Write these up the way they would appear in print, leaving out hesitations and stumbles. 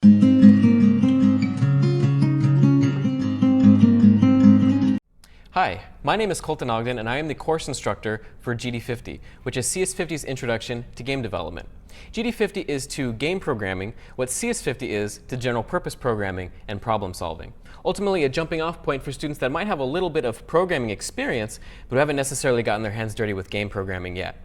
Hi, my name is Colton Ogden and I am the course instructor for GD50, which is CS50's Introduction to Game Development. GD50 is to game programming what CS50 is to general purpose programming and problem solving. Ultimately a jumping off point for students that might have a little bit of programming experience but haven't necessarily gotten their hands dirty with game programming yet.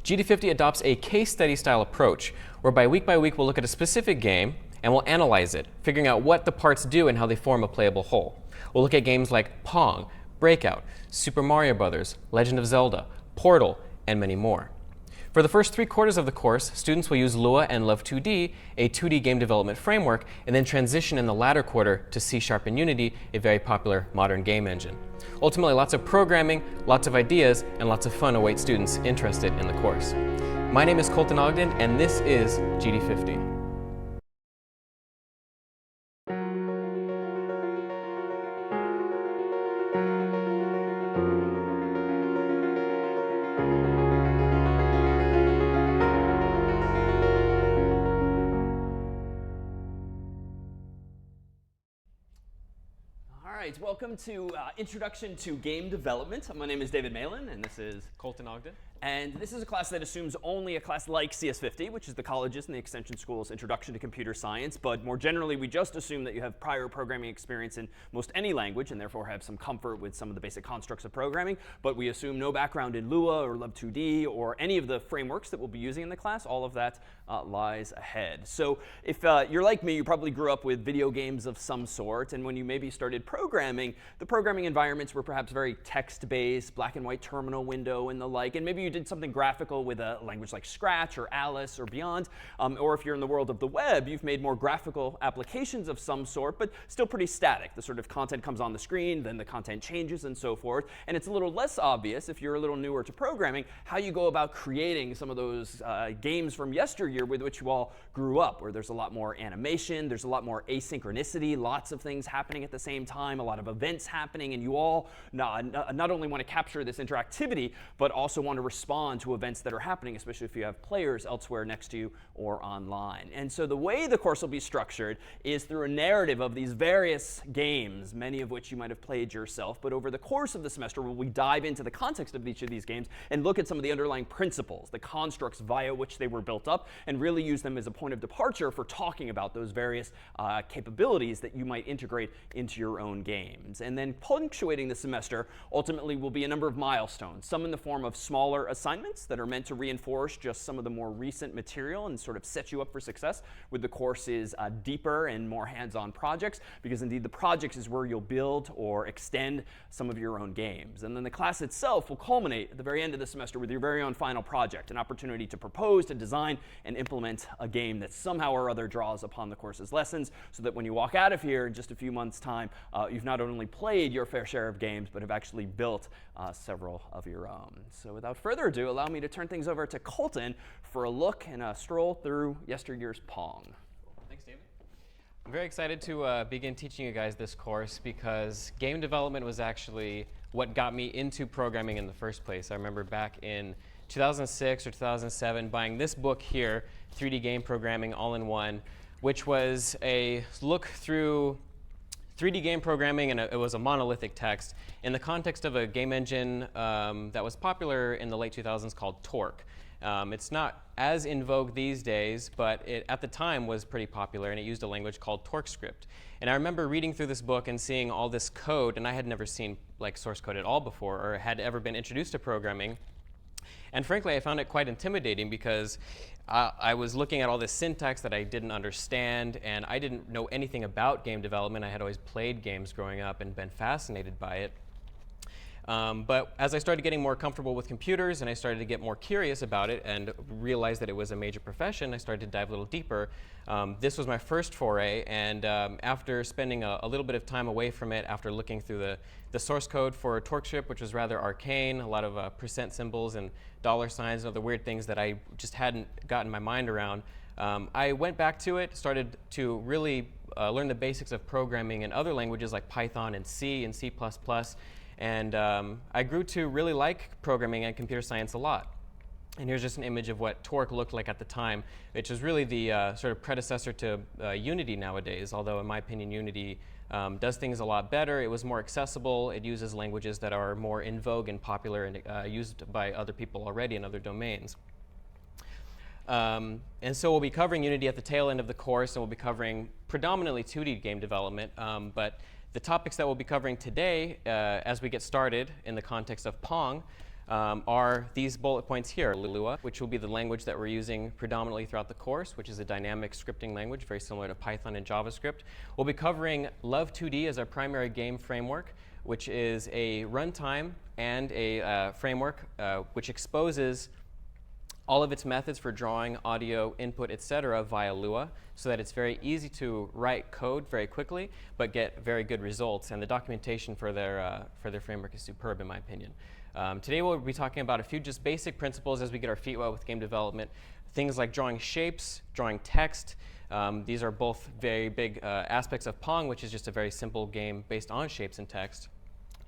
GD50 adopts a case study style approach whereby week by week we'll look at a specific game and we'll analyze it, figuring out what the parts do and how they form a playable whole. We'll look at games like Pong, Breakout, Super Mario Bros., Legend of Zelda, Portal, and many more. For the first 3 quarters of the course, students will use Lua and LÖVE 2D, a 2D game development framework, and then transition in the latter quarter to C# and Unity, a very popular modern game engine. Ultimately, lots of programming, lots of ideas, and lots of fun await students interested in the course. My name is Colton Ogden, and this is GD50. All right, welcome to Introduction to Game Development. My name is David Malan, and this is Colton Ogden. And this is a class that assumes only a class like CS50, which is the college's and the extension school's Introduction to Computer Science. But more generally, we just assume that you have prior programming experience in most any language and therefore have some comfort with some of the basic constructs of programming. But we assume no background in Lua or LÖVE 2D or any of the frameworks that we'll be using in the class. All of that lies ahead. So if you're like me, you probably grew up with video games of some sort. And when you maybe started programming, the programming environments were perhaps very text-based, black and white terminal window and the like. And maybe you did something graphical with a language like Scratch or Alice or beyond. Or if you're in the world of the web, you've made more graphical applications of some sort, but still pretty static. The sort of content comes on the screen, then the content changes and so forth. And it's a little less obvious, if you're a little newer to programming, how you go about creating some of those games from yesteryear with which you all grew up, where there's a lot more animation, there's a lot more asynchronicity, lots of things happening at the same time, a lot of events happening, and you all not only want to capture this interactivity, but also want to respond to events that are happening, especially if you have players elsewhere next to you or online. And so the way the course will be structured is through a narrative of these various games, many of which you might have played yourself. But over the course of the semester, we dive into the context of each of these games and look at some of the underlying principles, the constructs via which they were built up, and really use them as a point of departure for talking about those various capabilities that you might integrate into your own games. And then punctuating the semester ultimately will be a number of milestones, some in the form of smaller assignments that are meant to reinforce just some of the more recent material and sort of set you up for success with the course's deeper and more hands-on projects, because indeed the projects is where you'll build or extend some of your own games. And then the class itself will culminate at the very end of the semester with your very own final project, an opportunity to propose, to design, and implement a game that somehow or other draws upon the course's lessons, so that when you walk out of here in just a few months' time, you've not only played your fair share of games, but have actually built several of your own. So without further ado, allow me to turn things over to Colton for a look and a stroll through yesteryear's Pong. Thanks, David. I'm very excited to begin teaching you guys this course because game development was actually what got me into programming in the first place. I remember back in 2006 or 2007 buying this book here, 3D Game Programming All-in-One, which was a look through 3D game programming, and it was a monolithic text in the context of a game engine that was popular in the late 2000s called Torque. It's not as in vogue these days, but it at the time was pretty popular, and it used a language called TorqueScript. And I remember reading through this book and seeing all this code, and I had never seen like source code at all before or had ever been introduced to programming. And frankly, I found it quite intimidating because I was looking at all this syntax that I didn't understand, and I didn't know anything about game development. I had always played games growing up and been fascinated by it. But as I started getting more comfortable with computers and I started to get more curious about it and realized that it was a major profession, I started to dive a little deeper. This was my first foray, and after spending a little bit of time away from it, after looking through the source code for TorqueScript, which was rather arcane, a lot of percent symbols and dollar signs and other weird things that I just hadn't gotten my mind around, I went back to it, started to really learn the basics of programming in other languages like Python and C and C++. And I grew to really like programming and computer science a lot. And here's just an image of what Torque looked like at the time, which is really the sort of predecessor to Unity nowadays, although in my opinion Unity does things a lot better. It was more accessible. It uses languages that are more in vogue and popular and used by other people already in other domains. And so we'll be covering Unity at the tail end of the course, and we'll be covering predominantly 2D game development. But the topics that we'll be covering today, as we get started in the context of Pong, are these bullet points here. Lua, which will be the language that we're using predominantly throughout the course, which is a dynamic scripting language, very similar to Python and JavaScript. We'll be covering LÖVE 2D as our primary game framework, which is a runtime and a framework which exposes all of its methods for drawing, audio, input, etc. via Lua, so that it's very easy to write code very quickly, but get very good results. And the documentation for their framework is superb, in my opinion. Today we'll be talking about a few just basic principles as we get our feet wet with game development. Things like drawing shapes, drawing text. These are both very big aspects of Pong, which is just a very simple game based on shapes and text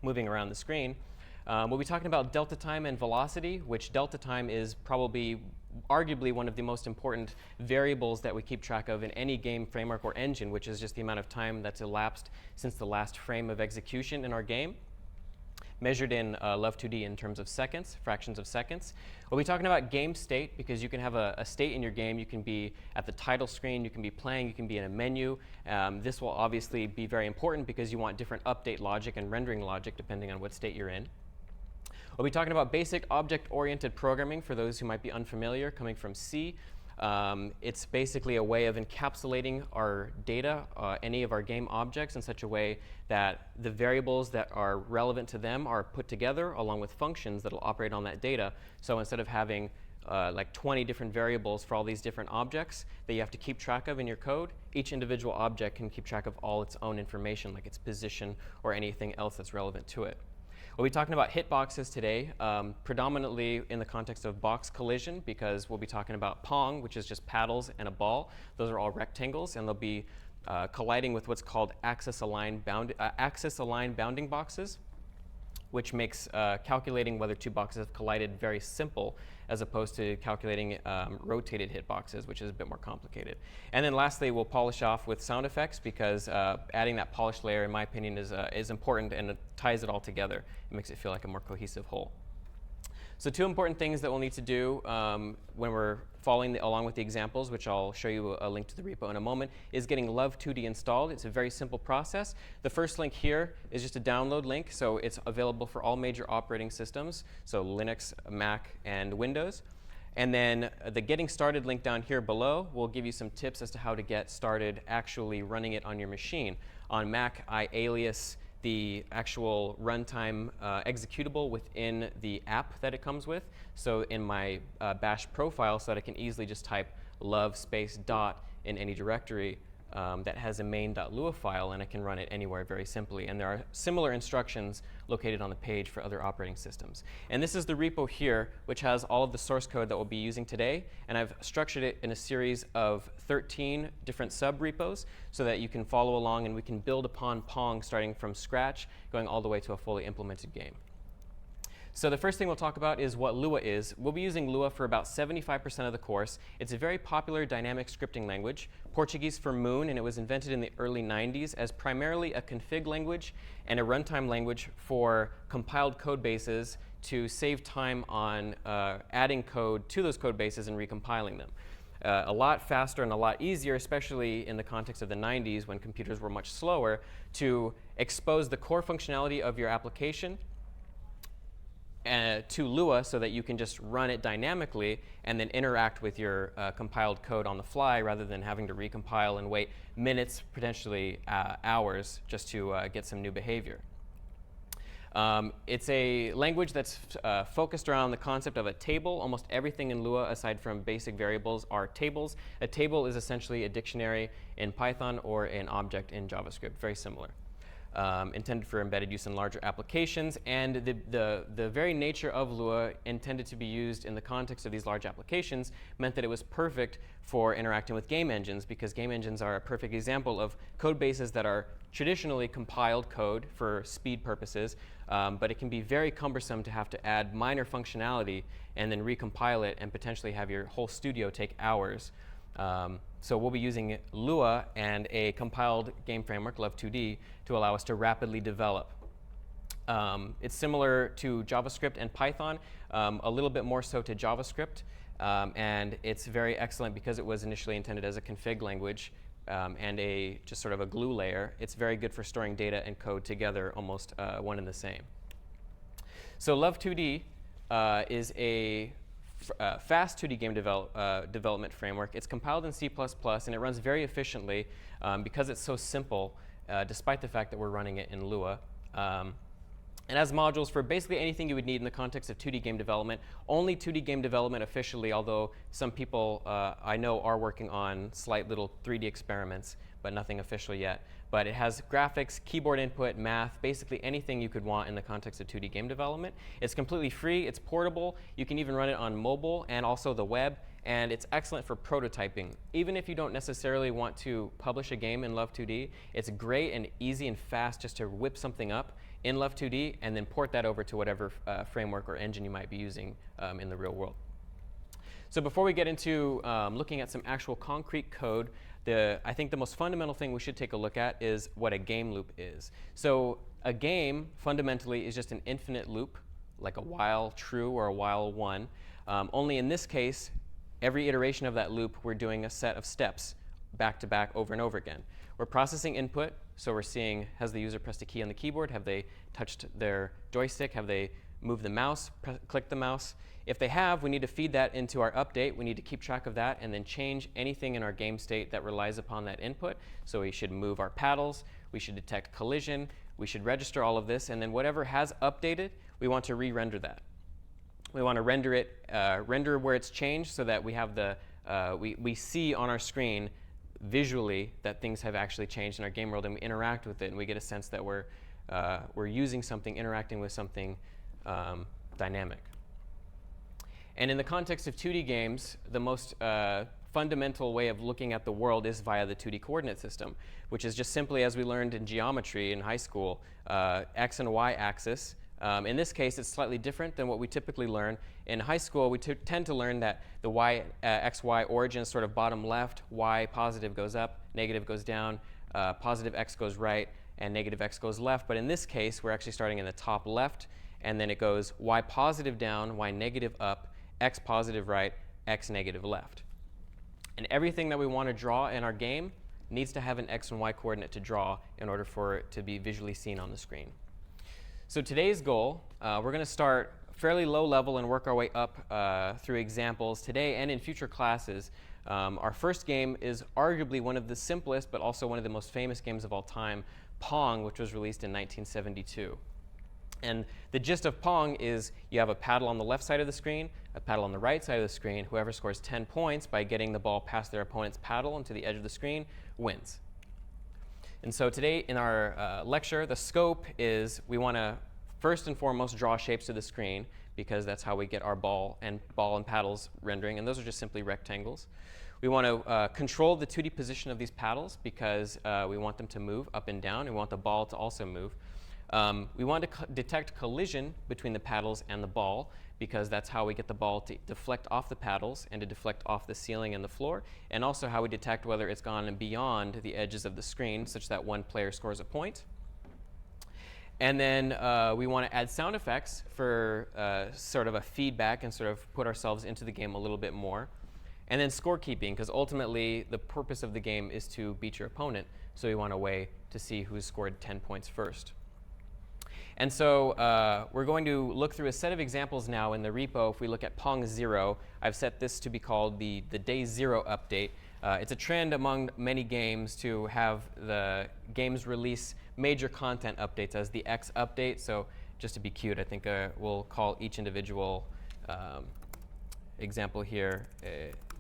moving around the screen. We'll be talking about delta time and velocity, which delta time is probably arguably one of the most important variables that we keep track of in any game framework or engine, which is just the amount of time that's elapsed since the last frame of execution in our game, measured in LÖVE 2D in terms of seconds, fractions of seconds. We'll be talking about game state, because you can have a state in your game. You can be at the title screen, you can be playing, you can be in a menu. This will obviously be very important because you want different update logic and rendering logic depending on what state you're in. We'll be talking about basic object-oriented programming for those who might be unfamiliar, coming from C. It's basically a way of encapsulating our data, any of our game objects, in such a way that the variables that are relevant to them are put together along with functions that will operate on that data. So instead of having like 20 different variables for all these different objects that you have to keep track of in your code, each individual object can keep track of all its own information, like its position or anything else that's relevant to it. We'll be talking about hitboxes today, predominantly in the context of box collision, because we'll be talking about Pong, which is just paddles and a ball. Those are all rectangles, and they'll be colliding with what's called axis-aligned bounding boxes, which makes calculating whether two boxes have collided very simple, as opposed to calculating rotated hitboxes, which is a bit more complicated. And then lastly, we'll polish off with sound effects, because adding that polish layer, in my opinion, is important, and it ties it all together. It makes it feel like a more cohesive whole. So two important things that we'll need to do when we're following along with the examples, which I'll show you a link to the repo in a moment, is getting LÖVE 2D installed. It's a very simple process. The first link here is just a download link, so it's available for all major operating systems, so Linux, Mac, and Windows. And then the Getting Started link down here below will give you some tips as to how to get started actually running it on your machine. On Mac, I alias the actual runtime executable within the app that it comes with. So in my bash profile, so that I can easily just type LÖVE space dot in any directory that has a main.lua file, and I can run it anywhere very simply. And there are similar instructions located on the page for other operating systems. And this is the repo here, which has all of the source code that we'll be using today. And I've structured it in a series of 13 different sub-repos so that you can follow along, and we can build upon Pong starting from scratch, going all the way to a fully implemented game. So the first thing we'll talk about is what Lua is. We'll be using Lua for about 75% of the course. It's a very popular dynamic scripting language, Portuguese for moon, and it was invented in the early 90s as primarily a config language and a runtime language for compiled code bases to save time on adding code to those code bases and recompiling them. A lot faster and a lot easier, especially in the context of the 90s when computers were much slower, to expose the core functionality of your application to Lua, so that you can just run it dynamically and then interact with your compiled code on the fly, rather than having to recompile and wait minutes, potentially hours, just to get some new behavior. It's a language that's focused around the concept of a table. Almost everything in Lua, aside from basic variables, are tables. A table is essentially a dictionary in Python or an object in JavaScript, very similar. intended for embedded use in larger applications, and the very nature of Lua intended to be used in the context of these large applications meant that it was perfect for interacting with game engines, because game engines are a perfect example of code bases that are traditionally compiled code for speed purposes, but it can be very cumbersome to have to add minor functionality and then recompile it and potentially have your whole studio take hours. So we'll be using Lua and a compiled game framework, LÖVE2D, to allow us to rapidly develop. It's similar to JavaScript and Python, a little bit more so to JavaScript, and it's very excellent because it was initially intended as a config language and just sort of a glue layer. It's very good for storing data and code together, almost one and the same. So LÖVE2D is a fast 2D game development framework. It's compiled in C++, and it runs very efficiently because it's so simple, despite the fact that we're running it in Lua. And has modules for basically anything you would need in the context of 2D game development. Only 2D game development officially, although some people I know are working on slight little 3D experiments, but nothing official yet. But it has graphics, keyboard input, math, basically anything you could want in the context of 2D game development. It's completely free, it's portable, you can even run it on mobile and also the web, and it's excellent for prototyping. Even if you don't necessarily want to publish a game in LÖVE2D, it's great and easy and fast just to whip something up in LÖVE2D and then port that over to whatever framework or engine you might be using in the real world. So before we get into looking at some actual concrete code, I think the most fundamental thing we should take a look at is what a game loop is. So a game, fundamentally, is just an infinite loop, like a while true or a while one. Only in this case, every iteration of that loop, we're doing a set of steps back to back over and over again. We're processing input, so we're seeing, has the user pressed a key on the keyboard? Have they touched their joystick? Have they moved the mouse, clicked the mouse? If they have, we need to feed that into our update. We need to keep track of that and then change anything in our game state that relies upon that input. So we should move our paddles, we should detect collision, we should register all of this, and then whatever has updated, we want to re-render that. We want to render it, render where it's changed so that we have we see on our screen visually that things have actually changed in our game world, and we interact with it, and we get a sense that we're using something, interacting with something dynamic. And in the context of 2D games, the most fundamental way of looking at the world is via the 2D coordinate system, which is just simply, as we learned in geometry in high school, x and y axis. In this case, it's slightly different than what we typically learn. In high school, we tend to learn that the x, y origin is sort of bottom left, y positive goes up, negative goes down, positive x goes right, and negative x goes left. But in this case, we're actually starting in the top left, and then it goes y positive down, y negative up, x positive right, x negative left. And everything that we want to draw in our game needs to have an x and y coordinate to draw in order for it to be visually seen on the screen. So today's goal, we're going to start fairly low level and work our way up through examples today and in future classes. Our first game is arguably one of the simplest but also one of the most famous games of all time, Pong, which was released in 1972. And the gist of Pong is you have a paddle on the left side of the screen, a paddle on the right side of the screen. Whoever scores 10 points by getting the ball past their opponent's paddle into the edge of the screen wins. And so today in our lecture, the scope is we want to first and foremost draw shapes to the screen, because that's how we get our ball and paddles rendering, and those are just simply rectangles. We want to control the 2D position of these paddles because we want them to move up and down. We want the ball to also move. We want to detect collision between the paddles and the ball, because that's how we get the ball to deflect off the paddles and to deflect off the ceiling and the floor, and also how we detect whether it's gone beyond the edges of the screen such that one player scores a point. And then we want to add sound effects for sort of a feedback and sort of put ourselves into the game a little bit more. And then scorekeeping, because ultimately the purpose of the game is to beat your opponent, so we want a way to see who's scored 10 points first. And so we're going to look through a set of examples now in the repo. If we look at Pong 0, I've set this to be called the Day 0 update. It's a trend among many games to have the games release major content updates as the X update. So just to be cute, I think we'll call each individual example here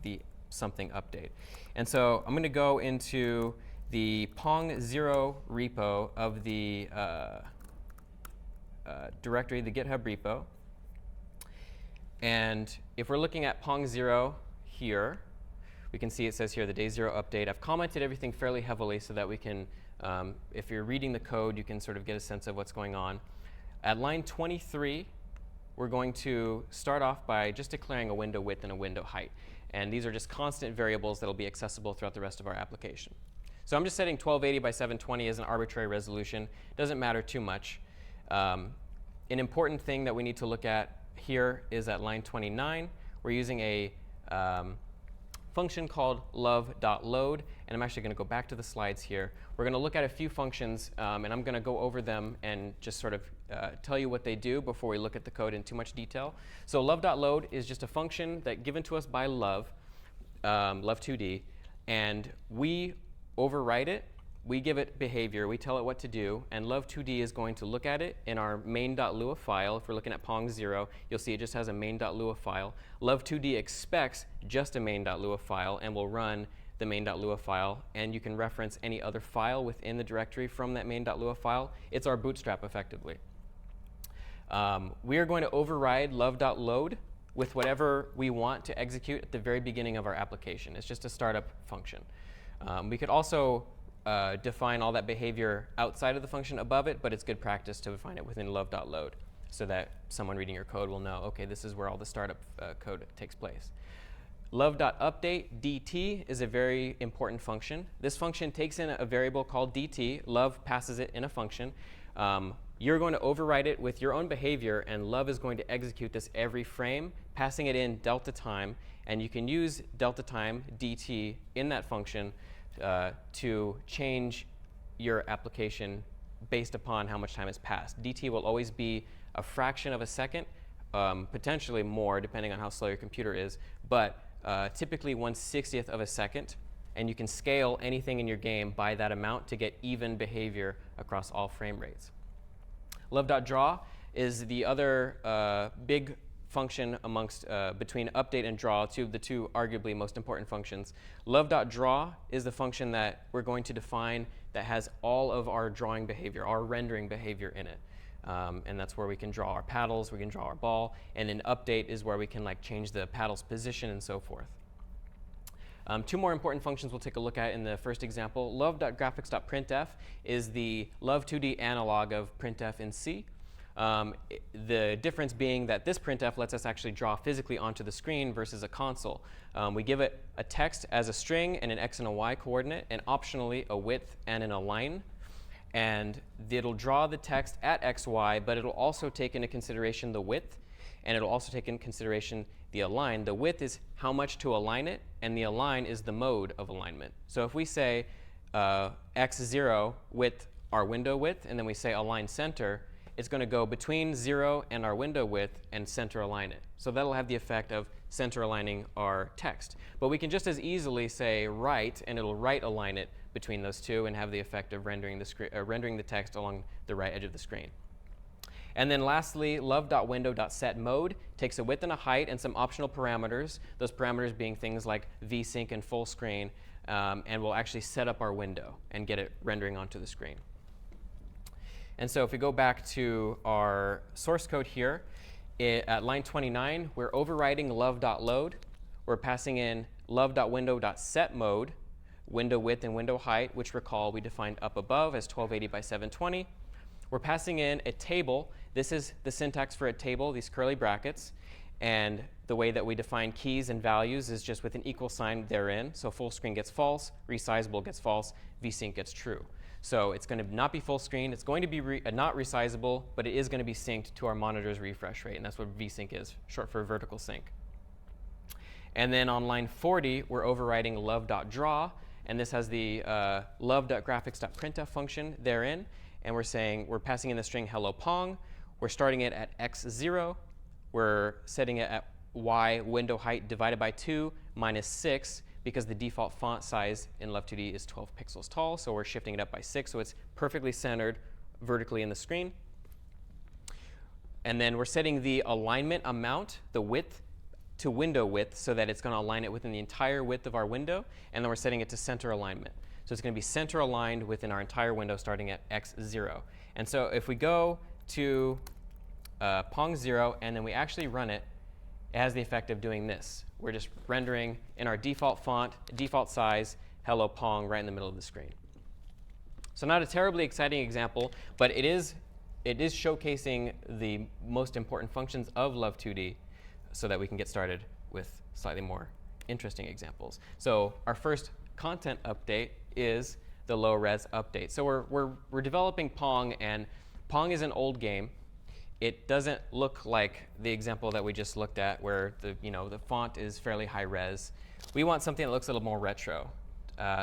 the something update. And so I'm going to go into the Pong0 repo of the directory, the GitHub repo. And if we're looking at Pong0 here, we can see it says here the day 0 update. I've commented everything fairly heavily so that we can, if you're reading the code, you can sort of get a sense of what's going on. At line 23, we're going to start off by just declaring a window width and a window height. And these are just constant variables that will be accessible throughout the rest of our application. So I'm just setting 1280 by 720 as an arbitrary resolution. Doesn't matter too much. An important thing that we need to look at here is at line 29. We're using a function called love.load. And I'm actually going to go back to the slides here. We're going to look at a few functions, and I'm going to go over them and just sort of tell you what they do before we look at the code in too much detail. So love.load is just a function that given to us by love, love2d, and we override it. We give it behavior. We tell it what to do. And love2d is going to look at it in our main.lua file. If we're looking at Pong0, you'll see it just has a main.lua file. Love2d expects just a main.lua file and will run the main.lua file. And you can reference any other file within the directory from that main.lua file. It's our bootstrap, effectively. We are going to override love.load with whatever we want to execute at the very beginning of our application. It's just a startup function. We could also define all that behavior outside of the function above it, but it's good practice to define it within love.load so that someone reading your code will know, OK, this is where all the startup code takes place. Love.update dt is a very important function. This function takes in a variable called dt. Love passes it in a function. You're going to override it with your own behavior, and love is going to execute this every frame, passing it in delta time. And you can use delta time dt in that function to change your application based upon how much time has passed. dt will always be a fraction of a second, potentially more depending on how slow your computer is, but typically 1/60th of a second. And you can scale anything in your game by that amount to get even behavior across all frame rates. Love.draw is the other big function amongst between update and draw, the two arguably most important functions. Love.draw is the function that we're going to define that has all of our drawing behavior, our rendering behavior in it. And that's where we can draw our paddles, we can draw our ball, and then update is where we can change the paddle's position and so forth. Two more important functions we'll take a look at in the first example. Love.graphics.printf is the love2d analog of printf in C. The difference being that this printf lets us actually draw physically onto the screen versus a console. We give it a text as a string and an x and a y coordinate, and optionally a width and an align. And it'll draw the text at x, y, but it'll also take into consideration the width, and it'll also take into consideration the align. The width is how much to align it, and the align is the mode of alignment. So if we say x0 width, our window width, and then we say align center, it's going to go between 0 and our window width and center align it. So that'll have the effect of center aligning our text. But we can just as easily say right, and it'll right align it between those two and have the effect of rendering the text along the right edge of the screen. And then lastly, love.window.setMode takes a width and a height and some optional parameters, those parameters being things like vsync and full screen, and we'll actually set up our window and get it rendering onto the screen. And so if we go back to our source code here, at line 29, we're overriding love.load. We're passing in love.window.setMode, window width and window height, which recall we defined up above as 1280 by 720. We're passing in a table. This is the syntax for a table, these curly brackets. And the way that we define keys and values is just with an equal sign therein. So full screen gets false, resizable gets false, vsync gets true. So it's going to not be full screen. It's going to be not resizable, but it is going to be synced to our monitor's refresh rate. And that's what vsync is, short for vertical sync. And then on line 40, we're overriding love.draw. And this has the love.graphics.printf function therein. And we're passing in the string hello Pong. We're starting it at x0. We're setting it at y window height divided by 2 minus 6, because the default font size in love2d is 12 pixels tall. So we're shifting it up by 6, so it's perfectly centered vertically in the screen. And then we're setting the alignment amount, the width, to window width so that it's going to align it within the entire width of our window. And then we're setting it to center alignment. So it's going to be center aligned within our entire window starting at x0. And so if we go to Pong 0 and then we actually run it, it has the effect of doing this. We're just rendering in our default font, default size, hello Pong right in the middle of the screen. So not a terribly exciting example, but it is showcasing the most important functions of LÖVE 2D so that we can get started with slightly more interesting examples. So our first content update is the low res update. So we're developing Pong, and Pong is an old game. It doesn't look like the example that we just looked at where the font is fairly high res. We want something that looks a little more retro.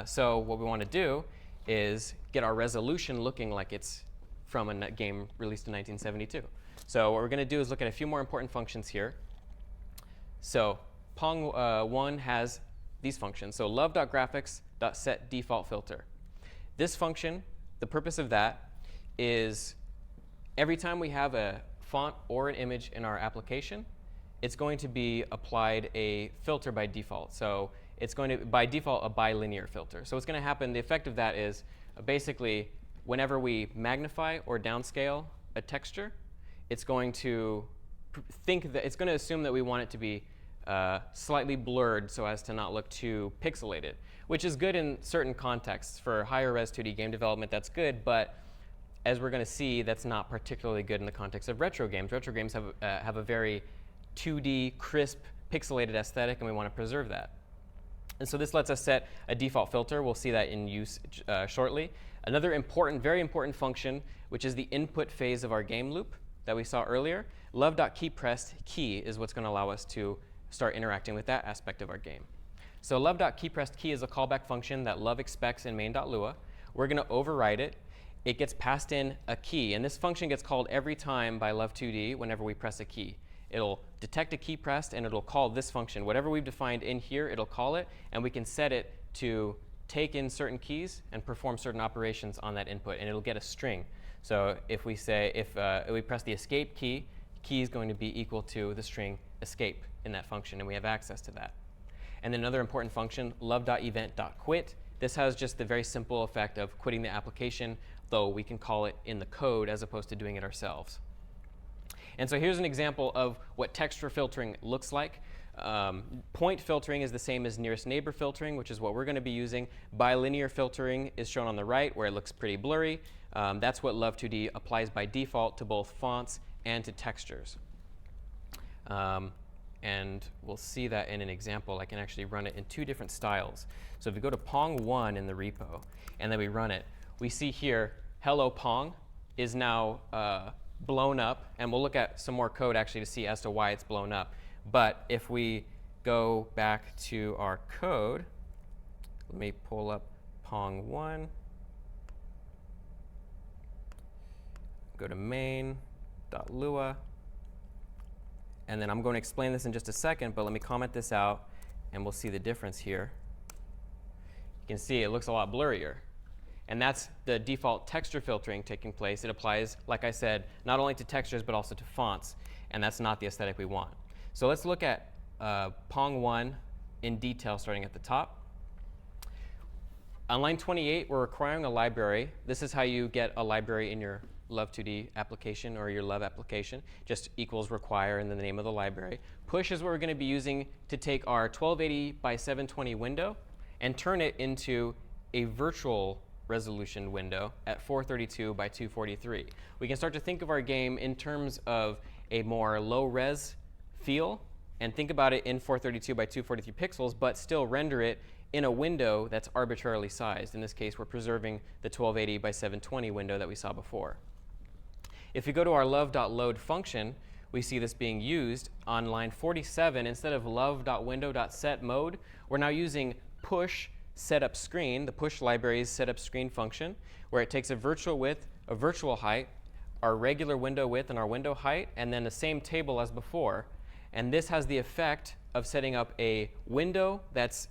So what we want to do is get our resolution looking like it's from a game released in 1972. So what we're going to do is look at a few more important functions here. So Pong 1 has these functions. So love.graphics.setDefaultFilter. This function, the purpose of that is every time we have a font or an image in our application, it's going to be applied a filter by default. So it's going to, by default, a bilinear filter. So what's going to happen, the effect of that is basically whenever we magnify or downscale a texture, it's going to assume that we want it to be slightly blurred so as to not look too pixelated, which is good in certain contexts. For higher res 2D game development, that's good, but as we're going to see, that's not particularly good in the context of retro games. Retro games have a very 2D, crisp, pixelated aesthetic, and we want to preserve that. And so this lets us set a default filter. We'll see that in use shortly. Another important, very important function, which is the input phase of our game loop that we saw earlier, love.keyPressedKey is what's going to allow us to start interacting with that aspect of our game. So love.keyPressedKey is a callback function that LÖVE expects in main.lua. We're going to override it. It gets passed in a key, and this function gets called every time by LÖVE 2D whenever we press a key. It'll detect a key pressed, and it'll call this function. Whatever we've defined in here, it'll call it, and we can set it to take in certain keys and perform certain operations on that input, and it'll get a string. So if we say, if we press the escape key, key is going to be equal to the string escape in that function, and we have access to that. And then another important function, love.event.quit. This has just the very simple effect of quitting the application, though we can call it in the code as opposed to doing it ourselves. And so here's an example of what texture filtering looks like. Point filtering is the same as nearest neighbor filtering, which is what we're going to be using. Bilinear filtering is shown on the right, where it looks pretty blurry. That's what LÖVE 2D applies by default to both fonts and to textures. And we'll see that in an example. I can actually run it in two different styles. So if we go to Pong 1 in the repo, and then we run it, we see here, hello Pong is now blown up. And we'll look at some more code actually to see as to why it's blown up. But if we go back to our code, let me pull up Pong 1. Go to main.lua. And then I'm going to explain this in just a second, but let me comment this out, and we'll see the difference here. You can see it looks a lot blurrier. And that's the default texture filtering taking place. It applies, like I said, not only to textures, but also to fonts. And that's not the aesthetic we want. So let's look at Pong 1 in detail, starting at the top. On line 28, we're requiring a library. This is how you get a library in your LÖVE 2D application or your LÖVE application. Just equals require and then the name of the library. Push is what we're going to be using to take our 1280 by 720 window and turn it into a virtual resolution window at 432 by 243. We can start to think of our game in terms of a more low-res feel and think about it in 432 by 243 pixels, but still render it in a window that's arbitrarily sized. In this case, we're preserving the 1280 by 720 window that we saw before. If we go to our love.load function, we see this being used on line 47. Instead of love.window.setMode, we're now using push setup screen, the push library's setup screen function, where it takes a virtual width, a virtual height, our regular window width and our window height, and then the same table as before. And this has the effect of setting up a window that's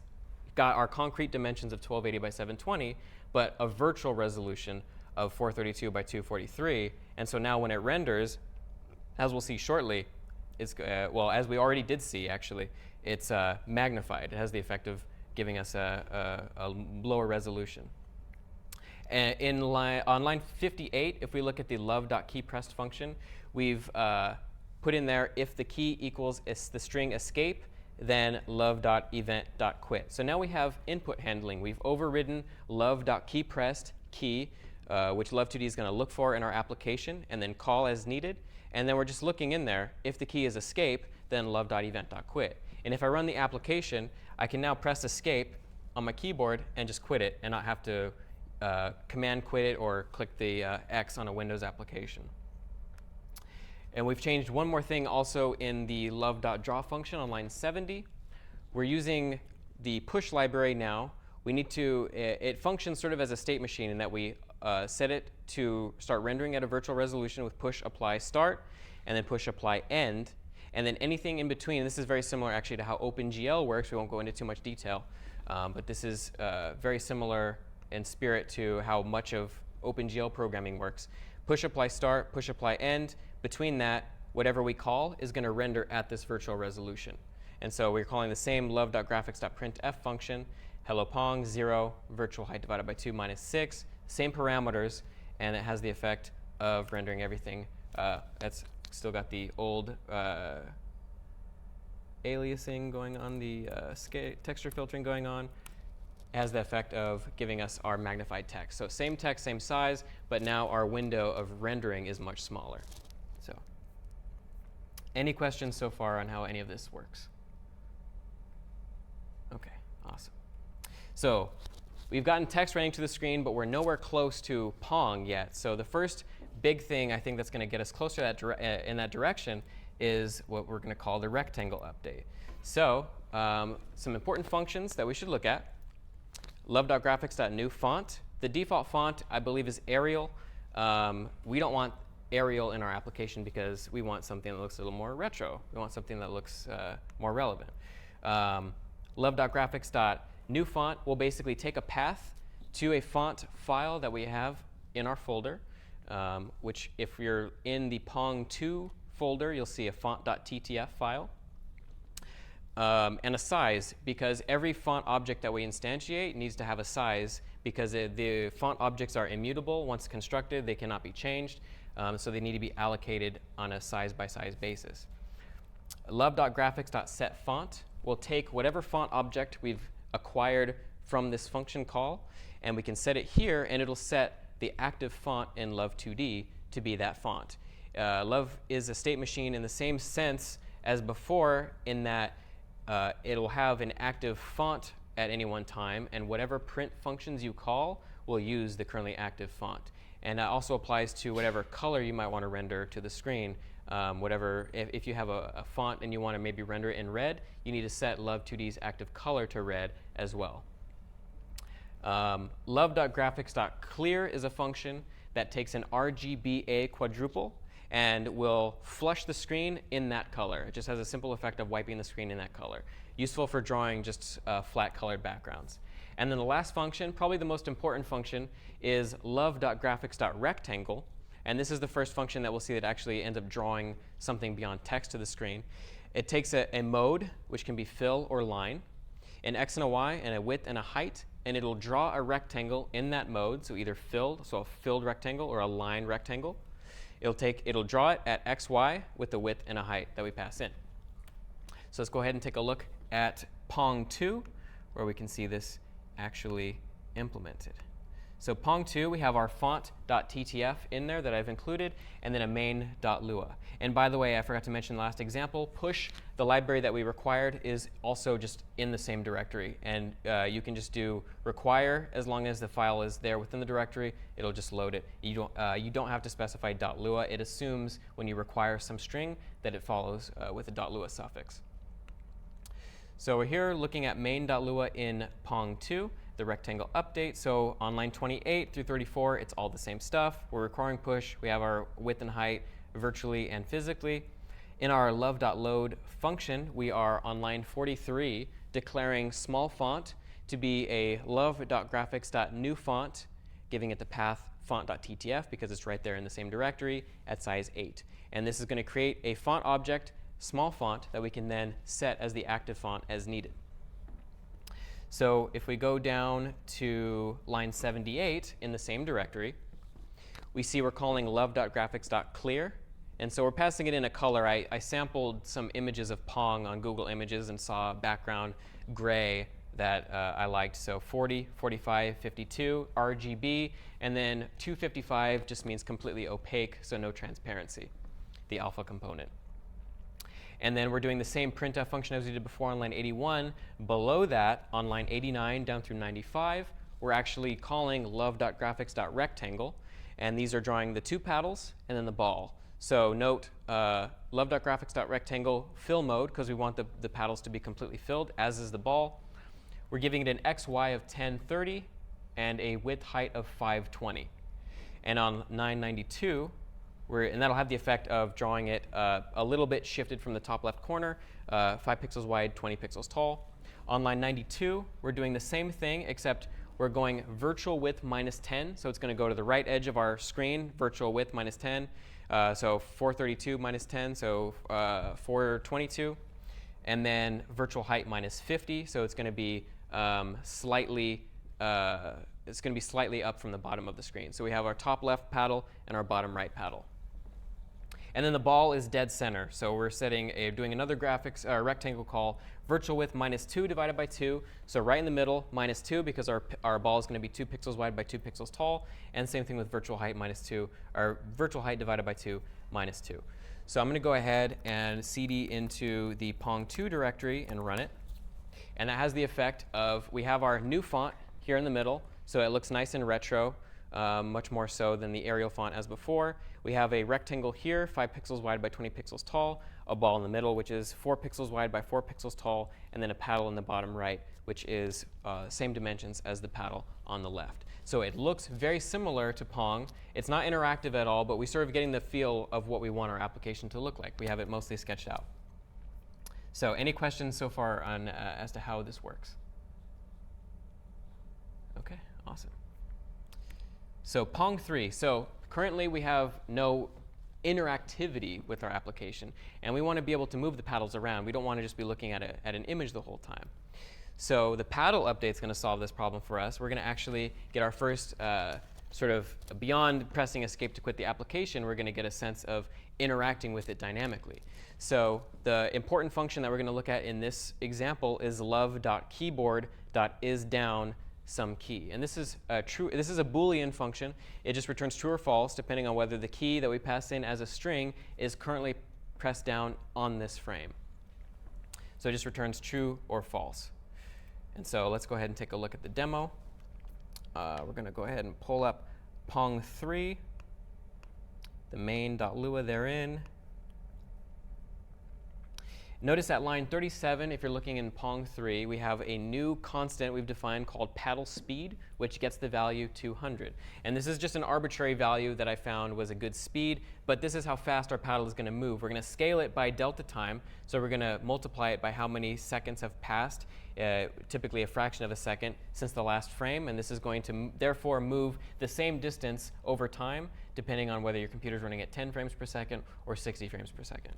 got our concrete dimensions of 1280 by 720, but a virtual resolution of 432 by 243. And so now when it renders, as we'll see shortly, it's, well, as we already did see, actually, it's magnified. It has the effect of giving us a lower resolution. On line 58, if we look at the love.keyPressed function, we've put in there if the key equals the string escape, then love.event.quit. So now we have input handling. We've overridden love.keyPressed key, which love2d is going to look for in our application and then call as needed. And then we're just looking in there. If the key is escape, then love.event.quit. And if I run the application, I can now press escape on my keyboard and just quit it and not have to command quit it or click the X on a Windows application. And we've changed one more thing also in the love.draw function on line 70. We're using the push library now. We need to, it functions sort of as a state machine in that we set it to start rendering at a virtual resolution with push apply start and then push apply end. And then anything in between, this is very similar actually to how OpenGL works. We won't go into too much detail, but this is very similar in spirit to how much of OpenGL programming works. Push apply start, push apply end. Between that, whatever we call is going to render at this virtual resolution. And so we're calling the same love.graphics.printf function, hello pong, 0, virtual height divided by 2 minus 6, same parameters, and it has the effect of rendering everything. That's still got the old aliasing going on, the texture filtering going on. Has the effect of giving us our magnified text. So same text, same size, but now our window of rendering is much smaller. So any questions so far on how any of this works? OK, awesome. So we've gotten text running to the screen, but we're nowhere close to Pong yet. So the first big thing I think that's going to get us closer in that direction is what we're going to call the rectangle update. So some important functions that we should look at. Love.graphics.new font. The default font, I believe, is Arial. We don't want Arial in our application because we want something that looks a little more retro. We want something that looks more relevant. Love.graphics.new font will basically take a path to a font file that we have in our folder, which if you're in the Pong2 folder, you'll see a font.ttf file. And a size, because every font object that we instantiate needs to have a size, because the font objects are immutable. Once constructed, they cannot be changed, so they need to be allocated on a size-by-size basis. Love.graphics.setFont will take whatever font object we've acquired from this function call, and we can set it here, and it'll set the active font in Love2D to be that font. Love is a state machine in the same sense as before, in that it'll have an active font at any one time, and whatever print functions you call will use the currently active font. And that also applies to whatever color you might want to render to the screen. If you have a font and you want to maybe render it in red, you need to set Love2D's active color to red as well. Love.graphics.clear is a function that takes an RGBA quadruple and will flush the screen in that color. It just has a simple effect of wiping the screen in that color. Useful for drawing just flat colored backgrounds. And then the last function, probably the most important function, is love.graphics.rectangle. And this is the first function that we'll see that actually ends up drawing something beyond text to the screen. It takes a mode, which can be fill or line, an X and a Y, and a width and a height, and it'll draw a rectangle in that mode, so either filled, so a filled rectangle, or a line rectangle. It'll draw it at X, Y with the width and a height that we pass in. So let's go ahead and take a look at Pong2, where we can see this actually implemented. So Pong2, we have our font.ttf in there that I've included, and then a main.lua. And by the way, I forgot to mention the last example, push, the library that we required, is also just in the same directory. And you can just do require as long as the file is there within the directory. It'll just load it. You don't have to specify .lua. It assumes when you require some string that it follows with a .lua suffix. So we're here looking at main.lua in Pong2. The rectangle update. So on line 28 through 34, it's all the same stuff. We're requiring push. We have our width and height virtually and physically. In our love.load function, we are on line 43 declaring small font to be a love.graphics.new font, giving it the path font.ttf because it's right there in the same directory at size 8. And this is going to create a font object, small font, that we can then set as the active font as needed. So if we go down to line 78 in the same directory, we see we're calling love.graphics.clear. And so we're passing it in a color. I sampled some images of Pong on Google Images and saw background gray that I liked. So 40, 45, 52, RGB, and then 255 just means completely opaque, so no transparency, the alpha component. And then we're doing the same printf function as we did before on line 81. Below that, on line 89 down through 95, we're actually calling love.graphics.rectangle. And these are drawing the two paddles and then the ball. So note love.graphics.rectangle fill mode, because we want the paddles to be completely filled, as is the ball. We're giving it an XY of 1030 and a width height of 520. And on 992, and that'll have the effect of drawing it a little bit shifted from the top left corner, 5 pixels wide, 20 pixels tall. On line 92, we're doing the same thing, except we're going virtual width minus 10. So it's going to go to the right edge of our screen, virtual width minus 10. So 432 minus 10, so 422. And then virtual height minus 50. So it's going to be slightly up from the bottom of the screen. So we have our top left paddle and our bottom right paddle. And then the ball is dead center. So we're doing another graphics rectangle call, virtual width minus 2 divided by 2. So right in the middle, minus 2, because our ball is going to be 2 pixels wide by 2 pixels tall. And same thing with virtual height minus 2, or virtual height divided by 2 minus 2. So I'm going to go ahead and cd into the Pong2 directory and run it. And that has the effect of, we have our new font here in the middle. So it looks nice and retro, much more so than the Arial font as before. We have a rectangle here, 5 pixels wide by 20 pixels tall, a ball in the middle, which is 4 pixels wide by 4 pixels tall, and then a paddle in the bottom right, which is same dimensions as the paddle on the left. So it looks very similar to Pong. It's not interactive at all, but we're sort of getting the feel of what we want our application to look like. We have it mostly sketched out. So any questions so far on as to how this works? OK, awesome. So Pong3. So currently we have no interactivity with our application, and we want to be able to move the paddles around. We don't want to just be looking at an image the whole time. So the paddle update is going to solve this problem for us. We're going to actually get our first sort of, beyond pressing escape to quit the application, we're going to get a sense of interacting with it dynamically. So the important function that we're going to look at in this example is love.keyboard.isDown some key. And this is a Boolean function. It just returns true or false depending on whether the key that we pass in as a string is currently pressed down on this frame. So it just returns true or false. And so let's go ahead and take a look at the demo. We're going to go ahead and pull up Pong3, the main.lua therein. Notice at line 37, if you're looking in Pong3, we have a new constant we've defined called paddle speed, which gets the value 200. And this is just an arbitrary value that I found was a good speed, but this is how fast our paddle is going to move. We're going to scale it by delta time, so we're going to multiply it by how many seconds have passed, typically a fraction of a second, since the last frame. And this is going to therefore move the same distance over time, depending on whether your computer is running at 10 frames per second or 60 frames per second.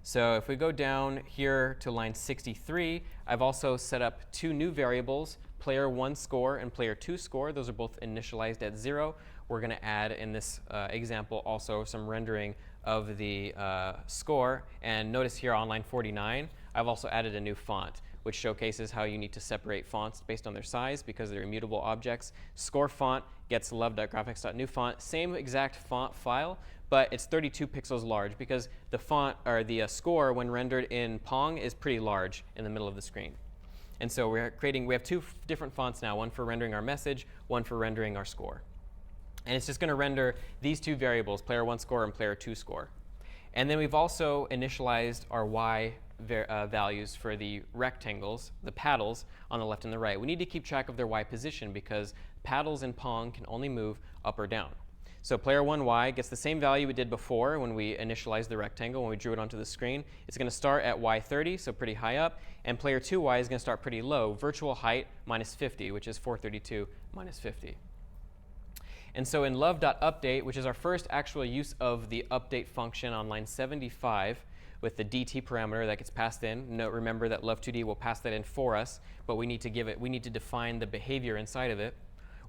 So if we go down here to line 63, I've also set up two new variables, player1 score and player2 score. Those are both initialized at 0. We're going to add, in this example, also some rendering of the score. And notice here on line 49, I've also added a new font, which showcases how you need to separate fonts based on their size because they're immutable objects. Score font gets love.graphics.newFont, same exact font file, but it's 32 pixels large because the font, or the score, when rendered in Pong, is pretty large in the middle of the screen. And so we have two different fonts now, one for rendering our message, one for rendering our score. And it's just going to render these two variables, player1 score and player2 score. And then we've also initialized our y values for the rectangles, the paddles, on the left and the right. We need to keep track of their y position because paddles in Pong can only move up or down. So player1y gets the same value we did before when we initialized the rectangle, when we drew it onto the screen. It's going to start at y30, so pretty high up. And player2y is going to start pretty low, virtual height minus 50, which is 432 minus 50. And so in love.update, which is our first actual use of the update function on line 75, with the dt parameter that gets passed in. Note, remember that love2d will pass that in for us, but we need to define the behavior inside of it.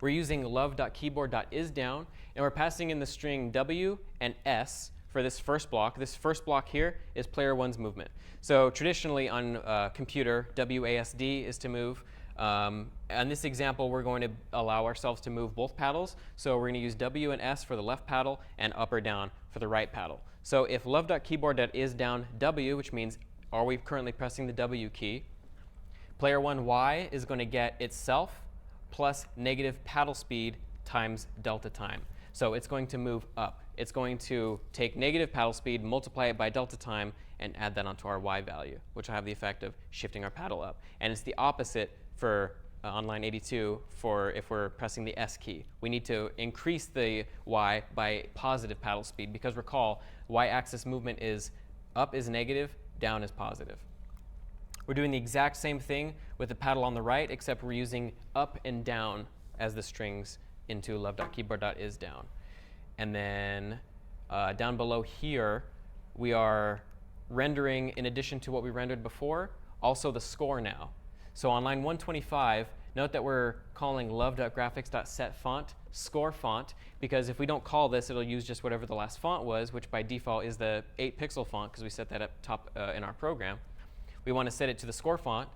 We're using love.keyboard.isDown, and we're passing in the string w and s for this first block. This first block here is player 1's movement. So traditionally on computer, WASD is to move. On this example, we're going to allow ourselves to move both paddles. So we're going to use W and S for the left paddle and up or down for the right paddle. So if love.keyboard.isDown W, which means are we currently pressing the W key, player 1 Y is going to get itself plus negative paddle speed times delta time. So it's going to move up. It's going to take negative paddle speed, multiply it by delta time, and add that onto our Y value, which will have the effect of shifting our paddle up. And it's the opposite for on line 82 for if we're pressing the S key. We need to increase the Y by positive paddle speed, because recall, Y-axis movement is up is negative, down is positive. We're doing the exact same thing with the paddle on the right, except we're using up and down as the strings into love.keyboard.isDown. And then down below here, we are rendering, in addition to what we rendered before, also the score now. So on line 125, note that we're calling love.graphics.setFont score font, because if we don't call this, it'll use just whatever the last font was, which by default is the 8-pixel font, because we set that up top in our program. We want to set it to the score font,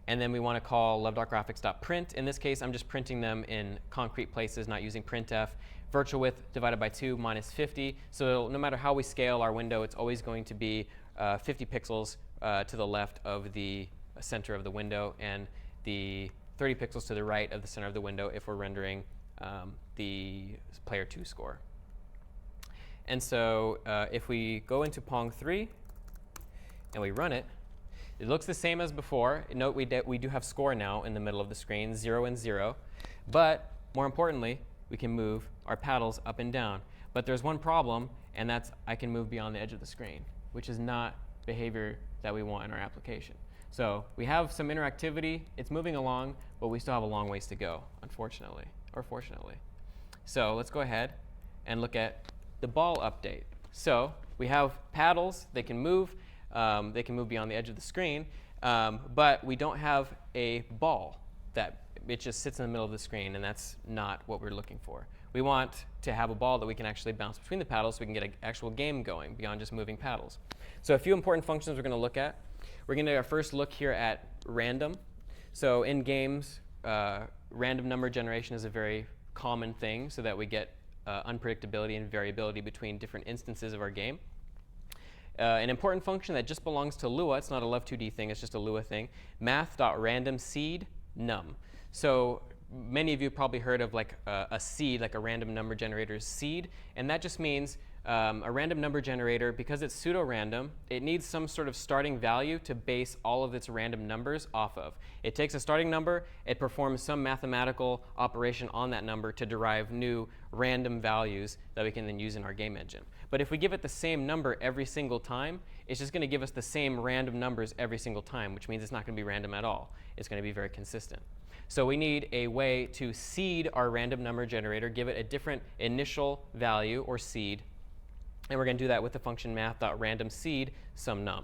and then we want to call love.graphics.print. In this case, I'm just printing them in concrete places, not using printf. Virtual width divided by 2 minus 50. So no matter how we scale our window, it's always going to be 50 pixels to the left of the center of the window, and the 30 pixels to the right of the center of the window if we're rendering the player 2 score. And so if we go into Pong 3 and we run it, it looks the same as before. Note we do have score now in the middle of the screen, 0 and 0. But more importantly, we can move our paddles up and down. But there's one problem, and that's I can move beyond the edge of the screen, which is not behavior that we want in our application. So we have some interactivity. It's moving along, but we still have a long ways to go, unfortunately, or fortunately. So let's go ahead and look at the ball update. So we have paddles. They can move beyond the edge of the screen, but we don't have a ball that it just sits in the middle of the screen, and that's not what we're looking for. We want to have a ball that we can actually bounce between the paddles so we can get an actual game going beyond just moving paddles. So a few important functions we're going to look at. We're going to first look here at random. So in games, random number generation is a very common thing so that we get unpredictability and variability between different instances of our game. An important function that just belongs to Lua, it's not a love2d thing, it's just a Lua thing, math.randomSeed num. So many of you have probably heard of like a seed, like a random number generator's seed, and that just means a random number generator, because it's pseudo-random, it needs some sort of starting value to base all of its random numbers off of. It takes a starting number, it performs some mathematical operation on that number to derive new random values that we can then use in our game engine. But if we give it the same number every single time, it's just going to give us the same random numbers every single time, which means it's not going to be random at all. It's going to be very consistent. So we need a way to seed our random number generator, give it a different initial value or seed, and we're going to do that with the function math.randomSeed sumNum.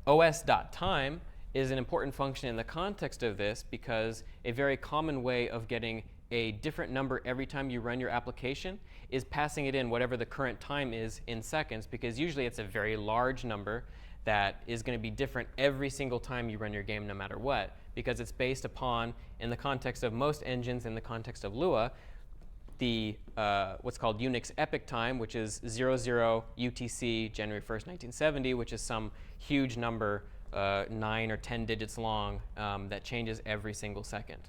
os.time is an important function in the context of this, because a very common way of getting a different number every time you run your application is passing it in whatever the current time is in seconds, because usually it's a very large number that is going to be different every single time you run your game no matter what, because it's based upon, in the context of most engines, in the context of Lua, the what's called Unix epoch time, which is 00 UTC January 1st, 1970, which is some huge number, 9 or 10 digits long, that changes every single second.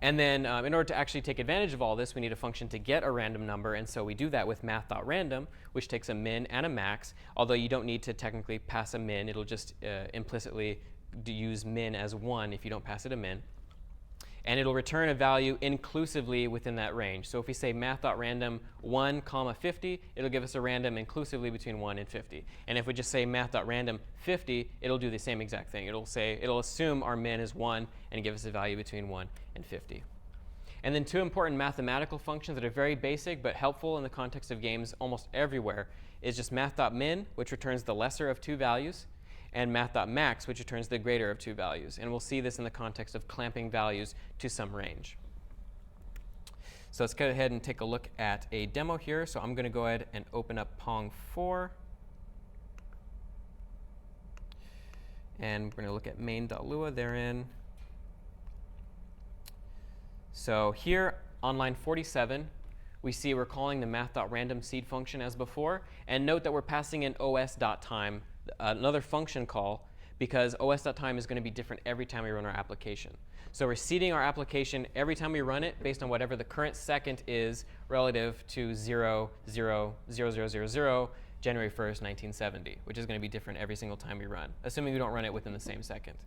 And then in order to actually take advantage of all this, we need a function to get a random number, and so we do that with math.random, which takes a min and a max, although you don't need to technically pass a min. It'll just implicitly use min as 1 if you don't pass it a min. And it'll return a value inclusively within that range. So if we say math.random 1, 50, it'll give us a random inclusively between 1 and 50. And if we just say math.random 50, it'll do the same exact thing. It'll assume our min is 1 and give us a value between 1 and 50. And then two important mathematical functions that are very basic but helpful in the context of games almost everywhere is just math.min, which returns the lesser of two values, and math.max, which returns the greater of two values. And we'll see this in the context of clamping values to some range. So let's go ahead and take a look at a demo here. So I'm going to go ahead and open up Pong 4. And we're going to look at main.lua therein. So here on line 47, we see we're calling the math.randomSeed function as before. And note that we're passing in os.time, another function call, because os.time is going to be different every time we run our application. So we're seeding our application every time we run it based on whatever the current second is relative to 0, 0, 0, 0, 0, 0, January 1st, 1970, which is going to be different every single time we run, assuming we don't run it within the same second.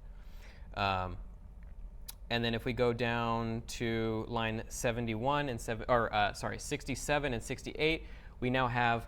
And then if we go down to line 71 and 67 and 68, we now have,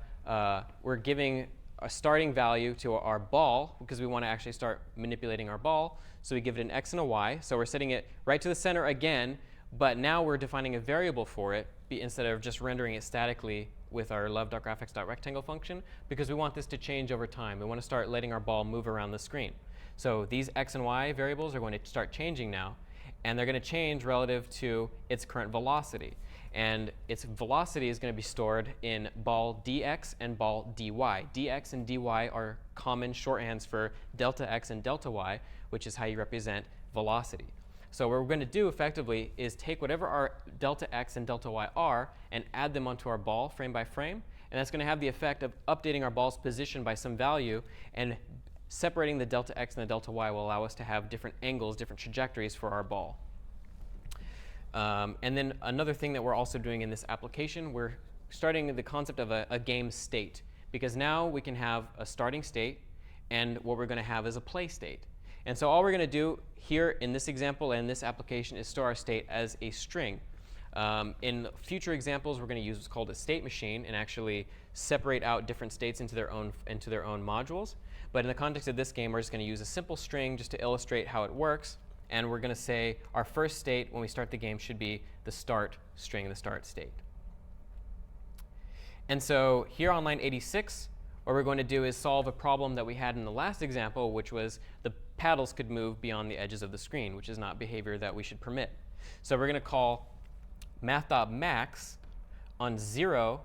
we're giving a starting value to our ball because we want to actually start manipulating our ball. So we give it an x and a y. So we're setting it right to the center again, but now we're defining a variable for it instead of just rendering it statically with our love.graphics.rectangle function, because we want this to change over time. We want to start letting our ball move around the screen. So these x and y variables are going to start changing now, and they're going to change relative to its current velocity. And its velocity is going to be stored in ball dx and ball dy. Dx and dy are common shorthands for delta x and delta y, which is how you represent velocity. So what we're going to do effectively is take whatever our delta x and delta y are and add them onto our ball frame by frame. And that's going to have the effect of updating our ball's position by some value, and separating the delta x and the delta y will allow us to have different angles, different trajectories for our ball. And then another thing that we're also doing in this application, we're starting the concept of a game state, because now we can have a starting state, and what we're going to have is a play state. And so all we're going to do here in this example and this application is store our state as a string. In future examples, we're going to use what's called a state machine and actually separate out different states into their own modules. But in the context of this game, we're just going to use a simple string just to illustrate how it works. And we're going to say our first state when we start the game should be the start string, the start state. And so here on line 86, what we're going to do is solve a problem that we had in the last example, which was the paddles could move beyond the edges of the screen, which is not behavior that we should permit. So we're going to call math.max on 0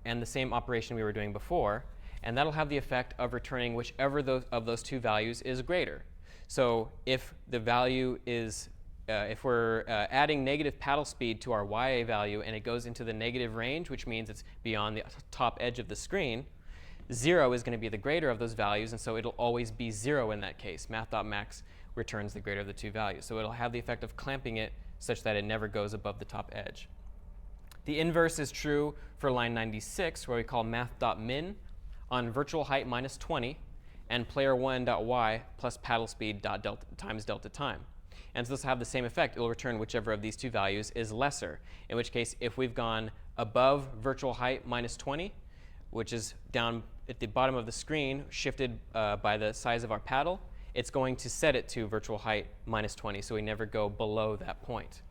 and the same operation we were doing before, and that'll have the effect of returning whichever of those two values is greater. So if the value is, if we're adding negative paddle speed to our YA value and it goes into the negative range, which means it's beyond the top edge of the screen, 0 is going to be the greater of those values, and so it'll always be 0 in that case. Math.max returns the greater of the two values. So it'll have the effect of clamping it such that it never goes above the top edge. The inverse is true for line 96, where we call math.min on virtual height minus 20 and player1.y plus paddle speed times delta time. And so this will have the same effect. It will return whichever of these two values is lesser, in which case if we've gone above virtual height minus 20, which is down at the bottom of the screen, shifted by the size of our paddle, it's going to set it to virtual height minus 20, so we never go below that point.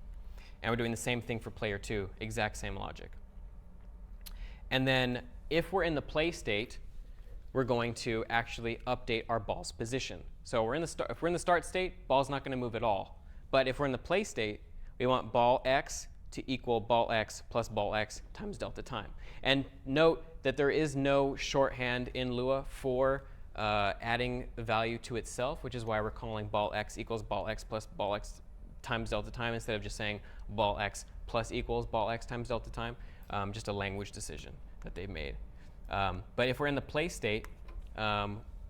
And we're doing the same thing for player 2, exact same logic. And then if we're in the play state, we're going to actually update our ball's position. So if we're in the start state, ball's not going to move at all. But if we're in the play state, we want ball x to equal ball x plus ball x times delta time. And note that there is no shorthand in Lua for adding value to itself, which is why we're calling ball x equals ball x plus ball x times delta time instead of just saying ball x plus equals ball x times delta time, just a language decision that they've made. But if we're in the play state,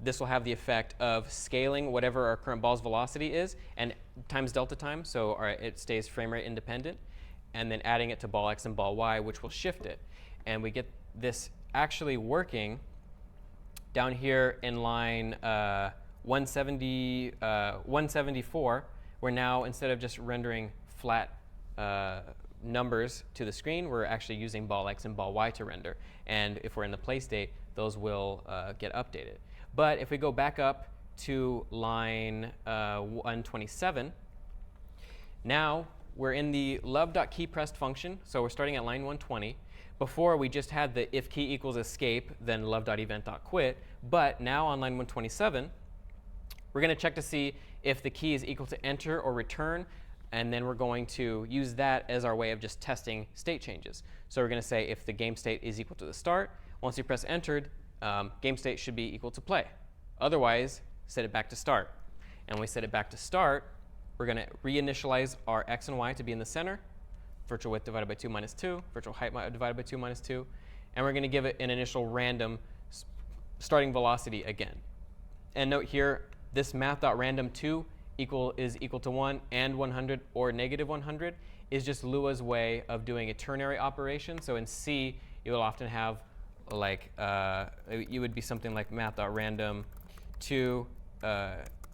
this will have the effect of scaling whatever our current ball's velocity is and times delta time, so it stays frame rate independent, and then adding it to ball x and ball y, which will shift it. And we get this actually working down here in line 174, where now instead of just rendering flat numbers to the screen, we're actually using ball x and ball y to render. And if we're in the play state, those will get updated. But if we go back up to line 127, now we're in the love.keyPressed function, so we're starting at line 120. Before, we just had the if key equals escape, then love.event.quit. But now on line 127, we're going to check to see if the key is equal to enter or return, and then we're going to use that as our way of just testing state changes. So we're going to say if the game state is equal to the start, once you press entered, game state should be equal to play. Otherwise, set it back to start. And when we set it back to start, we're going to reinitialize our x and y to be in the center, virtual width divided by 2 minus 2, virtual height divided by 2 minus 2, and we're going to give it an initial random starting velocity again. And note here, this math.random2 is equal to 1 and 100 or negative 100 is just Lua's way of doing a ternary operation. So in C, you will often have like, you would be something like math.random2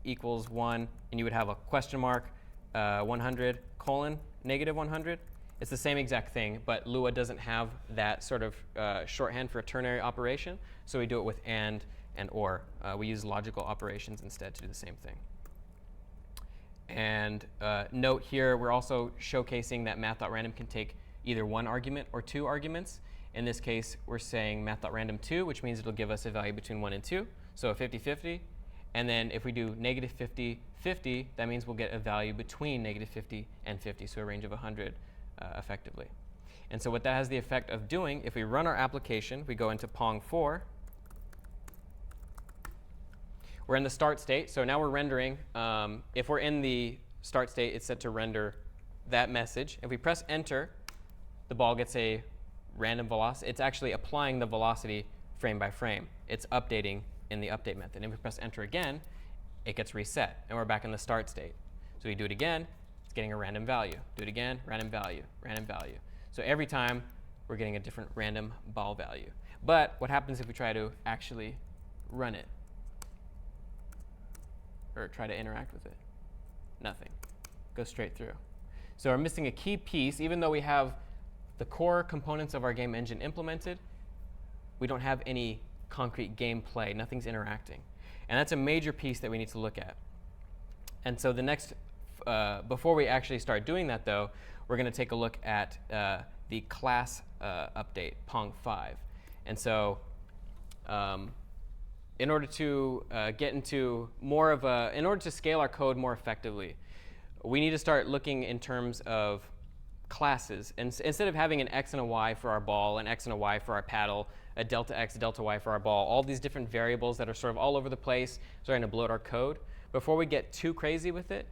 equals 1, and you would have a question mark 100 colon negative 100. It's the same exact thing, but Lua doesn't have that sort of shorthand for a ternary operation, so we do it with and or. We use logical operations instead to do the same thing. And note here, we're also showcasing that math.random can take either one argument or two arguments. In this case, we're saying math.random2, which means it'll give us a value between 1 and 2, so a 50-50. And then if we do negative 50, 50, that means we'll get a value between negative 50 and 50, so a range of 100 effectively. And so what that has the effect of doing, if we run our application, we go into Pong 4. We're in the start state, so now we're rendering. If we're in the start state, it's set to render that message. If we press enter, the ball gets a random velocity. It's actually applying the velocity frame by frame. It's updating in the update method. And if we press enter again, it gets reset, and we're back in the start state. So we do it again, it's getting a random value. Do it again, random value, random value. So every time, we're getting a different random ball value. But what happens if we try to actually run it? Or try to interact with it? Nothing. Goes straight through. So we're missing a key piece. Even though we have the core components of our game engine implemented, we don't have any concrete gameplay. Nothing's interacting. And that's a major piece that we need to look at. And so the next, before we actually start doing that, though, we're going to take a look at the class update, Pong 5. And so in order to get into more of a, in order to scale our code more effectively, we need to start looking in terms of classes. And instead of having an x and a y for our ball, an x and a y for our paddle, a delta x, delta y for our ball, all these different variables that are sort of all over the place, starting to bloat our code. Before we get too crazy with it,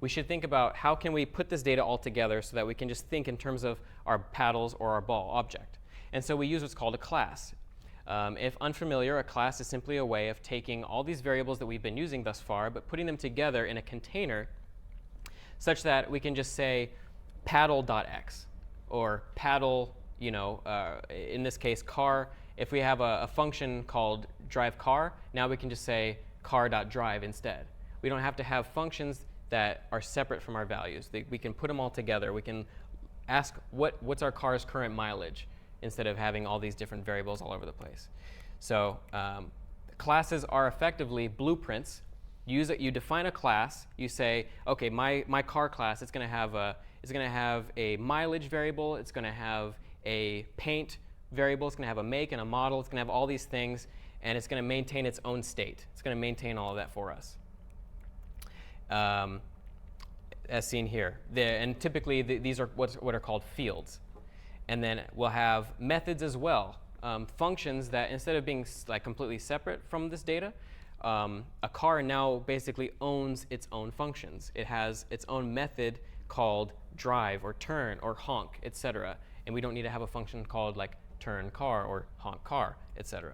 we should think about how can we put this data all together so that we can just think in terms of our paddles or our ball object. And so we use what's called a class. If unfamiliar, a class is simply a way of taking all these variables that we've been using thus far, but putting them together in a container such that we can just say paddle.x or paddle, in this case, car. If we have a function called drive car, now we can just say car.drive instead. We don't have to have functions that are separate from our values. We can put them all together. We can ask what's our car's current mileage instead of having all these different variables all over the place. So classes are effectively blueprints. You define a class. You say, okay, my car class, it's going to have a mileage variable. It's going to have a paint variable. It's going to have a make and a model. It's going to have all these things, and it's going to maintain its own state. It's going to maintain all of that for us, as seen here. And typically, these are what are called fields. And then we'll have methods as well, functions that instead of being like completely separate from this data, a car now basically owns its own functions. It has its own method called drive or turn or honk, etc. And we don't need to have a function called like turn car or honk car, etc.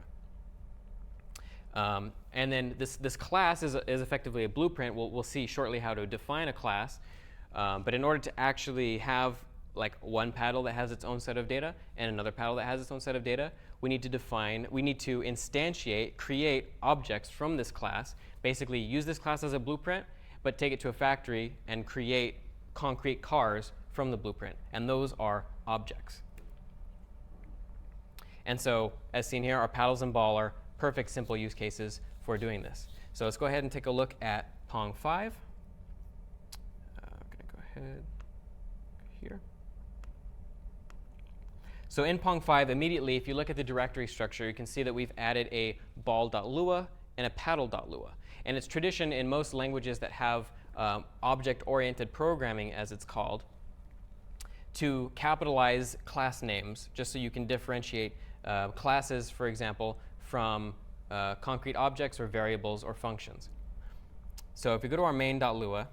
And then this class is effectively a blueprint. We'll see shortly how to define a class. But in order to actually have like one paddle that has its own set of data and another paddle that has its own set of data, we need to instantiate, create objects from this class, basically use this class as a blueprint, but take it to a factory and create concrete cars from the blueprint. And those are objects. And so, as seen here, our paddles and ball are perfect, simple use cases for doing this. So let's go ahead and take a look at Pong 5. I'm going to go ahead. here. So in Pong 5, immediately, if you look at the directory structure, you can see that we've added a ball.lua and a paddle.lua. And it's tradition in most languages that have object-oriented programming, as it's called, to capitalize class names, just so you can differentiate classes, for example, from concrete objects or variables or functions. So if we go to our main.lua,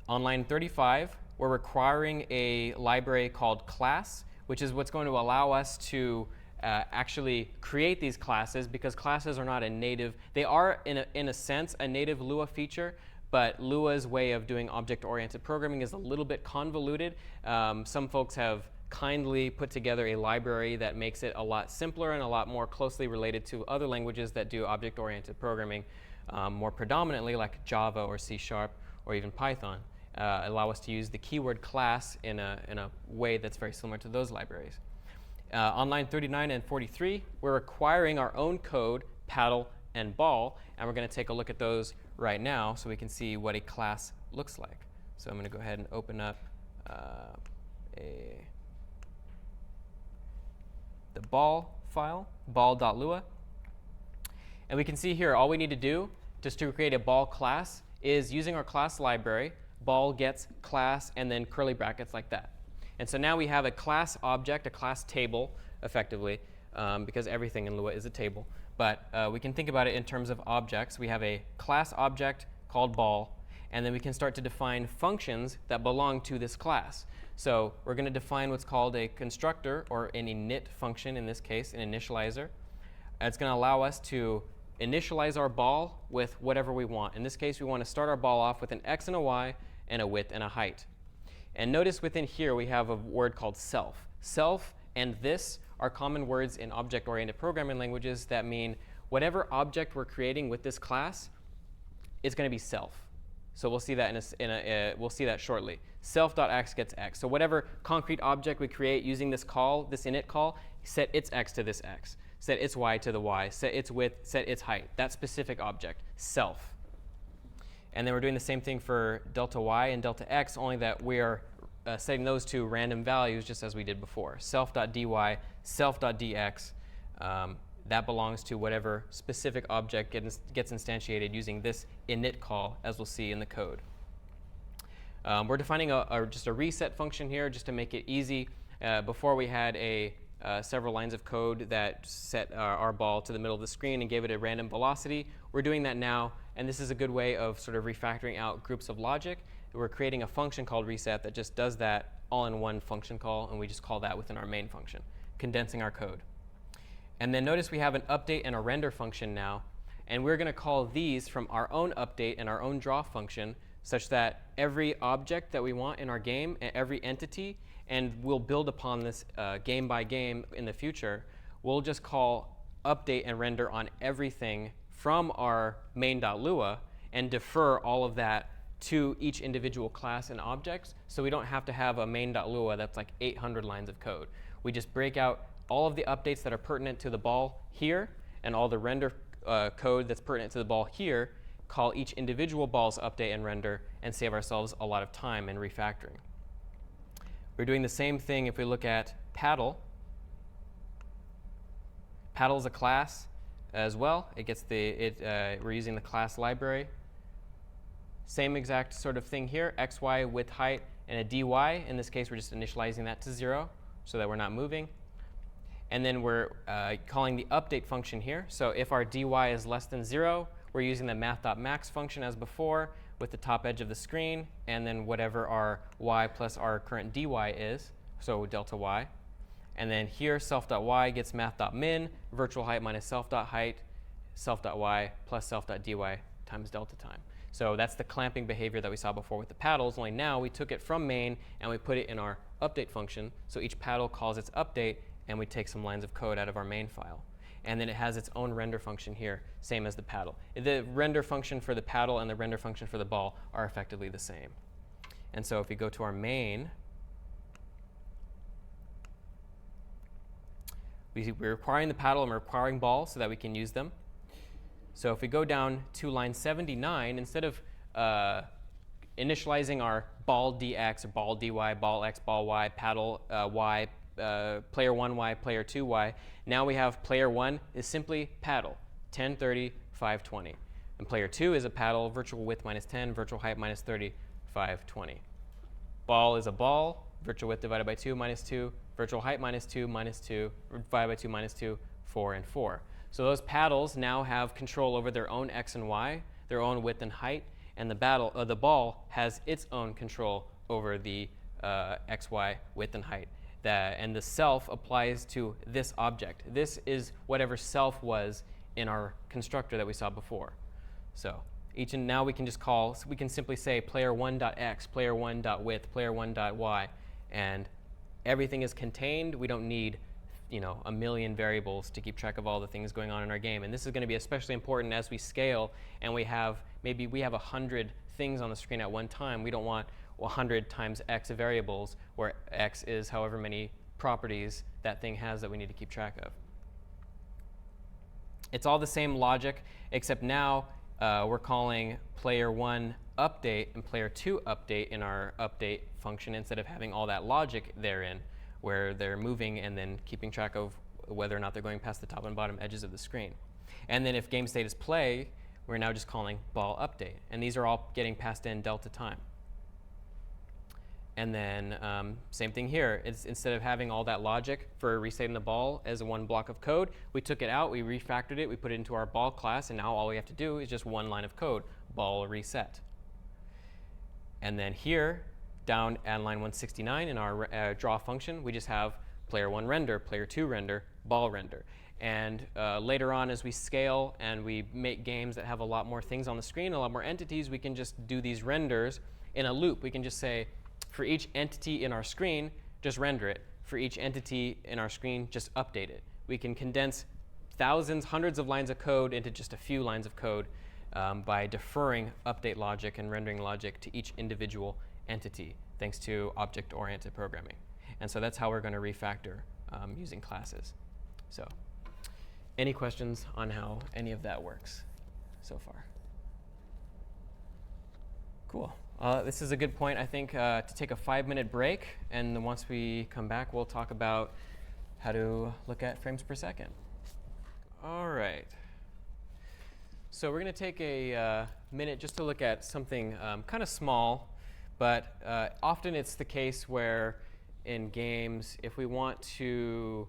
on line 35, we're requiring a library called class, which is what's going to allow us to actually create these classes, because classes are not a native. They are, in a sense, a native Lua feature, but Lua's way of doing object-oriented programming is a little bit convoluted. Some folks have kindly put together a library that makes it a lot simpler and a lot more closely related to other languages that do object-oriented programming more predominantly, like Java or C# or even Python. Allow us to use the keyword class in a way that's very similar to those libraries. On line 39 and 43, we're requiring our own code, paddle, and ball, and we're going to take a look at those right now so we can see what a class looks like. So I'm going to go ahead and open up the ball file, ball.lua. And we can see here all we need to do just to create a ball class is using our class library, ball gets class, and then curly brackets like that. And so now we have a class object, a class table, effectively, because everything in Lua is a table. But we can think about it in terms of objects. We have a class object called ball, and then we can start to define functions that belong to this class. So we're going to define what's called a constructor, or an init function in this case, an initializer. It's going to allow us to initialize our ball with whatever we want. In this case, we want to start our ball off with an x and a y and a width and a height. And notice within here we have a word called self. Self and this are common words in object-oriented programming languages that mean whatever object we're creating with this class is going to be self. So we'll see that we'll see that shortly. Self.x gets x. So whatever concrete object we create using this call, this init call, set its x to this x, set its y to the y, set its width, set its height. That specific object, self. And then we're doing the same thing for delta y and delta x, only that we are setting those to random values just as we did before. Self.dy, self.dx, that belongs to whatever specific object gets instantiated using this init call, as we'll see in the code. We're defining just a reset function here just to make it easy. Before we had several lines of code that set our ball to the middle of the screen and gave it a random velocity. We're doing that now, and this is a good way of sort of refactoring out groups of logic. We're creating a function called reset that just does that all in one function call, and we just call that within our main function, condensing our code. And then notice we have an update and a render function now, and we're going to call these from our own update and our own draw function, such that every object that we want in our game, every entity, and we'll build upon this game by game in the future, we'll just call update and render on everything from our main.lua and defer all of that to each individual class and objects, so we don't have to have a main.lua that's like 800 lines of code. We just break out all of the updates that are pertinent to the ball here and all the render code that's pertinent to the ball here, call each individual ball's update and render, and save ourselves a lot of time in refactoring. We're doing the same thing if we look at paddle. Paddle is a class as well. We're using the class library. Same exact sort of thing here, x, y, width, height, and a dy. In this case, we're just initializing that to 0 so that we're not moving. And then we're calling the update function here. So if our dy is less than 0, we're using the math.max function as before with the top edge of the screen, and then whatever our y plus our current dy is, so delta y. And then here, self.y gets math.min, virtual height minus self.height, self.y plus self.dy times delta time. So that's the clamping behavior that we saw before with the paddles, only now we took it from main and we put it in our update function. So each paddle calls its update, and we take some lines of code out of our main file. And then it has its own render function here, same as the paddle. The render function for the paddle and the render function for the ball are effectively the same. And so if we go to our main, we're requiring the paddle and we're requiring ball so that we can use them. So if we go down to line 79, instead of initializing our ball dx, or ball dy, ball x, ball y, paddle y, player 1 y, player 2 y. Now we have player 1 is simply paddle, 10, 30, 5, 20. And player 2 is a paddle, virtual width minus 10, virtual height minus 30, 5, 20. Ball is a ball, virtual width divided by 2 minus 2, virtual height minus 2, divided by 2 minus 2, 4, and 4. So those paddles now have control over their own x and y, their own width and height, and the ball has its own control over the x, y, width, and height. And the self applies to this object. This is whatever self was in our constructor that we saw before. So now we can just call, so we can simply say player1.x, player1.width, player1.y, and everything is contained. We don't need a million variables to keep track of all the things going on in our game. And this is going to be especially important as we scale and maybe we have 100 things on the screen at one time. We don't want 100 times x variables where x is however many properties that thing has that we need to keep track of. It's all the same logic, except now we're calling player 1 update and player 2 update in our update function instead of having all that logic therein where they're moving and then keeping track of whether or not they're going past the top and bottom edges of the screen. And then if game state is play, we're now just calling ball update. And these are all getting passed in delta time. And then same thing here. Instead of having all that logic for resetting the ball as one block of code, we took it out, we refactored it, we put it into our ball class, and now all we have to do is just one line of code, ball reset. And then here, down at line 169 in our draw function, we just have player 1 render, player 2 render, ball render. And later on, as we scale and we make games that have a lot more things on the screen, a lot more entities, we can just do these renders in a loop. We can just say, for each entity in our screen, just render it. For each entity in our screen, just update it. We can condense thousands, hundreds of lines of code into just a few lines of code by deferring update logic and rendering logic to each individual entity, thanks to object-oriented programming. And so that's how we're going to refactor using classes. So any questions on how any of that works so far? Cool. This is a good point, I think, to take a 5-minute break. And then once we come back, we'll talk about how to look at frames per second. All right. So we're going to take a minute just to look at something kind of small. But often it's the case where in games, if we want to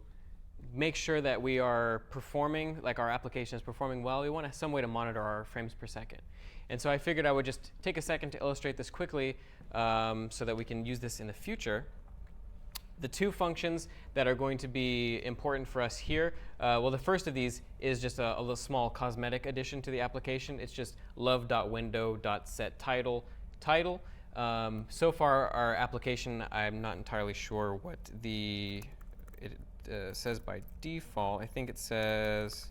make sure that we are performing, like our application is performing well, we want some way to monitor our frames per second. And so I figured I would just take a second to illustrate this quickly so that we can use this in the future. The two functions that are going to be important for us here, well, the first of these is just a little small cosmetic addition to the application. It's just love.window.setTitle. So far, our application, I'm not entirely sure what it says by default. I think it says,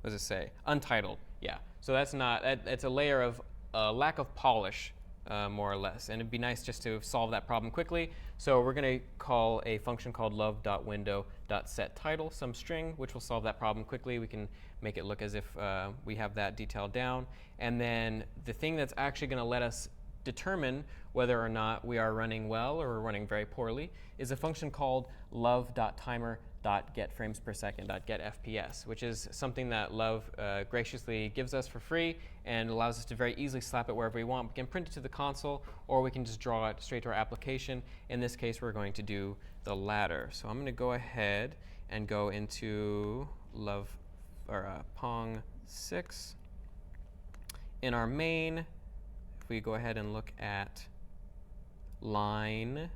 what does it say? Untitled. Yeah. So that's not. It's a layer of lack of polish, more or less. And it'd be nice just to solve that problem quickly. So we're going to call a function called love.window.setTitle, some string, which will solve that problem quickly. We can make it look as if we have that detailed down. And then the thing that's actually going to let us determine whether or not we are running well or we're running very poorly is a function called love.timer.getFramesPersecond.getFPS, which is something that Love graciously gives us for free and allows us to very easily slap it wherever we want. We can print it to the console, or we can just draw it straight to our application. In this case, we're going to do the latter. So I'm going to go ahead and go into Pong 6. In our main, if we go ahead and look at line,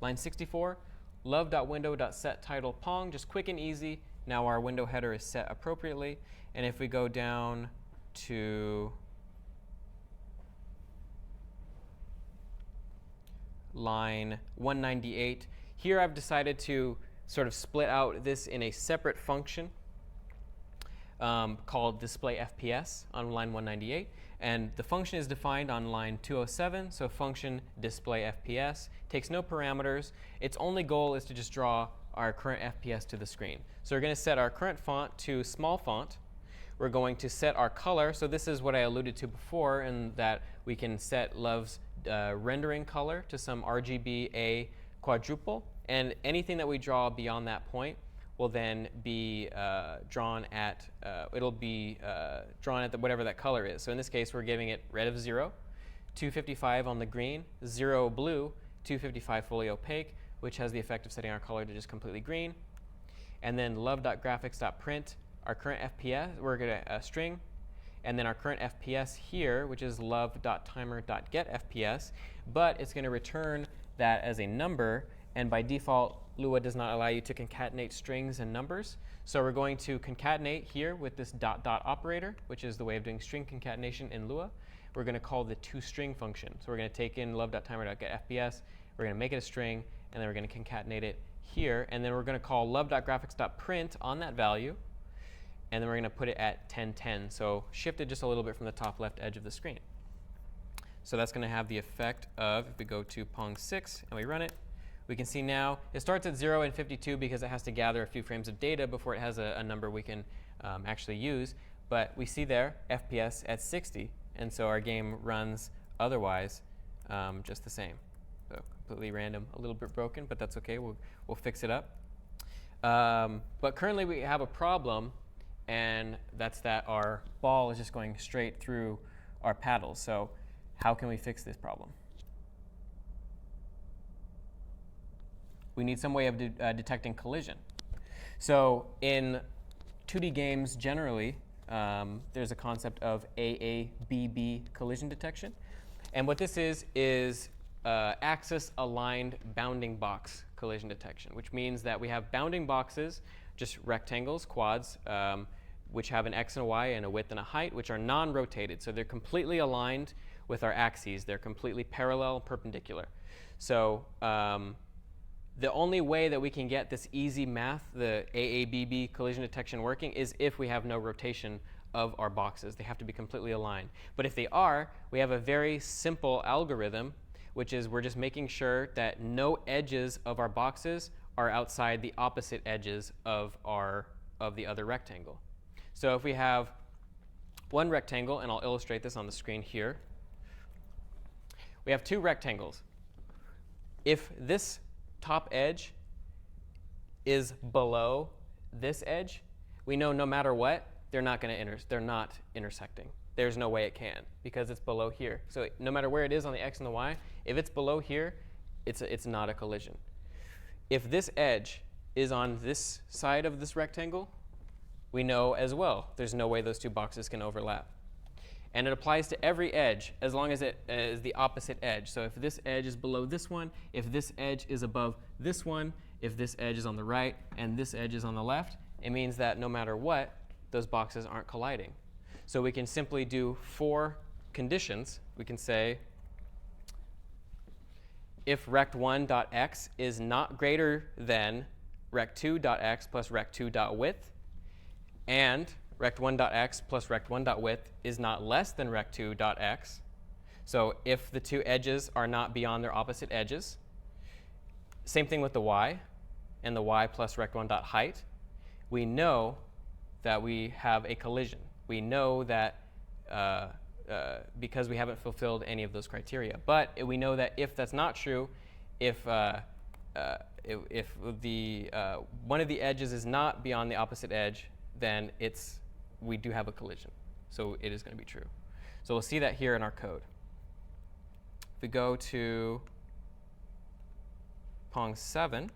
line 64, love.window.setTitlePong, just quick and easy. Now our window header is set appropriately. And if we go down to line 198, here I've decided to sort of split out this in a separate function called display FPS on line 198. And the function is defined on line 207, so function display FPS takes no parameters. Its only goal is to just draw our current FPS to the screen. So we're going to set our current font to small font. we're going to set our color. So this is what I alluded to before, in that we can set LÖVE's rendering color to some RGBA quadruple, and anything that we draw beyond that point will then be drawn at, whatever that color is. So in this case, we're giving it red of 0, 255 on the green, 0 blue, 255 fully opaque, which has the effect of setting our color to just completely green. And then love.graphics.print, our current FPS, we're going to string, and then our current FPS here, which is love.timer.getFPS, but it's going to return that as a number, and by default, Lua does not allow you to concatenate strings and numbers. So we're going to concatenate here with this dot dot operator, which is the way of doing string concatenation in Lua. We're going to call the toString function. So we're going to take in love.timer.getFPS, we're going to make it a string, and then we're going to concatenate it here, and then we're going to call love.graphics.print on that value, and then we're going to put it at 1010, so shifted just a little bit from the top left edge of the screen. So that's going to have the effect of, if we go to Pong6 and we run it, we can see now it starts at 0 and 52 because it has to gather a few frames of data before it has a number we can actually use. But we see there FPS at 60, and so our game runs otherwise just the same. So completely random, a little bit broken, but that's OK. We'll fix it up. But currently we have a problem, and that's that our ball is just going straight through our paddles. So how can we fix this problem? We need some way of detecting collision. So in 2D games generally, there's a concept of AABB collision detection. And what this is axis-aligned bounding box collision detection, which means that we have bounding boxes, just rectangles, quads, which have an x and a y and a width and a height, which are non-rotated. So they're completely aligned with our axes. They're completely parallel, perpendicular. So the only way that we can get this easy math, the AABB collision detection working, is if we have no rotation of our boxes. They have to be completely aligned. But if they are, we have a very simple algorithm, which is we're just making sure that no edges of our boxes are outside the opposite edges of the other rectangle. So if we have one rectangle, and I'll illustrate this on the screen here. We have two rectangles. If this top edge is below this edge, we know no matter what, they're not intersecting. There's no way it can, because it's below here. So no matter where it is on the x and the y, if it's below here, it's not a collision. If this edge is on this side of this rectangle, we know as well there's no way those two boxes can overlap. And it applies to every edge as long as it is the opposite edge. So if this edge is below this one, if this edge is above this one, if this edge is on the right and this edge is on the left, it means that no matter what, those boxes aren't colliding. So we can simply do 4 conditions. We can say if rect1.x is not greater than rect2.x plus rect2.width, and rect1.x plus rect1.width is not less than rect2.x. So if the two edges are not beyond their opposite edges. Same thing with the y and the y plus rect1.height. We know that we have a collision. We know that because we haven't fulfilled any of those criteria. But we know that if that's not true, if one of the edges is not beyond the opposite edge, then we do have a collision. So it is going to be true. So we'll see that here in our code. If we go to Pong7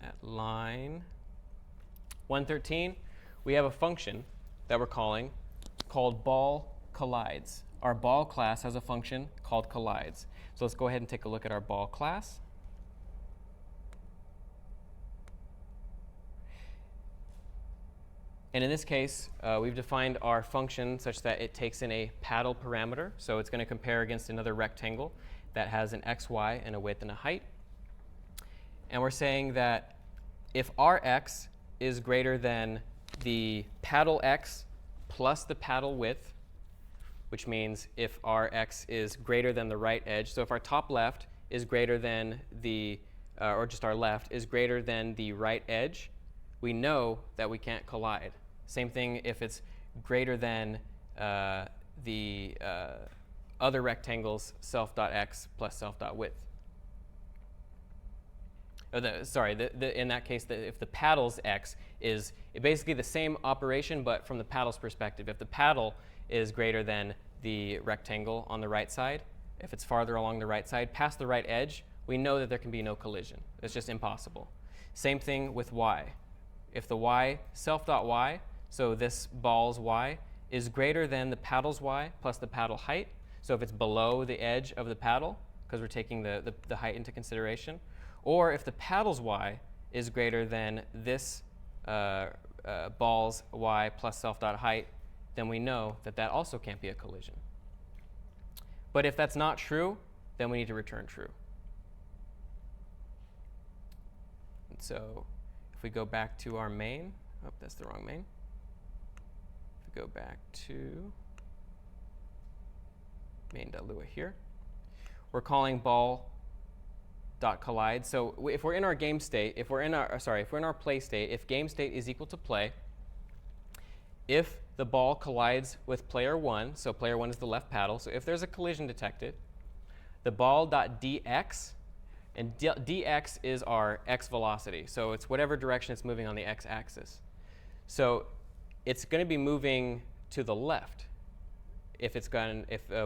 at line 113, we have a function that we're calling called ball collides. Our ball class has a function called collides. So let's go ahead and take a look at our ball class. And in this case, we've defined our function such that it takes in a paddle parameter. So it's going to compare against another rectangle that has an x, y, and a width and a height. And we're saying that if Rx is greater than the paddle x plus the paddle width, which means if Rx is greater than the right edge, so if our top left is greater than or just our left is greater than the right edge we know that we can't collide. Same thing if it's greater than the other rectangle's self.x plus self.width. In that case, if the paddle's x is basically the same operation, but from the paddle's perspective. If the paddle is greater than the rectangle on the right side, if it's farther along the right side, past the right edge, we know that there can be no collision. It's just impossible. Same thing with y. If the y, self.y, so this ball's y, is greater than the paddle's y plus the paddle height, so if it's below the edge of the paddle, because we're taking the height into consideration, or if the paddle's y is greater than this ball's y plus self.height, then we know that that also can't be a collision. But if that's not true, then we need to return true. And so if we go back to our main, oh, that's the wrong main. If we go back to main.lua here, we're calling ball.collide. So if we're in our game state, if we're in our play state, if game state is equal to play, if the ball collides with player 1, so player 1 is the left paddle, so if there's a collision detected, the ball.dx, and dx is our x velocity, so it's whatever direction it's moving on the x-axis. So it's going to be moving to the left if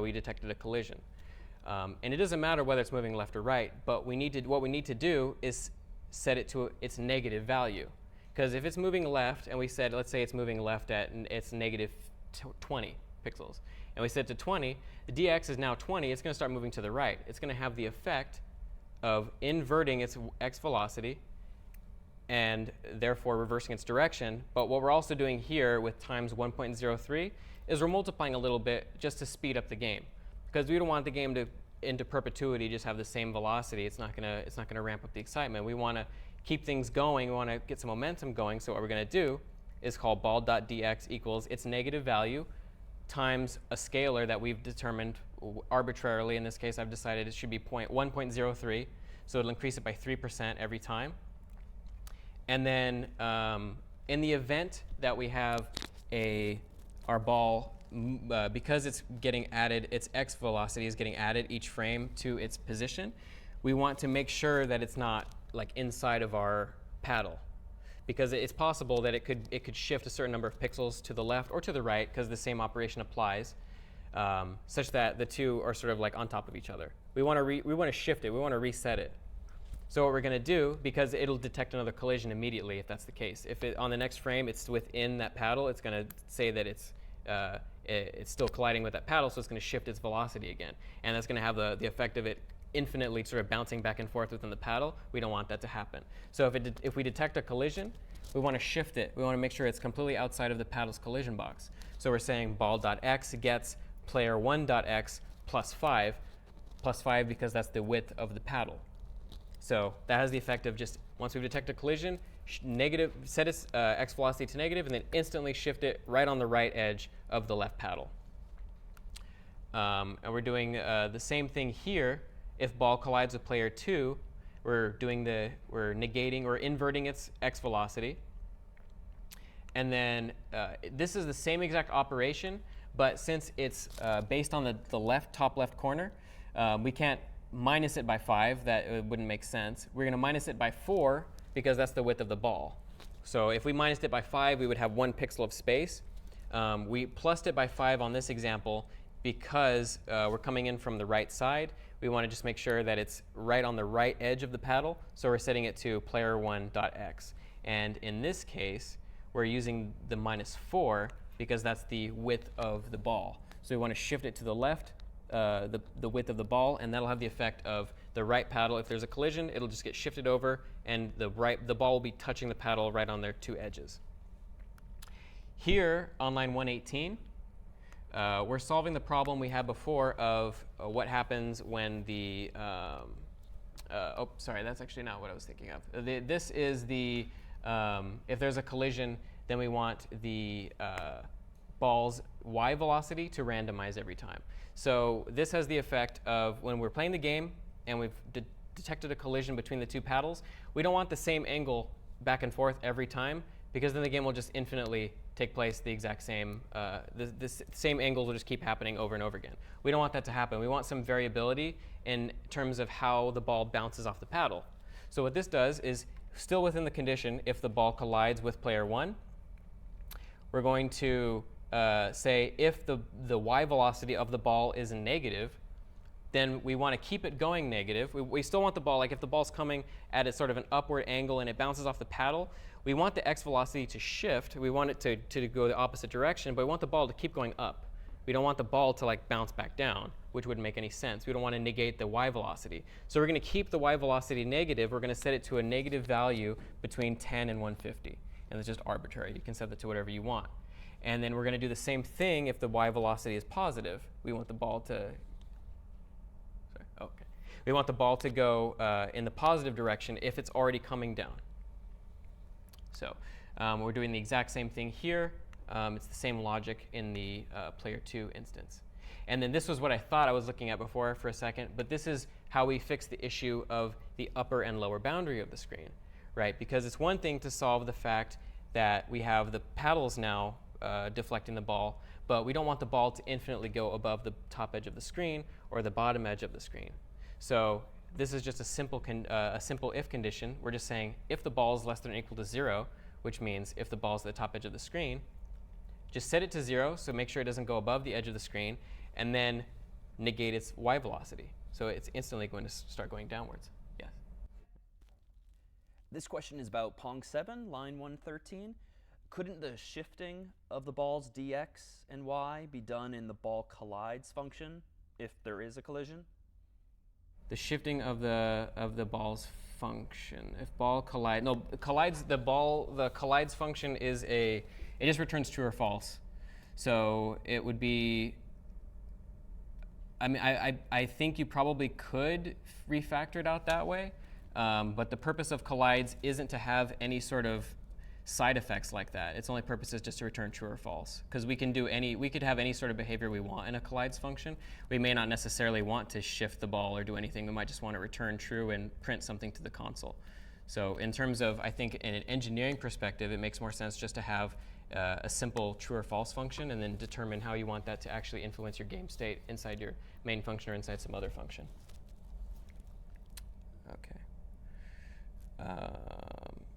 we detected a collision. And it doesn't matter whether it's moving left or right, but what we need to do is set it to its negative value. Because if it's moving left, and let's say it's moving left at it's negative 20 pixels, and we set it to 20, the dx is now 20, it's going to start moving to the right. It's going to have the effect of inverting its x velocity and therefore reversing its direction. But what we're also doing here with times 1.03 is we're multiplying a little bit just to speed up the game. Because we don't want the game to, into perpetuity, just have the same velocity. It's not gonna ramp up the excitement. We want to keep things going. We want to get some momentum going. So what we're going to do is call ball.dx equals its negative value times a scalar that we've determined arbitrarily. In this case, I've decided it should be 1.03. So it'll increase it by 3% every time. And then in the event that we have our ball, because it's getting added, its x velocity is getting added each frame to its position, we want to make sure that it's not like inside of our paddle, because it's possible that it could shift a certain number of pixels to the left or to the right, because the same operation applies, such that the two are sort of like on top of each other. We want to shift it. We want to reset it. So what we're going to do, because it'll detect another collision immediately if that's the case. If on the next frame it's within that paddle, it's going to say that it's still colliding with that paddle, so it's going to shift its velocity again. And that's going to have the effect of it infinitely sort of bouncing back and forth within the paddle. We don't want that to happen. So if we detect a collision, we want to shift it. We want to make sure it's completely outside of the paddle's collision box. So we're saying ball.x gets player1.x plus 5 because that's the width of the paddle. So that has the effect of just, once we detect a collision, set its x velocity to negative, and then instantly shift it right on the right edge of the left paddle. And we're doing the same thing here. If ball collides with player 2, we're negating or inverting its x velocity. And then this is the same exact operation, but since it's based on the top left corner, we can't minus it by 5. That wouldn't make sense. We're going to minus it by 4 because that's the width of the ball. So if we minused it by 5, we would have 1 pixel of space. We plussed it by 5 on this example because we're coming in from the right side. We want to just make sure that it's right on the right edge of the paddle, so we're setting it to player1.x. And in this case, we're using the -4 because that's the width of the ball. So we want to shift it to the left, the width of the ball, and that'll have the effect of the right paddle. If there's a collision, it'll just get shifted over, and the ball will be touching the paddle right on their 2 edges. Here on line 118, we're solving the problem we had before of what happens when the oh, sorry, that's actually not what I was thinking of. This is the if there's a collision, then we want the ball's y velocity to randomize every time. So this has the effect of when we're playing the game and we've detected a collision between the 2 paddles, we don't want the same angle back and forth every time, because then the game will just infinitely take place the exact same, the same angles will just keep happening over and over again. We don't want that to happen. We want some variability in terms of how the ball bounces off the paddle. So what this does is, still within the condition, if the ball collides with player 1, we're going to say if the y velocity of the ball is negative, then we want to keep it going negative. We still want the ball, like if the ball's coming at a sort of an upward angle and it bounces off the paddle, we want the x velocity to shift. We want it to go the opposite direction, but we want the ball to keep going up. We don't want the ball to like bounce back down, which wouldn't make any sense. We don't want to negate the y velocity. So we're going to keep the y velocity negative. We're going to set it to a negative value between 10 and 150. And it's just arbitrary. You can set that to whatever you want. And then we're going to do the same thing if the y velocity is positive. We want the ball to we want the ball to go in the positive direction if it's already coming down. So we're doing the exact same thing here. It's the same logic in the player 2 instance. And then this was what I thought I was looking at before for a second, but this is how we fix the issue of the upper and lower boundary of the screen, right? Because it's one thing to solve the fact that we have the paddles now deflecting the ball, but we don't want the ball to infinitely go above the top edge of the screen or the bottom edge of the screen. So this is just a simple if condition. We're just saying if the ball is less than or equal to 0, which means if the ball is at the top edge of the screen, just set it to 0, so make sure it doesn't go above the edge of the screen, and then negate its y velocity. So it's instantly going to start going downwards. Yes? This question is about Pong 7, line 113. Couldn't the shifting of the ball's dx and y be done in the ball collides function if there is a collision? The shifting of the ball's function. If ball collides, no, collides, the collides function is it just returns true or false. So it would be, I mean, I think you probably could refactor it out that way, but the purpose of collides isn't to have any sort of side effects like that. Its only purpose is just to return true or false, because we could have any sort of behavior we want in a collides function. We may not necessarily want to shift the ball or do anything. We might just want to return true and print something to the console. So in terms of, I think in an engineering perspective, it makes more sense just to have a simple true or false function and then determine how you want that to actually influence your game state inside your main function or inside some other function. Okay.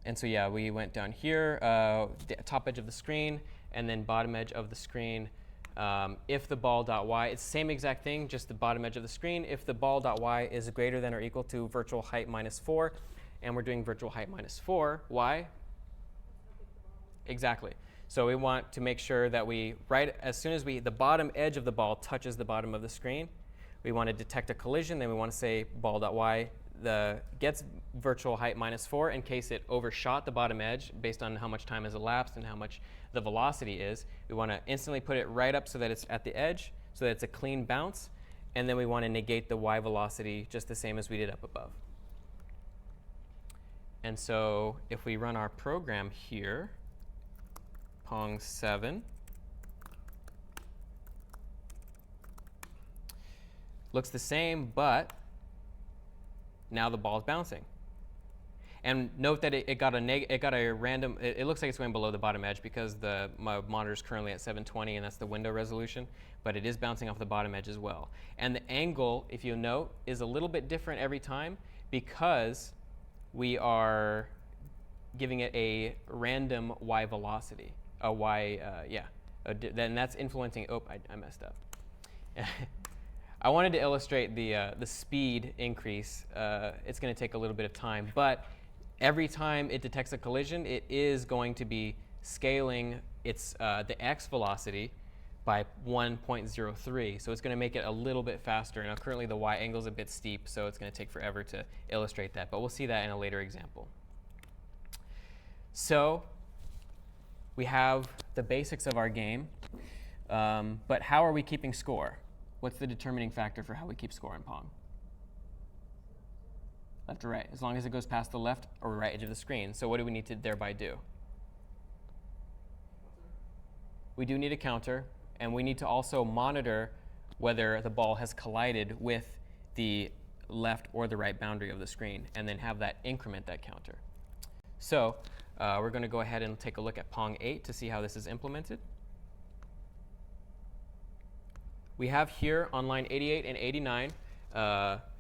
And so yeah, we went down here, the top edge of the screen, and then bottom edge of the screen. If the ball.y, it's the same exact thing, just the bottom edge of the screen. If the ball.y is greater than or equal to virtual height minus 4, and we're doing virtual height minus 4, why? Exactly. So we want to make sure that right as soon as the bottom edge of the ball touches the bottom of the screen, we want to detect a collision. Then we want to say ball.y gets virtual height minus 4 in case it overshot the bottom edge based on how much time has elapsed and how much the velocity is. We want to instantly put it right up so that it's at the edge, so that it's a clean bounce. And then we want to negate the y velocity just the same as we did up above. And so if we run our program here, Pong 7, looks the same, but now the ball is bouncing. And note that it got a random, it looks like it's going below the bottom edge because my monitor is currently at 720 and that's the window resolution, but it is bouncing off the bottom edge as well. And the angle, if you note, is a little bit different every time because we are giving it a random y velocity, then that's influencing, I messed up. I wanted to illustrate the speed increase. It's going to take a little bit of time, but every time it detects a collision, it is going to be scaling the x velocity by 1.03. So it's going to make it a little bit faster. Now currently the y angle is a bit steep, so it's going to take forever to illustrate that, but we'll see that in a later example. So we have the basics of our game, but how are we keeping score? What's the determining factor for how we keep score in Pong? Left or right, as long as it goes past the left or right edge of the screen. So what do we need to thereby do? We do need a counter, and we need to also monitor whether the ball has collided with the left or the right boundary of the screen, and then have that increment that counter. So we're going to go ahead and take a look at Pong 8 to see how this is implemented. We have here on line 88 and 89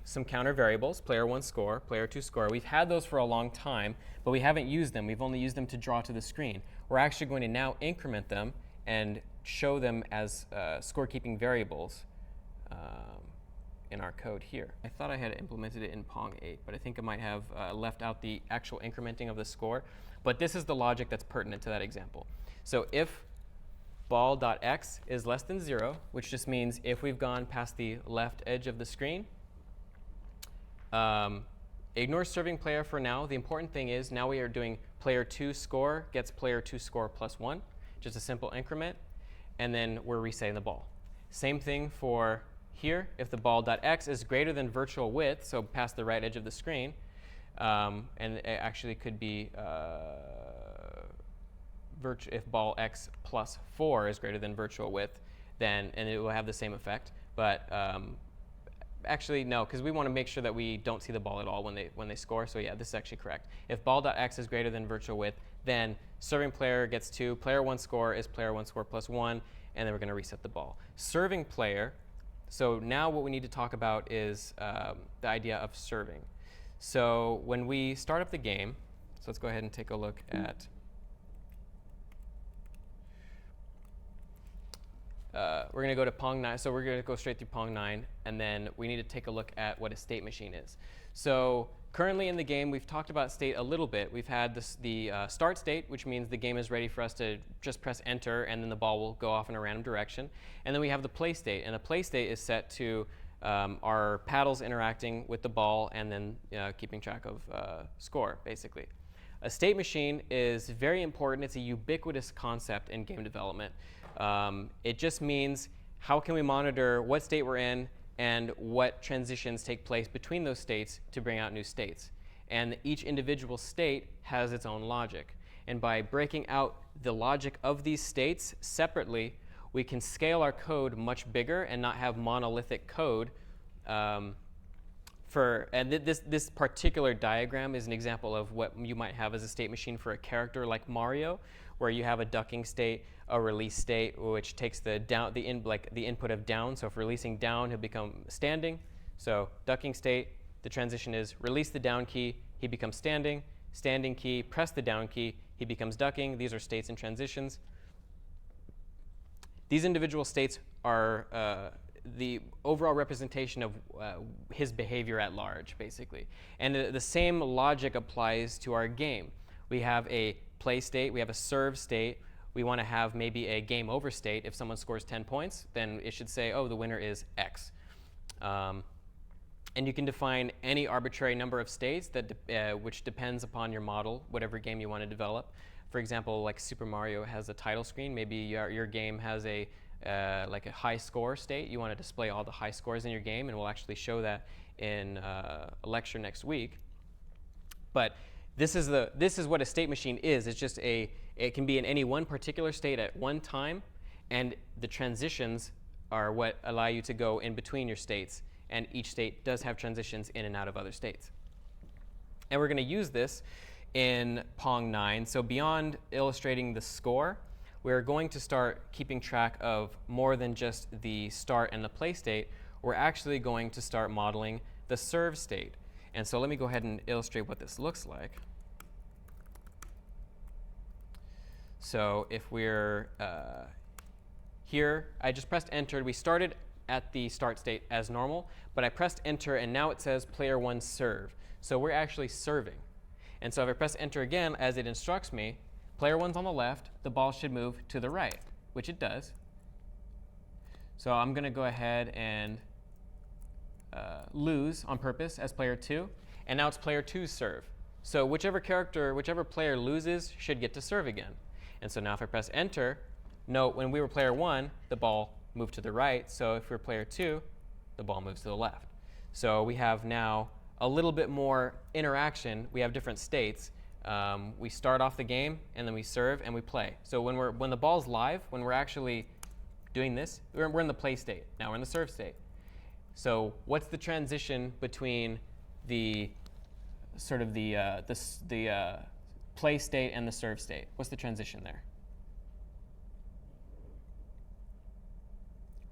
some counter variables, player 1 score, player 2 score. We've had those for a long time, but we haven't used them. We've only used them to draw to the screen. We're actually going to now increment them and show them as scorekeeping variables in our code here. I thought I had implemented it in Pong 8, but I think I might have left out the actual incrementing of the score. But this is the logic that's pertinent to that example. So if ball.x is less than 0, which just means if we've gone past the left edge of the screen, ignore serving player for now. The important thing is now we are doing player 2 score gets player 2 score plus 1, just a simple increment, and then we're resetting the ball. Same thing for here. If the ball.x is greater than virtual width, so past the right edge of the screen, and it actually could be if ball x plus 4 is greater than virtual width, then and it will have the same effect. But actually, no, because we want to make sure that we don't see the ball at all when they score. So yeah, this is actually correct. If ball.x is greater than virtual width, then serving player gets 2. Player 1 score is player 1 score plus 1, and then we're going to reset the ball. Serving player. So now what we need to talk about is the idea of serving. So when we start up the game, so let's go ahead and take a look at. We're going to go to Pong 9. So we're going to go straight through Pong 9, and then we need to take a look at what a state machine is. So currently in the game, we've talked about state a little bit. We've had the start state, which means the game is ready for us to just press enter, and then the ball will go off in a random direction. And then we have the play state, and the play state is set to our paddles interacting with the ball and then keeping track of score, basically. A state machine is very important. It's a ubiquitous concept in game development. It just means how can we monitor what state we're in and what transitions take place between those states to bring out new states. And each individual state has its own logic. And by breaking out the logic of these states separately, we can scale our code much bigger and not have monolithic code. This particular diagram is an example of what you might have as a state machine for a character like Mario, where you have a ducking state, a release state, which takes the input of down. So if releasing down, he'll become standing. So ducking state, the transition is release the down key, he becomes standing. Standing key, press the down key, he becomes ducking. These are states and transitions. These individual states are the overall representation of his behavior at large, basically. And the same logic applies to our game. We have a play state, we have a serve state. We want to have maybe a game over state. If someone scores 10 points, then it should say, oh, the winner is X. And you can define any arbitrary number of states that which depends upon your model, whatever game you want to develop. For example, like Super Mario has a title screen. Maybe your game has like a high score state. You want to display all the high scores in your game, and we'll actually show that in a lecture next week. But this is what a state machine is. It's just it can be in any one particular state at one time, and the transitions are what allow you to go in between your states. And each state does have transitions in and out of other states. And we're going to use this in Pong 9. So beyond illustrating the score, we're going to start keeping track of more than just the start and the play state. We're actually going to start modeling the serve state. And so let me go ahead and illustrate what this looks like. So if we're here, I just pressed enter. We started at the start state as normal, but I pressed enter, and now it says player 1 serve. So we're actually serving. And so if I press enter again, as it instructs me, player 1's on the left, the ball should move to the right, which it does. So I'm going to go ahead and lose on purpose as player 2, and now it's player 2's serve. So whichever player loses should get to serve again. And so now if I press enter, note when we were player 1, the ball moved to the right. So if we're player 2, the ball moves to the left. So we have now a little bit more interaction. We have different states. We start off the game, and then we serve, and we play. So when the ball's live, when we're actually doing this, we're in the play state. Now we're in the serve state. So what's the transition between the play state and the serve state. What's the transition there?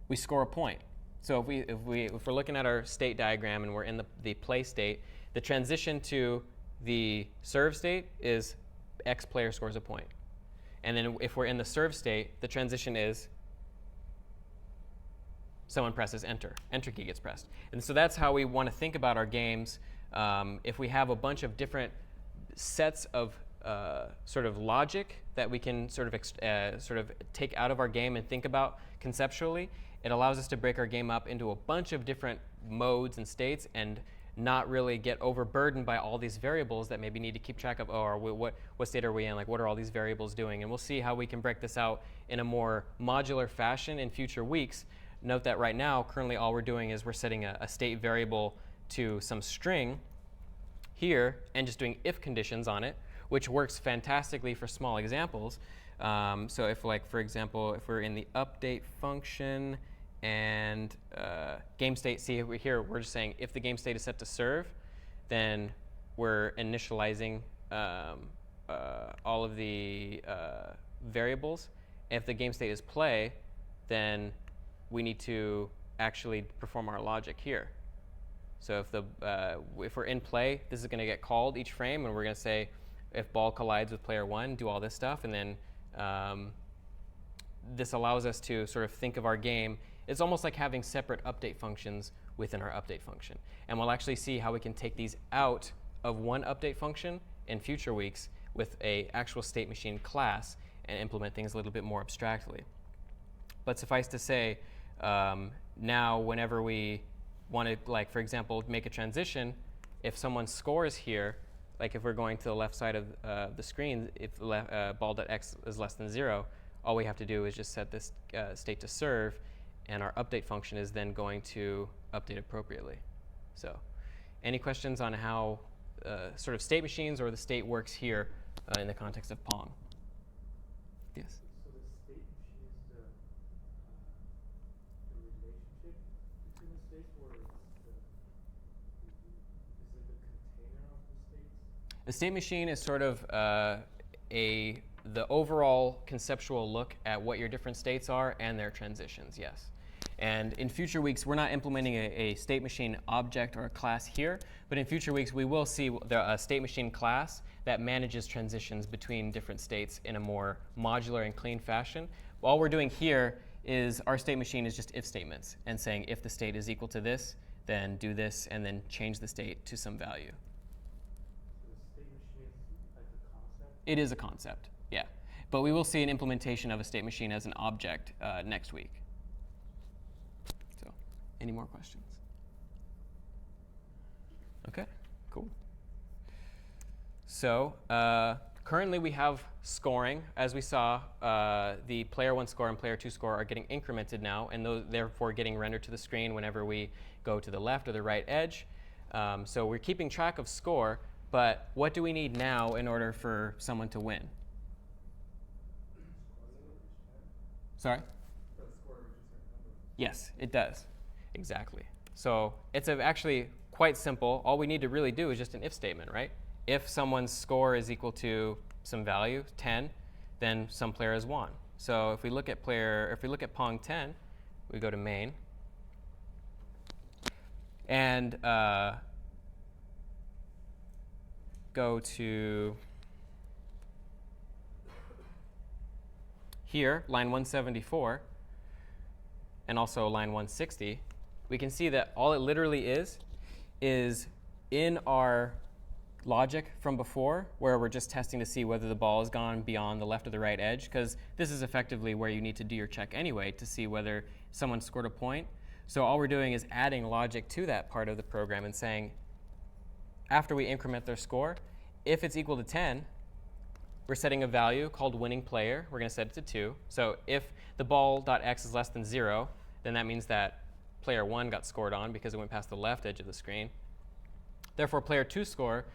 We score a point. So if we're looking at our state diagram and we're in the play state, the transition to the serve state is X player scores a point. And then if we're in the serve state, the transition is someone presses enter. Enter key gets pressed. And so that's how we want to think about our games. If we have a bunch of different sets of sort of logic that we can sort of take out of our game and think about conceptually, it allows us to break our game up into a bunch of different modes and states and not really get overburdened by all these variables that maybe need to keep track of, or what state are we in, like what are all these variables doing? And we'll see how we can break this out in a more modular fashion in future weeks. Note that right now, currently all we're doing is we're setting a state variable to some string here and just doing if conditions on it, which works fantastically for small examples. So if, like, for example, if we're in the update function and game state, see here we're just saying if the game state is set to serve, then we're initializing all of the variables. If the game state is play, then we need to actually perform our logic here. So if we're in play, this is going to get called each frame, and we're going to say if ball collides with player 1, do all this stuff, and then this allows us to sort of think of our game. It's almost like having separate update functions within our update function. And we'll actually see how we can take these out of one update function in future weeks with an actual state machine class and implement things a little bit more abstractly. But suffice to say, now whenever we want to, like, for example, make a transition, if someone scores here, like if we're going to the left side of the screen, if ball.x is less than 0, all we have to do is just set this state to serve, and our update function is then going to update appropriately. So any questions on how sort of state machines or the state works here in the context of Pong? Yes? So the state machine is the relationship between the states, or is it the container of the states? The state machine is sort of the overall conceptual look at what your different states are and their transitions, yes. And in future weeks, we're not implementing a state machine object or a class here, but in future weeks, we will see a state machine class that manages transitions between different states in a more modular and clean fashion. All we're doing here is our state machine is just if statements and saying if the state is equal to this, then do this, and then change the state to some value. So the state machine is like a concept? It is a concept, yeah. But we will see an implementation of a state machine as an object next week. So, any more questions? Okay, cool. So, currently we have scoring. As we saw, the player 1 score and player 2 score are getting incremented now, and those therefore getting rendered to the screen whenever we go to the left or the right edge. So we're keeping track of score, but what do we need now in order for someone to win? Sorry? Yes, it does. Exactly. So it's actually quite simple. All we need to really do is just an if statement, right? If someone's score is equal to some value, 10, then some player has won. So if we look at Pong 10, we go to main, and go to here, line 174, and also line 160, we can see that all it literally is in our logic from before, where we're just testing to see whether the ball has gone beyond the left or the right edge, because this is effectively where you need to do your check anyway to see whether someone scored a point. So all we're doing is adding logic to that part of the program and saying, after we increment their score, if it's equal to 10, we're setting a value called winning player. We're going to set it to 2. So if the ball.x is less than 0, then that means that player 1 got scored on because it went past the left edge of the screen. Therefore, player 2 score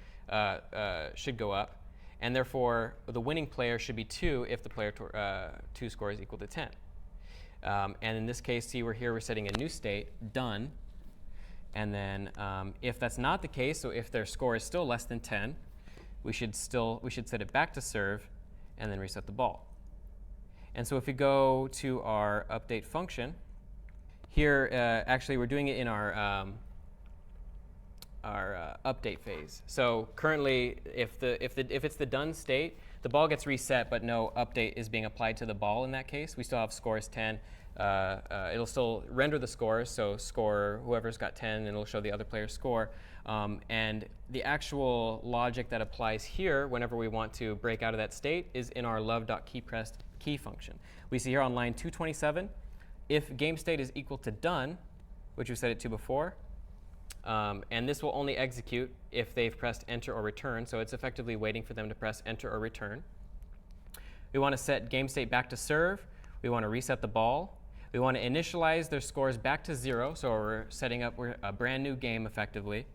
should go up, and therefore the winning player should be 2 if the player 2 score is equal to 10. And in this case, see, we're setting a new state, done. And then if that's not the case, so if their score is still less than 10, we should set it back to serve and then reset the ball. And so if we go to our update function, here actually we're doing it in our update phase. So currently, if it's the done state, the ball gets reset, but no update is being applied to the ball in that case. We still have scores 10. It'll still render the scores, so score whoever's got 10, and it'll show the other player's score. And the actual logic that applies here, whenever we want to break out of that state, is in our love.keyPressed key function. We see here on line 227, if game state is equal to done, which we set it to before, and this will only execute if they've pressed enter or return, so it's effectively waiting for them to press enter or return. We want to set game state back to serve. We want to reset the ball. We want to initialize their scores back to 0, so we're setting up a brand new game effectively.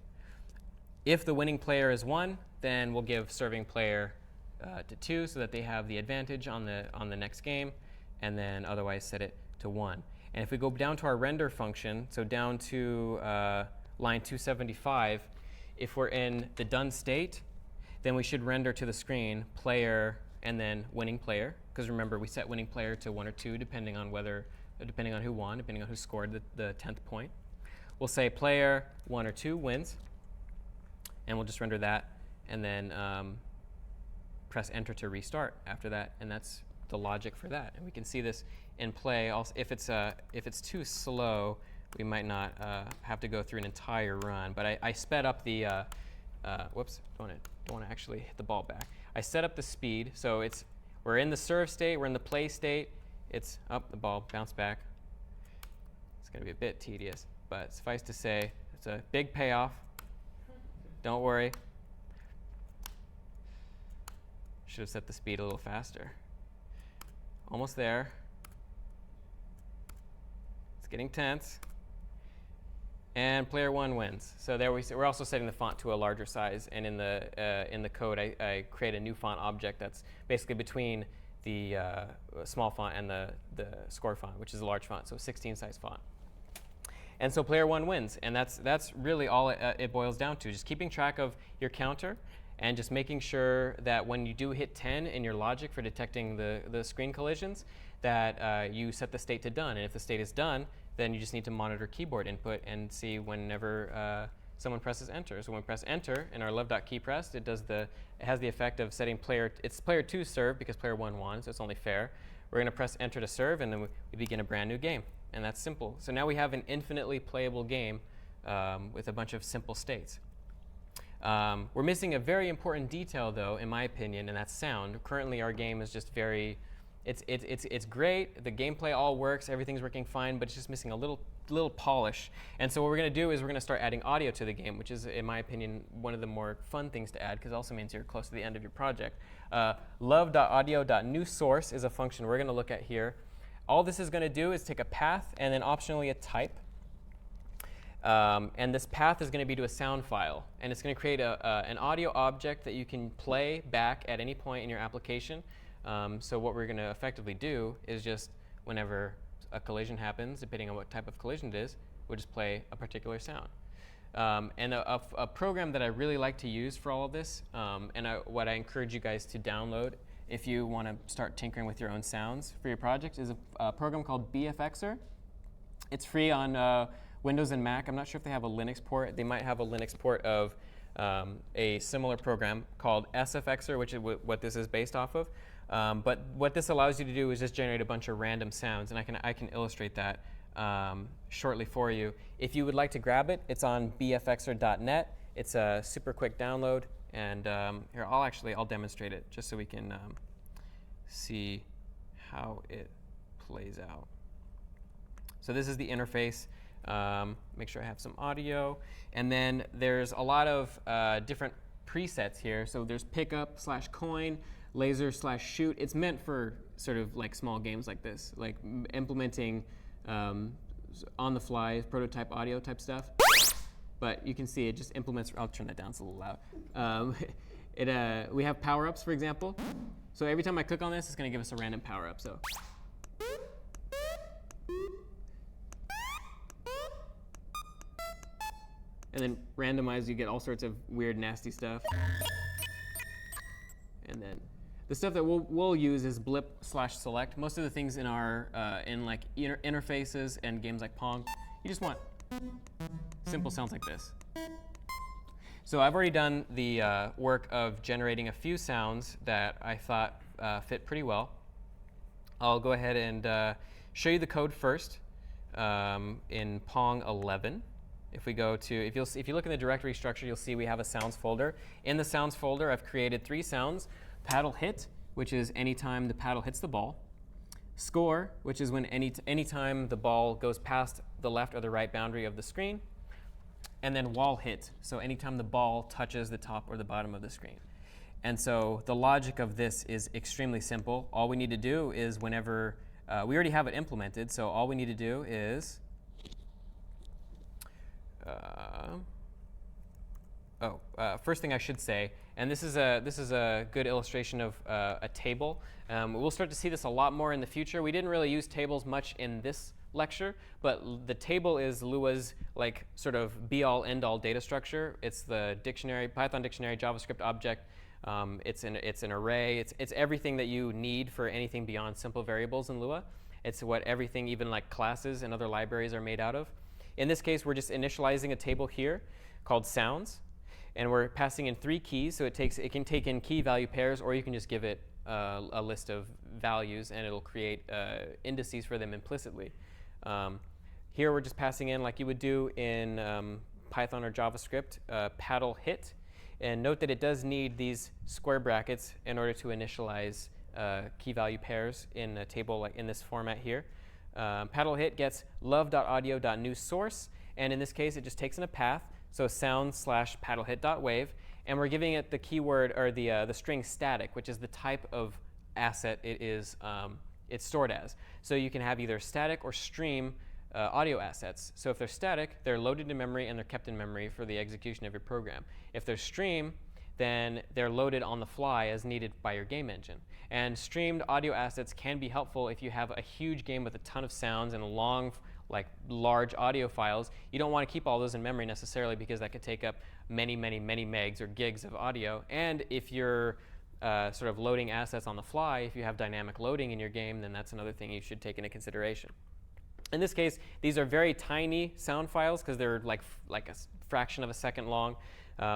If the winning player is 1, then we'll give serving player to 2 so that they have the advantage on the next game, and then otherwise set it to 1. And if we go down to our render function, so down to line 275, if we're in the done state, then we should render to the screen player and then winning player, because remember we set winning player to 1 or 2 depending on who won, depending on who scored the 10th point. We'll say player 1 or 2 wins, and we'll just render that, and then press enter to restart after that, and that's the logic for that. And we can see this in play. Also, if it's too slow, we might not have to go through an entire run. But I sped up the whoops, don't want to actually hit the ball back. I set up the speed, so we're in the serve state, we're in the play state. It's up, the ball bounced back. It's going to be a bit tedious, but suffice to say, it's a big payoff. Don't worry. Should have set the speed a little faster. Almost there. It's getting tense. And player 1 wins. So there we're also setting the font to a larger size. And in the code, I create a new font object that's basically between the small font and the score font, which is a large font, so 16 size font. And so player 1 wins, and that's really all it boils down to, just keeping track of your counter and just making sure that when you do hit 10 in your logic for detecting the screen collisions, that you set the state to done. And if the state is done, then you just need to monitor keyboard input and see whenever someone presses enter. So when we press enter in our love.keyPressed, it has the effect of setting player 2's serve because player 1 won, so it's only fair. We're going to press enter to serve, and then we begin a brand new game. And that's simple. So now we have an infinitely playable game with a bunch of simple states. We're missing a very important detail, though, in my opinion, and that's sound. Currently, our game is just it's great. The gameplay all works. Everything's working fine, but it's just missing a little polish. And so what we're going to do is we're going to start adding audio to the game, which is, in my opinion, one of the more fun things to add, because it also means you're close to the end of your project. Love.audio.newSource is a function we're going to look at here. All this is going to do is take a path and then optionally a type. And this path is going to be to a sound file. And it's going to create an audio object that you can play back at any point in your application. So what we're going to effectively do is just whenever a collision happens, depending on what type of collision it is, we'll just play a particular sound. And a program that I really like to use for all of this, and what I encourage you guys to download if you want to start tinkering with your own sounds for your project, is a program called BFXer. It's free on Windows and Mac. I'm not sure if they have a Linux port. They might have a Linux port of a similar program called SFXer, which is what this is based off of. But what this allows you to do is just generate a bunch of random sounds, and I can illustrate that shortly for you. If you would like to grab it, it's on bfxer.net. It's a super quick download, and here I'll demonstrate it just so we can see how it plays out. So this is the interface. Make sure I have some audio, and then there's a lot of different presets here. So there's pickup / coin, laser / shoot. It's meant for sort of like small games like this, like implementing on the fly prototype audio type stuff. But you can see it just implements. I'll turn that down, it's a little loud. We have power-ups, for example. So every time I click on this, it's going to give us a random power-up. So. And then randomized, you get all sorts of weird, nasty stuff. The stuff that we'll use is blip/select. Most of the things in our in like interfaces and games like Pong, you just want simple sounds like this. So I've already done the work of generating a few sounds that I thought fit pretty well. I'll go ahead and show you the code first in Pong 11. If we go to, if you look in the directory structure, you'll see we have a sounds folder. In the sounds folder, I've created 3 sounds. Paddle hit, which is anytime the paddle hits the ball. Score, which is when anytime the ball goes past the left or the right boundary of the screen. And then wall hit, so anytime the ball touches the top or the bottom of the screen. And so the logic of this is extremely simple. All we need to do is whenever, we already have it implemented, so all we need to do is, first thing I should say, and this is a good illustration of a table. We'll start to see this a lot more in the future. We didn't really use tables much in this lecture, but the table is Lua's like sort of be-all end-all data structure. It's the dictionary, Python dictionary, JavaScript object. It's an array. It's everything that you need for anything beyond simple variables in Lua. It's what everything, even like classes and other libraries, are made out of. In this case, we're just initializing a table here called sounds, and we're passing in 3 keys. So it can take in key value pairs, or you can just give it a list of values, and it'll create indices for them implicitly. Here we're just passing in, like you would do in Python or JavaScript, paddle hit. And note that it does need these square brackets in order to initialize key value pairs in a table like in this format here. Paddle hit gets love.audio.newSource, and in this case it just takes in a path, so sound/paddlehit.wave, and we're giving it the keyword or the string static, which is the type of asset it's stored as. So you can have either static or stream audio assets. So if they're static, they're loaded in memory and they're kept in memory for the execution of your program. If they're stream, then they're loaded on the fly as needed by your game engine. And streamed audio assets can be helpful if you have a huge game with a ton of sounds and large audio files. You don't want to keep all those in memory necessarily, because that could take up many megs or gigs of audio. And if you're sort of loading assets on the fly, if you have dynamic loading in your game, then that's another thing you should take into consideration. In this case, these are very tiny sound files because they're like a fraction of a second long.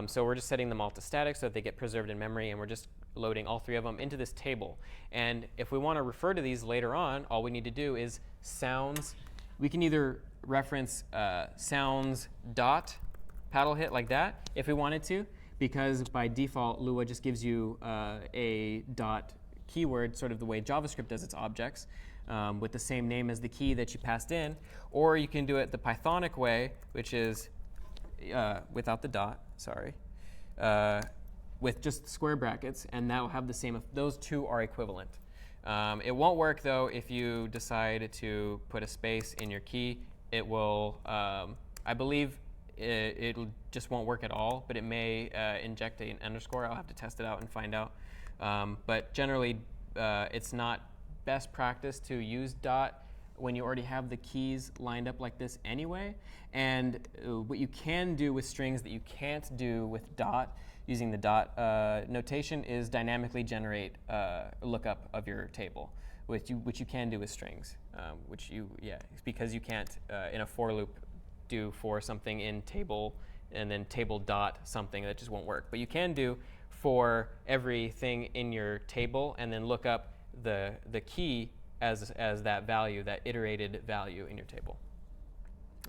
So we're just setting them all to static so that they get preserved in memory, and we're just loading all 3 of them into this table. And if we want to refer to these later on, all we need to do is sounds. We can either reference sounds dot paddle hit like that if we wanted to, because by default Lua just gives you a dot keyword, sort of the way JavaScript does its objects, with the same name as the key that you passed in. Or you can do it the Pythonic way, which is without the dot, with just square brackets, and that will have the same. Those 2 are equivalent. It won't work though if you decide to put a space in your key. It will, I believe, it just won't work at all, but it may inject an underscore. I'll have to test it out and find out. But generally, it's not best practice to use dot when you already have the keys lined up like this anyway. And what you can do with strings that you can't do with dot, using the dot notation, is dynamically generate lookup of your table, which you can do with strings, because you can't in a for loop do for something in table and then table dot something. That just won't work. But you can do for everything in your table and then look up the key as that value, that iterated value in your table.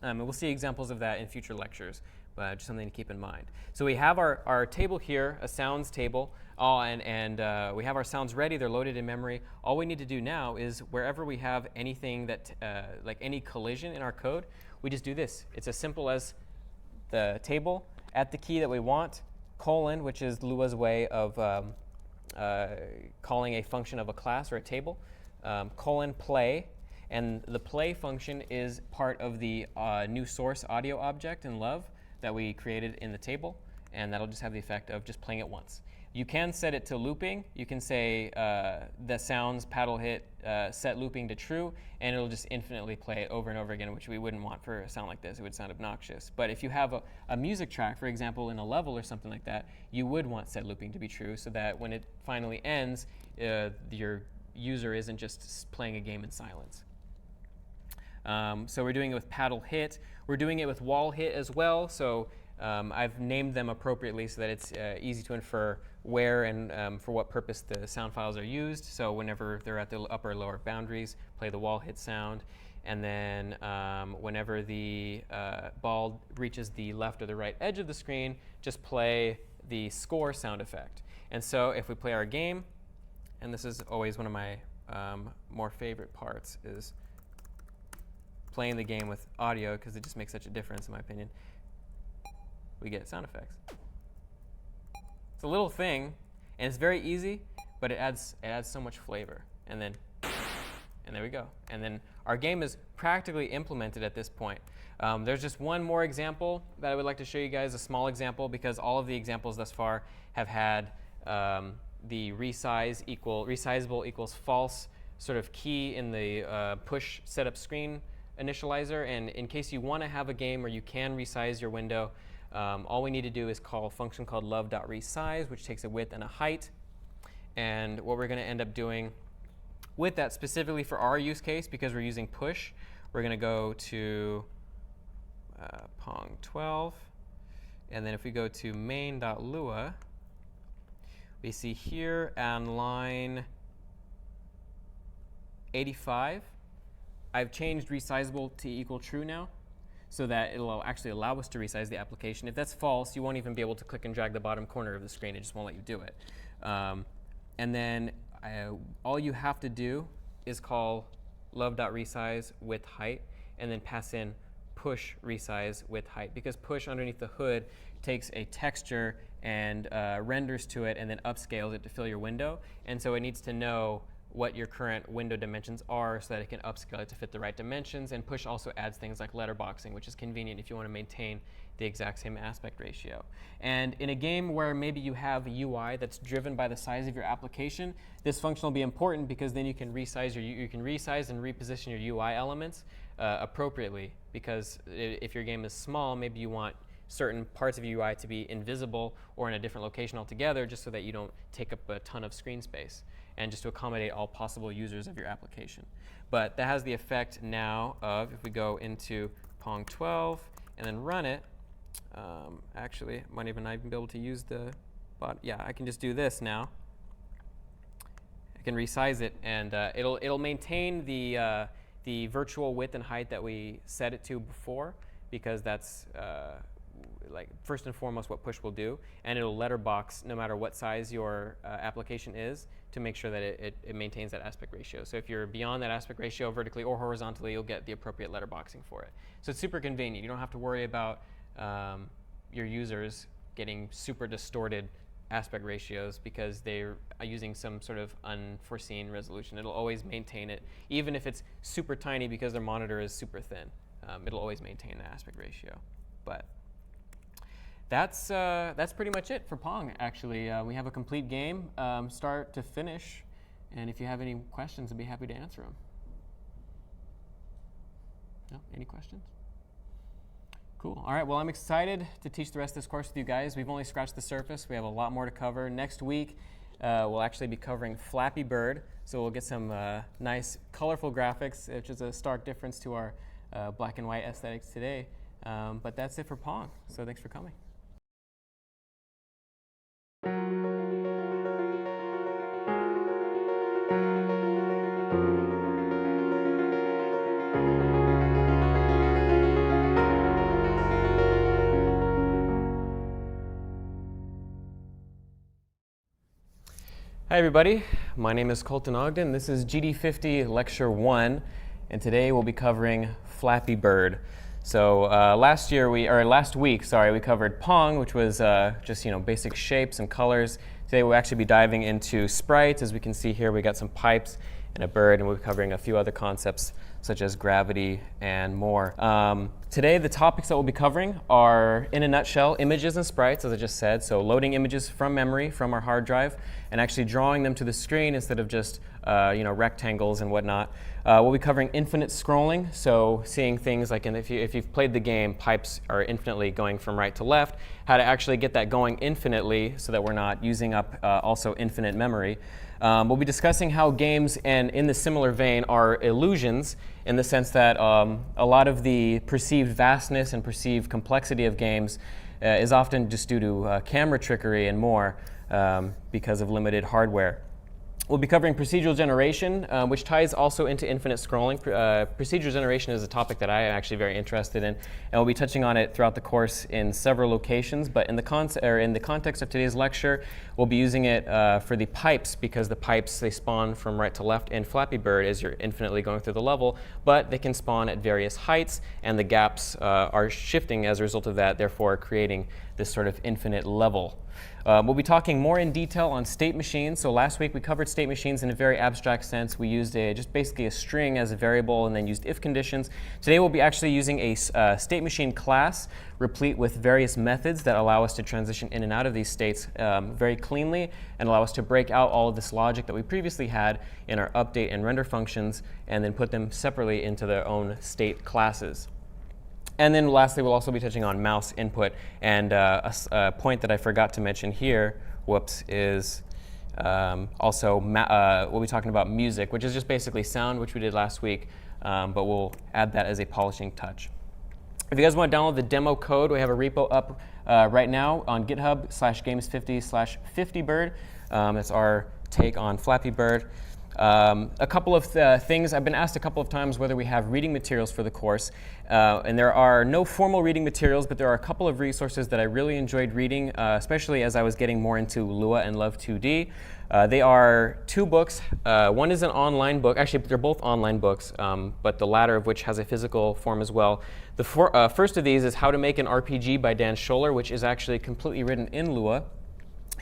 And we'll see examples of that in future lectures, but just something to keep in mind. So we have our table here, a sounds table, and we have our sounds ready. They're loaded in memory. All we need to do now is wherever we have anything that, like any collision in our code, we just do this. It's as simple as the table at the key that we want, colon, which is Lua's way of calling a function of a class or a table, colon play, and the play function is part of the new source audio object in Love that we created in the table, and that'll just have the effect of just playing it once. You can set it to looping. You can say the sounds paddle hit set looping to true, and it'll just infinitely play it over and over again, which we wouldn't want for a sound like this. It would sound obnoxious. But if you have a music track, for example, in a level or something like that, you would want set looping to be true so that when it finally ends, your user isn't just playing a game in silence. So we're doing it with paddle hit. We're doing it with wall hit as well. So I've named them appropriately so that it's easy to infer where and for what purpose the sound files are used. So whenever they're at the upper or lower boundaries, play the wall hit sound. And then whenever the ball reaches the left or the right edge of the screen, just play the score sound effect. And so if we play our game, and this is always one of my more favorite parts, is playing the game with audio because it just makes such a difference in my opinion. We get sound effects. It's a little thing, and it's very easy, but it adds so much flavor. And there we go. And then our game is practically implemented at this point. There's just one more example that I would like to show you guys, a small example, because all of the examples thus far have had the resizable equals false sort of key in the push setup screen initializer. And in case you want to have a game where you can resize your window, all we need to do is call a function called love.resize, which takes a width and a height. And what we're going to end up doing with that, specifically for our use case, because we're using push, we're going to go to Pong12. And then if we go to main.lua, we see here on line 85, I've changed resizable to equal true now, so that it'll actually allow us to resize the application. If that's false, you won't even be able to click and drag the bottom corner of the screen. It just won't let you do it. And then all you have to do is call love.resize with height, and then pass in push resize with height, because push underneath the hood takes a texture and renders to it and then upscales it to fill your window. And so it needs to know what your current window dimensions are so that it can upscale it to fit the right dimensions. And push also adds things like letterboxing, which is convenient if you want to maintain the exact same aspect ratio. And in a game where maybe you have a UI that's driven by the size of your application, this function will be important, because then you can resize and reposition your UI elements appropriately. Because if your game is small, maybe you want certain parts of your UI to be invisible or in a different location altogether, just so that you don't take up a ton of screen space, and just to accommodate all possible users of your application. But that has the effect now of, if we go into Pong12 and then run it, actually, I might even not even be able to use the bot. Yeah, I can just do this now. I can resize it, and it'll maintain the virtual width and height that we set it to before, because that's like first and foremost what push will do, and it'll letterbox no matter what size your application is, to make sure that it maintains that aspect ratio. So if you're beyond that aspect ratio vertically or horizontally, you'll get the appropriate letterboxing for it. So it's super convenient. You don't have to worry about your users getting super distorted aspect ratios because they're using some sort of unforeseen resolution. It'll always maintain it, even if it's super tiny because their monitor is super thin. It'll always maintain the aspect ratio. But that's pretty much it for Pong, actually. We have a complete game, start to finish. And if you have any questions, I'd be happy to answer them. No? Any questions? Cool. All right, well, I'm excited to teach the rest of this course with you guys. We've only scratched the surface. We have a lot more to cover. Next week, we'll actually be covering Flappy Bird. So we'll get some nice, colorful graphics, which is a stark difference to our black and white aesthetics today. But that's it for Pong. So thanks for coming. Hi everybody, my name is Colton Ogden. This is GD50 Lecture 1, and today we'll be covering Flappy Bird. So last week, we covered Pong, which was just basic shapes and colors. Today we'll actually be diving into sprites. As we can see here, we got some pipes and a bird, and we'll be covering a few other concepts such as gravity and more. Today, the topics that we'll be covering are, in a nutshell, images and sprites, as I just said. So loading images from memory, from our hard drive, and actually drawing them to the screen instead of just rectangles and whatnot. We'll be covering infinite scrolling, so seeing things like, if you've played the game, pipes are infinitely going from right to left, how to actually get that going infinitely so that we're not using up also infinite memory. We'll be discussing how games, and in the similar vein, are illusions, in the sense that a lot of the perceived vastness and perceived complexity of games is often just due to camera trickery and more because of limited hardware. We'll be covering procedural generation, which ties also into infinite scrolling. Procedural generation is a topic that I am actually very interested in, and we'll be touching on it throughout the course in several locations. But in the context of today's lecture, we'll be using it for the pipes, because the pipes, they spawn from right to left in Flappy Bird as you're infinitely going through the level, but they can spawn at various heights, and the gaps are shifting as a result of that, therefore creating this sort of infinite level. We'll be talking more in detail on state machines. So last week we covered state machines in a very abstract sense. We used just basically a string as a variable and then used if conditions. Today we'll be actually using a state machine class replete with various methods that allow us to transition in and out of these states very cleanly, and allow us to break out all of this logic that we previously had in our update and render functions, and then put them separately into their own state classes. And then lastly, we'll also be touching on mouse input. And a point that I forgot to mention here, is also we'll be talking about music, which is just basically sound, which we did last week, but we'll add that as a polishing touch. If you guys want to download the demo code, we have a repo up right now on GitHub/games50/50bird. That's our take on Flappy Bird. A couple of things. I've been asked a couple of times whether we have reading materials for the course. And there are no formal reading materials, but there are a couple of resources that I really enjoyed reading, especially as I was getting more into Lua and LÖVE 2D. They are two books. One is an online book. Actually, they're both online books, but the latter of which has a physical form as well. The first of these is How to Make an RPG by Dan Scholler, which is actually completely written in Lua.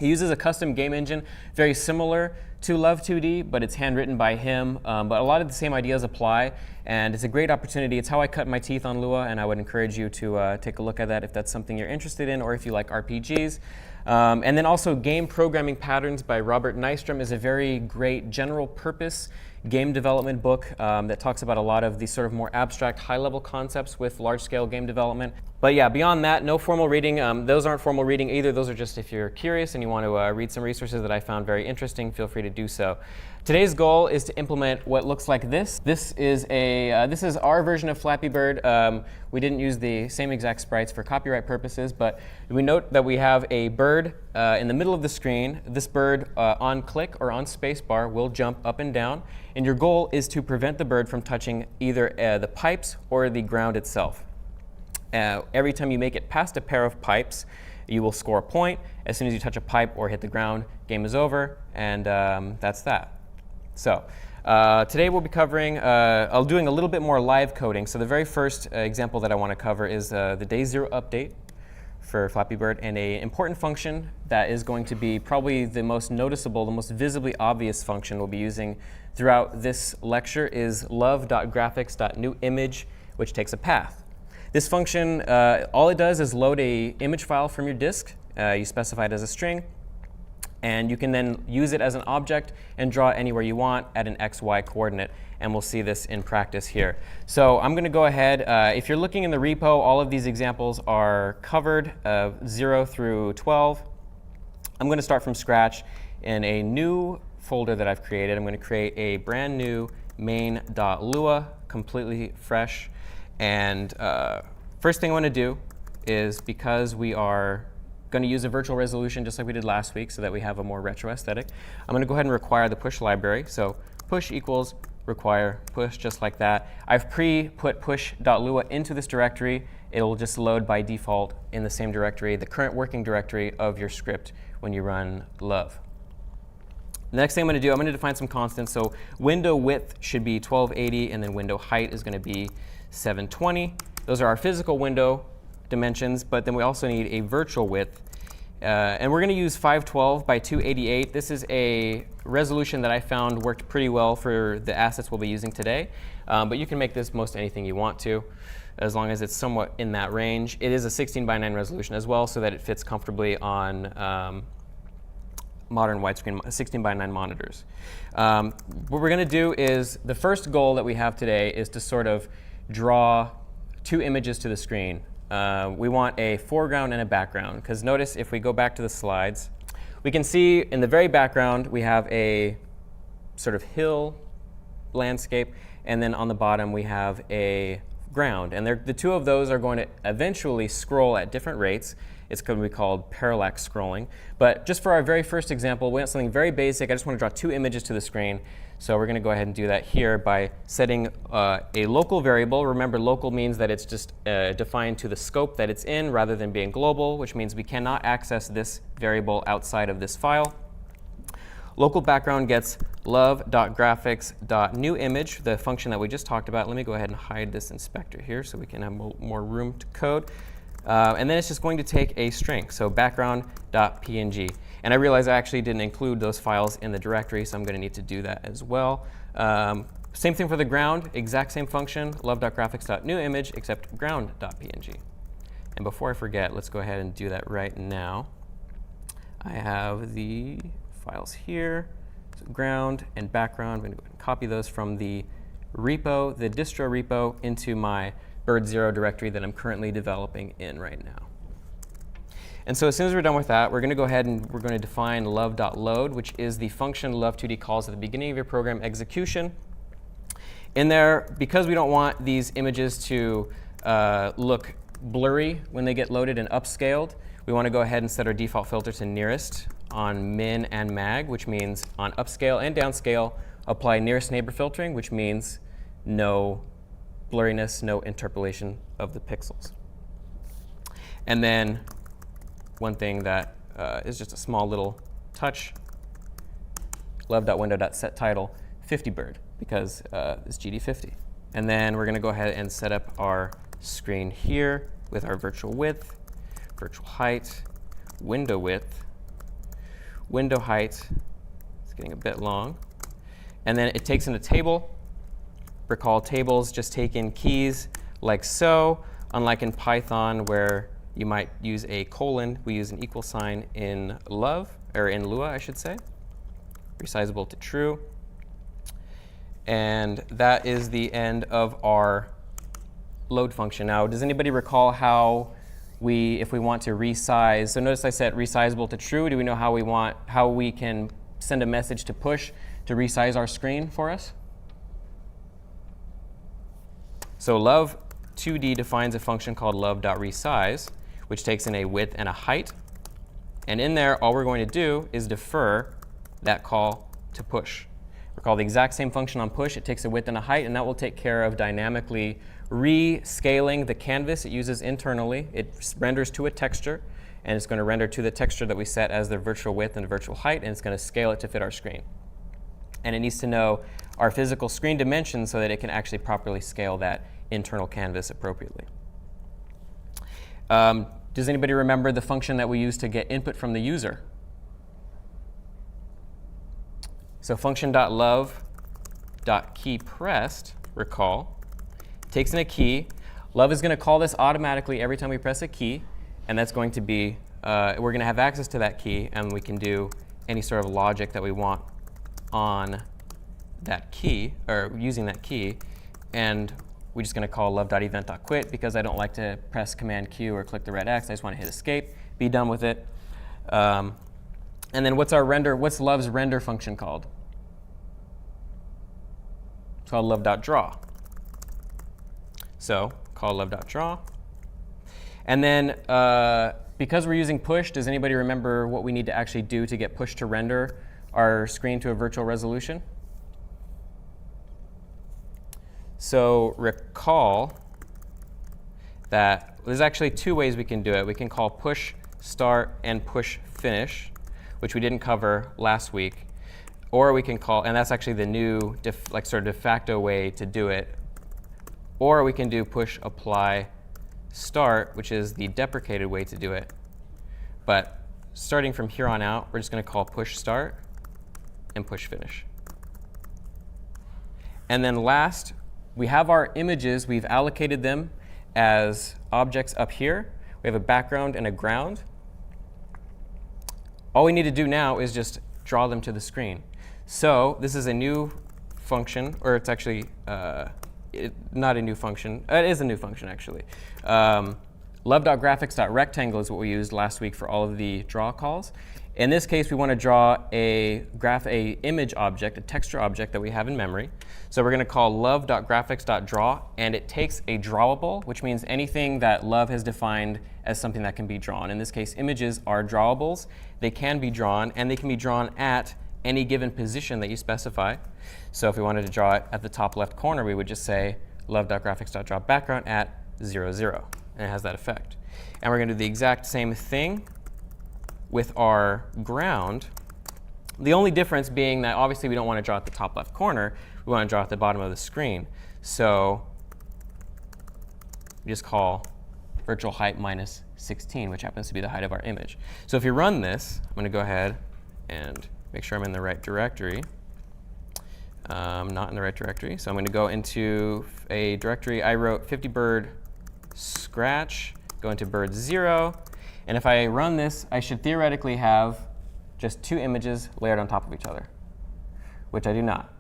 He uses a custom game engine very similar to LÖVE 2D, but it's handwritten by him. But a lot of the same ideas apply, and it's a great opportunity. It's how I cut my teeth on Lua, and I would encourage you to take a look at that if that's something you're interested in, or if you like RPGs. And then also Game Programming Patterns by Robert Nystrom is a very great general purpose game development book that talks about a lot of these sort of more abstract, high-level concepts with large-scale game development. But yeah, beyond that, no formal reading. Those aren't formal reading either. Those are just if you're curious and you want to read some resources that I found very interesting, feel free to do so. Today's goal is to implement what looks like this. This is our version of Flappy Bird. We didn't use the same exact sprites for copyright purposes, but we note that we have a bird in the middle of the screen. This bird on click or on spacebar will jump up and down, and your goal is to prevent the bird from touching either the pipes or the ground itself. Every time you make it past a pair of pipes, you will score a point. As soon as you touch a pipe or hit the ground, game is over, and that's that. So today we'll be covering, doing a little bit more live coding. So the very first example that I want to cover is the day 0 update for Flappy Bird, and an important function that is going to be probably the most noticeable, the most visibly obvious function we'll be using throughout this lecture is love.graphics.newImage, which takes a path. This function, all it does is load a image file from your disk. You specify it as a string, and you can then use it as an object and draw it anywhere you want at an XY coordinate. And we'll see this in practice here. So I'm going to go ahead. If you're looking in the repo, all of these examples are covered, 0 through 12. I'm going to start from scratch in a new folder that I've created. I'm going to create a brand new main.lua, completely fresh. And first thing I want to do is, because we are going to use a virtual resolution just like we did last week so that we have a more retro aesthetic, I'm going to go ahead and require the push library. So push equals require push, just like that. I've pre-put push.lua into this directory. It'll just load by default in the same directory, the current working directory of your script when you run LÖVE. The next thing I'm going to do, I'm going to define some constants. So window width should be 1280, and then window height is going to be 720. Those are our physical window dimensions, but then we also need a virtual width, And we're going to use 512 by 288. This is a resolution that I found worked pretty well for the assets we'll be using today. But you can make this most anything you want to, as long as it's somewhat in that range. It is a 16 by 9 resolution as well, so that it fits comfortably on modern widescreen 16 by 9 monitors. What we're going to do is, the first goal that we have today is to sort of draw two images to the screen. We want a foreground and a background, because notice if we go back to the slides, we can see in the very background we have a sort of hill landscape, and then on the bottom we have a ground. And the two of those are going to eventually scroll at different rates. It's going to be called parallax scrolling. But just for our very first example, we want something very basic. I just want to draw two images to the screen. So we're going to go ahead and do that here by setting a local variable. Remember, local means that it's just defined to the scope that it's in rather than being global, which means we cannot access this variable outside of this file. Local background gets love.graphics.newImage, the function that we just talked about. Let me go ahead and hide this inspector here so we can have more room to code. And then it's just going to take a string, so background.png. And I realize I actually didn't include those files in the directory, so I'm going to need to do that as well. Same thing for the ground, exact same function, love.graphics.newImage, except ground.png. And before I forget, let's go ahead and do that right now. I have the files here, so ground and background. I'm going to go ahead and copy those from the repo, the distro repo, into my bird0 directory that I'm currently developing in right now. And so as soon as we're done with that, we're going to go ahead and we're going to define love.load, which is the function love2d calls at the beginning of your program execution. In there, because we don't want these images to look blurry when they get loaded and upscaled, we want to go ahead and set our default filter to nearest on min and mag, which means on upscale and downscale, apply nearest neighbor filtering, which means no blurriness, no interpolation of the pixels. And then one thing that is just a small little touch, love.window.setTitle 50bird, because it's GD50. And then we're going to go ahead and set up our screen here with our virtual width, virtual height, window width, window height. It's getting a bit long. And then it takes in a table. Recall tables just take in keys like so, unlike in Python where you might use a colon. We use an equal sign in Lua, I should say. Resizable to true. And that is the end of our load function. Now, does anybody recall how if we want to resize, so notice I set resizable to true. Do we know how we can send a message to push to resize our screen for us? So love2d defines a function called love.resize, which takes in a width and a height. And in there, all we're going to do is defer that call to push. Recall the exact same function on push. It takes a width and a height, and that will take care of dynamically rescaling the canvas it uses internally. It renders to a texture, and it's going to render to the texture that we set as the virtual width and virtual height, and it's going to scale it to fit our screen. And it needs to know our physical screen dimensions so that it can actually properly scale that internal canvas appropriately. Does anybody remember the function that we use to get input from the user? So function.love.keyPressed, recall, takes in a key. Love is going to call this automatically every time we press a key, and that's going to be, we're going to have access to that key, and we can do any sort of logic that we want on that key, or using that key, and we're just going to call love.event.quit because I don't like to press Command Q or click the red X. I just want to hit escape, be done with it. And then what's love's render function called? It's called love.draw. So call love.draw. And then because we're using push, does anybody remember what we need to actually do to get push to render our screen to a virtual resolution? So recall that there's actually two ways we can do it. We can call push start and push finish, which we didn't cover last week. Or we can call, and that's actually the new sort of de facto way to do it. Or we can do push apply start, which is the deprecated way to do it. But starting from here on out, we're just going to call push start and push finish. And then last, we have our images. We've allocated them as objects up here. We have a background and a ground. All we need to do now is just draw them to the screen. So this is a new function, or it's actually not a new function. It is a new function, actually. Love.graphics.rectangle is what we used last week for all of the draw calls. In this case, we want to draw a image object, a texture object that we have in memory. So we're going to call love.graphics.draw, and it takes a drawable, which means anything that Love has defined as something that can be drawn. In this case, images are drawables. They can be drawn, and they can be drawn at any given position that you specify. So if we wanted to draw it at the top left corner, we would just say love.graphics.draw background at 0, 0. And it has that effect. And we're going to do the exact same thing with our ground. The only difference being that obviously we don't want to draw at the top left corner. We want to draw at the bottom of the screen. So we just call virtual height minus 16, which happens to be the height of our image. So if you run this, I'm going to go ahead and make sure I'm in the right directory. Not in the right directory. So I'm going to go into a directory I wrote 50 bird scratch, go into bird 0. And if I run this, I should theoretically have just 2 images layered on top of each other, which I do not.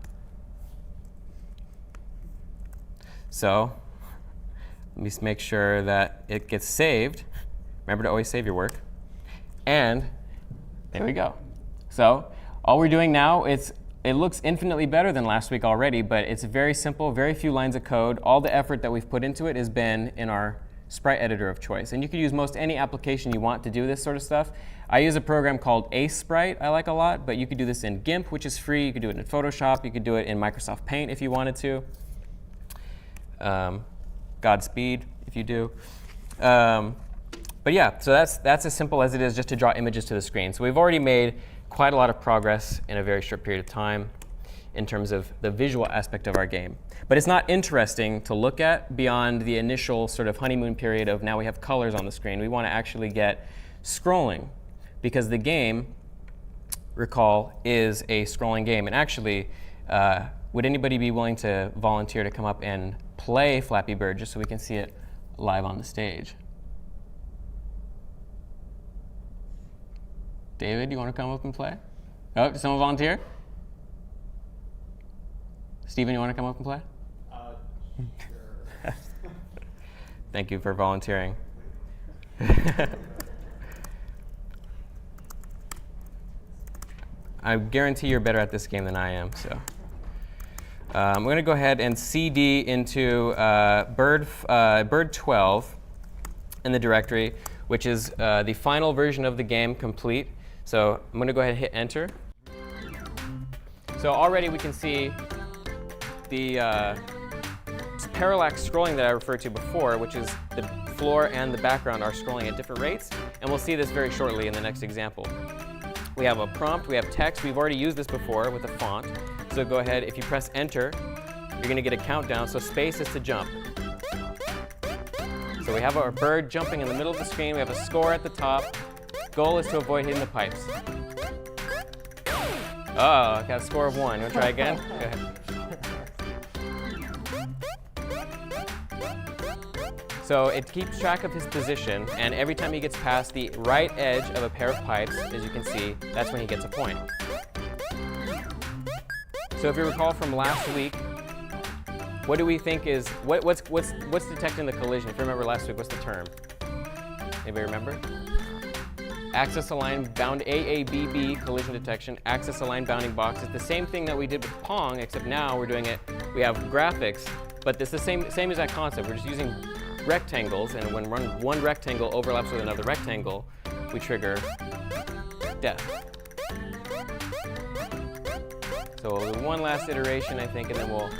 So let me just make sure that it gets saved. Remember to always save your work. And there we go. So all we're doing now, it looks infinitely better than last week already, but it's very simple, very few lines of code. All the effort that we've put into it has been in our sprite editor of choice. And you could use most any application you want to do this sort of stuff. I use a program called Sprite I like a lot, but you could do this in GIMP, which is free. You could do it in Photoshop. You could do it in Microsoft Paint if you wanted to. Godspeed if you do. But yeah, so that's as simple as it is just to draw images to the screen. So we've already made quite a lot of progress in a very short period of time in terms of the visual aspect of our game. But it's not interesting to look at beyond the initial sort of honeymoon period of now we have colors on the screen. We want to actually get scrolling, because the game, recall, is a scrolling game. And actually, would anybody be willing to volunteer to come up and play Flappy Bird just so we can see it live on the stage? David, you want to come up and play? Oh, does someone volunteer? Steven, you want to come up and play? Sure. Thank you for volunteering. I guarantee you're better at this game than I am. So I'm going to go ahead and CD into bird 12 in the directory, which is the final version of the game complete. So I'm going to go ahead and hit enter. So already we can see the parallax scrolling that I referred to before, which is the floor and the background are scrolling at different rates. And we'll see this very shortly in the next example. We have a prompt, we have text. We've already used this before with a font. So go ahead, if you press enter, you're going to get a countdown. So space is to jump. So we have our bird jumping in the middle of the screen. We have a score at the top. Goal is to avoid hitting the pipes. Oh, I got a score of 1. You want to try again? Go ahead. So it keeps track of his position, and every time he gets past the right edge of a pair of pipes, as you can see, that's when he gets a point. So if you recall from last week, what do we think is, what's detecting the collision? If you remember last week, what's the term? Anybody remember? Axis aligned bound AABB collision detection, axis aligned bounding box. It's the same thing that we did with Pong, except now we're doing it, we have graphics, but it's the same exact concept. We're just using rectangles, and when one rectangle overlaps with another rectangle, we trigger death. So we'll do one last iteration, I think, and then we'll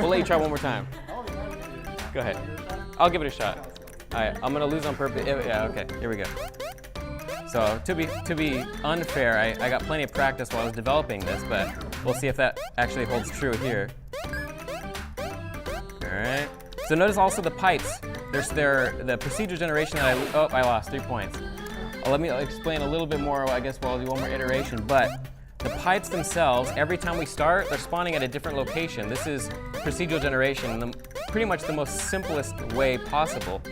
let you try one more time. Go ahead. I'll give it a shot. All right, I'm gonna lose on purpose. Yeah, okay, here we go. So to be unfair, I got plenty of practice while I was developing this, but we'll see if that actually holds true here. All right, So notice also the pipes. The procedure generation that I lost 3 points. Let me explain a little bit more, I guess we'll do one more iteration, but the pipes themselves, every time we start, they're spawning at a different location. This is procedural generation, pretty much the most simplest way possible.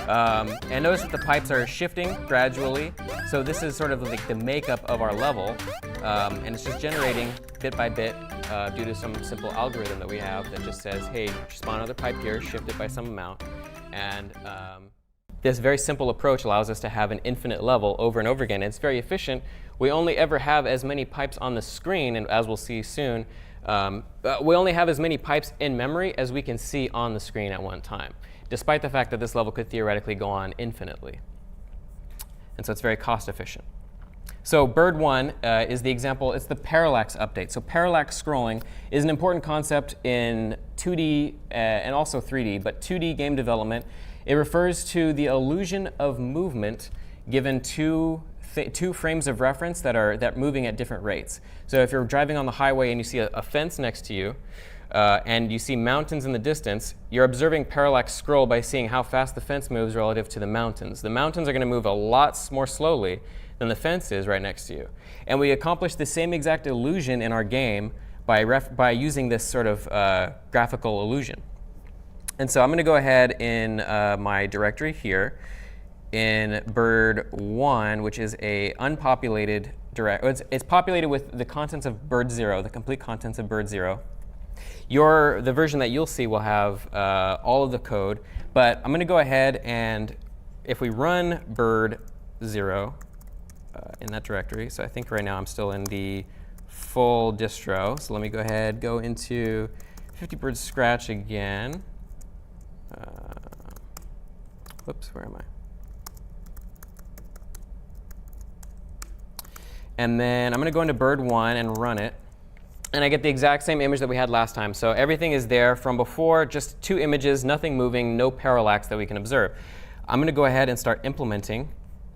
And notice that the pipes are shifting gradually. So this is sort of like the makeup of our level. And it's just generating bit by bit due to some simple algorithm that we have that just says, hey, spawn another pipe here, shift it by some amount. And this very simple approach allows us to have an infinite level over and over again. It's very efficient. We only ever have as many pipes on the screen, and as we'll see soon, we only have as many pipes in memory as we can see on the screen at one time, despite the fact that this level could theoretically go on infinitely. And so it's very cost efficient. So bird 1 is the example. It's the parallax update. So parallax scrolling is an important concept in 2D and also 3D, but 2D game development. It refers to the illusion of movement given two frames of reference that are moving at different rates. So if you're driving on the highway and you see a fence next to you, and you see mountains in the distance, you're observing parallax scroll by seeing how fast the fence moves relative to the mountains. The mountains are going to move a lot more slowly than the fence is right next to you. And we accomplish the same exact illusion in our game by using this sort of graphical illusion. And so I'm going to go ahead in my directory here in bird 1, which is a unpopulated directory. It's populated with the contents of bird 0, the complete contents of bird 0. The version that you'll see will have all of the code, but I'm going to go ahead and if we run bird 0 in that directory, so I think right now I'm still in the full distro, so let me go ahead, go into 50 bird scratch again. Whoops, where am I? And then I'm going to go into bird 1 and run it. And I get the exact same image that we had last time. So everything is there from before, just 2 images, nothing moving, no parallax that we can observe. I'm going to go ahead and start implementing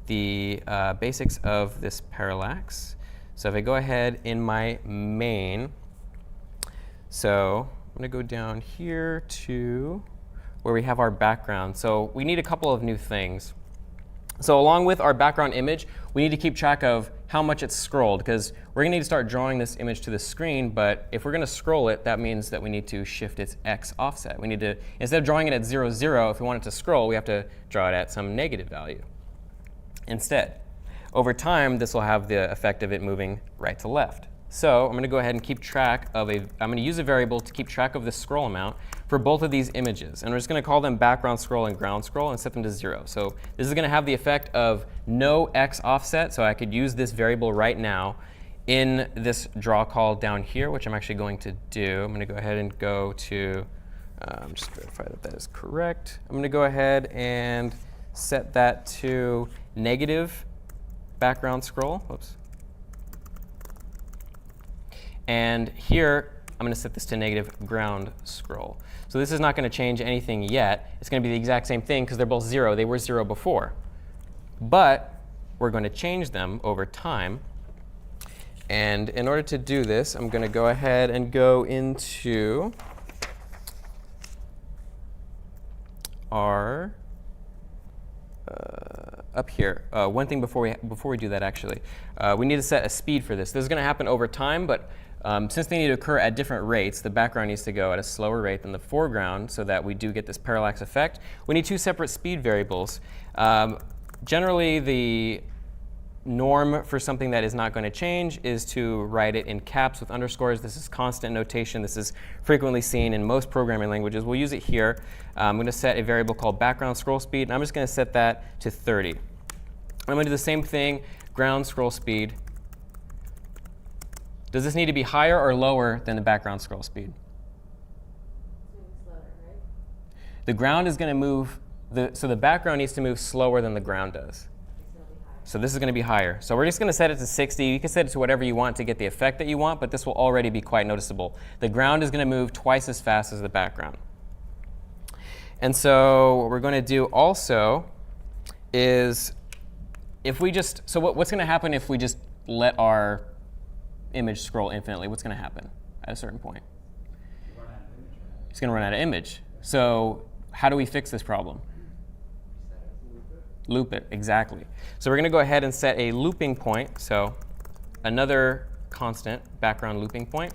the basics of this parallax. So if I go ahead in my main, so I'm going to go down here to where we have our background. So we need a couple of new things. So along with our background image, we need to keep track of how much it's scrolled, because we're going to need to start drawing this image to the screen. But if we're going to scroll it, that means that we need to shift its x offset. We need to, instead of drawing it at 0, 0, if we want it to scroll, we have to draw it at some negative value instead. Over time, this will have the effect of it moving right to left. So I'm going to go ahead and keep track of I'm going to use a variable to keep track of the scroll amount for both of these images. And we're just going to call them background scroll and ground scroll and set them to 0. So this is going to have the effect of no x offset. So I could use this variable right now in this draw call down here, which I'm actually going to do. I'm going to go ahead and go to, just verify that that is correct. I'm going to go ahead and set that to negative background scroll. Whoops. And here, I'm going to set this to negative ground scroll. So this is not going to change anything yet. It's going to be the exact same thing because they're both 0. They were 0 before. But we're going to change them over time. And in order to do this, I'm going to go ahead and go into our up here. One thing before we do that, actually, we need to set a speed for this. This is going to happen over time, but since they need to occur at different rates, the background needs to go at a slower rate than the foreground so that we do get this parallax effect. We need 2 separate speed variables. Generally, the norm for something that is not going to change is to write it in caps with underscores. This is constant notation. This is frequently seen in most programming languages. We'll use it here. I'm going to set a variable called background scroll speed, and I'm just going to set that to 30. I'm going to do the same thing, ground scroll speed. Does this need to be higher or lower than the background scroll speed? Slower, right? The ground is going to move, so the background needs to move slower than the ground does. So this is going to be higher. So we're just going to set it to 60. You can set it to whatever you want to get the effect that you want, but this will already be quite noticeable. The ground is going to move twice as fast as the background. And so what we're going to do also is if we just, so what's going to happen if we just let our image scroll infinitely? What's going to happen at a certain point? It's going to run out of image. So how do we fix this problem? Loop it, exactly. So we're going to go ahead and set a looping point. So another constant background looping point.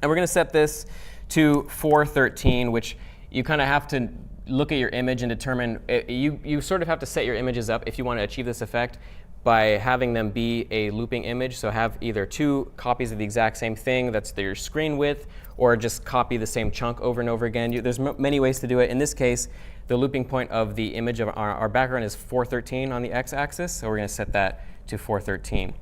And we're going to set this to 413, which you kind of have to look at your image and determine. You sort of have to set your images up if you want to achieve this effect by having them be a looping image. So have either two copies of the exact same thing, that's your screen width, or just copy the same chunk over and over again. There's many ways to do it. In this case, the looping point of the image of our background is 413 on the x-axis, so we're going to set that to 413.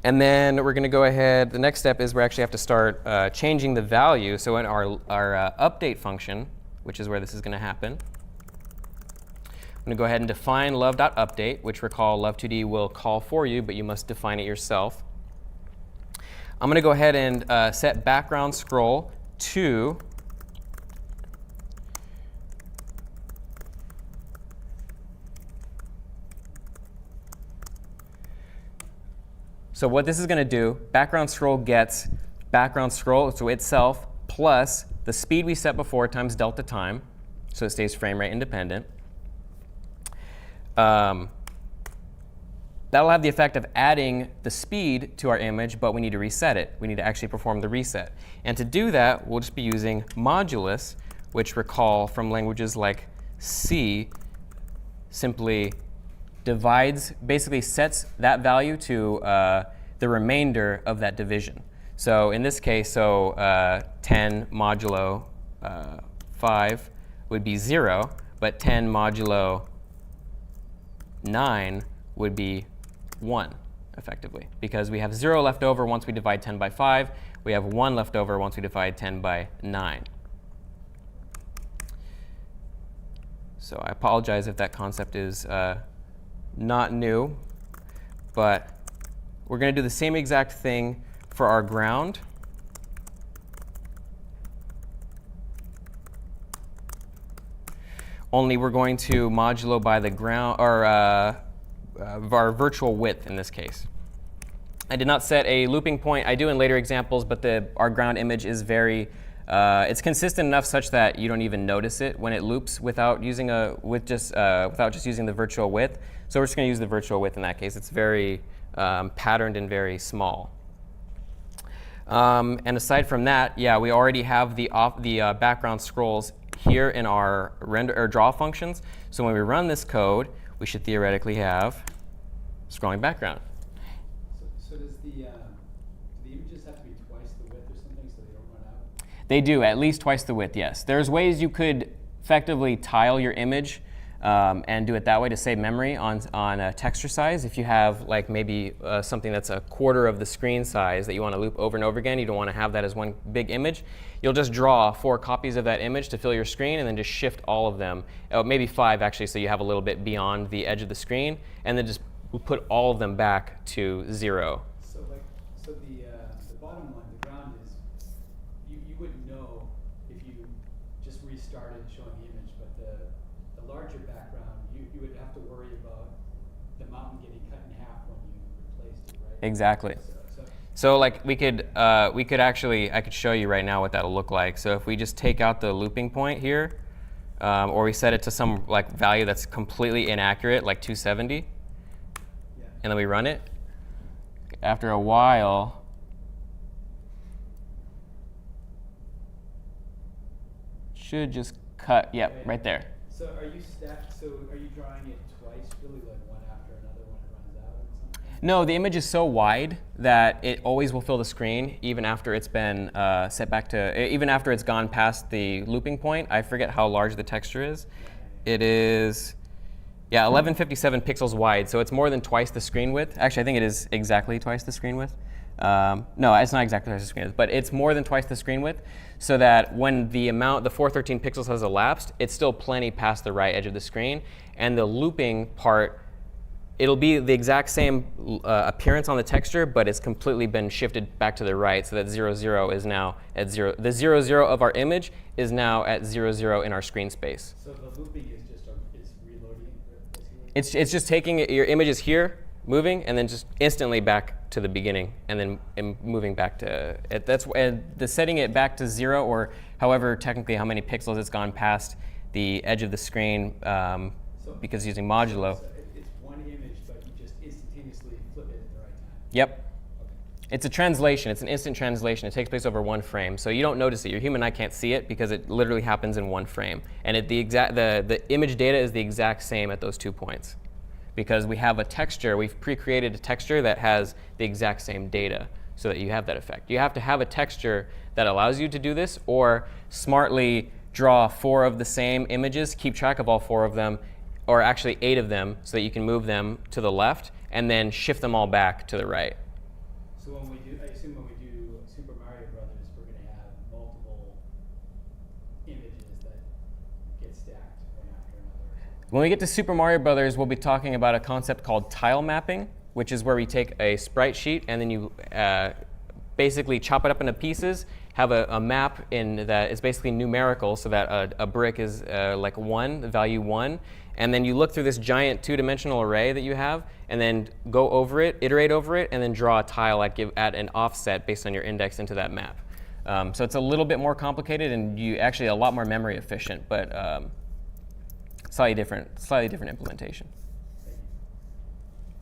And then we're going to go ahead. The next step is we actually have to start changing the value. So in our update function, which is where this is going to happen, I'm going to go ahead and define love.update, which recall love2d will call for you, but you must define it yourself. I'm going to go ahead and set background scroll to so what this is going to do, background scroll gets background scroll, so itself, plus the speed we set before times delta time, so it stays frame rate independent. That'll have the effect of adding the speed to our image, but we need to reset it. We need to actually perform the reset. And to do that, we'll just be using modulus, which recall from languages like C, simply divides, basically sets that value to the remainder of that division. So in this case, 10 modulo 5 would be 0, but 10 modulo 9 would be 1, effectively, because we have 0 left over once we divide 10 by 5. We have 1 left over once we divide 10 by 9. So I apologize if that concept is not new, but we're going to do the same exact thing for our ground. Only we're going to modulo by the ground, or our virtual width in this case. I did not set a looping point. I do in later examples, but our ground image is very, it's consistent enough such that you don't even notice it when it loops without using without just using the virtual width. So we're just going to use the virtual width in that case. It's very patterned and very small. And aside from that, yeah, we already have the background scrolls here in our render or draw functions. So when we run this code, we should theoretically have scrolling background. So does the images have to be twice the width or something so they don't run out? They do, at least twice the width, yes. There's ways you could effectively tile your image and do it that way to save memory on texture size. If you have like maybe something that's a quarter of the screen size that you want to loop over and over again, you don't want to have that as one big image, you'll just draw 4 copies of that image to fill your screen and then just shift all of them, maybe 5 actually, so you have a little bit beyond the edge of the screen, and then just put all of them back to 0. So the bottom one, the ground is, you wouldn't know if you just restarted showing the image, but the larger background, you would have to worry about the mountain getting cut in half when you replaced it, right? Exactly. So like we could actually, I could show you right now what that'll look like. So if we just take out the looping point here, or we set it to some like value that's completely inaccurate, like 270, and then we run it, after a while, should just cut, yep, right there. So are you drawing it twice, really, like one after another when it runs out or something? No, the image is so wide that it always will fill the screen, even after it's been set back to, even after it's gone past the looping point. I forget how large the texture is. It is, yeah, 1157 pixels wide, so it's more than twice the screen width. Actually, I think it is exactly twice the screen width. No, it's not exactly twice the screen width, but it's more than twice the screen width, so that when the 413 pixels has elapsed, it's still plenty past the right edge of the screen, and the looping part, it'll be the exact same appearance on the texture, but it's completely been shifted back to the right, so that 0, 0 is now at 0. The 0, 0 of our image is now at 0, 0 in our screen space. So the looping is just reloading? It's just taking your image is here, moving, and then just instantly back to the beginning, and then moving back to it. That's the setting it back to 0, or however technically how many pixels it's gone past the edge of the screen, because using modulo. So it's one image, but you just instantaneously flip it at the right time. Yep. It's a translation. It's an instant translation. It takes place over one frame, so you don't notice it. Your human eye can't see it because it literally happens in one frame, and the image data is the exact same at those 2 points, because we have a texture. We've pre-created a texture that has the exact same data, so that you have that effect. You have to have a texture that allows you to do this, or smartly draw 4 of the same images, keep track of all 4 of them, or actually 8 of them, so that you can move them to the left and then shift them all back to the right. So when we do, I assume when we do Super Mario Brothers, we're going to have multiple images that get stacked one after another. When we get to Super Mario Brothers, we'll be talking about a concept called tile mapping, which is where we take a sprite sheet and then you basically chop it up into pieces, have a map that is basically numerical, so that a brick is like 1, the value 1, and then you look through this giant 2-dimensional array that you have, and then go over it, iterate over it, and then draw a tile at an offset based on your index into that map. So it's a little bit more complicated, and actually a lot more memory efficient, but slightly different implementation.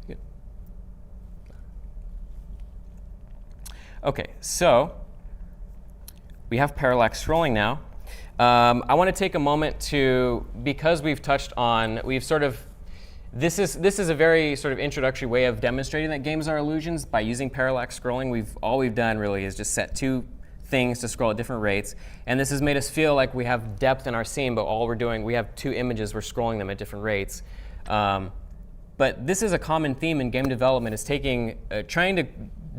Good. Okay, so we have parallax scrolling now. I want to take a moment because we've touched on, this is a very sort of introductory way of demonstrating that games are illusions by using parallax scrolling. All we've done really is just set 2 things to scroll at different rates, and this has made us feel like we have depth in our scene, but all we're doing, we have 2 images, we're scrolling them at different rates. But this is a common theme in game development, is trying to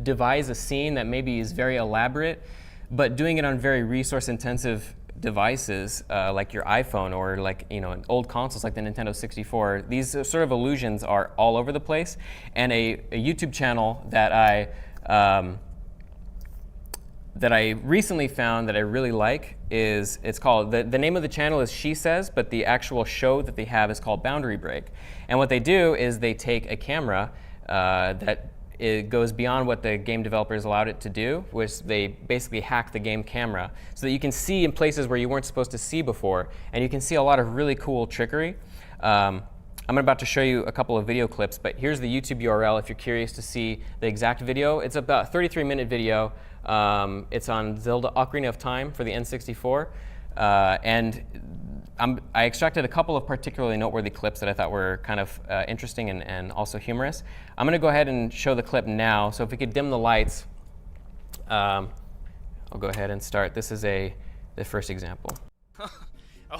devise a scene that maybe is very elaborate, but doing it on very resource-intensive devices like your iPhone, or like old consoles like the Nintendo 64. These sort of illusions are all over the place. And a YouTube channel that I recently found that I really like it's called, the name of the channel is She Says, but the actual show that they have is called Boundary Break. And what they do is they take a camera that it goes beyond what the game developers allowed it to do, which they basically hack the game camera so that you can see in places where you weren't supposed to see before, and you can see a lot of really cool trickery. I'm about to show you a couple of video clips, but here's the YouTube URL if you're curious to see the exact video. It's about a 33-minute video. It's on Zelda Ocarina of Time for the N64, and I extracted a couple of particularly noteworthy clips that I thought were kind of interesting and also humorous. I'm going to go ahead and show the clip now. So if we could dim the lights, I'll go ahead and start. This is the first example.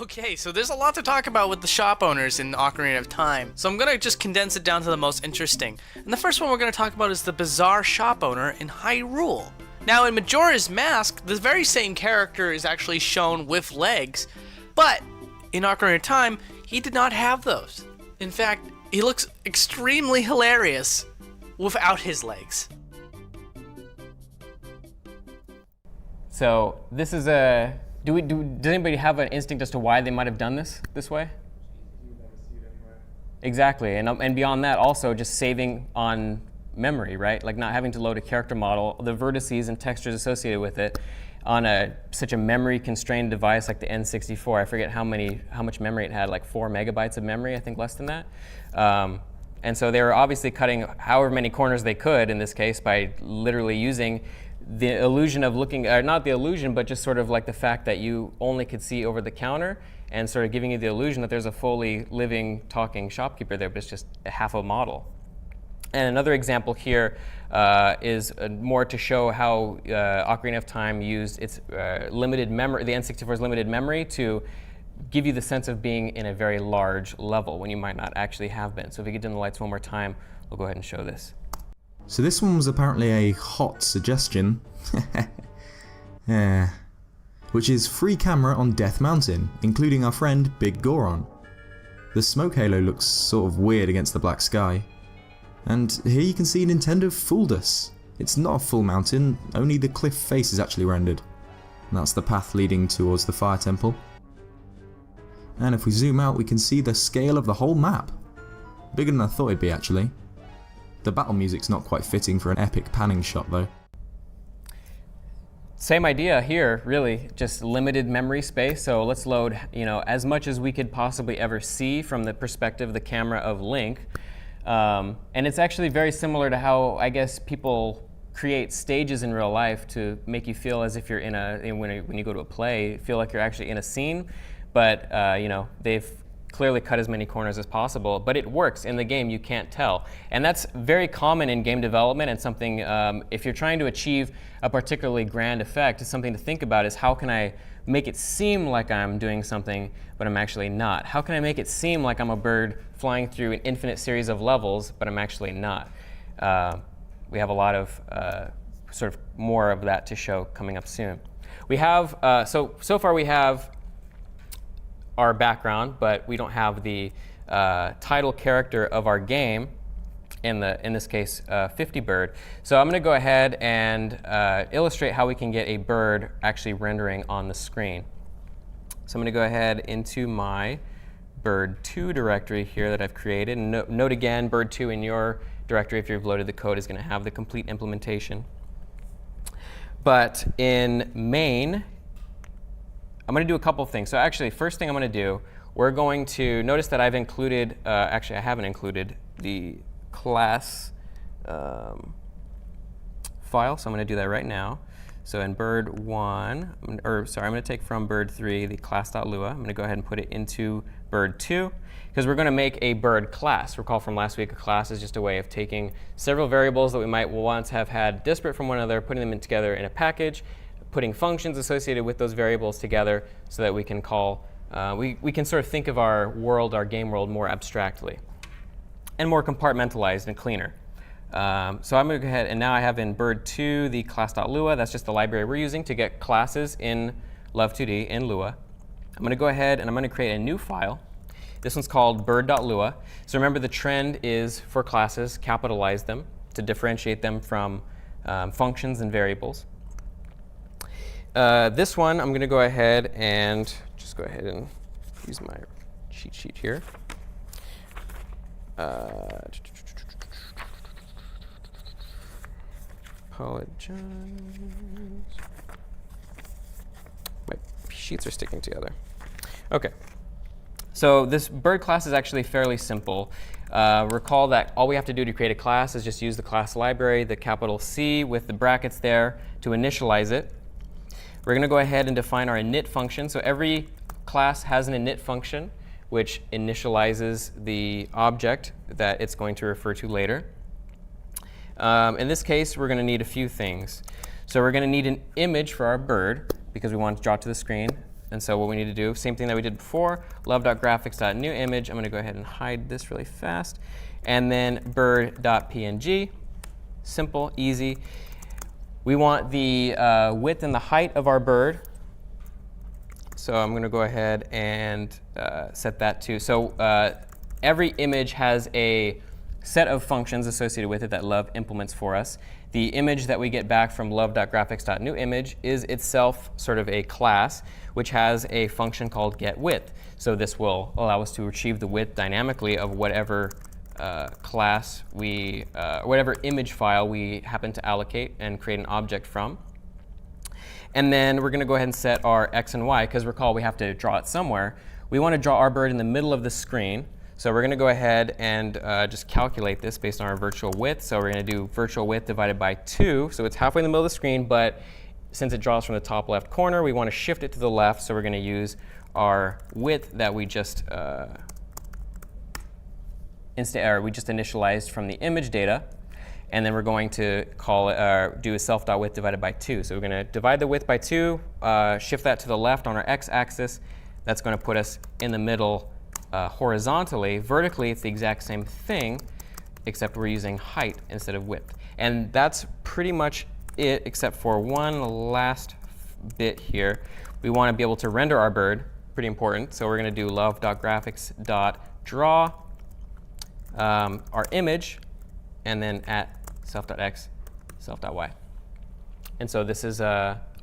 Okay, so there's a lot to talk about with the shop owners in Ocarina of Time, so I'm going to just condense it down to the most interesting. And the first one we're going to talk about is the bizarre shop owner in Hyrule. Now in Majora's Mask, the very same character is actually shown with legs, but in Ocarina of Time, he did not have those. In fact, he looks extremely hilarious without his legs. So this is does anybody have an instinct as to why they might have done this way? You would never see it anywhere. Exactly, and beyond that, also just saving on memory, right? Like not having to load a character model, the vertices and textures associated with it on such a memory-constrained device like the N64. I forget how much memory it had, like 4 megabytes of memory, I think less than that. And so they were obviously cutting however many corners they could in this case by literally using the illusion of looking, or not the illusion, but just sort of like the fact that you only could see over the counter, and sort of giving you the illusion that there's a fully living, talking shopkeeper there, but it's just a half a model. And another example here is more to show how Ocarina of Time used its limited memory, the N64's limited memory, to give you the sense of being in a very large level when you might not actually have been. So if we could dim the lights one more time, we'll go ahead and show this. So this one was apparently a hot suggestion, which is free camera on Death Mountain, including our friend Big Goron. The smoke halo looks sort of weird against the black sky. And here you can see Nintendo fooled us. It's not a full mountain, only the cliff face is actually rendered. And that's the path leading towards the fire temple. And if we zoom out, we can see the scale of the whole map. Bigger than I thought it'd be, actually. The battle music's not quite fitting for an epic panning shot though. Same idea here, really, just limited memory space. So let's load, as much as we could possibly ever see from the perspective of the camera of Link. And it's actually very similar to how, I guess, people create stages in real life to make you feel as if you're when you go to a play, feel like you're actually in a scene. But, they've clearly cut as many corners as possible, but it works. In the game, you can't tell. And that's very common in game development, and something, if you're trying to achieve a particularly grand effect, something to think about is how can I make it seem like I'm doing something, but I'm actually not? How can I make it seem like I'm a bird flying through an infinite series of levels, but I'm actually not? We have a lot of sort of more of that to show coming up soon. We have, so far we have our background, but we don't have the title character of our game, in this case 50 bird. So I'm going to go ahead and illustrate how we can get a bird actually rendering on the screen. So I'm going to go ahead into my bird2 directory here that I've created. And note again, bird2 in your directory, if you've loaded the code, is going to have the complete implementation. But in main, I'm going to do a couple of things. So actually, first thing I'm going to do, we're going to notice that I've included, actually I haven't included the class file, so I'm going to do that right now. So in bird1, I'm going to take from bird3 the class.lua. I'm going to go ahead and put it into bird2, because we're going to make a bird class. Recall from last week, a class is just a way of taking several variables that we might once have had disparate from one another, putting them together in a package, putting functions associated with those variables together so that we can call, we can sort of think of our world, our game world, more abstractly and more compartmentalized and cleaner. So I'm going to go ahead, and now I have in bird2 the class.lua. That's just the library we're using to get classes in LÖVE2D in Lua. I'm going to go ahead and I'm going to create a new file. This one's called bird.lua. So remember, the trend is for classes, capitalize them to differentiate them from functions and variables. This one, I'm going to go ahead and just go ahead and use my cheat sheet here. Apologize. My sheets are sticking together. OK. So this bird class is actually fairly simple. Recall that all we have to do to create a class is just use the class library, the capital C with the brackets there to initialize it. We're going to go ahead and define our init function. So every class has an init function, which initializes the object that it's going to refer to later. In this case, we're going to need a few things. So we're going to need an image for our bird, because we want to draw it to the screen. And so what we need to do, same thing that we did before, love.graphics.newImage. I'm going to go ahead and hide this really fast. And then bird.png. Simple, easy. We want the width and the height of our bird. So I'm going to go ahead and set that to. So every image has a set of functions associated with it that LÖVE implements for us. The image that we get back from love.graphics.newImage is itself sort of a class, which has a function called getWidth. So this will allow us to retrieve the width dynamically of whatever class whatever image file we happen to allocate and create an object from. And then we're going to go ahead and set our x and y, because recall we have to draw it somewhere. We want to draw our bird in the middle of the screen. So we're going to go ahead and just calculate this based on our virtual width. So we're going to do virtual width divided by 2. So it's halfway in the middle of the screen, but since it draws from the top left corner, we want to shift it to the left. So we're going to use our width that we just initialized from the image data. And then we're going to call it, do a self.width divided by 2. So we're going to divide the width by 2, shift that to the left on our x-axis. That's going to put us in the middle horizontally. Vertically, it's the exact same thing, except we're using height instead of width. And that's pretty much it, except for one last bit here. We want to be able to render our bird. Pretty important. So we're going to do love.graphics.draw our image, and then at self.x, self.y. And so this is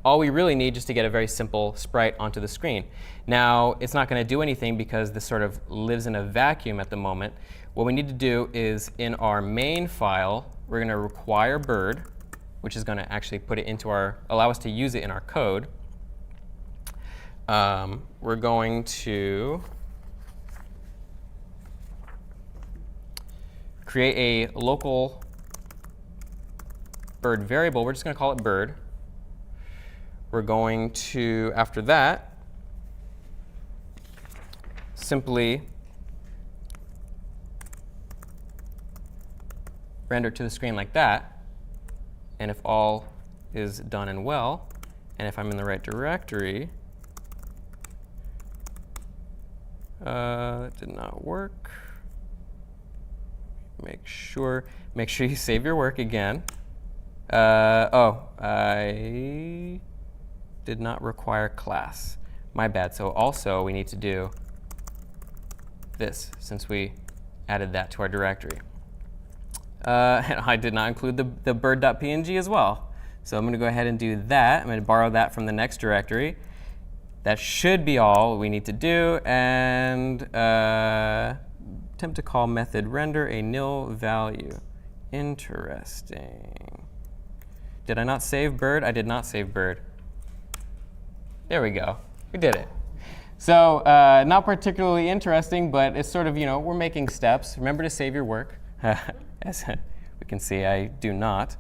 all we really need just to get a very simple sprite onto the screen. Now, it's not going to do anything because this sort of lives in a vacuum at the moment. What we need to do is in our main file, we're going to require bird, which is going to actually put it into allow us to use it in our code. We're going to create a local bird variable. We're just going to call it bird. We're going to, after that, simply render to the screen like that. And if all is done and well, and if I'm in the right directory, that did not work. Make sure you save your work again. I did not require class. My bad. So also we need to do this since we added that to our directory. And I did not include the bird.png as well. So I'm going to go ahead and do that. I'm going to borrow that from the next directory. That should be all we need to do. And attempt to call method render a nil value. Interesting. Did I not save bird? I did not save bird. There we go. We did it. So not particularly interesting, but it's sort of, we're making steps. Remember to save your work. As we can see, I do not.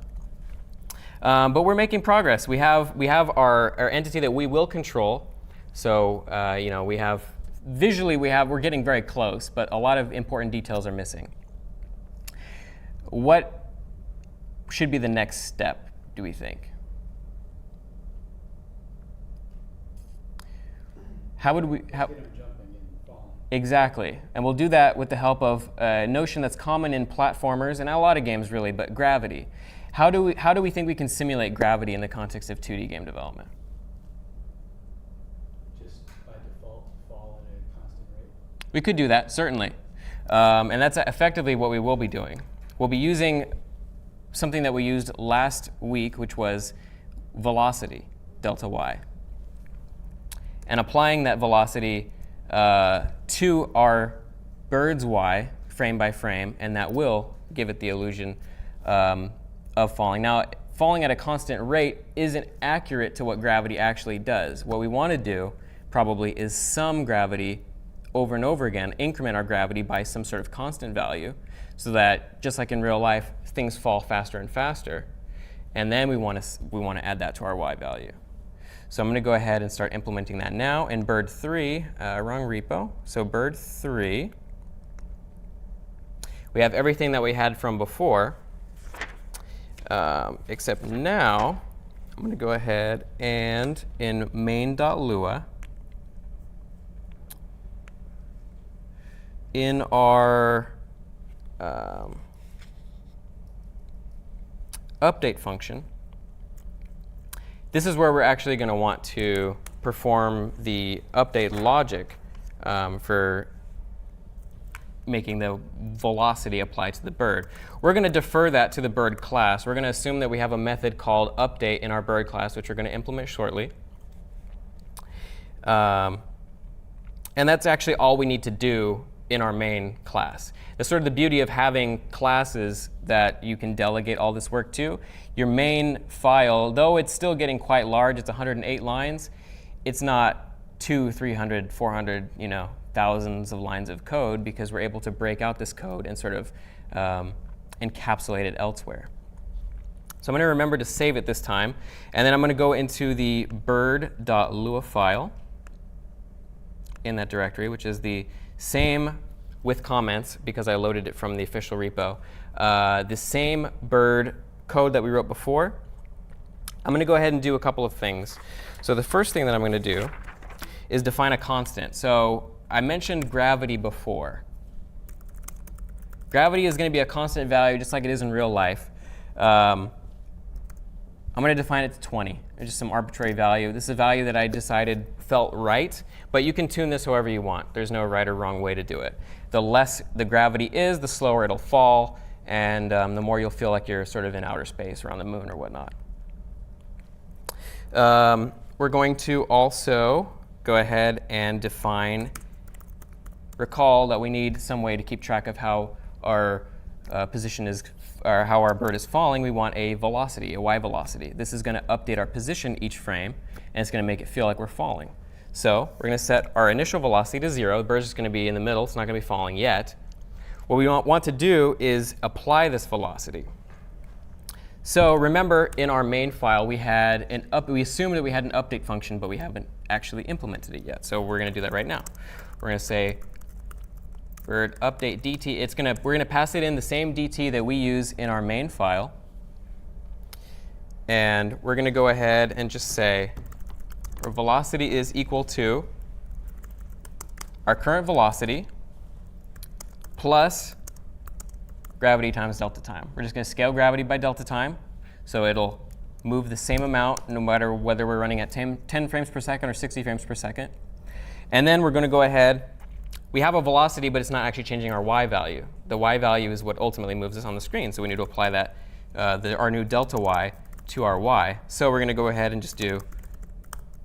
But we're making progress. We have our entity that we will control. So we have visually we're getting very close, but a lot of important details are missing. What should be the next step, do we think? How would we? Exactly, and we'll do that with the help of a notion that's common in platformers and a lot of games really, but gravity. How do we think we can simulate gravity in the context of 2D game development? Just by default, fall at a constant rate. We could do that, certainly, and that's effectively what we will be doing. We'll be using something that we used last week, which was velocity, delta y, and applying that velocity to our bird's y frame by frame, and that will give it the illusion of falling. Now, falling at a constant rate isn't accurate to what gravity actually does. What we want to do probably is sum gravity over and over again, increment our gravity by some sort of constant value, so that just like in real life, things fall faster and faster. And then we want to add that to our y value. So I'm going to go ahead and start implementing that now in bird 3, wrong repo. So bird 3, we have everything that we had from before, except now I'm going to go ahead and in main.lua, in our update function, this is where we're actually going to want to perform the update logic for making the velocity apply to the bird. We're going to defer that to the bird class. We're going to assume that we have a method called update in our bird class, which we're going to implement shortly. And that's actually all we need to do in our main class. That's sort of the beauty of having classes that you can delegate all this work to. Your main file, though it's still getting quite large, it's 108 lines, it's not 200, 300, 400, thousands of lines of code, because we're able to break out this code and sort of encapsulate it elsewhere. So I'm going to remember to save it this time, and then I'm going to go into the bird.lua file in that directory, which is the same with comments, because I loaded it from the official repo. The same bird code that we wrote before. I'm going to go ahead and do a couple of things. So the first thing that I'm going to do is define a constant. So I mentioned gravity before. Gravity is going to be a constant value, just like it is in real life. I'm going to define it to 20. It's just some arbitrary value. This is a value that I decided felt right, but you can tune this however you want. There's no right or wrong way to do it. The less the gravity is, the slower it'll fall, and the more you'll feel like you're sort of in outer space or on the moon or whatnot. We're going to also go ahead and define, recall that we need some way to keep track of how our position is, or how our bird is falling. We want a velocity, a y velocity. This is going to update our position each frame, and it's going to make it feel like we're falling. So we're going to set our initial velocity to 0. The bird's just going to be in the middle. It's not going to be falling yet. What we want to do is apply this velocity. So remember, in our main file, we assumed that we had an update function, but we haven't actually implemented it yet. So we're going to do that right now. We're going to say bird update dt. We're going to pass it in the same dt that we use in our main file. And we're going to go ahead and just say our velocity is equal to our current velocity plus gravity times delta time. We're just going to scale gravity by delta time, so it'll move the same amount no matter whether we're running at 10 frames per second or 60 frames per second. And then we're going to go ahead. We have a velocity, but it's not actually changing our y value. The y value is what ultimately moves us on the screen, so we need to apply that, our new delta y to our y. So we're going to go ahead and just do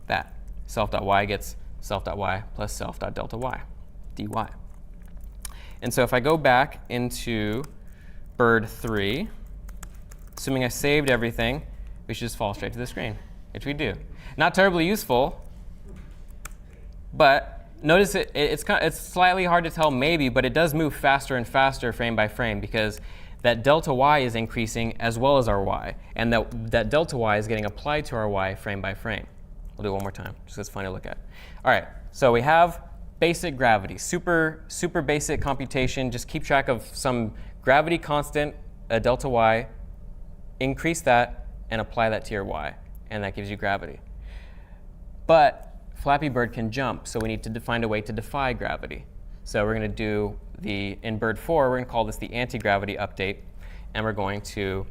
that. Self.y gets self.y plus self.delta y, dy. And so if I go back into bird 3, assuming I saved everything, we should just fall straight to the screen, which we do. Not terribly useful, but notice it's slightly hard to tell maybe, but it does move faster and faster frame by frame because that delta y is increasing as well as our y. And that delta y is getting applied to our y frame by frame. We'll do it one more time, just so it's fun to look at. All right, so we have basic gravity, super basic computation. Just keep track of some gravity constant, a delta y, increase that, and apply that to your y. And that gives you gravity. But Flappy Bird can jump, so we need to find a way to defy gravity. So we're going to do in bird 4, we're going to call this the anti-gravity update. And we're going to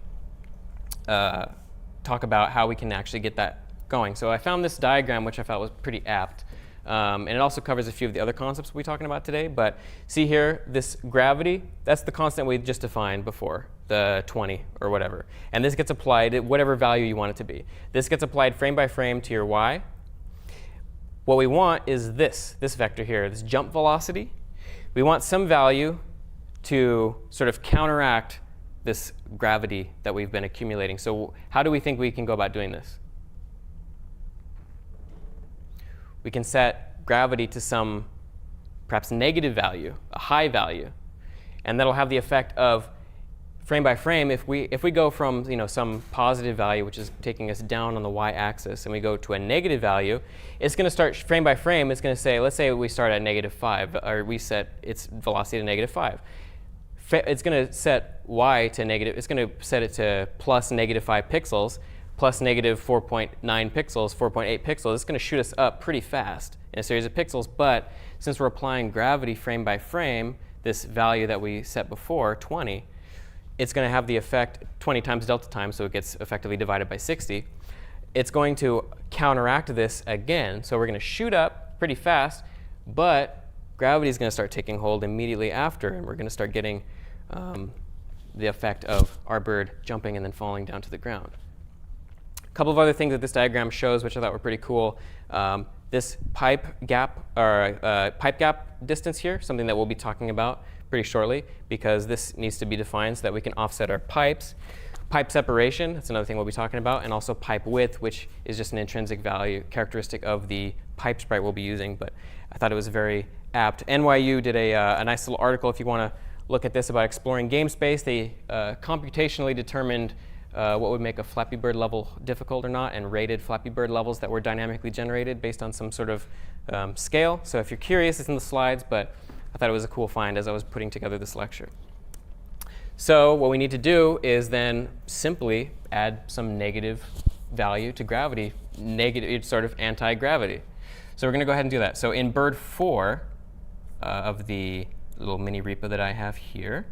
talk about how we can actually get that going. So I found this diagram, which I thought was pretty apt. And it also covers a few of the other concepts we'll be talking about today. But see here, this gravity, that's the constant we just defined before, the 20 or whatever. And this gets applied at whatever value you want it to be. This gets applied frame by frame to your y. What we want is this vector here, this jump velocity. We want some value to sort of counteract this gravity that we've been accumulating. So how do we think we can go about doing this? We can set gravity to some perhaps negative value, a high value. And that'll have the effect of frame by frame, if we go from some positive value, which is taking us down on the y-axis, and we go to a negative value, it's going to start frame by frame. It's going to say, let's say we start at -5, or we set its velocity to -5. It's going to set y to negative. It's going to set it to plus -5 pixels, plus -4.9 pixels, 4.8 pixels. It's going to shoot us up pretty fast in a series of pixels. But since we're applying gravity frame by frame, this value that we set before, 20, it's going to have the effect 20 times delta time, so it gets effectively divided by 60. It's going to counteract this again. So we're going to shoot up pretty fast, but gravity is going to start taking hold immediately after, and we're going to start getting the effect of our bird jumping and then falling down to the ground. A couple of other things that this diagram shows, which I thought were pretty cool. This pipe gap distance here, something that we'll be talking about pretty shortly, because this needs to be defined so that we can offset our pipes. Pipe separation, that's another thing we'll be talking about, and also pipe width, which is just an intrinsic value characteristic of the pipe sprite we'll be using. But I thought it was very apt. NYU did a nice little article, if you want to look at this, about exploring game space. They computationally determined what would make a Flappy Bird level difficult or not, and rated Flappy Bird levels that were dynamically generated based on some sort of scale. So if you're curious, it's in the slides, but I thought it was a cool find as I was putting together this lecture. So what we need to do is then simply add some negative value to gravity, negative, sort of anti-gravity. So we're going to go ahead and do that. So in bird 4 of the little mini repo that I have here,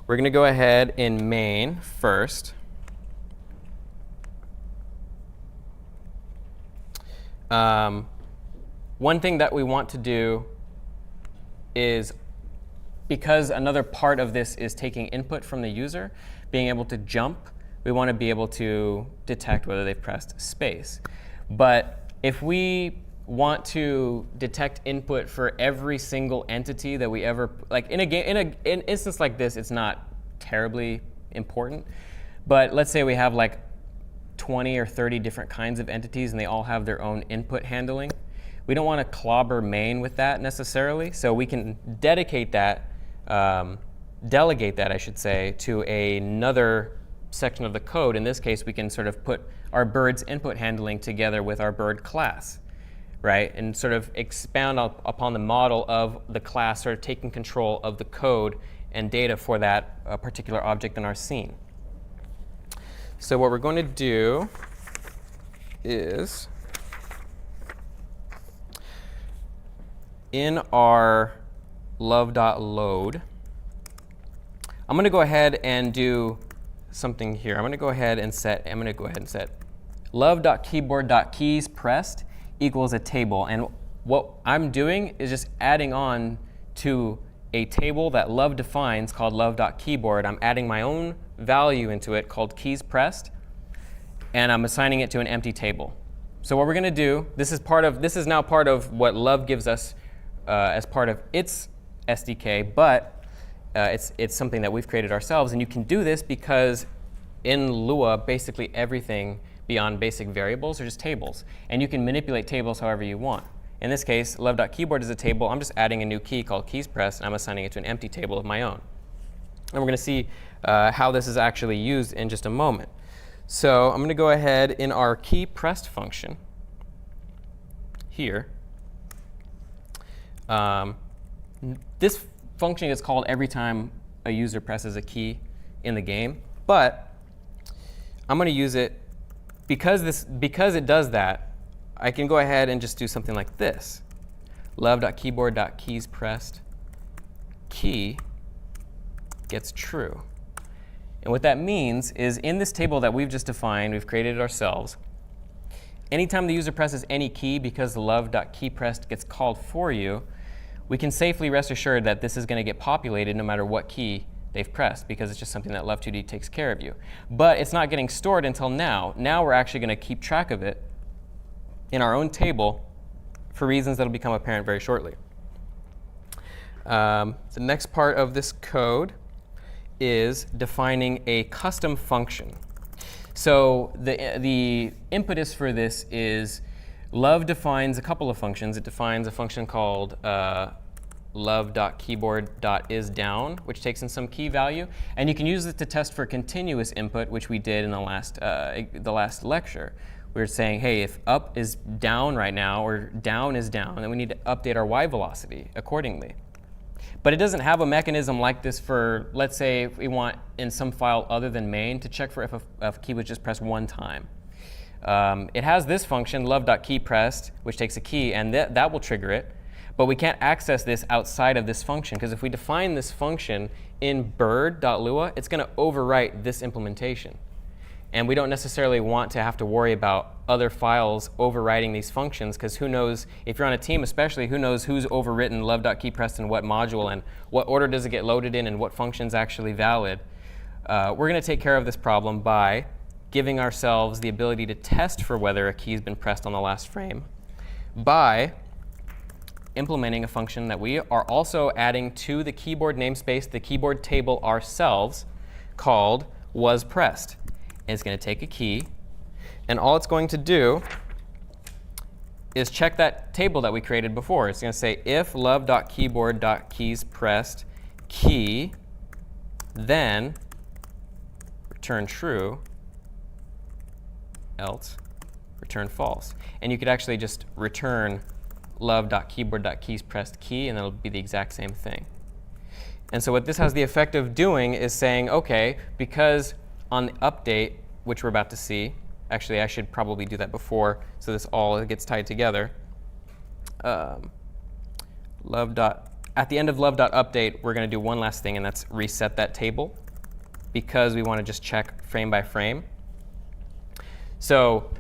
we're going to go ahead in main first. One thing that we want to do is, because another part of this is taking input from the user, being able to jump we want to be able to detect whether they've pressed space. But if we want to detect input for every single entity that we ever, like in an instance like this, it's not terribly important. But let's say we have like 20 or 30 different kinds of entities and they all have their own input handling. We don't want to clobber main with that necessarily, so we can delegate that, I should say, to another section of the code. In this case, we can sort of put our bird's input handling together with our bird class, right? And sort of expound upon the model of the class, sort of taking control of the code and data for that particular object in our scene. So what we're going to do is, in our love.load, I'm going to go ahead and do something here. I'm going to go ahead and set love.keyboard.keysPressed equals a table. And what I'm doing is just adding on to a table that love defines called love.keyboard. I'm adding my own value into it called keysPressed, and I'm assigning it to an empty table. So what we're going to do, this is now part of what love gives us as part of its SDK, but it's something that we've created ourselves. And you can do this because in Lua, basically everything beyond basic variables are just tables. And you can manipulate tables however you want. In this case, love.keyboard is a table. I'm just adding a new key called keysPressed, and I'm assigning it to an empty table of my own. And we're going to see how this is actually used in just a moment. So I'm going to go ahead in our keyPressed function here. This function is called every time a user presses a key in the game, but I'm going to use it because it does that. I can go ahead and just do something like this: love.keyboard.keysPressed key gets true. And what that means is, in this table that we've just defined, we've created it ourselves, anytime the user presses any key because the love.keyPressed gets called for you, we can safely rest assured that this is going to get populated no matter what key they've pressed, because it's just something that love2d takes care of you. But it's not getting stored until now. Now we're actually going to keep track of it in our own table for reasons that will become apparent very shortly. The next part of this code is defining a custom function. So the impetus for this is love defines a couple of functions. It defines a function called love.keyboard.isDown, which takes in some key value. And you can use it to test for continuous input, which we did in the last lecture. We were saying, hey, if up is down right now, or down is down, then we need to update our y velocity accordingly. But it doesn't have a mechanism like this for, let's say, if we want in some file other than main to check for if a key was just pressed one time. It has this function, love.keyPressed, which takes a key, and that will trigger it. But we can't access this outside of this function, because if we define this function in bird.lua, it's going to overwrite this implementation. And we don't necessarily want to have to worry about other files overriding these functions, because who knows, if you're on a team especially, who knows who's overwritten love.keyPressed in what module, and what order does it get loaded in, and what function's actually valid. We're going to take care of this problem by giving ourselves the ability to test for whether a key has been pressed on the last frame by implementing a function that we are also adding to the keyboard namespace, the keyboard table ourselves, called wasPressed. And it's going to take a key, and all it's going to do is check that table that we created before. It's going to say if love.keyboard.keysPressed key, then return true, else return false. And you could actually just return love.keyboard.keysPressed key, and that'll be the exact same thing. And so what this has the effect of doing is saying, OK, because on the update, which we're about to see, actually, I should probably do that before so this all gets tied together. At the end of love.update, we're going to do one last thing, and that's reset that table, because we want to just check frame by frame. So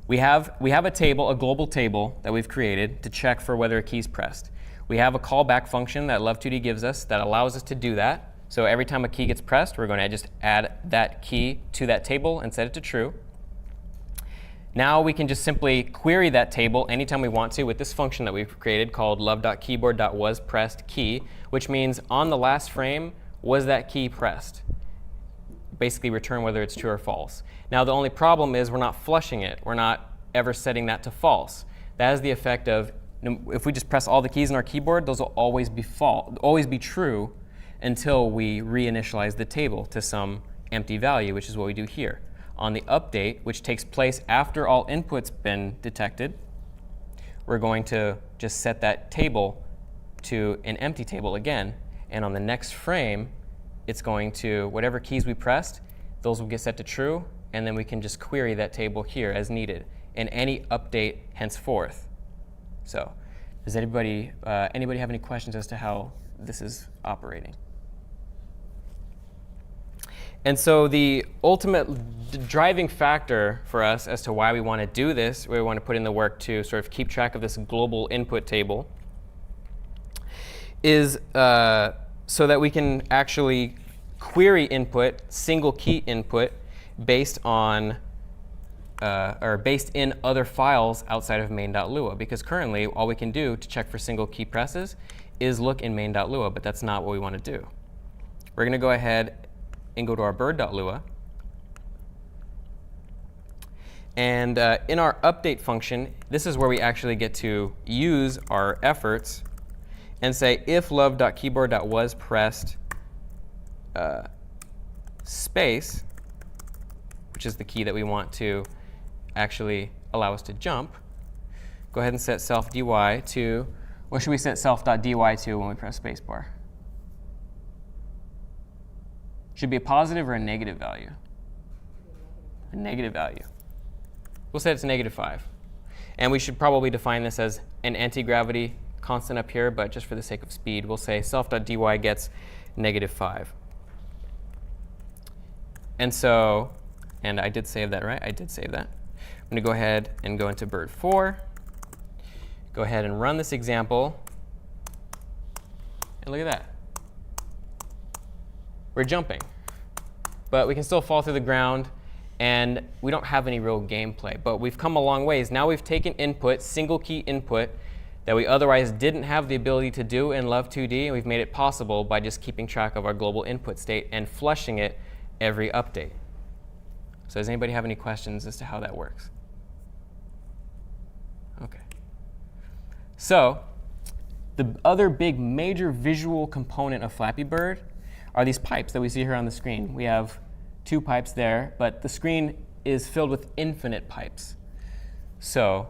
we have a table, a global table that we've created to check for whether a key is pressed. We have a callback function that love2d gives us that allows us to do that. So every time a key gets pressed, we're going to just add that key to that table and set it to true. Now we can just simply query that table anytime we want to with this function that we've created called love.keyboard.wasPressedKey, which means on the last frame, was that key pressed? Basically return whether it's true or false. Now the only problem is we're not flushing it. We're not ever setting that to false. That has the effect of, if we just press all the keys in our keyboard, those will always be true until we reinitialize the table to some empty value, which is what we do here. On the update, which takes place after all inputs been detected, we're going to just set that table to an empty table again. And on the next frame, it's going to, whatever keys we pressed, those will get set to true, and then we can just query that table here as needed in any update henceforth. So does anybody have any questions as to how this is operating? And so the ultimate driving factor for us as to why we want to do this, why we want to put in the work to sort of keep track of this global input table, is so that we can actually query input, single key input, based on or based in other files outside of main.lua. Because currently, all we can do to check for single key presses is look in main.lua, but that's not what we want to do. We're going to go ahead and go to our bird.lua. And in our update function, this is where we actually get to use our efforts and say if love.keyboard.wasPressed space, which is the key that we want to actually allow us to jump, go ahead and set self.dy to, what should we set self.dy to when we press spacebar? Should be a positive or a negative value? A negative value. We'll set it to -5. And we should probably define this as an anti-gravity constant up here, but just for the sake of speed, we'll say self.dy gets -5. And so, and I did save that, right? I did save that. I'm going to go ahead and go into bird 4. Go ahead and run this example. And look at that. We're jumping. But we can still fall through the ground, and we don't have any real gameplay. But we've come a long ways. Now we've taken input, single key input, that we otherwise didn't have the ability to do in Love 2D, and we've made it possible by just keeping track of our global input state and flushing it every update. So does anybody have any questions as to how that works? OK. So the other big major visual component of Flappy Bird are these pipes that we see here on the screen. We have 2 pipes there, but the screen is filled with infinite pipes. So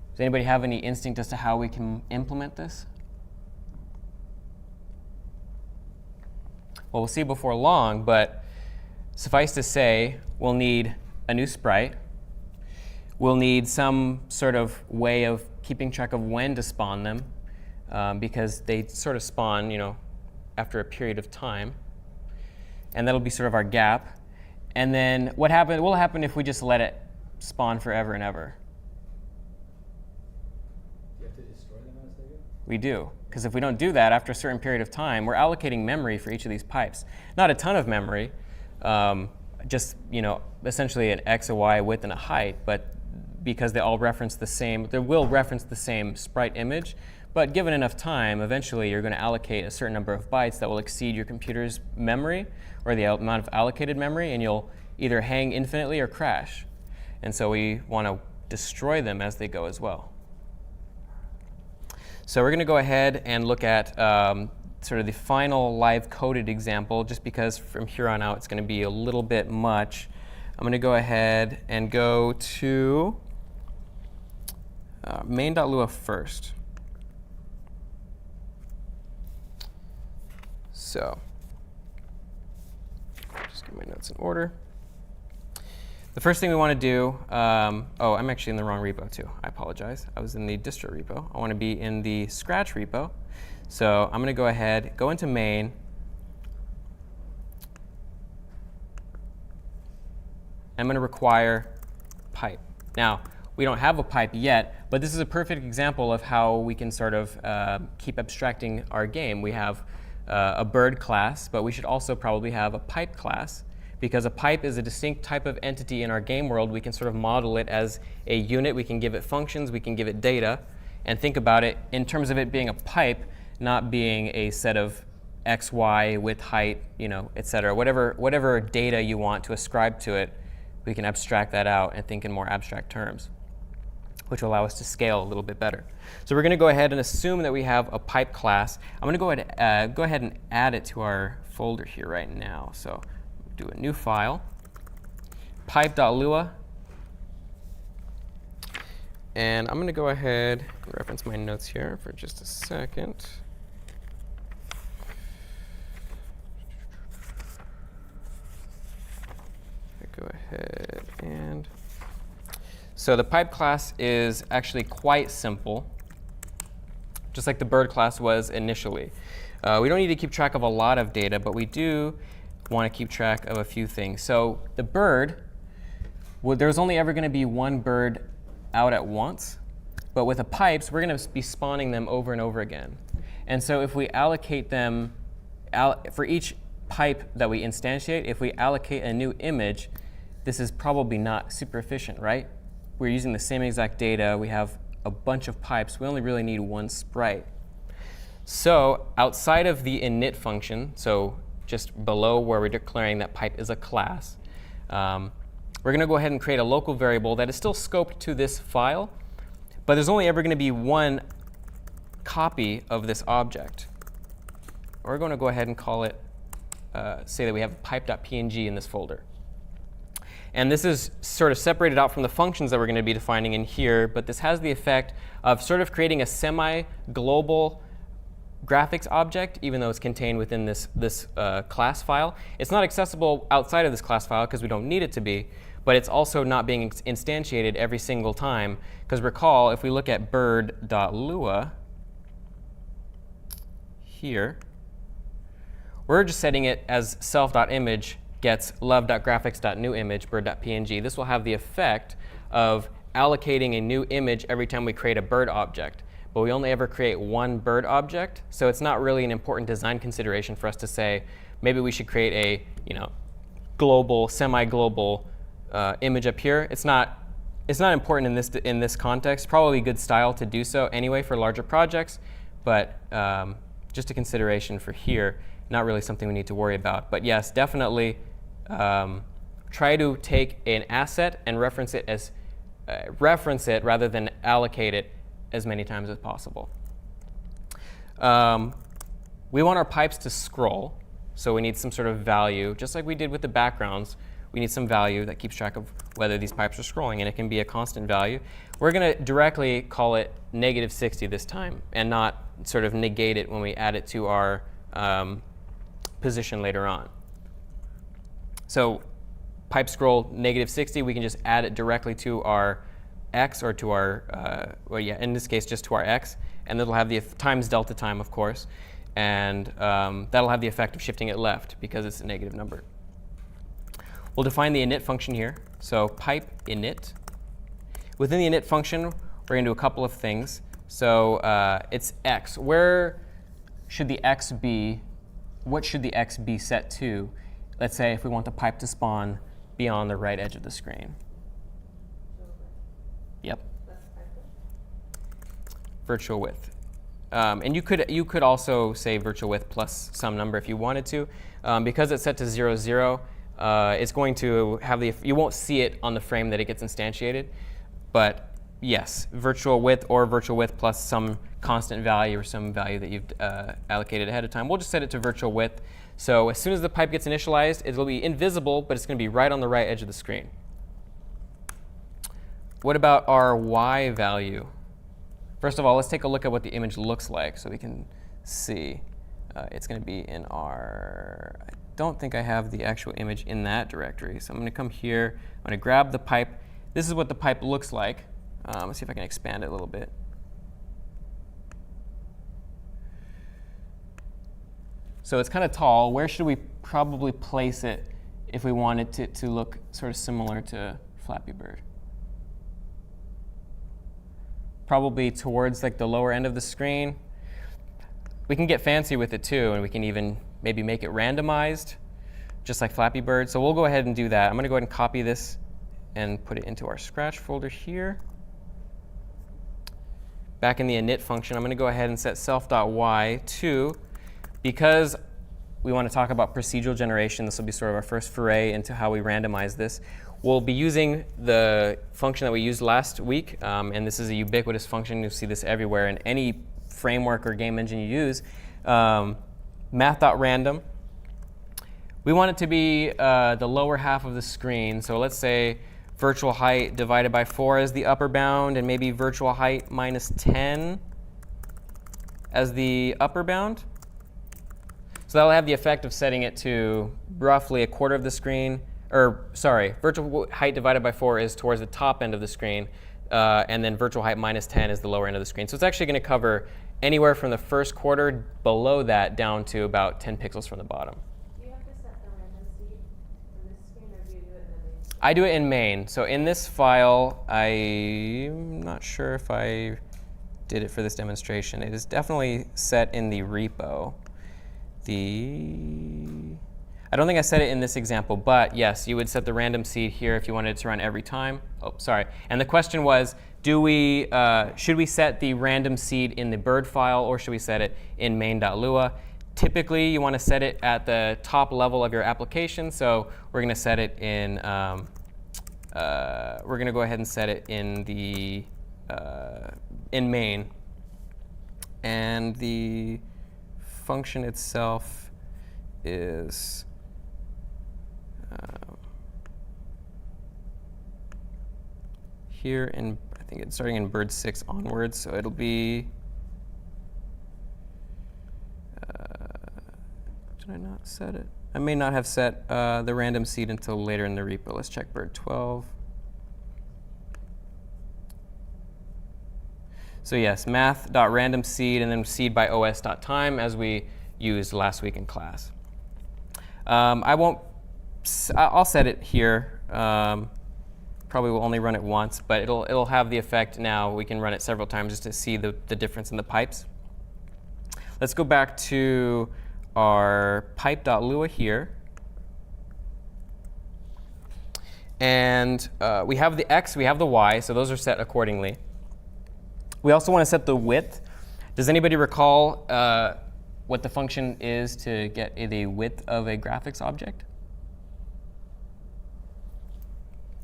does anybody have any instinct as to how we can implement this? Well, we'll see before long, but suffice to say, we'll need a new sprite. We'll need some sort of way of keeping track of when to spawn them, because they sort of spawn, after a period of time. And that'll be sort of our gap. And then what will happen if we just let it spawn forever and ever? Do you have to destroy them as they go? We do. Because if we don't do that, after a certain period of time, we're allocating memory for each of these pipes. Not a ton of memory, just essentially an x, a y, a width, and a height. But because they all reference the same, they will reference the same sprite image. But given enough time, eventually you're going to allocate a certain number of bytes that will exceed your computer's memory or the amount of allocated memory, and you'll either hang infinitely or crash. And so we want to destroy them as they go as well. So we're going to go ahead and look at sort of the final live coded example, just because from here on out it's going to be a little bit much. I'm going to go ahead and go to main.lua first. So just get my notes in order. The first thing we want to do, oh, I'm actually in the wrong repo too. I apologize. I was in the distro repo. I want to be in the Scratch repo. So I'm going to go ahead, go into main. I'm going to require pipe. Now, we don't have a pipe yet, but this is a perfect example of how we can sort of keep abstracting our game. We have a bird class, but we should also probably have a pipe class, because a pipe is a distinct type of entity in our game world. We can sort of model it as a unit. We can give it functions. We can give it data, and think about it in terms of it being a pipe, not being a set of x, y, width, height, et cetera. Whatever data you want to ascribe to it, we can abstract that out and think in more abstract terms, which will allow us to scale a little bit better. So we're going to go ahead and assume that we have a pipe class. I'm going to go ahead and add it to our folder here right now. So do a new file, pipe.lua. And I'm going to go ahead and reference my notes here for just a second. Go ahead and... So the pipe class is actually quite simple, just like the bird class was initially. We don't need to keep track of a lot of data, but we do want to keep track of a few things. So the bird, there's only ever going to be one bird out at once, but with the pipes, we're going to be spawning them over and over again. And so if we allocate them, for each pipe that we instantiate, if we allocate a new image, this is probably not super efficient, right? We're using the same exact data. We have a bunch of pipes. We only really need one sprite. So outside of the init function, so just below where we're declaring that pipe is a class, we're going to go ahead and create a local variable that is still scoped to this file, but there's only ever going to be one copy of this object. We're going to go ahead and call it, say that we have pipe.png in this folder. And this is sort of separated out from the functions that we're going to be defining in here, but this has the effect of sort of creating a semi-global graphics object, even though it's contained within this class file. It's not accessible outside of this class file because we don't need it to be, but it's also not being instantiated every single time. Because recall, if we look at bird.lua here, we're just setting it as self.image gets love.graphics.newImage bird.png. This will have the effect of allocating a new image every time we create a bird object. But we only ever create one bird object, so it's not really an important design consideration for us to say, maybe we should create a global, semi-global image up here. It's not important in this context. Probably good style to do so anyway for larger projects, but just a consideration for here. Not really something we need to worry about. But yes, definitely try to take an asset and reference it rather than allocate it as many times as possible. We want our pipes to scroll, so we need some sort of value, just like we did with the backgrounds. We need some value that keeps track of whether these pipes are scrolling, and it can be a constant value. We're going to directly call it -60 this time, and not sort of negate it when we add it to our position later on. So pipe scroll -60, we can just add it directly to our x, or to our, well, yeah, in this case, just to our x, and that'll have the times delta time, of course, and that'll have the effect of shifting it left because it's a negative number. We'll define the init function here. So pipe init. Within the init function, we're going to do a couple of things. So it's x. Where should the x be? What should the x be set to? Let's say if we want the pipe to spawn beyond the right edge of the screen. Yep. Virtual width. And you could also say virtual width plus some number if you wanted to. Because it's set to 0, 0, it's going to have you won't see it on the frame that it gets instantiated. But yes, virtual width or virtual width plus some constant value or some value that you've allocated ahead of time. We'll just set it to virtual width. So as soon as the pipe gets initialized, it'll be invisible, but it's going to be right on the right edge of the screen. What about our y value? First of all, let's take a look at what the image looks like so we can see. It's going to be in our, I don't think I have the actual image in that directory. So I'm going to come here. I'm going to grab the pipe. This is what the pipe looks like. Let's see if I can expand it a little bit. So it's kind of tall. Where should we probably place it if we want it to look sort of similar to Flappy Bird? Probably towards like the lower end of the screen. we can get fancy with it too, and we can even maybe make it randomized, just like Flappy Bird. So we'll go ahead and do that. I'm going to go ahead and copy this and put it into our Scratch folder here. Back in the init function, I'm going to go ahead and set self.y to, because we want to talk about procedural generation. This will be sort of our first foray into how we randomize this. We'll be using the function that we used last week, and this is a ubiquitous function. You'll see this everywhere in any framework or game engine you use. Math.random. We want it to be the lower half of the screen. So let's say virtual height divided by 4 as the upper bound, and maybe virtual height minus 10 as the upper bound. So that'll have the effect of setting it to roughly a quarter of the screen, or sorry, virtual height divided by 4 is towards the top end of the screen, and then virtual height minus 10 is the lower end of the screen. So it's actually going to cover anywhere from the first quarter below that down to about 10 pixels from the bottom. Do you have to set the random seed for this screen, or do you do it in the main? I do it in main. So in this file, I'm not sure if I did it for this demonstration. It is definitely set in the repo. I don't think I set it in this example, but yes, you would set the random seed here if you wanted it to run every time. Oh, sorry. And the question was, should we set the random seed in the bird file, or should we set it in main.lua? Typically, you want to set it at the top level of your application, so we're going to set it in. We're going to go ahead and set it in the in main, and the function itself is here in, I think it's starting in bird 6 onwards, so it'll be, did I not set it? I may not have set the random seed until later in the repo. Let's check bird 12. So yes, math.randomSeed and then seed by os.time as we used last week in class. I'll set it here. Probably will only run it once, but it'll have the effect now. We can run it several times just to see the difference in the pipes. Let's go back to our pipe.lua here. And we have the x, we have the y, so those are set accordingly. We also want to set the width. Does anybody recall what the function is to get the width of a graphics object?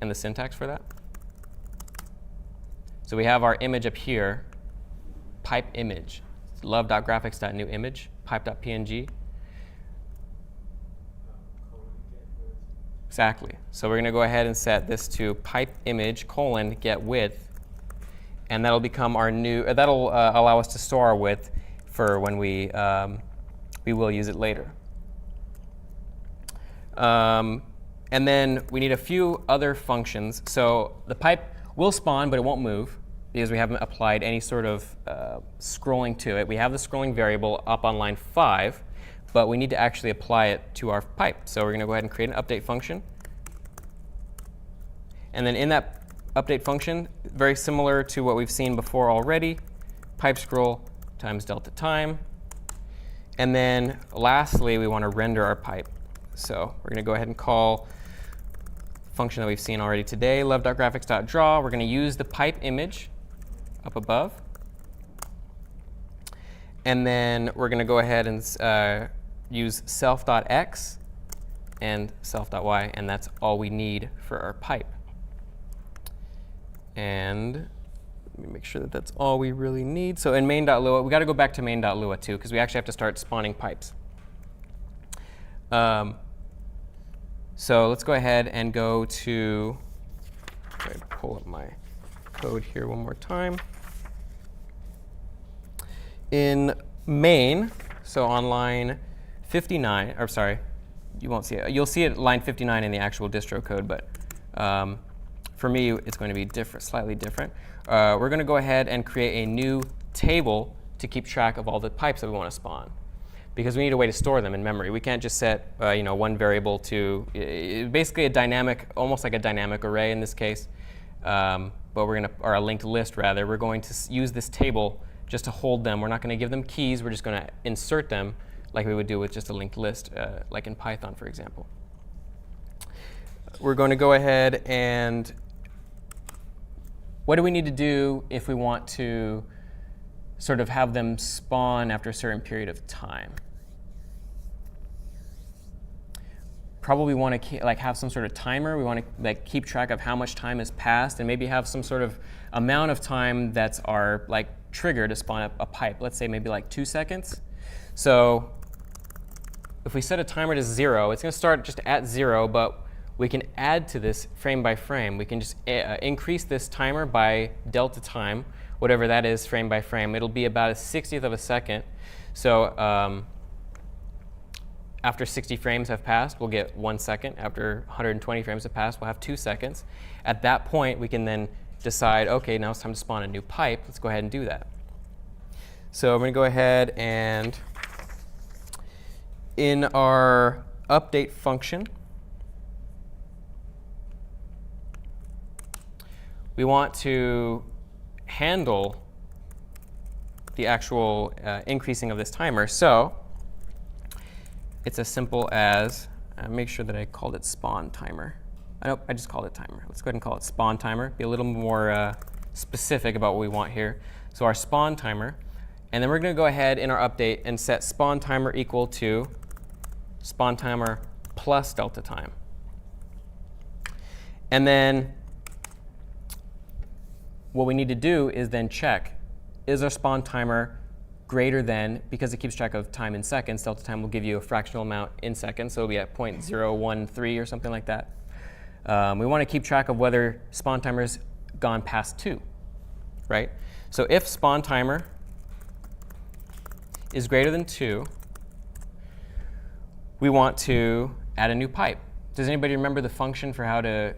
And the syntax for that? So we have our image up here, pipe image, love.graphics.newImage, pipe.png. Exactly. So we're going to go ahead and set this to pipe image colon get width. And that'll become our new, that'll allow us to store our width for when we will use it later. And then we need a few other functions. So the pipe will spawn, but it won't move because we haven't applied any sort of scrolling to it. We have the scrolling variable up on line 5, but we need to actually apply it to our pipe. So we're going to go ahead and create an update function. And then in that update function, very similar to what we've seen before already, pipe scroll times delta time. And then lastly, we want to render our pipe. So we're going to go ahead and call the function that we've seen already today, love.graphics.draw. We're going to use the pipe image up above. And then we're going to go ahead and use self.x and self.y, and that's all we need for our pipe. And let me make sure that that's all we really need. So in main.lua, we got to go back to main.lua too, because we actually have to start spawning pipes. So let's go ahead and go to, pull up my code here one more time. In main, so on line 59, or sorry, you won't see it. You'll see it at line 59 in the actual distro code, but for me, it's going to be different, slightly different. We're going to go ahead and create a new table to keep track of all the pipes that we want to spawn, because we need a way to store them in memory. We can't just set one variable to basically a dynamic, almost like a dynamic array in this case, but we're going to, or a linked list rather. We're going to use this table just to hold them. We're not going to give them keys. We're just going to insert them like we would do with just a linked list, like in Python, for example. We're going to go ahead and what do we need to do if we want to sort of have them spawn after a certain period of time? Probably want to like have some sort of timer. We want to like keep track of how much time has passed, and maybe have some sort of amount of time that's our like trigger to spawn up a pipe. Let's say maybe like 2 seconds. So if we set a timer to 0, it's going to start just at 0, but we can add to this frame by frame. We can just increase this timer by delta time, whatever that is, frame by frame. It'll be about a 60th of a second. So after 60 frames have passed, we'll get 1 second. After 120 frames have passed, we'll have 2 seconds. At that point, we can then decide, OK, now it's time to spawn a new pipe. Let's go ahead and do that. So I'm going to go ahead and in our update function, we want to handle the actual increasing of this timer. So it's as simple as, make sure that I called it spawn timer. Nope, I just called it timer. Let's go ahead and call it spawn timer. Be a little more specific about what we want here. So our spawn timer. And then we're going to go ahead in our update and set spawn timer equal to spawn timer plus delta time. And then what we need to do is then check, is our spawn timer greater than, because it keeps track of time in seconds, delta time will give you a fractional amount in seconds, so it'll be at 0.013 or something like that. We want to keep track of whether spawn timer's gone past 2, right? So if spawn timer is greater than 2, we want to add a new pipe. Does anybody remember the function for how to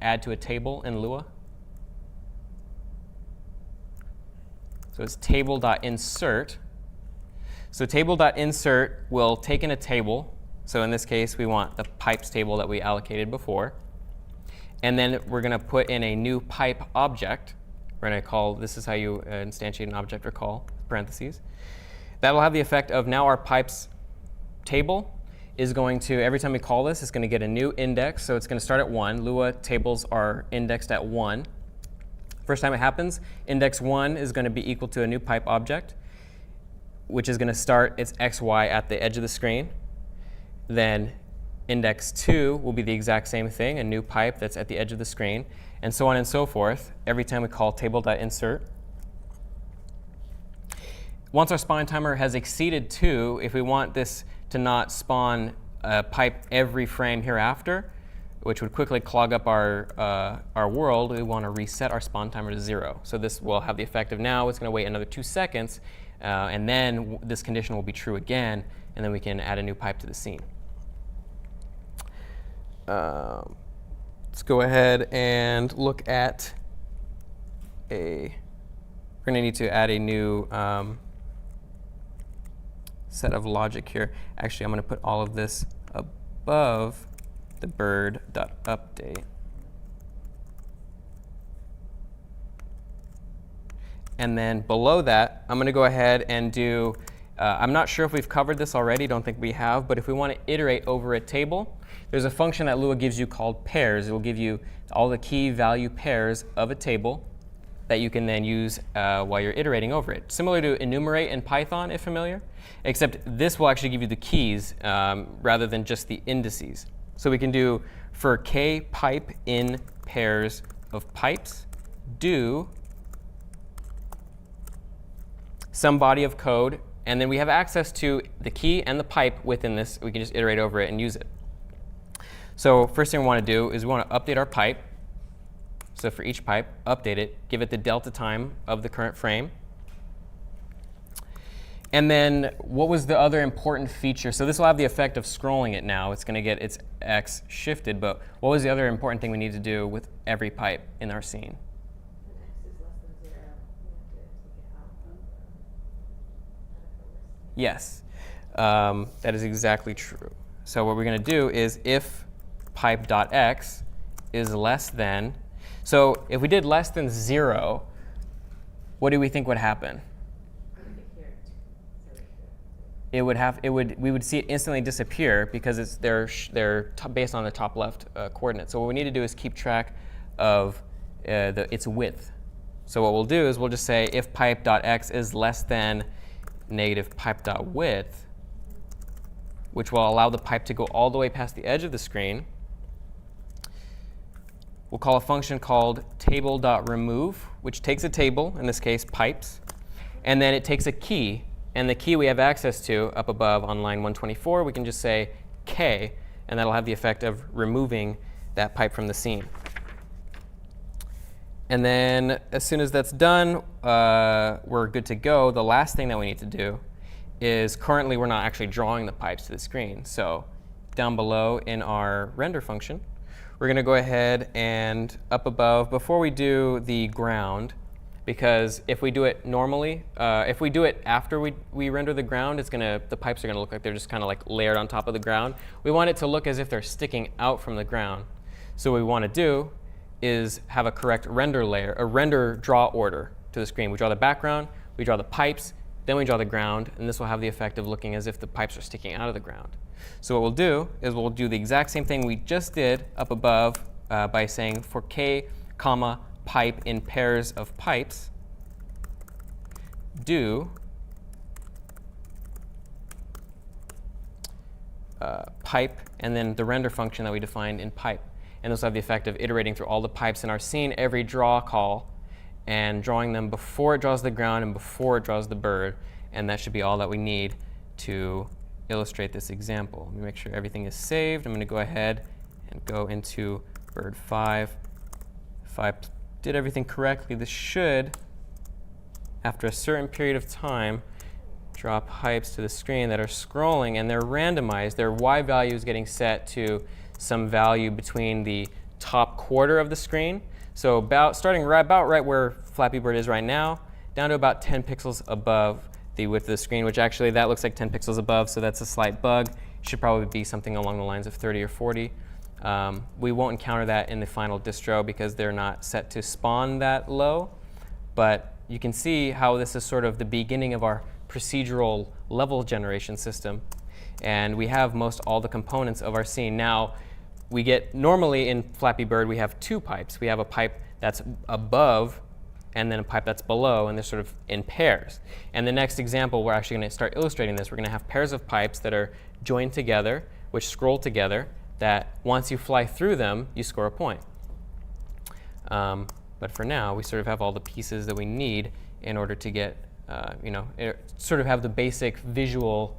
add to a table in Lua? So it's table.insert. So table.insert will take in a table. So in this case, we want the pipes table that we allocated before. And then we're going to put in a new pipe object. We're going to call, this is how you instantiate an object or call, parentheses. That'll have the effect of now our pipes table is going to, every time we call this, it's going to get a new index. So it's going to start at 1. Lua tables are indexed at 1. First time it happens, index 1 is going to be equal to a new pipe object, which is going to start its xy at the edge of the screen. Then index 2 will be the exact same thing, a new pipe that's at the edge of the screen, and so on and so forth every time we call table.insert. Once our spawn timer has exceeded 2, if we want this to not spawn a pipe every frame hereafter, which would quickly clog up our world, we want to reset our spawn timer to 0. So this will have the effect of now it's going to wait another 2 seconds, and then this condition will be true again, and then we can add a new pipe to the scene. Let's go ahead and look at we're going to need to add a new set of logic here. Actually, I'm going to put all of this above the bird.update. And then below that, I'm going to go ahead and do, I'm not sure if we've covered this already, don't think we have, but if we want to iterate over a table, there's a function that Lua gives you called pairs. It will give you all the key value pairs of a table that you can then use while you're iterating over it. Similar to enumerate in Python, if familiar, except this will actually give you the keys rather than just the indices. So we can do for k pipe in pairs of pipes, do some body of code, and then we have access to the key and the pipe within this. We can just iterate over it and use it. So first thing we want to do is we want to update our pipe. So for each pipe, update it, give it the delta time of the current frame. And then what was the other important feature? So this will have the effect of scrolling it now. It's going to get its x shifted. But what was the other important thing we need to do with every pipe in our scene? When x is less than 0, you have to take it out of the list. Yes, that is exactly true. So what we're going to do is if pipe.x is less than, so if we did less than 0, what do we think would happen? we would see it instantly disappear because they're based on the top left coordinate. So what we need to do is keep track of its width. So what we'll do is we'll just say if pipe.x is less than negative pipe.width, which will allow the pipe to go all the way past the edge of the screen. We'll call a function called table.remove, which takes a table, in this case pipes, and then it takes a key. And the key we have access to up above on line 124, we can just say k, and that'll have the effect of removing that pipe from the scene. And then as soon as that's done, we're good to go. The last thing that we need to do is currently we're not actually drawing the pipes to the screen. So down below in our render function, we're going to go ahead and up above, before we do the ground, because if we do it normally, if we do it after we render the ground, the pipes are going to look like they're just kind of like layered on top of the ground. We want it to look as if they're sticking out from the ground. So what we want to do is have a correct render layer, a render draw order to the screen. We draw the background, we draw the pipes, then we draw the ground, and this will have the effect of looking as if the pipes are sticking out of the ground. So what we'll do is we'll do the exact same thing we just did up above by saying for k, comma, pipe in pairs of pipes, do pipe, and then the render function that we defined in pipe. And this will have the effect of iterating through all the pipes in our scene, every draw call, and drawing them before it draws the ground and before it draws the bird. And that should be all that we need to illustrate this example. Let me make sure everything is saved. I'm going to go ahead and go into bird 5. If I did everything correctly, this should, after a certain period of time, draw pipes to the screen that are scrolling, and they're randomized. Their y value is getting set to some value between the top quarter of the screen. So starting about right where Flappy Bird is right now, down to about 10 pixels above the width of the screen, which actually that looks like 10 pixels above, so that's a slight bug. It should probably be something along the lines of 30 or 40. We won't encounter that in the final distro because they're not set to spawn that low. But you can see how this is sort of the beginning of our procedural level generation system. And we have most all the components of our scene. Now, we get, normally in Flappy Bird, we have two pipes. We have a pipe that's above and then a pipe that's below, and they're sort of in pairs. And the next example, we're actually going to start illustrating this. We're going to have pairs of pipes that are joined together, which scroll together, that once you fly through them, you score a point. But for now, we sort of have all the pieces that we need in order to get, sort of have the basic visual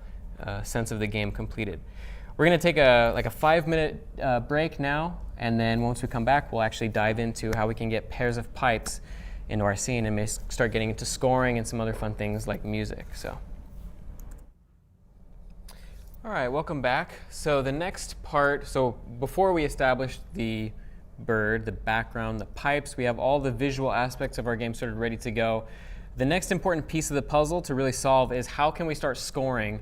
sense of the game completed. We're going to take a 5-minute break now, and then once we come back, we'll actually dive into how we can get pairs of pipes into our scene and may start getting into scoring and some other fun things like music. So, all right, welcome back. So the next part, so before we established the bird, the background, the pipes, we have all the visual aspects of our game sort of ready to go. The next important piece of the puzzle to really solve is how can we start scoring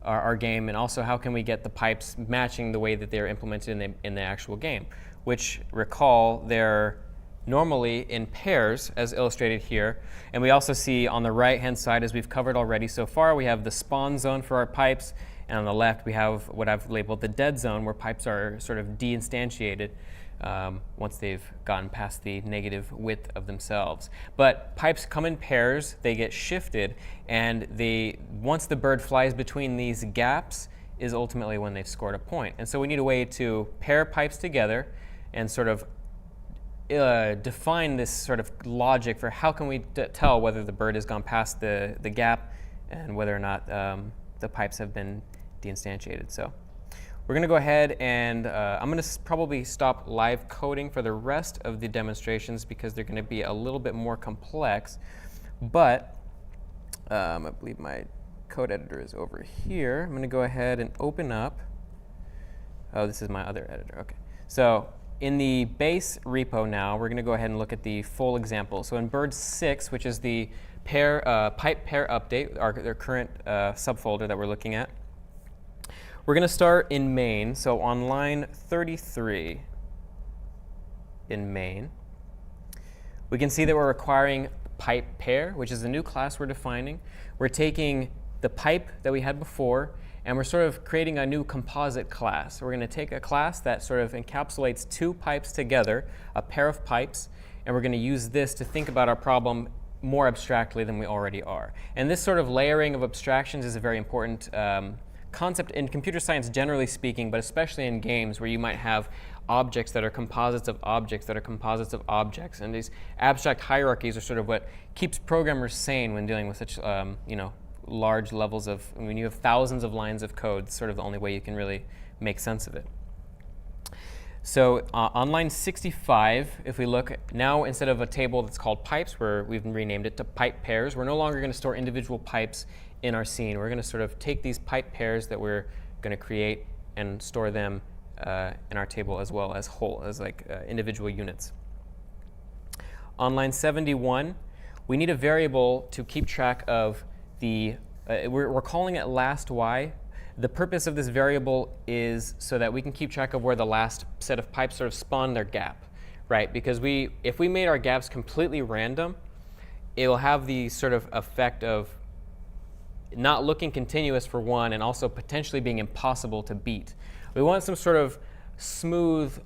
our game, and also how can we get the pipes matching the way that they're implemented in the actual game, which, recall, they're normally in pairs, as illustrated here. And we also see on the right-hand side, as we've covered already so far, we have the spawn zone for our pipes, and on the left we have what I've labeled the dead zone, where pipes are sort of de-instantiated once they've gotten past the negative width of themselves. But pipes come in pairs, they get shifted, and once the bird flies between these gaps is ultimately when they've scored a point. And so we need a way to pair pipes together and sort of define this sort of logic for how can we tell whether the bird has gone past the gap and whether or not the pipes have been de-instantiated. So we're going to go ahead and I'm going to probably stop live coding for the rest of the demonstrations because they're going to be a little bit more complex. But I believe my code editor is over here. I'm going to go ahead and open up. Oh, this is my other editor. OK. So in the base repo now, we're going to go ahead and look at the full example. So in bird 6, which is the pipe pair update, our current subfolder that we're looking at, we're going to start in main. So on line 33 in main, we can see that we're requiring pipe pair, which is a new class we're defining. We're taking the pipe that we had before, and we're sort of creating a new composite class. We're going to take a class that sort of encapsulates two pipes together, a pair of pipes, and we're going to use this to think about our problem more abstractly than we already are. And this sort of layering of abstractions is a very important concept in computer science generally speaking, but especially in games where you might have objects that are composites of objects that are composites of objects. And these abstract hierarchies are sort of what keeps programmers sane when dealing with such large levels of, when you have thousands of lines of code, it's sort of the only way you can really make sense of it. So on line 65, if we look now, instead of a table that's called pipes, where we've renamed it to pipe pairs, we're no longer going to store individual pipes in our scene. We're going to sort of take these pipe pairs that we're going to create and store them in our table as well as whole, as like individual units. On line 71, we need a variable to keep track of the, we're calling it last y. The purpose of this variable is so that we can keep track of where the last set of pipes sort of spawn their gap, right? Because if we made our gaps completely random, it will have the sort of effect of not looking continuous for one, and also potentially being impossible to beat. We want some sort of smooth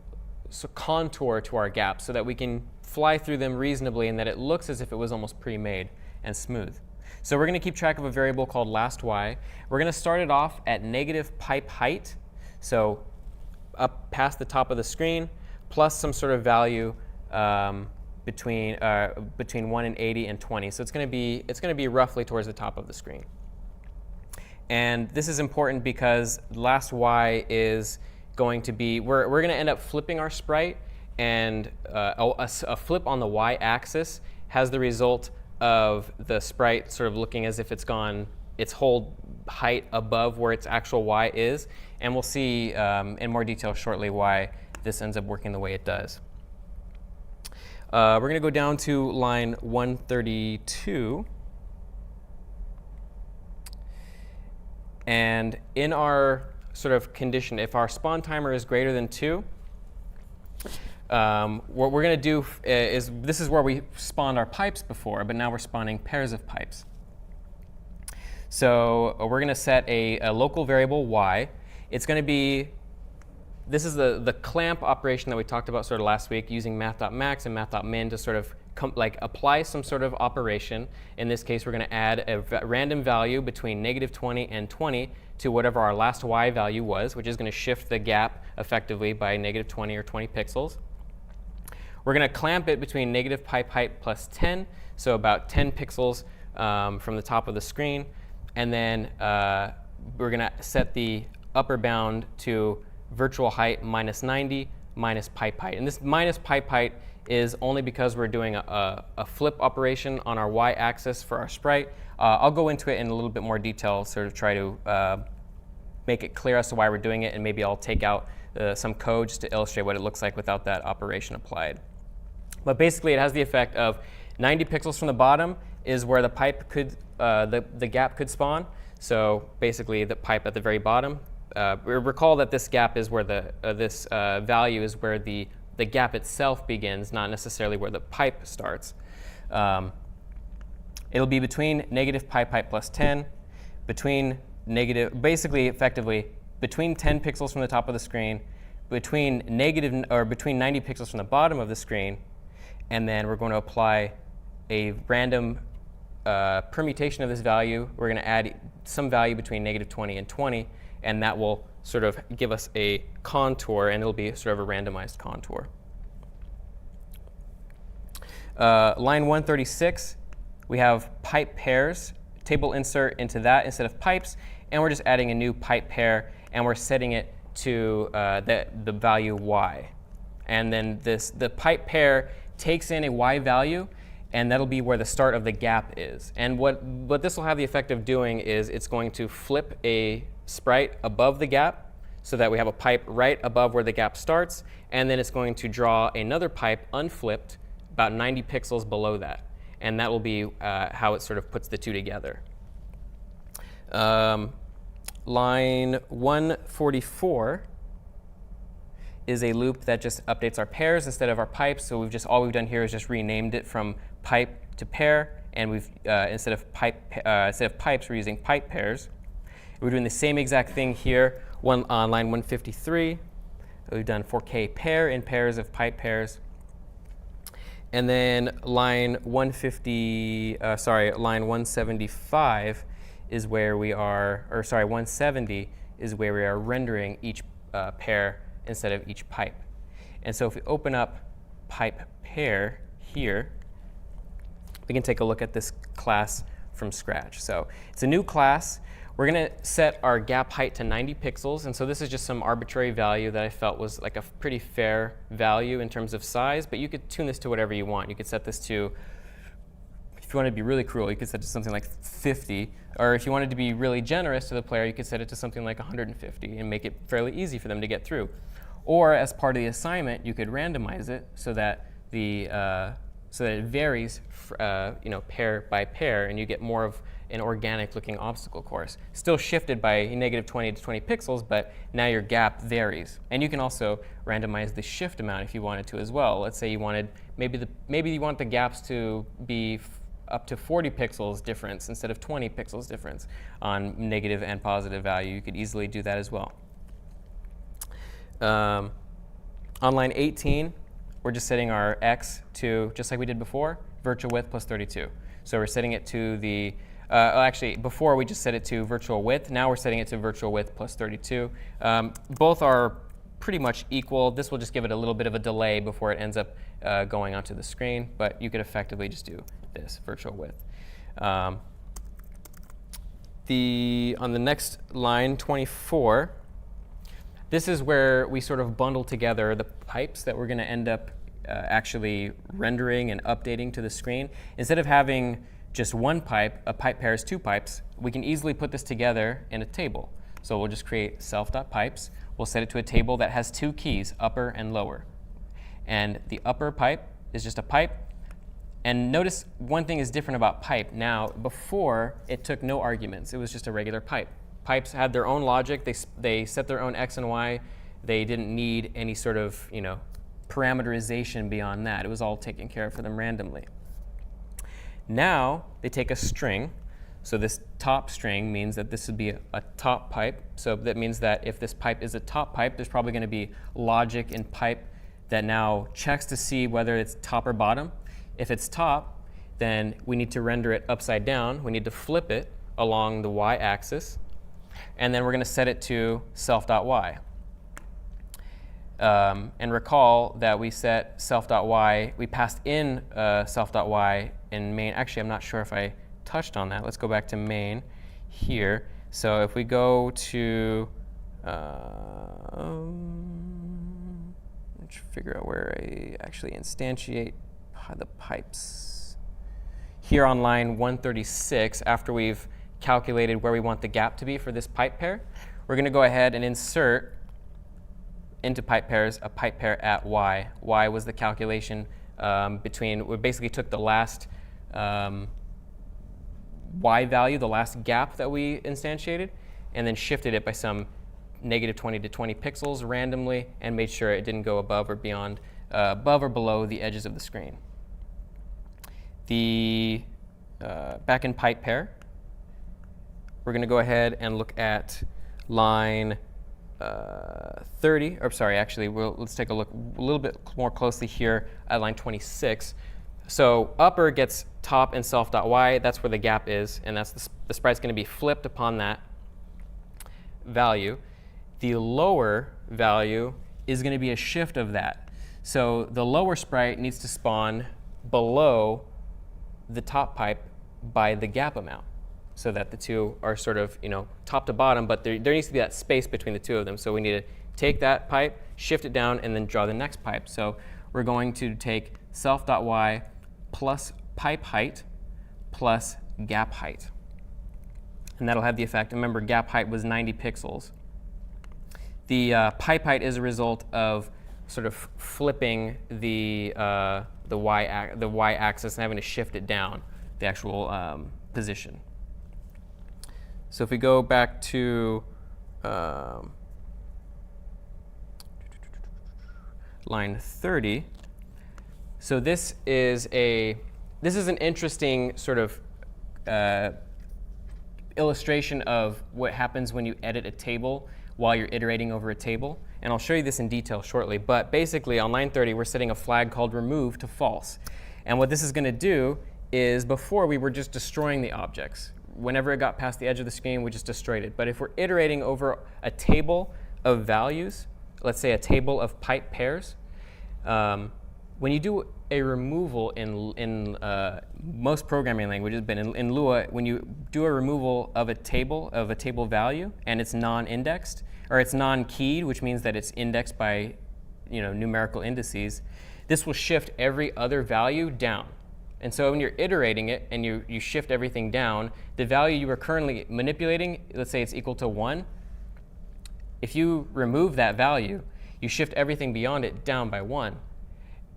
contour to our gaps so that we can fly through them reasonably and that it looks as if it was almost pre-made and smooth. So we're going to keep track of a variable called last y. We're going to start it off at negative pipe height, so up past the top of the screen, plus some sort of value between 1 and 80 and 20. So it's going to be roughly towards the top of the screen. And this is important because last y is going to be, we're going to end up flipping our sprite, and a flip on the y-axis has the result of the sprite sort of looking as if it's gone its whole height above where its actual y is. And we'll see in more detail shortly why this ends up working the way it does. We're going to go down to line 132. And in our sort of condition, if our spawn timer is greater than 2, what we're going to do is, this is where we spawned our pipes before, but now we're spawning pairs of pipes. So we're going to set a local variable y. It's going to be, this is the clamp operation that we talked about sort of last week, using math.max and math.min to sort of apply some sort of operation. In this case, we're going to add a random value between -20 and 20 to whatever our last y value was, which is going to shift the gap effectively by -20 or 20 pixels. We're going to clamp it between negative pipe height plus 10, so about 10 pixels from the top of the screen. And then we're going to set the upper bound to virtual height -90 minus pipe height. And this minus pipe height is only because we're doing a flip operation on our y-axis for our sprite. I'll go into it in a little bit more detail, sort of try to make it clear as to why we're doing it, and maybe I'll take out some code just to illustrate what it looks like without that operation applied. But basically, it has the effect of 90 pixels from the bottom is where the pipe could, the gap could spawn. So basically, the pipe at the very bottom. Recall that this gap is where this value is where the gap itself begins, not necessarily where the pipe starts. It'll be between negative pipe height plus 10, between negative, basically, effectively, between 10 pixels from the top of the screen, between 90 pixels from the bottom of the screen, and then we're going to apply a random permutation of this value. We're going to add some value between -20 and 20, and that will sort of give us a contour, and it'll be sort of a randomized contour. Line 136, we have pipe pairs, table insert into that instead of pipes, and we're just adding a new pipe pair, and we're setting it to the value y. And then the pipe pair takes in a y value, and that'll be where the start of the gap is. And what this will have the effect of doing is it's going to flip a sprite above the gap so that we have a pipe right above where the gap starts, and then it's going to draw another pipe unflipped about 90 pixels below that. And that will be how it sort of puts the two together. Line 144 is a loop that just updates our pairs instead of our pipes. So all we've done here is just renamed it from pipe to pair, and we've instead of pipes, we're using pipe pairs. We're doing the same exact thing here on line 153. We've done 4K pair in pairs of pipe pairs. And then line 175 is where we are, or sorry, 170 is where we are rendering each pair instead of each pipe. And so if we open up pipe pair here, we can take a look at this class from scratch. So it's a new class. We're going to set our gap height to 90 pixels. And so this is just some arbitrary value that I felt was like a pretty fair value in terms of size. But you could tune this to whatever you want. You could set this to, if you wanted to be really cruel, you could set it to something like 50. Or if you wanted to be really generous to the player, you could set it to something like 150 and make it fairly easy for them to get through. Or as part of the assignment, you could randomize it so that it varies, pair by pair, and you get more of an organic-looking obstacle course. Still shifted by -20 to 20 pixels, but now your gap varies. And you can also randomize the shift amount if you wanted to as well. Let's say you wanted maybe you want the gaps to be up to 40 pixels difference instead of 20 pixels difference on negative and positive value. You could easily do that as well. On line 18, we're just setting our x to, just like we did before, virtual width plus 32. So we're setting it to the, actually, before we just set it to virtual width. Now we're setting it to virtual width plus 32. Both are pretty much equal. This will just give it a little bit of a delay before it ends up going onto the screen. But you could effectively just do this, virtual width. On the next line, 24, this is where we sort of bundle together the pipes that we're going to end up actually rendering and updating to the screen. Instead of having just one pipe, a pipe pair is two pipes, we can easily put this together in a table. So we'll just create self.pipes. We'll set it to a table that has two keys, upper and lower. And the upper pipe is just a pipe. And notice one thing is different about pipe now. Before, it took no arguments. It was just a regular pipe. Pipes had their own logic. They set their own x and y. They didn't need any sort of parameterization beyond that. It was all taken care of for them randomly. Now they take a string. So this top string means that this would be a top pipe. So that means that if this pipe is a top pipe, there's probably going to be logic in pipe that now checks to see whether it's top or bottom. If it's top, then we need to render it upside down. We need to flip it along the y-axis. And then we're going to set it to self.y. And recall that we set self.y, we passed in self.y in main. Actually, I'm not sure if I touched on that. Let's go back to main here. So if we go to, let's figure out where I actually instantiate the pipes. Here on line 136, after we've calculated where we want the gap to be for this pipe pair, we're going to go ahead and insert into pipe pairs a pipe pair at y. Y was the calculation we basically took the last y value, the last gap that we instantiated, and then shifted it by some -20 to 20 pixels randomly and made sure it didn't go above or below the edges of the screen. Back in pipe pair, we're going to go ahead and look at line 30, or sorry, actually, let's take a look a little bit more closely here at line 26. So upper gets top and self.y, that's where the gap is, and that's the sprite's going to be flipped upon that value. The lower value is going to be a shift of that. So the lower sprite needs to spawn below the top pipe by the gap amount, so that the two are sort of top to bottom, but there needs to be that space between the two of them. So we need to take that pipe, shift it down, and then draw the next pipe. So we're going to take self.y plus pipe height plus gap height. And that'll have the effect. Remember, gap height was 90 pixels. The pipe height is a result of sort of flipping the y-axis and having to shift it down, the actual position. So if we go back to line 30, so this is this is an interesting sort of illustration of what happens when you edit a table while you're iterating over a table. And I'll show you this in detail shortly. But basically, on line 30, we're setting a flag called remove to false. And what this is going to do is, before we were just destroying the objects. Whenever it got past the edge of the screen, we just destroyed it. But if we're iterating over a table of values, let's say a table of pipe pairs, when you do a removal in most programming languages, but in Lua, when you do a removal of a table value and it's non-indexed, or it's non-keyed, which means that it's indexed by numerical indices, this will shift every other value down. And so when you're iterating it and you shift everything down, the value you are currently manipulating, let's say it's equal to 1, if you remove that value, you shift everything beyond it down by 1.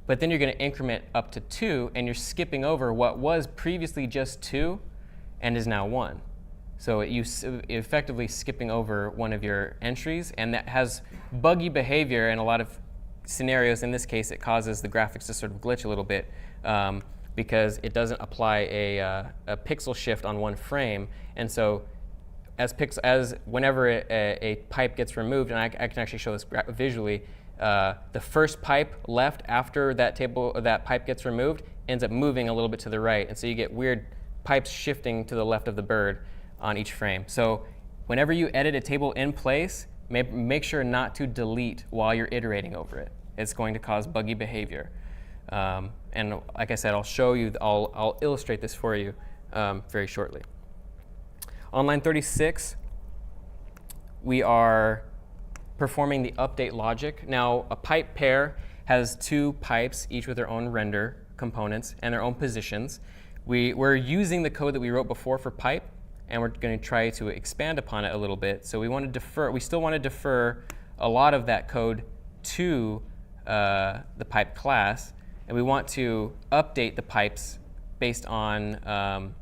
But then you're going to increment up to 2, and you're skipping over what was previously just 2 and is now 1. So you're effectively skipping over one of your entries, and that has buggy behavior in a lot of scenarios. In this case, it causes the graphics to sort of glitch a little bit because it doesn't apply a pixel shift on one frame. And so whenever a pipe gets removed, and I can actually show this visually, the first pipe left after that pipe gets removed ends up moving a little bit to the right. And so you get weird pipes shifting to the left of the bird on each frame. So whenever you edit a table in place, make sure not to delete while you're iterating over it. It's going to cause buggy behavior. And like I said, I'll illustrate this for you very shortly. On line 36, we are performing the update logic. Now, a pipe pair has 2 pipes, each with their own render components and their own positions. We're using the code that we wrote before for pipe, and we're going to try to expand upon it a little bit. So we still want to defer a lot of that code to the pipe class, and we want to update the pipes based on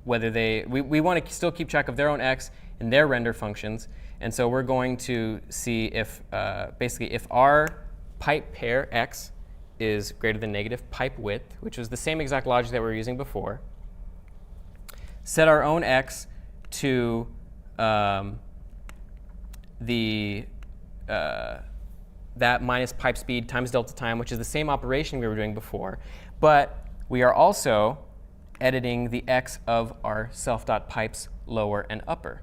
whether we want to still keep track of their own x and their render functions. And so we're going to see if basically if our pipe pair x is greater than negative pipe width, which was the same exact logic that we were using before, set our own x to that minus pipe speed times delta time, which is the same operation we were doing before. But we are also editing the x of our self.pipes lower and upper.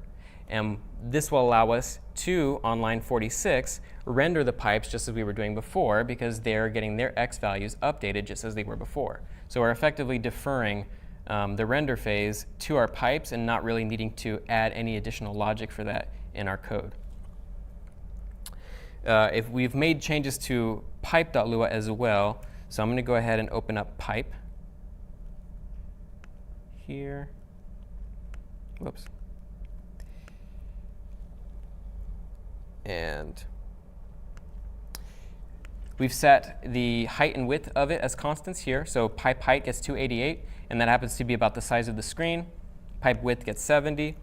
And this will allow us to, on line 46, render the pipes just as we were doing before, because they're getting their x values updated just as they were before. So we're effectively deferring the render phase to our pipes and not really needing to add any additional logic for that in our code. If we've made changes to pipe.lua as well, so I'm going to go ahead and open up pipe here. Whoops. And we've set the height and width of it as constants here. So pipe height gets 288, and that happens to be about the size of the screen. Pipe width gets 70.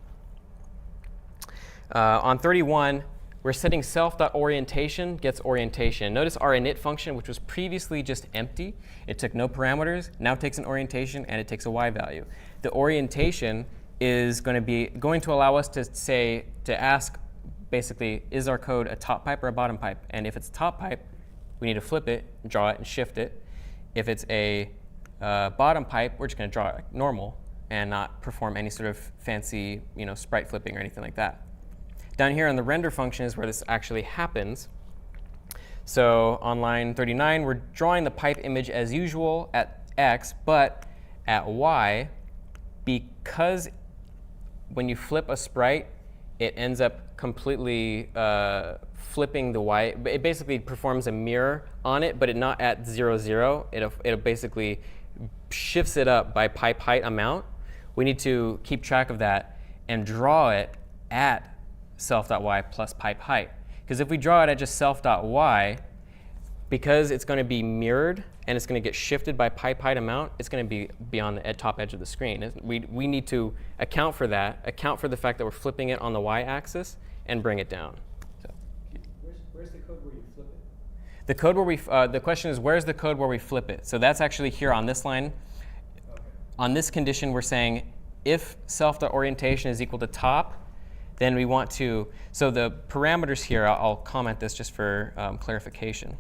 On 31, we're setting self.orientation gets orientation. Notice our init function, which was previously just empty. It took no parameters, now takes an orientation, and it takes a y value. The orientation is going to allow us to ask, basically, is our code a top pipe or a bottom pipe? And if it's a top pipe, we need to flip it, draw it, and shift it. If it's a bottom pipe, we're just going to draw it like normal and not perform any sort of fancy sprite flipping or anything like that. Down here on the render function is where this actually happens. So on line 39, we're drawing the pipe image as usual at x, but at y, because when you flip a sprite, it ends up completely flipping the y. It basically performs a mirror on it, but not at 0, 0. It basically shifts it up by pipe height amount. We need to keep track of that and draw it at self.y plus pipe height. Because if we draw it at just self.y, because it's going to be mirrored and it's going to get shifted by pipe height amount, it's going to be beyond the top edge of the screen. We need to account for that, account for the fact that we're flipping it on the y-axis, and bring it down. So, Where's the code where you flip it? The code where we, the question is, where's the code where we flip it? So that's actually here on this line. Okay. On this condition, we're saying if self.orientation is equal to top, then we want to, so the parameters here, I'll comment this just for clarification.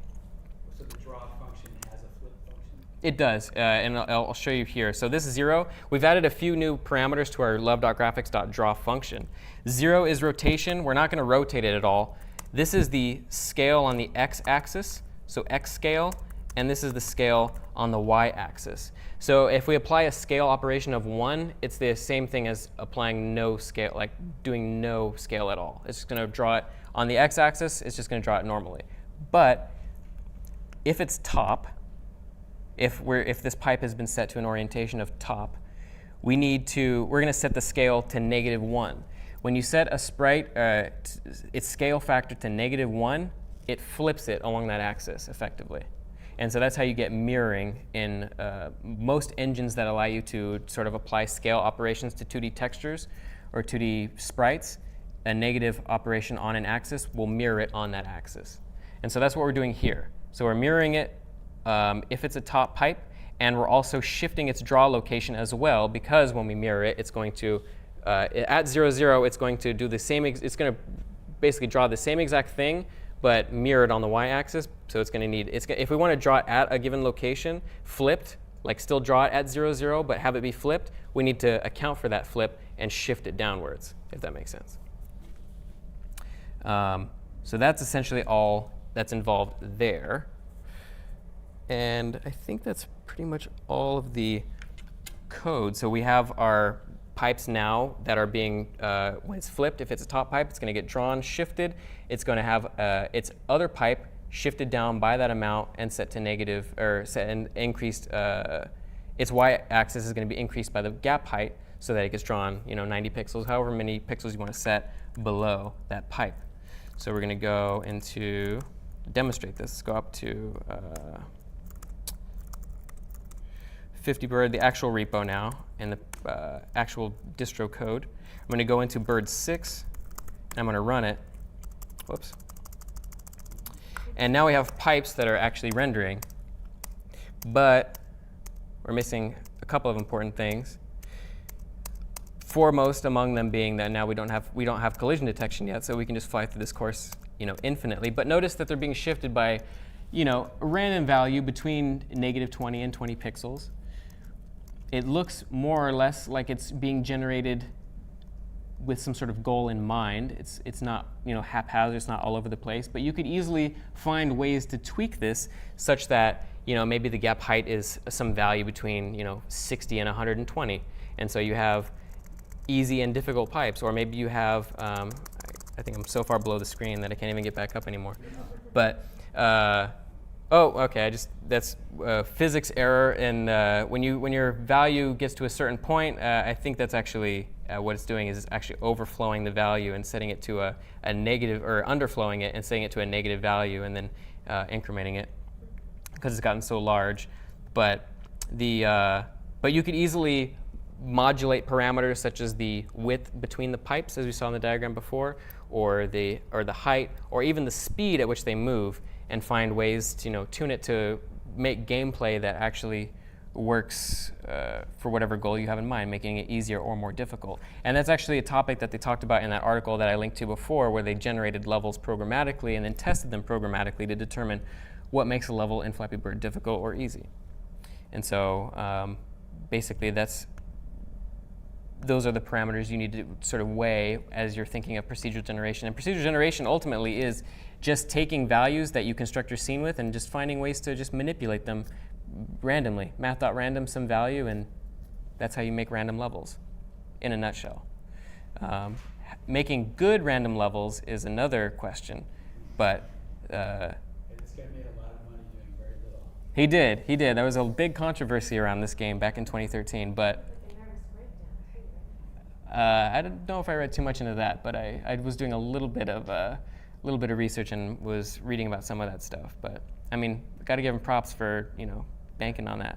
So the draw function has a flip function? It does, and I'll show you here. So this is 0. We've added a few new parameters to our love.graphics.draw function. 0 is rotation. We're not going to rotate it at all. This is the scale on the x-axis, so x scale, and this is the scale on the y-axis. So if we apply a scale operation of 1, it's the same thing as applying no scale, like doing no scale at all. It's just going to draw it on the x-axis. It's just going to draw it normally. But if it's top, if this pipe has been set to an orientation of top, we're going to set the scale to -1. When you set a sprite, its scale factor to -1, it flips it along that axis effectively. And so that's how you get mirroring in most engines that allow you to sort of apply scale operations to 2D textures or 2D sprites. A negative operation on an axis will mirror it on that axis. And so that's what we're doing here. So we're mirroring it if it's a top pipe, and we're also shifting its draw location as well, because when we mirror it, it's going to, at 0, 0, it's going to do the same, it's going to basically draw the same exact thing, but mirrored on the y-axis. So it's going to need, if we want to draw it at a given location, flipped, like still draw it at 0, 0, but have it be flipped, we need to account for that flip and shift it downwards, if that makes sense. So that's essentially all that's involved there. And I think that's pretty much all of the code. So we have our pipes now that are being, when it's flipped, if it's a top pipe, it's going to get drawn, shifted. It's going to have its other pipe shifted down by that amount and set to negative, or set and increased. Its y-axis is going to be increased by the gap height so that it gets drawn, 90 pixels, however many pixels you want to set below that pipe. So we're going to go into, demonstrate this, let's go up to 50 bird, the actual repo now, and the actual distro code. I'm going to go into bird 6, and I'm going to run it. Whoops. And now we have pipes that are actually rendering, but we're missing a couple of important things. Foremost among them being that now we don't have collision detection yet, so we can just fly through this course, infinitely. But notice that they're being shifted by, a random value between -20 and 20 pixels. It looks more or less like it's being generated with some sort of goal in mind. It's not haphazard, it's not all over the place, but you could easily find ways to tweak this such that maybe the gap height is some value between 60 and 120, and so you have easy and difficult pipes, or maybe you have I think I'm so far below the screen that I can't even get back up anymore. But oh, okay. That's physics error, and when your value gets to a certain point, I think that's actually what it's doing is it's actually overflowing the value and setting it to a negative, or underflowing it and setting it to a negative value, and then incrementing it because it's gotten so large. But you could easily modulate parameters such as the width between the pipes, as we saw in the diagram before, or the height, or even the speed at which they move, and find ways to tune it to make gameplay that actually works for whatever goal you have in mind, making it easier or more difficult. And that's actually a topic that they talked about in that article that I linked to before, where they generated levels programmatically and then tested them programmatically to determine what makes a level in Flappy Bird difficult or easy. And so basically those are the parameters you need to sort of weigh as you're thinking of procedural generation. And procedural generation ultimately is just taking values that you construct your scene with and just finding ways to just manipulate them randomly. Math.random some value, and that's how you make random levels in a nutshell. Making good random levels is another question, but This guy made a lot of money doing very little. he did. There was a big controversy around this game back in 2013, but I don't know if I read too much into that, but I was doing a little bit of research and was reading about some of that stuff. But I mean, got to give him props for banking on that.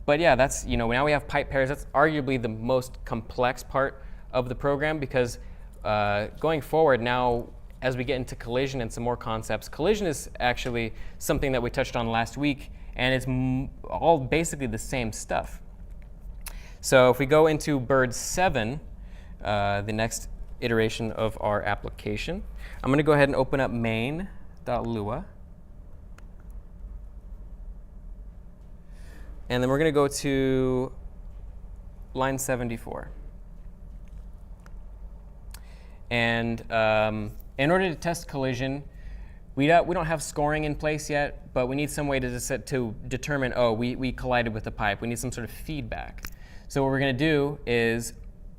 But yeah, that's now we have pipe pairs. That's arguably the most complex part of the program, because going forward now, as we get into collision and some more concepts. Collision is actually something that we touched on last week, and it's all basically the same stuff. So if we go into bird 7, the next iteration of our application, I'm going to go ahead and open up main.lua. And then we're going to go to line 74. And in order to test collision, we don't have scoring in place yet, but we need some way to determine, oh, we collided with the pipe. We need some sort of feedback. So what we're going to do is,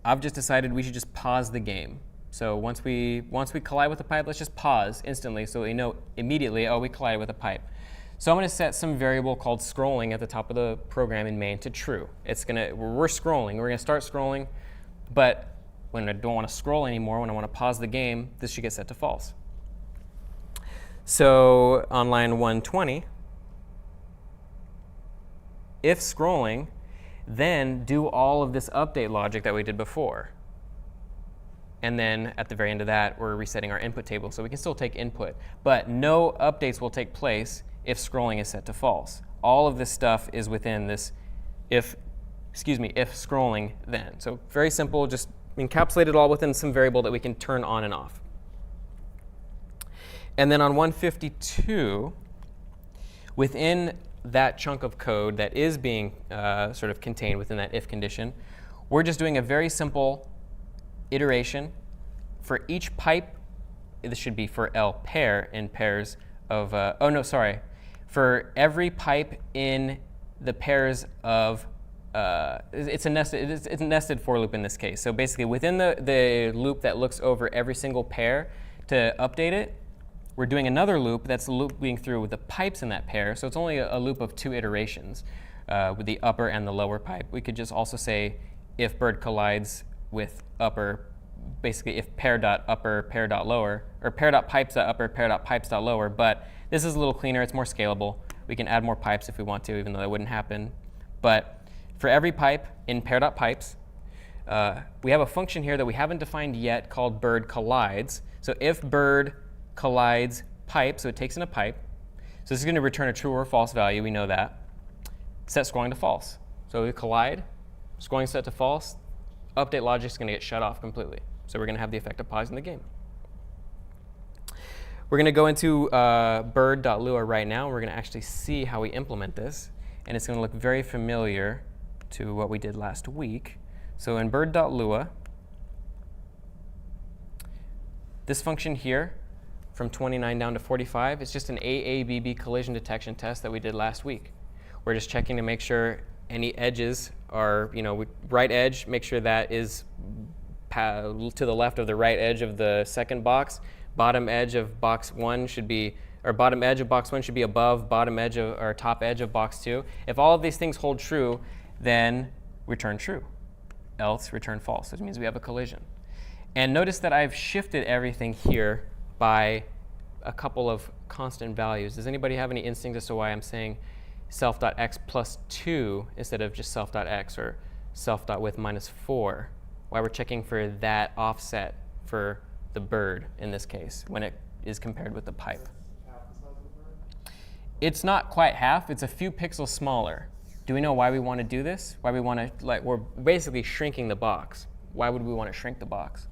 I've just decided we should just pause the game. So once we collide with the pipe, let's just pause instantly so we know immediately, oh, we collided with a pipe. So I'm going to set some variable called scrolling at the top of the program in main to true. We're scrolling. We're going to start scrolling, but when I don't want to scroll anymore, when I want to pause the game, this should get set to false. So on line 120, if scrolling, then do all of this update logic that we did before. And then at the very end of that, we're resetting our input table, so we can still take input. But no updates will take place if scrolling is set to false. All of this stuff is within this if scrolling then. So very simple, just encapsulate it all within some variable that we can turn on and off. And then on 152, within that chunk of code that is being sort of contained within that if condition, we're just doing a very simple iteration for each pipe. This should be for L pair in pairs of, for every pipe in the pairs of, it's a nested for loop in this case. So basically within the loop that looks over every single pair to update it, we're doing another loop that's looping through with the pipes in that pair. So it's only a loop of 2 iterations with the upper and the lower pipe. We could just also say if bird collides with upper, basically if pair.upper, pair.lower, or pair.pipes.upper, pair.pipes.lower. But this is a little cleaner. It's more scalable. We can add more pipes if we want to, even though that wouldn't happen. But for every pipe in pair.pipes, we have a function here that we haven't defined yet called bird collides. So if bird collides pipe, so it takes in a pipe. So this is going to return a true or false value. We know that. Set scrolling to false. So we collide, scrolling set to false. Update logic is going to get shut off completely. So we're going to have the effect of pausing the game. We're going to go into bird.lua right now. We're going to actually see how we implement this. And it's going to look very familiar to what we did last week. So in bird.lua, this function here, from 29 down to 45, it's just an AABB collision detection test that we did last week. We're just checking to make sure any edges are, right edge, make sure that is to the left of the right edge of the second box. Bottom edge of box 1 should be, or bottom edge of box 1 should be above bottom edge of, or top edge of box 2. If all of these things hold true, then return true. Else return false, which means we have a collision. And notice that I've shifted everything here by a couple of constant values. Does anybody have any instinct as to why I'm saying self.x plus 2 instead of just self.x or self.width minus 4? Why we're checking for that offset for the bird in this case when it is compared with the pipe. It's not quite half. It's a few pixels smaller. Do we know why we want to do this? Why we want to, we're basically shrinking the box. Why would we want to shrink the box?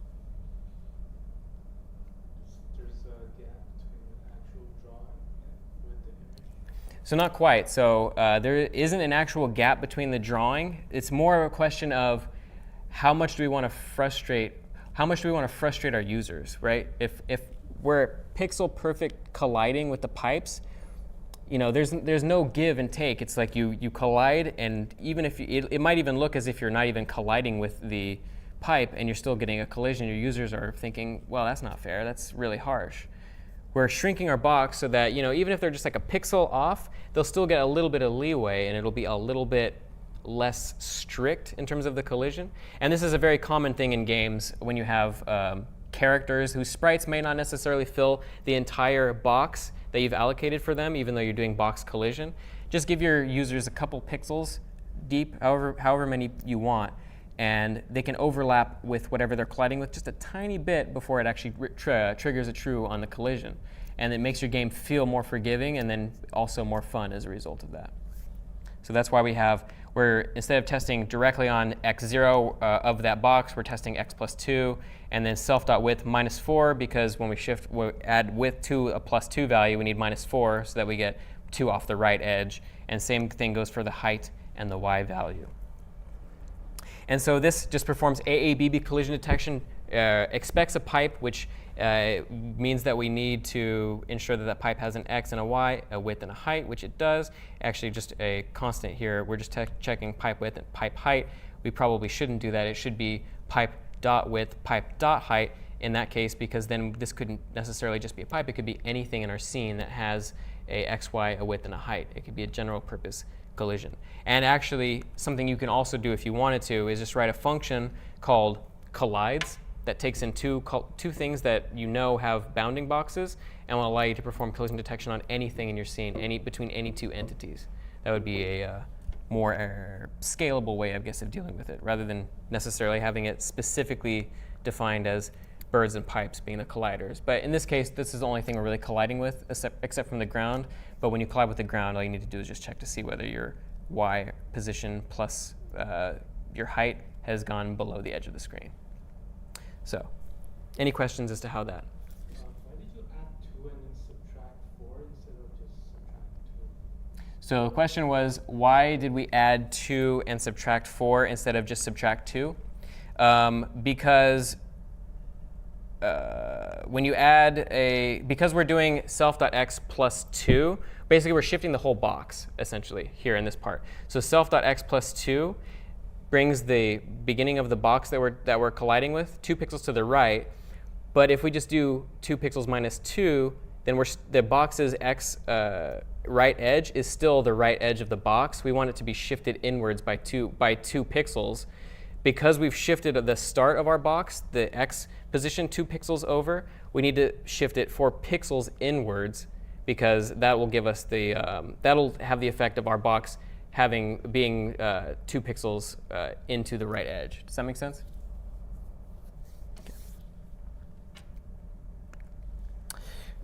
So not quite. So there isn't an actual gap between the drawing. It's more of a question of how much do we want to frustrate our users, right? If we're pixel perfect colliding with the pipes, there's no give and take. It's like you collide, and even if it might even look as if you're not even colliding with the pipe, and you're still getting a collision. Your users are thinking, well, that's not fair. That's really harsh. We're shrinking our box so that, even if they're just like a pixel off, they'll still get a little bit of leeway, and it'll be a little bit less strict in terms of the collision. And this is a very common thing in games when you have characters whose sprites may not necessarily fill the entire box that you've allocated for them, even though you're doing box collision. Just give your users a couple pixels deep, however many you want, and they can overlap with whatever they're colliding with just a tiny bit before it actually triggers a true on the collision. And it makes your game feel more forgiving and then also more fun as a result of that. So that's why we're instead of testing directly on x0 of that box, we're testing x plus 2, and then self.width minus 4, because when we add width to a plus 2 value, we need minus 4 so that we get 2 off the right edge. And same thing goes for the height and the y value. And so this just performs AABB collision detection, expects a pipe, which means that we need to ensure that that pipe has an x and a y, a width and a height, which it does. Actually, just a constant here. We're just checking pipe width and pipe height. We probably shouldn't do that. It should be pipe dot width, pipe dot height in that case, because then this couldn't necessarily just be a pipe. It could be anything in our scene that has a x, y, a width, and a height. It could be a general purpose collision. And actually, something you can also do if you wanted to is just write a function called collides that takes in two things that you know have bounding boxes and will allow you to perform collision detection on anything in your scene, between any two entities. That would be a more scalable way, I guess, of dealing with it, rather than necessarily having it specifically defined as birds and pipes being the colliders. But in this case, this is the only thing we're really colliding with, except from the ground. But when you collide with the ground, all you need to do is just check to see whether your y position plus your height has gone below the edge of the screen. So, any questions as to how that? Why did you add 2 and then subtract 4 instead of just subtract 2? So the question was, why did we add 2 and subtract 4 instead of just subtract 2? Because when you add because we're doing self.x plus 2, basically we're shifting the whole box, essentially, here in this part. So self.x plus 2 brings the beginning of the box that we're colliding with 2 pixels to the right. But if we just do 2 pixels minus 2, then the box's x right edge is still the right edge of the box. We want it to be shifted inwards by 2 pixels. Because we've shifted the start of our box, the x position 2 pixels over, we need to shift it 4 pixels inwards, because that will give us that'll have the effect of our box being 2 pixels into the right edge. Does that make sense?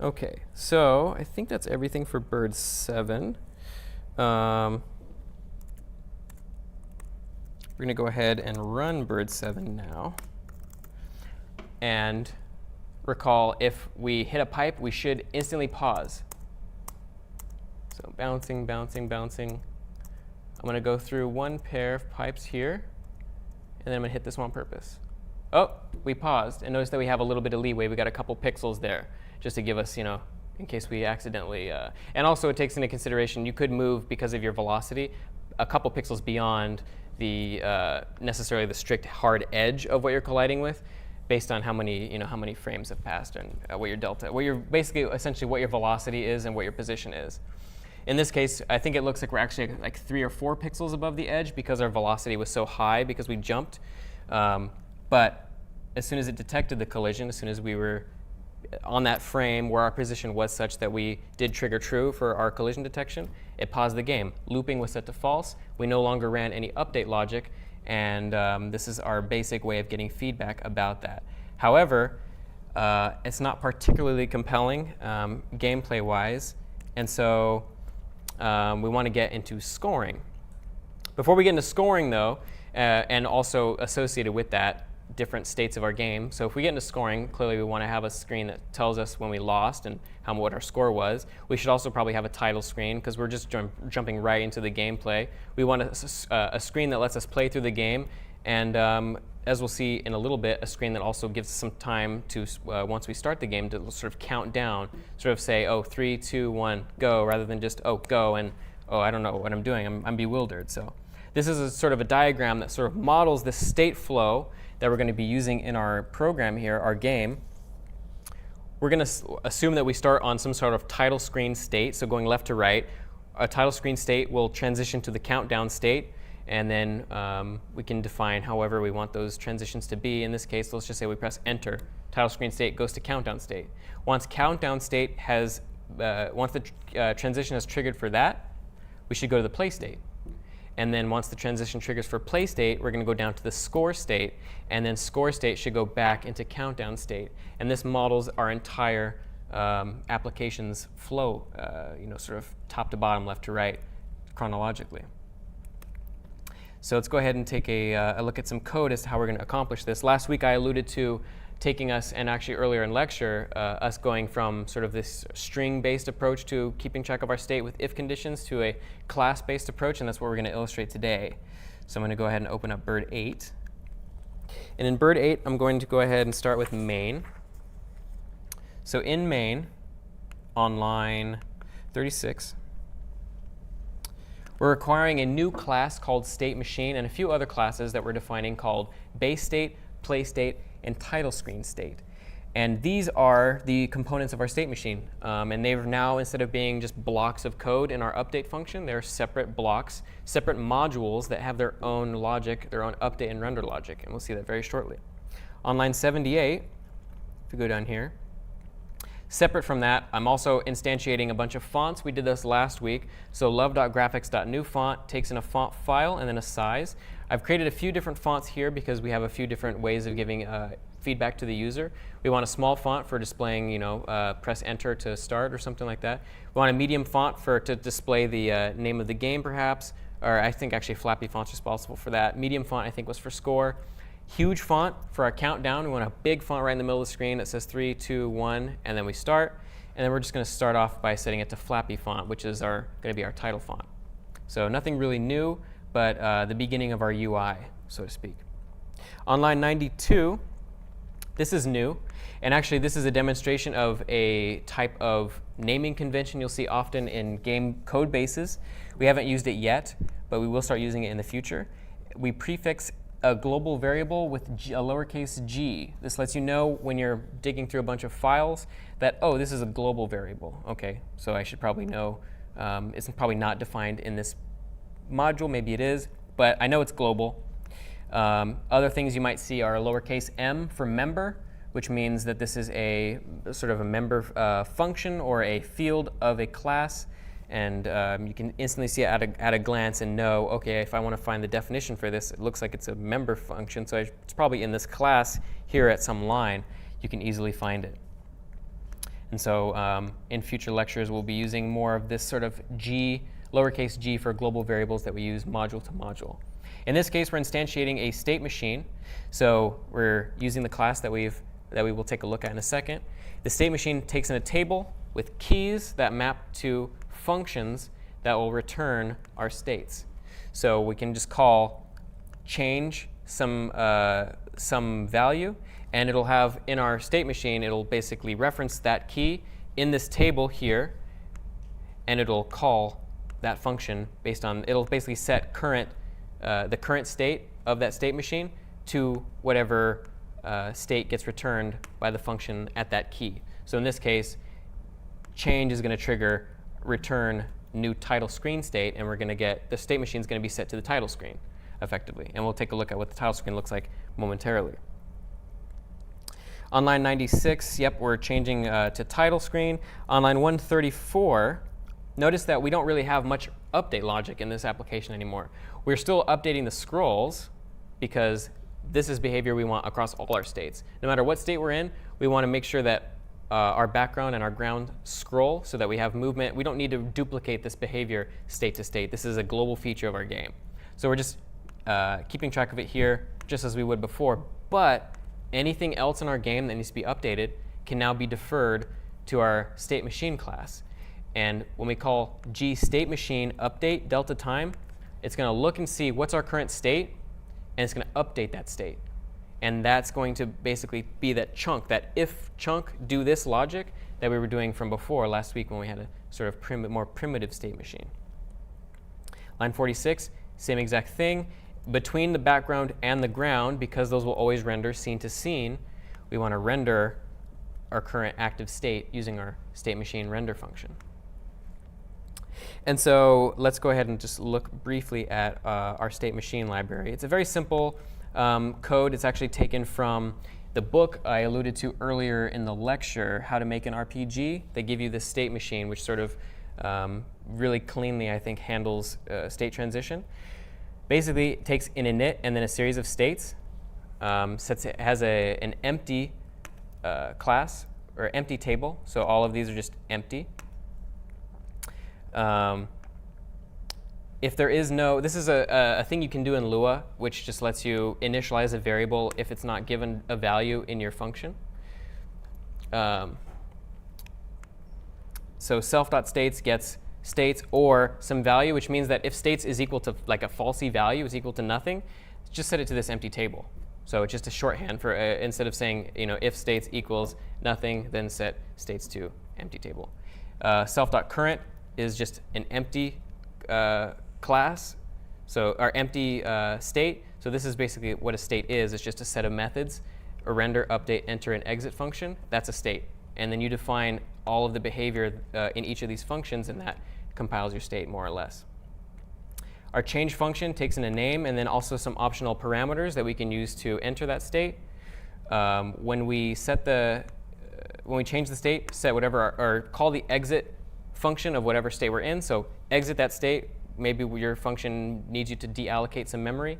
Okay, so I think that's everything for bird 7. We're going to go ahead and run bird 7 now. And recall, if we hit a pipe, we should instantly pause. So bouncing, bouncing, bouncing. I'm going to go through one pair of pipes here, and then I'm going to hit this one on purpose. Oh, we paused, and notice that we have a little bit of leeway. We got a couple pixels there, just to give us, in case we accidentally. And also, it takes into consideration you could move, because of your velocity, a couple pixels beyond the necessarily the strict hard edge of what you're colliding with, based on how many frames have passed and what your delta, essentially what your velocity is and what your position is. In this case, I think it looks like we're actually like 3 or 4 pixels above the edge because our velocity was so high because we jumped. But as soon as it detected the collision, as soon as we were on that frame where our position was such that we did trigger true for our collision detection, it paused the game. Looping was set to false. We no longer ran any update logic, and this is our basic way of getting feedback about that. However, it's not particularly compelling gameplay-wise, and so we want to get into scoring. Before we get into scoring, though, and also associated with that, different states of our game. So if we get into scoring, clearly we want to have a screen that tells us when we lost and what our score was. We should also probably have a title screen, because we're just jumping right into the gameplay. We want a screen that lets us play through the game, and as we'll see in a little bit, a screen that also gives us some time to, once we start the game, to sort of count down, sort of say, oh, 3, 2, 1, go, rather than just, oh, go, and, oh, I don't know what I'm doing. I'm bewildered. So this is a sort of a diagram that sort of models the state flow that we're going to be using in our program here, our game. We're going to assume that we start on some sort of title screen state, so going left to right. A title screen state will transition to the countdown state, and then we can define however we want those transitions to be. In this case, let's just say we press enter. Title screen state goes to countdown state. Once countdown state once the transition has triggered for that, we should go to the play state. And then once the transition triggers for play state, we're going to go down to the score state, and then score state should go back into countdown state. And this models our entire application's flow, sort of top to bottom, left to right, chronologically. So let's go ahead and take a look at some code as to how we're going to accomplish this. Last week I alluded to taking us, and actually earlier in lecture, us going from sort of this string-based approach to keeping track of our state with if conditions to a class-based approach, and that's what we're going to illustrate today. So I'm going to go ahead and open up Bird 8. And in Bird 8, I'm going to go ahead and start with main. So in main, on line 36, we're requiring a new class called state machine and a few other classes that we're defining called base state, play state, and title screen state. And these are the components of our state machine. And they've now, instead of being just blocks of code in our update function, they're separate blocks, separate modules that have their own logic, their own update and render logic. And we'll see that very shortly. On line 78, if we go down here, separate from that, I'm also instantiating a bunch of fonts. We did this last week. So love.graphics.new font takes in a font file and then a size. I've created a few different fonts here because we have a few different ways of giving feedback to the user. We want a small font for displaying, press enter to start or something like that. We want a medium font to display the name of the game, perhaps. Or I think actually Flappy Font's responsible for that. Medium font, I think, was for score. Huge font for our countdown. We want a big font right in the middle of the screen that says 3, 2, 1, and then we start. And then we're just going to start off by setting it to Flappy font, which is going to be our title font. So nothing really new, but the beginning of our UI, so to speak. On line 92, this is new. And actually, this is a demonstration of a type of naming convention you'll see often in game code bases. We haven't used it yet, but we will start using it in the future. We prefix a global variable with a lowercase g. This lets you know when you're digging through a bunch of files that, oh, this is a global variable. OK, so I should probably know it's probably not defined in this module. Maybe it is, but I know it's global. Other things you might see are a lowercase m for member, which means that this is a sort of a member function or a field of a class. And you can instantly see it at a glance and know, OK, if I want to find the definition for this, it looks like it's a member function. So it's probably in this class here at some line. You can easily find it. And so in future lectures, we'll be using more of this sort of g, lowercase g for global variables that we use module to module. In this case, we're instantiating a state machine. So we're using the class that we will take a look at in a second. The state machine takes in a table with keys that map to functions that will return our states. So we can just call change some value, and it'll have in our state machine, it'll basically reference that key in this table here, and it'll call that function based on, it'll basically set the current state of that state machine to whatever state gets returned by the function at that key. So in this case, change is going to trigger return new title screen state, and we're going to get the state machine is going to be set to the title screen effectively. And we'll take a look at what the title screen looks like momentarily. On line 96, yep, we're changing to title screen. On line 134, notice that we don't really have much update logic in this application anymore. We're still updating the scrolls because this is behavior we want across all our states. No matter what state we're in, we want to make sure that our background and our ground scroll so that we have movement. We don't need to duplicate this behavior state to state. This is a global feature of our game. So we're just keeping track of it here just as we would before. But anything else in our game that needs to be updated can now be deferred to our state machine class. And when we call gStateMachine update delta time, it's going to look and see what's our current state, and it's going to update that state. And that's going to basically be that chunk, that if chunk, do this logic that we were doing from before last week when we had a sort of more primitive state machine. Line 46, same exact thing. Between the background and the ground, because those will always render scene to scene, we want to render our current active state using our state machine render function. And so let's go ahead and just look briefly at our state machine library. It's a very simple code. It's actually taken from the book I alluded to earlier in the lecture, How to Make an RPG. They give you this state machine, which sort of really cleanly, I think, handles state transition. basically takes an init and then a series of states, has an empty class or empty table. So all of these are just empty. If there is no, this is a thing you can do in Lua, which just lets you initialize a variable if it's not given a value in your function. So self.states gets states or some value, which means that if states is equal to like a falsy value is equal to nothing, just set it to this empty table. So it's just a shorthand for instead of saying if states equals nothing, then set states to empty table. Self.current is just an empty class, so our empty state. So this is basically what a state is. It's just a set of methods, a render, update, enter, and exit function. That's a state. And then you define all of the behavior in each of these functions, and that compiles your state more or less. Our change function takes in a name and then also some optional parameters that we can use to enter that state. When we change the state, set whatever or call the exit function of whatever state we're in. So exit that state. Maybe your function needs you to deallocate some memory.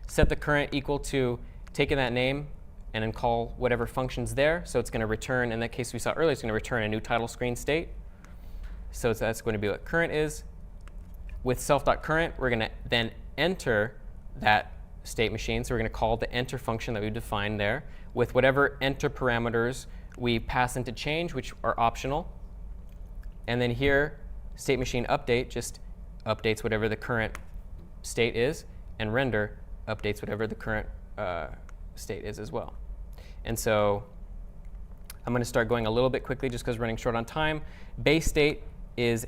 Set the current equal to taking that name and then call whatever function's there. So it's going to return, in that case we saw earlier, it's going to return a new title screen state. So that's going to be what current is. With self.current, we're going to then enter that state machine. So we're going to call the enter function that we defined there with whatever enter parameters we pass into change, which are optional. And then here, state machine update just updates whatever the current state is, and render updates whatever the current state is as well. And so I'm going to start going a little bit quickly just because we're running short on time. Base state is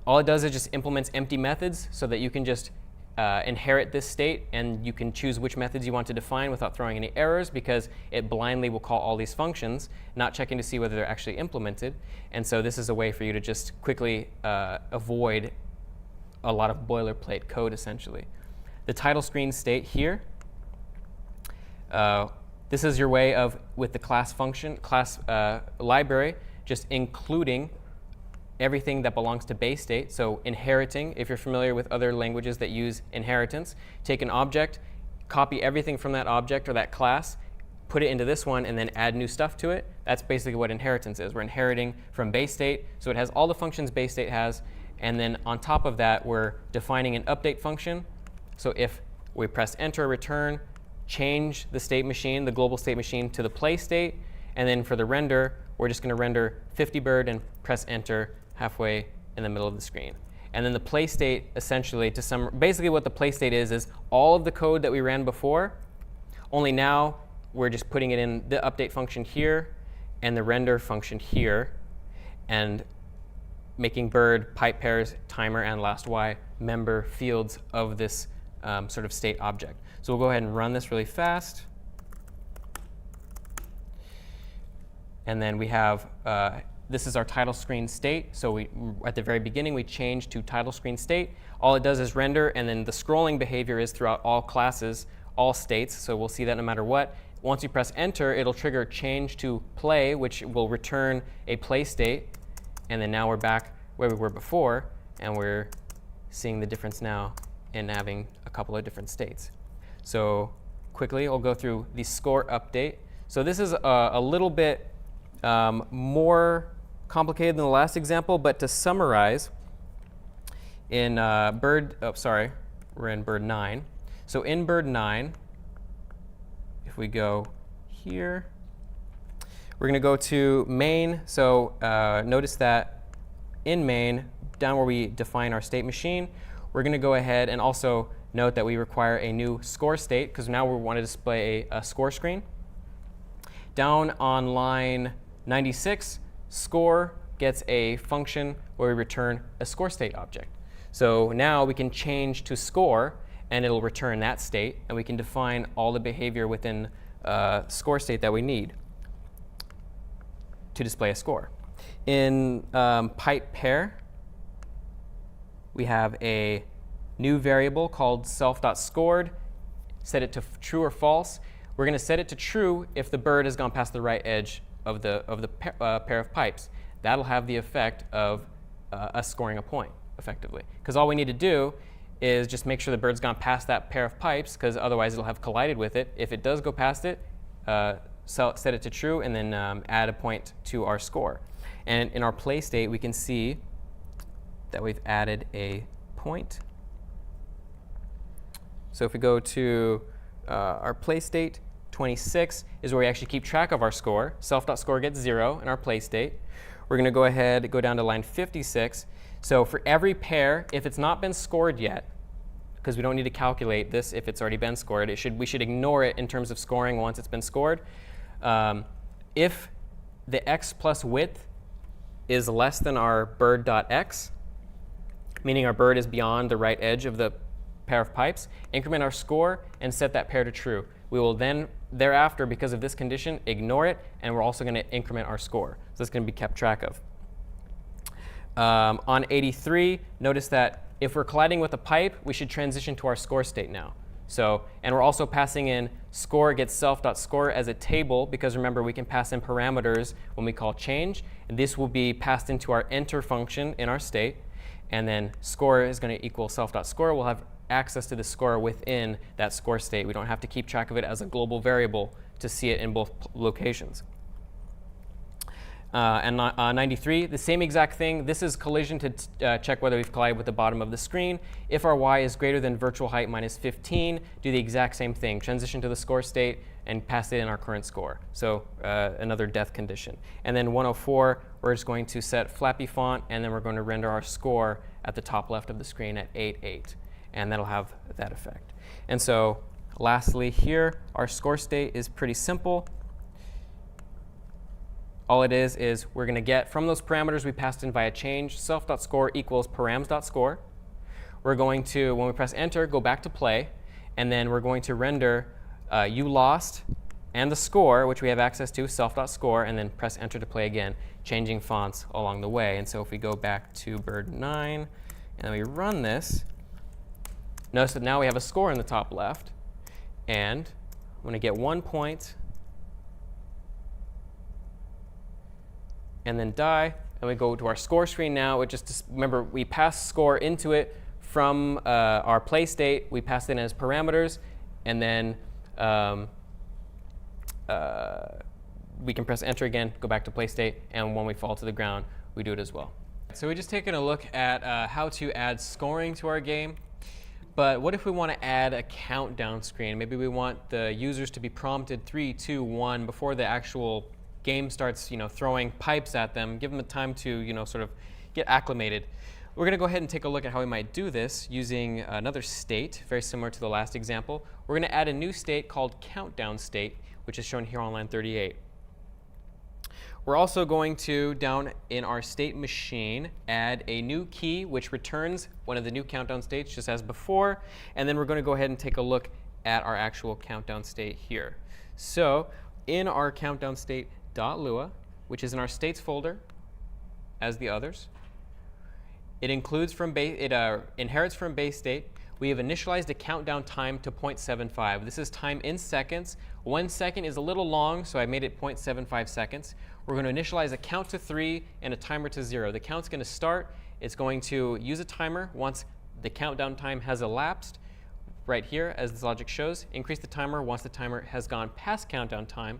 all it does is just implements empty methods so that you can just inherit this state, and you can choose which methods you want to define without throwing any errors, because it blindly will call all these functions, not checking to see whether they're actually implemented. And so this is a way for you to just quickly avoid a lot of boilerplate code, essentially. The title screen state here, this is your way of, with the class function, class library, just including everything that belongs to base state. So inheriting, if you're familiar with other languages that use inheritance, take an object, copy everything from that object or that class, put it into this one, and then add new stuff to it. That's basically what inheritance is. We're inheriting from base state, so it has all the functions base state has, and then on top of that, we're defining an update function. So if we press enter or return, change the state machine, the global state machine, to the play state, and then for the render, we're just going to render 50 bird and press enter halfway in the middle of the screen. And then the play state, essentially, basically what the play state is all of the code that we ran before, only now we're just putting it in the update function here and the render function here, and making bird, pipe pairs, timer, and last y member fields of this sort of state object. So we'll go ahead and run this really fast. And then we have, this is our title screen state. So at the very beginning, we change to title screen state. All it does is render, and then the scrolling behavior is throughout all classes, all states. So we'll see that no matter what. Once you press enter, it'll trigger change to play, which will return a play state. And then now we're back where we were before, and we're seeing the difference now in having a couple of different states. So quickly, I'll go through the score update. So this is a little bit more complicated than the last example, but to summarize, in we're in bird 9. So in bird 9, if we go here, we're going to go to main. So notice that in main, down where we define our state machine, we're going to go ahead and also note that we require a new score state, because now we want to display a score screen. Down on line 96, score gets a function where we return a score state object. So now we can change to score, and it'll return that state, and we can define all the behavior within score state that we need to display a score. In pipe pair, we have a new variable called self.scored. Set it to true or false. We're going to set it to true if the bird has gone past the right edge of the pair of pipes. That'll have the effect of us scoring a point, effectively. Because all we need to do is just make sure the bird's gone past that pair of pipes, because otherwise it'll have collided with it. If it does go past it, set it to true, and then add a point to our score. And in our play state, we can see that we've added a point. So if we go to our play state, 26 is where we actually keep track of our score. Self.score gets 0 in our play state. We're going to go ahead, go down to line 56. So for every pair, if it's not been scored yet, because we don't need to calculate this if it's already been scored, we should ignore it in terms of scoring once it's been scored. If the x plus width is less than our bird.x, meaning our bird is beyond the right edge of the pair of pipes, increment our score and set that pair to true. We will then, thereafter, because of this condition, ignore it, and we're also going to increment our score. So it's going to be kept track of. On 83, notice that if we're colliding with a pipe, we should transition to our score state now. So, and we're also passing in score gets self.score as a table, because remember, we can pass in parameters when we call change. And this will be passed into our enter function in our state. And then score is going to equal self.score. We'll have access to the score within that score state. We don't have to keep track of it as a global variable to see it in both locations. And 93, the same exact thing. This is collision to check whether we've collided with the bottom of the screen. If our y is greater than virtual height minus 15, do the exact same thing. Transition to the score state and pass it in our current score. So another death condition. And then 104, we're just going to set Flappy font, and then we're going to render our score at the top left of the screen at 8.8. And that'll have that effect. And so lastly here, our score state is pretty simple. All it is we're going to get from those parameters we passed in via change, self.score equals params.score. We're going to, when we press enter, go back to play, and then we're going to render you lost and the score, which we have access to, self.score, and then press enter to play again, changing fonts along the way. And so if we go back to bird 9 and then we run this, notice that now we have a score in the top left, and I'm going to get 1 point and then die, and we go to our score screen now. It just, remember, we pass score into it from our play state. We pass it in as parameters, and then we can press enter again, go back to play state, and when we fall to the ground, we do it as well. So we just taken a look at how to add scoring to our game. But what if we want to add a countdown screen? Maybe we want the users to be prompted 3, 2, 1 before the actual game starts, throwing pipes at them. Give them the time to, sort of get acclimated. We're going to go ahead and take a look at how we might do this using another state, very similar to the last example. We're going to add a new state called countdown state, which is shown here on line 38. We're also going to, down in our state machine, add a new key which returns one of the new countdown states just as before. And then we're going to go ahead and take a look at our actual countdown state here. So in our countdown state.lua, which is in our states folder as the others, it inherits from base state. We have initialized a countdown time to 0.75. This is time in seconds. 1 second is a little long, so I made it 0.75 seconds. We're going to initialize a count to 3 and a timer to 0. The count's going to start. It's going to use a timer once the countdown time has elapsed. Right here, as this logic shows, increase the timer once the timer has gone past countdown time.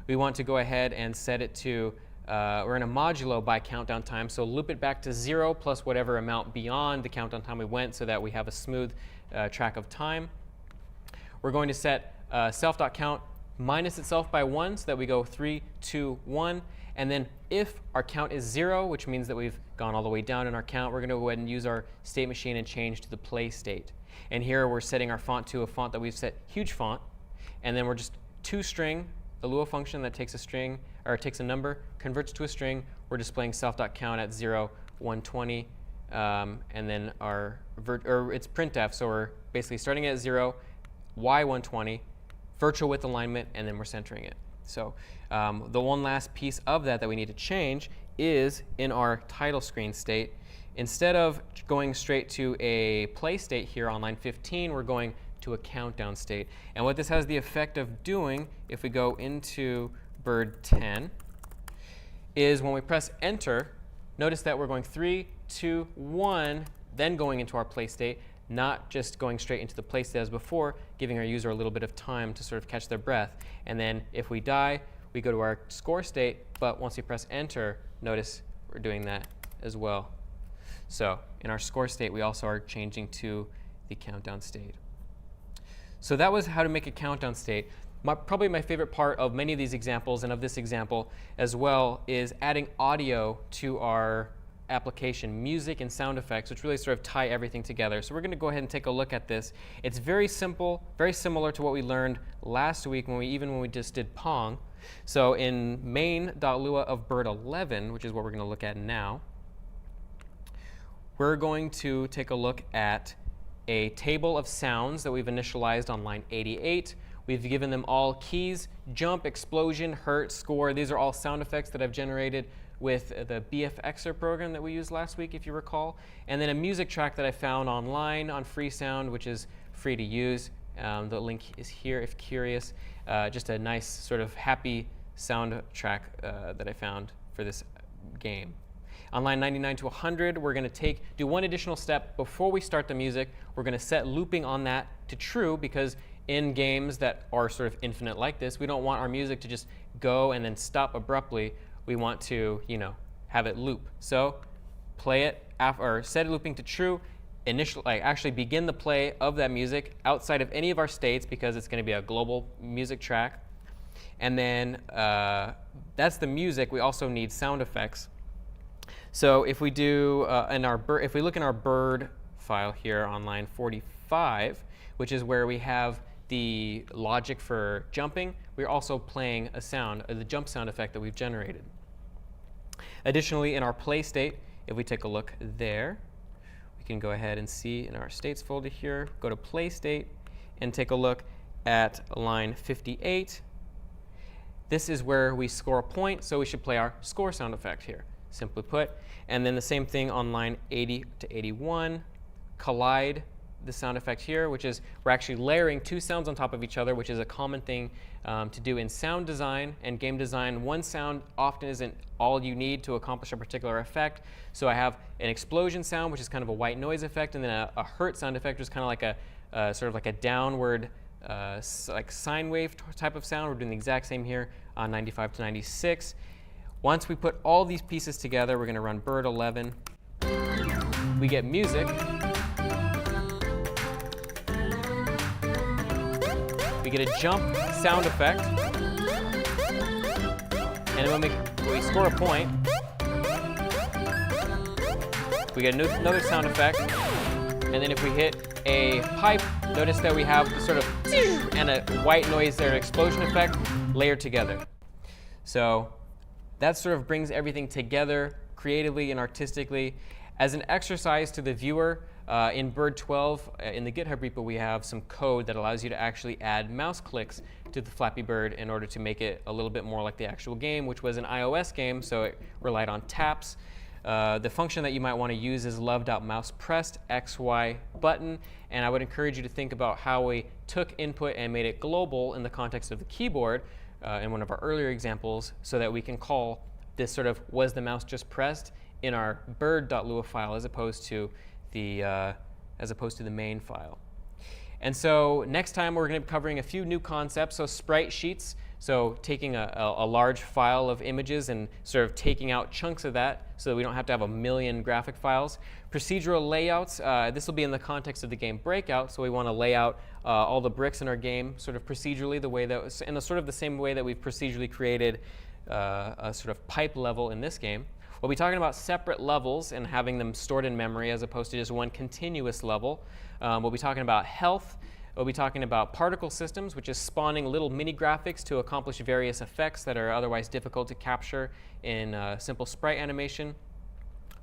We want to go ahead and set it to, we're in a modulo by countdown time, so loop it back to 0 plus whatever amount beyond the countdown time we went so that we have a smooth track of time. We're going to set self.count minus itself by 1 so that we go 3, 2, 1. And then if our count is 0, which means that we've gone all the way down in our count, we're going to go ahead and use our state machine and change to the play state. And here we're setting our font to a font that we've set huge font. And then we're just toString, the Lua function that takes a string, or takes a number, converts to a string. We're displaying self.count at 0, 120. And then it's printf, so we're basically starting at 0, y120, virtual width alignment, and then we're centering it. So the one last piece of that we need to change is in our title screen state. Instead of going straight to a play state here on line 15, we're going to a countdown state. And what this has the effect of doing, if we go into bird 10, is when we press enter, notice that we're going 3, 2, 1, then going into our play state. not just going straight into the play state as before, giving our user a little bit of time to sort of catch their breath. And then if we die, we go to our score state, but once we press enter, notice we're doing that as well. So in our score state, we also are changing to the countdown state. So that was how to make a countdown state. Probably my favorite part of many of these examples and of this example as well is adding audio to our application, music and sound effects, which really sort of tie everything together. So we're going to go ahead and take a look at this. It's very simple, very similar to what we learned last week when we just did Pong. So in main.lua of bird 11, which is what we're going to look at now, we're going to take a look at a table of sounds that we've initialized on line 88. We've given them all keys: jump, explosion, hurt, score. These are all sound effects that I've generated with the BFXer program that we used last week, if you recall. And then a music track that I found online on Freesound, which is free to use. The link is here if curious. Just a nice sort of happy soundtrack that I found for this game. On line 99 to 100, we're going to do one additional step before we start the music. We're going to set looping on that to true, because in games that are sort of infinite like this, we don't want our music to just go and then stop abruptly. We want to, have it loop. So play it or set looping to true. Actually begin the play of that music outside of any of our states, because it's going to be a global music track. And then that's the music. We also need sound effects. So if we do if we look in our bird file here on line 45, which is where we have the logic for jumping, we're also playing a sound, the jump sound effect that we've generated. Additionally, in our play state, if we take a look there, we can go ahead and see in our states folder here, go to play state and take a look at line 58. This is where we score a point, so we should play our score sound effect here, simply put. And then the same thing on line 80 to 81, collide the sound effect here, which is we're actually layering two sounds on top of each other, which is a common thing to do in sound design and game design. One sound often isn't all you need to accomplish a particular effect. So I have an explosion sound, which is kind of a white noise effect, and then a hurt sound effect, which is kind of like a sort of like a downward like sine wave type of sound. We're doing the exact same here on 95 to 96. Once we put all these pieces together, we're going to run bird 11. We get music. We get a jump sound effect. And then when we score a point, we get another sound effect. And then if we hit a pipe, notice that we have the sort of and a white noise there, an explosion effect layered together. So that sort of brings everything together creatively and artistically. As an exercise to the viewer, in Bird 12, in the GitHub repo, we have some code that allows you to actually add mouse clicks to the Flappy Bird in order to make it a little bit more like the actual game, which was an iOS game, so it relied on taps. The function that you might want to use is love.mousepressed XY button, and I would encourage you to think about how we took input and made it global in the context of the keyboard in one of our earlier examples, so that we can call this sort of was the mouse just pressed in our bird.lua file as opposed to the main file. And so next time we're going to be covering a few new concepts. So sprite sheets, so taking a large file of images and sort of taking out chunks of that so that we don't have to have a million graphic files. Procedural layouts, this will be in the context of the game Breakout, so we want to lay out all the bricks in our game sort of procedurally, the way that, in sort of the same way that we've procedurally created a sort of pipe level in this game. We'll be talking about separate levels and having them stored in memory as opposed to just one continuous level. We'll be talking about health. We'll be talking about particle systems, which is spawning little mini graphics to accomplish various effects that are otherwise difficult to capture in simple sprite animation.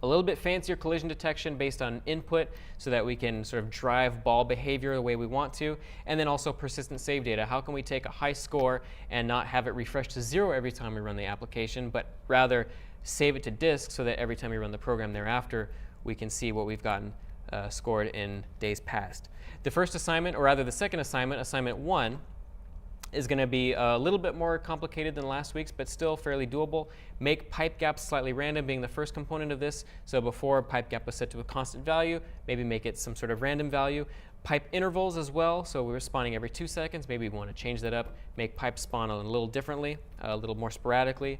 A little bit fancier collision detection based on input so that we can sort of drive ball behavior the way we want to. And then also persistent save data. How can we take a high score and not have it refresh to 0 every time we run the application, but rather save it to disk so that every time we run the program thereafter, we can see what we've gotten scored in days past. The first assignment, or rather the second assignment, assignment 1, is going to be a little bit more complicated than last week's, but still fairly doable. Make pipe gaps slightly random being the first component of this. So before pipe gap was set to a constant value, maybe make it some sort of random value. Pipe intervals as well, so we were spawning every 2 seconds. Maybe we want to change that up, make pipe spawn a little differently, a little more sporadically.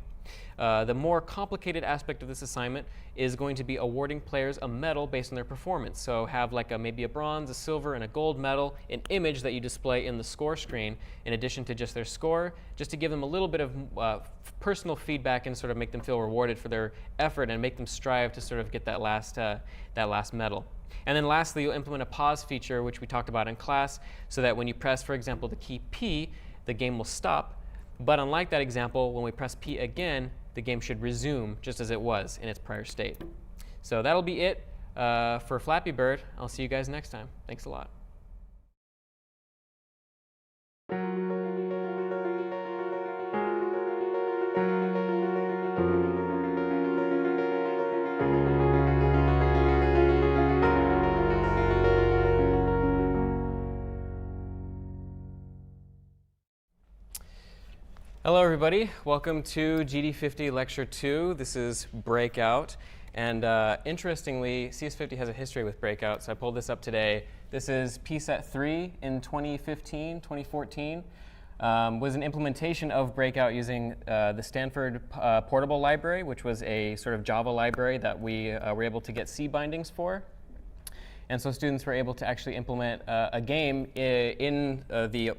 The more complicated aspect of this assignment is going to be awarding players a medal based on their performance. So have like maybe a bronze, a silver, and a gold medal, an image that you display in the score screen in addition to just their score, just to give them a little bit of personal feedback and sort of make them feel rewarded for their effort and make them strive to sort of get that last medal. And then lastly, you'll implement a pause feature, which we talked about in class, so that when you press, for example, the key P, the game will stop. But unlike that example, when we press P again, the game should resume just as it was in its prior state. So that'll be it for Flappy Bird. I'll see you guys next time. Thanks a lot. Hello, everybody. Welcome to GD50 Lecture 2. This is Breakout. And interestingly, CS50 has a history with Breakout, so I pulled this up today. This is PSET 3 in 2015, 2014. Was an implementation of Breakout using the Stanford Portable Library, which was a sort of Java library that we were able to get C bindings for. And so students were able to actually implement a game in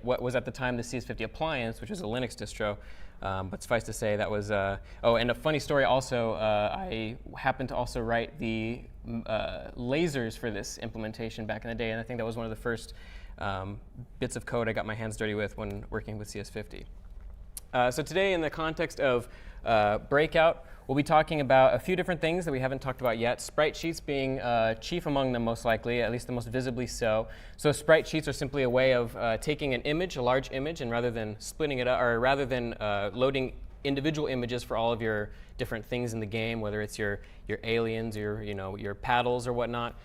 what was at the time the CS50 appliance, which was a Linux distro. But suffice to say, that was oh, and a funny story also, I happened to also write the lasers for this implementation back in the day, and I think that was one of the first bits of code I got my hands dirty with when working with CS50. So today, in the context of Breakout, we'll be talking about a few different things that we haven't talked about yet. Sprite sheets being chief among them, most likely, at least the most visibly so. So sprite sheets are simply a way of taking an image, a large image, and rather than splitting it up, or rather than loading individual images for all of your different things in the game, whether it's your aliens, your paddles or whatnot,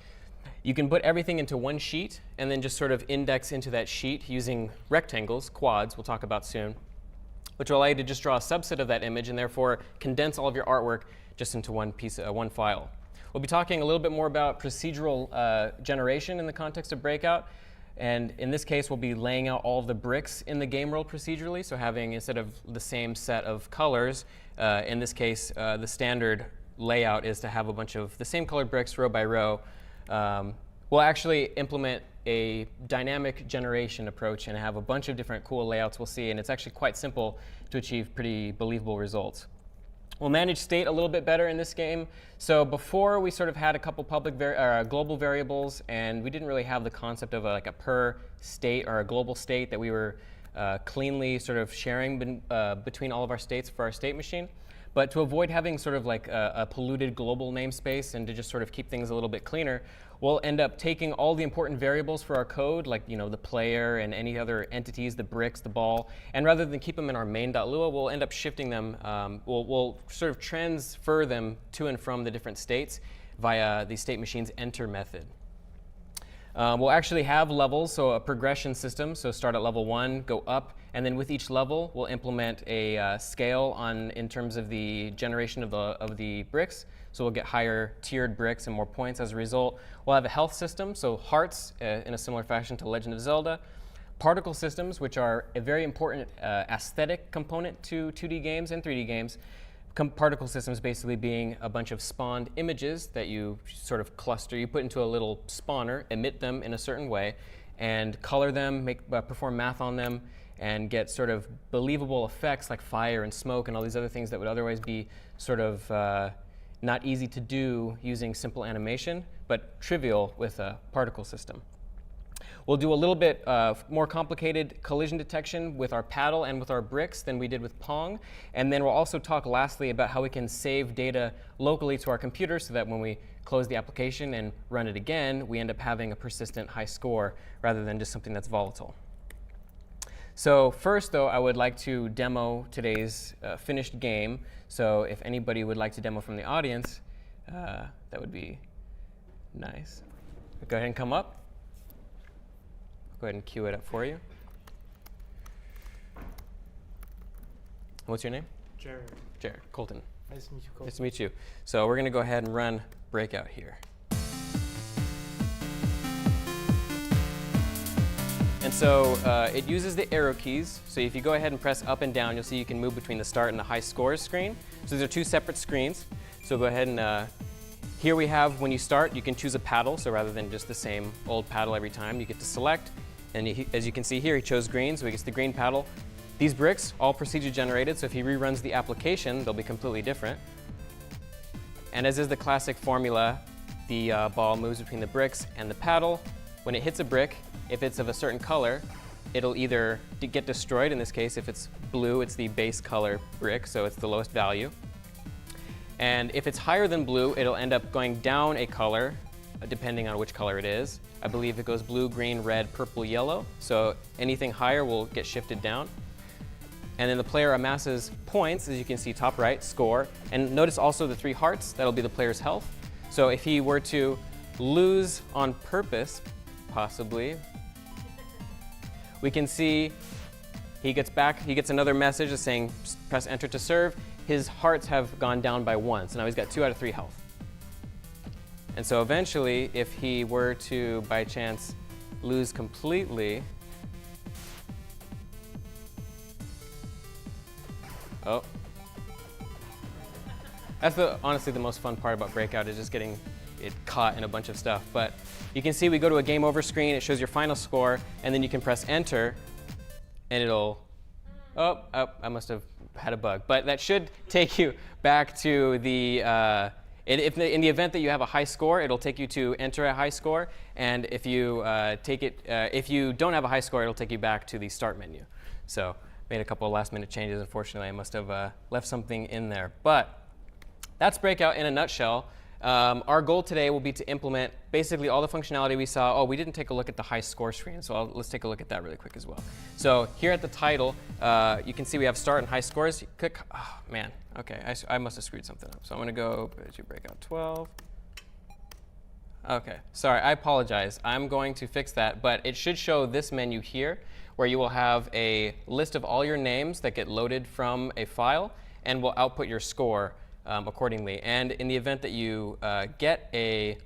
you can put everything into one sheet and then just sort of index into that sheet using rectangles, quads, we'll talk about soon, which will allow you to just draw a subset of that image and therefore condense all of your artwork just into one file. We'll be talking a little bit more about procedural generation in the context of Breakout. And in this case, we'll be laying out all of the bricks in the game world procedurally. So having, instead of the same set of colors, in this case, the standard layout is to have a bunch of the same colored bricks row by row. We'll actually implement a dynamic generation approach and have a bunch of different cool layouts we'll see, and it's actually quite simple to achieve pretty believable results. We'll manage state a little bit better in this game. So before, we sort of had a couple global variables, and we didn't really have the concept of like a per state or a global state that we were cleanly sort of sharing between all of our states for our state machine. But to avoid having sort of like a polluted global namespace and to just sort of keep things a little bit cleaner, we'll end up taking all the important variables for our code, like the player and any other entities, the bricks, the ball, and rather than keep them in our main.lua, we'll end up shifting them. We'll sort of transfer them to and from the different states via the state machine's enter method. We'll actually have levels, so a progression system. So start at level 1, go up, and then with each level, we'll implement a scale in terms of the generation of the bricks. So we'll get higher tiered bricks and more points as a result. We'll have a health system, so hearts in a similar fashion to Legend of Zelda. Particle systems, which are a very important aesthetic component to 2D games and 3D games. Particle systems basically being a bunch of spawned images that you sort of cluster. You put into a little spawner, emit them in a certain way, and color them, perform math on them, and get sort of believable effects like fire and smoke and all these other things that would otherwise be sort of not easy to do using simple animation, but trivial with a particle system. We'll do a little bit more complicated collision detection with our paddle and with our bricks than we did with Pong. And then we'll also talk lastly about how we can save data locally to our computer so that when we close the application and run it again, we end up having a persistent high score rather than just something that's volatile. So first, though, I would like to demo today's finished game. So if anybody would like to demo from the audience, that would be nice. Go ahead and come up. Go ahead and cue it up for you. What's your name? Jared. Jared. Colton. Nice to meet you, Cole. Nice to meet you. So we're going to go ahead and run Breakout here. And so it uses the arrow keys. So if you go ahead and press up and down, you'll see you can move between the start and the high scores screen. So these are two separate screens. So go ahead and here we have, when you start, you can choose a paddle. So rather than just the same old paddle every time, you get to select. And as you can see here, he chose green, so he gets the green paddle. These bricks, all procedure generated, so if he reruns the application, they'll be completely different. And as is the classic formula, the ball moves between the bricks and the paddle. When it hits a brick, if it's of a certain color, it'll either get destroyed. In this case, if it's blue, it's the base color brick, so it's the lowest value. And if it's higher than blue, it'll end up going down a color, depending on which color it is. I believe it goes blue, green, red, purple, yellow. So anything higher will get shifted down. And then the player amasses points, as you can see top right, score. And notice also the 3 hearts, that'll be the player's health. So if he were to lose on purpose, possibly, we can see he gets another message saying press enter to serve. His hearts have gone down by 1, so now he's got 2 out of 3 health. And so eventually, if he were to, by chance, lose completely, oh. That's honestly the most fun part about Breakout, is just getting it caught in a bunch of stuff. But you can see we go to a game over screen, it shows your final score, and then you can press enter, and it'll, oh, I must have had a bug. But that should take you back to the, in the event that you have a high score, it'll take you to enter a high score, and if you if you don't have a high score, it'll take you back to the start menu. So made a couple of last-minute changes. Unfortunately, I must have left something in there. But that's Breakout in a nutshell. Our goal today will be to implement basically all the functionality we saw. Oh, we didn't take a look at the high score screen, so let's take a look at that really quick as well. So here at the title, you can see we have start and high scores. You click, oh man, okay, I must have screwed something up. So I'm gonna go to Breakout 12. Okay, sorry, I apologize. I'm going to fix that, but it should show this menu here, where you will have a list of all your names that get loaded from a file and will output your score accordingly. And in the event that you get a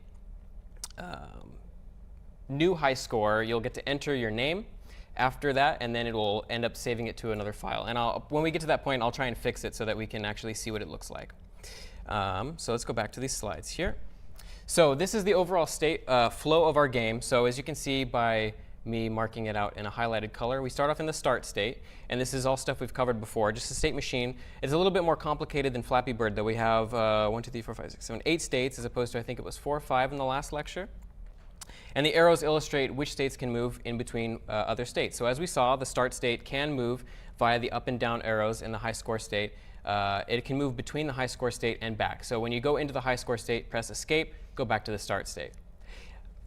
new high score, you'll get to enter your name after that, and then it will end up saving it to another file. And when we get to that point, I'll try and fix it so that we can actually see what it looks like. So let's go back to these slides here. So this is the overall state flow of our game. So as you can see by me marking it out in a highlighted color, we start off in the start state, and this is all stuff we've covered before, just a state machine. It's a little bit more complicated than Flappy Bird, though. We have 1, 2, 3, 4, 5, 6, 7, 8 states, as opposed to, I think it was 4 or 5 in the last lecture. And the arrows illustrate which states can move in between other states. So as we saw, the start state can move via the up and down arrows in the high score state. It can move between the high score state and back. So when you go into the high score state, press escape, go back to the start state.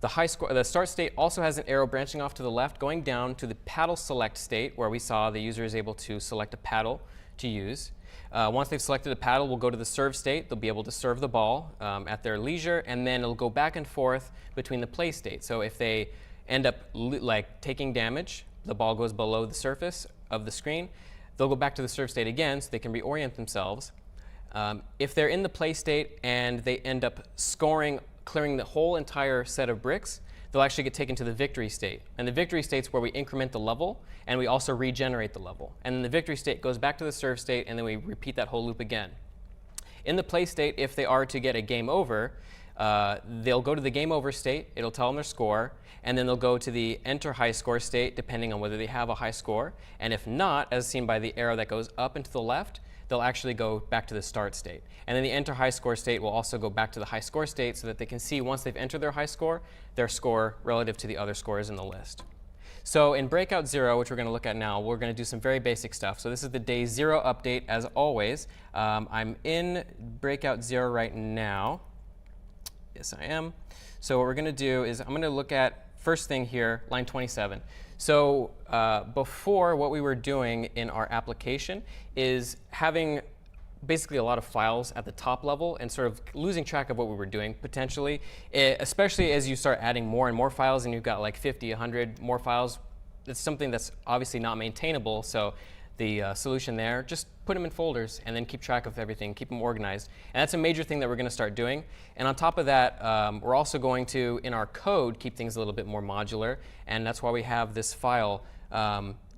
The start state also has an arrow branching off to the left, going down to the paddle select state, where we saw the user is able to select a paddle to use. Once they've selected a paddle, we'll go to the serve state. They'll be able to serve the ball at their leisure, and then it'll go back and forth between the play state. So if they end up taking damage, the ball goes below the surface of the screen, they'll go back to the serve state again so they can reorient themselves. If they're in the play state and they end up clearing the whole entire set of bricks, they'll actually get taken to the victory state. And the victory state's where we increment the level, and we also regenerate the level. And then the victory state goes back to the serve state, and then we repeat that whole loop again. In the play state, if they are to get a game over, they'll go to the game over state, it'll tell them their score, and then they'll go to the enter high score state, depending on whether they have a high score. And if not, as seen by the arrow that goes up and to the left, they'll actually go back to the start state. And then the enter high score state will also go back to the high score state so that they can see, once they've entered their high score, their score relative to the other scores in the list. So in Breakout 0, which we're going to look at now, we're going to do some very basic stuff. So this is the day 0 update, as always. I'm in Breakout 0 right now. Yes, I am. So what we're going to do is I'm going to look at, first thing here, line 27. So before, what we were doing in our application is having basically a lot of files at the top level and sort of losing track of what we were doing potentially, especially as you start adding more and more files and you've got like 50, 100 more files. It's something that's obviously not maintainable. So the solution there, just put them in folders and then keep track of everything, keep them organized. And that's a major thing that we're going to start doing. And on top of that, we're also going to, in our code, keep things a little bit more modular. And that's why we have this file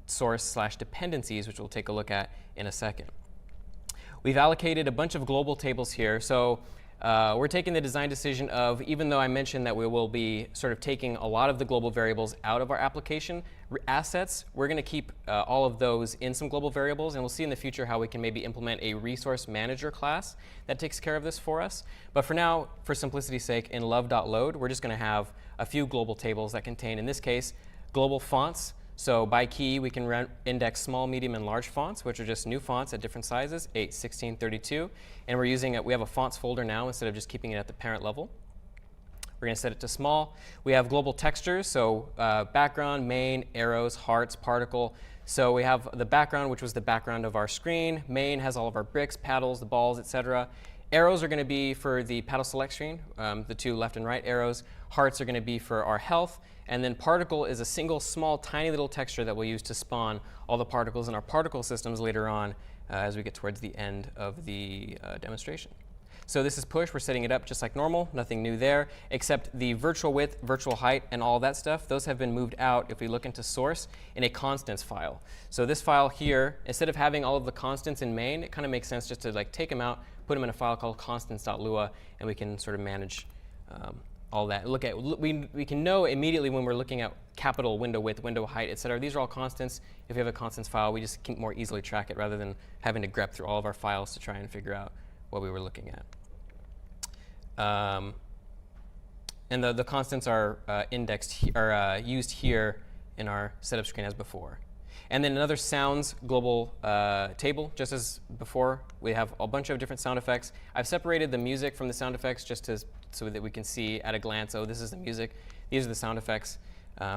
source/dependencies, which we'll take a look at in a second. We've allocated a bunch of global tables here. So we're taking the design decision of, even though I mentioned that we will be sort of taking a lot of the global variables out of our application assets, we're going to keep all of those in some global variables. And we'll see in the future how we can maybe implement a resource manager class that takes care of this for us. But for now, for simplicity's sake, in love.load, we're just going to have a few global tables that contain, in this case, global fonts. So by key, we can index small, medium, and large fonts, which are just new fonts at different sizes, 8, 16, 32. And we're using it. We have a fonts folder now instead of just keeping it at the parent level. We're going to set it to small. We have global textures, so background, main, arrows, hearts, particle. So we have the background, which was the background of our screen. Main has all of our bricks, paddles, the balls, etc. Arrows are going to be for the paddle select screen, the two left and right arrows. Hearts are going to be for our health. And then particle is a single, small, tiny little texture that we'll use to spawn all the particles in our particle systems later on as we get towards the end of the demonstration. So this is push. We're setting it up just like normal. Nothing new there, except the virtual width, virtual height, and all that stuff. Those have been moved out, if we look into source, in a constants file. So this file here, instead of having all of the constants in main, it kind of makes sense just to like take them out, put them in a file called constants.lua, and we can sort of manage all that. We can know immediately when we're looking at capital window width, window height, etc. These are all constants. If we have a constants file, we just can more easily track it rather than having to grep through all of our files to try and figure out what we were looking at. And the constants are used here in our setup screen as before. And then another sounds global table, just as before. We have a bunch of different sound effects. I've separated the music from the sound effects just so that we can see at a glance, oh, this is the music. These are the sound effects.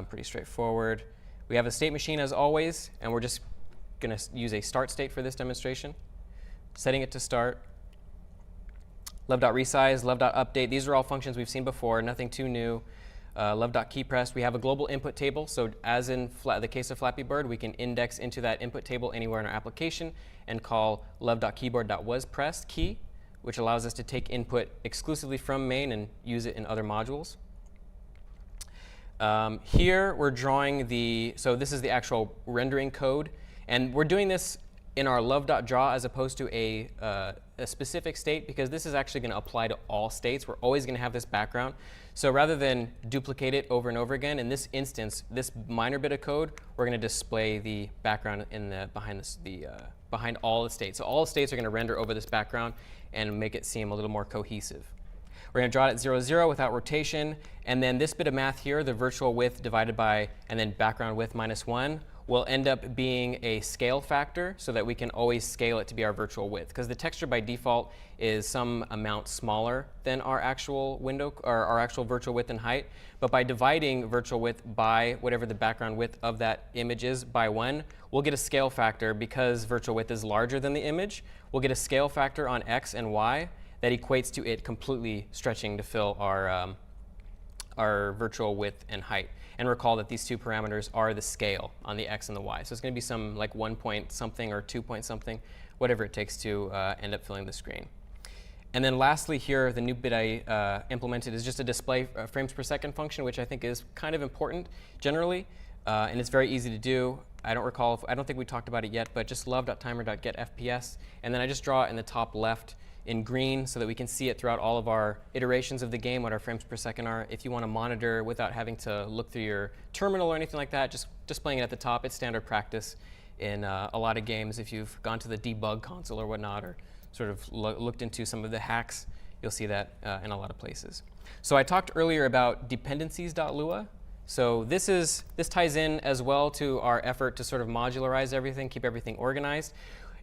Pretty straightforward. We have a state machine as always, and we're just going to use a start state for this demonstration. Setting it to start. Love.resize, love.update. These are all functions we've seen before, nothing too new. Love.keypress. We have a global input table. So as in the case of Flappy Bird, we can index into that input table anywhere in our application and call love.keyboard.wasPressed key, which allows us to take input exclusively from main and use it in other modules. Here we're drawing so this is the actual rendering code. And we're doing this in our love.draw as opposed to a specific state, because this is actually going to apply to all states. We're always going to have this background. So rather than duplicate it over and over again, in this instance, this minor bit of code, we're going to display the background behind all the states. So all the states are going to render over this background and make it seem a little more cohesive. We're going to draw it at 0, 0 without rotation. And then this bit of math here, the virtual width divided by, and then background width minus 1, will end up being a scale factor so that we can always scale it to be our virtual width. Because the texture by default is some amount smaller than our actual window or our actual virtual width and height. But by dividing virtual width by whatever the background width of that image is by 1, we'll get a scale factor. Because virtual width is larger than the image, we'll get a scale factor on x and y that equates to it completely stretching to fill our virtual width and height. And recall that these two parameters are the scale on the x and the y. So it's going to be some like 1 point something or 2 point something, whatever it takes to end up filling the screen. And then lastly here, the new bit I implemented is just a display frames per second function, which I think is kind of important generally. And it's very easy to do. I don't think we talked about it yet, but just love.timer.getFPS. And then I just draw it in the top left in green so that we can see it throughout all of our iterations of the game, what our frames per second are. If you want to monitor without having to look through your terminal or anything like that, just displaying it at the top. It's standard practice in a lot of games. If you've gone to the debug console or whatnot, or sort of looked into some of the hacks, you'll see that in a lot of places. So I talked earlier about dependencies.lua. So this ties in as well to our effort to sort of modularize everything, keep everything organized.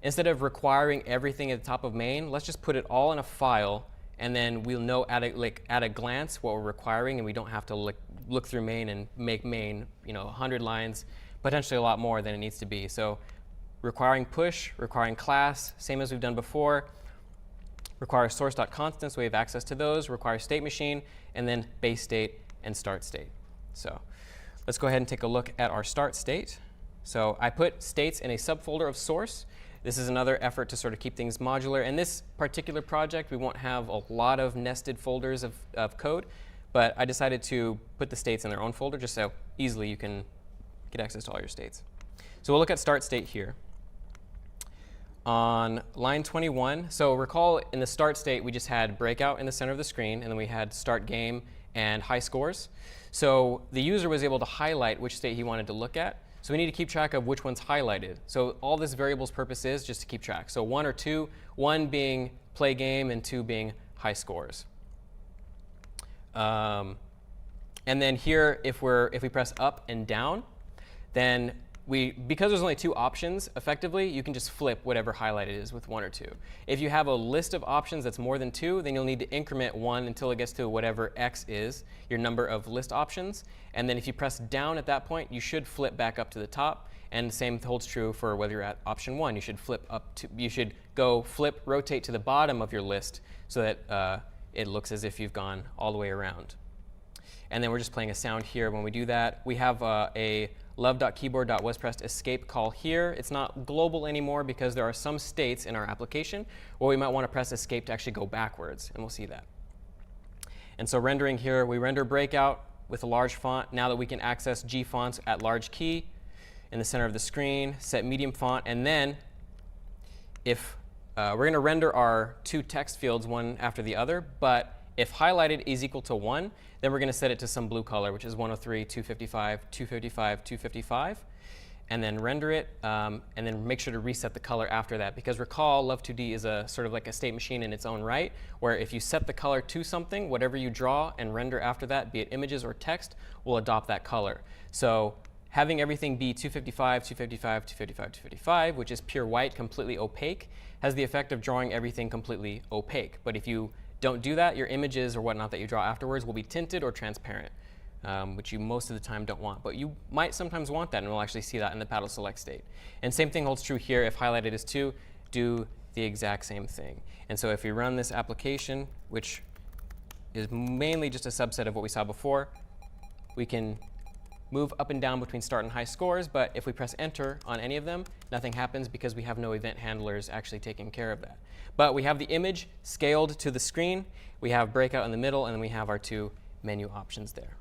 Instead of requiring everything at the top of main, let's just put it all in a file, and then we'll know at a glance what we're requiring, and we don't have to look through main and make main 100 lines, potentially a lot more than it needs to be. So requiring push, requiring class, same as we've done before. Require source.constants, we have access to those. Require state machine, and then base state and start state. So let's go ahead and take a look at our start state. So I put states in a subfolder of source. This is another effort to sort of keep things modular. In this particular project, we won't have a lot of nested folders of code, but I decided to put the states in their own folder just so easily you can get access to all your states. So we'll look at start state here. On line 21, so recall in the start state, we just had breakout in the center of the screen, and then we had start game and high scores. So the user was able to highlight which state he wanted to look at. So we need to keep track of which one's highlighted. So all this variable's purpose is just to keep track. So 1 or 2, 1 being play game and 2 being high scores. And then here, if we press up and down, then because there's only 2 options, effectively, you can just flip whatever highlighted is with 1 or 2. If you have a list of options that's more than 2, then you'll need to increment 1 until it gets to whatever x is, your number of list options. And then if you press down at that point, you should flip back up to the top. And the same holds true for whether you're at option 1. You should go flip, rotate to the bottom of your list so that it looks as if you've gone all the way around. And then we're just playing a sound here when we do that. We have a love.keyboard.waspressed escape call here. It's not global anymore because there are some states in our application where we might want to press escape to actually go backwards, and we'll see that. And so rendering here, we render breakout with a large font. Now that we can access G fonts at large key in the center of the screen, set medium font, and then if we're going to render our 2 text fields one after the other, but if highlighted is equal to 1, then we're going to set it to some blue color, which is 103, 255, 255, 255, and then render it, and then make sure to reset the color after that. Because recall, Love2D is a sort of like a state machine in its own right, where if you set the color to something, whatever you draw and render after that, be it images or text, will adopt that color. So having everything be 255, 255, 255, 255, which is pure white, completely opaque, has the effect of drawing everything completely opaque. But if you don't do that, your images or whatnot that you draw afterwards will be tinted or transparent, which you most of the time don't want. But you might sometimes want that, and we'll actually see that in the paddle select state. And same thing holds true here. If highlighted is 2, do the exact same thing. And so if we run this application, which is mainly just a subset of what we saw before, we can move up and down between start and high scores. But if we press enter on any of them, nothing happens because we have no event handlers actually taking care of that. But we have the image scaled to the screen. We have breakout in the middle, and then we have our 2 menu options there.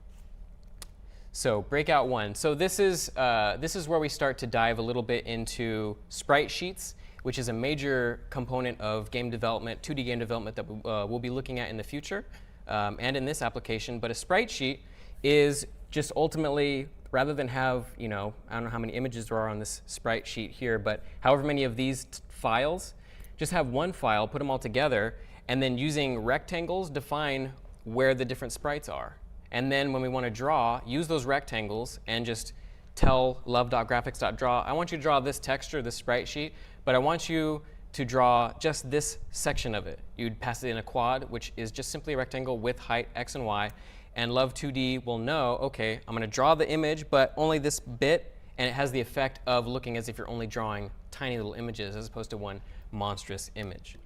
So breakout 1. So this is where we start to dive a little bit into sprite sheets, which is a major component of game development, 2D game development that we'll be looking at in the future and in this application. But a sprite sheet is just ultimately, rather than have, I don't know how many images there are on this sprite sheet here, but however many of these files, just have one file, put them all together, and then using rectangles define where the different sprites are. And then when we want to draw, use those rectangles and just tell love.graphics.draw, I want you to draw this texture, this sprite sheet, but I want you to draw just this section of it. You'd pass it in a quad, which is just simply a rectangle with height x and y. And Love2D will know, OK, I'm going to draw the image, but only this bit. And it has the effect of looking as if you're only drawing tiny little images as opposed to one monstrous image.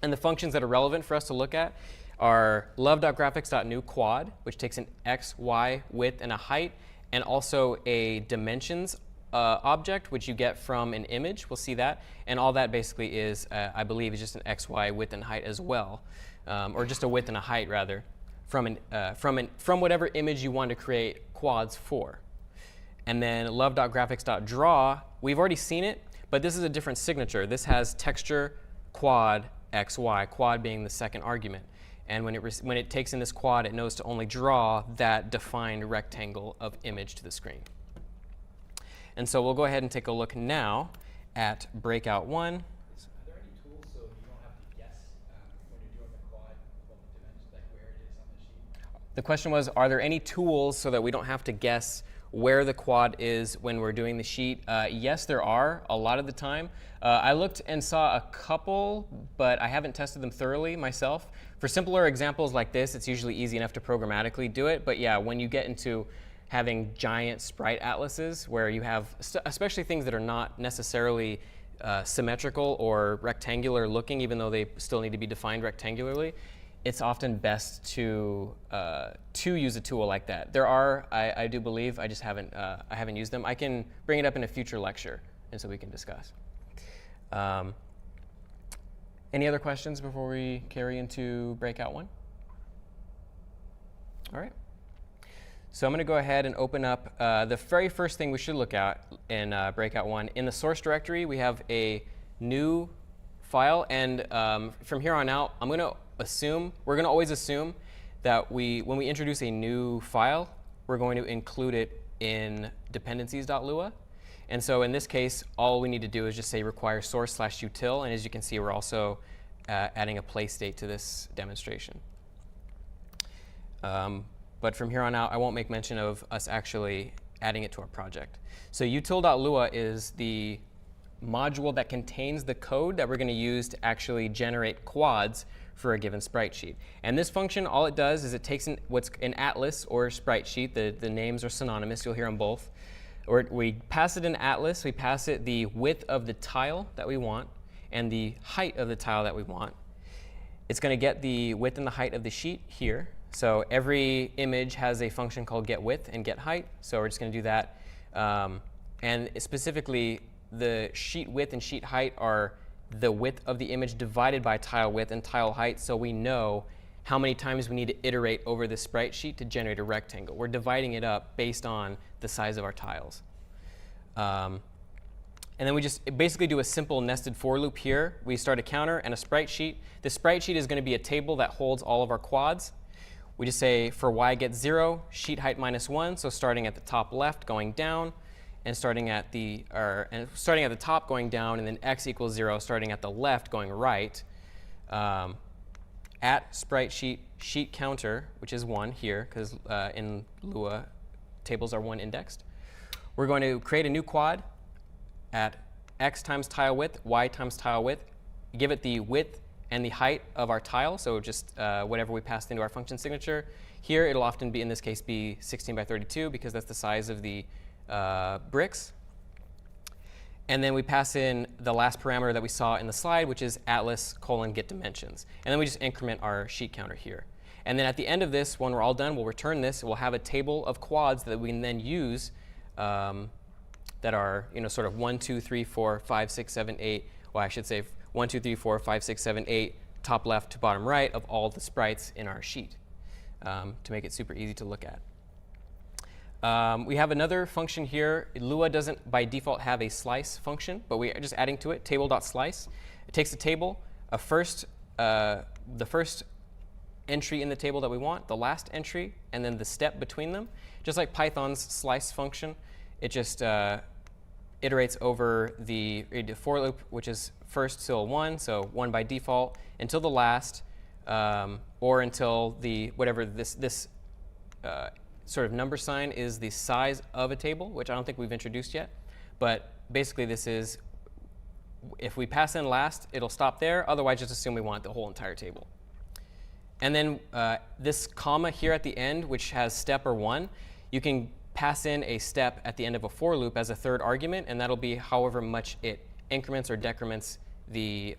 And the functions that are relevant for us to look at are love.graphics.new quad, which takes an x, y, width, and a height, and also a dimensions object, which you get from an image. We'll see that. And all that basically is, I believe, is just an x, y, width, and height as well, or just a width and a height, rather, from whatever image you want to create quads for. And then love.graphics.draw, we've already seen it, but this is a different signature. This has texture quad x, y, quad being the second argument. And when it takes in this quad, it knows to only draw that defined rectangle of image to the screen. And so we'll go ahead and take a look now at breakout 1. Are there any tools so you don't have to guess when you're doing the quad what the dimensions, like where it is on the sheet? The question was, are there any tools so that we don't have to guess where the quad is when we're doing the sheet? Yes, there are, a lot of the time. I looked and saw a couple, but I haven't tested them thoroughly myself. For simpler examples like this, it's usually easy enough to programmatically do it. But yeah, when you get into having giant sprite atlases where you have, especially things that are not necessarily symmetrical or rectangular looking, even though they still need to be defined rectangularly, it's often best to use a tool like that. There are, I do believe, I just haven't used them. I can bring it up in a future lecture, and so we can discuss. Any other questions before we carry into breakout 1? All right. So I'm going to go ahead and open up the very first thing we should look at in breakout 1. In the source directory, we have a new file, and from here on out, we're going to always assume that when we introduce a new file, we're going to include it in dependencies.lua. And so in this case, all we need to do is just say require source/util, and as you can see, we're also adding a play state to this demonstration. But from here on out, I won't make mention of us actually adding it to our project. So util.lua is the module that contains the code that we're going to use to actually generate quads for a given sprite sheet. And this function, all it does is it takes what's an atlas or sprite sheet. The names are synonymous. You'll hear them both. Or we pass it an atlas. We pass it the width of the tile that we want and the height of the tile that we want. It's going to get the width and the height of the sheet here. So every image has a function called getWidth and getHeight. So we're just going to do that. And specifically, the sheet width and sheet height are the width of the image divided by tile width and tile height, so we know how many times we need to iterate over the sprite sheet to generate a rectangle. We're dividing it up based on the size of our tiles. And then we just basically do a simple nested for loop here. We start a counter and a sprite sheet. The sprite sheet is going to be a table that holds all of our quads. We just say for y get 0, sheet height -1, so starting at the top left going down, and starting at the top going down, and then x equals 0 starting at the left going right. At sprite sheet counter, which is 1 here, because in Lua tables are 1 indexed. We're going to create a new quad at x times tile width, y times tile width, give it the width and the height of our tile, so just whatever we passed into our function signature. Here it'll often be, in this case, be 16 by 32 because that's the size of the bricks. And then we pass in the last parameter that we saw in the slide, which is atlas::getDimensions. And then we just increment our sheet counter here. And then at the end of this, when we're all done, we'll return this. We'll have a table of quads that we can then use that are sort of 1, 2, 3, 4, 5, 6, 7, 8. Well, I should say 1, 2, 3, 4, 5, 6, 7, 8, top left to bottom right of all the sprites in our sheet to make it super easy to look at. We have another function here. Lua doesn't by default have a slice function, but we are just adding to it table.slice. It takes a table, the first entry in the table that we want, the last entry, and then the step between them. Just like Python's slice function, it just iterates over the for loop, which is first till 1, so 1 by default, until the last, or until the whatever this sort of number sign is the size of a table, which I don't think we've introduced yet. But basically, this is if we pass in last, it'll stop there. Otherwise, just assume we want the whole entire table. And then this comma here at the end, which has step or 1, you can pass in a step at the end of a for loop as a third argument, and that'll be however much it increments or decrements the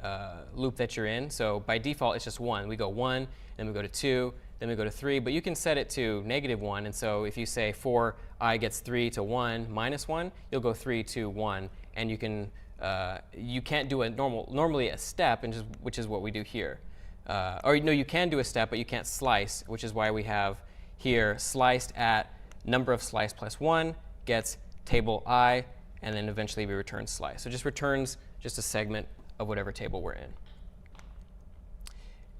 loop that you're in. So by default, it's just 1. We go 1, then we go to 2, then we go to 3. But you can set it to -1. And so if you say for I gets 3 to 1 minus 1, you'll go 3 to 1. And you can't do a normally a step, which is what we do here. Or no, you can do a step, but you can't slice, which is why we have here sliced at number of slice plus 1 gets table I, and then eventually we return slice. So it just returns just a segment of whatever table we're in.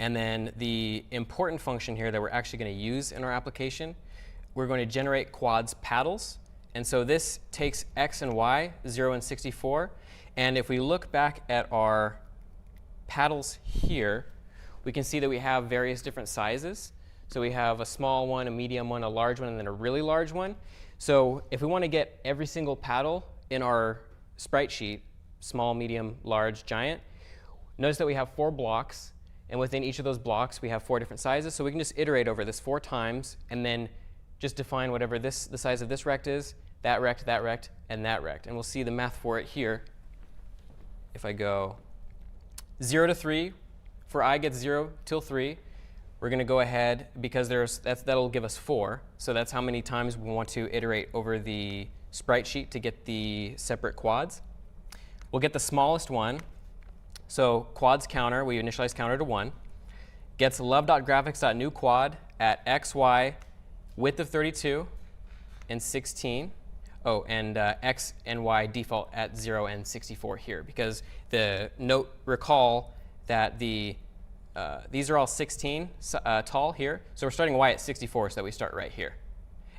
And then the important function here that we're actually going to use in our application, we're going to generate quads paddles. And so this takes x and y, 0 and 64. And if we look back at our paddles here, we can see that we have various different sizes. So we have a small one, a medium one, a large one, and then a really large one. So if we want to get every single paddle in our sprite sheet, small, medium, large, giant, notice that we have 4 blocks. And within each of those blocks, we have 4 different sizes. So we can just iterate over this 4 times and then just define whatever the size of this rect is, that rect, and that rect. And we'll see the math for it here. If I go 0 to 3, for I gets 0 till 3, we're going to go ahead, because that'll give us 4. So that's how many times we want to iterate over the sprite sheet to get the separate quads. We'll get the smallest one. So quads counter, we initialize counter to 1. Gets love.graphics.newQuad at x, y, width of 32 and 16. Oh, and x and y default at 0 and 64 here, because recall that these are all 16 tall here. So we're starting y at 64 so that we start right here.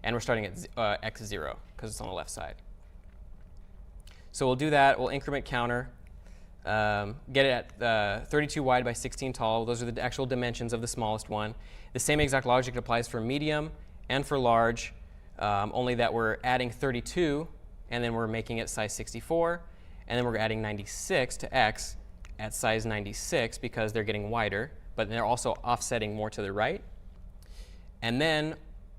And we're starting at x 0 because it's on the left side. So we'll do that. We'll increment counter. Get it at 32 wide by 16 tall. Those are the actual dimensions of the smallest one. The same exact logic applies for medium and for large, only that we're adding 32, and then we're making it size 64. And then we're adding 96 to x at size 96 because they're getting wider, but they're also offsetting more to the right. And then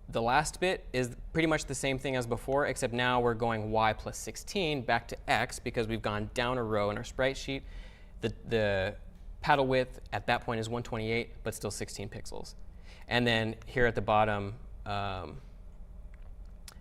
the last bit is pretty much the same thing as before, except now we're going y plus 16 back to x because we've gone down a row in our sprite sheet. The paddle width at that point is 128, but still 16 pixels. And then here at the bottom,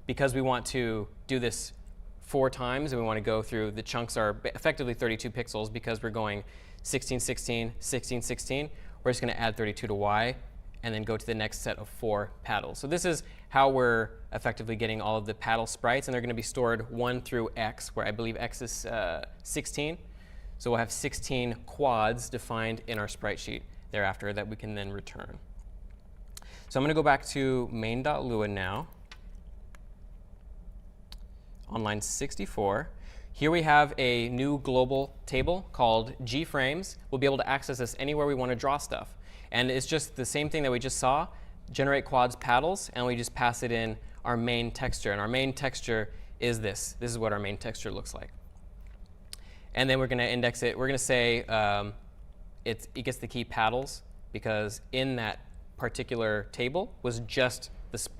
because we want to do this 4 times and we want to go through, the chunks are effectively 32 pixels because we're going 16, 16, 16, 16. We're just going to add 32 to y and then go to the next set of 4 paddles. So this is how we're effectively getting all of the paddle sprites, and they're going to be stored 1 through x, where I believe x is 16. So we'll have 16 quads defined in our sprite sheet thereafter that we can then return. So I'm going to go back to main.lua now. On line 64, here we have a new global table called gframes. We'll be able to access this anywhere we want to draw stuff. And it's just the same thing that we just saw, generate quads paddles, and we just pass it in our main texture. And our main texture is this. This is what our main texture looks like. And then we're going to index it. We're going to say it gets the key paddles, because in that particular table was just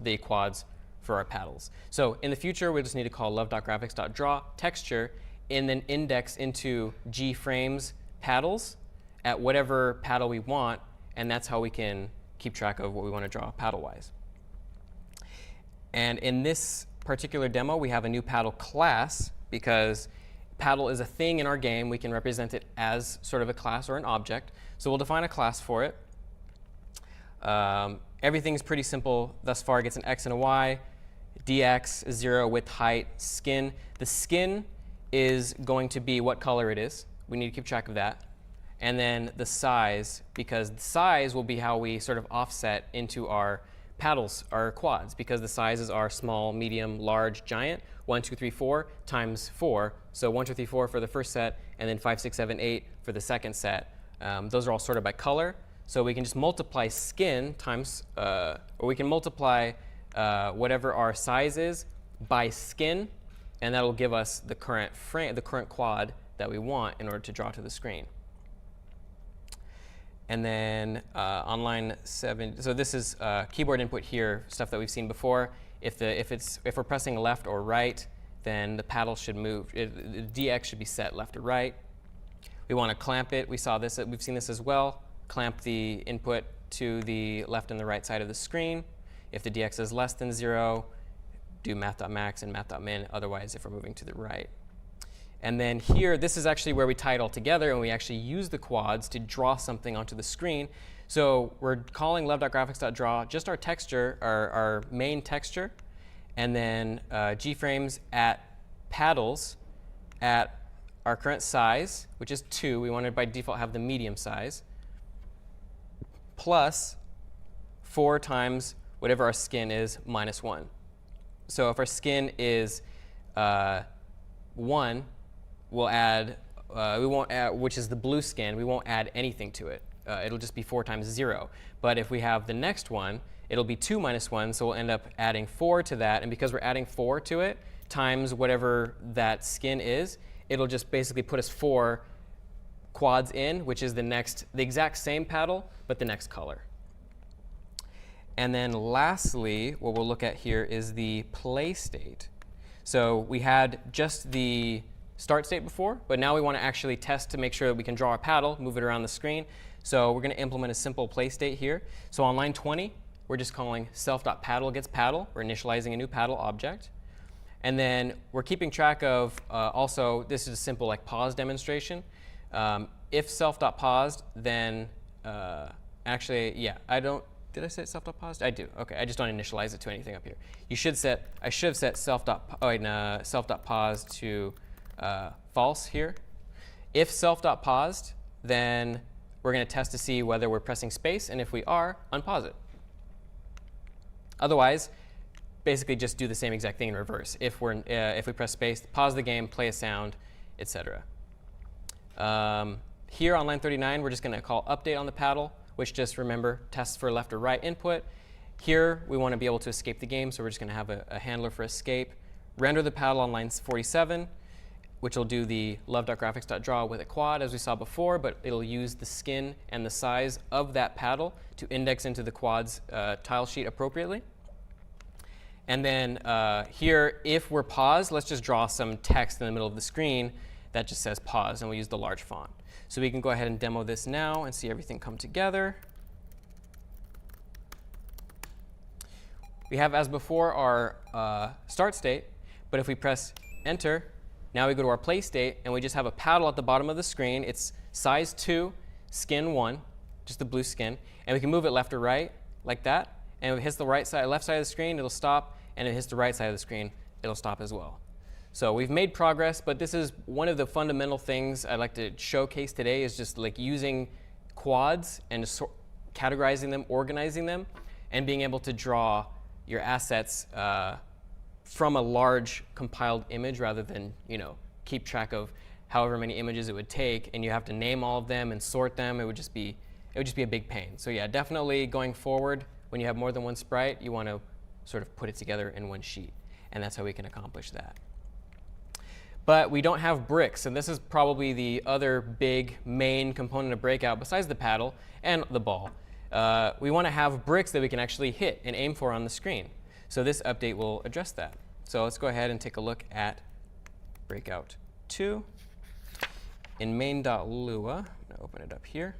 the quads for our paddles. So in the future, we just need to call love.graphics.draw texture and then index into gframes paddles at whatever paddle we want, and that's how we can keep track of what we want to draw paddle-wise. And in this particular demo, we have a new paddle class, because paddle is a thing in our game. We can represent it as sort of a class or an object. So we'll define a class for it. Everything's pretty simple thus far. It gets an x and a y. dx, 0, width, height, skin. The skin is going to be what color it is. We need to keep track of that. And then the size, because the size will be how we sort of offset into our paddles, our quads, because the sizes are small, medium, large, giant. 1, 2, 3, 4 times 4. So 1, 2, 3, 4 for the first set, and then 5, 6, 7, 8 for the second set. Those are all sorted by color. So we can just multiply skin times, or we can multiply whatever our size is by skin, and that'll give us the current frame, the current quad that we want in order to draw to the screen. And then on line 7, so this is keyboard input here, stuff that we've seen before. If we're pressing left or right, then the paddle should move. The dx should be set left or right. We want to clamp it. We saw this. We've seen this as well. Clamp the input to the left and the right side of the screen. If the dx is less than 0, do math.max and math.min. Otherwise, if we're moving to the right. And then here, this is actually where we tie it all together, and we actually use the quads to draw something onto the screen. So we're calling love.graphics.draw just our texture, our main texture, and then gframes at paddles at our current size, which is 2. We want to by default have the medium size, plus 4 times whatever our skin is minus 1. So if our skin is 1, we'll add, we won't add, which is the blue skin, we won't add anything to it. It'll just be 4 times 0. But if we have the next one, it'll be 2 minus 1, so we'll end up adding 4 to that. And because we're adding 4 to it times whatever that skin is, it'll just basically put us 4 quads in, which is the exact same paddle, but the next color. And then lastly, what we'll look at here is the play state. So we had just the start state before, but now we want to actually test to make sure that we can draw our paddle, move it around the screen. So we're going to implement a simple play state here. So on line 20, we're just calling self.paddle gets paddle. We're initializing a new paddle object. And then we're keeping track of also, this is a simple like pause demonstration. If self.paused, then actually, yeah, did I set self.paused? I do. OK, I just don't initialize it to anything up here. I should have set self.paused to false here. If self.paused, then we're going to test to see whether we're pressing space, and if we are, unpause it. Otherwise, basically just do the same exact thing in reverse. If we press space, pause the game, play a sound, etc. Here on line 39, we're just going to call update on the paddle, which just remember tests for left or right input. Here we want to be able to escape the game, so we're just going to have a handler for escape. Render the paddle on line 47, which will do the love.graphics.draw with a quad as we saw before, but it'll use the skin and the size of that paddle to index into the quad's tile sheet appropriately. And then here, if we're paused, let's just draw some text in the middle of the screen that just says pause, and we'll use the large font. So we can go ahead and demo this now and see everything come together. We have, as before, our start state, but if we press enter, now we go to our play state, and we just have a paddle at the bottom of the screen. It's size 2, skin 1, just the blue skin, and we can move it left or right like that. And if it hits the left side of the screen, it'll stop, and if it hits the right side of the screen, it'll stop as well. So we've made progress, but this is one of the fundamental things I'd like to showcase today is just like using quads and categorizing them, organizing them, and being able to draw your assets from a large compiled image rather than keep track of however many images it would take, and you have to name all of them and sort them. It would just be a big pain. So yeah, definitely going forward, when you have more than one sprite, you want to sort of put it together in one sheet, and that's how we can accomplish that. But we don't have bricks, and this is probably the other big main component of Breakout besides the paddle and the ball. We want to have bricks that we can actually hit and aim for on the screen. So this update will address that. So let's go ahead and take a look at Breakout 2. In main.lua, I'm going to open it up here.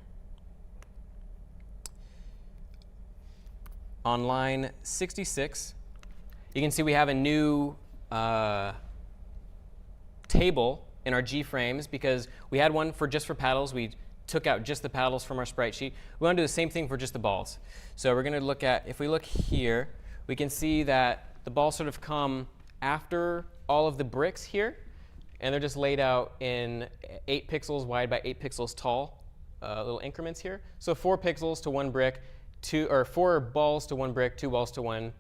On line 66, you can see we have a new table in our G-frames because we had one just for paddles. We took out just the paddles from our sprite sheet. We want to do the same thing for just the balls. So we're going to look at, if we look here, we can see that the balls sort of come after all of the bricks here, and they're just laid out in 8 pixels wide by 8 pixels tall little increments here. So 4 pixels to 1 brick, 4 balls to 1 brick, 2 balls to 1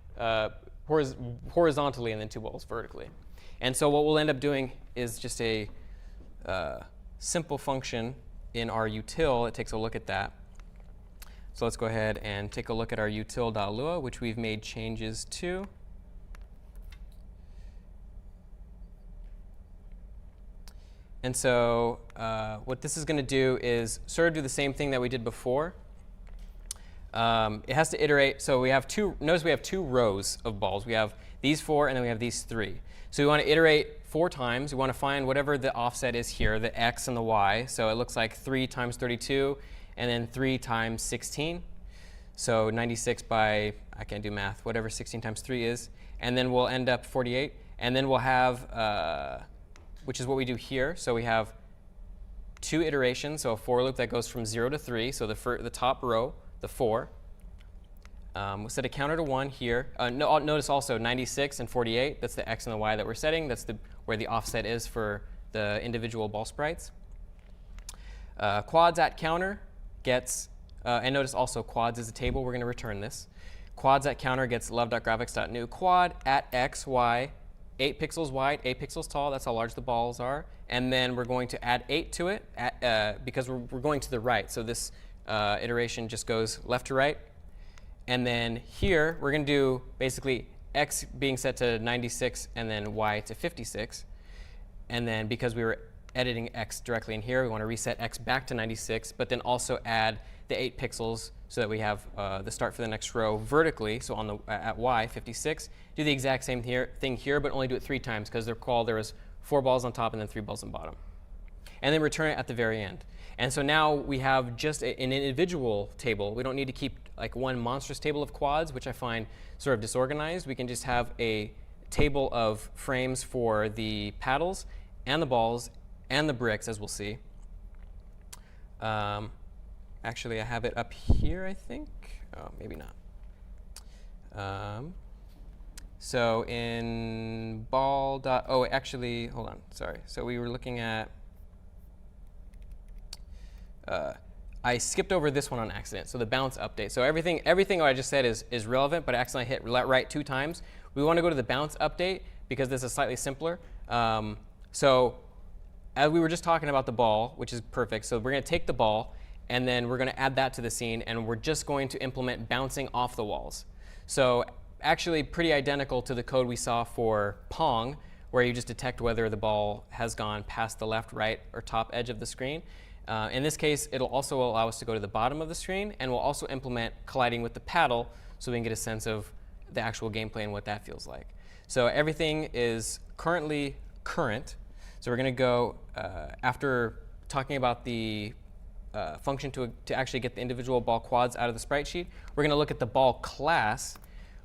horizontally, and then 2 balls vertically. And so what we'll end up doing is just a simple function in our util that takes a look at that. So let's go ahead and take a look at our util.lua, which we've made changes to. And so what this is going to do is sort of do the same thing that we did before. It has to iterate. So we have notice we have 2 rows of balls. We have these 4, and then we have these 3. So we want to iterate 4 times. We want to find whatever the offset is here, the x and the y. So it looks like 3 times 32, and then 3 times 16. So 96 by, I can't do math, whatever 16 times 3 is. And then we'll end up 48. And then we'll have, which is what we do here. So we have 2 iterations, so a for loop that goes from 0 to 3. So the top row, the 4. We'll set a counter to 1 here. Notice also 96 and 48. That's the x and the y that we're setting. That's where the offset is for the individual ball sprites. Quads at counter gets, and notice also quads is a table. We're going to return this. Quads at counter gets love.graphics.new quad at x, y, 8 pixels wide, 8 pixels tall. That's how large the balls are. And then we're going to add 8 to it because we're going to the right. So this iteration just goes left to right. And then here, we're going to do basically x being set to 96 and then y to 56. And then because we were editing x directly in here, we want to reset x back to 96, but then also add the 8 pixels so that we have the start for the next row vertically. So on at y, 56. Do the exact same thing here, but only do it 3 times because there was 4 balls on top, and then 3 balls on bottom. And then return it at the very end. And so now we have just an individual table. We don't need to keep like one monstrous table of quads, which I find sort of disorganized. We can just have a table of frames for the paddles and the balls and the bricks, as we'll see. Actually, I have it up here, I think. Oh, maybe not. So in ball dot, oh, actually, hold on, sorry. So we were looking at, I skipped over this one on accident. So the bounce update. So everything I just said is relevant, but I accidentally hit right 2 times. We want to go to the bounce update because this is slightly simpler. So as we were just talking about the ball, which is perfect. So we're going to take the ball, and then we're going to add that to the scene, and we're just going to implement bouncing off the walls. So actually pretty identical to the code we saw for Pong, where you just detect whether the ball has gone past the left, right, or top edge of the screen. In this case, it'll also allow us to go to the bottom of the screen, and we'll also implement colliding with the paddle so we can get a sense of the actual gameplay and what that feels like. So everything is currently current. So we're going to go, after talking about the function to actually get the individual ball quads out of the sprite sheet, we're going to look at the ball class,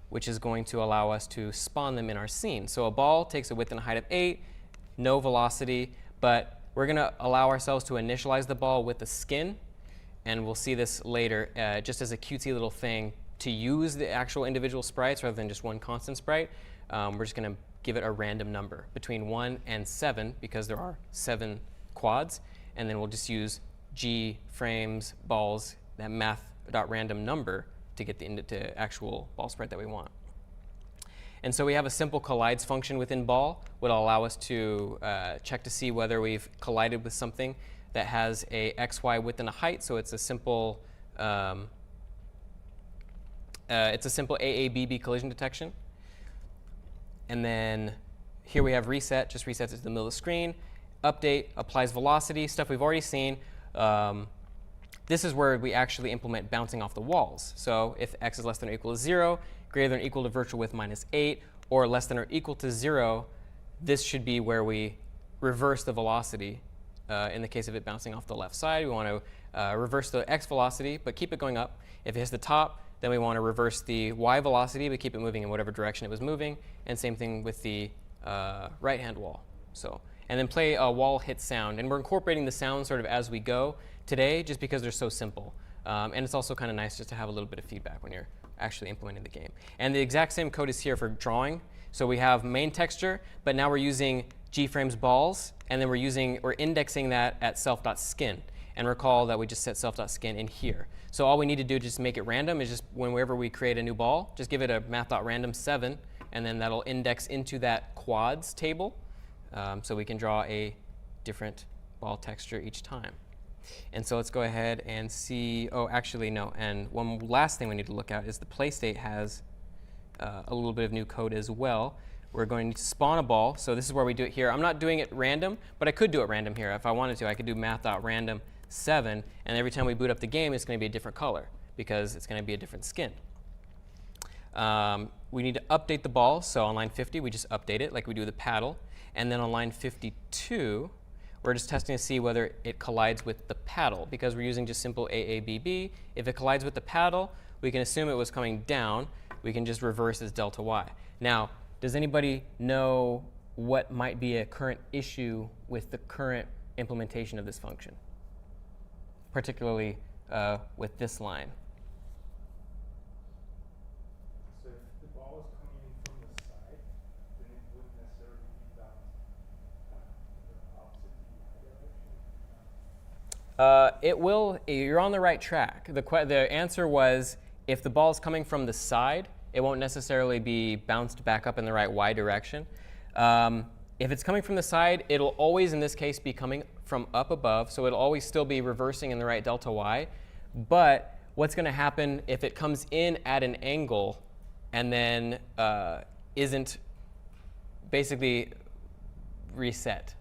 which is going to allow us to spawn them in our scene. So a ball takes a width and a height of 8, no velocity, but we're going to allow ourselves to initialize the ball with a skin, and we'll see this later just as a cutesy little thing to use the actual individual sprites rather than just one constant sprite. We're just going to give it a random number between 1 and 7 because there are 7 quads, and then we'll just use G frames balls, that math.random number to get the actual ball sprite that we want. And so we have a simple collides function within ball, which will allow us to check to see whether we've collided with something that has a XY width and a height. So it's a simple AABB collision detection. And then here we have reset, just resets it to the middle of the screen. Update applies velocity, stuff we've already seen. This is where we actually implement bouncing off the walls. So if x is less than or equal to 0, greater than or equal to virtual width minus 8, or less than or equal to 0, this should be where we reverse the velocity. In the case of it bouncing off the left side, we want to reverse the x velocity, but keep it going up. If it hits the top, then we want to reverse the y velocity, but keep it moving in whatever direction it was moving. And same thing with the right-hand wall. So, and then play a wall hit sound. And we're incorporating the sound sort of as we go today, just because they're so simple. And it's also kind of nice just to have a little bit of feedback when you're actually implementing the game. And the exact same code is here for drawing. So we have main texture, but now we're using gframes balls, and then we're indexing that at self.skin. And recall that we just set self.skin in here. So all we need to do to just make it random is just whenever we create a new ball, just give it a math.random 7, and then that'll index into that quads table. So we can draw a different ball texture each time. And so let's go ahead and see, oh, actually, no. And one last thing we need to look at is the playstate has a little bit of new code as well. We're going to spawn a ball. So this is where we do it here. I'm not doing it random, but I could do it random here. If I wanted to, I could do math.random 7, and every time we boot up the game, it's going to be a different color because it's going to be a different skin. We need to update the ball. So on line 50, we just update it like we do the paddle. And then on line 52, we're just testing to see whether it collides with the paddle because we're using just simple AABB. If it collides with the paddle, we can assume it was coming down. We can just reverse as delta y. Now, does anybody know what might be a current issue with the current implementation of this function, particularly with this line? So if the ball is coming in from the side, then it wouldn't necessarily be bounced the opposite direction. It will. You're on the right track. The answer was if the ball is coming from the side, it won't necessarily be bounced back up in the right y direction. If it's coming from the side, it'll always, in this case, be coming from up above, so it'll always still be reversing in the right delta y. But what's going to happen if it comes in at an angle and then isn't basically reset?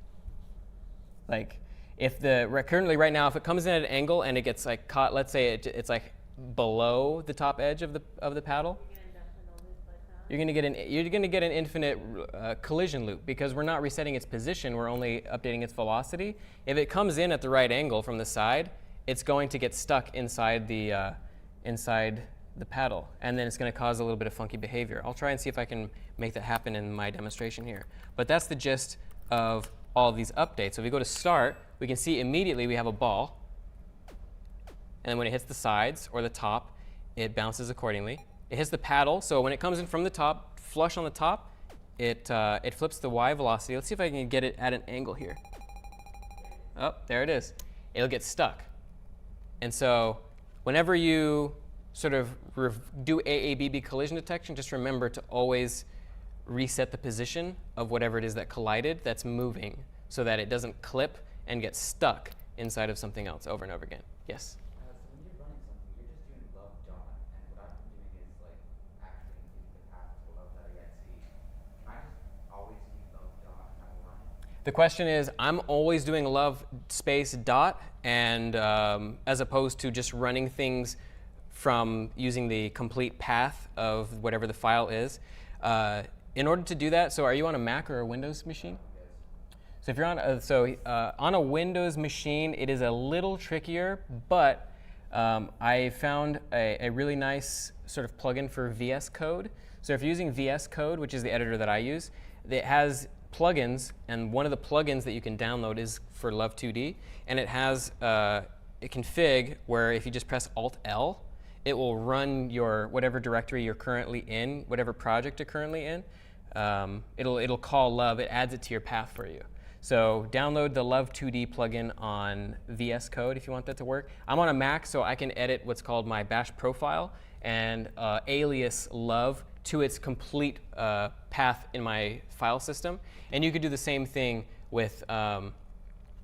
Like, if currently right now, if it comes in at an angle and it gets like caught, let's say it's like below the top edge of the paddle. You're gonna end up in a loop like you're going to get an infinite collision loop because we're not resetting its position. We're only updating its velocity. If it comes in at the right angle from the side, it's going to get stuck inside the paddle, and then it's going to cause a little bit of funky behavior. I'll try and see if I can make that happen in my demonstration here. But that's the gist of all of these updates. So if we go to start, we can see immediately we have a ball. And then when it hits the sides or the top, it bounces accordingly. It hits the paddle. So when it comes in from the top, flush on the top, it flips the Y velocity. Let's see if I can get it at an angle here. Oh, there it is. It'll get stuck. And so whenever you sort of do AABB collision detection, just remember to always reset the position of whatever it is that collided that's moving so that it doesn't clip and get stuck inside of something else over and over again. Yes? So when you're running something, you're just doing love dot, and what I've been doing is like actually including the path to love that I get see. Can I just always use love dot and that will run it? The question is, I'm always doing love space dot, and as opposed to just running things from using the complete path of whatever the file is. In order to do that, so are you on a Mac or a Windows machine? So if you're on on a Windows machine, it is a little trickier, but I found a really nice sort of plugin for VS Code. So if you're using VS Code, which is the editor that I use, it has plugins, and one of the plugins that you can download is for Love 2D, and it has a config where if you just press Alt-L, it will run your whatever directory you're currently in, whatever project you're currently in. It'll call Love. It adds it to your path for you. So download the Love 2D plugin on VS Code if you want that to work. I'm on a Mac, so I can edit what's called my bash profile and alias Love to its complete path in my file system. And you could do the same thing with, I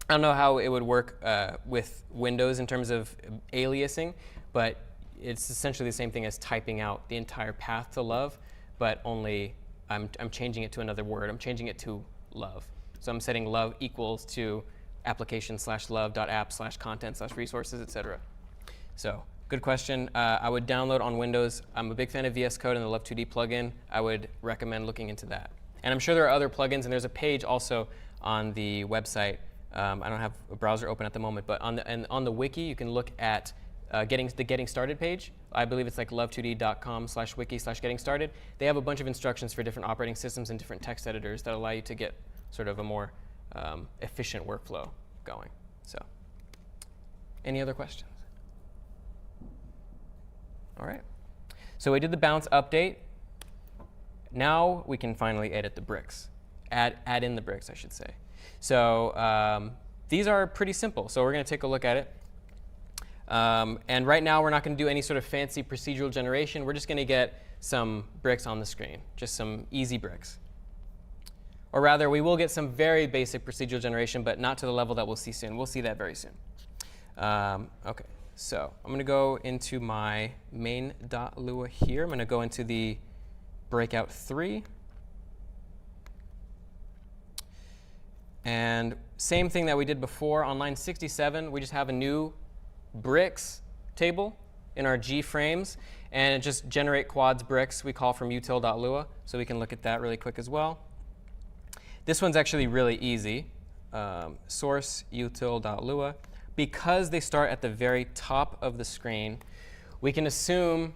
don't know how it would work with Windows in terms of aliasing, but it's essentially the same thing as typing out the entire path to love, but only I'm changing it to another word. I'm changing it to love. So I'm setting love equals to application/love.app/content/resources, etc. So good question. I would download on Windows. I'm a big fan of VS Code and the Love 2D plugin. I would recommend looking into that. And I'm sure there are other plugins, and there's a page also on the website. I don't have a browser open at the moment, but on the wiki, you can look at the Getting Started page. I believe it's like love2d.com/wiki/getting started. They have a bunch of instructions for different operating systems and different text editors that allow you to get sort of a more efficient workflow going. So, any other questions? All right. So we did the bounce update. Now we can finally edit the bricks. Add in the bricks, I should say. So these are pretty simple. So we're going to take a look at it. And right now, we're not going to do any sort of fancy procedural generation. We're just going to get some bricks on the screen, just some easy bricks. Or rather, we will get some very basic procedural generation, but not to the level that we'll see soon. We'll see that very soon. OK, so I'm going to go into my main.lua here. I'm going to go into the breakout 3. And same thing that we did before on line 67, we just have a new bricks table in our G frames, and it just generate quads bricks we call from util.lua, so we can look at that really quick as well. This one's actually really easy. Source util.lua. Because they start at the very top of the screen, we can assume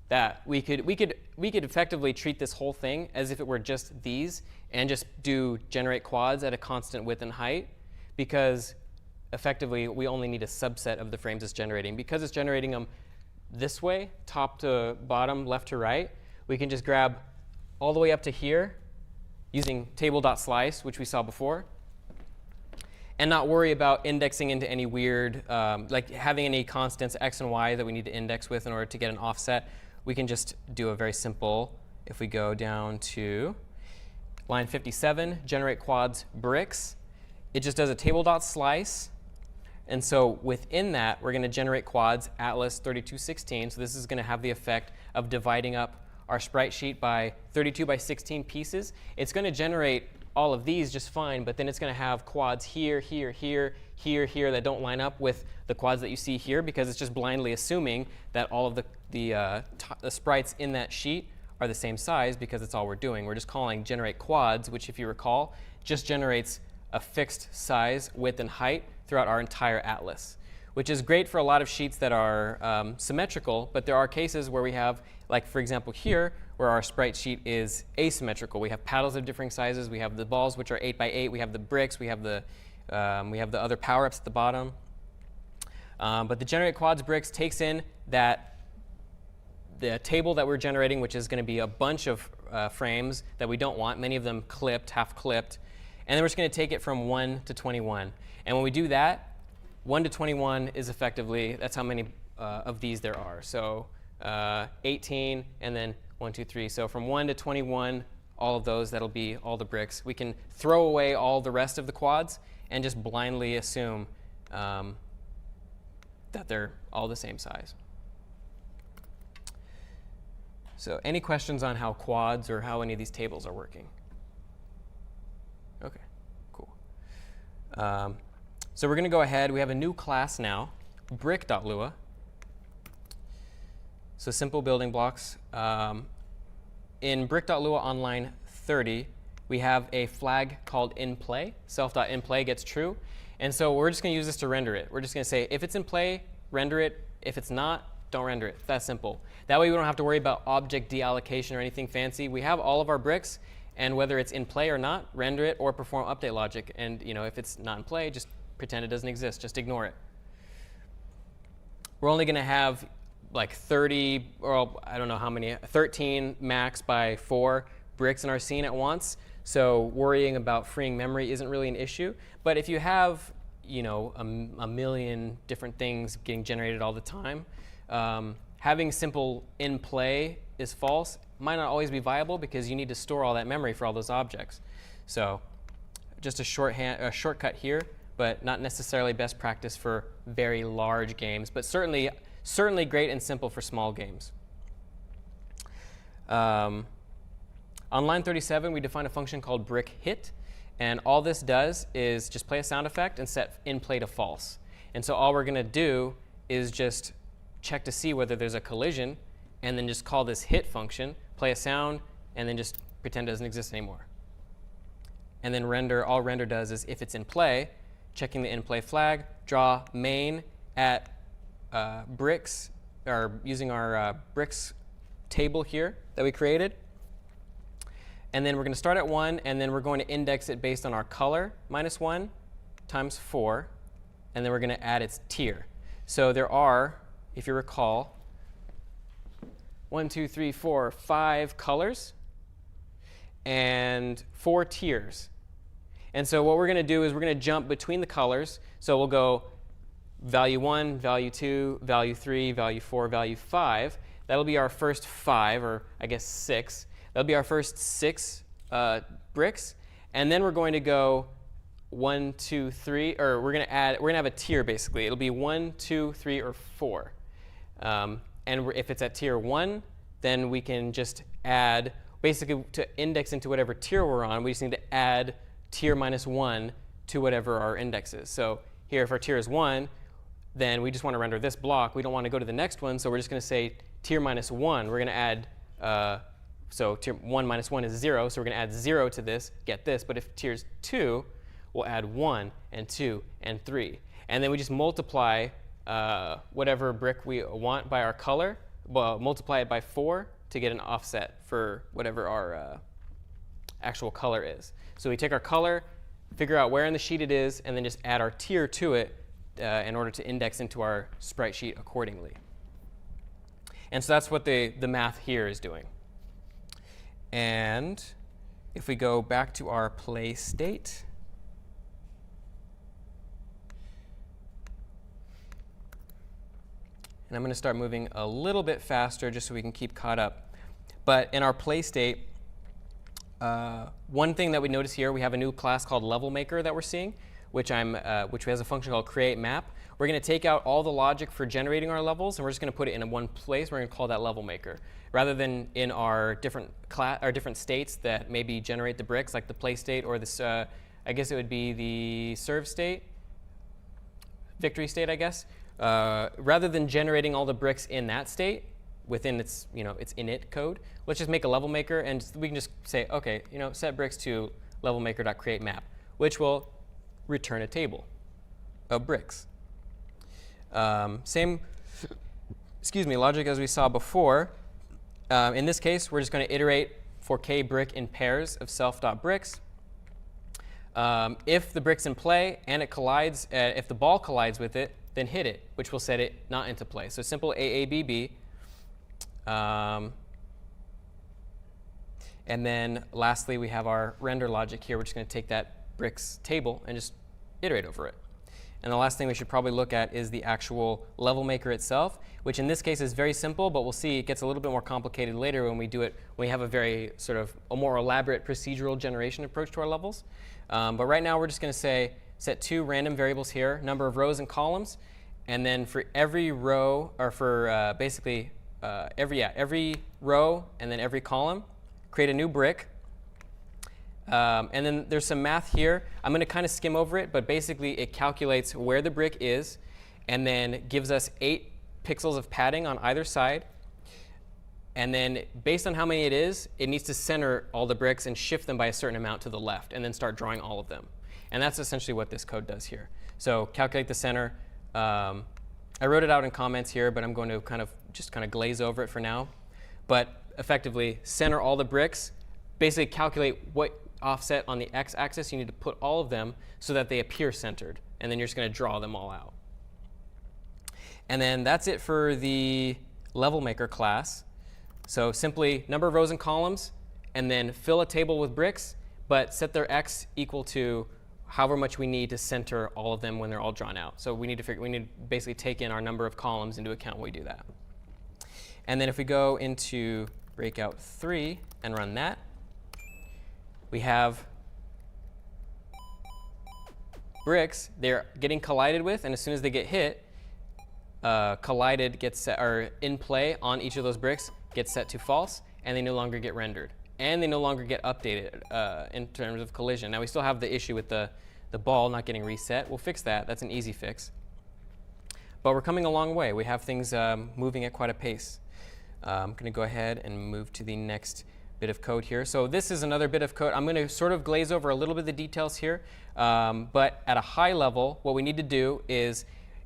that we could effectively treat this whole thing as if it were just these and just do generate quads at a constant width and height, because effectively, we only need a subset of the frames it's generating. Because it's generating them this way, top to bottom, left to right, we can just grab all the way up to here using table.slice, which we saw before, and not worry about indexing into any weird, like having any constants x and y that we need to index with in order to get an offset. We can just do a very simple, if we go down to line 57, generate quads bricks, it just does a table.slice. And so within that, we're going to generate quads Atlas 3216. So this is going to have the effect of dividing up our sprite sheet by 32 by 16 pieces. It's going to generate all of these just fine, but then it's going to have quads here, here, here, here, here that don't line up with the quads that you see here, because it's just blindly assuming that all of the sprites in that sheet are the same size because that's all we're doing. We're just calling generate quads, which if you recall, just generates a fixed size, width, and height throughout our entire atlas, which is great for a lot of sheets that are symmetrical, but there are cases where we have, like for example here, where our sprite sheet is asymmetrical. We have paddles of differing sizes, we have the balls which are 8 by 8, we have the bricks, we have the other power-ups at the bottom. But the generate quads bricks takes in the table that we're generating, which is going to be a bunch of frames that we don't want, many of them clipped, half clipped, and then we're just going to take it from 1 to 21. And when we do that, 1 to 21 is effectively, that's how many of these there are. So 18, and then 1, 2, 3. So from 1 to 21, all of those, that'll be all the bricks. We can throw away all the rest of the quads and just blindly assume that they're all the same size. So any questions on how quads or how any of these tables are working? OK, cool. So we're going to go ahead. We have a new class now, brick.lua. So simple building blocks. In brick.lua on line 30, we have a flag called inPlay. Self.inPlay gets true. And so we're just going to use this to render it. We're just going to say, if it's in play, render it. If it's not, don't render it. That's simple. That way we don't have to worry about object deallocation or anything fancy. We have all of our bricks, and whether it's in play or not, render it or perform update logic. And if it's not in play, just pretend it doesn't exist. Just ignore it. We're only going to have like 30, or I don't know how many, 13 max by 4 bricks in our scene at once. So worrying about freeing memory isn't really an issue. But if you have a million different things getting generated all the time, having simple in play is false might not always be viable because you need to store all that memory for all those objects. So just a shortcut here, but not necessarily best practice for very large games, but certainly great and simple for small games. On line 37, we define a function called brickHit. And all this does is just play a sound effect and set in play to false. And so all we're going to do is just check to see whether there's a collision, and then just call this hit function, play a sound, and then just pretend it doesn't exist anymore. And then all render does is, if it's in play, checking the in play flag, draw main at bricks, or using our bricks table here that we created. And then we're going to start at 1, and then we're going to index it based on our color, -1 times 4, and then we're going to add its tier. So there are, if you recall, 1, 2, 3, 4, 5 colors and 4 tiers. And so what we're going to do is we're going to jump between the colors. So we'll go value 1, value 2, value 3, value 4, value 5. That'll be our first 5, or I guess 6. That'll be our first 6 bricks. And then we're going to go 1, 2, 3, or we're going to have a tier basically. It'll be 1, 2, 3, or 4. And if it's at tier 1, then we can just add, basically to index into whatever tier we're on, we just need to add tier -1 to whatever our index is. So here, if our tier is 1, then we just want to render this block. We don't want to go to the next one, so we're just going to say tier -1. We're going to add, so tier 1 -1 is 0, so we're going to add 0 to this, get this. But if tier's 2, we'll add 1 and 2 and 3. And then we just multiply whatever brick we want by our color, well, multiply it by 4 to get an offset for whatever our actual color is. So we take our color, figure out where in the sheet it is, and then just add our tier to it in order to index into our sprite sheet accordingly. And so that's what the math here is doing. And if we go back to our play state, and I'm going to start moving a little bit faster just so we can keep caught up. But in our play state, one thing that we notice here, we have a new class called level maker that we're seeing, which has a function called create map. We're going to take out all the logic for generating our levels, and we're just going to put it in one place. We're going to call that level maker, rather than in our different states that maybe generate the bricks, like the play state or this. I guess it would be the serve state, victory state, I guess. Rather than generating all the bricks in that state, within its, its init code. Let's just make a level maker, and we can just say, okay, set bricks to levelmaker.createMap, which will return a table of bricks. Same, logic as we saw before. In this case, we're just going to iterate for k brick in pairs of self.bricks. If the brick's in play and it collides, if the ball collides with it, then hit it, which will set it not into play. So simple AABB. And then lastly, we have our render logic here. We're just going to take that bricks table and just iterate over it. And the last thing we should probably look at is the actual level maker itself, which in this case is very simple, but we'll see it gets a little bit more complicated later when we do it, when we have a very sort of a more elaborate procedural generation approach to our levels. But right now we're just going to say set 2 random variables here, number of rows and columns, and then for every row, or for basically every row and then every column, create a new brick. And then there's some math here. I'm going to kind of skim over it, but basically it calculates where the brick is and then gives us 8 pixels of padding on either side. And then based on how many it is, it needs to center all the bricks and shift them by a certain amount to the left and then start drawing all of them. And that's essentially what this code does here. So calculate the center. I wrote it out in comments here, but I'm going to kind of glaze over it for now. But effectively, center all the bricks. Basically calculate what offset on the x-axis you need to put all of them so that they appear centered. And then you're just going to draw them all out. And then that's it for the level maker class. So simply number of rows and columns, and then fill a table with bricks, but set their x equal to however much we need to center all of them when they're all drawn out. So we need to basically take in our number of columns into account when we do that. And then if we go into breakout 3 and run that, we have bricks they're getting collided with, and as soon as they get hit, collided gets set, or in play on each of those bricks gets set to false, and they no longer get rendered. And they no longer get updated in terms of collision. Now we still have the issue with the ball not getting reset. We'll fix that. That's an easy fix. But we're coming a long way. We have things moving at quite a pace. I'm going to go ahead and move to the next bit of code here. So this is another bit of code. I'm going to sort of glaze over a little bit of the details here. But at a high level, what we need to do is,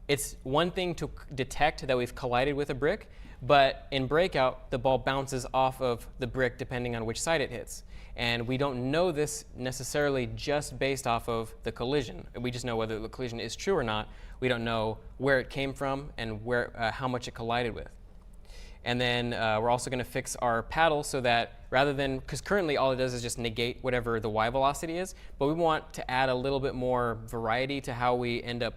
it's one thing to detect that we've collided with a brick, but in breakout, the ball bounces off of the brick depending on which side it hits. And we don't know this necessarily just based off of the collision. We just know whether the collision is true or not. We don't know where it came from and how much it collided with. And then we're also going to fix our paddle so that rather than, because currently all it does is just negate whatever the y velocity is, but we want to add a little bit more variety to how we end up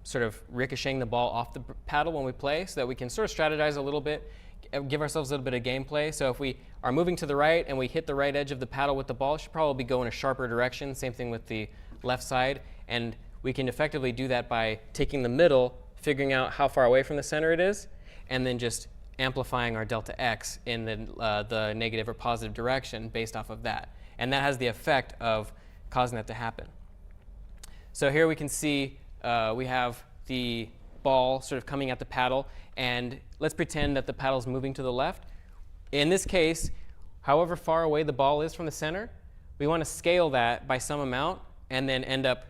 sort of ricocheting the ball off the paddle when we play, so that we can sort of strategize a little bit, give ourselves a little bit of gameplay. So if we are moving to the right and we hit the right edge of the paddle with the ball, it should probably go in a sharper direction. Same thing with the left side. And we can effectively do that by taking the middle, figuring out how far away from the center it is, and then just amplifying our delta x in the negative or positive direction based off of that. And that has the effect of causing that to happen. So here we can see we have the ball sort of coming at the paddle, and let's pretend that the paddle is moving to the left. In this case, however far away the ball is from the center, we want to scale that by some amount and then end up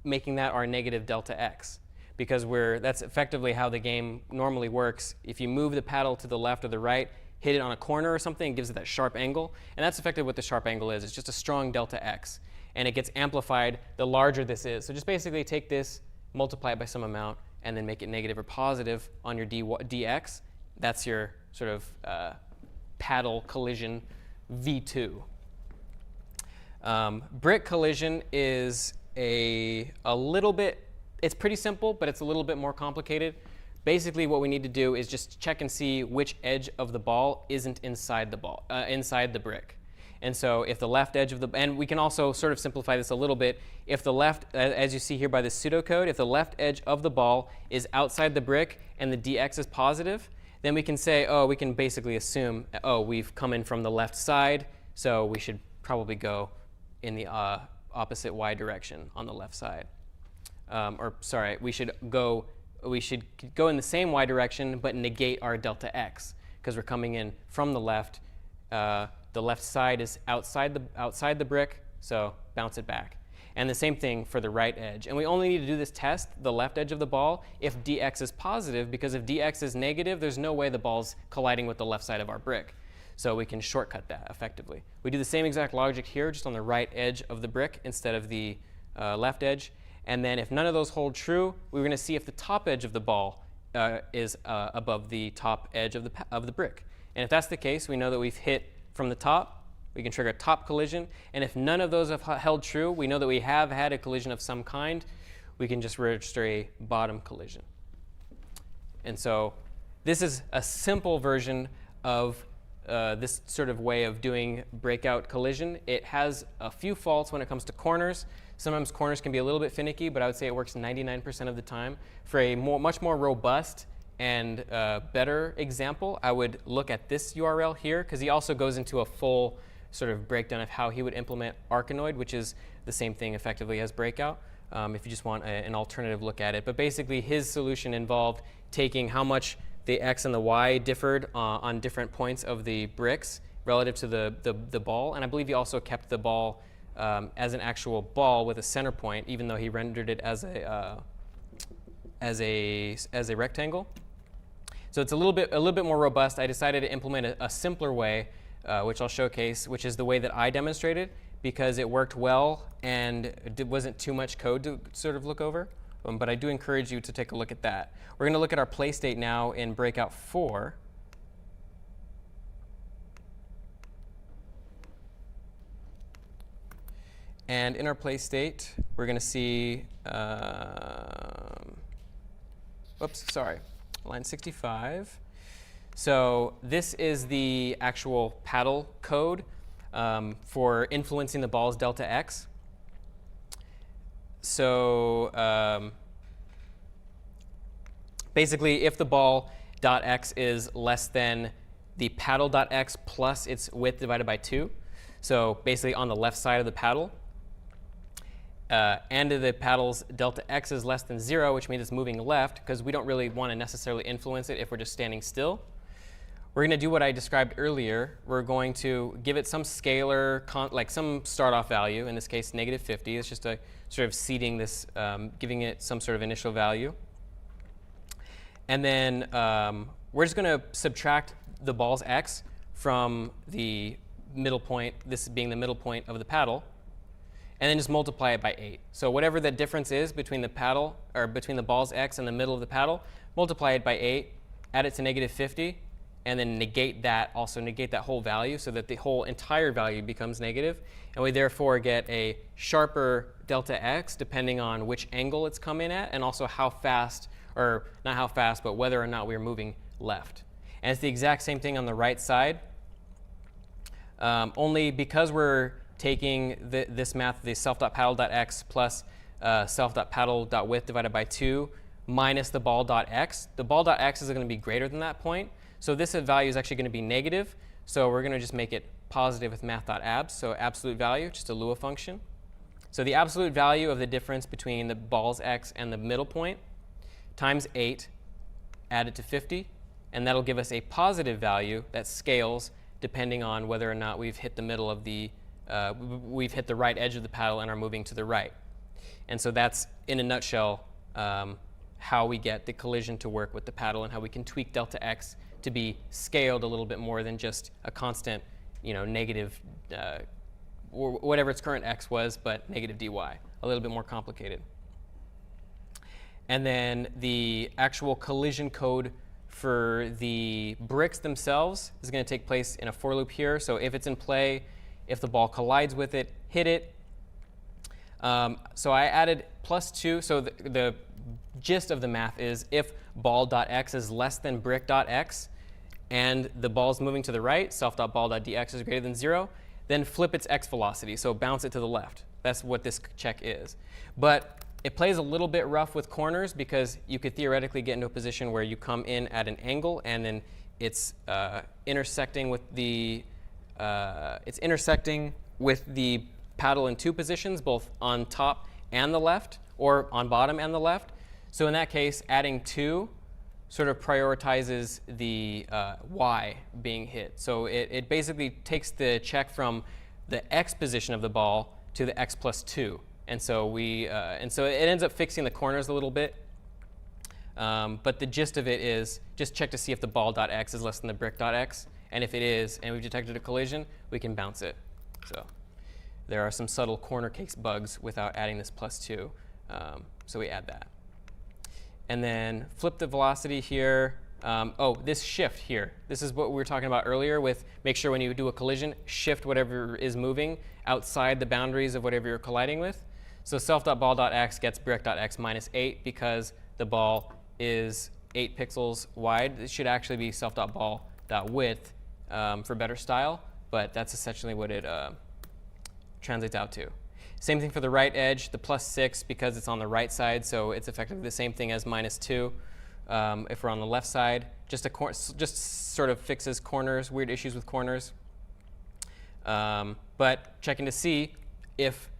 making that our negative delta x, because that's effectively how the game normally works. If you move the paddle to the left or the right, hit it on a corner or something, it gives it that sharp angle, and that's effectively what the sharp angle is. It's just a strong delta x. And it gets amplified the larger this is. So just basically take this, multiply it by some amount, and then make it negative or positive on your dx. That's your sort of paddle collision v2. Brick collision is a little bit, it's pretty simple, but it's a little bit more complicated. Basically what we need to do is just check and see which edge of the ball isn't inside the brick. And so if the left edge of the, and we can also sort of simplify this a little bit, if the left, as you see here by the pseudocode, if the left edge of the ball is outside the brick and the dx is positive, then we can say, oh, we can basically assume, oh, we've come in from the left side, so we should probably go in the opposite y direction on the left side. Or sorry, we should go we should go in the same y direction but negate our delta x because we're coming in from the left. The left side is outside the brick, so bounce it back. And the same thing for the right edge. And we only need to do this test, the left edge of the ball, if dx is positive, because if dx is negative, there's no way the ball's colliding with the left side of our brick. So we can shortcut that effectively. We do the same exact logic here, just on the right edge of the brick instead of the left edge. And then if none of those hold true, we're going to see if the top edge of the ball is above the top edge of the brick. And if that's the case, we know that we've hit from the top. We can trigger a top collision. And if none of those have held true, we know that we have had a collision of some kind. We can just register a bottom collision. And so this is a simple version of this sort of way of doing breakout collision. It has a few faults when it comes to corners. Sometimes corners can be a little bit finicky, but I would say it works 99% of the time. For a much more robust and better example, I would look at this URL here, because he also goes into a full sort of breakdown of how he would implement Arkanoid, which is the same thing effectively as breakout, if you just want an alternative look at it. But basically, his solution involved taking how much the x and the y differed on different points of the bricks relative to the ball. And I believe he also kept the ball as an actual ball with a center point, even though he rendered it as a rectangle. So it's a little bit more robust. I decided to implement a simpler way, which I'll showcase, which is the way that I demonstrated, because it worked well and it wasn't too much code to sort of look over. But I do encourage you to take a look at that. We're going to look at our play state now in Breakout 4. And in our play state, we're going to see, line 65. So this is the actual paddle code for influencing the ball's delta x. So basically, if the ball dot x is less than the paddle dot x plus its width divided by 2, so basically on the left side of the paddle, and the paddle's delta x is less than 0, which means it's moving left, because we don't really want to necessarily influence it if we're just standing still. We're going to do what I described earlier. We're going to give it some scalar, like some start-off value, in this case -50. It's just a sort of seeding this, giving it some sort of initial value. And then we're just going to subtract the ball's x from the middle point, this being the middle point of the paddle, and then just multiply it by 8. So whatever the difference is between the paddle, or between the ball's x and the middle of the paddle, multiply it by 8, add it to -50, and then negate that whole value so that the whole entire value becomes negative. And we therefore get a sharper delta x depending on which angle it's come in at, and also how fast, or not how fast, but whether or not we're moving left. And it's the exact same thing on the right side, only because we're taking this math, the self.paddle.x plus self.paddle.width divided by 2 minus the ball.x. The ball.x is going to be greater than that point. So this value is actually going to be negative. So we're going to just make it positive with math.abs. So absolute value, just a Lua function. So the absolute value of the difference between the ball's x and the middle point times 8, add it to 50. And that'll give us a positive value that scales depending on whether or not we've hit the middle of the we've hit the right edge of the paddle and are moving to the right. And so that's, in a nutshell, how we get the collision to work with the paddle, and how we can tweak delta x to be scaled a little bit more than just a constant, negative, or whatever its current x was, but negative dy. A little bit more complicated. And then the actual collision code for the bricks themselves is going to take place in a for loop here. So if it's in play, if the ball collides with it, hit it. So I added +2. So the gist of the math is if ball.x is less than brick.x and the ball's moving to the right, self.ball.dx is greater than 0, then flip its x velocity. So bounce it to the left. That's what this check is. But it plays a little bit rough with corners, because you could theoretically get into a position where you come in at an angle and then it's intersecting with the paddle in two positions, both on top and the left, or on bottom and the left. So in that case, adding 2 sort of prioritizes the y being hit. So it basically takes the check from the x position of the ball to the x plus 2. And so it ends up fixing the corners a little bit. But the gist of it is just check to see if the ball.x is less than the brick.x. And if it is, and we've detected a collision, we can bounce it. So there are some subtle corner case bugs without adding this plus 2. So we add that. And then flip the velocity here. This shift here. This is what we were talking about earlier with make sure when you do a collision, shift whatever is moving outside the boundaries of whatever you're colliding with. So self.ball.x gets brick.x minus 8 because the ball is 8 pixels wide. It should actually be self.ball.width for better style, but that's essentially what it translates out to. Same thing for the right edge, the plus 6 because it's on the right side, so it's effectively the same thing as minus 2 if we're on the left side. Just sort of fixes corners, weird issues with corners. But checking to see if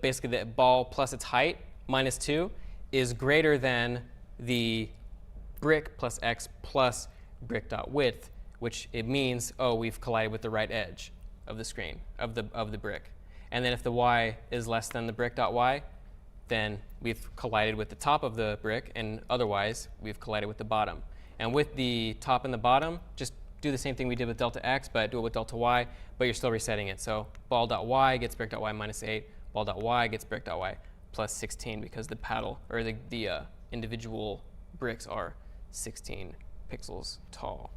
basically the ball plus its height minus 2 is greater than the brick plus x plus brick.width, which it means, we've collided with the right edge of the screen, of the brick. And then if the y is less than the brick.y, then we've collided with the top of the brick, and otherwise we've collided with the bottom. And with the top and the bottom, just do the same thing we did with delta x, but do it with delta y, but you're still resetting it. So ball.y gets brick.y minus 8, ball.y gets brick.y plus 16 because the paddle, or the individual bricks are 16 pixels tall.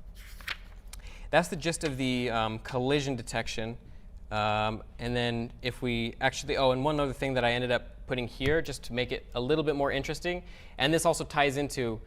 That's the gist of the collision detection. And then if we actually, and one other thing that I ended up putting here just to make it a little bit more interesting, and this also ties into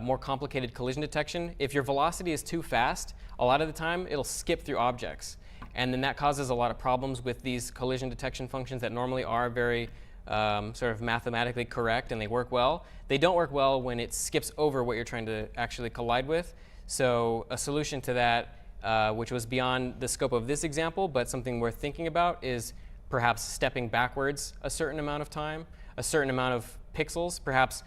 more complicated collision detection. If your velocity is too fast, a lot of the time it'll skip through objects. And then that causes a lot of problems with these collision detection functions that normally are very sort of mathematically correct and they work well. They don't work well when it skips over what you're trying to actually collide with. So a solution to that, which was beyond the scope of this example, but something worth thinking about, is perhaps stepping backwards a certain amount of time, a certain amount of pixels, perhaps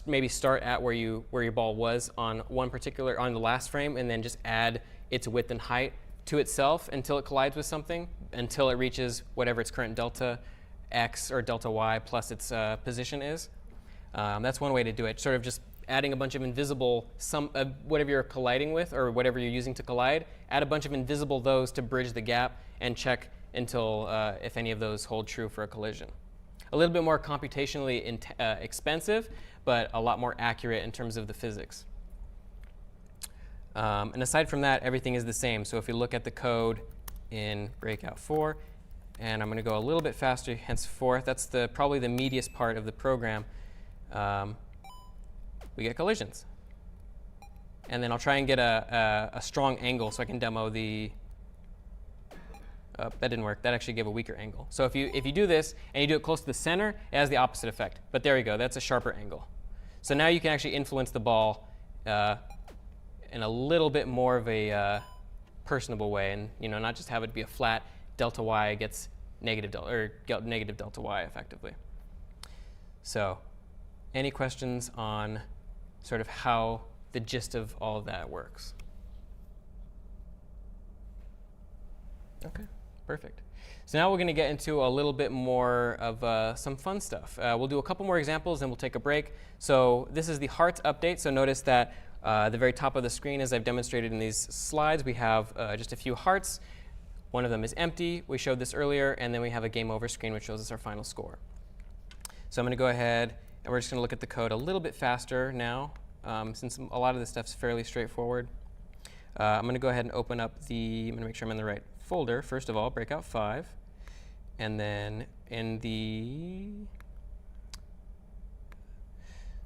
maybe start at where your ball was on on the last frame, and then just add its width and height to itself until it collides with something, until it reaches whatever its current delta x or delta y plus its position is. That's one way to do it, sort of just adding a bunch of invisible, whatever you're colliding with or whatever you're using to collide, add a bunch of invisible those to bridge the gap and check until if any of those hold true for a collision. A little bit more computationally expensive, but a lot more accurate in terms of the physics. And aside from that, everything is the same. So if we look at the code in Breakout 4, and I'm going to go a little bit faster henceforth, that's probably the meatiest part of the program, we get collisions. And then I'll try and get a strong angle so I can demo the that didn't work. That actually gave a weaker angle. So if you do this and you do it close to the center, it has the opposite effect. But there you go. That's a sharper angle. So now you can actually influence the ball in a little bit more of a personable way, and not just have it be a flat delta y gets negative delta y effectively. So any questions on sort of how the gist of all of that works? Okay. Perfect. So now we're going to get into a little bit more of some fun stuff. We'll do a couple more examples, then we'll take a break. So this is the hearts update. So notice that at the very top of the screen, as I've demonstrated in these slides, we have just a few hearts. One of them is empty. We showed this earlier. And then we have a game over screen, which shows us our final score. So I'm going to go ahead, and we're just going to look at the code a little bit faster now, since a lot of this stuff's fairly straightforward. I'm going to go ahead and open up I'm going to make sure I'm in the right folder. First of all, Breakout 5. And then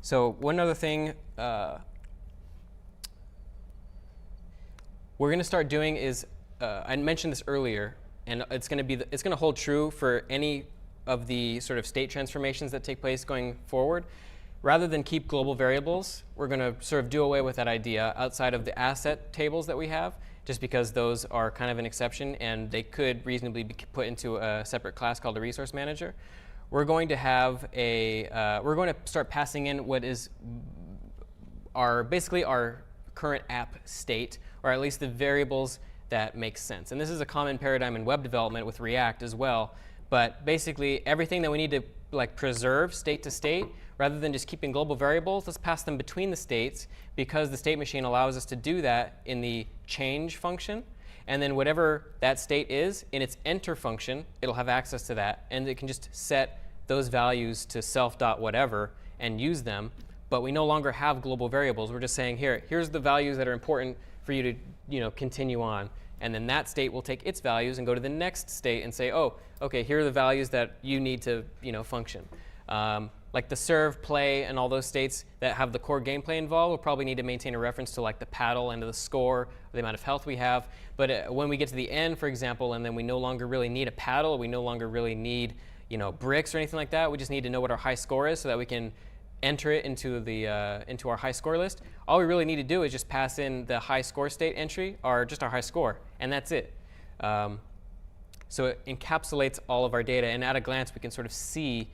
so one other thing we're going to start doing is, I mentioned this earlier, and it's going to hold true for any of the sort of state transformations that take place going forward. Rather than keep global variables, we're going to sort of do away with that idea outside of the asset tables that we have, just because those are kind of an exception and they could reasonably be put into a separate class called a resource manager. we're going to have we're going to start passing in what is basically our current app state, or at least the variables that make sense. And this is a common paradigm in web development with React as well. But basically, everything that we need to preserve state to state, rather than just keeping global variables, let's pass them between the states, because the state machine allows us to do that in the change function. And then whatever that state is, in its enter function, it'll have access to that. And it can just set those values to self.whatever and use them. But we no longer have global variables. We're just saying, here's the values that are important for you to continue on. And then that state will take its values and go to the next state and say, oh, OK, here are the values that you need to function. Like the serve, play, and all those states that have the core gameplay involved, we'll probably need to maintain a reference to like the paddle and to the score, or the amount of health we have. But when we get to the end, for example, and then we no longer really need a paddle, we no longer really need bricks or anything like that. We just need to know what our high score is so that we can enter it into our high score list. All we really need to do is just pass in the high score state entry, or just our high score, and that's it. So it encapsulates all of our data, and at a glance we can sort of see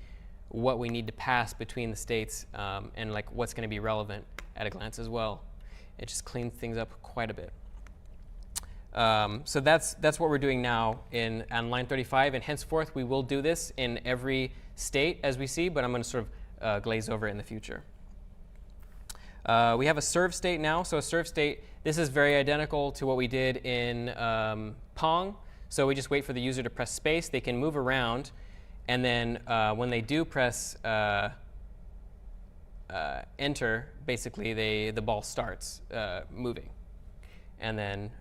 what we need to pass between the states, and like what's going to be relevant at a glance as well. It just cleans things up quite a bit. So that's what we're doing now on line 35, and henceforth we will do this in every state as we see, but I'm going to sort of glaze over it in the future. We have a serve state now. So a serve state, this is very identical to what we did in Pong. So we just wait for the user to press space. They can move around. And then when they do press enter, basically the ball starts moving. And then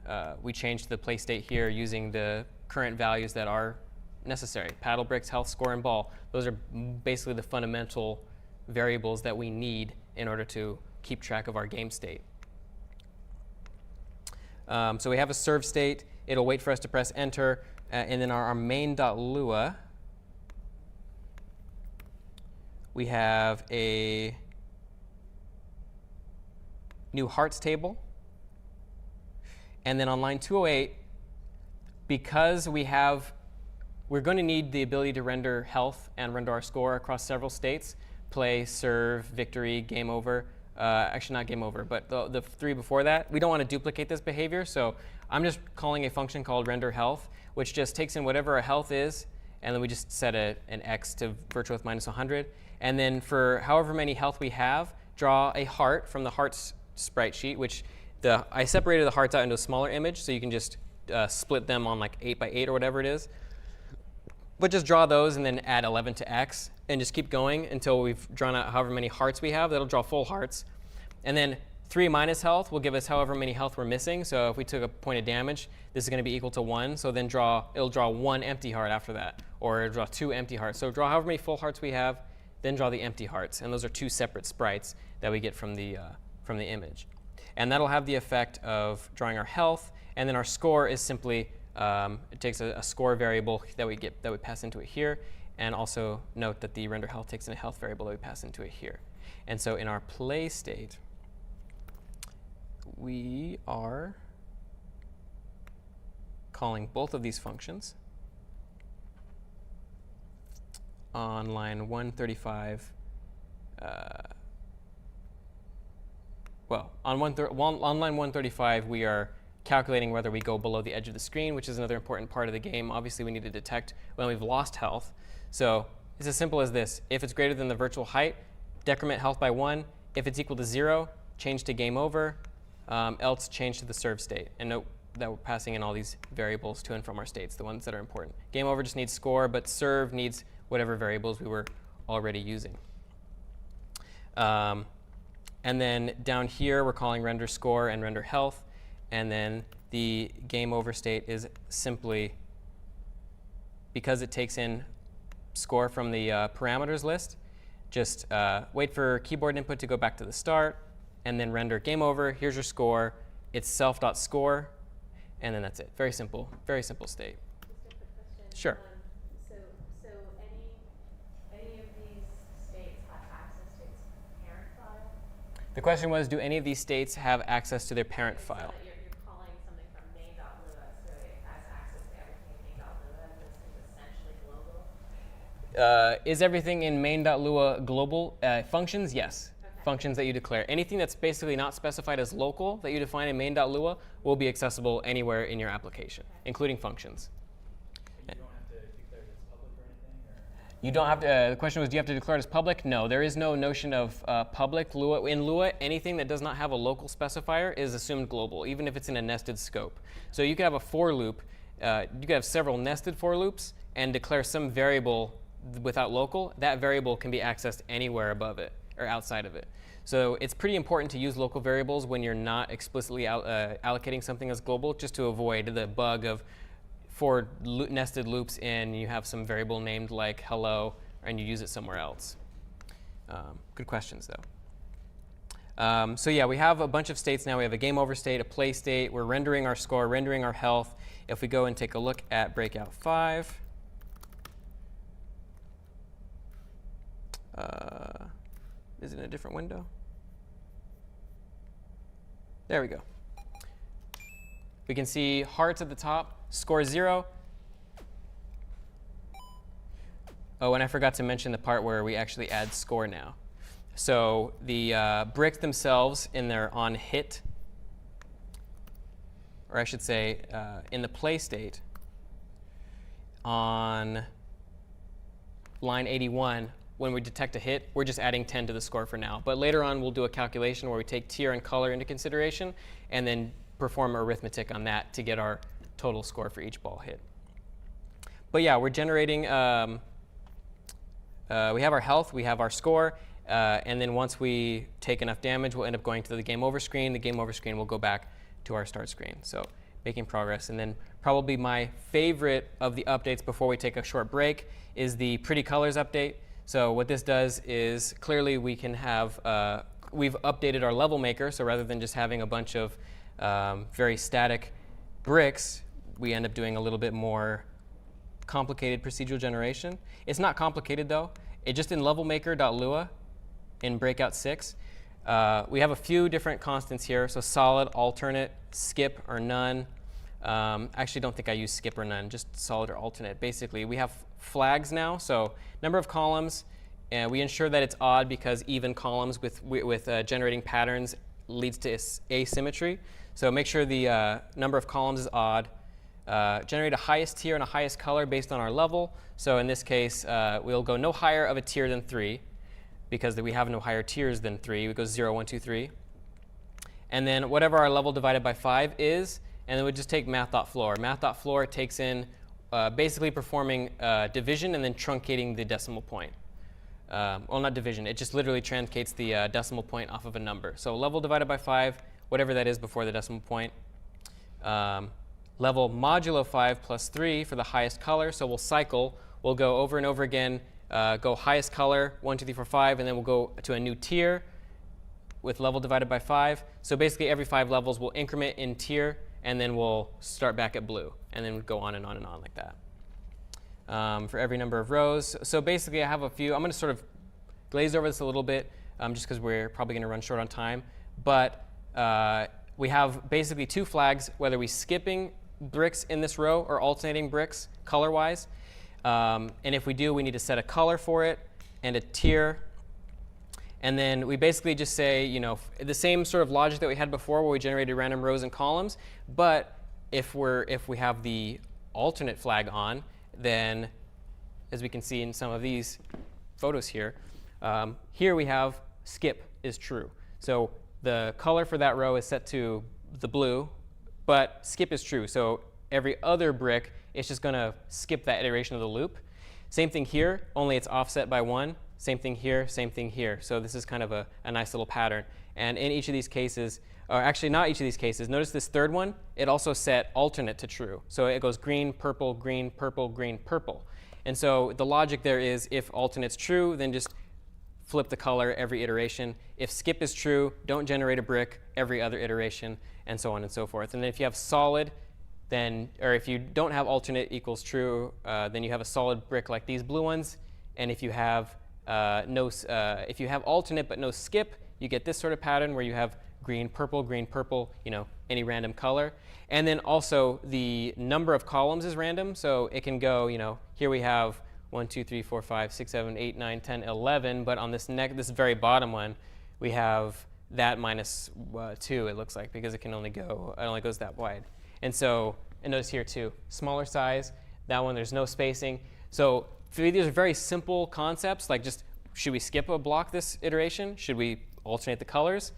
we change the play state here using the current values that are necessary. Paddle, bricks, health, score, and ball. Those are basically the fundamental variables that we need in order to keep track of our game state. So we have a serve state. It'll wait for us to press enter. And then our main.lua, we have a new hearts table. And then on line 208, because we're going to need the ability to render health and render our score across several states: play, serve, victory, game over. Actually, not game over, but the three before that. We don't want to duplicate this behavior, so I'm just calling a function called render health, which just takes in whatever our health is, and then we just set an x to virtual with minus 100. And then for however many health we have, draw a heart from the hearts sprite sheet, which I separated the hearts out into a smaller image, so you can just split them on like 8 by 8 or whatever it is. But just draw those and then add 11 to x, and just keep going until we've drawn out however many hearts we have. That'll draw full hearts. And then 3 minus health will give us however many health we're missing. So if we took a point of damage, this is going to be equal to 1. So then it'll draw 1 empty heart after that, or it'll draw 2 empty hearts. So draw however many full hearts we have, then draw the empty hearts. And those are 2 separate sprites that we get from the image. And that'll have the effect of drawing our health. And then our score is simply, it takes a score variable that we pass into it here. And also note that the render health takes in a health variable that we pass into it here. And so in our play state, we are calling both of these functions on line 135. On line 135, we are calculating whether we go below the edge of the screen, which is another important part of the game. Obviously, we need to detect when we've lost health. So it's as simple as this. If it's greater than the virtual height, decrement health by 1. If it's equal to 0, change to game over. Else change to the serve state. And note that we're passing in all these variables to and from our states, the ones that are important. Game over just needs score, but serve needs whatever variables we were already using. And then down here, we're calling render score and render health. And then the game over state is simply, because it takes in score from the parameters list, just wait for keyboard input to go back to the start, and then render game over. Here's your score. It's self.score, and then that's it. Very simple state. Just a quick question. Sure. So any of these states have access to its parent file? The question was, do any of these states have access to their parent So file? that you're calling something from main.lua, so it has access to everything in main.lua, and this is essentially global? Is everything in main.lua global? Functions, yes. Okay. Functions that you declare. Anything that's basically not specified as local that you define in main.lua will be accessible anywhere in your application, including functions. You don't have to declare it as public or anything? Or? You don't have to, the question was, do you have to declare it as public? No, there is no notion of public. Lua, in Lua, anything that does not have a local specifier is assumed global, even if it's in a nested scope. So you could have a for loop, you could have several nested for loops and declare some variable without local. That variable can be accessed anywhere above it or outside of it. So it's pretty important to use local variables when you're not explicitly allocating something as global, just to avoid the bug of for nested loops in, you have some variable named like hello, and you use it somewhere else. Good questions, though. So yeah, we have a bunch of states now. We have a game over state, a play state. We're rendering our score, rendering our health. If we go and take a look at breakout 5, is it in a different window? There we go. We can see hearts at the top, score 0. Oh, and I forgot to mention the part where we actually add score now. So the bricks themselves in their on hit, or I should say in the play state, on line 81, when we detect a hit, we're just adding 10 to the score for now. But later on, we'll do a calculation where we take tier and color into consideration and then perform arithmetic on that to get our total score for each ball hit. But yeah, we're generating, we have our health, we have our score, and then once we take enough damage, we'll end up going to the game over screen. The game over screen will go back to our start screen. So making progress. And then probably my favorite of the updates before we take a short break is the Pretty Colors update. So what this does is clearly we can have, we've updated our level maker. So rather than just having a bunch of very static bricks, we end up doing a little bit more complicated procedural generation. It's not complicated though. It just in levelmaker.lua in breakout 6, we have a few different constants here. So solid, alternate, skip, or none. I actually don't think I use skip or none, just solid or alternate. Basically, we have flags now. So number of columns, and we ensure that it's odd because even columns with generating patterns leads to asymmetry. So make sure the number of columns is odd. Generate a highest tier and a highest color based on our level. So in this case, we'll go no higher of a tier than 3 because we have no higher tiers than 3. We go 0, 1, 2, 3. And then whatever our level divided by 5 is, and then we just take math.floor. Math.floor takes in basically performing division and then truncating the decimal point. Well, not division. It just literally truncates the decimal point off of a number. So level divided by 5, whatever that is before the decimal point. Level modulo 5 plus 3 for the highest color. So we'll cycle. We'll go over and over again, go highest color, 1, 2, 3, 4, 5, and then we'll go to a new tier with level divided by 5. So basically every 5 levels we'll increment in tier, and then we'll start back at blue, and then go on and on and on like that. For every number of rows. So basically I have a few. I'm going to sort of glaze over this a little bit just because we're probably going to run short on time. But we have basically 2 flags, whether we're skipping bricks in this row or alternating bricks color-wise. And if we do, we need to set a color for it and a tier. And then we basically just say, you know, the same sort of logic that we had before where we generated random rows and columns. But if we have the alternate flag on, then as we can see in some of these photos here, here we have skip is true. So the color for that row is set to the blue, but skip is true. So every other brick, it's just going to skip that iteration of the loop. Same thing here, only it's offset by 1. Same thing here, same thing here. So this is kind of a nice little pattern. And in each of these cases, or actually not each of these cases, notice this third one, it also set alternate to true. So it goes green, purple, green, purple, green, purple. And so the logic there is if alternate's true, then just flip the color every iteration. If skip is true, don't generate a brick every other iteration, and so on and so forth. And then if you have solid, then, or if you don't have alternate equals true, then you have a solid brick like these blue ones. And if you have if you have alternate but no skip, you get this sort of pattern where you have green, purple, you know, any random color. And then also the number of columns is random, so it can go, you know, here we have 1, 2, 3, 4, 5, 6, 7, 8, 9, 10, 11. But on this very bottom one, we have that minus 2, it looks like, because it only goes that wide. And so, and notice here too, smaller size. That one, there's no spacing. So these are very simple concepts, like just, should we skip a block this iteration? Should we alternate the colors?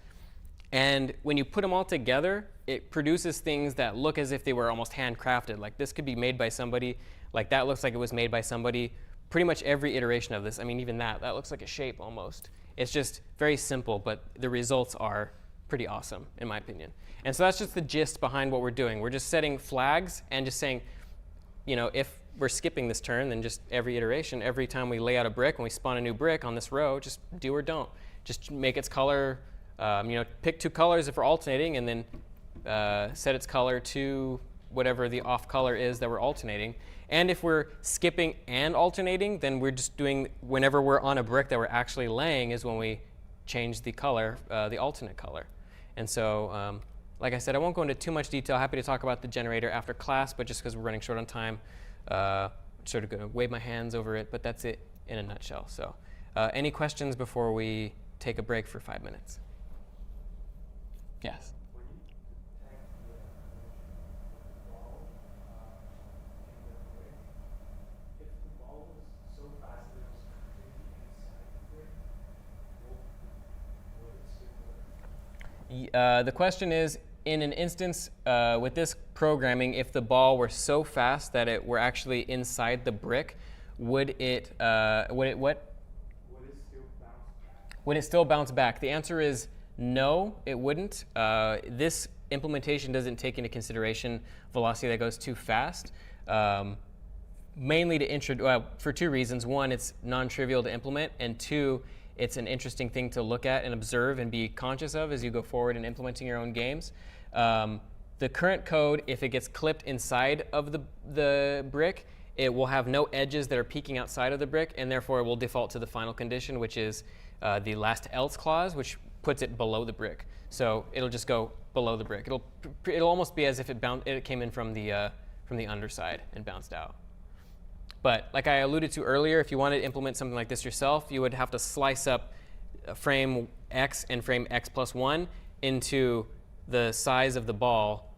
And when you put them all together, it produces things that look as if they were almost handcrafted. Like this could be made by somebody. Like that looks like it was made by somebody. Pretty much every iteration of this, I mean, even that looks like a shape almost. It's just very simple, but the results are pretty awesome, in my opinion. And so that's just the gist behind what we're doing. We're just setting flags and just saying, you know, if we're skipping this turn, then just every iteration, every time we lay out a brick, when we spawn a new brick on this row, just do or don't. Just make its color, you know, pick 2 colors if we're alternating, and then set its color to whatever the off color is that we're alternating. And if we're skipping and alternating, then we're just doing, whenever we're on a brick that we're actually laying is when we change the color, the alternate color. And so, like I said, I won't go into too much detail. Happy to talk about the generator after class, but just because we're running short on time, sort of going to wave my hands over it, but that's it in a nutshell. So any questions before we take a break for 5 minutes? Yes? When you detect the ball in the brick, if the ball was so fast that it was completely inside the brick, would it still work? The question is, in an instance with this programming, if the ball were so fast that it were actually inside the brick, would it what? Would it still bounce back? Would it still bounce back? The answer is no, it wouldn't. This implementation doesn't take into consideration velocity that goes too fast. Mainly to introduce, for 2 reasons. 1, it's non-trivial to implement, and 2, it's an interesting thing to look at and observe and be conscious of as you go forward in implementing your own games. The current code, if it gets clipped inside of the brick, it will have no edges that are peeking outside of the brick, and therefore it will default to the final condition, which is the last else clause, which puts it below the brick. So it'll just go below the brick. It'll almost be as if it came in from the underside and bounced out. But like I alluded to earlier, if you wanted to implement something like this yourself, you would have to slice up frame X and frame X plus 1 into the size of the ball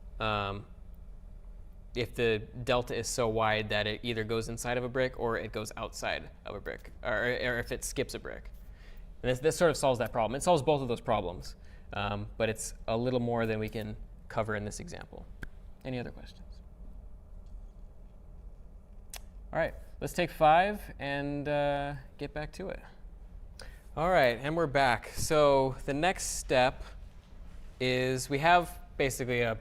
if the delta is so wide that it either goes inside of a brick or it goes outside of a brick, or if it skips a brick. And this sort of solves that problem. It solves both of those problems, but it's a little more than we can cover in this example. Any other questions? All right, let's take 5 and get back to it. All right, and we're back. So the next step is we have basically a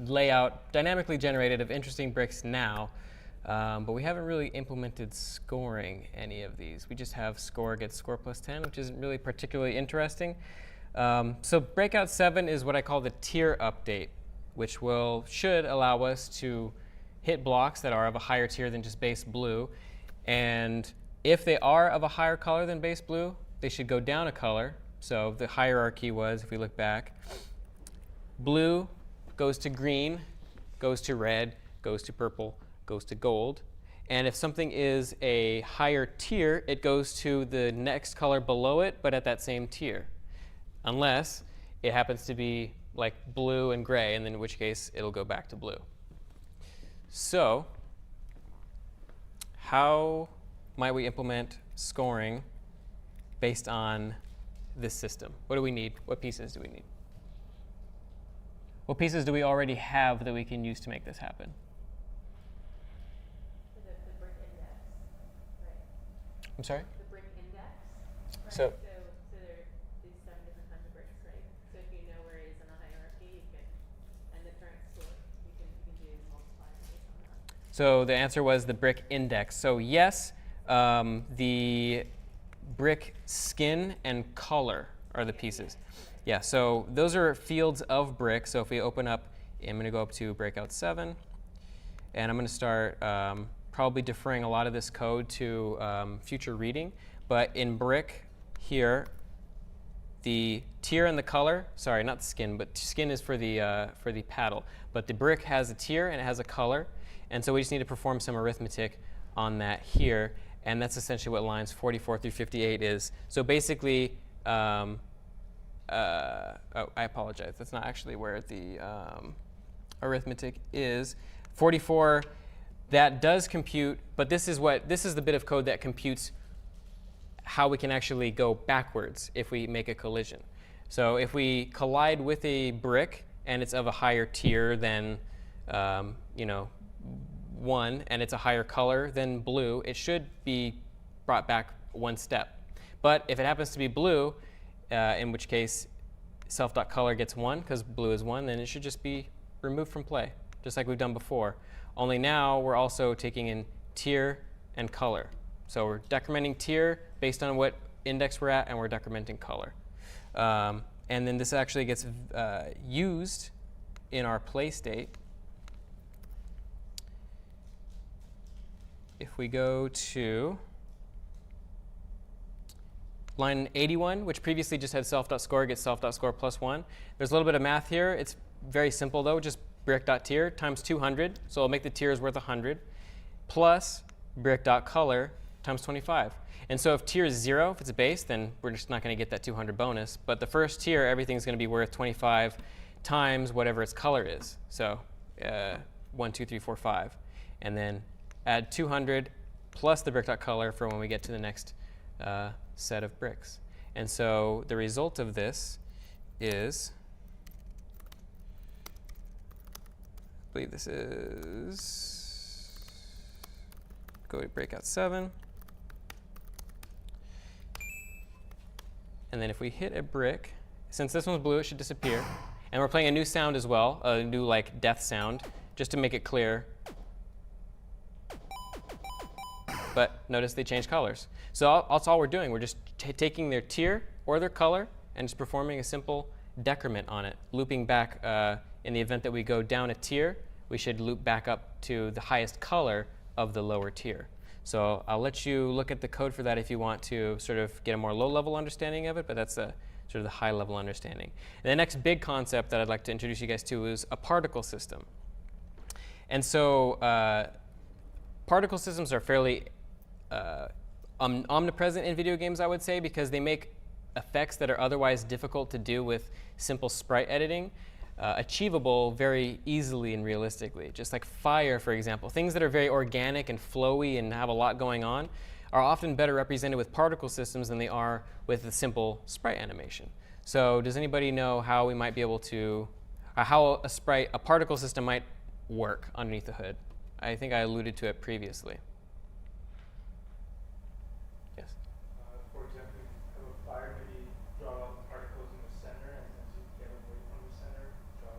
layout dynamically generated of interesting bricks now, but we haven't really implemented scoring any of these. We just have score gets score plus 10, which isn't really particularly interesting. So breakout 7 is what I call the tier update, which should allow us to hit blocks that are of a higher tier than just base blue. And if they are of a higher color than base blue, they should go down a color. So the hierarchy was, if we look back, blue goes to green, goes to red, goes to purple, goes to gold. And if something is a higher tier, it goes to the next color below it, but at that same tier. Unless it happens to be like blue and gray, and then in which case it'll go back to blue. So how might we implement scoring based on this system? What do we need? What pieces do we need? What pieces do we already have that we can use to make this happen? The brick index, right? I'm sorry? The brick index. Right? So- So there is 7 different kinds of bricks, right? So if you know where it is in the hierarchy, you can, and the current score, you can do multipliers based on that. So the answer was the brick index. So yes, the brick skin and color are the pieces. Yeah, so those are fields of brick. So if we open up, I'm going to go up to breakout 7, and I'm going to start probably deferring a lot of this code to future reading. But in brick here, the tier and the color, sorry, not the skin, but skin is for the paddle. But the brick has a tier and it has a color. And so we just need to perform some arithmetic on that here. And that's essentially what lines 44 through 58 is. So basically, oh, I apologize. That's not actually where the arithmetic is. 44, that does compute, but this is the bit of code that computes how we can actually go backwards if we make a collision. So if we collide with a brick and it's of a higher tier than 1, and it's a higher color than blue, it should be brought back 1 step. But if it happens to be blue, in which case self.color gets 1 because blue is 1, then it should just be removed from play, just like we've done before. Only now we're also taking in tier and color. So we're decrementing tier based on what index we're at, and we're decrementing color. And then this actually gets used in our play state. If we go to line 81, which previously just had self.score, gets self.score plus 1. There's a little bit of math here. It's very simple, though. Just brick.tier times 200. So it'll make the tiers worth 100, plus brick.color times 25. And so if tier is 0, if it's a base, then we're just not going to get that 200 bonus. But the first tier, everything's going to be worth 25 times whatever its color is. So 1, 2, 3, 4, 5. And then add 200 plus the brick.color for when we get to the next set of bricks. And so the result of this is, I believe this is, go to breakout 7. And then if we hit a brick, since this one's blue, it should disappear. And we're playing a new sound as well, a new like death sound, just to make it clear. But notice they changed colors. So that's all we're doing. We're just taking their tier or their color and just performing a simple decrement on it, looping back. In the event that we go down a tier, we should loop back up to the highest color of the lower tier. So I'll let you look at the code for that if you want to sort of get a more low-level understanding of it, but that's sort of the high-level understanding. And the next big concept that I'd like to introduce you guys to is a particle system. And so particle systems are fairly omnipresent in video games, I would say, because they make effects that are otherwise difficult to do with simple sprite editing achievable very easily and realistically. Just like fire, for example. Things that are very organic and flowy and have a lot going on are often better represented with particle systems than they are with a simple sprite animation. So does anybody know how we might be able to, how a particle system might work underneath the hood? I think I alluded to it previously. Yes? For example, you have a fire, maybe draw particles in the center, and as you get away from the center, draw a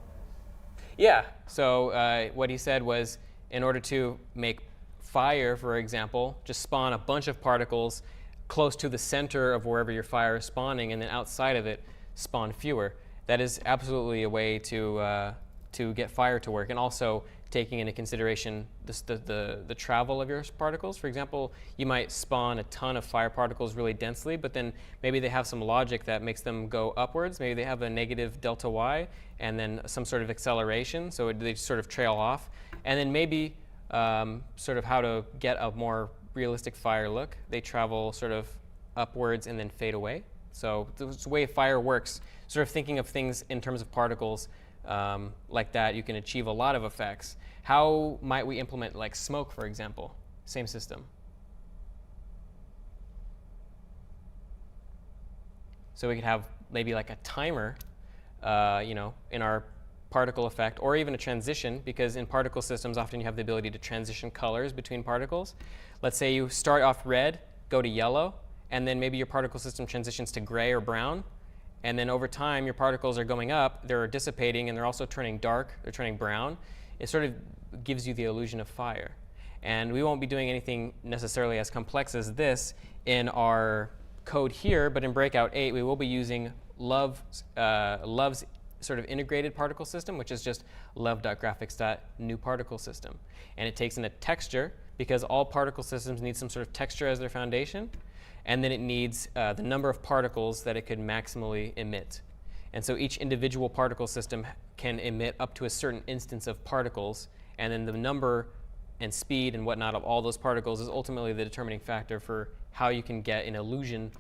nice. Yeah, so what he said was, in order to make fire, for example, just spawn a bunch of particles close to the center of wherever your fire is spawning, and then outside of it, spawn fewer. That is absolutely a way to get fire to work, and also taking into consideration the travel of your particles. For example, you might spawn a ton of fire particles really densely, but then maybe they have some logic that makes them go upwards. Maybe they have a negative delta y, and then some sort of acceleration, so they sort of trail off. And then maybe sort of how to get a more realistic fire look. They travel sort of upwards and then fade away. So the way fire works, sort of thinking of things in terms of particles like that, you can achieve a lot of effects. How might we implement like smoke, for example? Same system. So we could have maybe like a timer, in our particle effect, or even a transition, because in particle systems, often you have the ability to transition colors between particles. Let's say you start off red, go to yellow, and then maybe your particle system transitions to gray or brown. And then over time, your particles are going up, they're dissipating, and they're also turning dark, they're turning brown. It sort of gives you the illusion of fire. And we won't be doing anything necessarily as complex as this in our code here, but in Breakout 8, we will be using Love's sort of integrated particle system, which is just love.graphics.newParticleSystem. And it takes in a texture, because all particle systems need some sort of texture as their foundation. And then it needs the number of particles that it could maximally emit. And so each individual particle system can emit up to a certain instance of particles, and then the number and speed and whatnot of all those particles is ultimately the determining factor for how you can get an illusion.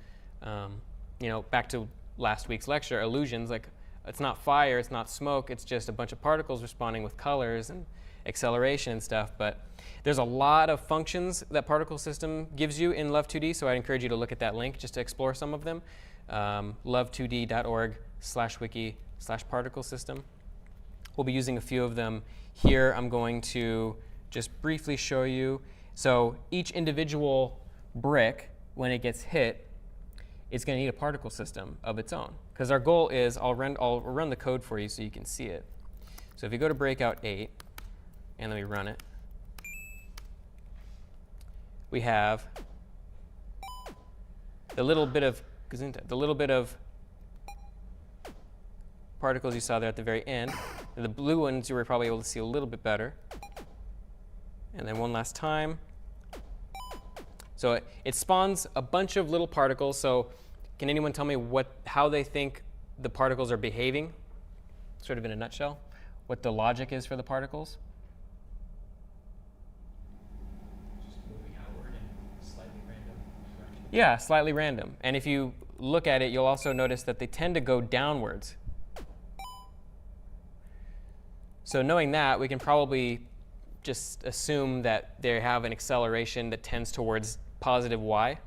Back to last week's lecture, illusions, like it's not fire, it's not smoke, it's just a bunch of particles responding with colors and acceleration and stuff. But there's a lot of functions that particle system gives you in LÖVE2D, so I'd encourage you to look at that link just to explore some of them. LÖVE2D.org/wiki/particle system. We'll be using a few of them here. I'm going to just briefly show you. So each individual brick, when it gets hit, it's going to need a particle system of its own. Because our goal is, I'll run the code for you so you can see it. So if you go to breakout 8, and then we run it, we have the little bit of particles you saw there at the very end. The blue ones you were probably able to see a little bit better. And then one last time. So it spawns a bunch of little particles. So can anyone tell me how they think the particles are behaving, sort of in a nutshell? What the logic is for the particles? Just moving outward and slightly random direction. Yeah, slightly random. And if you look at it, you'll also notice that they tend to go downwards. So knowing that, we can probably just assume that they have an acceleration that tends towards positive y.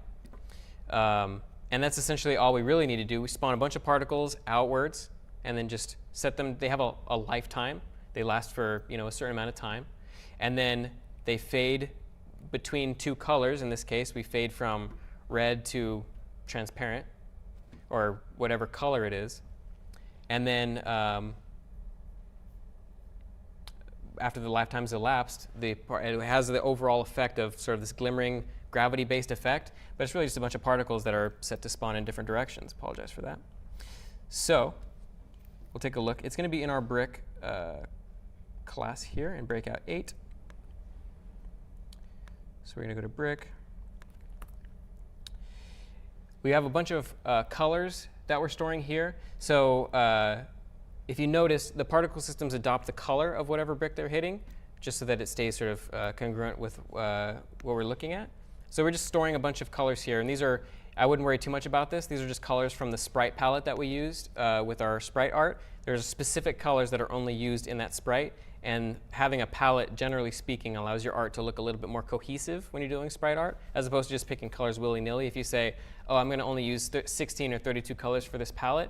And that's essentially all we really need to do. We spawn a bunch of particles outwards and then just set them. They have a lifetime. They last for a certain amount of time. And then they fade between two colors. In this case, we fade from red to transparent, or whatever color it is. And then after the lifetime's elapsed, it has the overall effect of sort of this glimmering gravity-based effect, but it's really just a bunch of particles that are set to spawn in different directions. Apologize for that. So we'll take a look. It's going to be in our brick class here in breakout 8. So we're going to go to brick. We have a bunch of colors that we're storing here. So if you notice, the particle systems adopt the color of whatever brick they're hitting, just so that it stays sort of congruent with what we're looking at. So we're just storing a bunch of colors here. And these are, I wouldn't worry too much about this. These are just colors from the sprite palette that we used with our sprite art. There's specific colors that are only used in that sprite. And having a palette, generally speaking, allows your art to look a little bit more cohesive when you're doing sprite art, as opposed to just picking colors willy-nilly. If you say, oh, I'm going to only use 16 or 32 colors for this palette,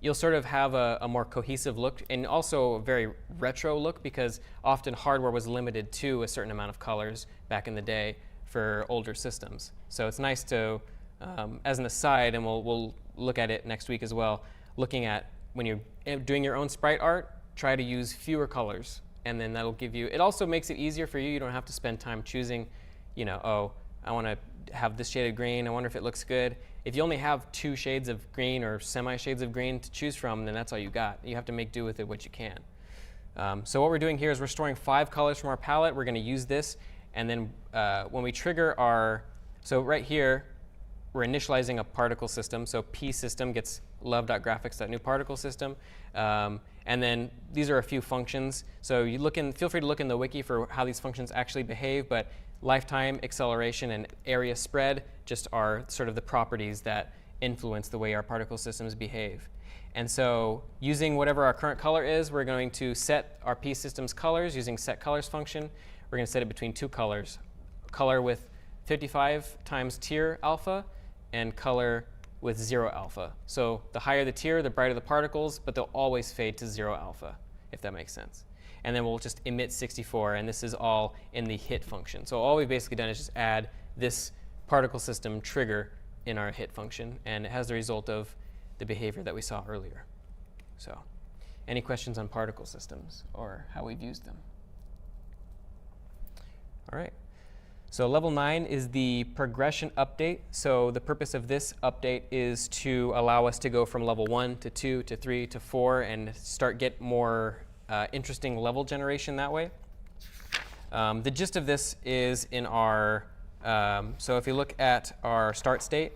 you'll sort of have a more cohesive look, and also a very retro look, because often hardware was limited to a certain amount of colors back in the day for older systems. So it's nice to, as an aside, and we'll look at it next week as well, looking at when you're doing your own sprite art, try to use fewer colors, and then that'll give you, it also makes it easier for you. You don't have to spend time choosing, oh, I want to have this shade of green, I wonder if it looks good. If you only have 2 shades of green or semi-shades of green to choose from, then that's all you got. You have to make do with it what you can. So what we're doing here is we're storing 5 colors from our palette. We're going to use this, and then when we trigger our, so right here, we're initializing a particle system. So P system gets love.graphics.newParticleSystem. And then these are a few functions. So you feel free to look in the wiki for how these functions actually behave, but lifetime, acceleration, and area spread just are sort of the properties that influence the way our particle systems behave. And so using whatever our current color is, we're going to set our P system's colors using setColors function. We're going to set it between 2 colors, color with 55 times tier alpha and color with 0 alpha. So the higher the tier, the brighter the particles, but they'll always fade to 0 alpha, if that makes sense. And then we'll just emit 64, and this is all in the hit function. So all we've basically done is just add this particle system trigger in our hit function, and it has the result of the behavior that we saw earlier. So any questions on particle systems or how we've used them? All right. So level 9 is the progression update. So the purpose of this update is to allow us to go from level 1 to 2 to 3 to 4 and get more interesting level generation that way. The gist of this is in our, so if you look at our start state,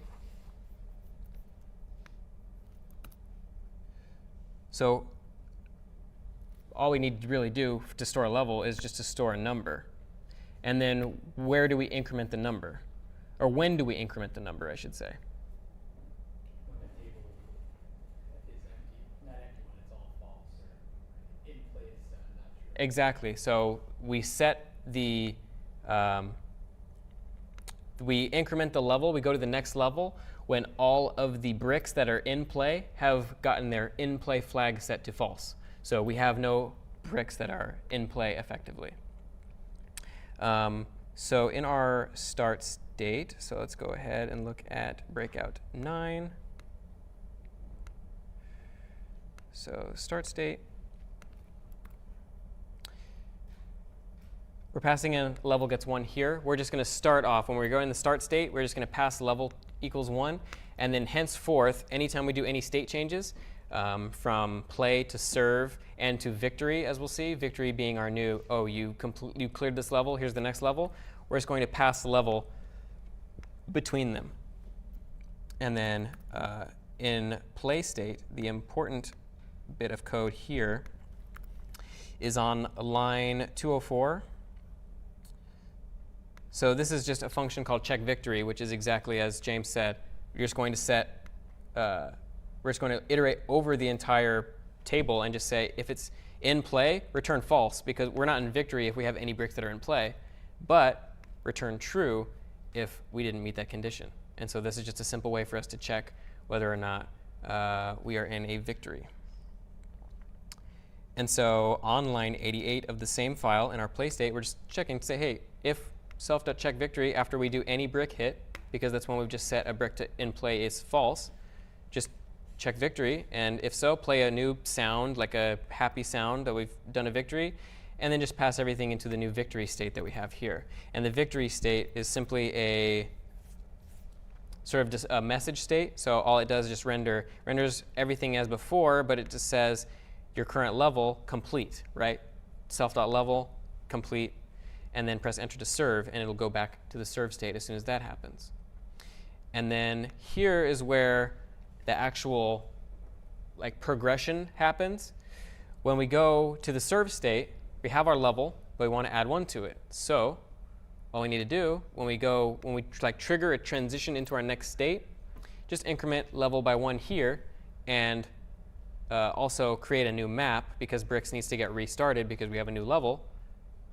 so all we need to really do to store a level is just to store a number. And then where do we increment the number? Or when do we increment the number, I should say? When the table is empty, not empty when it's all false or in place, not true. Exactly. So we set the, we increment the level, we go to the next level when all of the bricks that are in play have gotten their in play flag set to false. So we have no bricks that are in play effectively. So in our start state, so let's go ahead and look at breakout 9. So start state. We're passing in level gets 1 here. We're just going to start off. When we go in the start state, we're just going to pass level equals 1. And then henceforth, anytime we do any state changes, from play to serve and to victory, as we'll see, victory being our new, oh, you cleared this level, here's the next level. We're just going to pass the level between them. And then in play state, the important bit of code here is on line 204. So this is just a function called check victory, which is exactly as James said. You're just going to set, we're just going to iterate over the entire table and just say, if it's in play, return false, because we're not in victory if we have any bricks that are in play, but return true if we didn't meet that condition. And so this is just a simple way for us to check whether or not we are in a victory. And so on line 88 of the same file in our play state, we're just checking to say, hey, if self.checkVictory after we do any brick hit, because that's when we've just set a brick to in play is false, just check victory, and if so, play a new sound, like a happy sound that we've done a victory, and then just pass everything into the new victory state that we have here. And the victory state is simply a sort of just a message state. So all it does is just renders everything as before, but it just says your current level complete, right? Self.level complete, and then press enter to serve, and it'll go back to the serve state as soon as that happens. And then here is where the actual progression happens. When we go to the serve state, we have our level, but we want to add 1 to it. So all we need to do when we trigger a transition into our next state, just increment level by 1 here, and also create a new map, because bricks needs to get restarted because we have a new level,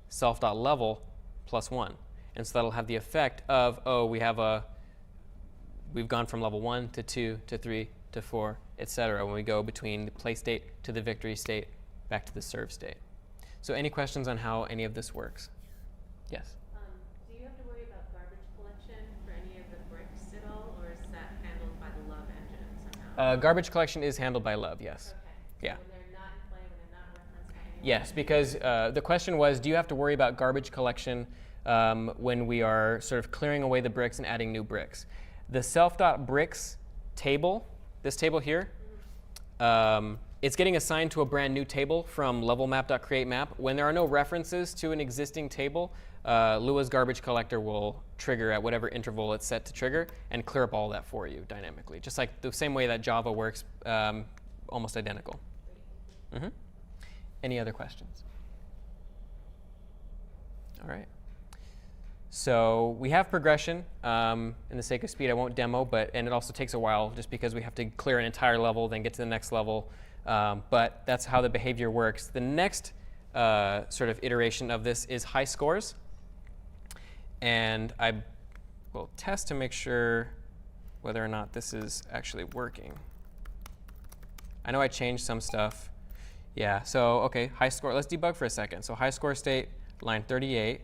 self.level plus 1. And so that'll have the effect of, oh, we've gone from level 1 to 2 to 3 to 4, etc. when we go between the play state to the victory state back to the serve state. So any questions on how any of this works? Yes? Do you have to worry about garbage collection for any of the bricks at all, or is that handled by the LÖVE engine somehow? Garbage collection is handled by LÖVE, yes. Okay. Yeah. So when they're not in play, when they're not referenced by anyone? Yes, because the question was, do you have to worry about garbage collection when we are sort of clearing away the bricks and adding new bricks? The self.bricks table, this table here, it's getting assigned to a brand new table from levelmap.createMap. When there are no references to an existing table, Lua's garbage collector will trigger at whatever interval it's set to trigger and clear up all that for you dynamically, just like the same way that Java works, almost identical. Mm-hmm. Any other questions? All right. So we have progression. In the sake of speed, I won't demo, and it also takes a while just because we have to clear an entire level, then get to the next level. But that's how the behavior works. The next sort of iteration of this is high scores. And I will test to make sure whether or not this is actually working. I know I changed some stuff. Yeah, so OK, high score. Let's debug for a second. So high score state, line 38.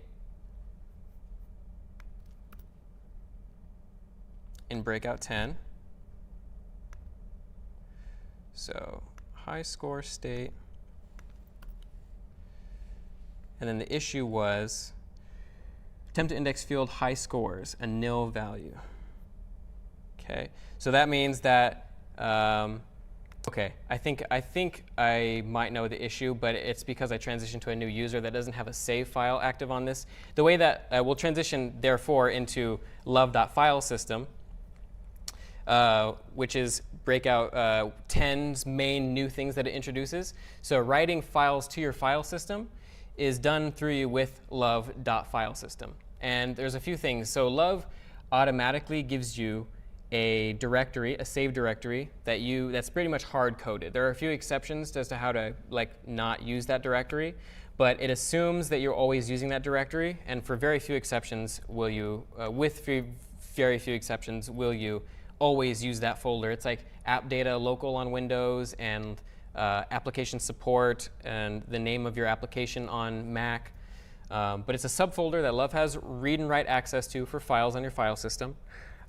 In breakout 10. So high score state. And then the issue was attempt to index field high scores, a nil value. OK, so that means that, OK, I think I might know the issue, but it's because I transitioned to a new user that doesn't have a save file active on this. The way that we'll transition, therefore, into love.filesystem, which is breakout 10's main new things that it introduces. So writing files to your file system is done through you with love.filesystem. And there's a few things. So love automatically gives you a directory, a save directory that's pretty much hard coded. There are a few exceptions as to how to not use that directory, but it assumes that you're always using that directory. And for very few exceptions, will you always use that folder? It's like app data local on Windows and application support and the name of your application on Mac. But it's a subfolder that Love has read and write access to for files on your file system.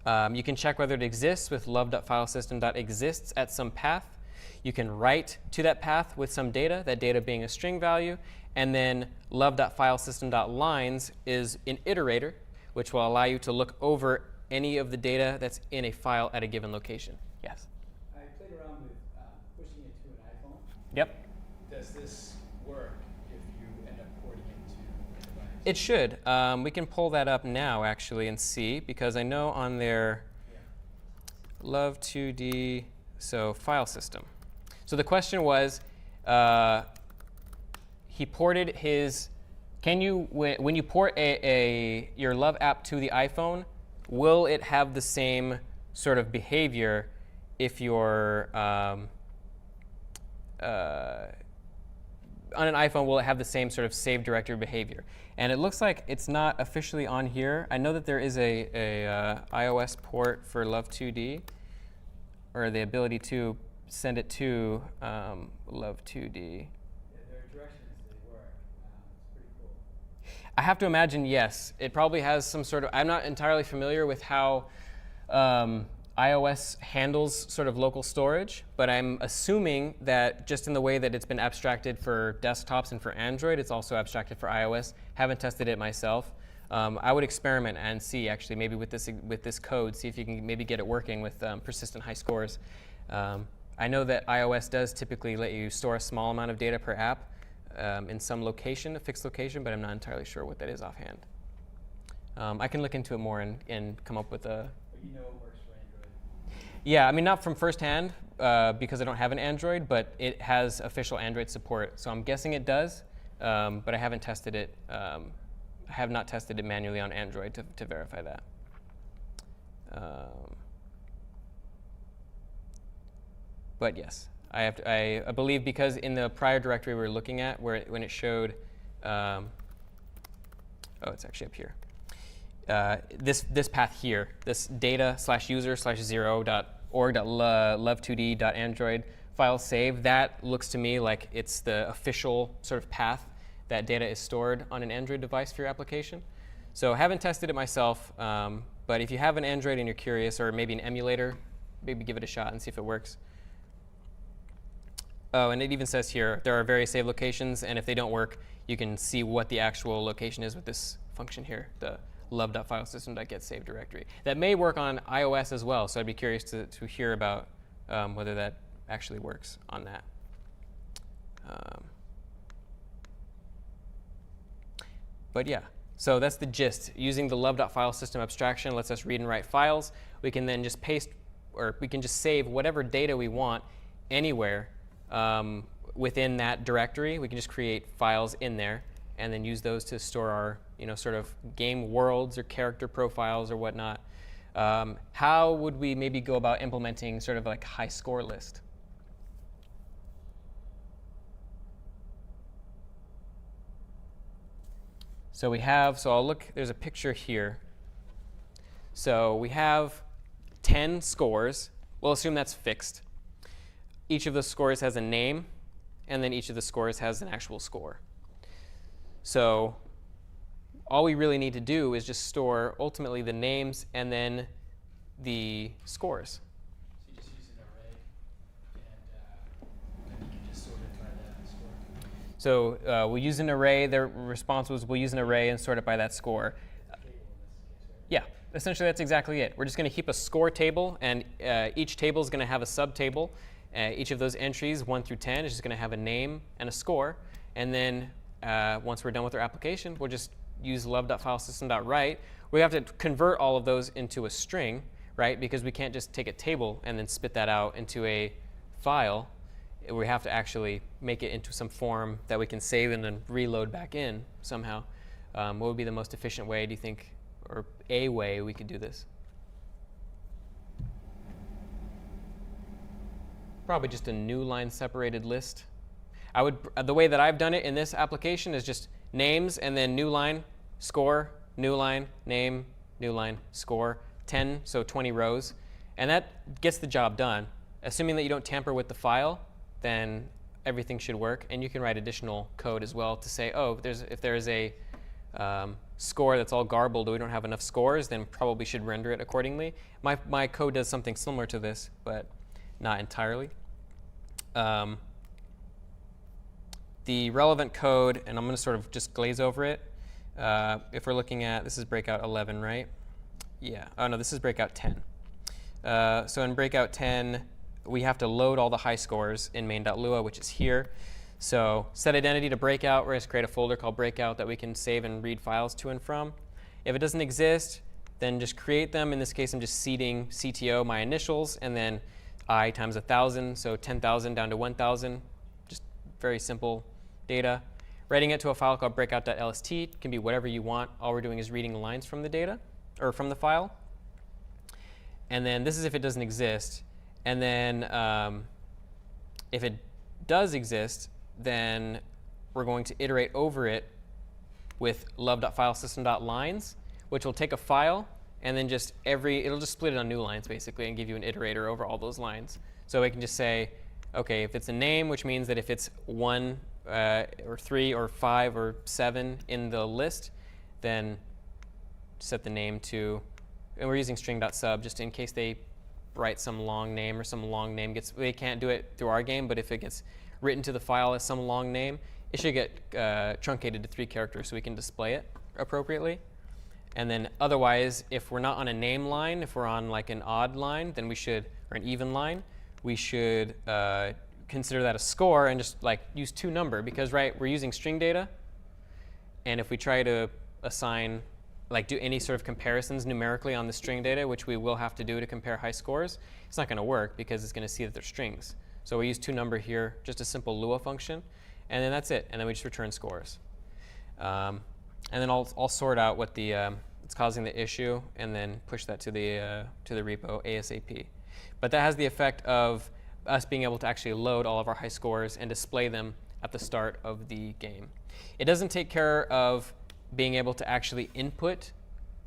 You can check whether it exists with love.filesystem.exists at some path. You can write to that path with some data, that data being a string value. And then love.filesystem.lines is an iterator, which will allow you to look over any of the data that's in a file at a given location. Yes? I played around with pushing it to an iPhone. Yep. Does this work if you end up porting it to a device? It should. We can pull that up now, actually, and see, because I know on their Love 2D, so file system. So the question was, he ported his, when you port your Love app to the iPhone, will it have the same sort of behavior if you're, on an iPhone, will it have the same sort of save directory behavior? And it looks like it's not officially on here. I know that there is a iOS port for Love 2D, or the ability to send it to Love 2D. Yeah, there are directions they work. It's pretty cool. I have to imagine, yes. It probably has some sort of, I'm not entirely familiar with how iOS handles sort of local storage, but I'm assuming that just in the way that it's been abstracted for desktops and for Android, it's also abstracted for iOS. Haven't tested it myself. I would experiment and see, actually, maybe with this code, see if you can maybe get it working with persistent high scores. I know that iOS does typically let you store a small amount of data per app in some location, a fixed location, but I'm not entirely sure what that is offhand. I can look into it more and come up with a... But you know it works for Android. Yeah, I mean, not from firsthand because I don't have an Android, but it has official Android support. So I'm guessing it does, but I haven't tested it. I have not tested it manually on Android to verify that. But yes, I believe because in the prior directory we were looking at, when it showed, oh, it's actually up here. This path here, this data/user/0.org.love2d.android file save, that looks to me like it's the official sort of path that data is stored on an Android device for your application. So I haven't tested it myself, but if you have an Android and you're curious, or maybe an emulator, maybe give it a shot and see if it works. Oh, and it even says here, there are various save locations, and if they don't work, you can see what the actual location is with this function here, the love.filesystem.getSave directory. That may work on iOS as well, so I'd be curious to hear about whether that actually works on that. But yeah, so that's the gist. Using the love.filesystem abstraction lets us read and write files. We can then just paste, or we can just save whatever data we want anywhere within that directory. We can just create files in there and then use those to store our, sort of game worlds or character profiles or whatnot. How would we maybe go about implementing sort of like high score list? So I'll look, there's a picture here. So we have 10 scores. We'll assume that's fixed. Each of the scores has a name, and then each of the scores has an actual score. So all we really need to do is just store ultimately the names and then the scores. So you just use an array, and you can just sort it by that score. So we'll use an array. The response was we'll use an array and sort it by that score. Table in this case, right? Yeah, essentially that's exactly it. We're just going to keep a score table, and each table is going to have a subtable. Each of those entries, 1 through 10, is just going to have a name and a score. And then once we're done with our application, we'll just use love.filesystem.write. We have to convert all of those into a string, right? Because we can't just take a table and then spit that out into a file. we have to actually make it into some form that we can save and then reload back in somehow. What would be the most efficient way, do you think, or a way we could do this? Probably just a new line separated list. The way that I've done it in this application is just names and then new line, score, new line, name, new line, score, 10, so 20 rows. And that gets the job done. Assuming that you don't tamper with the file, then everything should work. And you can write additional code as well to say, oh, if there's a score that's all garbled or we don't have enough scores, then probably should render it accordingly. My code does something similar to this, but not entirely. The relevant code, and I'm going to sort of just glaze over it. If we're looking at, this is breakout 11, right? Yeah. Oh, no, this is breakout 10. So in breakout 10, we have to load all the high scores in main.lua, which is here. So set identity to breakout. We're going to create a folder called breakout that we can save and read files to and from. If it doesn't exist, then just create them. In this case, I'm just seeding CTO, my initials, and then I times 1,000, so 10,000 down to 1,000. Just very simple data. Writing it to a file called breakout.lst. It can be whatever you want. All we're doing is reading lines from the data, or from the file. And then this is if it doesn't exist. And then if it does exist, then we're going to iterate over it with love.filesystem.lines, which will take a file and then it'll just split it on new lines basically and give you an iterator over all those lines. So we can just say, okay, if it's a name, which means that if it's 1 or 3 or 5 or 7 in the list, then set the name to, and we're using string.sub just in case they write some long name or some long name they can't do it through our game, but if it gets written to the file as some long name, it should get truncated to 3 characters so we can display it appropriately. And then otherwise, if we're not on a name line, if we're on like an odd line, then or an even line, we should consider that a score and just like use toNumber because, right, we're using string data. And if we try to assign, like do any sort of comparisons numerically on the string data, which we will have to do to compare high scores, it's not going to work because it's going to see that they're strings. So we use toNumber here, just a simple Lua function, and then that's it. And then we just return scores. And then I'll sort out what it's causing the issue, and then push that to the repo ASAP. But that has the effect of us being able to actually load all of our high scores and display them at the start of the game. It doesn't take care of being able to actually input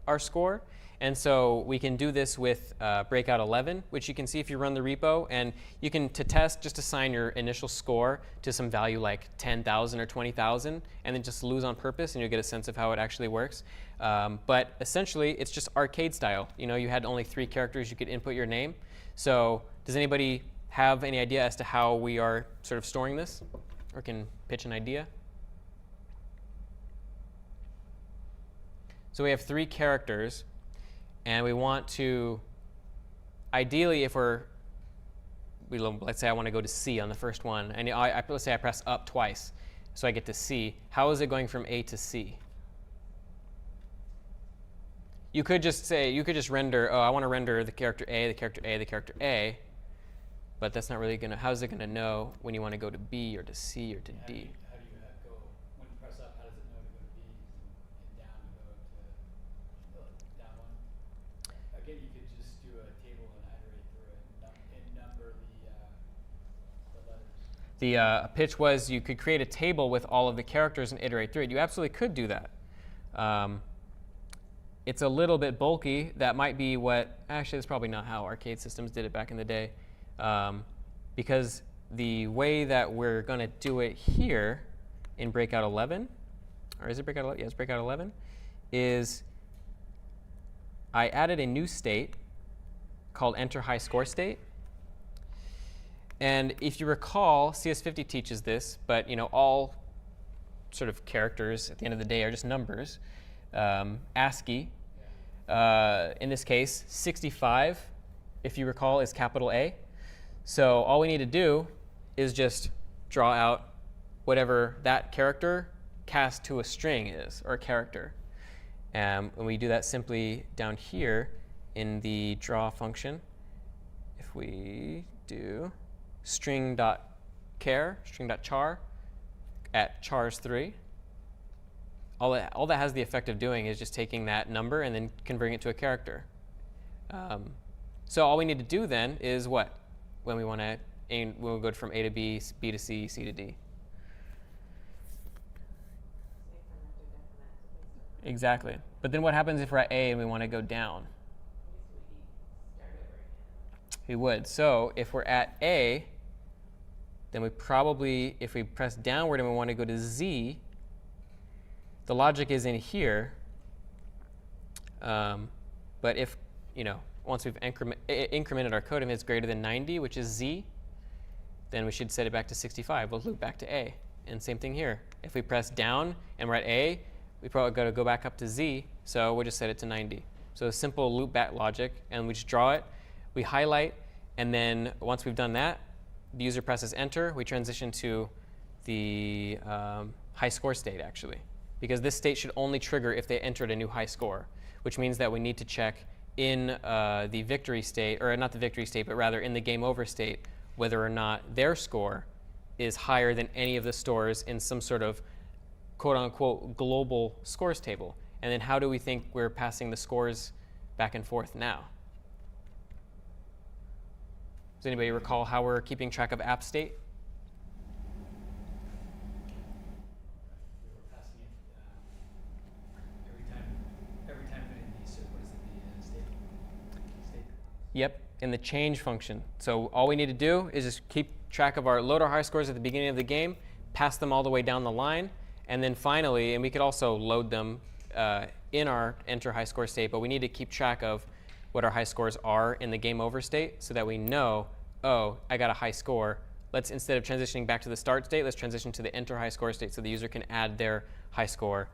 our score. And so we can do this with breakout 11, which you can see if you run the repo. And you can, to test, just assign your initial score to some value like 10,000 or 20,000, and then just lose on purpose, and you'll get a sense of how it actually works. But essentially, it's just arcade style. You know, you had only 3 characters you could input your name. So does anybody have any idea as to how we are sort of storing this, or can pitch an idea? So we have 3 characters, and we want to, ideally, if let's say I want to go to C on the first one, and let's say I press up twice, so I get to C. How is it going from A to C? You could just render, oh, I want to render the character A, the character A, the character A, but that's not really going to, how is it going to know when you want to go to B or to C or to D? How do you go, when you press up, how does it know to go to B and down to go to down one? Again, you could just do a table and iterate through it and number the letters. The pitch was you could create a table with all of the characters and iterate through it. You absolutely could do that. It's a little bit bulky. That might be actually, that's probably not how arcade systems did it back in the day. Because the way that we're going to do it here in breakout 11, or is it breakout 11? Yeah, it's breakout 11, is I added a new state called enter high score state. And if you recall, CS50 teaches this, but all sort of characters at the end of the day are just numbers. ASCII, in this case, 65, if you recall, is capital A. So all we need to do is just draw out whatever that character cast to a string is, or a character. And we do that simply down here in the draw function. If we do string dot char, string.char at chars3. All that has the effect of doing is just taking that number and then converting it to a character. So all we need to do then is what? When we want to aim, when we go from A to B, B to C, C to D. Exactly. But then what happens if we're at A and we want to go down? We would. So if we're at A, then we probably, if we press downward and we want to go to Z, the logic is in here. But if, once we've incremented our code, if it's greater than 90, which is Z, then we should set it back to 65. We'll loop back to A. And same thing here. If we press down and we're at A, we probably got to go back up to Z, so we'll just set it to 90. So a simple loop back logic, and we just draw it, we highlight, and then once we've done that, the user presses enter, we transition to the high score state, actually. Because this state should only trigger if they entered a new high score, which means that we need to check in the victory state, or not the victory state, but rather in the game over state, whether or not their score is higher than any of the stores in some sort of quote-unquote global scores table. And then how do we think we're passing the scores back and forth now? Does anybody recall how we're keeping track of app state? We were passing it every time in the state. Yep, in the change function. So all we need to do is just keep track of load our high scores at the beginning of the game, pass them all the way down the line, and then finally, and we could also load them in our enter high score state, but we need to keep track of what our high scores are in the game over state so that we know, oh, I got a high score. Let's, instead of transitioning back to the start state, let's transition to the enter high score state so the user can add their high score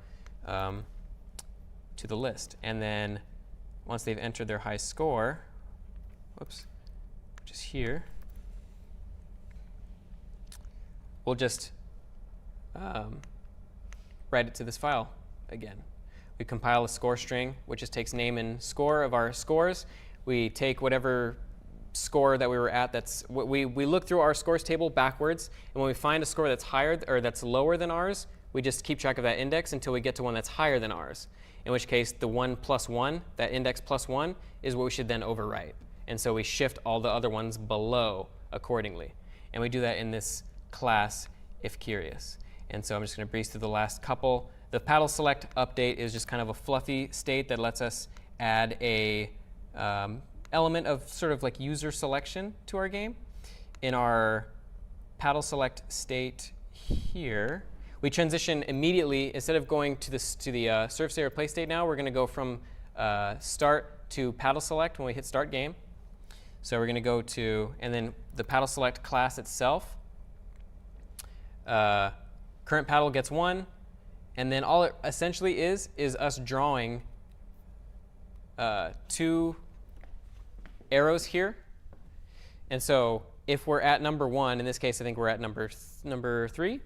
to the list. And then once they've entered their high score, whoops, just here, we'll just write it to this file again. We compile a score string, which just takes name and score of our scores. We take whatever score that we were at. We look through our scores table backwards, and when we find a score that's higher or that's lower than ours, we just keep track of that index until we get to one that's higher than ours. In which case, the 1 plus 1, that index plus 1, is what we should then overwrite. And so we shift all the other ones below accordingly. And we do that in this class, if curious. And so I'm just going to breeze through the last couple. The paddle select update is just kind of a fluffy state that lets us add a element of sort of like user selection to our game. In our paddle select state here, we transition immediately. Instead of going to the serve state or play state now, we're going to go from start to paddle select when we hit start game. So we're going to go to, and then the paddle select class itself. Current paddle gets 1, and then all it essentially is us drawing 2 arrows here. And so if we're at number 1, in this case I think we're at number 3,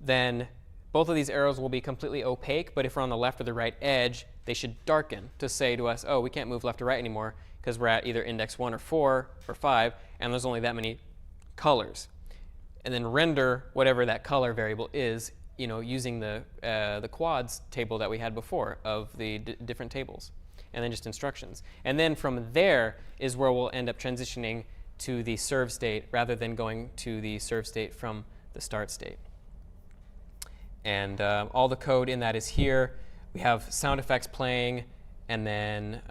then both of these arrows will be completely opaque, but if we're on the left or the right edge, they should darken to say to us, oh, we can't move left or right anymore because we're at either index 1 or 4 or 5, and there's only that many colors. And then render whatever that color variable is, using the quads table that we had before of the different tables, and then just instructions. And then from there is where we'll end up transitioning to the serve state rather than going to the serve state from the start state. And all the code in that is here. We have sound effects playing, and then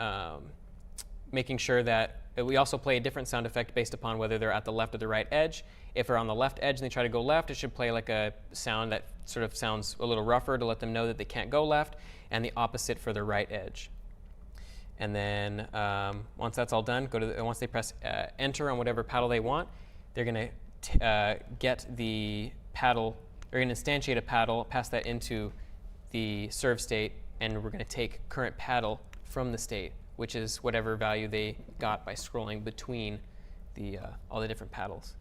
making sure that we also play a different sound effect based upon whether they're at the left or the right edge. If they're on the left edge and they try to go left, it should play like a sound that sort of sounds a little rougher to let them know that they can't go left, and the opposite for the right edge. And then once that's all done, once they press enter on whatever paddle they want, they're going to get the paddle, they're going to instantiate a paddle, pass that into the serve state, and we're going to take current paddle from the state, which is whatever value they got by scrolling between all the different paddles.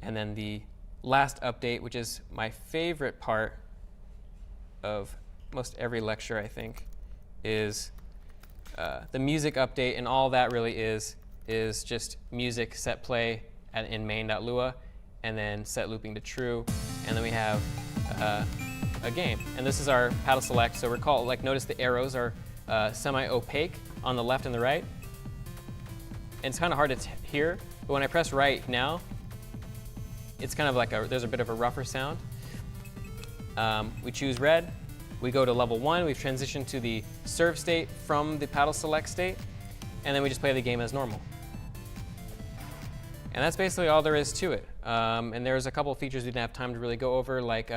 And then the last update, which is my favorite part of most every lecture, I think, is the music update. And all that really is just music set play in main.lua. and then set looping to true, and then we have a game. And this is our paddle select. So recall, like, notice the arrows are semi-opaque on the left and the right. And it's kind of hard to hear, but when I press right now, it's kind of like there's a bit of a rougher sound. We choose red. We go to level 1. We've transitioned to the serve state from the paddle select state, and then we just play the game as normal. And that's basically all there is to it. And there's a couple of features we didn't have time to really go over, like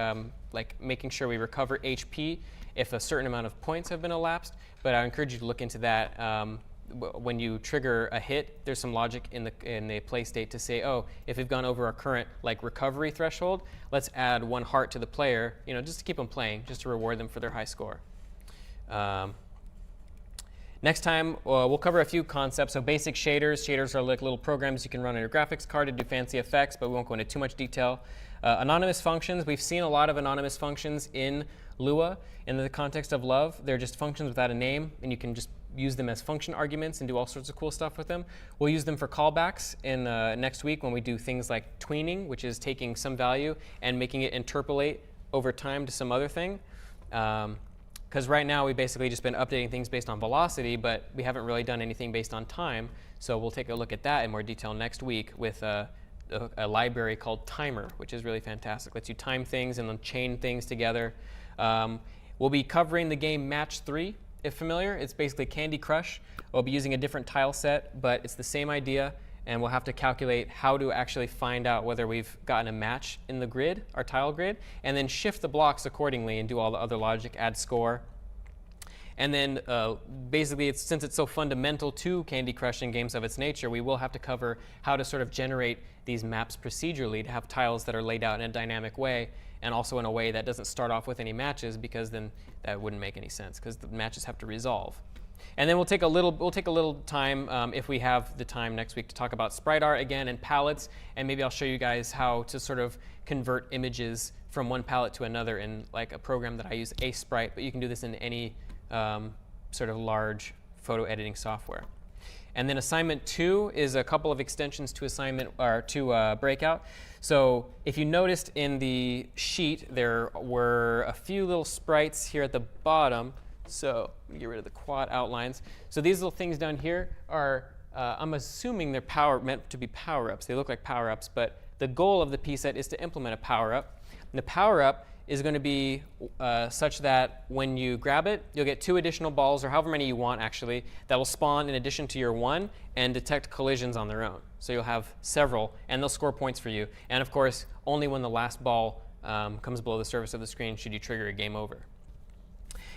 making sure we recover HP if a certain amount of points have been elapsed. But I encourage you to look into that. When you trigger a hit, there's some logic in the play state to say, oh, if we've gone over our current recovery threshold, let's add 1 heart to the player, just to keep them playing, just to reward them for their high score. Next time, we'll cover a few concepts. So basic shaders. Shaders are like little programs you can run on your graphics card to do fancy effects, but we won't go into too much detail. Anonymous functions. We've seen a lot of anonymous functions in Lua. In the context of Love, they're just functions without a name, and you can just use them as function arguments and do all sorts of cool stuff with them. We'll use them for callbacks in next week when we do things like tweening, which is taking some value and making it interpolate over time to some other thing. Because right now we've basically just been updating things based on velocity, but we haven't really done anything based on time. So we'll take a look at that in more detail next week with a library called Timer, which is really fantastic. Lets you time things and then chain things together. We'll be covering the game Match 3, if familiar. It's basically Candy Crush. We'll be using a different tile set, but it's the same idea, and we'll have to calculate how to actually find out whether we've gotten a match in the grid, our tile grid, and then shift the blocks accordingly and do all the other logic, add score. And then basically, since it's so fundamental to Candy Crush and games of its nature, we will have to cover how to sort of generate these maps procedurally to have tiles that are laid out in a dynamic way, and also in a way that doesn't start off with any matches, because then that wouldn't make any sense, because the matches have to resolve. And then we'll take a little time, if we have the time next week, to talk about sprite art again and palettes, and maybe I'll show you guys how to sort of convert images from one palette to another in like a program that I use, Sprite, but you can do this in any sort of large photo editing software. And then assignment 2 is a couple of extensions to assignment or to Breakout. So if you noticed in the sheet, there were a few little sprites here at the bottom. So let me get rid of the quad outlines. So these little things down here are, I'm assuming they're meant to be power-ups. They look like power-ups, but the goal of the pset is to implement a power-up. And the power-up is going to be such that when you grab it, you'll get 2 additional balls, or however many you want actually, that will spawn in addition to your 1 and detect collisions on their own. So you'll have several, and they'll score points for you. And of course, only when the last ball comes below the surface of the screen should you trigger a game over.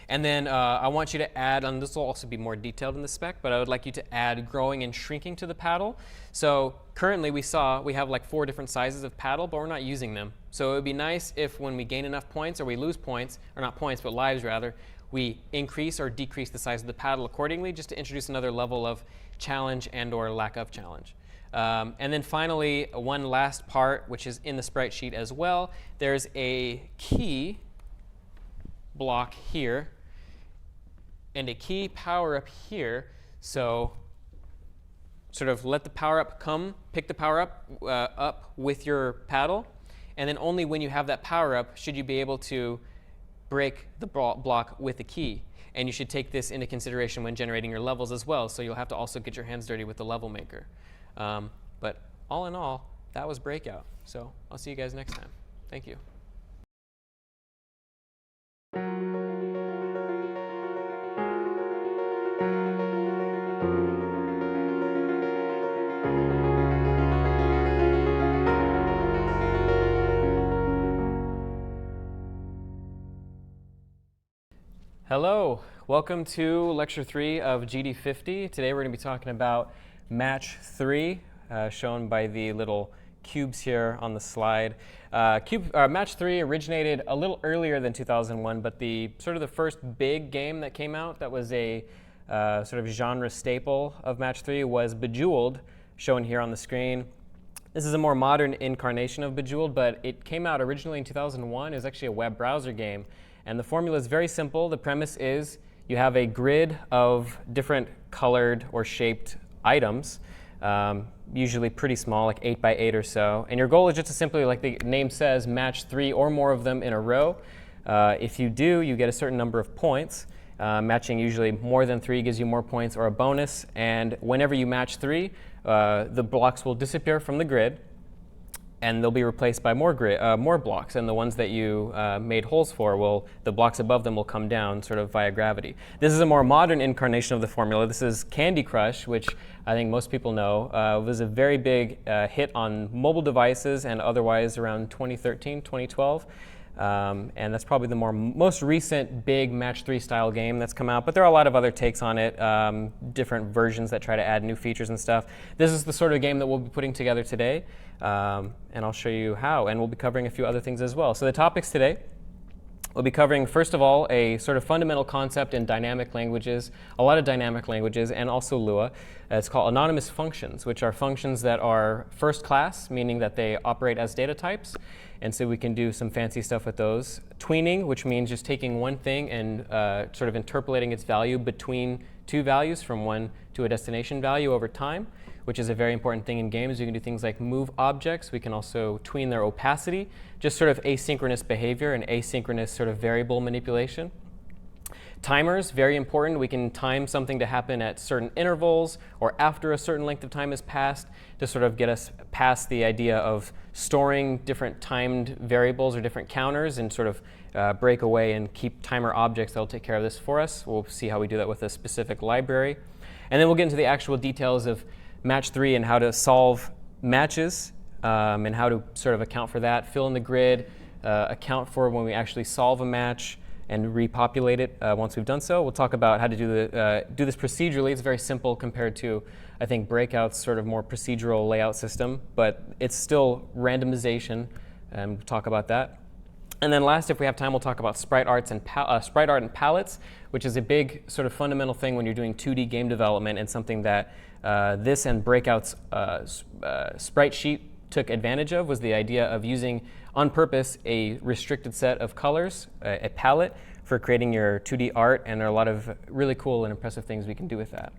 And then I want you to add, and this will also be more detailed in the spec, but I would like you to add growing and shrinking to the paddle. So currently we have like 4 different sizes of paddle, but we're not using them. So it would be nice if when we gain enough points, or we lose points, or not points, but lives rather, we increase or decrease the size of the paddle accordingly, just to introduce another level of challenge and or lack of challenge. And then finally, one last part, which is in the sprite sheet as well. There's a key block here and a key power-up here. So sort of let the power-up come, pick the power-up up with your paddle, and then only when you have that power-up should you be able to break the block with the key. And you should take this into consideration when generating your levels as well, so you'll have to also get your hands dirty with the level maker. But all in all, that was Breakout. So I'll see you guys next time. Thank you. Hello, welcome to Lecture 3 of GD50. Today we're going to be talking about Match 3, shown by the little cubes here on the slide. Match 3 originated a little earlier than 2001, but the first big game that came out that was a sort of genre staple of Match 3 was Bejeweled, shown here on the screen. This is a more modern incarnation of Bejeweled, but it came out originally in 2001. It was actually a web browser game. And the formula is very simple. The premise is you have a grid of different colored or shaped items. usually pretty small, like 8 by 8 or so. And your goal is just to simply, like the name says, match 3 or more of them in a row. If you do, you get a certain number of points. Matching usually more than 3 gives you more points or a bonus. And whenever you match 3, the blocks will disappear from the grid, and they'll be replaced by more blocks. And the ones that you made holes for, the blocks above them will come down sort of via gravity. This is a more modern incarnation of the formula. This is Candy Crush, which I think most people know. Was a very big hit on mobile devices and otherwise around 2013, 2012. And that's probably the most recent big match 3 style game that's come out, but there are a lot of other takes on it, different versions that try to add new features and stuff. This is the sort of game that we'll be putting together today, and I'll show you how, and we'll be covering a few other things as well. So the topics today, we'll be covering, first of all, a sort of fundamental concept in dynamic languages, a lot of dynamic languages, and also Lua. It's called anonymous functions, which are functions that are first class, meaning that they operate as data types. And so we can do some fancy stuff with those. Tweening, which means just taking one thing and sort of interpolating its value between two values from one to a destination value over time, which is a very important thing in games. You can do things like move objects. We can also tween their opacity, just sort of asynchronous behavior and asynchronous sort of variable manipulation. Timers, very important. We can time something to happen at certain intervals or after a certain length of time has passed to sort of get us past the idea of storing different timed variables or different counters and sort of break away and keep timer objects that will take care of this for us. We'll see how we do that with a specific library. And then we'll get into the actual details of match 3 and how to solve matches and how to sort of account for that, fill in the grid, account for when we actually solve a match, and repopulate it once we've done so. We'll talk about how to do this procedurally. It's very simple compared to, I think, Breakout's sort of more procedural layout system, but it's still randomization, and we'll talk about that. And then last, if we have time, we'll talk about sprite art and palettes, which is a big sort of fundamental thing when you're doing 2D game development, and something that this and Breakout's sprite sheet took advantage of was the idea of using on purpose a restricted set of colors, a palette, for creating your 2D art, and there are a lot of really cool and impressive things we can do with that.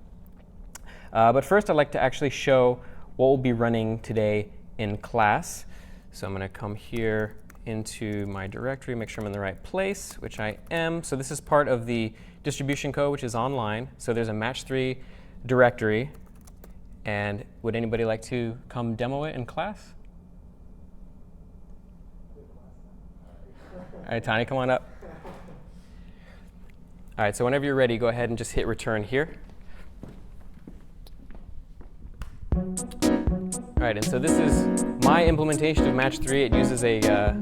But first, I'd like to actually show what we'll be running today in class. So I'm going to come here into my directory, make sure I'm in the right place, which I am. So this is part of the distribution code, which is online. So there's a match 3 directory. And would anybody like to come demo it in class? All right, Tani, come on up. All right, so whenever you're ready, go ahead and just hit return here. All right, and so this is my implementation of match 3. It uses a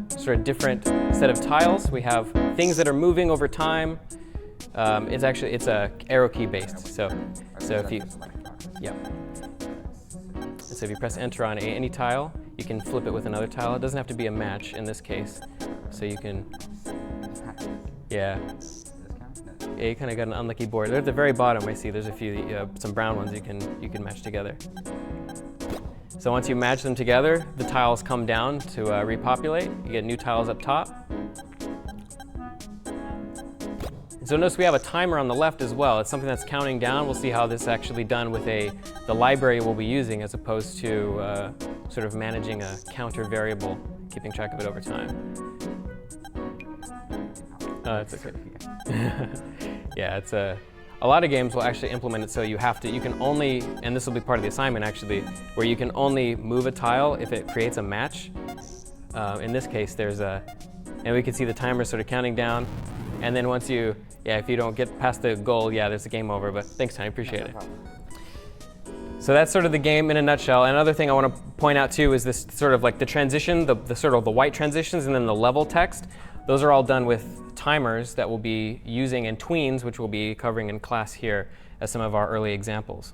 sort of different set of tiles. We have things that are moving over time. It's a arrow key based. So if you, yeah. So if you press enter on any tile, you can flip it with another tile. It doesn't have to be a match in this case. So you can, yeah. Yeah, you kind of got an unlucky board. They're at the very bottom. I see there's a few, some brown ones you can match together. So once you match them together, the tiles come down to repopulate. You get new tiles up top. So notice we have a timer on the left as well. It's something that's counting down. We'll see how this is actually done with the library we'll be using, as opposed to sort of managing a counter variable, keeping track of it over time. It's okay. Yeah, it's a lot of games will actually implement it so you can only, and this will be part of the assignment actually, where you can only move a tile if it creates a match. In this case, and we can see the timer sort of counting down. And then once if you don't get past the goal, there's a game over. But thanks, Tony, appreciate it. So that's sort of the game in a nutshell. Another thing I want to point out too is this sort of like the transition, the sort of the white transitions, and then the level text. Those are all done with timers that we'll be using, and tweens, which we'll be covering in class here as some of our early examples.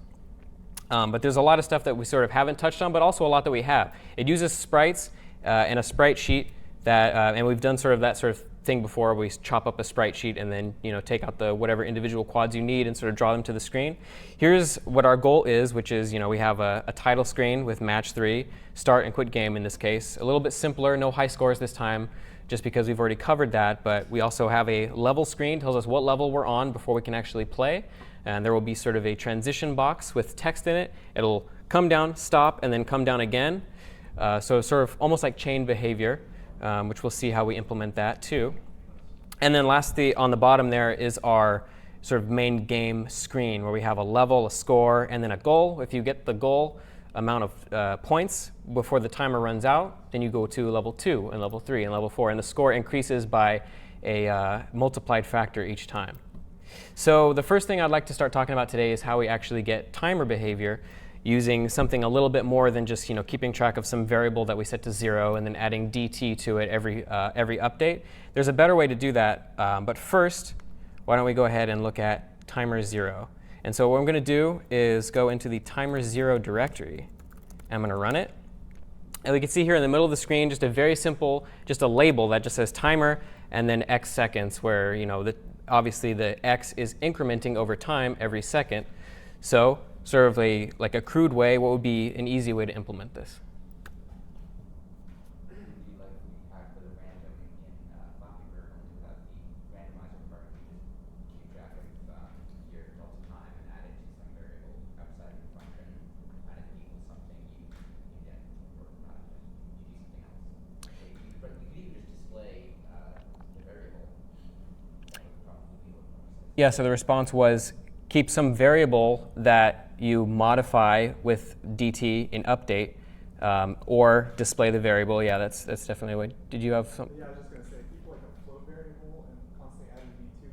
But there's a lot of stuff that we sort of haven't touched on, but also a lot that we have. It uses sprites and a sprite sheet that, and we've done sort of that sort of thing before. We chop up a sprite sheet and then take out the whatever individual quads you need and sort of draw them to the screen. Here's what our goal is, which is we have a title screen with match 3, start and quit game in this case. A little bit simpler, no high scores this time, just because we've already covered that. But we also have a level screen, tells us what level we're on before we can actually play. And there will be sort of a transition box with text in it. It'll come down, stop, and then come down again. So sort of almost like chain behavior, which we'll see how we implement that too. And then lastly, on the bottom there is our sort of main game screen where we have a level, a score, and then a goal. If you get the goal amount of points before the timer runs out, then you go to level 2 and level 3 and level 4, and the score increases by a multiplied factor each time. So the first thing I'd like to start talking about today is how we actually get timer behavior using something a little bit more than just keeping track of some variable that we set to 0 and then adding dt to it every update. There's a better way to do that, but first, why don't we go ahead and look at timer 0. And so what I'm going to do is go into the timer 0 directory. I'm going to run it. And we can see here in the middle of the screen just a very simple, just a label that just says timer and then x seconds, where obviously the x is incrementing over time every second. So sort of like a crude way, what would be an easy way to implement this? Do you like we had for the random in Flappy Bird when you have the randomizer part, you just keep track of your delta time and add it to some variable outside the function, and if it equals something, you get or not, you do something else. But you could even just display the variable. That would probably be a little more sense. Yeah, so the response was keep some variable that you modify with dt in update, or display the variable. Yeah, that's definitely a way. Did you have something? Yeah, I was just going to say, keep like a float variable and constantly add dt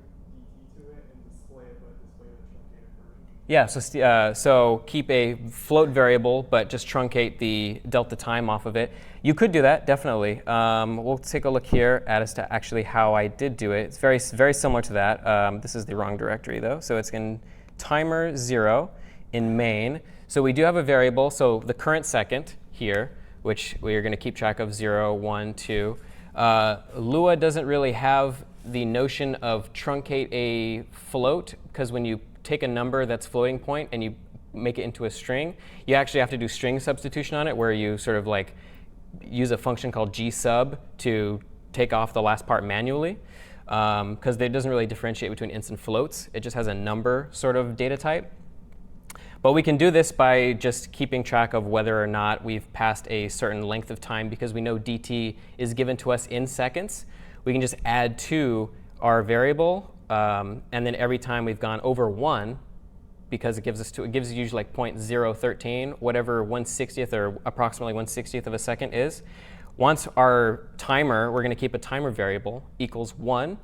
to it and display it, but display the truncated version. Yeah, so keep a float variable, but just truncate the delta time off of it. You could do that, definitely. We'll take a look here as to actually how I did do it. It's very similar to that. This is the wrong directory, though. So it's in timer 0 in main. So we do have a variable, so the current second here, which we are going to keep track of 0, 1, 2. Lua doesn't really have the notion of truncate a float, because when you take a number that's floating point and you make it into a string, you actually have to do string substitution on it, where you sort of like use a function called gsub to take off the last part manually, because it doesn't really differentiate between ints and floats. It just has a number sort of data type. But we can do this by just keeping track of whether or not we've passed a certain length of time, because we know dt is given to us in seconds. We can just add to our variable, and then every time we've gone over 1, because it gives you usually like 0.013, whatever 1/60th or approximately 1/60th of a second is. Once our timer, we're going to keep a timer variable, equals 1,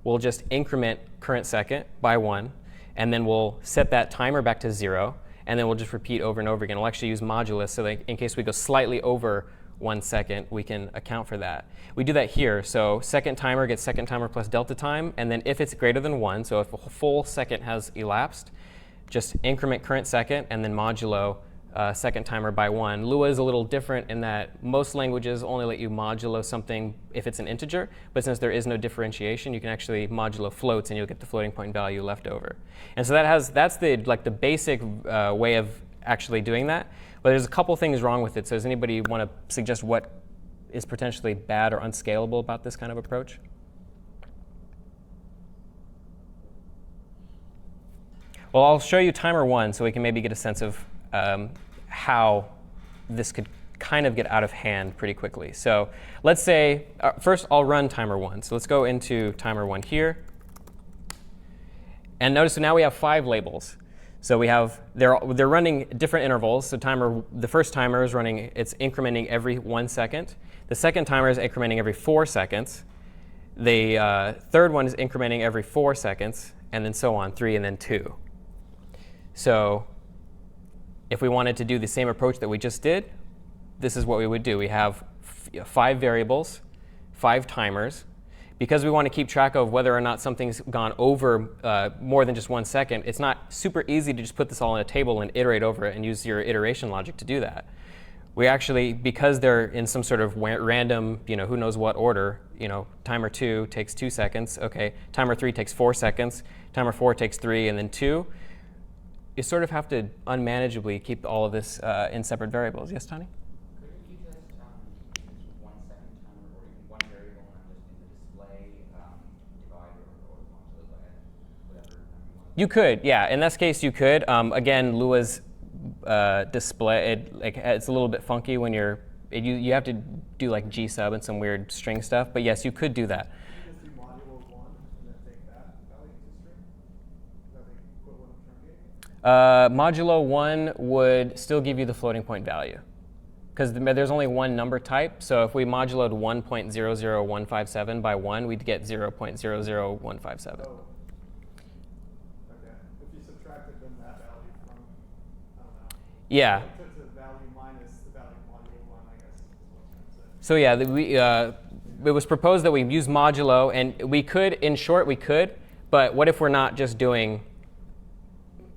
we'll just increment current second by 1, and then we'll set that timer back to 0, and then we'll just repeat over and over again. We'll actually use modulus, so that in case we go slightly over 1 second, we can account for that. We do that here. So second timer gets second timer plus delta time, and then if it's greater than 1, so if a full second has elapsed, just increment current second and then modulo second timer by 1. Lua is a little different in that most languages only let you modulo something if it's an integer, but since there is no differentiation, you can actually modulo floats and you'll get the floating point value left over. And so that's the basic way of actually doing that. But there's a couple things wrong with it. So does anybody want to suggest what is potentially bad or unscalable about this kind of approach? Well, I'll show you timer 1 so we can maybe get a sense of how this could kind of get out of hand pretty quickly. So let's say, first I'll run timer 1. So let's go into timer 1 here. And notice, so now we have 5 labels. So we have, they're running different intervals. So the first timer is running, it's incrementing every 1 second. The second timer is incrementing every 4 seconds. The third one is incrementing every 4 seconds, and then so on, 3 and then 2. So if we wanted to do the same approach that we just did, this is what we would do. We have 5 variables, 5 timers. Because we want to keep track of whether or not something's gone over more than just 1 second, it's not super easy to just put this all in a table and iterate over it and use your iteration logic to do that. We actually, because they're in some sort of random, who knows what order, timer 2 takes 2 seconds. OK, timer 3 takes 4 seconds. Timer 4 takes 3 and then 2. You sort of have to unmanageably keep all of this in separate variables. Yes, Tony? Couldn't you just use 1 second timer or even 1 variable and just in the display divide or modulo by whatever you want? You could, yeah. In this case, you could. Again, Lua's display it, like it's a little bit funky when you have to do like G sub and some weird string stuff. But yes, you could do that. You just do modulo 1 and then take that value to string? Is that the equivalent of truncating? Modulo 1 would still give you the floating point value, because there's only one number type. So if we moduloed 1.00157 by 1, we'd get 0.00157. Oh. Okay. If you subtracted then that value from, I don't know. Yeah. To the value minus the value of modulo 1, I guess is what I'm trying to say. So yeah, it was proposed that we use modulo, and we could, in short, we could. But what if we're not just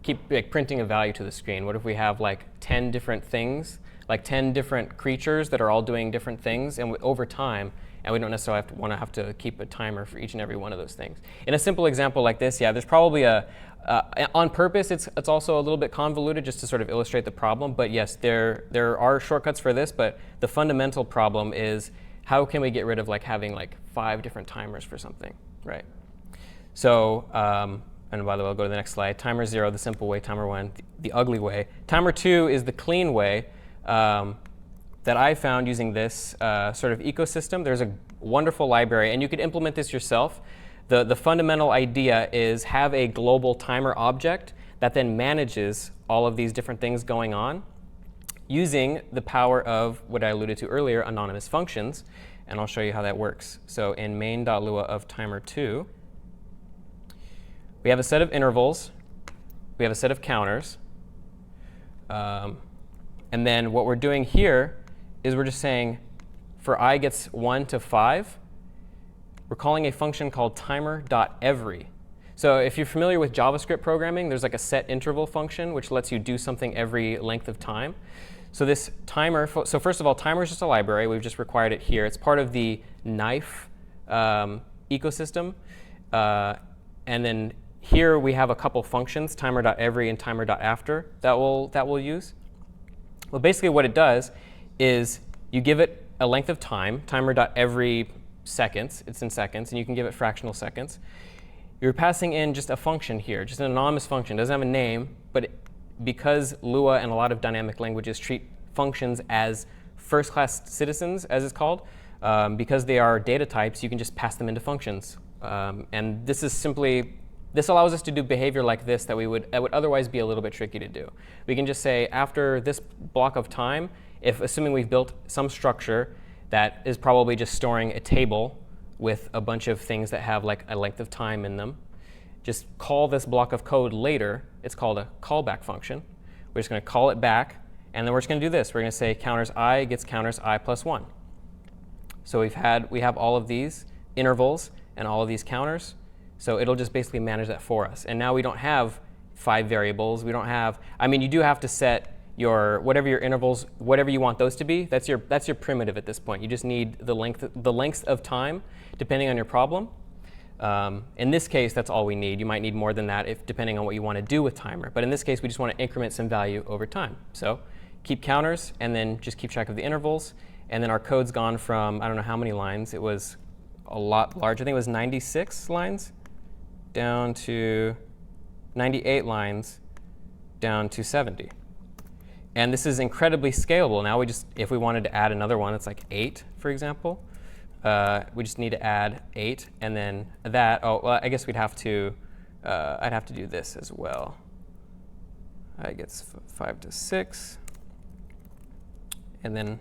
keep like printing a value to the screen? What if we have like 10 different things, like 10 different creatures that are all doing different things, and over time, and we don't necessarily have to keep a timer for each and every one of those things. In a simple example like this, yeah, there's probably on purpose, it's also a little bit convoluted just to sort of illustrate the problem. But yes, there are shortcuts for this, but the fundamental problem is how can we get rid of like having like 5 different timers for something, right? So, and by the way, I'll go to the next slide. Timer 0, the simple way. Timer 1, the ugly way. Timer 2 is the clean way. That I found using this sort of ecosystem. There's a wonderful library, and you could implement this yourself. The fundamental idea is have a global timer object that then manages all of these different things going on using the power of what I alluded to earlier, anonymous functions, and I'll show you how that works. So in main.lua of timer 2, we have a set of intervals, we have a set of counters, and then what we're doing here is we're just saying for I gets 1 to 5, we're calling a function called timer.every. So if you're familiar with JavaScript programming, there's like a set interval function which lets you do something every length of time. So this timer, so first of all, timer is just a library. We've just required it here. It's part of the knife ecosystem. And then here we have a couple functions, timer.every and timer.after, that we'll use. Well, basically what it does is you give it a length of time, timer.every seconds, it's in seconds, and you can give it fractional seconds. You're passing in just a function here, just an anonymous function. It doesn't have a name, but because Lua and a lot of dynamic languages treat functions as first-class citizens, as it's called, because they are data types, you can just pass them into functions. And this allows us to do behavior like this that would otherwise be a little bit tricky to do. We can just say after this block of time, assuming we've built some structure that is probably just storing a table with a bunch of things that have like a length of time in them, just call this block of code later. It's called a callback function. We're just going to call it back, and then we're just going to do this. We're going to say counters I gets counters I plus 1. So we have all of these intervals and all of these counters. So it'll just basically manage that for us. And now we don't have 5 variables. We don't have, I mean, you do have to set whatever your intervals, whatever you want those to be. That's your primitive at this point. You just need the length of time, depending on your problem. In this case, that's all we need. You might need more than that depending on what you want to do with timer. But in this case, we just want to increment some value over time. So keep counters, and then just keep track of the intervals. And then our code's gone from, I don't know how many lines. It was a lot larger. I think it was 96 lines down to 98 lines down to 70. And this is incredibly scalable. Now if we wanted to add another one, it's like 8, for example. We just need to add 8, and then that. Oh, well, I guess I'd have to do this as well. I gets 5 to 6, and then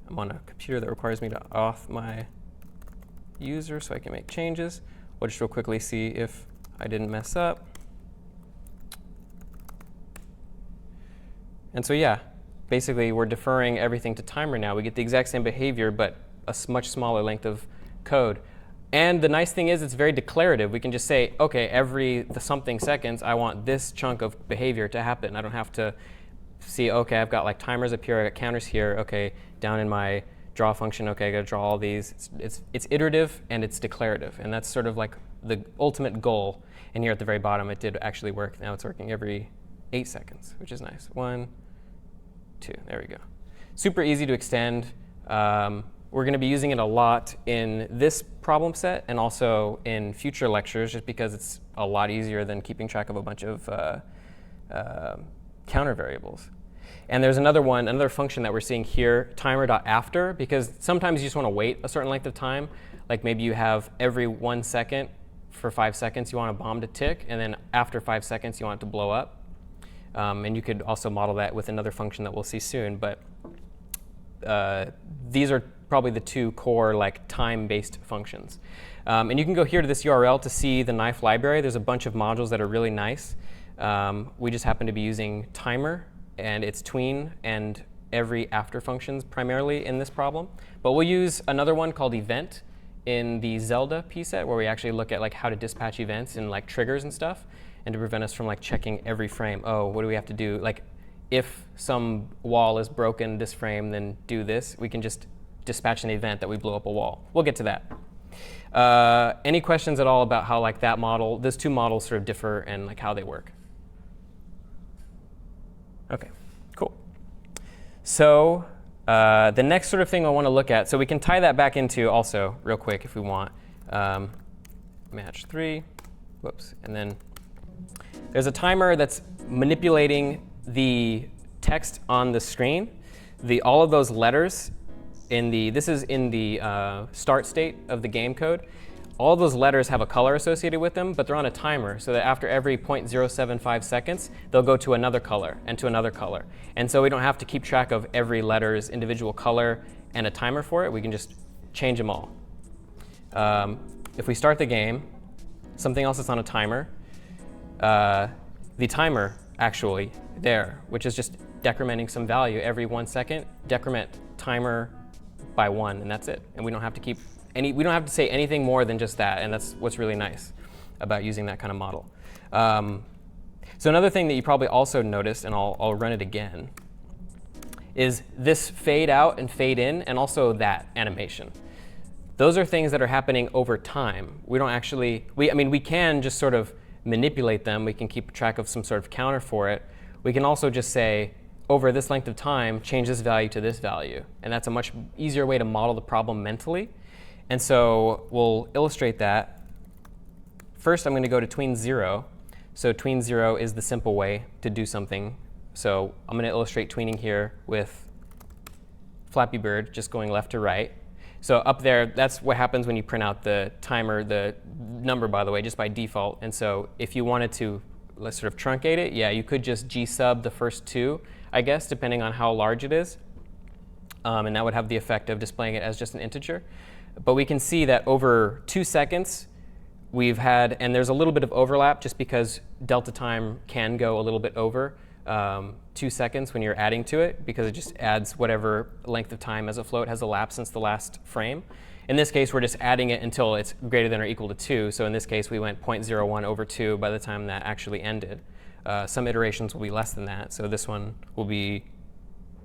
I'm on a computer that requires me to auth my user so I can make changes. We'll just real quickly see if I didn't mess up. And so yeah, basically we're deferring everything to timer now. We get the exact same behavior, but a much smaller length of code. And the nice thing is it's very declarative. We can just say, OK, every something seconds, I want this chunk of behavior to happen. I don't have to see, OK, I've got like timers up here, I got counters here. OK, down in my draw function, OK, I got to draw all these. It's iterative and it's declarative. And that's sort of like the ultimate goal. And here at the very bottom, it did actually work. Now it's working every 8 seconds, which is nice. 1, 2, there we go. Super easy to extend. We're going to be using it a lot in this problem set and also in future lectures, just because it's a lot easier than keeping track of a bunch of counter variables. And there's another function that we're seeing here, timer.after, because sometimes you just want to wait a certain length of time. Like maybe you have every 1 second for 5 seconds you want a bomb to tick, and then after 5 seconds you want it to blow up. And you could also model that with another function that we'll see soon. But these are probably the two core like time-based functions. And you can go here to this URL to see the knife library. There's a bunch of modules that are really nice. We just happen to be using timer and its tween and every after functions primarily in this problem. But we'll use another one called event in the Zelda pset, where we actually look at like how to dispatch events and like triggers and stuff, and to prevent us from like checking every frame. Oh, what do we have to do? Like if some wall is broken this frame, then do this. We can just dispatch an event that we blew up a wall. We'll get to that. Any questions at all about how like that model, those two models sort of differ and like how they work? OK, cool. So the next sort of thing I want to look at, so we can tie that back into also real quick if we want. Match 3, whoops, and then there's a timer that's manipulating the text on the screen. All of those letters this is in the start state of the game code. All of those letters have a color associated with them, but they're on a timer, so that after every 0.075 seconds, they'll go to another color and to another color. And so we don't have to keep track of every letter's individual color and a timer for it. We can just change them all. If we start the game, something else that's on a timer, the timer actually there, which is just decrementing some value every 1 second, decrement timer by 1, and that's it. And we don't have to keep we don't have to say anything more than just that, and that's what's really nice about using that kind of model. So another thing that you probably also noticed, and I'll run it again, is this fade out and fade in, and also that animation. Those are things that are happening over time. We don't actually, we can just sort of manipulate them. We can keep track of some sort of counter for it. We can also just say, over this length of time, change this value to this value. And that's a much easier way to model the problem mentally. And so we'll illustrate that. First, I'm going to go to tween 0. So tween 0 is the simple way to do something. So I'm going to illustrate tweening here with Flappy Bird just going left to right. So up there, that's what happens when you print out the timer, the number, by the way, just by default. And so if you wanted to, let's sort of truncate it, yeah, you could just g-sub the first 2, I guess, depending on how large it is. And that would have the effect of displaying it as just an integer. But we can see that over 2 seconds, we've had, and there's a little bit of overlap just because delta time can go a little bit over 2 seconds when you're adding to it, because it just adds whatever length of time as a float has elapsed since the last frame. In this case, we're just adding it until it's greater than or equal to 2. So in this case, we went 0.01 over 2 by the time that actually ended. Some iterations will be less than that. So this one will be,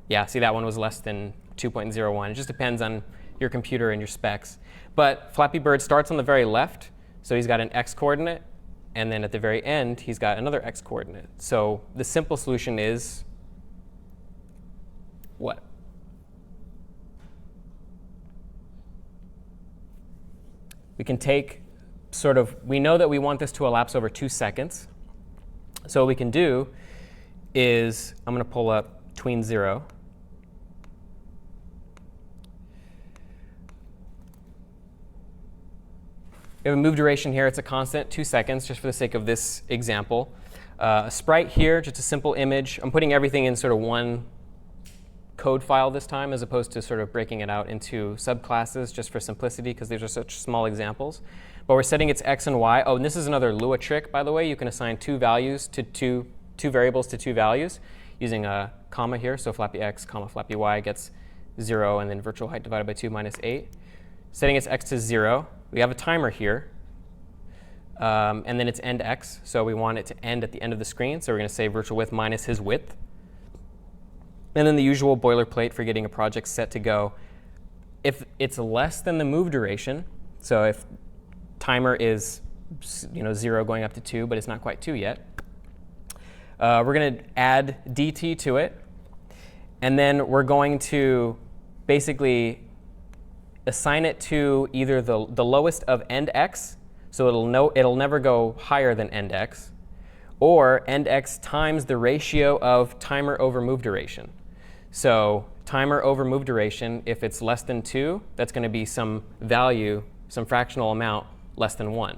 yeah, see, that one was less than 2.01. It just depends on your computer and your specs. But Flappy Bird starts on the very left. So he's got an x coordinate. And then at the very end, he's got another x coordinate. So the simple solution is what? We can take sort of, we know that we want this to elapse over 2 seconds. So what we can do is, I'm going to pull up tween 0. We have a move duration here. It's a constant, 2 seconds, just for the sake of this example. A sprite here, just a simple image. I'm putting everything in sort of one code file this time, as opposed to sort of breaking it out into subclasses just for simplicity, because these are such small examples. But we're setting its x and y. Oh, and this is another Lua trick, by the way. You can assign two variables to two values using a comma here. So flappy x, comma flappy y gets 0, and then virtual height divided by 2 minus 8. Setting its x to 0. We have a timer here, and then it's end x. So we want it to end at the end of the screen. So we're going to say virtual width minus his width. And then the usual boilerplate for getting a project set to go. If it's less than the move duration, so if timer is 0 going up to 2, but it's not quite 2 yet, we're going to add dt to it. And then we're going to basically assign it to either the lowest of end x, so it'll never go higher than end x, or endx times the ratio of timer over move duration. So timer over move duration, if it's less than 2, that's going to be some value, some fractional amount less than 1.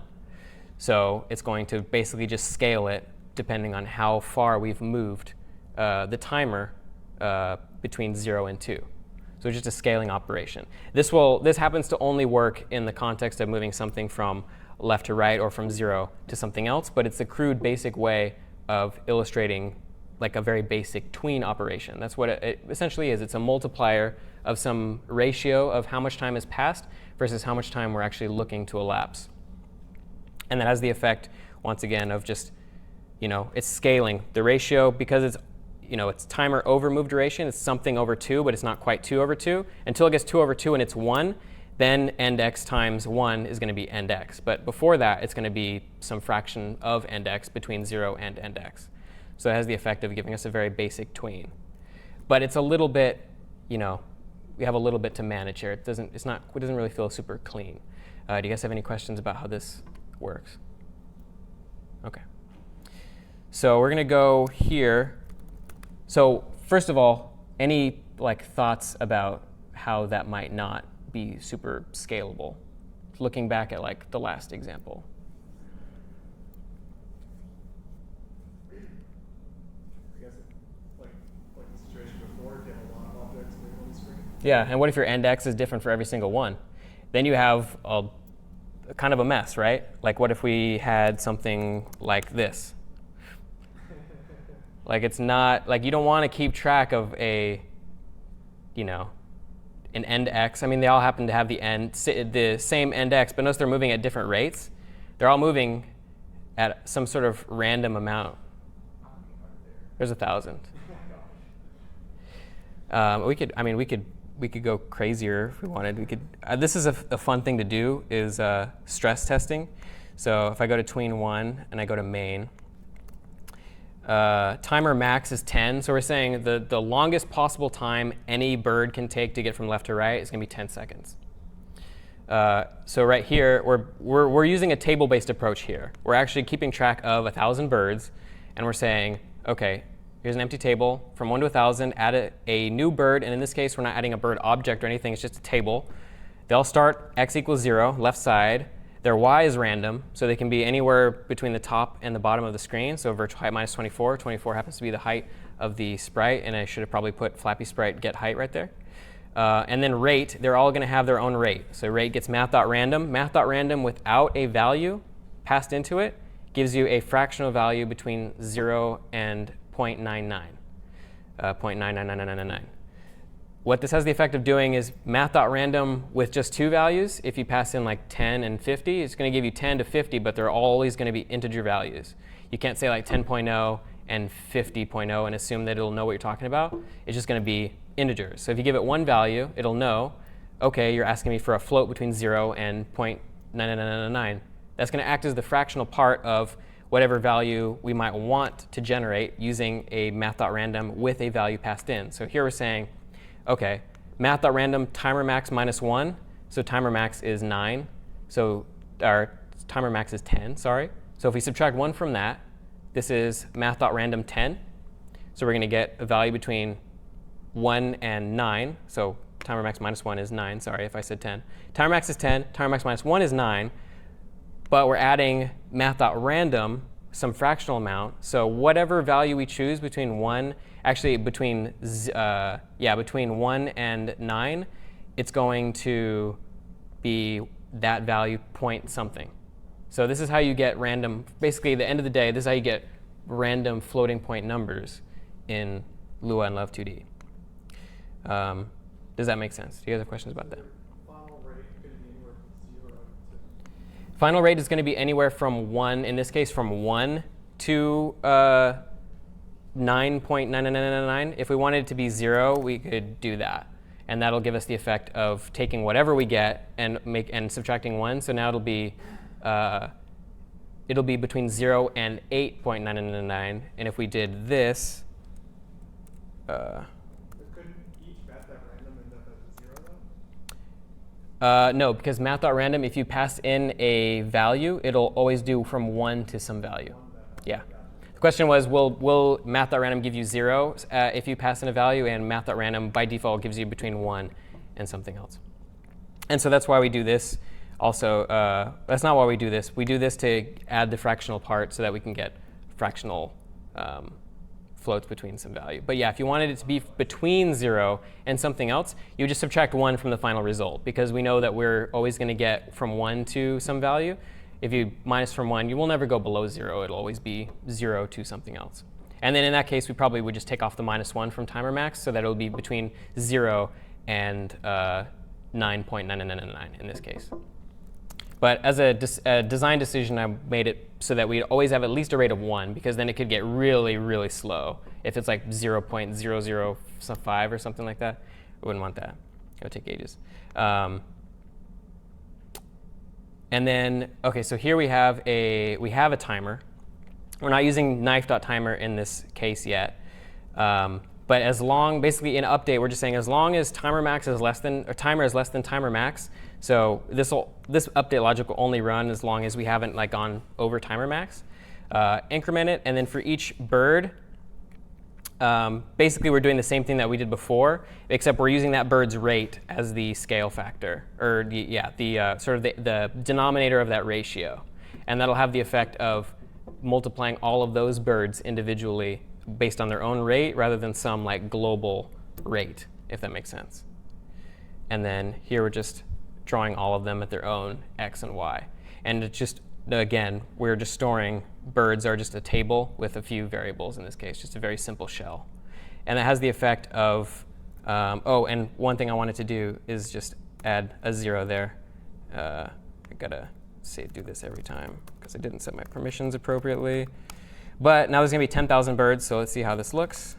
So it's going to basically just scale it depending on how far we've moved the timer between 0 and 2. So it's just a scaling operation. This happens to only work in the context of moving something from left to right or from 0 to something else, but it's a crude basic way of illustrating like a very basic tween operation. That's what it essentially is. It's a multiplier of some ratio of how much time has passed versus how much time we're actually looking to elapse. And that has the effect, once again, of just, it's scaling. The ratio, because it's timer over move duration, it's something over 2, but it's not quite 2 over 2. Until it gets 2 over 2 and it's 1, then endx times 1 is going to be endx. But before that, it's going to be some fraction of endx between 0 and endx. So it has the effect of giving us a very basic tween. But it's a little bit, we have a little bit to manage here. It doesn't really feel super clean. Do you guys have any questions about how this works? OK. So we're going to go here. So first of all, any thoughts about how that might not be super scalable? Looking back at the last example. I guess like the situation before, if you have a lot of objects moving on the screen. Yeah, and what if your endx is different for every single one? Then you have a kind of a mess, right? Like what if we had something like this? It's not, you don't want to keep track of an endx. I mean, they all happen to have the same endx, but notice they're moving at different rates. They're all moving at some sort of random amount. There's 1,000. We could go crazier if we wanted. We could. This is a fun thing to do, is stress testing. So if I go to tween 1 and I go to main, timer max is 10. So we're saying the longest possible time any bird can take to get from left to right is going to be 10 seconds. So right here, we're using a table-based approach here. We're actually keeping track of 1,000 birds, and we're saying, OK, here's an empty table. From 1 to 1,000, add a new bird. And in this case, we're not adding a bird object or anything. It's just a table. They'll start x equals 0, left side. Their y is random, so they can be anywhere between the top and the bottom of the screen. So virtual height minus 24. 24 happens to be the height of the sprite. And I should have probably put Flappy Sprite get height right there. And then rate, they're all going to have their own rate. So rate gets math.random. Math.random without a value passed into it gives you a fractional value between 0 and 0.99, 0.999999. What this has the effect of doing is math.random with just 2 values. If you pass in 10 and 50, it's going to give you 10 to 50, but they're always going to be integer values. You can't say 10.0 and 50.0 and assume that it'll know what you're talking about. It's just going to be integers. So if you give it 1 value, it'll know, OK, you're asking me for a float between 0 and 0.999999. That's going to act as the fractional part of whatever value we might want to generate using a math.random with a value passed in. So here we're saying, OK, math.random timer max minus 1. So timer max is 9. So our timer max is 10, sorry. So if we subtract 1 from that, this is math.random 10. So we're going to get a value between 1 and 9. So timer max minus 1 is 9. Sorry if I said 10. Timer max is 10. Timer max minus 1 is 9. But we're adding math.random some fractional amount. So whatever value we choose between 1, actually between 1 and 9, it's going to be that value point something. So this is how you get random. Basically, at the end of the day, this is how you get random floating point numbers in Lua and LÖVE 2D. Does that make sense? Do you guys have questions about that? Final rate is going to be anywhere from 1, in this case, from 1 to 9.9999. If we wanted it to be 0, we could do that. And that'll give us the effect of taking whatever we get and subtracting 1. So now it'll be between 0 and 8.9999. And if we did this, couldn't each math.random end up as 0 though? no, because math.random, if you pass in a value, it'll always do from 1 to some value. Yeah. The question was, will math.random give you 0 if you pass in a value, and math.random by default gives you between 1 and something else. And so that's why we do this. Also, that's not why we do this. We do this to add the fractional part so that we can get fractional floats between some value. But yeah, if you wanted it to be between 0 and something else, you just subtract 1 from the final result, because we know that we're always going to get from 1 to some value. If you minus from 1, you will never go below 0. It'll always be 0 to something else. And then in that case, we probably would just take off the -1 from timer max, so that it'll be between 0 and 9.9999 in this case. But as a design decision, I made it so that we'd always have at least a rate of 1, because then it could get really, really slow. If it's like 0.005 or something like that, we wouldn't want that. It would take ages. And then, OK, so here we have a timer. We're not using knife.timer in this case yet. But as long, basically in update, we're just saying as long as timer max is less than, or timer is less than timer max. So this update logic will only run as long as we haven't like gone over timer max. Increment it, and then for each bird, basically we're doing the same thing that we did before, except we're using that bird's rate as the scale factor, or sort of the denominator of that ratio. And that'll have the effect of multiplying all of those birds individually based on their own rate rather than some like global rate, if that makes sense. And then here we're just drawing all of them at their own x and y. And it's just, again, we're just storing birds are just a table with a few variables in this case, just a very simple shell. And that has the effect of, oh, and one thing I wanted to do is just add a 0 there. I gotta do this every time because I didn't set my permissions appropriately. But now there's going to be 10,000 birds, so let's see how this looks.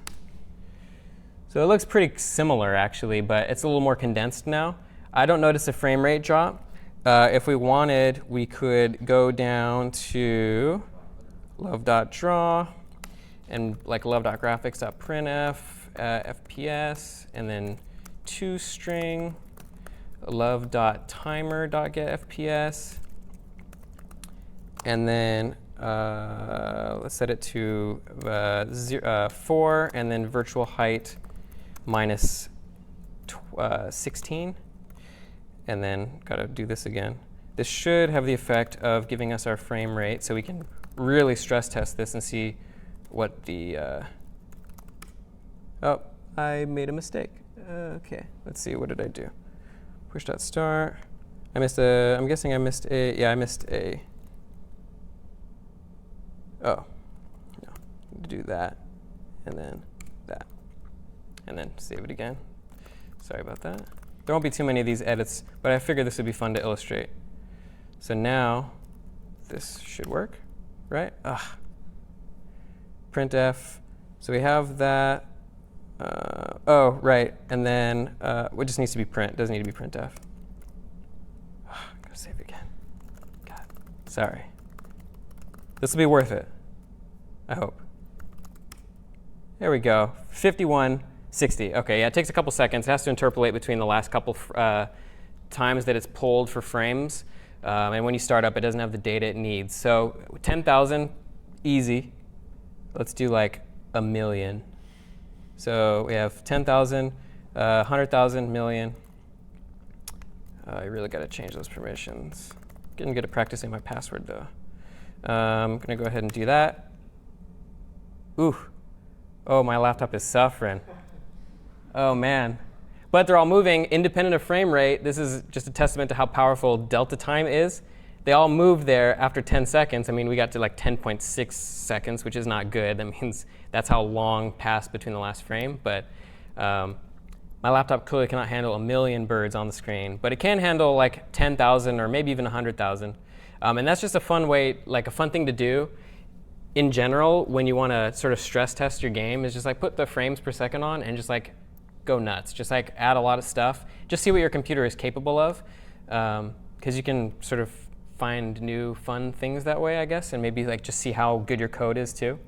So it looks pretty similar, actually, but it's a little more condensed now. I don't notice a frame rate drop. If we wanted, we could go down to love.draw and like love.graphics.printf, FPS, and then toString, love.timer.getFPS, and then let's set it to 4, and then virtual height minus 16. And then got to do this again. This should have the effect of giving us our frame rate, so we can really stress test this and see what the... oh, I made a mistake. OK, let's see. What did I do? Push.start. I missed a... I'm guessing I missed a... Yeah, I missed a... Oh, no. Do that, and then that, and then save it again. Sorry about that. There won't be too many of these edits, but I figured this would be fun to illustrate. So now this should work, right? Printf. So we have that. Oh, right. And then it just needs to be print. It doesn't need to be printf. Gotta save it again. God, sorry. This will be worth it, I hope. There we go. 5160. OK, yeah, it takes a couple seconds. It has to interpolate between the last couple times that it's pulled for frames. And when you start up, it doesn't have the data it needs. So 10,000, easy. Let's do like a million. So we have 10,000, 100,000, million. I really got to change those permissions. Getting good at practicing my password, though. I'm going to go ahead and do that. Ooh. Oh, my laptop is suffering. Oh, man. But they're all moving independent of frame rate. This is just a testament to how powerful delta time is. They all moved there after 10 seconds. I mean, we got to like 10.6 seconds, which is not good. That means that's how long passed between the last frame. But my laptop clearly cannot handle a million birds on the screen. But it can handle like 10,000 or maybe even 100,000. And that's just a fun way, like a fun thing to do in general when you want to sort of stress test your game, is just like put the frames per second on and just like go nuts. Just like add a lot of stuff. Just see what your computer is capable of. Because you can sort of find new fun things that way, I guess, and maybe like just see how good your code is too.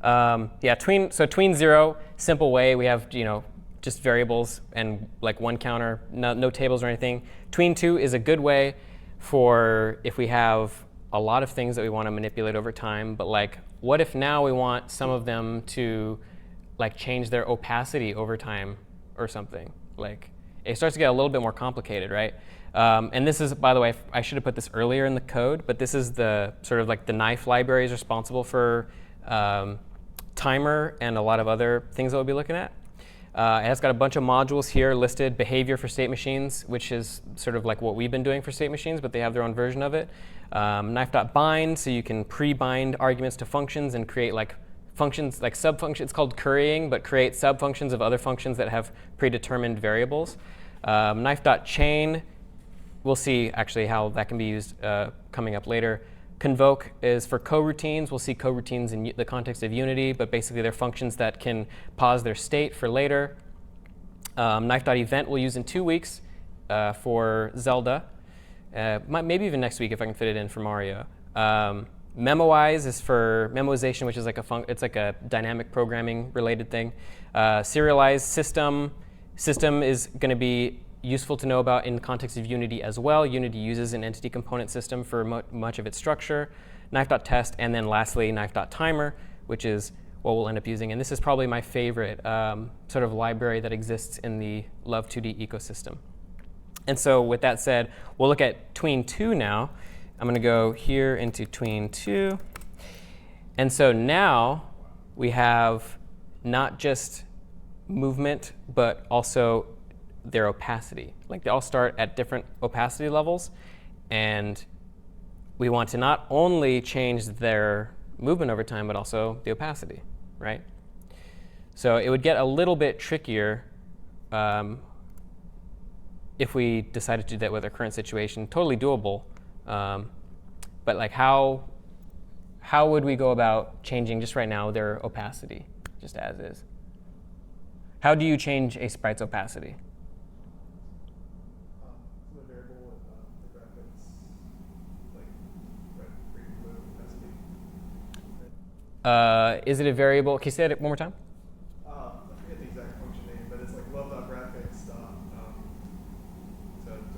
Yeah, tween 0, simple way. We have just variables and like one counter, no tables or anything. Tween 2 is a good way for if we have a lot of things that we want to manipulate over time, but like, what if now we want some of them to like change their opacity over time or something? Like, it starts to get a little bit more complicated, right? And this is, by the way, I should have put this earlier in the code, but this is the sort of like the knife library is responsible for timer and a lot of other things that we'll be looking at. It has got a bunch of modules here listed, behavior for state machines, which is sort of like what we've been doing for state machines, but they have their own version of it. Knife.bind, so you can pre-bind arguments to functions and create like functions, like subfunctions. It's called currying, but create subfunctions of other functions that have predetermined variables. Knife.chain, we'll see actually how that can be used coming up later. Convoke is for coroutines. We'll see coroutines in the context of Unity, but basically they're functions that can pause their state for later. Knife.event we'll use in 2 weeks for Zelda. Maybe even next week if I can fit it in for Mario. Memoize is for memoization, which is like it's like a dynamic programming related thing. Serialize system is going to be useful to know about in the context of Unity as well. Unity uses an entity component system for much of its structure. Knife.test, and then lastly, knife.timer, which is what we'll end up using. And this is probably my favorite sort of library that exists in the LÖVE 2D ecosystem. And so with that said, we'll look at tween2 now. I'm going to go here into tween2. And so now we have not just movement, but also their opacity. Like they all start at different opacity levels, and we want to not only change their movement over time, but also the opacity, right? So it would get a little bit trickier if we decided to do that with our current situation. Totally doable, but like how would we go about changing just right now their opacity, just as is? How do you change a sprite's opacity? The variable with the graphics, like red, green, blue, SD. Is it a variable? Can you say it one more time? I forget the exact function name, but it's like love.graphics to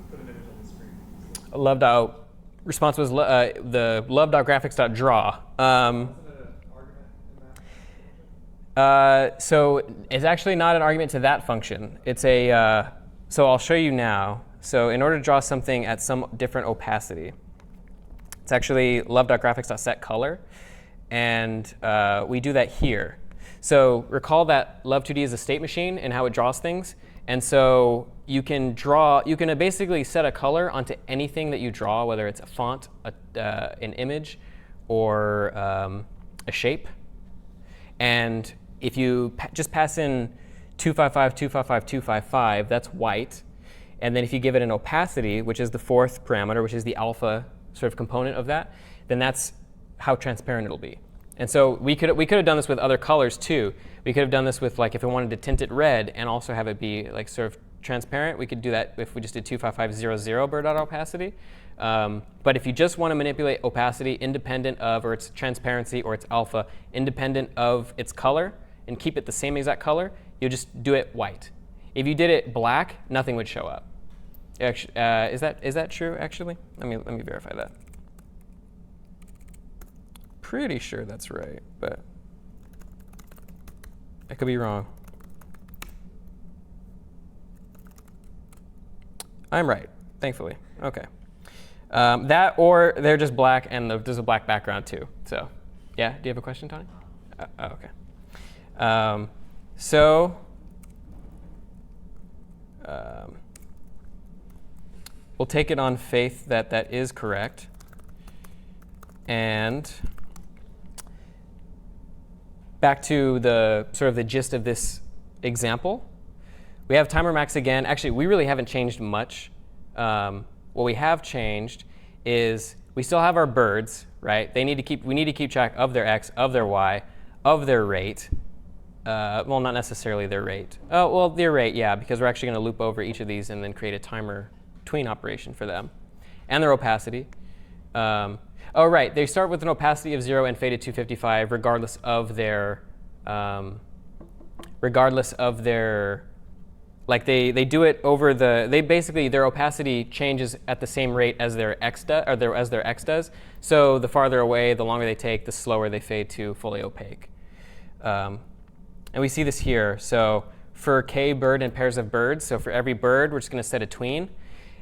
put an image on the screen. Love. Response was the love.graphics.draw. Wasn't it an argument in that? So it's actually not an argument to that function. It's a, so I'll show you now. So in order to draw something at some different opacity, it's actually love.graphics.setColor. And we do that here. So recall that LÖVE2D is a state machine and how it draws things. And so you can basically set a color onto anything that you draw, whether it's a font, an image, or a shape. And if you just pass in 255, 255, 255, that's white. And then if you give it an opacity, which is the fourth parameter, which is the alpha sort of component of that, then that's how transparent it'll be. And so we could have done this with other colors too. We could have done this with, like, if we wanted to tint it red and also have it be like sort of transparent, we could do that if we just did 25500 bird dot opacity. But if you just want to manipulate opacity independent of, or its transparency or its alpha independent of its color and keep it the same exact color, you just do it white. If you did it black, nothing would show up. Actually, is that true? Actually, let me verify that. Pretty sure that's right, but I could be wrong. I'm right, thankfully. OK. That, or they're just black, and there's a black background too. So, yeah, do you have a question, Tony? OK. We'll take it on faith that that is correct. And back to the sort of the gist of this example. We have timer max again. Actually, we really haven't changed much. What we have changed is we still have our birds, right? We need to keep track of their x, of their y, of their rate. Well, not necessarily their rate. Oh, well, their rate, yeah, because we're actually going to loop over each of these and then create a timer tween operation for them, and their opacity. Oh, right. They start with an opacity of 0 and fade to 255, regardless of their like they do it over they basically, their opacity changes at the same rate as their X does. So the farther away, the longer they take, the slower they fade to fully opaque. And we see this here. So for K bird and pairs of birds, so for every bird, we're just going to set a tween.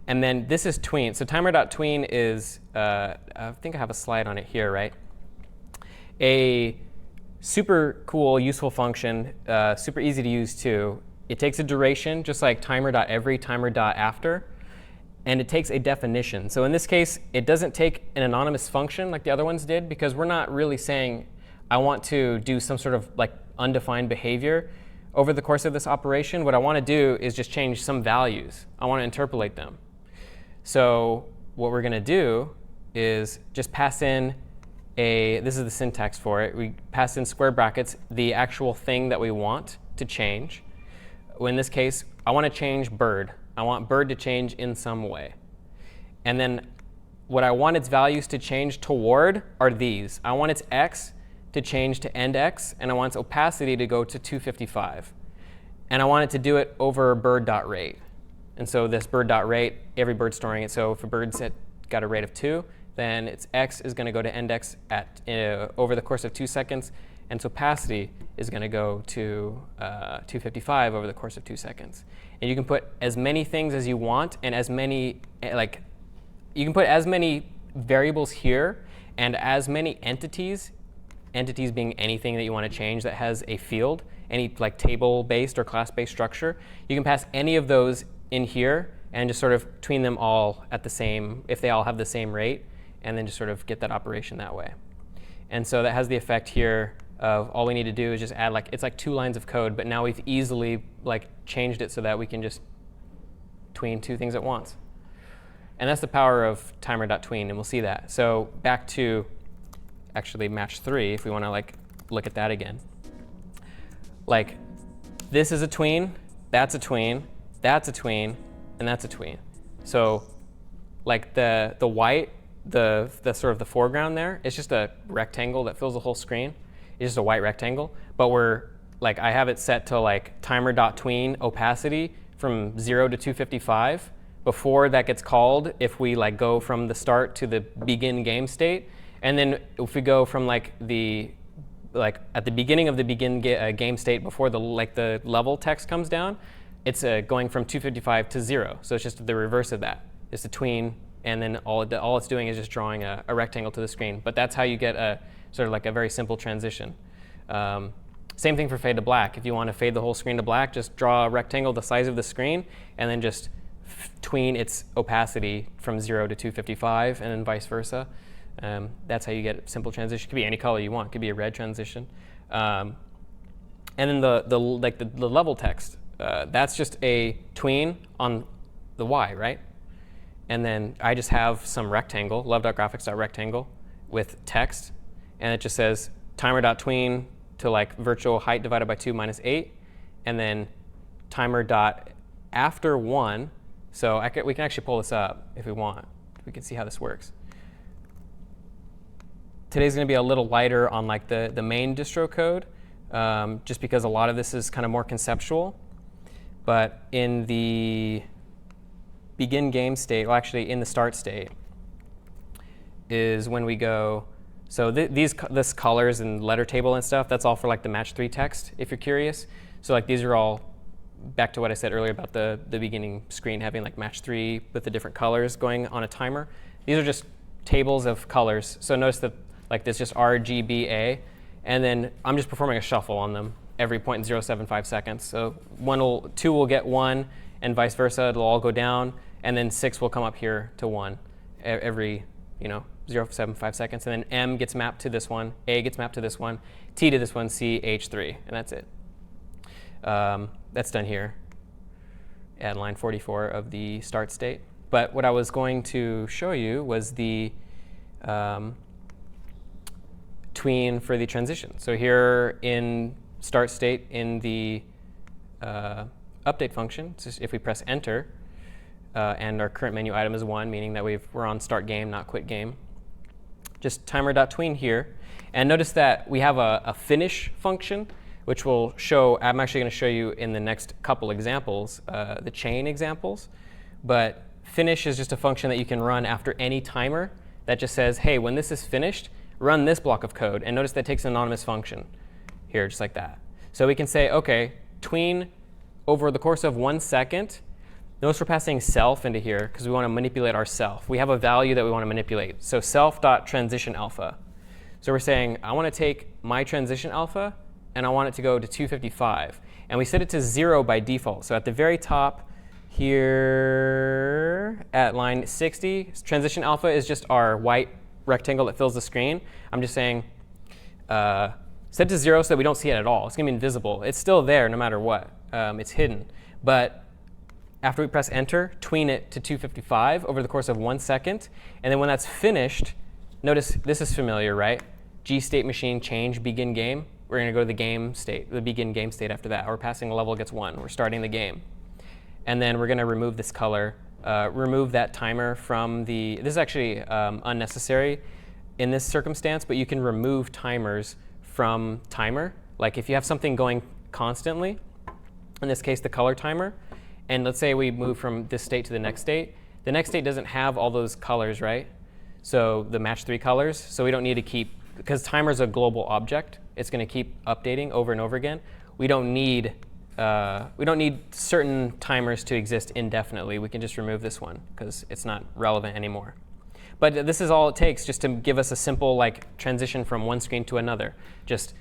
And then this is tween. So timer.tween is, I think I have a slide on it here, right? A super cool, useful function, super easy to use too. It takes a duration, just like timer.every, timer.after, and it takes a definition. So in this case, it doesn't take an anonymous function like the other ones did, because we're not really saying, I want to do some sort of like undefined behavior over the course of this operation. What I want to do is just change some values. I want to interpolate them. So what we're going to do is just pass in this is the syntax for it. We pass in square brackets the actual thing that we want to change. In this case, I want to change bird. I want bird to change in some way. And then what I want its values to change toward are these. I want its x to change to end x, and I want its opacity to go to 255. And I want it to do it over bird.rate. And so this bird.rate, every bird storing it. So if a bird's got a rate of 2, then its x is going to go to end x at, over the course of 2 seconds. And its opacity is going to go to 255 over the course of 2 seconds. And you can put as many things as you want, and as many, you can put as many variables here and as many entities being anything that you want to change that has a field, any like table-based or class-based structure. You can pass any of those in here and just sort of tween them all at the same, if they all have the same rate, and then just sort of get that operation that way. And so that has the effect here of all we need to do is just add it's like 2 lines of code, but now we've easily changed it so that we can just tween 2 things at once. And that's the power of timer.tween, and we'll see that. So back to actually match 3, if we want to look at that again. This is a tween, that's a tween, that's a tween, and that's a tween. So the white, the sort of the foreground there, it's just a rectangle that fills the whole screen. It's just a white rectangle, but I have it set to timer.tween opacity from 0 to 255. Before that gets called, if we go from the start to the begin game state, and then if we go from at the beginning of the begin game state before the level text comes down, it's going from 255 to 0. So it's just the reverse of that. It's a tween, and then all it's doing is just drawing a rectangle to the screen. But that's how you get a sort of a very simple transition. Same thing for fade to black. If you want to fade the whole screen to black, just draw a rectangle the size of the screen, and then just tween its opacity from 0 to 255, and then vice versa. That's how you get a simple transition. It could be any color you want. It could be a red transition. And then the level text, that's just a tween on the Y, right? And then I just have some rectangle, love.graphics.rectangle, with text, and it just says timer.tween to virtual height divided by 2 minus 8, and then timer.after 1. So we can actually pull this up if we want. We can see how this works. Today's going to be a little lighter on the main distro code, just because a lot of this is kind of more conceptual. But in the begin game state, well, actually in the start state, is when we go. So this colors and letter table and stuff, that's all for the match 3 text, if you're curious. So these are all back to what I said earlier about the beginning screen having match 3 with the different colors going on a timer. These are just tables of colors. So notice that this just RGBA, and then I'm just performing a shuffle on them every 0.075 seconds. So 2 will get 1, and vice versa. It'll all go down, and then 6 will come up here to 1 every 0.75 seconds, and then M gets mapped to this one, A gets mapped to this one, T to this one, C, H3, and that's it. That's done here at line 44 of the start state. But what I was going to show you was the tween for the transition. So here in start state in the update function, if we press enter, and our current menu item is 1, meaning that we're on start game, not quit game. Just timer.tween here. And notice that we have a finish function, which will show, I'm actually going to show you in the next couple examples, the chain examples. But finish is just a function that you can run after any timer that just says, hey, when this is finished, run this block of code. And notice that takes an anonymous function here, just like that. So we can say, OK, tween over the course of 1 second. Notice we're passing self into here because we want to manipulate our self. We have a value that we want to manipulate. So self.transition alpha. So we're saying, I want to take my transition alpha, and I want it to go to 255. And we set it to 0 by default. So at the very top here at line 60, transition alpha is just our white rectangle that fills the screen. I'm just saying set to 0 so that we don't see it at all. It's going to be invisible. It's still there no matter what. It's hidden. But after we press enter, tween it to 255 over the course of 1 second. And then when that's finished, notice this is familiar, right? G state machine change begin game. We're going to go to the game state, the begin game state after that. We're passing a level gets 1. We're starting the game. And then we're going to remove this color, remove that timer from the, this is actually unnecessary in this circumstance, but you can remove timers from timer. Like if you have something going constantly, in this case the color timer, and let's say we move from this state to the next state doesn't have all those colors, right? So the match 3 colors, so we don't need to keep, because timer is a global object, it's going to keep updating over and over again. We don't need certain timers to exist indefinitely. We can just remove this one because it's not relevant anymore. But this is all it takes just to give us a simple like transition from one screen to another. Just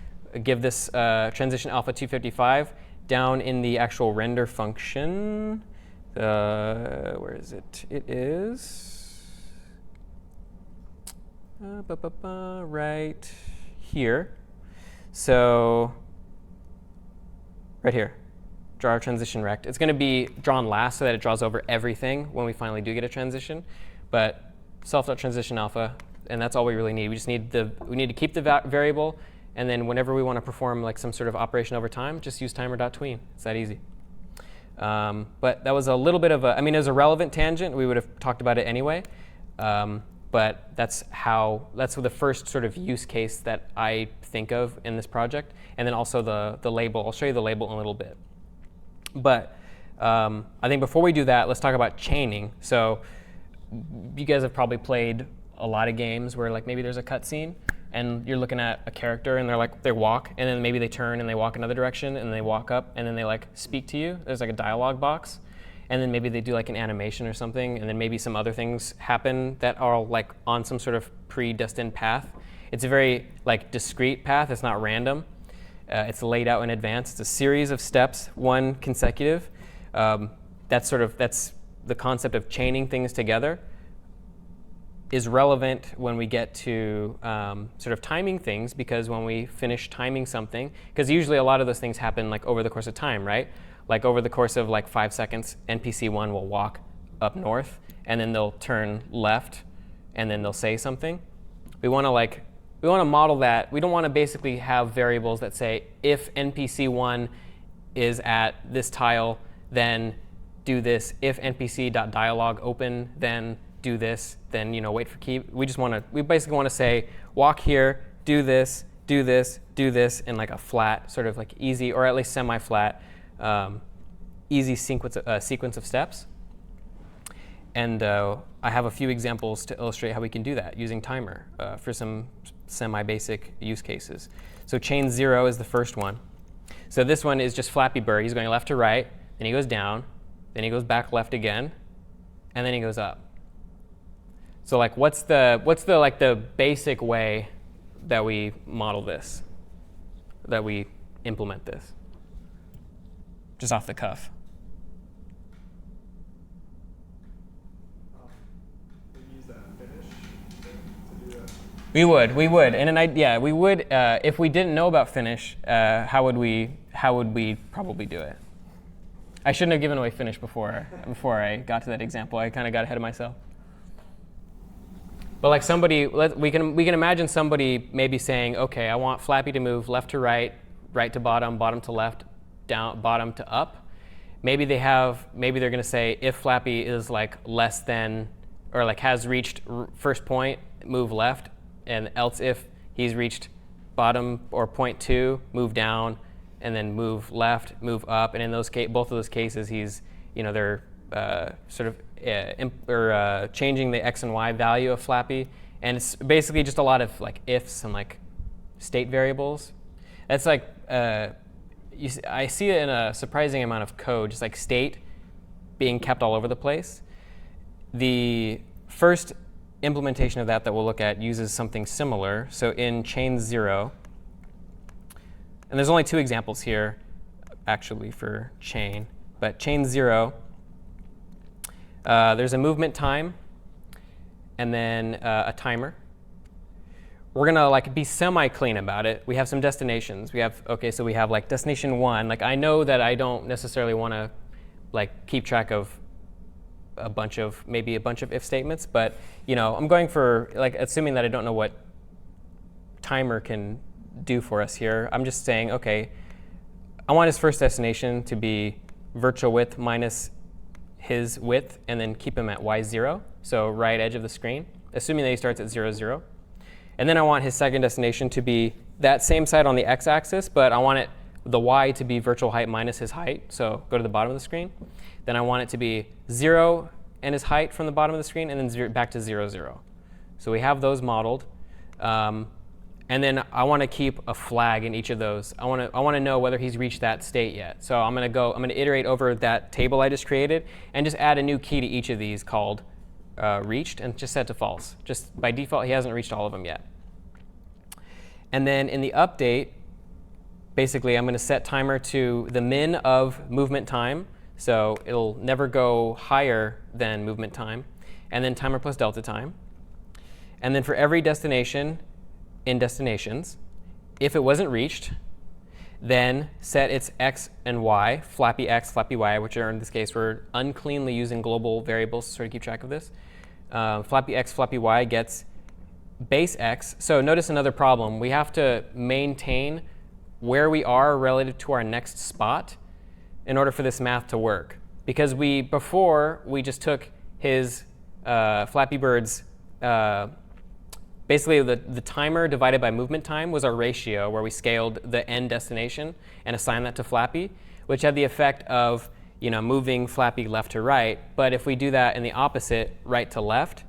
give this transition alpha 255 down in the actual render function. Where is it? It is right here. So right here, draw our transition rect. It's going to be drawn last so that it draws over everything when we finally do get a transition. But self.transition alpha, and that's all we really need. We just need we need to keep the variable, and then whenever we want to perform like some sort of operation over time, just use timer.tween. It's that easy. But that was a little bit of a, I mean, it was a relevant tangent. We would have talked about it anyway. But that's the first sort of use case that I think of in this project. And then also the label. I'll show you the label in a little bit. But I think before we do that, let's talk about chaining. So you guys have probably played a lot of games where like maybe there's a cutscene and you're looking at a character and they walk, and then maybe they turn and they walk another direction, and they walk up and then they like speak to you. There's like a dialogue box. And then maybe they do like an animation or something, and then maybe some other things happen that are like on some sort of predestined path. It's a very like discrete path. It's not random. It's laid out in advance. It's a series of steps, one consecutive. That's the concept of chaining things together is relevant when we get to sort of timing things, because when we finish timing something, because usually a lot of those things happen like over the course of time, right? Like over the course of like 5 seconds, NPC 1 will walk up north, and then they'll turn left, and then they'll say something. We want to model that. We don't want to basically have variables that say if NPC 1 is at this tile, then do this. If NPC.dialog open, then do this. Then wait for key. We basically want to say walk here, do this, do this, do this in like a flat sort of like easy or at least semi-flat. Easy sequence of steps. And I have a few examples to illustrate how we can do that using timer for some semi-basic use cases. So chain 0 is the first one. So this one is just Flappy Bird. He's going left to right, then he goes down, then he goes back left again, and then he goes up. So like what's the basic way that we model this, that we implement this? Just off the cuff. We use that finish to do that. We would, and we would. If we didn't know about finish, how would we probably do it? I shouldn't have given away finish before I got to that example. I kind of got ahead of myself. But like we can imagine somebody maybe saying, okay, I want Flappy to move left to right, right to bottom, bottom to left, down, bottom to up. Maybe they're going to say if Flappy is like less than, or like has reached first point, move left, and else if he's reached bottom or point 2, move down, and then move left, move up, and in both of those cases, they're sort of changing the x and y value of Flappy, and it's basically just a lot of like ifs and like state variables. That's like I see it in a surprising amount of code, just like state being kept all over the place. The first implementation of that we'll look at uses something similar. So in chain 0, and there's only 2 examples here actually for chain, but chain 0, there's a movement time and then a timer. We're gonna like be semi-clean about it. We have some destinations. So we have like destination 1. Like I know that I don't necessarily want to like keep track of maybe a bunch of if statements, but I'm going for like assuming that I don't know what timer can do for us here. I'm just saying, okay, I want his first destination to be virtual width minus his width, and then keep him at y0, so right edge of the screen, assuming that he starts at 0, 0. And then I want his second destination to be that same side on the x-axis, but I want the y to be virtual height minus his height, so go to the bottom of the screen. Then I want it to be 0 and his height from the bottom of the screen, and then back to 0, 0. So we have those modeled. And then I want to keep a flag in each of those. I want to know whether he's reached that state yet. So I'm going to iterate over that table I just created and just add a new key to each of these called reached, and just set to false. Just by default, he hasn't reached all of them yet. And then in the update, basically I'm going to set timer to the min of movement time. So it'll never go higher than movement time. And then timer plus delta time. And then for every destination in destinations, if it wasn't reached, then set its x and y, flappy x, flappy y, which are in this case we're uncleanly using global variables to sort of keep track of this. Flappy x, flappy y gets base x. So notice another problem. We have to maintain where we are relative to our next spot in order for this math to work. Because before we just took his Flappy Bird's, basically the timer divided by movement time was our ratio where we scaled the end destination and assigned that to Flappy, which had the effect of moving Flappy left to right. But if we do that in the opposite, right to left,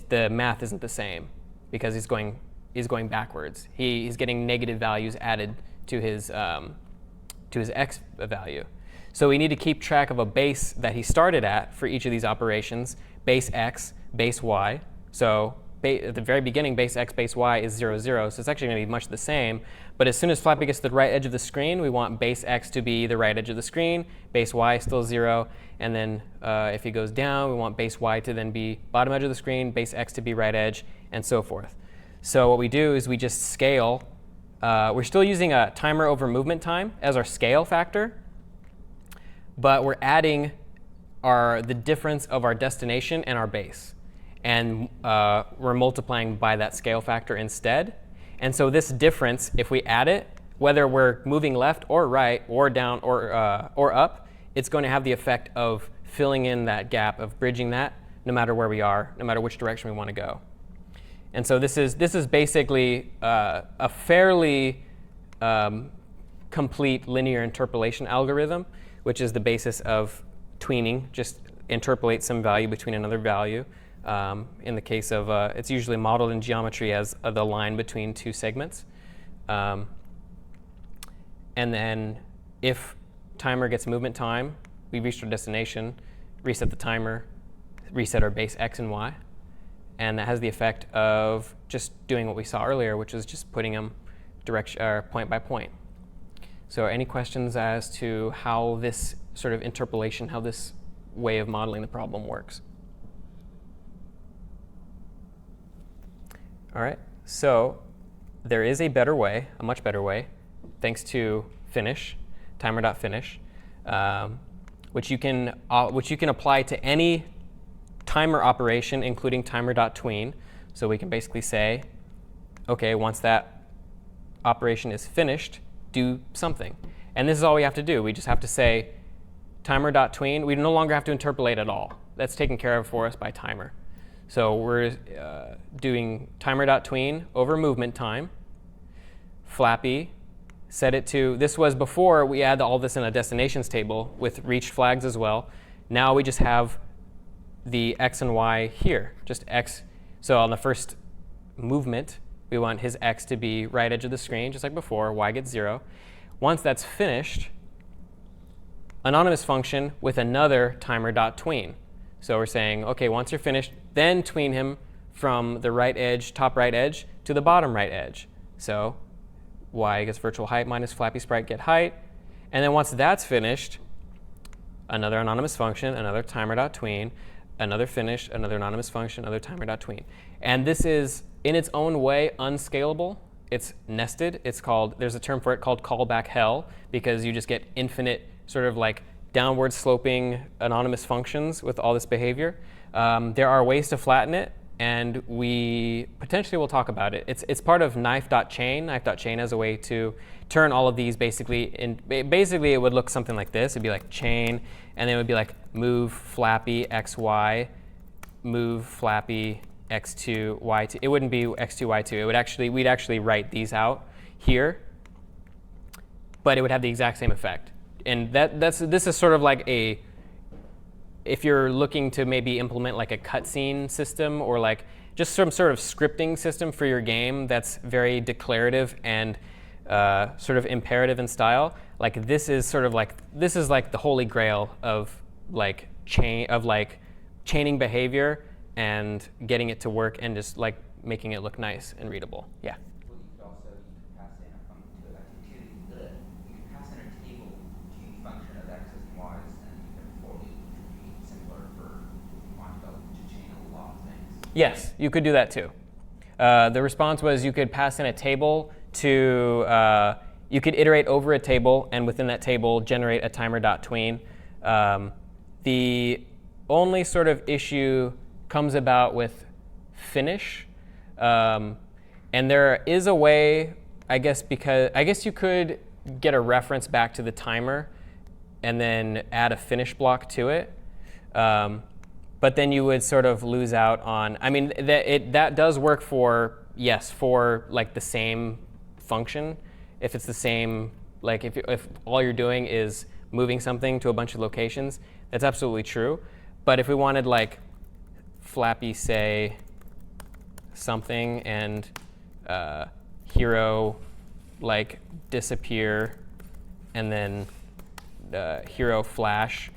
the math isn't the same because he's going backwards. He's getting negative values added to his x value. So we need to keep track of a base that he started at for each of these operations, base x, base y. So at the very beginning, base x, base y is 0, 0. So it's actually going to be much the same. But as soon as Flappy gets to the right edge of the screen, we want base x to be the right edge of the screen, base y is still 0. And then if he goes down, we want base y to then be bottom edge of the screen, base x to be right edge, and so forth. So what we do is we just scale. We're still using a timer over movement time as our scale factor. But we're adding the difference of our destination and our base. And we're multiplying by that scale factor instead. And so this difference, if we add it, whether we're moving left or right or down or up, it's going to have the effect of filling in that gap, of bridging that, no matter where we are, no matter which direction we want to go. And so this is basically a fairly complete linear interpolation algorithm, which is the basis of tweening. Just interpolate some value between another value. In the case of, it's usually modeled in geometry as the line between 2 segments. And then if timer gets movement time, we reached our destination, reset the timer, reset our base x and y. And that has the effect of just doing what we saw earlier, which is just putting them point by point. So any questions as to how this sort of interpolation, how this way of modeling the problem works? All right, so there is a better way, a much better way, thanks to finish, timer.finish, which you can apply to any timer operation, including timer.tween. So we can basically say, OK, once that operation is finished, do something. And this is all we have to do. We just have to say timer.tween. We no longer have to interpolate at all. That's taken care of for us by timer. So we're doing timer.tween over movement time, Flappy, set it to, this was before we had all this in a destinations table with reached flags as well. Now we just have the x and y here, just x. So on the first movement, we want his x to be right edge of the screen, just like before, y gets 0. Once that's finished, anonymous function with another timer.tween. So we're saying, OK, once you're finished, then tween him from the right edge, top right edge, to the bottom right edge. So y gets virtual height minus flappy sprite get height. And then once that's finished, another anonymous function, another timer.tween, another finish, another anonymous function, another timer.tween. And this is, in its own way, unscalable. It's nested. It's called, there's a term for it called callback hell, because you just get infinite sort of like downward sloping anonymous functions with all this behavior. There are ways to flatten it, and we potentially will talk about it. It's part of knife.chain. Knife.chain has a way to turn all of these basically basically it would look something like this. It'd be like chain, and then it would be like move flappy xy, move flappy x2 y2. It wouldn't be x2 y2. It would actually, we'd actually write these out here, but it would have the exact same effect. And this is sort of like a, if you're looking to maybe implement like a cutscene system or like just some sort of scripting system for your game that's very declarative and sort of imperative in style, like this is sort of like, this is like the holy grail of like chaining behavior and getting it to work and just like making it look nice and readable. Yeah. Well, you could also pass in a function to it. You could pass in a table to function of x's and y's, and you can for each be similar for wanting to chain a lot of things. Yes, you could do that too. The response was you could pass in a table to, you could iterate over a table, and within that table generate a timer.tween. The only sort of issue comes about with finish. And there is a way, I guess you could get a reference back to the timer and then add a finish block to it. But then you would sort of lose out on, I mean, that does work for, yes, for like the same function. If it's the same, like if all you're doing is moving something to a bunch of locations, that's absolutely true. But if we wanted like flappy say something and hero like disappear and then hero flash,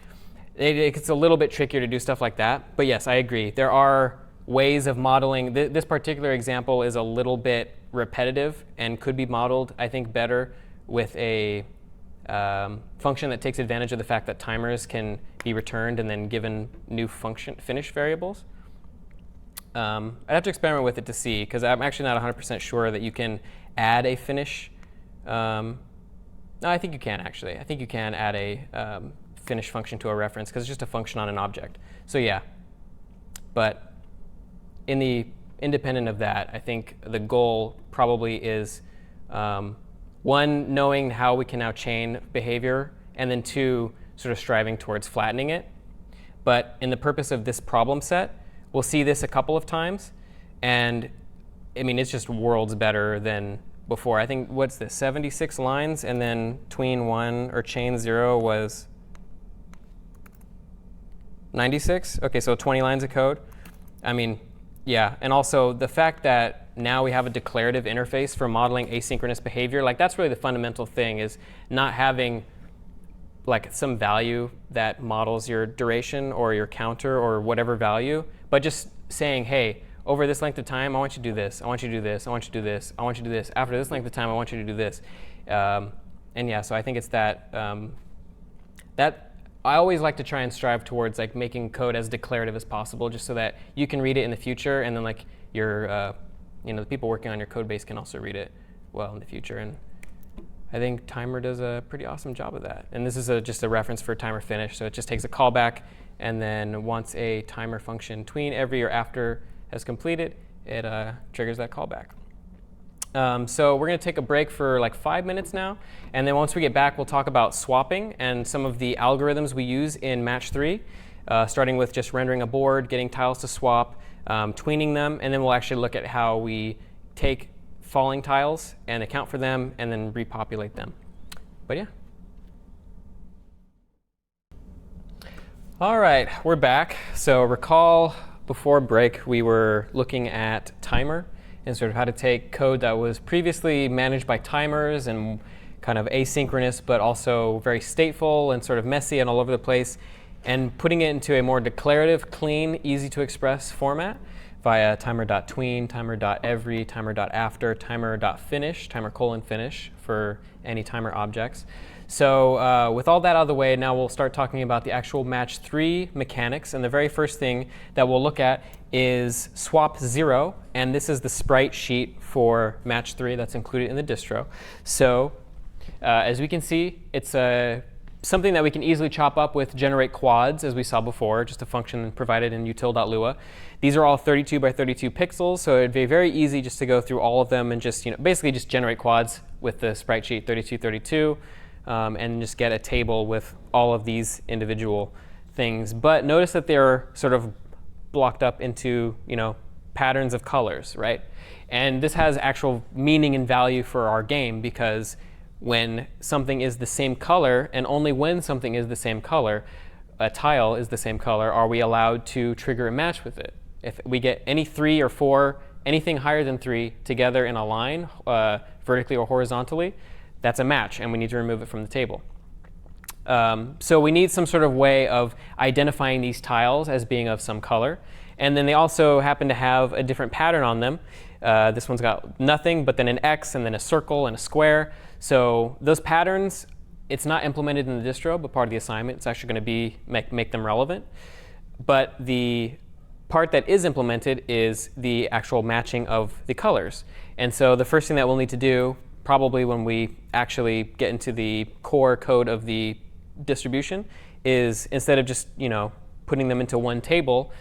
it's a little bit trickier to do stuff like that. But yes, I agree. There are ways of modeling. This particular example is a little bit repetitive and could be modeled, I think, better with a function that takes advantage of the fact that timers can be returned and then given new function finish variables. I'd have to experiment with it to see, because I'm actually not 100% sure that you can add a finish. No, I think you can actually. I think you can add a finish function to a reference, because it's just a function on an object. So yeah, but in the independent of that, I think the goal probably is one, knowing how we can now chain behavior, and then two, sort of striving towards flattening it. But in the purpose of this problem set, we'll see this a couple of times, and I mean, it's just worlds better than before. I think, what's this, 76 lines, and then tween 1 or chain 0 was 96? OK, so 20 lines of code. I mean, yeah, and also the fact that now we have a declarative interface for modeling asynchronous behavior, like that's really the fundamental thing, is not having like some value that models your duration or your counter or whatever value, but just saying, hey, over this length of time, I want you to do this, I want you to do this, I want you to do this, I want you to do this. After this length of time, I want you to do this. And yeah, so I think it's that, that I always like to try and strive towards like making code as declarative as possible, just so that you can read it in the future, and then like your, the people working on your code base can also read it well in the future. And I think timer does a pretty awesome job of that. And this is just a reference for timer finish, so it just takes a callback, and then once a timer function tween every or after has completed, it triggers that callback. So we're going to take a break for like 5 minutes now, and then once we get back, we'll talk about swapping and some of the algorithms we use in Match 3, starting with just rendering a board, getting tiles to swap, tweening them, and then we'll actually look at how we take falling tiles and account for them and then repopulate them. But yeah. All right, we're back. So recall before break, we were looking at timer and sort of how to take code that was previously managed by timers and kind of asynchronous, but also very stateful and sort of messy and all over the place, and putting it into a more declarative, clean, easy to express format via timer.tween, timer.every, timer.after, timer.finish, timer::finish for any timer objects. So with all that out of the way, now we'll start talking about the actual match 3 mechanics. And the very first thing that we'll look at is swap 0. And this is the sprite sheet for match 3 that's included in the distro. So as we can see, it's something that we can easily chop up with generate quads, as we saw before, just a function provided in util.lua. These are all 32 by 32 pixels, so it'd be very easy just to go through all of them and just, basically just generate quads with the sprite sheet 32, 32. And just get a table with all of these individual things. But notice that they're sort of blocked up into patterns of colors, right? And this has actual meaning and value for our game, because when something is the same color, and only when something is the same color, a tile is the same color, are we allowed to trigger a match with it. If we get any 3 or 4, anything higher than 3 together in a line, vertically or horizontally, that's a match, and we need to remove it from the table. So we need some sort of way of identifying these tiles as being of some color. And then they also happen to have a different pattern on them. This one's got nothing, but then an X, and then a circle, and a square. So those patterns, it's not implemented in the distro, but part of the assignment. It's actually going to be make them relevant. But the part that is implemented is the actual matching of the colors. And so the first thing that we'll need to do, probably when we actually get into the core code of the distribution, is instead of just putting them into one table,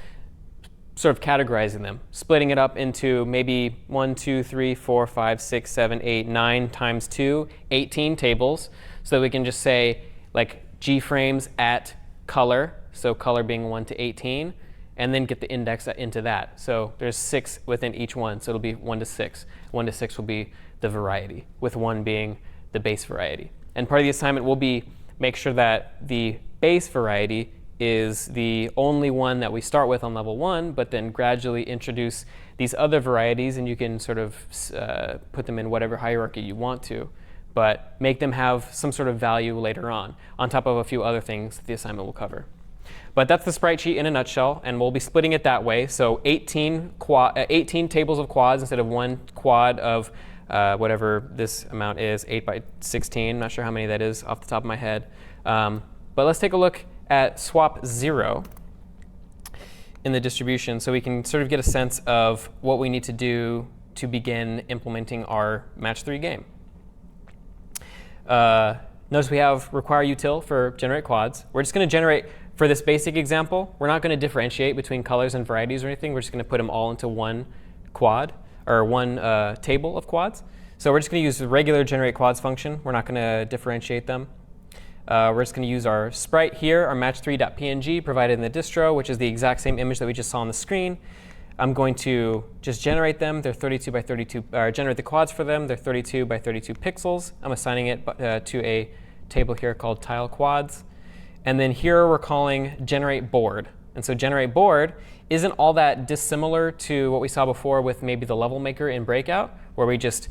sort of categorizing them, splitting it up into maybe 1, 2, 3, 4, 5, 6, 7, 8, 9 times 2, 18 tables, so that we can just say like g-frames at color, so color being 1 to 18, and then get the index into that. So there's 6 within each one, so it'll be 1 to 6. 1 to 6 will be the variety, with 1 being the base variety. And part of the assignment will be make sure that the base variety is the only one that we start with on level 1, but then gradually introduce these other varieties, and you can sort of put them in whatever hierarchy you want to, but make them have some sort of value later on top of a few other things that the assignment will cover. But that's the sprite sheet in a nutshell, and we'll be splitting it that way. So 18 tables of quads instead of 1 quad of whatever this amount is, 8 by 16. Not sure how many that is off the top of my head. But let's take a look at swap 0 in the distribution, so we can sort of get a sense of what we need to do to begin implementing our match 3 game. Notice we have require util for generate quads. We're just going to generate, for this basic example, we're not going to differentiate between colors and varieties or anything. We're just going to put them all into one quad, or one table of quads. So we're just going to use the regular generate quads function. We're not going to differentiate them. We're just going to use our sprite here, our match3.png provided in the distro, which is the exact same image that we just saw on the screen. I'm going to just generate them. They're 32 by 32, or generate the quads for them. They're 32 by 32 pixels. I'm assigning it to a table here called tile quads. And then here we're calling generate board. And so generate board isn't all that dissimilar to what we saw before with maybe the level maker in Breakout, where we just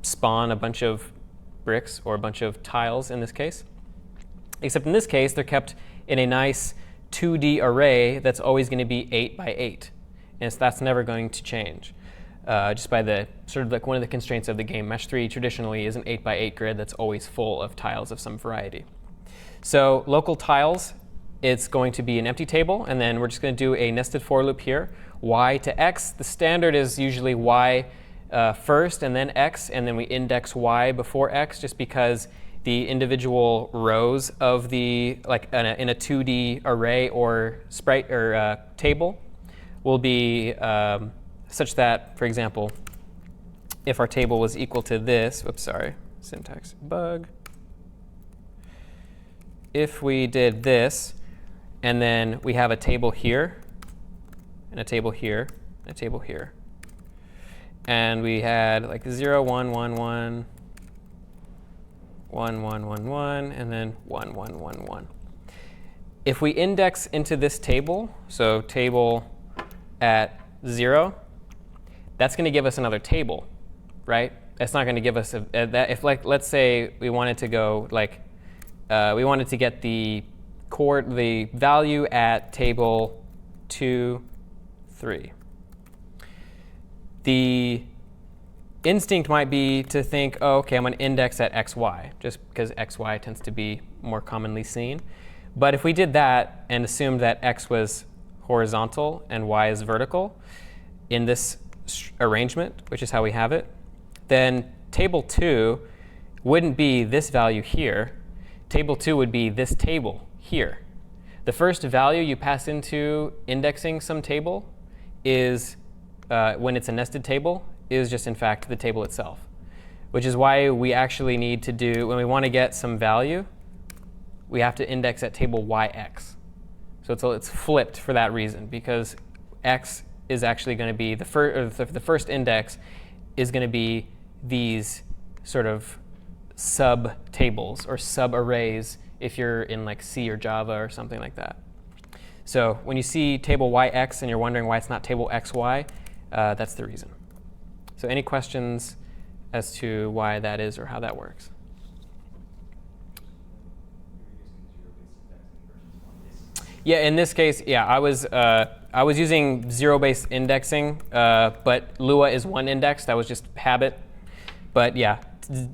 spawn a bunch of bricks, or a bunch of tiles in this case. Except in this case, they're kept in a nice 2D array that's always going to be 8 by 8. And so that's never going to change. Just by the sort of like one of the constraints of the game. Mesh 3 traditionally is an 8 by 8 grid that's always full of tiles of some variety. So local tiles, it's going to be an empty table, and then we're just going to do a nested for loop here. Y to X, the standard is usually Y first and then X, and then we index Y before X, just because the individual rows of the, like in a 2D array or sprite or table will be such that, for example, if our table was equal to this, whoops, sorry, syntax bug. If we did this, and then we have a table here, and a table here, and a table here, and we had like 0, 1, 1, 1, 1, 1, 1, 1, and then 1, 1, 1, 1. If we index into this table, so table at 0, that's going to give us another table, right? That's not going to give us that. If, like, let's say we wanted to go like we wanted to get the value at table 2, 3. The instinct might be to think, oh, okay, I'm going to index at xy, just because xy tends to be more commonly seen. But if we did that and assumed that x was horizontal and y is vertical in this arrangement, which is how we have it, then table 2 wouldn't be this value here. Table 2 would be this table here. The first value you pass into indexing some table is, when it's a nested table, is just in fact the table itself, which is why we actually need to do, when we want to get some value, we have to index at table yx. So it's flipped for that reason, because x is actually going to be the first index is going to be these sort of sub-tables or sub-arrays if you're in like C or Java or something like that. So when you see table yx and you're wondering why it's not table xy, that's the reason. So any questions as to why that is or how that works? Yeah, in this case, yeah, I was using zero-based indexing, but Lua is one index. That was just habit. But yeah,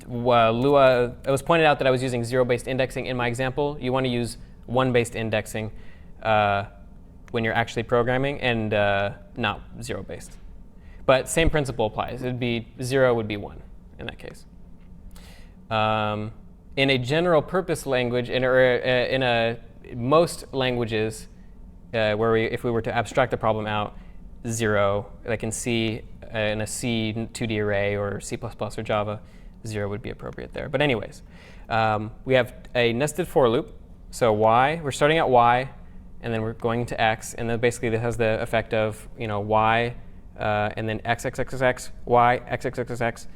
Lua, it was pointed out that I was using zero-based indexing in my example. You want to use one-based indexing when you're actually programming, and not zero-based. But same principle applies. It'd be 0 would be 1 in that case. In a general purpose language, in most languages, if we were to abstract the problem out, 0, like in C, in a C 2D array or C++ or Java, 0 would be appropriate there. But anyways, we have a nested for loop. So y, we're starting at y, and then we're going to x, and then basically this has the effect of y, and then x, x, x, x, x, y, x, x, x, x, x.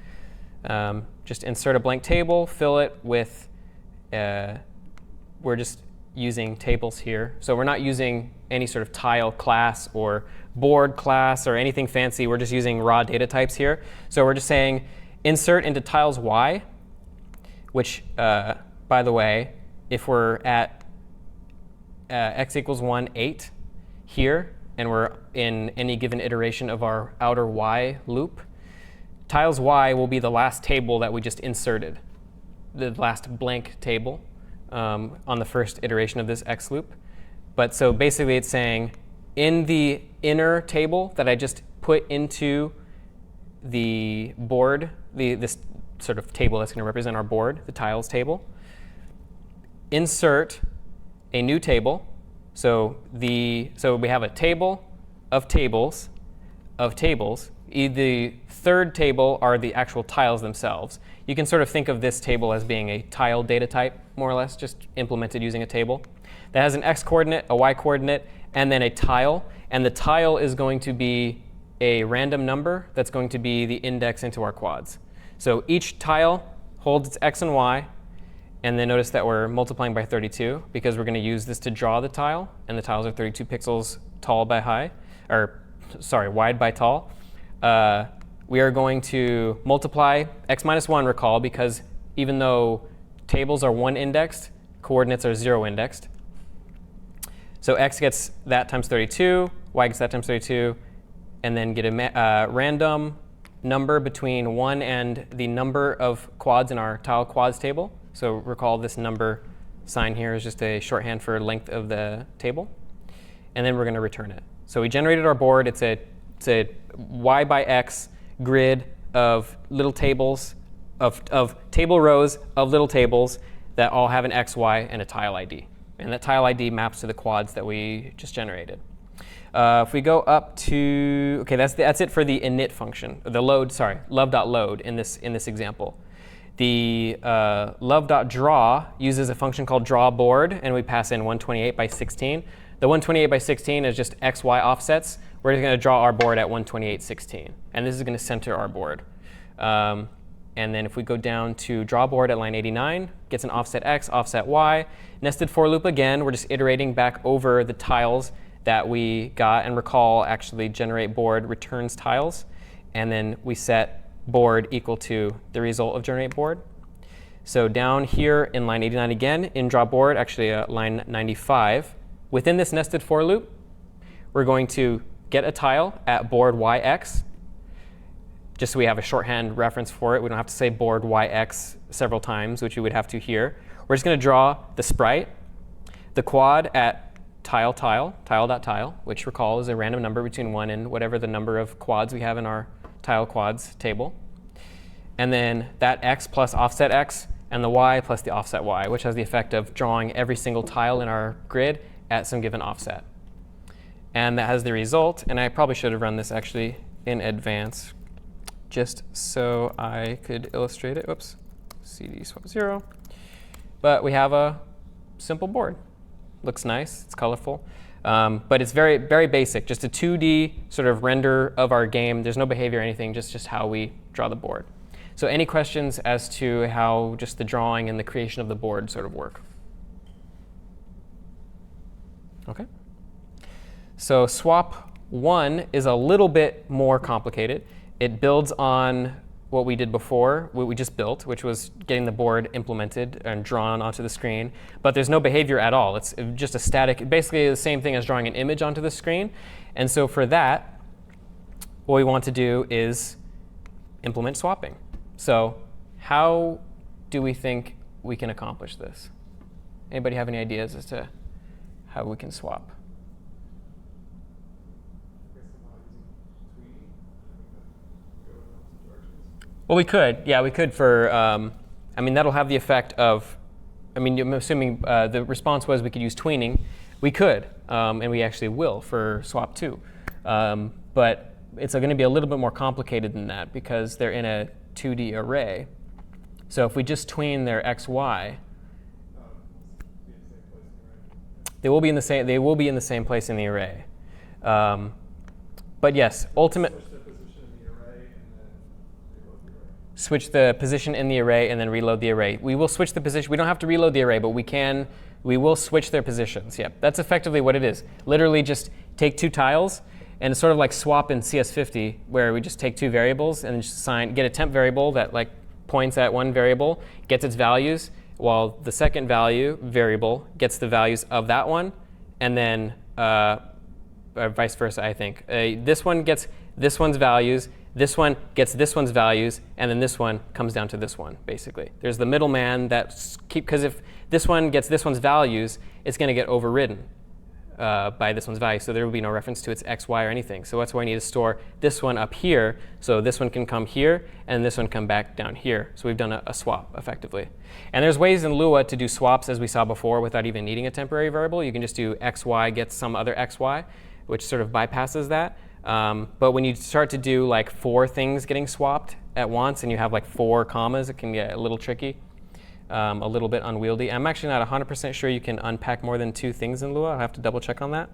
Just insert a blank table, fill it with, we're just using tables here. So we're not using any sort of tile class or board class or anything fancy. We're just using raw data types here. So we're just saying insert into tiles y, which, by the way, if we're at x equals 1, 8 here, and we're in any given iteration of our outer y loop, tiles y will be the last table that we just inserted, the last blank table on the first iteration of this x loop. But so basically it's saying in the inner table that I just put into the board, this sort of table that's going to represent our board, the tiles table, insert a new table. So we have a table of tables of tables. The third table are the actual tiles themselves. You can sort of think of this table as being a tile data type, more or less, just implemented using a table. That has an x-coordinate, a y-coordinate, and then a tile. And the tile is going to be a random number that's going to be the index into our quads. So each tile holds its x and y. And then notice that we're multiplying by 32 because we're going to use this to draw the tile. And the tiles are 32 pixels tall by high, or sorry, wide by tall. We are going to multiply x minus 1, recall, because even though tables are 1 indexed, coordinates are 0 indexed. So x gets that times 32, y gets that times 32, and then get a random number between 1 and the number of quads in our tile quads table. So recall this number sign here is just a shorthand for length of the table. And then we're going to return it. So we generated our board. It's a y by x grid of little tables, of table rows of little tables that all have an x, y, and a tile ID. And that tile ID maps to the quads that we just generated. If we go up to, OK, that's it for the init function, the load, sorry, love.load in this example. The love.draw uses a function called drawBoard, and we pass in 128 by 16. The 128 by 16 is just x, y offsets. we're going to draw our board at 128.16. And this is going to center our board. And then if we go down to draw board at line 89, gets an offset x, offset y. Nested for loop again, we're just iterating back over the tiles that we got. And recall, actually, generate board returns tiles. And then we set board equal to the result of generate board. So down here in line 89 again, in draw board, actually line 95, within this nested for loop, we're going to get a tile at board yx, just so we have a shorthand reference for it. We don't have to say board yx several times, which you would have to here. We're just going to draw the sprite, the quad at tile.tile, which recall is a random number between 1 and whatever the number of quads we have in our tile quads table. And then that x plus offset x, and the y plus the offset y, which has the effect of drawing every single tile in our grid at some given offset. And that has the result, and I probably should have run this actually in advance, just so I could illustrate it. Whoops, CD swap 0. But we have a simple board. Looks nice, it's colorful. But it's very, very basic, just a 2D sort of render of our game. There's no behavior or anything, just how we draw the board. So any questions as to how just the drawing and the creation of the board sort of work? OK. So swap 1 is a little bit more complicated. It builds on what we did before, what we just built, which was getting the board implemented and drawn onto the screen. But there's no behavior at all. It's just a static, basically the same thing as drawing an image onto the screen. And so for that, what we want to do is implement swapping. So how do we think we can accomplish this? Anybody have any ideas as to how we can swap? Well, we could. Yeah, we could for, I mean, that'll have the effect of, I mean, I'm assuming the response was we could use tweening. We could, and we actually will for swap 2. But it's going to be a little bit more complicated than that because they're in a 2D array. So if we just tween their x, y, they will be in the same place in the array. But yes, ultimate. Switch the position in the array and then reload the array. We will switch the position. We don't have to reload the array, but we will switch their positions. Yep, that's effectively what it is. Literally just take 2 tiles, and it's sort of like swap in CS50, where we just take 2 variables and just get a temp variable that like points at one variable, gets its values, while the second variable gets the values of that one, and then vice versa, I think. This one gets this one's values, this one gets this one's values, and then this one comes down to this one, basically. There's the middleman because if this one gets this one's values, it's going to get overridden by this one's value. So there will be no reference to its x, y, or anything. So that's why I need to store this one up here. So this one can come here, and this one come back down here. So we've done a swap, effectively. And there's ways in Lua to do swaps, as we saw before, without even needing a temporary variable. You can just do x, y gets some other x, y, which sort of bypasses that. But when you start to do like 4 things getting swapped at once, and you have like 4 commas, it can get a little tricky, a little bit unwieldy. I'm actually not 100% sure you can unpack more than 2 things in Lua. I'll have to double check on that.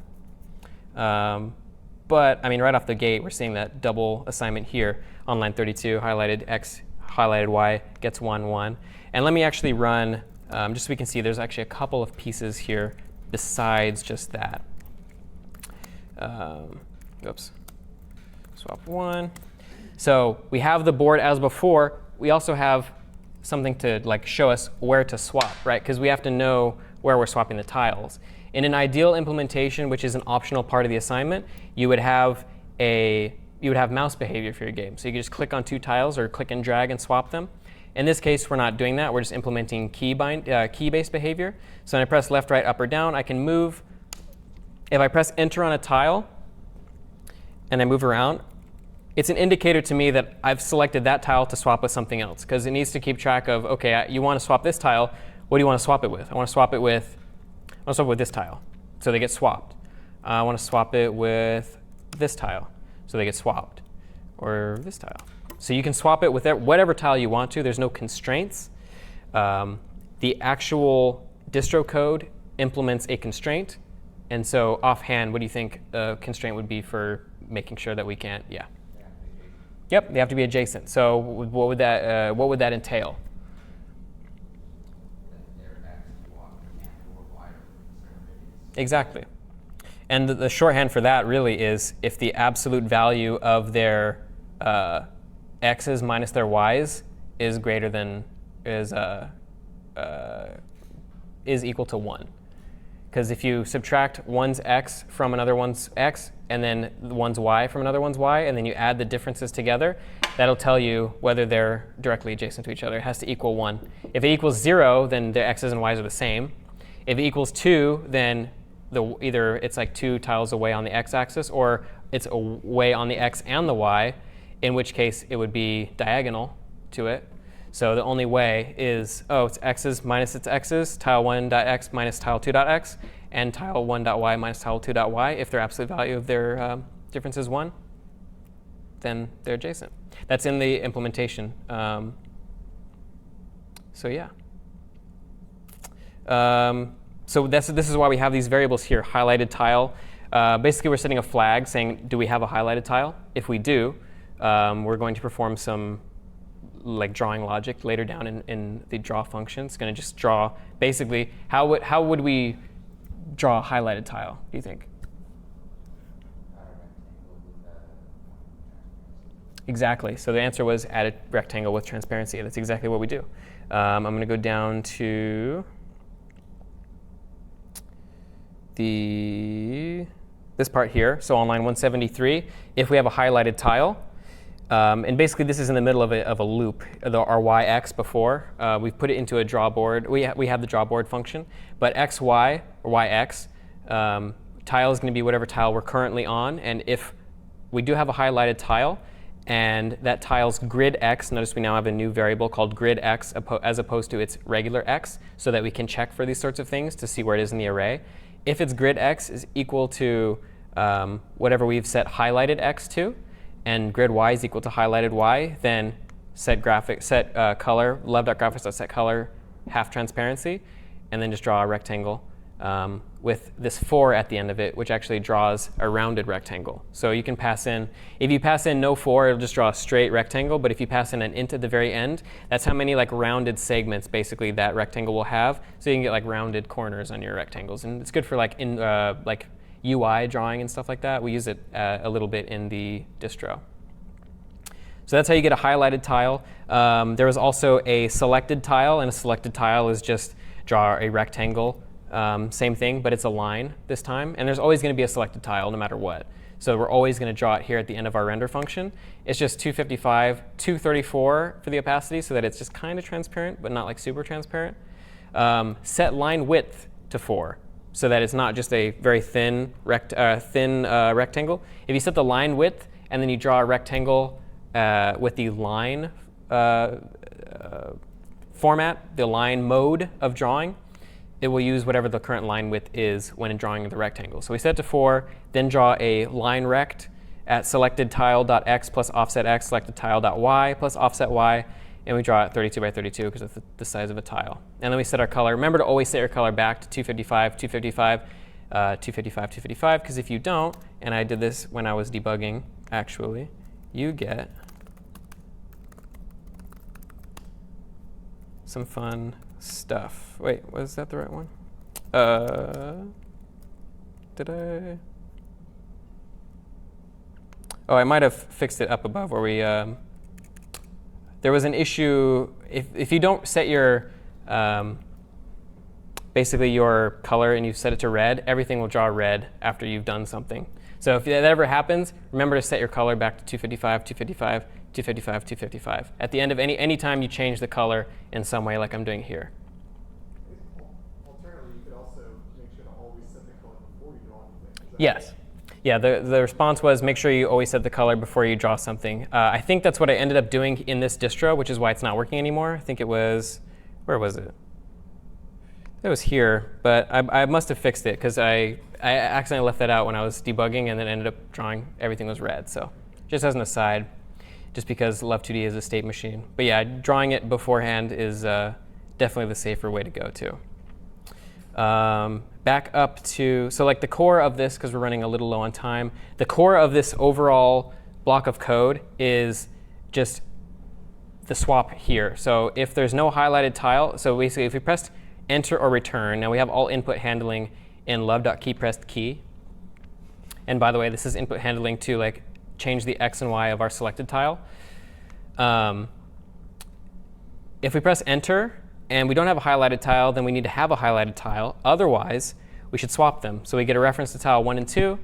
But I mean, right off the gate, we're seeing that double assignment here on line 32, highlighted x, highlighted y, gets 1, 1. And let me actually run, just so we can see there's actually a couple of pieces here besides just that. Oops. Swap 1. So we have the board as before. We also have something to like show us where to swap, right? Because we have to know where we're swapping the tiles. In an ideal implementation, which is an optional part of the assignment, you would have mouse behavior for your game. So you can just click on 2 tiles or click and drag and swap them. In this case, we're not doing that. We're just implementing key-based behavior. So when I press left, right, up, or down, I can move. If I press enter on a tile, and I move around, it's an indicator to me that I've selected that tile to swap with something else, because it needs to keep track of, OK, you want to swap this tile. What do you want to swap it with? I want to swap it with this tile. So they get swapped. I want to swap it with this tile. So they get swapped. Or this tile. So you can swap it with whatever tile you want to. There's no constraints. The actual distro code implements a constraint. And so offhand, what do you think a constraint would be for making sure that we can't, yeah. Yep, they have to be adjacent. So what would that entail? Exactly. And the shorthand for that really is if the absolute value of their x's minus their y's is greater than is equal to 1. Because if you subtract one's x from another one's x, and then one's y from another one's y, and then you add the differences together, that'll tell you whether they're directly adjacent to each other. It has to equal 1. If it equals 0, then the x's and y's are the same. If it equals 2, then either it's like 2 tiles away on the x-axis, or it's away on the x and the y, in which case it would be diagonal to it. So the only way is, it's x's minus its x's, tile1.x minus tile2.x, and tile1.y minus tile2.y. If their absolute value of their difference is 1, then they're adjacent. That's in the implementation. So yeah. So this is why we have these variables here, highlighted tile. Basically, we're setting a flag saying, do we have a highlighted tile? If we do, we're going to perform some like drawing logic later down in the draw function. It's going to just draw, basically, how would we draw a highlighted tile, do you think? Exactly. So the answer was add a rectangle with transparency. That's exactly what we do. I'm going to go down to this part here. So on line 173, if we have a highlighted tile, and basically this is in the middle of a loop, our yx before. We've put it into a drawboard. We have the drawboard function, but xy, or yx, tile is going to be whatever tile we're currently on. And if we do have a highlighted tile, and that tile's grid x, notice we now have a new variable called grid x as opposed to its regular x, so that we can check for these sorts of things to see where it is in the array. If its grid x is equal to whatever we've set highlighted x to, and grid y is equal to highlighted y, then set color, love.graphics.set color half transparency, and then just draw a rectangle with this 4 at the end of it, which actually draws a rounded rectangle. So you can pass in, if you pass in no 4, it'll just draw a straight rectangle, but if you pass in an int at the very end, that's how many like rounded segments basically that rectangle will have. So you can get like rounded corners on your rectangles, and it's good for like like UI drawing and stuff like that. We use it a little bit in the distro. So that's how you get a highlighted tile. There was also a selected tile, and a selected tile is just draw a rectangle. Same thing, but it's a line this time. And there's always going to be a selected tile no matter what. So we're always going to draw it here at the end of our render function. It's just 255, 234 for the opacity, so that it's just kind of transparent, but not like super transparent. Set line width to 4. So that it's not just a very thin rectangle. If you set the line width and then you draw a rectangle with the line format, the line mode of drawing, it will use whatever the current line width is when drawing the rectangle. So we set it to 4, then draw a line rect at selected tile.x plus offset x, selected tile.y plus offset y, and we draw it 32 by 32 because it's the size of a tile. And then we set our color. Remember to always set your color back to 255, 255, 255, 255, because if you don't, and I did this when I was debugging, actually, you get some fun stuff. Wait, was that the right one? Did I? Oh, I might have fixed it up above where we, there was an issue, if you don't set your, basically your color and you set it to red, everything will draw red after you've done something. So if that ever happens, remember to set your color back to 255, 255, 255, 255. At the end of any time you change the color in some way like I'm doing here. Alternatively, you could also make sure to always set the color before you draw anything. Yes. Yeah, the response was make sure you always set the color before you draw something. I think that's what I ended up doing in this distro, which is why it's not working anymore. I think it was, where was it? It was here, but I must have fixed it because I accidentally left that out when I was debugging and then ended up drawing everything was red. So just as an aside, just because Love2D is a state machine. But yeah, drawing it beforehand is definitely the safer way to go too. Back up to, so like the core of this, because we're running a little low on time, the core of this overall block of code is just the swap here. So if there's no highlighted tile, so basically if we pressed enter or return, now we have all input handling in love.keyPressedKey. And by the way, this is input handling to like change the X and Y of our selected tile. If we press enter and we don't have a highlighted tile, then we need to have a highlighted tile. Otherwise, we should swap them. So we get a reference to tile 1 and 2.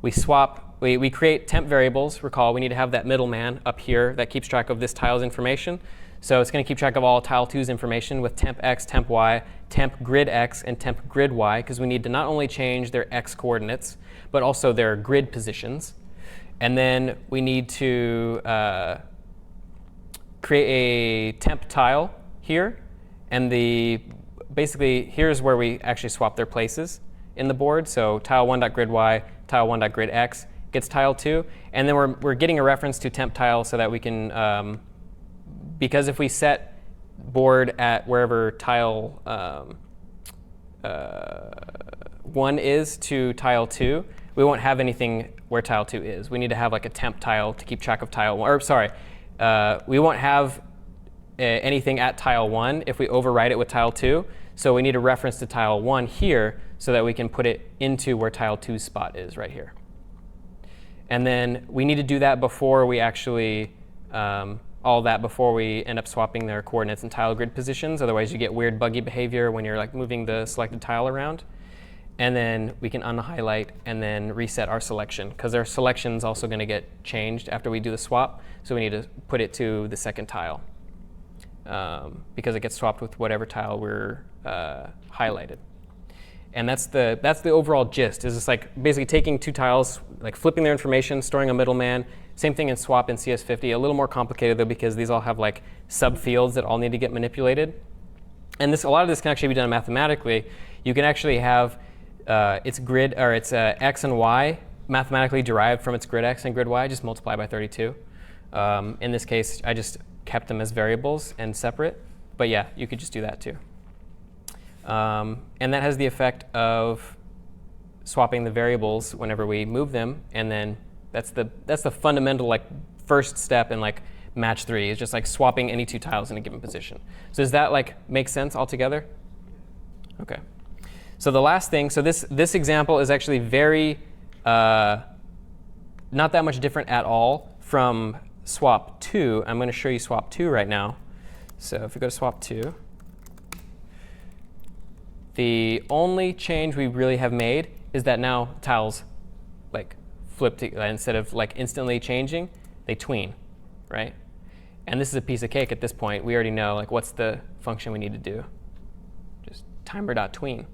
We swap, we create temp variables. Recall, we need to have that middleman up here that keeps track of this tile's information. So it's going to keep track of all tile 2's information with temp x, temp y, temp grid x, and temp grid y, because we need to not only change their x coordinates, but also their grid positions. And then we need to create a temp tile here. And basically, here's where we actually swap their places in the board. So tile 1.gridY, tile 1.gridX gets tile 2. And then we're getting a reference to temp tile so that we can, because if we set board at wherever tile 1 is to tile 2, we won't have anything where tile 2 is. We need to have like a temp tile to keep track of tile 1. Or sorry, we won't have anything at tile 1 if we override it with tile 2. So we need a reference to tile 1 here so that we can put it into where tile 2's spot is right here. And then we need to do that before we actually, all that before we end up swapping their coordinates and tile grid positions. Otherwise, you get weird buggy behavior when you're like moving the selected tile around. And then we can unhighlight and then reset our selection, because our selection is also going to get changed after we do the swap. So we need to put it to the second tile, because it gets swapped with whatever tile we're highlighted. And that's the overall gist. Is it's like basically taking two tiles, like flipping their information, storing a middleman. Same thing in swap in CS50. A little more complicated though, because these all have like subfields that all need to get manipulated. And a lot of this can actually be done mathematically. You can actually have its grid, or its x and y mathematically derived from its grid x and grid y, just multiply by 32. In this case, I just kept them as variables and separate. But yeah, you could just do that too. And that has the effect of swapping the variables whenever we move them. And then that's the fundamental like first step in like match 3, is just like swapping any two tiles in a given position. So does that like make sense altogether? OK. So the last thing, so this example is actually very, not that much different at all from swap 2. I'm going to show you swap 2 right now. So if we go to swap 2, the only change we really have made is that now tiles like flip instead of like instantly changing, they tween, right? And this is a piece of cake at this point. We already know like what's the function we need to do. Just timer.tween.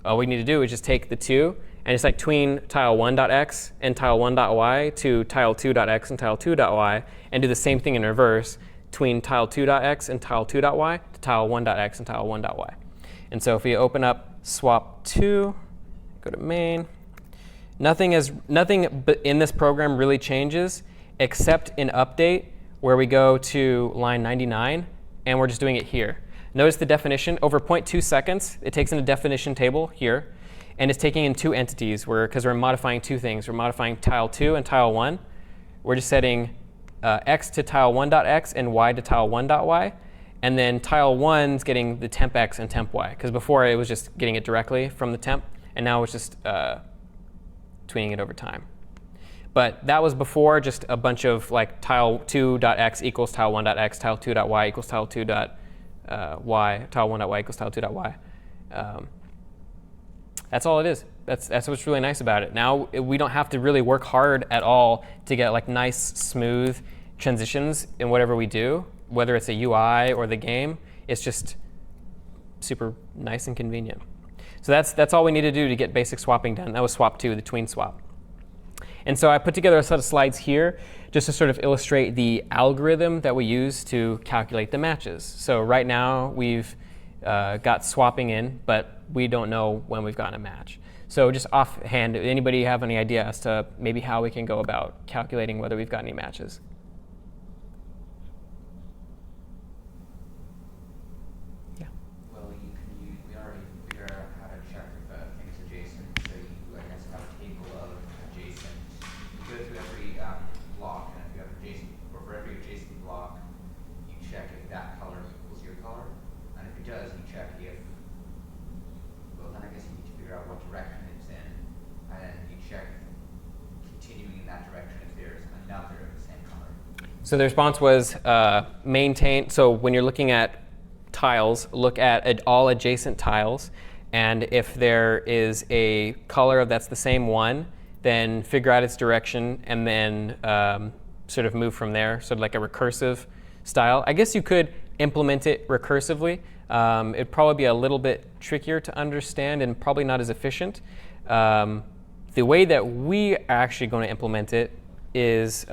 All we need to do is just take the 2 and just like tween tile 1.x and tile 1.y to tile 2.x and tile 2.y, and do the same thing in reverse, tween tile 2.x and tile 2.y to tile 1.x and tile 1.y. And so if we open up swap 2, go to main, nothing in this program really changes except in update, where we go to line 99, and we're just doing it here. Notice the definition. Over 0.2 seconds, it takes in a definition table here, and it's taking in 2 entities, because we're modifying 2 things. We're modifying tile 2 and tile 1. We're just setting x to tile 1.x and y to tile 1.y. And then tile 1's getting the temp x and temp y, because before it was just getting it directly from the temp, and now it's just tweening it over time. But that was before just a bunch of like tile 2.x equals tile 1.x, tile 2.y equals tile 2.y, tile 1.y equals tile 2.y. That's all it is. That's what's really nice about it. Now we don't have to really work hard at all to get like nice, smooth transitions in whatever we do, whether it's a UI or the game. It's just super nice and convenient. So that's all we need to do to get basic swapping done. That was swap 2, the tween swap. And so I put together a set of slides here just to sort of illustrate the algorithm that we use to calculate the matches. So right now we've got swapping in, but we don't know when we've gotten a match. So just offhand, anybody have any idea as to maybe how we can go about calculating whether we've got any matches? Well, we already figured out how to check So the response was maintain. So when you're looking at tiles, look at all adjacent tiles. And if there is a color that's the same one, then figure out its direction and then sort of move from there, sort of like a recursive style. I guess you could implement it recursively. It'd probably be a little bit trickier to understand and probably not as efficient. The way that we are actually going to implement it is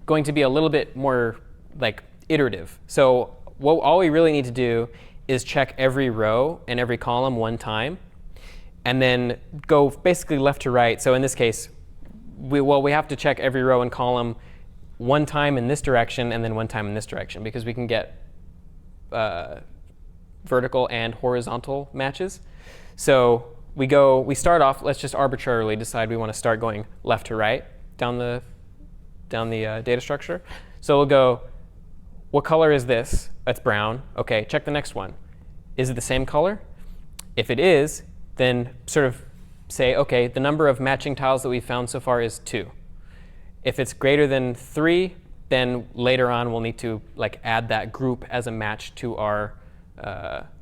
going to be a little bit more like iterative. So all we really need to do is check every row and every column one time, and then go basically left to right. So in this case, we have to check every row and column one time in this direction and then one time in this direction, because we can get vertical and horizontal matches. So we start off, let's just arbitrarily decide we want to start going left to right down the data structure. So we'll go, what color is this? It's brown. OK, check the next one. Is it the same color? If it is, then sort of say, OK, the number of matching tiles that we've found so far is 2. If it's greater than 3, then later on we'll need to like add that group as a match to our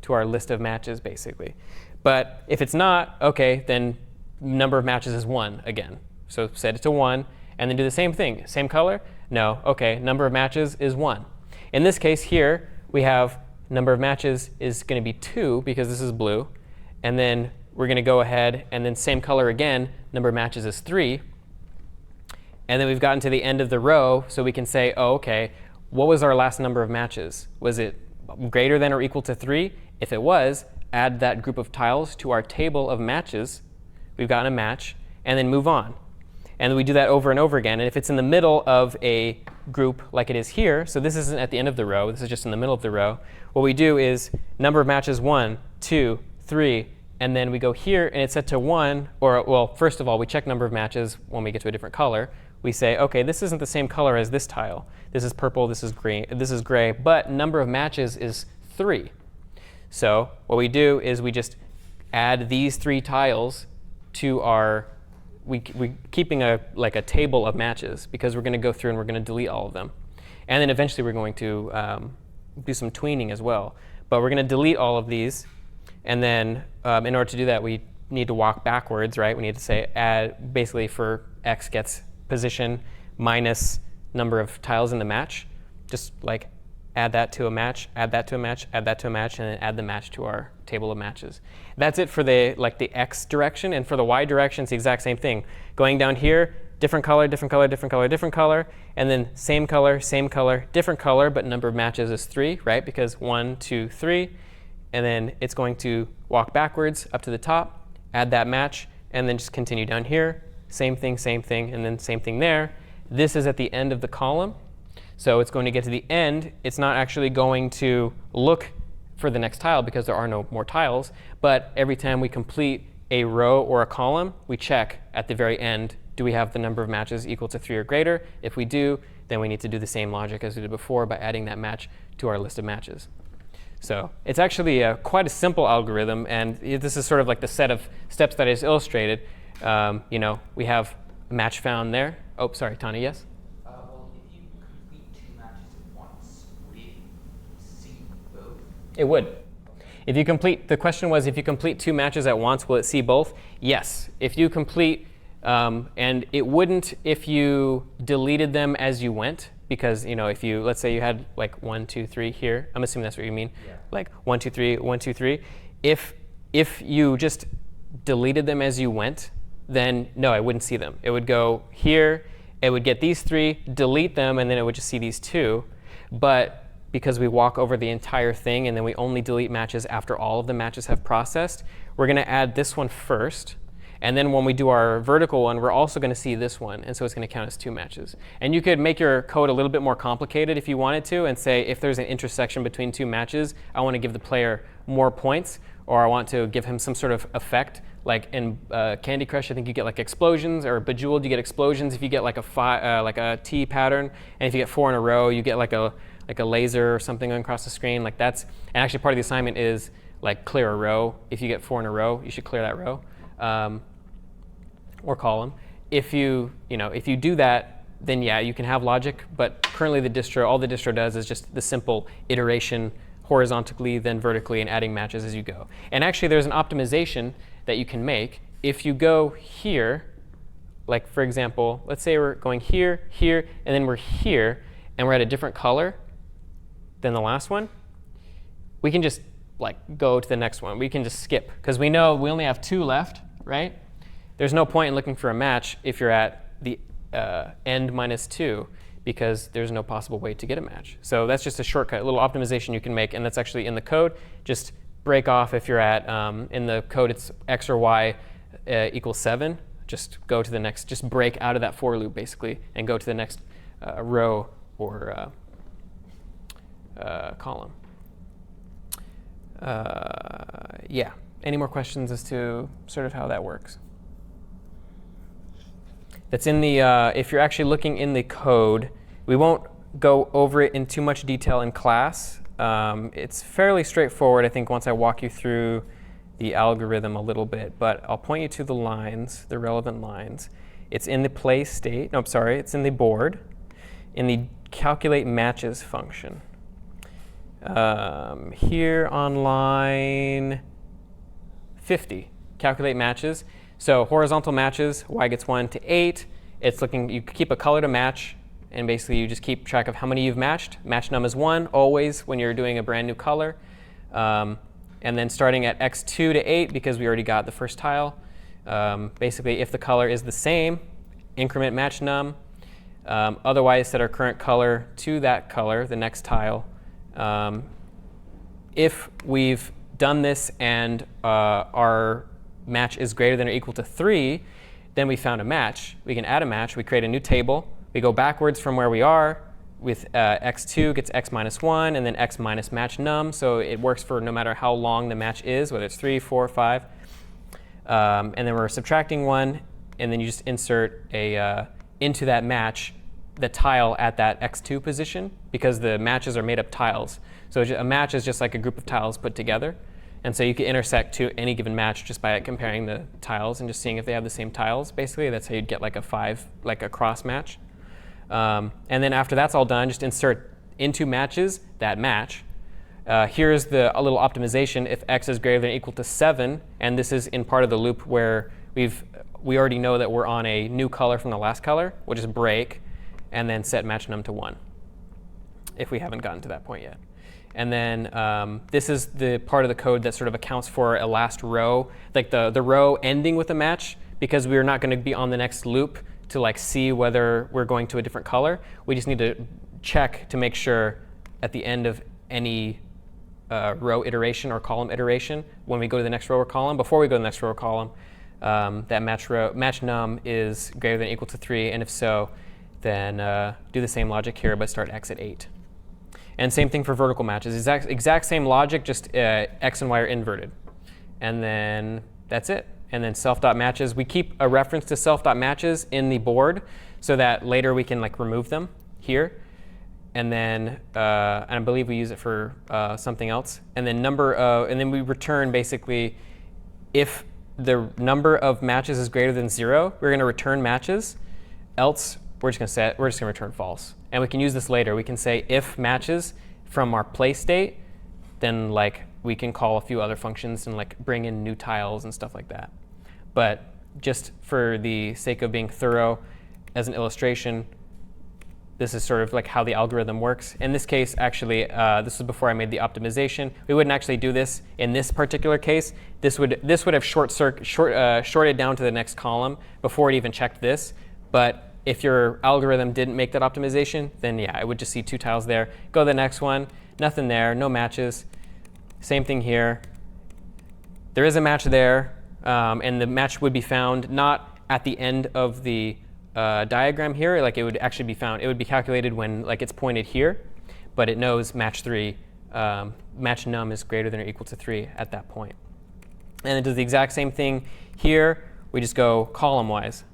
list of matches, basically. But if it's not, OK, then number of matches is 1 again. So set it to 1, and then do the same thing. Same color? No. OK, number of matches is 1. In this case here, we have number of matches is going to be 2 because this is blue. And then we're going to go ahead and then same color again, number of matches is 3. And then we've gotten to the end of the row, so we can say, oh, OK, what was our last number of matches? Was it greater than or equal to 3? If it was, add that group of tiles to our table of matches. We've gotten a match, and then move on. And we do that over and over again. And if it's in the middle of a group like it is here, so this isn't at the end of the row, this is just in the middle of the row, what we do is number of matches 1, 2, 3, and then we go here and it's set to 1, or well, first of all, we check number of matches when we get to a different color. We say, OK, this isn't the same color as this tile. This is purple, this is gray, but number of matches is 3. So what we do is we just add these 3 tiles to our, we keeping a table of matches, because we're going to go through and we're going to delete all of them. And then eventually we're going to do some tweening as well. But we're going to delete all of these. And then in order to do that, we need to walk backwards, right? We need to say add, basically for x gets position minus number of tiles in the match. Just like add that to a match, add that to a match, add that to a match, and then add the match to our table of matches. That's it for the x direction. And for the y direction, it's the exact same thing. Going down here, different color, different color, different color, different color, and then same color, different color, but number of matches is 3, right? Because 1, 2, 3. And then it's going to walk backwards up to the top, add that match, and then just continue down here. Same thing, and then same thing there. This is at the end of the column. So it's going to get to the end. It's not actually going to look for the next tile because there are no more tiles. But every time we complete a row or a column, we check at the very end, do we have the number of matches equal to 3 or greater? If we do, then we need to do the same logic as we did before by adding that match to our list of matches. So it's actually quite a simple algorithm. And this is sort of like the set of steps that I just illustrated. We have a match found there. Oh, sorry, Tanya, yes? Well, if you complete 2 matches at once, would it see both? It would. If you complete, the question was, if you complete 2 matches at once, will it see both? Yes. If you complete, and it wouldn't if you deleted them as you went, because if you, let's say you had like 1, 2, 3 here. I'm assuming that's what you mean. Yeah. Like 1, 2, 3, 1, 2, 3. If you just deleted them as you went, then no, I wouldn't see them. It would go here, it would get these 3, delete them, and then it would just see these 2. But because we walk over the entire thing and then we only delete matches after all of the matches have processed, we're going to add this one first. And then when we do our vertical one, we're also going to see this one. And so it's going to count as 2 matches. And you could make your code a little bit more complicated if you wanted to, and say if there's an intersection between 2 matches, I want to give the player more points, or I want to give him some sort of effect. Like in Candy Crush, I think you get like explosions, or Bejeweled, you get explosions if you get like a T pattern. And if you get 4 in a row, you get like a laser or something going across the screen. Like that's, and actually part of the assignment is like clear a row. If you get 4 in a row, you should clear that row or column. If you do that, then yeah, you can have logic. But currently all the distro does is just the simple iteration horizontally, then vertically, and adding matches as you go. And actually, there's an optimization that you can make. If you go here, like for example, let's say we're going here, here, and then we're here, and we're at a different color than the last one, we can just like go to the next one. We can just skip, because we know we only have 2 left, right? There's no point in looking for a match if you're at the end -2, because there's no possible way to get a match. So that's just a shortcut, a little optimization you can make, and that's actually in the code. Just break off if you're at, in the code it's x or y equals 7. Just go to the next, just break out of that for loop basically, and go to the next row or column. Yeah, any more questions as to sort of how that works? That's in the, if you're actually looking in the code, we won't go over it in too much detail in class. It's fairly straightforward, I think, once I walk you through the algorithm a little bit. But I'll point you to the lines, the relevant lines. It's in the play state. No, I'm sorry. It's in the board, in the calculate matches function. Here on line 50, calculate matches. So horizontal matches, y gets 1 to 8. It's looking, you keep a color to match, and basically you just keep track of how many you've matched. Match num is 1 always when you're doing a brand new color. And then starting at x2 to 8, because we already got the first tile. Basically, if the color is the same, increment match num. Otherwise, set our current color to that color, the next tile. If we've done this and our match is greater than or equal to 3, then we found a match. We can add a match. We create a new table. We go backwards from where we are with x2 gets x minus 1, and then x minus match num. So it works for no matter how long the match is, whether it's 3, 4, 5. And then we're subtracting 1, and then you just insert a into that match the tile at that x2 position, because the matches are made up tiles. So a match is just like a group of tiles put together. And so you can intersect to any given match just by comparing the tiles and just seeing if they have the same tiles. Basically, that's how you'd get like a 5, like a cross match. And then after that's all done, just insert into matches that match. Here's a little optimization. If x is greater than or equal to 7, and this is in part of the loop where we already know that we're on a new color from the last color, we'll just break and then set match num to 1 if we haven't gotten to that point yet. And then this is the part of the code that sort of accounts for a last row, like the row ending with a match, because we're not going to be on the next loop to like see whether we're going to a different color. We just need to check to make sure at the end of any row iteration or column iteration, when we go to the next row or column, before we go to the next row or column, that match num is greater than or equal to 3, and if so, then do the same logic here, but start x at 8. And same thing for vertical matches. Exact same logic, just x and y are inverted. And then that's it. And then self.matches. We keep a reference to self.matches in the board so that later we can like remove them here. And then and I believe we use it for something else. And then and then we return basically if the number of matches is greater than 0, we're going to return matches. Else we're just going to return false. And we can use this later. We can say if matches from our play state, then like we can call a few other functions and like bring in new tiles and stuff like that. But just for the sake of being thorough, as an illustration, this is sort of like how the algorithm works. In this case, actually, this was before I made the optimization. We wouldn't actually do this in this particular case. This would have shorted down to the next column before it even checked this. But if your algorithm didn't make that optimization, then yeah, it would just see 2 tiles there. Go to the next one, nothing there, no matches. Same thing here. There is a match there, and the match would be found not at the end of the diagram here. Like it would actually be found, it would be calculated when like it's pointed here, but it knows match 3, match num is greater than or equal to 3 at that point. And it does the exact same thing here. We just go column-wise.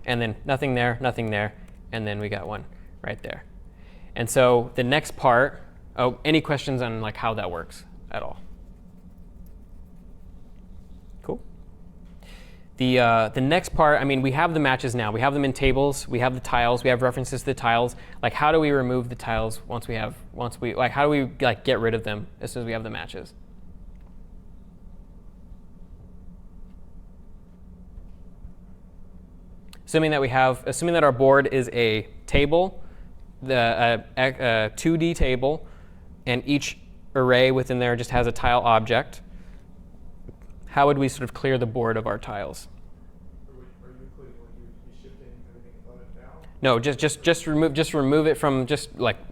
And then nothing there, and then we got one right there. And so the next part, any questions on like how that works at all? Cool. The next part, I mean, we have the matches now. We have them in tables. We have the tiles. We have references to the tiles. Like, how do we remove the tiles like, how do we like get rid of them as soon as we have the matches? Assuming that our board is a table, a 2D table, and each array within there just has a tile object, how would we sort of clear the board of our tiles? Are you including when you be shifting everything above it down? No, just remove it from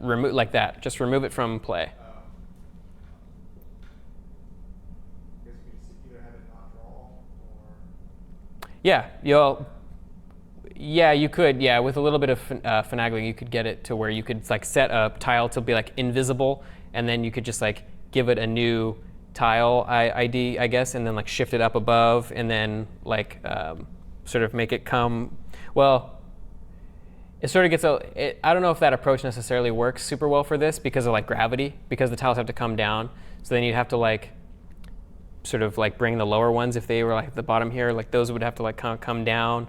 remove like that. Just remove it from play. I guess you could either have it not draw or. Yeah, you could. Yeah, with a little bit of finagling, you could get it to where you could like set a tile to be like invisible, and then you could just like give it a new tile ID, I guess, and then like shift it up above, and then like sort of make it come. Well, it sort of gets I don't know if that approach necessarily works super well for this because of like gravity, because the tiles have to come down. So then you'd have to like sort of like bring the lower ones if they were like at the bottom here, like those would have to like come down.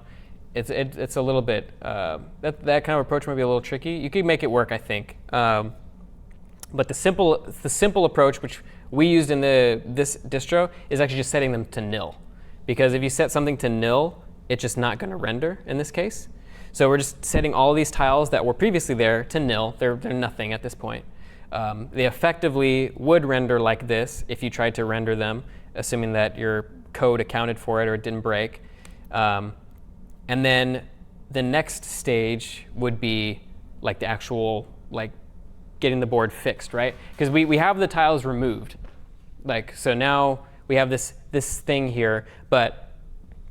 It's a little bit that kind of approach might be a little tricky. You could make it work, I think. But the simple approach, which we used in this distro, is actually just setting them to nil. Because if you set something to nil, it's just not going to render in this case. So we're just setting all these tiles that were previously there to nil. They're nothing at this point. They effectively would render like this if you tried to render them, assuming that your code accounted for it or it didn't break. And then the next stage would be like the actual like getting the board fixed, right? Because we have the tiles removed. Like, so now we have this thing here, but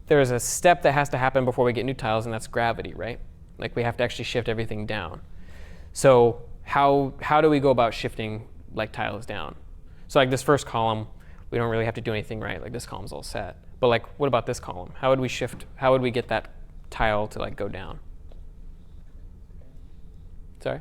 there's a step that has to happen before we get new tiles, and that's gravity, right? Like, we have to actually shift everything down. So how do we go about shifting like tiles down? So like this first column, we don't really have to do anything, right? Like this column's all set. But like, what about this column? How would we get that tile to like go down? Sorry?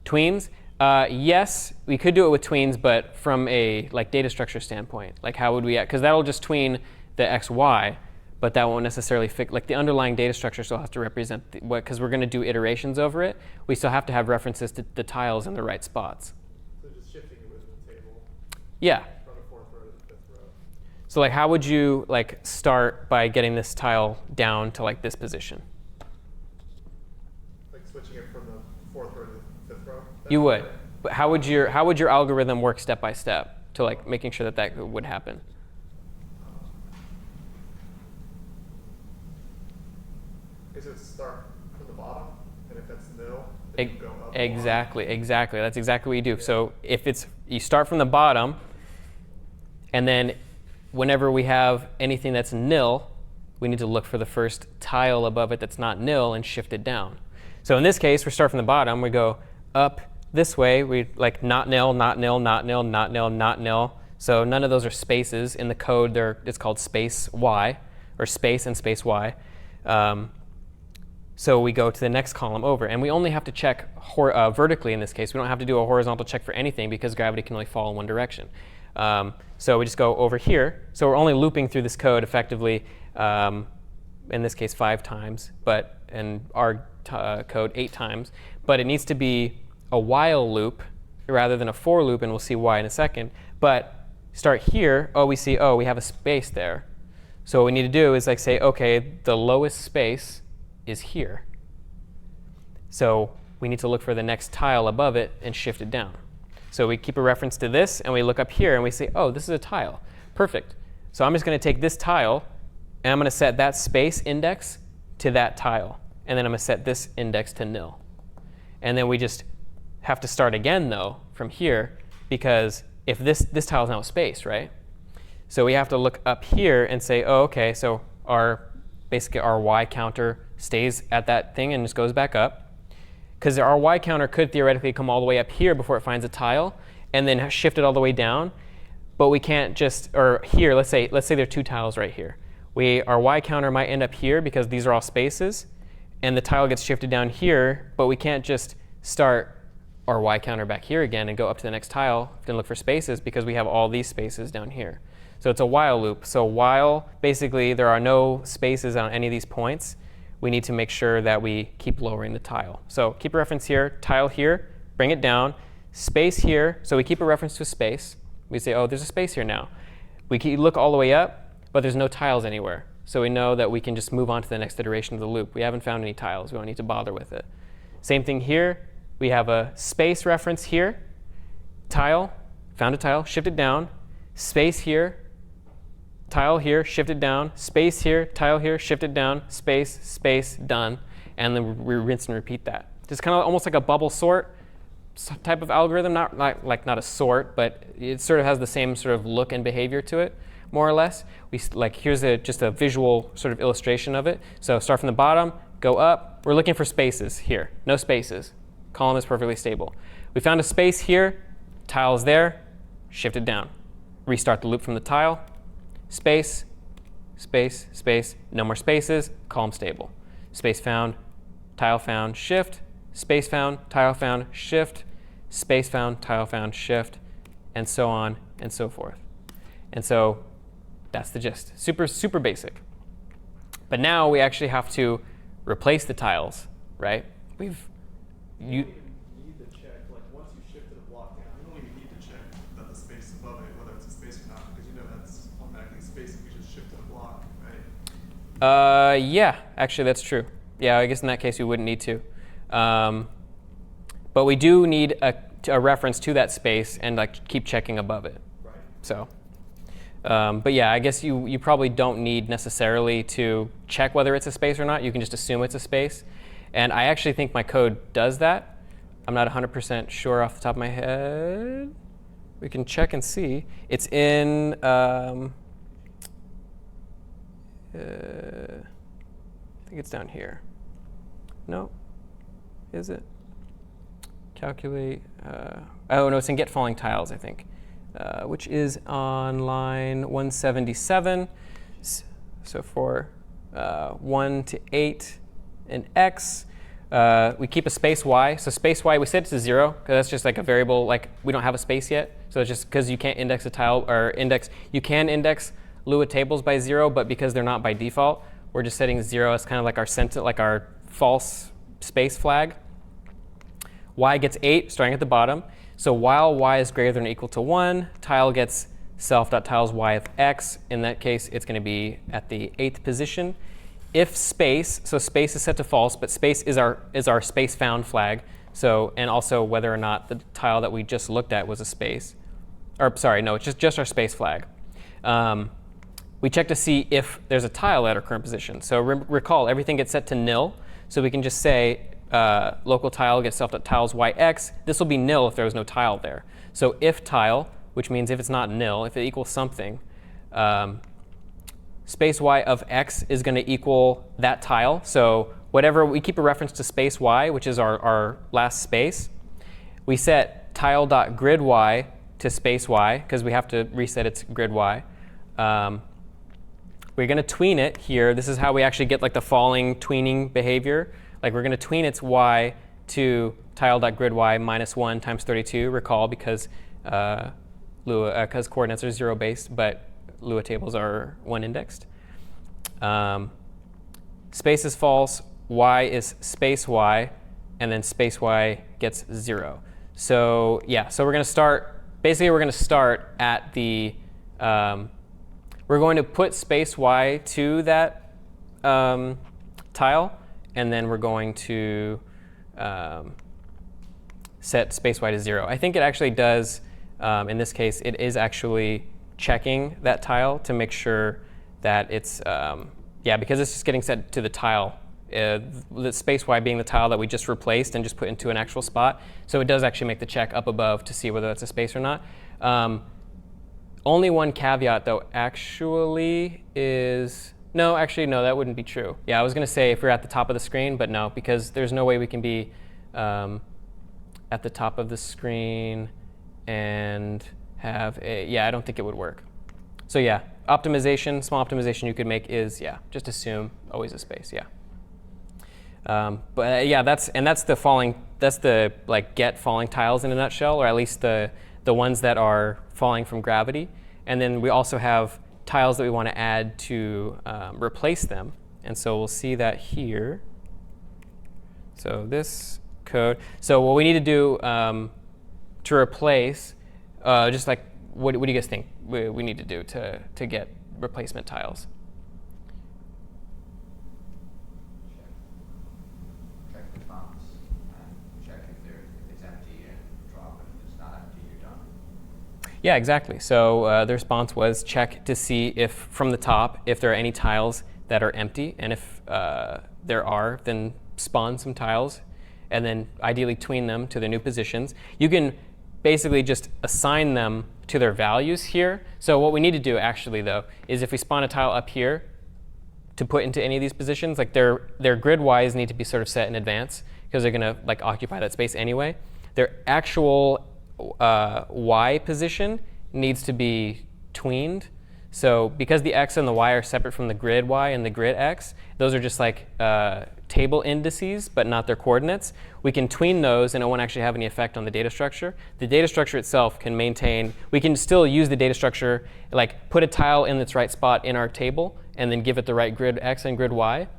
Tweens? Yes, we could do it with tweens, but from a like data structure standpoint, like how would we, because that'll just tween the x, y, but that won't necessarily fix, like the underlying data structure still has to represent because we're going to do iterations over it, we still have to have references to the tiles in the right spots. So just shifting it within the table. Yeah. From the fourth row to the fifth row. So like, how would you like start by getting this tile down to like this position? Like switching it from the fourth row to the fifth row? You would. But how would your algorithm work step by step to like making sure that would happen? Is it start from the bottom, and if that's nil, then you go up? Exactly. That's exactly what you do. So if you start from the bottom, and then whenever we have anything that's nil, we need to look for the first tile above it that's not nil and shift it down. So in this case, we start from the bottom. We go up this way. We like not nil, not nil, not nil, not nil, not nil. So none of those are spaces in the code. It's called space y, or space and space y. So we go to the next column over, and we only have to check vertically in this case. We don't have to do a horizontal check for anything because gravity can only fall in one direction. So we just go over here. So we're only looping through this code effectively, in this case 5 times, but in our code 8 times. But it needs to be a while loop rather than a for loop, and we'll see why in a second. But start here. We see, we have a space there. So what we need to do is like say, OK, the lowest space is here. So we need to look for the next tile above it and shift it down. So we keep a reference to this, and we look up here, and we say, this is a tile. Perfect. So I'm just going to take this tile, and I'm going to set that space index to that tile. And then I'm going to set this index to nil. And then we just have to start again, though, from here, because if this tile is now a space, right? So we have to look up here and say, OK, so basically our y counter stays at that thing and just goes back up. Because our y counter could theoretically come all the way up here before it finds a tile, and then shift it all the way down. But we can't just, or here, let's say there are 2 tiles right here. Our y counter might end up here because these are all spaces, and the tile gets shifted down here. But we can't just start our Y counter back here again and go up to the next tile and look for spaces because we have all these spaces down here. So it's a while loop. So while basically there are no spaces on any of these points, we need to make sure that we keep lowering the tile. So keep a reference here, tile here, bring it down, space here. So we keep a reference to a space. We say, oh, there's a space here now. We look all the way up, but there's no tiles anywhere. So we know that we can just move on to the next iteration of the loop. We haven't found any tiles. We don't need to bother with it. Same thing here. We have a space reference here, tile, found a tile, shift it down, space here, tile here, shift it down, space here, tile here, shift it down, space, space, done. And then we rinse and repeat that. Just kind of almost like a bubble sort type of algorithm, not a sort, but it sort of has the same sort of look and behavior to it, more or less. Here's just a visual sort of illustration of it. So start from the bottom, go up. We're looking for spaces here, no spaces. Column is perfectly stable. We found a space here, tile is there, shift it down. Restart the loop from the tile, space, space, space, no more spaces, column stable. Space found, tile found, shift, space found, tile found, shift, space found, tile found, shift, and so on and so forth. And so that's the gist. Super, super basic. But now we actually have to replace the tiles, right? You don't even need to check, like once you shifted a block down, you don't even need to check that the space above it, whether it's a space or not, because you know that's automatically space if you just shifted a block, right? Yeah, actually that's true. Yeah, I guess in that case we wouldn't need to. But we do need a reference to that space and keep checking above it. Right. So, but yeah, I guess you probably don't need necessarily to check whether it's a space or not. You can just assume it's a space. And I actually think my code does that. I'm not 100% sure off the top of my head. We can check and see. It's in, I think it's down here. No, is it? Calculate, oh no, it's in get falling tiles, I think, which is on line 177. So for 1 to 8 in X, we keep a space Y. So space Y, we set it to 0, because that's just like a variable, like we don't have a space yet. So it's just because you can't index a tile, or you can index Lua tables by 0, but because they're not by default, we're just setting 0 as kind of like our false space flag. Y gets 8, starting at the bottom. So while Y is greater than or equal to 1, tile gets self.tiles Y of X. In that case, it's going to be at the 8th position. If space, so space is set to false, but space is our space found flag. So, and also whether or not the tile that we just looked at was a space. Or sorry, no, it's just our space flag. We check to see if there's a tile at our current position. So recall, everything gets set to nil. So we can just say local tile gets self.tiles yx. This will be nil if there was no tile there. So if tile, which means if it's not nil, if it equals something, space y of x is going to equal that tile. So whatever, we keep a reference to space y, which is our last space. We set tile.grid y to space y, because we have to reset its grid y. We're going to tween it here. This is how we actually get like the falling tweening behavior. Like we're going to tween its y to tile.grid y minus 1 times 32. Recall, because coordinates are 0 based, but Lua tables are 1 indexed. Space is false, y is space y, and then space y gets 0. So yeah, so we're going to start, basically we're going to start at the, we're going to put space y to that tile, and then we're going to set space y to 0. I think it actually does, in this case, it is actually checking that tile to make sure that it's, yeah, because it's just getting set to the tile, the space y being the tile that we just replaced and just put into an actual spot. So it does actually make the check up above to see whether that's a space or not. Only one caveat, though, actually is, no, actually, no, that wouldn't be true. Yeah, I was going to say if we're at the top of the screen, but no, because there's no way we can be at the top of the screen and have a, yeah, I don't think it would work. So yeah, optimization, small optimization you could make is, yeah, just assume always a space, yeah. But yeah, that's the falling like get falling tiles in a nutshell, or at least the ones that are falling from gravity. And then we also have tiles that we want to add to replace them. And so we'll see that here. So this code. So what we need to do to replace, just like, what do you guys think we need to do to get replacement tiles? Check the prompts and check if it's empty and drop it. If it's not empty, you're done. Yeah, exactly. So the response was check to see if from the top if there are any tiles that are empty, and if there are, then spawn some tiles, and then ideally tween them to their new positions. You can basically just assign them to their values here. So what we need to do actually though is if we spawn a tile up here to put into any of these positions, like their grid-wise need to be sort of set in advance because they're gonna like occupy that space anyway. Their actual Y position needs to be tweened. So because the X and the Y are separate from the grid Y and the grid X, those are just like table indices, but not their coordinates. We can tween those and it won't actually have any effect on the data structure. The data structure itself can maintain, we can still use the data structure, like put a tile in its right spot in our table and then give it the right grid X and grid Y,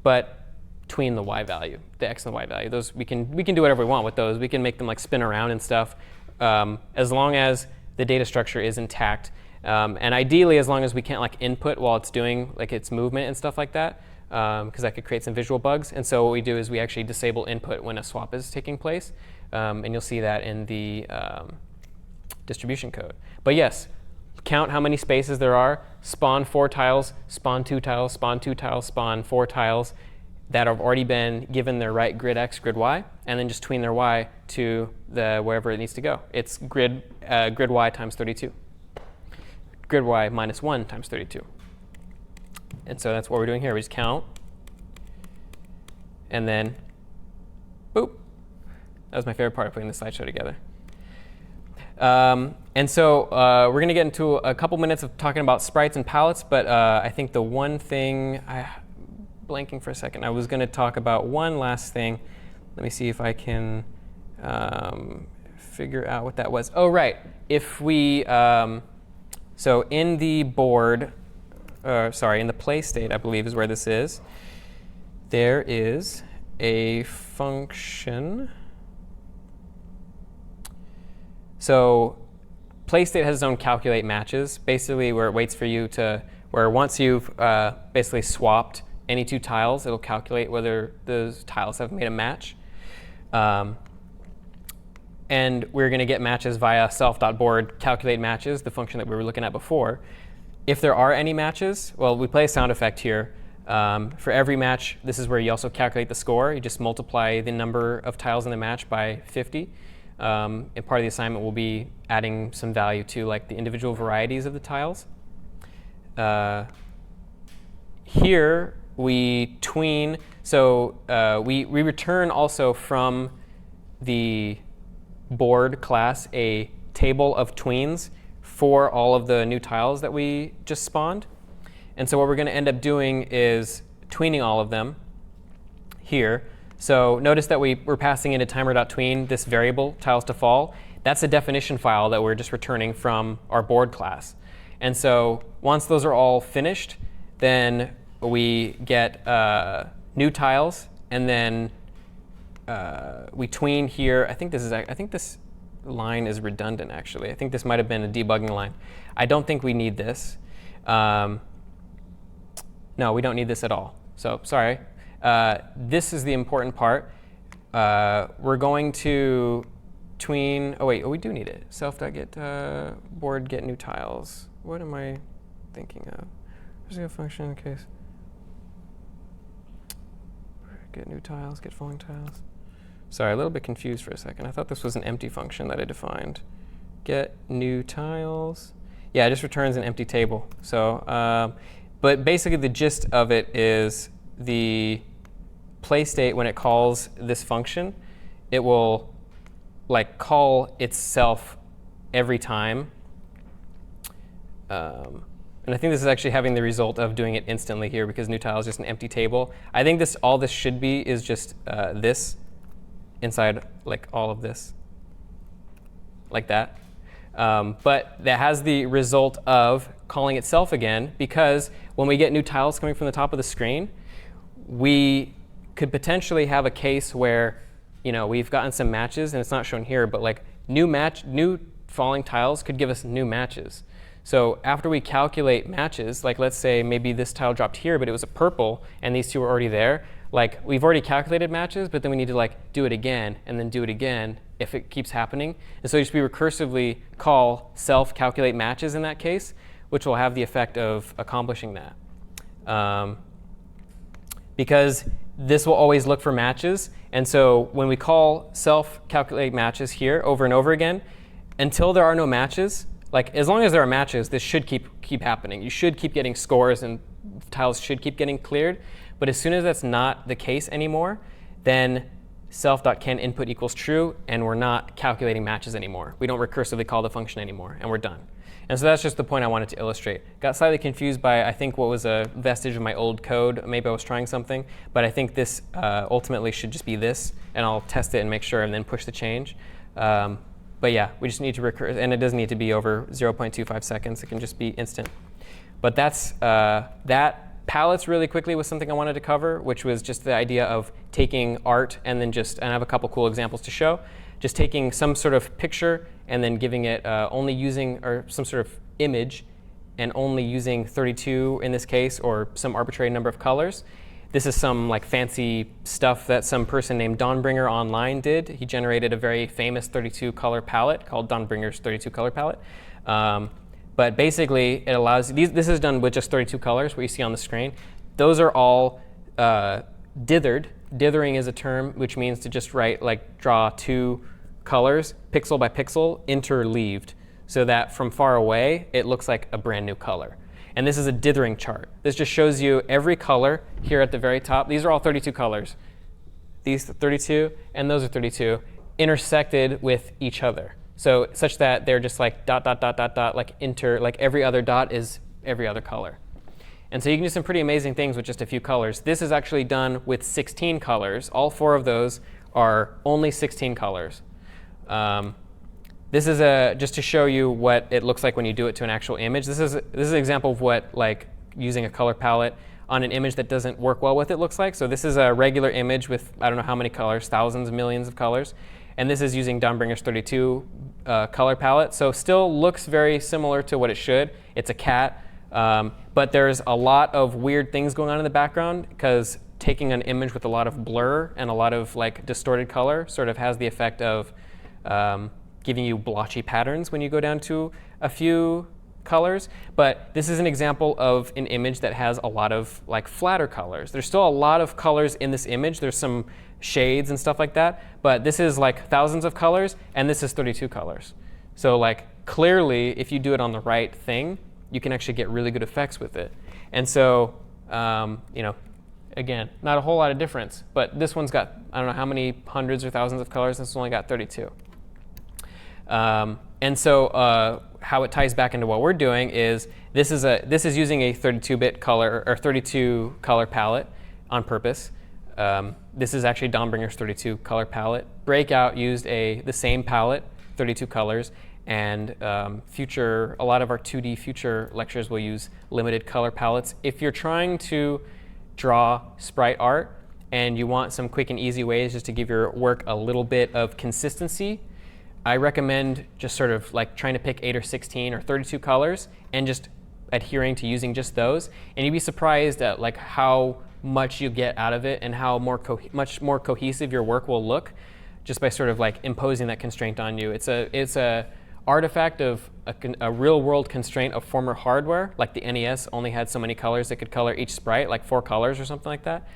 but tween the Y value, the X and the Y value. Those we can do whatever we want with those. We can make them like spin around and stuff as long as the data structure is intact. And ideally, as long as we can't like input while it's doing like its movement and stuff like that, because that could create some visual bugs. And so what we do is we actually disable input when a swap is taking place. And you'll see that in the distribution code. But yes, count how many spaces there are, spawn 4 tiles, spawn 2 tiles, spawn 2 tiles, spawn 4 tiles that have already been given their right grid X, grid Y, and then just tween their Y to the wherever it needs to go. It's grid Y times 32. Grid Y minus 1 times 32. And so that's what we're doing here. We just count. And then, boop. That was my favorite part of putting the slideshow together. And so we're going to get into a couple minutes of talking about sprites and palettes. But I think the one thing, blanking for a second, I was going to talk about one last thing. Let me see if I can figure out what that was. Oh, right. If we, so in the board, sorry, in the play state, I believe is where this is, there is a function. So play state has its own calculate matches, basically where it waits for you to, where once you've basically swapped any 2 tiles, it'll calculate whether those tiles have made a match. And we're going to get matches via self.board calculate matches, the function that we were looking at before. If there are any matches, well, we play a sound effect here. For every match, this is where you also calculate the score. You just multiply the number of tiles in the match by 50. And part of the assignment will be adding some value to like the individual varieties of the tiles. Here we tween, so we return also from the board class a table of tweens for all of the new tiles that we just spawned. And so what we're going to end up doing is tweening all of them here. So notice that we're passing into timer.tween this variable, tiles to fall. That's a definition file that we're just returning from our board class. And so once those are all finished, then we get new tiles, and then we tween here. I think this line is redundant, actually. I think this might have been a debugging line. I don't think we need this. No, we don't need this at all. So sorry. This is the important part. We're going to tween. Oh, wait. Oh, we do need it. Self.get board get new tiles. What am I thinking of? There's a function in case. Get new tiles, get falling tiles. Sorry, a little bit confused for a second. I thought this was an empty function that I defined. Get new tiles. Yeah, it just returns an empty table. So, but basically the gist of it is the play state, when it calls this function, it will like call itself every time. And I think this is actually having the result of doing it instantly here because new tile is just an empty table. I think all this should be is just this inside like all of this, like that. But that has the result of calling itself again, because when we get new tiles coming from the top of the screen, we could potentially have a case where, you know, we've gotten some matches, and it's not shown here, but like new falling tiles could give us new matches. So after we calculate matches, like let's say maybe this tile dropped here, but it was a purple, and these two were already there. Like we've already calculated matches, but then we need to like do it again, and then do it again if it keeps happening. And so we recursively call self-calculate matches in that case, which will have the effect of accomplishing that. Because this will always look for matches. And so when we call self-calculate matches here over and over again, until there are no matches, like as long as there are matches, this should keep happening. You should keep getting scores, and tiles should keep getting cleared. But as soon as that's not the case anymore, then self.can input equals true, and we're not calculating matches anymore. We don't recursively call the function anymore, and we're done. And so that's just the point I wanted to illustrate. Got slightly confused by, I think, what was a vestige of my old code. Maybe I was trying something. But I think this ultimately should just be this. And I'll test it and make sure and then push the change. But yeah, we just need to recurse. And it doesn't need to be over 0.25 seconds. It can just be instant. But that's that. Palettes really quickly was something I wanted to cover, which was just the idea of taking art and then and I have a couple cool examples to show. Just taking some sort of picture and then giving it only using, or some sort of image, and only using 32 in this case, or some arbitrary number of colors. This is some like fancy stuff that some person named Dawnbringer online did. He generated a very famous 32 color palette called Dawnbringer's 32 color palette. But basically, it allows, this is done with just 32 colors, what you see on the screen. Those are all dithered. Dithering is a term which means to just draw two colors, pixel by pixel, interleaved, so that from far away, it looks like a brand new color. And this is a dithering chart. This just shows you every color here at the very top. These are all 32 colors. These 32, and those are 32, intersected with each other. So such that they're just like dot, dot, dot, dot, dot, like every other dot is every other color. And so you can do some pretty amazing things with just a few colors. This is actually done with 16 colors. All 4 of those are only 16 colors. This is just to show you what it looks like when you do it to an actual image. This is an example of what using a color palette on an image that doesn't work well with it looks like. So this is a regular image with I don't know how many colors, thousands, millions of colors. And this is using Dawnbringer's 32 color palette. So still looks very similar to what it should. It's a cat. But there's a lot of weird things going on in the background, because taking an image with a lot of blur and a lot of distorted color sort of has the effect of giving you blotchy patterns when you go down to a few colors. But this is an example of an image that has a lot of flatter colors. There's still a lot of colors in this image. There's some shades and stuff like that. But this is thousands of colors, and this is 32 colors. So clearly, if you do it on the right thing, you can actually get really good effects with it. And so, again, not a whole lot of difference. But this one's got, I don't know how many hundreds or thousands of colors. This only got 32. And so how it ties back into what we're doing is this is using a 32-bit color or 32 color palette on purpose. This is actually Dawnbringer's 32 color palette. Breakout used the same palette, 32 colors, and a lot of our 2D future lectures will use limited color palettes. If you're trying to draw sprite art and you want some quick and easy ways just to give your work a little bit of consistency, I recommend just sort of trying to pick 8 or 16 or 32 colors and just adhering to using just those. And you'd be surprised at how much you get out of it and how much more cohesive your work will look just by sort of imposing that constraint on you. It's a artifact of a real world constraint of former hardware. Like the NES only had so many colors it could color each sprite, 4 colors or something like that.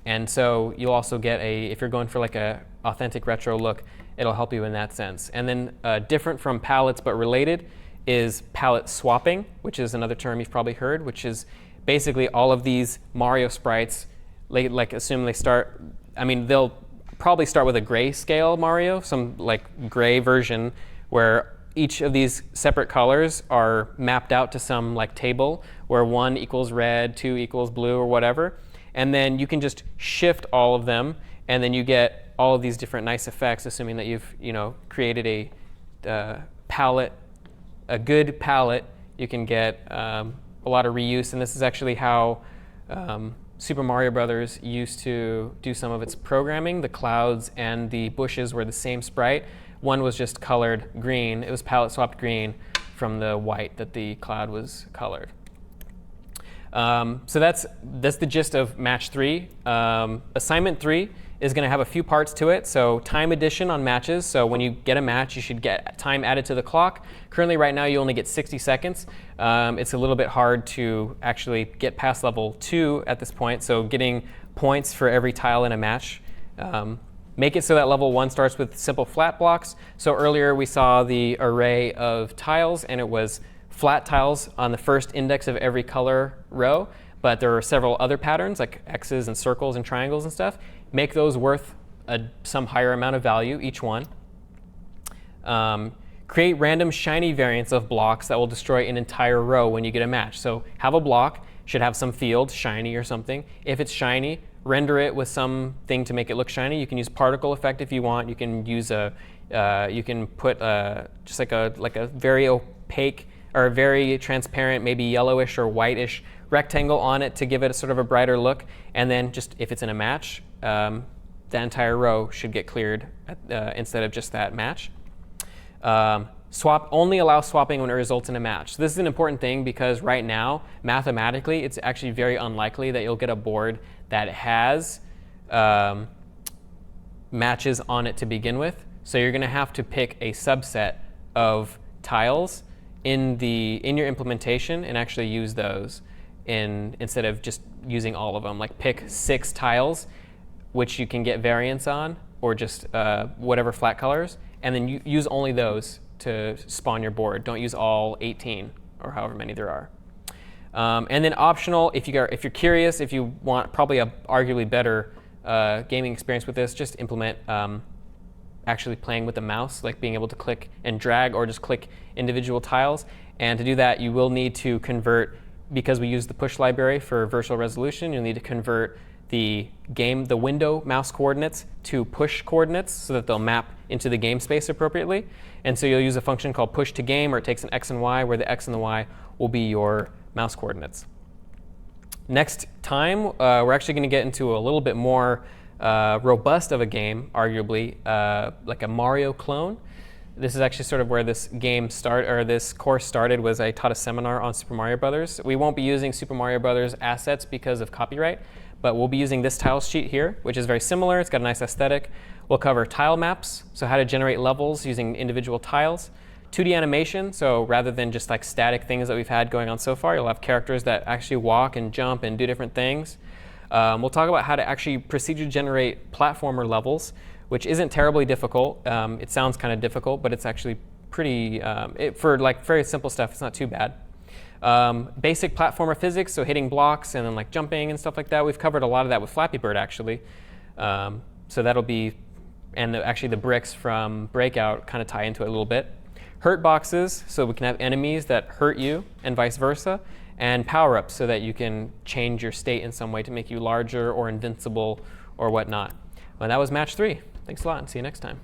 And so you'll also get if you're going for a authentic retro look, it'll help you in that sense. And then different from palettes but related is palette swapping, which is another term you've probably heard, which is basically all of these Mario sprites, assume they start, they'll probably start with a grayscale Mario, some gray version where each of these separate colors are mapped out to some table where 1 equals red, 2 equals blue, or whatever. And then you can just shift all of them, and then you get all of these different nice effects, assuming that you've created a palette, a good palette. You can get a lot of reuse, and this is actually how Super Mario Brothers used to do some of its programming. The clouds and the bushes were the same sprite. One was just colored green. It was palette swapped green from the white that the cloud was colored. So that's the gist of match 3. Assignment 3 is going to have a few parts to it. So time addition on matches. So when you get a match, you should get time added to the clock. Currently, right now, you only get 60 seconds. It's a little bit hard to actually get past level 2 at this point. So getting points for every tile in a match. Make it so that level 1 starts with simple flat blocks. So earlier we saw the array of tiles, and it was flat tiles on the first index of every color row. But there are several other patterns like X's and circles and triangles and stuff. Make those worth some higher amount of value, each one. Create random shiny variants of blocks that will destroy an entire row when you get a match. So have a block, should have some field, shiny or something. If it's shiny, render it with something to make it look shiny. You can use particle effect if you want. You can use you can put just like a very opaque or a very transparent, maybe yellowish or whitish rectangle on it to give it a sort of a brighter look. And then just if it's in a match, that entire row should get cleared instead of just that match. Only allow swapping when it results in a match. So this is an important thing because right now, mathematically, it's actually very unlikely that you'll get a board that has matches on it to begin with. So you're going to have to pick a subset of tiles in your implementation and actually use those instead of just using all of them. Like pick 6 tiles, which you can get variants on, or just whatever flat colors, and then you use only those to spawn your board. Don't use all 18 or however many there are. And then optional, if you're curious, if you want probably a arguably better gaming experience with this, just implement actually playing with the mouse, like being able to click and drag or just click individual tiles. And to do that, you will need to convert, because we use the push library for virtual resolution, you'll need to convert the window mouse coordinates to push coordinates so that they'll map into the game space appropriately. And so you'll use a function called push to game, or it takes an X and Y, where the X and the Y will be your mouse coordinates. Next time, we're actually going to get into a little bit more robust of a game, arguably, like a Mario clone. This is actually sort of where this course started. Was I taught a seminar on Super Mario Brothers. We won't be using Super Mario Brothers assets because of copyright, but we'll be using this tile sheet here, which is very similar. It's got a nice aesthetic. We'll cover tile maps, so how to generate levels using individual tiles. 2D animation, so rather than just like static things that we've had going on so far, you'll have characters that actually walk and jump and do different things. We'll talk about how to actually procedure generate platformer levels, which isn't terribly difficult. It sounds kind of difficult, but it's actually pretty, for like very simple stuff, it's not too bad. Basic platformer physics, so hitting blocks and then like jumping and stuff like that. We've covered a lot of that with Flappy Bird actually. So that'll be, and actually the bricks from Breakout kind of tie into it a little bit. Hurt boxes, so we can have enemies that hurt you and vice versa. And power-ups, so that you can change your state in some way to make you larger or invincible or whatnot. Well, that was match 3. Thanks a lot, and see you next time.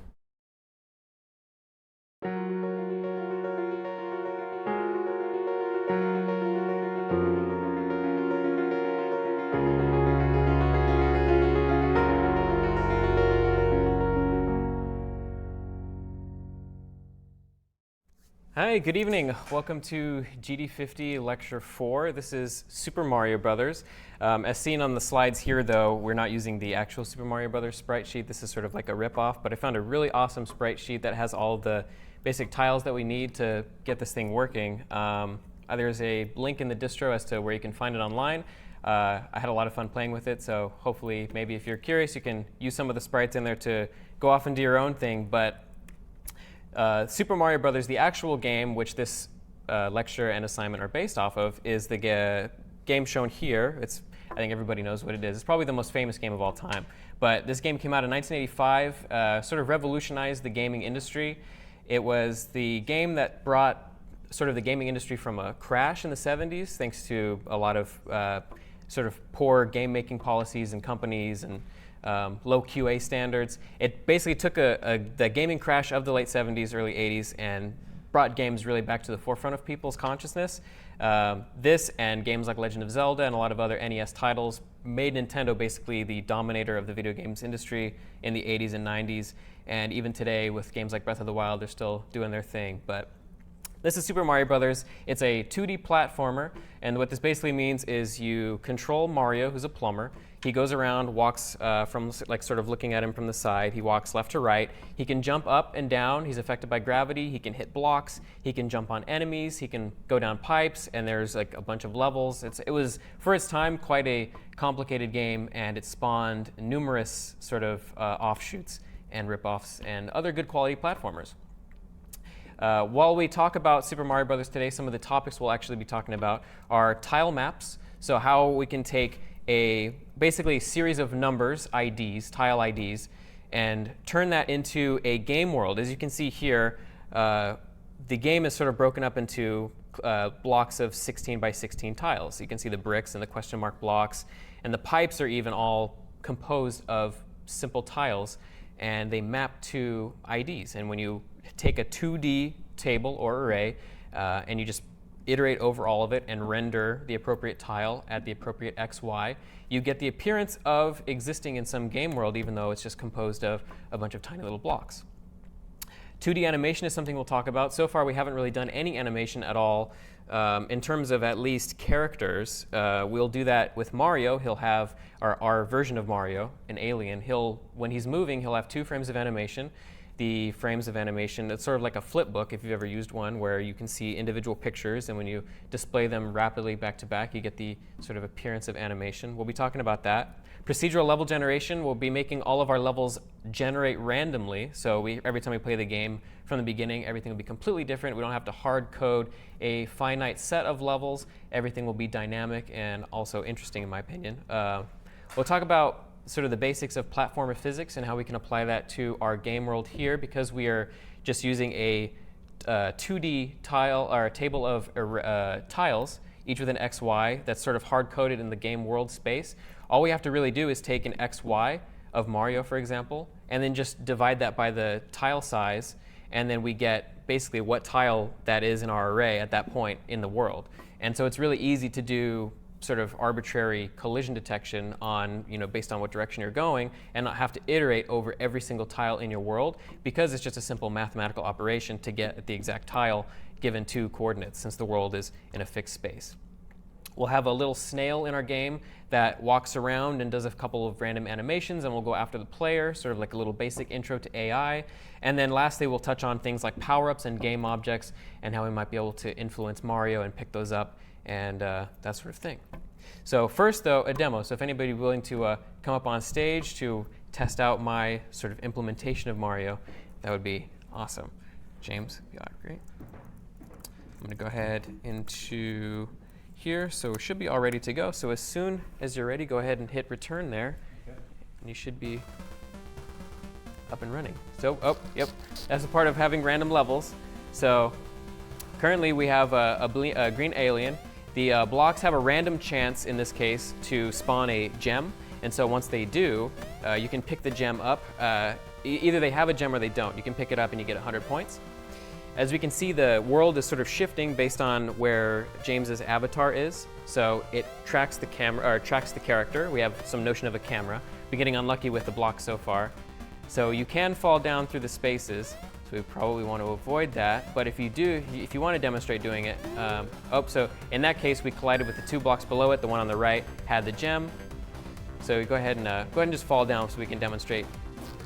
Hi, good evening. Welcome to GD50 Lecture 4. This is Super Mario Brothers. As seen on the slides here, though, we're not using the actual Super Mario Brothers sprite sheet. This is sort of like a ripoff, but I found a really awesome sprite sheet that has all the basic tiles that we need to get this thing working. There's a link in the distro as to where you can find it online. I had a lot of fun playing with it, so hopefully maybe if you're curious, you can use some of the sprites in there to go off and do your own thing. But Super Mario Brothers, the actual game, which this lecture and assignment are based off of, is the game shown here. I think everybody knows what it is. It's probably the most famous game of all time. But this game came out in 1985, sort of revolutionized the gaming industry. It was the game that brought sort of the gaming industry from a crash in the 70s, thanks to a lot of sort of poor game-making policies and companies and low QA standards. It basically took the gaming crash of the late 70s, early 80s, and brought games really back to the forefront of people's consciousness. This and games like Legend of Zelda and a lot of other NES titles made Nintendo basically the dominator of the video games industry in the 80s and 90s. And even today with games like Breath of the Wild, they're still doing their thing. But this is Super Mario Brothers. It's a 2D platformer, and what this basically means is you control Mario, who's a plumber. He goes around, walks from like sort of looking at him from the side. He walks left to right. He can jump up and down. He's affected by gravity. He can hit blocks. He can jump on enemies. He can go down pipes, and there's like a bunch of levels. It was for its time quite a complicated game, and it spawned numerous sort of offshoots and rip-offs and other good quality platformers. While we talk about Super Mario Brothers today, some of the topics we'll actually be talking about are tile maps. So how we can take basically a series of numbers, IDs, tile IDs, and turn that into a game world. As you can see here, the game is sort of broken up into blocks of 16 by 16 tiles. You can see the bricks and the question mark blocks, and the pipes are even all composed of simple tiles, and they map to IDs. And when you take a 2D table or array and you just iterate over all of it and render the appropriate tile at the appropriate XY, you get the appearance of existing in some game world, even though it's just composed of a bunch of tiny little blocks. 2D animation is something we'll talk about. So far, we haven't really done any animation at all in terms of at least characters. We'll do that with Mario. He'll have our version of Mario, an alien. When he's moving, he'll have 2 frames of animation. The frames of animation, it's sort of like a flip book if you've ever used one, where you can see individual pictures, and when you display them rapidly back to back, you get the sort of appearance of animation. We'll be talking about that. Procedural level generation, we'll be making all of our levels generate randomly. So every time we play the game from the beginning, everything will be completely different. We don't have to hard code a finite set of levels. Everything will be dynamic and also interesting, in my opinion. We'll talk about sort of the basics of platformer physics and how we can apply that to our game world here, because we are just using a 2D tile or a table of tiles, each with an XY that's sort of hard-coded in the game world space. All we have to really do is take an XY of Mario, for example, and then just divide that by the tile size, and then we get basically what tile that is in our array at that point in the world. And so it's really easy to do sort of arbitrary collision detection based on what direction you're going, and not have to iterate over every single tile in your world, because it's just a simple mathematical operation to get at the exact tile given 2 coordinates, since the world is in a fixed space. We'll have a little snail in our game that walks around and does a couple of random animations, and we'll go after the player, sort of like a little basic intro to AI. And then lastly, we'll touch on things like power-ups and game objects, and how we might be able to influence Mario and pick those up, and that sort of thing. So first, though, a demo. So if anybody willing to come up on stage to test out my sort of implementation of Mario, that would be awesome. James, yeah, great. I'm going to go ahead into here. So we should be all ready to go. So as soon as you're ready, go ahead and hit return there. Okay. And you should be up and running. So, yep, that's a part of having random levels. So currently we have a green alien. The blocks have a random chance, in this case, to spawn a gem. And so once they do, you can pick the gem up. Either they have a gem or they don't. You can pick it up and you get 100 points. As we can see, the world is sort of shifting based on where James's avatar is. So it tracks the camera, or tracks the character. We have some notion of a camera. We're getting unlucky with the blocks so far. So you can fall down through the spaces. So we probably want to avoid that. But if you want to demonstrate doing it, so in that case, we collided with the 2 blocks below it. The one on the right had the gem. So go ahead and just fall down so we can demonstrate.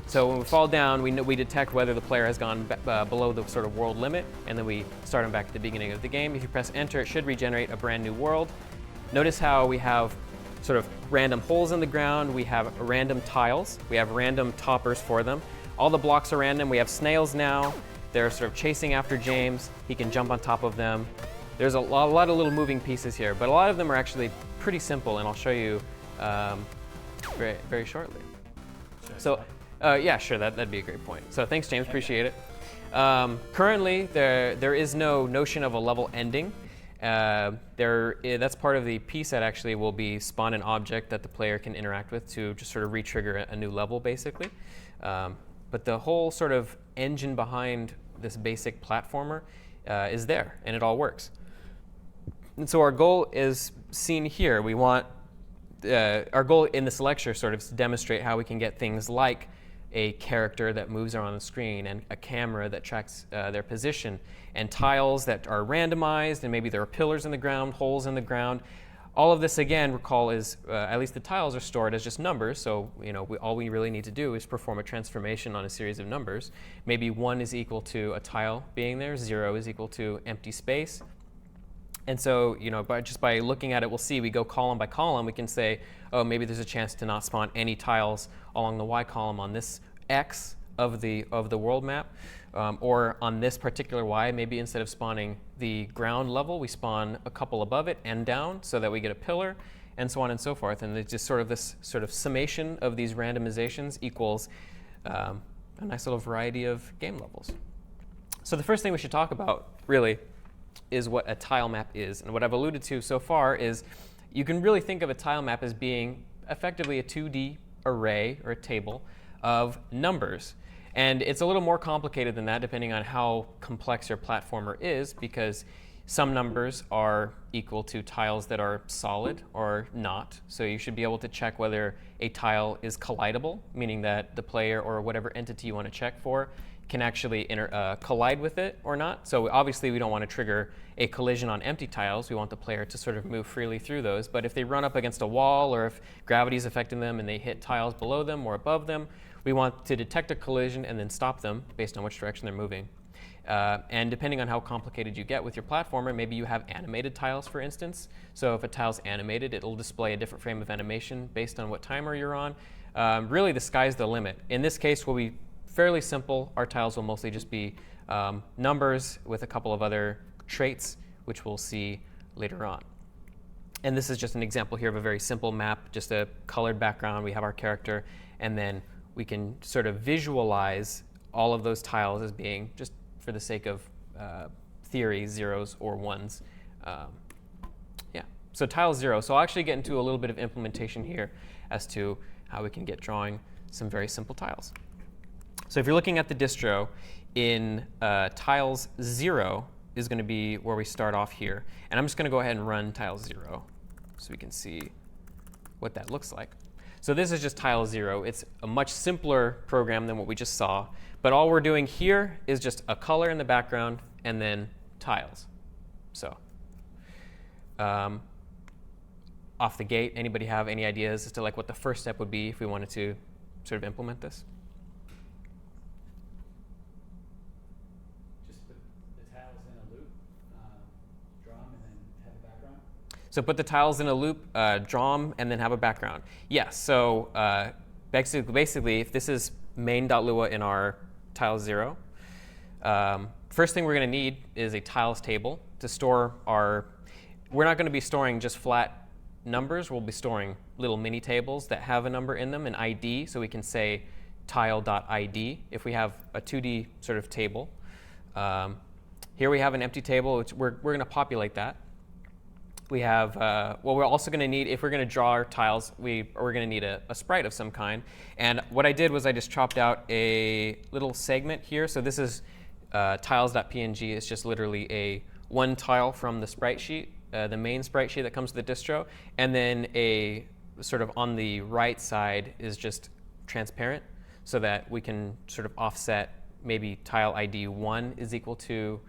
So when we fall down, we detect whether the player has gone below the sort of world limit, and then we start them back at the beginning of the game. If you press enter, it should regenerate a brand new world. Notice how we have sort of random holes in the ground. We have random tiles. We have random toppers for them. All the blocks are random. We have snails now. They're sort of chasing after James. He can jump on top of them. There's a lot of little moving pieces here, but a lot of them are actually pretty simple, and I'll show you very, very shortly. So, yeah, sure, that'd be a great point. So thanks, James, appreciate it. Currently, there is no notion of a level ending. That's part of the piece that actually will be spawn an object that the player can interact with to just sort of re-trigger a new level, basically. But the whole sort of engine behind this basic platformer is there, and it all works. And so our goal is seen here. We want our goal in this lecture sort of to demonstrate how we can get things like a character that moves around the screen, and a camera that tracks their position, and tiles that are randomized, and maybe there are pillars in the ground, holes in the ground. All of this, again, recall is, at least the tiles are stored as just numbers, so all we really need to do is perform a transformation on a series of numbers. Maybe 1 is equal to a tile being there, 0 is equal to empty space. And so, just by looking at it, we'll see we go column by column. We can say, oh, maybe there's a chance to not spawn any tiles along the Y column on this X of the world map, or on this particular Y, maybe instead of spawning the ground level, we spawn a couple above it and down so that we get a pillar, and so on and so forth. And it's just sort of this sort of summation of these randomizations equals a nice little variety of game levels. So the first thing we should talk about, really, is what a tile map is. And what I've alluded to so far is you can really think of a tile map as being effectively a 2D array or a table of numbers. And it's a little more complicated than that depending on how complex your platformer is, because some numbers are equal to tiles that are solid or not. So you should be able to check whether a tile is collidable, meaning that the player or whatever entity you want to check for can actually collide with it or not. So obviously we don't want to trigger a collision on empty tiles. We want the player to sort of move freely through those. But if they run up against a wall, or if gravity is affecting them and they hit tiles below them or above them, we want to detect a collision and then stop them based on which direction they're moving. And depending on how complicated you get with your platformer, maybe you have animated tiles, for instance. So if a tile's animated, it'll display a different frame of animation based on what timer you're on. Really, the sky's the limit. In this case, we'll be fairly simple. Our tiles will mostly just be numbers with a couple of other traits, which we'll see later on. And this is just an example here of a very simple map, just a colored background. We have our character, and then we can sort of visualize all of those tiles as being, just for the sake of theory, zeros or ones. Yeah, so tile 0. So I'll actually get into a little bit of implementation here as to how we can get drawing some very simple tiles. So if you're looking at the distro, in tiles 0 is going to be where we start off here. And I'm just going to go ahead and run tile 0 so we can see what that looks like. So this is just tile 0. It's a much simpler program than what we just saw. But all we're doing here is just a color in the background and then tiles. So off the gate, anybody have any ideas as to like what the first step would be if we wanted to sort of implement this? Just put the tiles in a loop, draw them, and then have a background. So put the tiles in a loop, draw them, and then have a background. Yes, so basically, if this is main.lua in our tile 0, first thing we're going to need is a tiles table to store our, we're not going to be storing just flat numbers. We'll be storing little mini tables that have a number in them, an ID, so we can say tile.id if we have a 2D sort of table. Here we have an empty table, which we're going to populate that. We have, well, we're also going to need, if we're going to draw our tiles, we're going to need a sprite of some kind. And what I did was I just chopped out a little segment here. So this is tiles.png. It's just literally a one tile from the sprite sheet, the main sprite sheet that comes with the distro. And then a sort of on the right side is just transparent so that we can sort of offset maybe tile ID 1 is equal to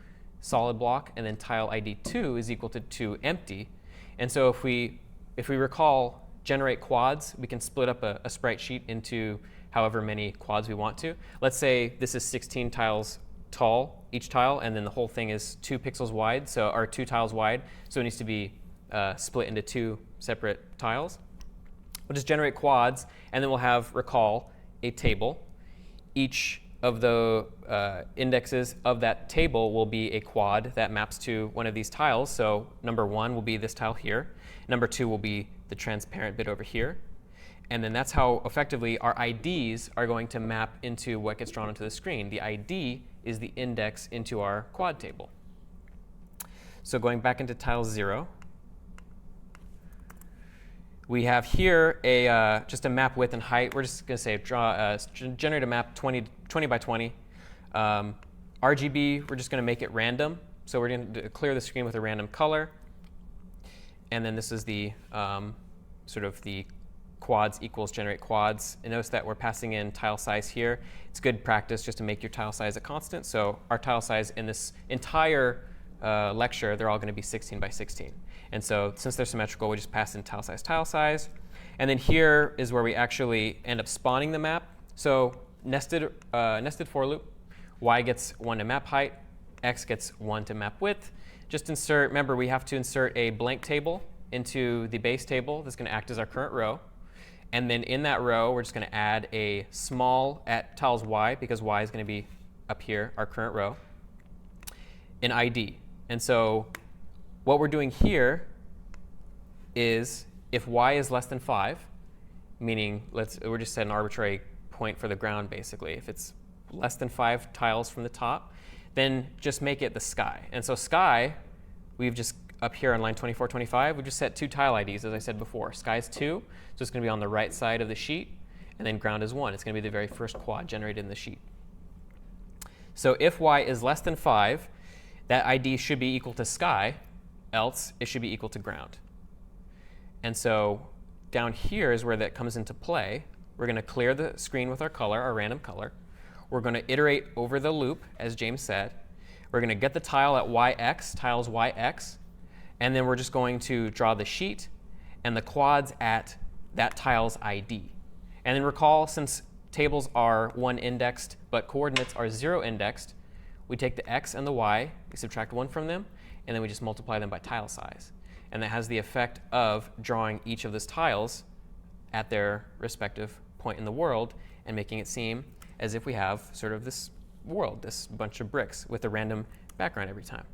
solid block, and then tile ID 2 is equal to empty. And so if we recall generate quads, we can split up a sprite sheet into however many quads we want to. Let's say this is 16 tiles tall, each tile, and then the whole thing is 2 pixels wide, or 2 tiles wide, so it needs to be split into 2 separate tiles. We'll just generate quads, and then we'll have, recall, a table. Each of the indexes of that table will be a quad that maps to one of these tiles. So number 1 will be this tile here. Number 2 will be the transparent bit over here. And then that's how effectively our IDs are going to map into what gets drawn onto the screen. The ID is the index into our quad table. So going back into tile 0, we have here just a map width and height. We're just going to say generate a map 20 by 20. RGB, we're just going to make it random. So we're going to clear the screen with a random color. And then this is the sort of the quads equals generate quads. And notice that we're passing in tile size here. It's good practice just to make your tile size a constant. So our tile size in this entire lecture, they're all going to be 16 by 16. And so since they're symmetrical, we just pass in tile size. And then here is where we actually end up spawning the map. So nested for loop, y gets 1 to map height, x gets 1 to map width. Just insert, remember we have to insert a blank table into the base table that's going to act as our current row. And then in that row, we're just going to add a small at tiles y, because y is going to be up here, our current row, an ID. And so what we're doing here is if y is less than 5, meaning we're just set an arbitrary point for the ground basically. If it's less than 5 tiles from the top, then just make it the sky. And so sky, we've just up here on line 24, 25, we just set 2 tile IDs, as I said before. Sky is 2, so it's going to be on the right side of the sheet, and then ground is 1. It's going to be the very first quad generated in the sheet. So if y is less than 5, that ID should be equal to sky, else it should be equal to ground. And so down here is where that comes into play. We're going to clear the screen with our color, our random color. We're going to iterate over the loop, as James said. We're going to get the tile at yx, tiles yx, and then we're just going to draw the sheet and the quads at that tile's ID. And then recall, since tables are 1 indexed but coordinates are 0 indexed, we take the x and the y, we subtract 1 from them, and then we just multiply them by tile size. And that has the effect of drawing each of those tiles at their respective point in the world and making it seem as if we have sort of this world, this bunch of bricks with a random background every time,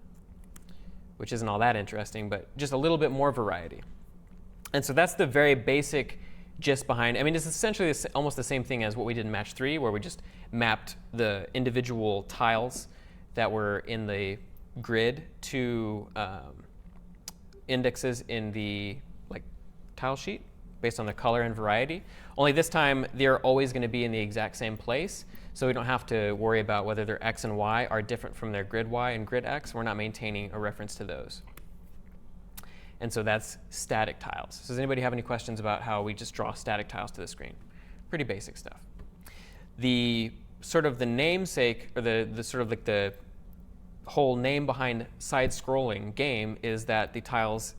which isn't all that interesting, but just a little bit more variety. And so that's the very basic gist behind. I mean, it's essentially almost the same thing as what we did in match 3, where we just mapped the individual tiles that were in the grid to indexes in the tile sheet based on the color and variety. Only this time, they're always going to be in the exact same place, so we don't have to worry about whether their x and y are different from their grid y and grid x. We're not maintaining a reference to those. And so that's static tiles. So does anybody have any questions about how we just draw static tiles to the screen? Pretty basic stuff. The sort of the namesake, or the sort of the whole name behind side-scrolling game is that the tiles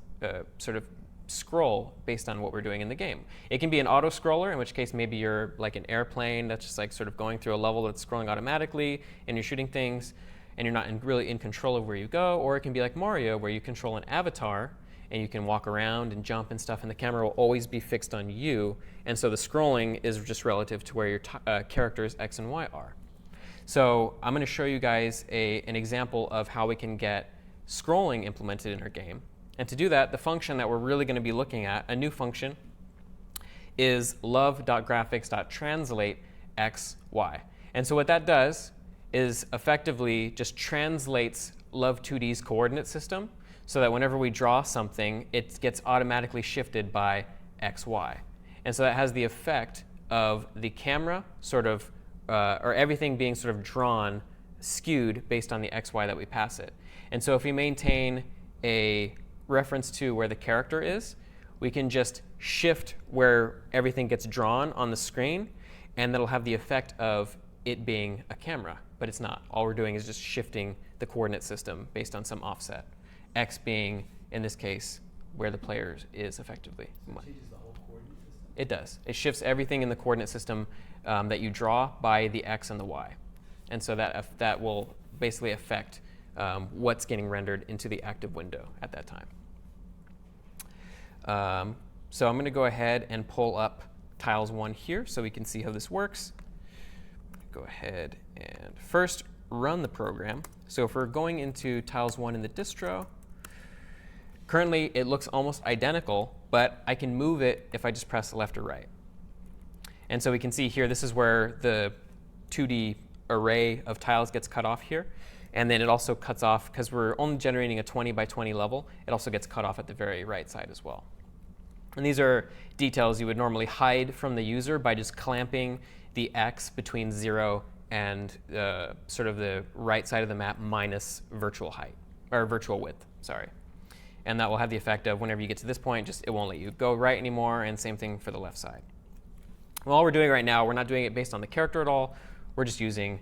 sort of scroll based on what we're doing in the game. It can be an auto-scroller, in which case maybe you're like an airplane that's just like sort of going through a level that's scrolling automatically, and you're shooting things, and you're not really in control of where you go. Or it can be like Mario, where you control an avatar, and you can walk around and jump and stuff, and the camera will always be fixed on you. And so the scrolling is just relative to where your characters X and Y are. So I'm going to show you guys an example of how we can get scrolling implemented in our game. And to do that, the function that we're really going to be looking at, a new function, is love.graphics.translate x, y. And so what that does is effectively just translates Love2D's coordinate system so that whenever we draw something, it gets automatically shifted by x, y. And so that has the effect of the camera sort of, or everything being sort of drawn, skewed based on the x, y that we pass it. And so if we maintain a reference to where the character is, we can just shift where everything gets drawn on the screen, and that'll have the effect of it being a camera, but it's not. All we're doing is just shifting the coordinate system based on some offset. X being, in this case, where the player is effectively. So it changes the whole coordinate system? It does. It shifts everything in the coordinate system that you draw by the X and the Y. And so that will basically affect what's getting rendered into the active window at that time. So I'm going to go ahead and pull up tiles 1 here so we can see how this works. Go ahead and first run the program. So if we're going into tiles 1 in the distro, currently it looks almost identical, but I can move it if I just press left or right. And so we can see here, this is where the 2D array of tiles gets cut off here. And then it also cuts off, because we're only generating a 20 by 20 level, it also gets cut off at the very right side as well. And these are details you would normally hide from the user by just clamping the X between 0 and sort of the right side of the map minus virtual height, or virtual width, sorry. And that will have the effect of whenever you get to this point, just it won't let you go right anymore, and same thing for the left side. Well, all we're doing right now, we're not doing it based on the character at all. We're just using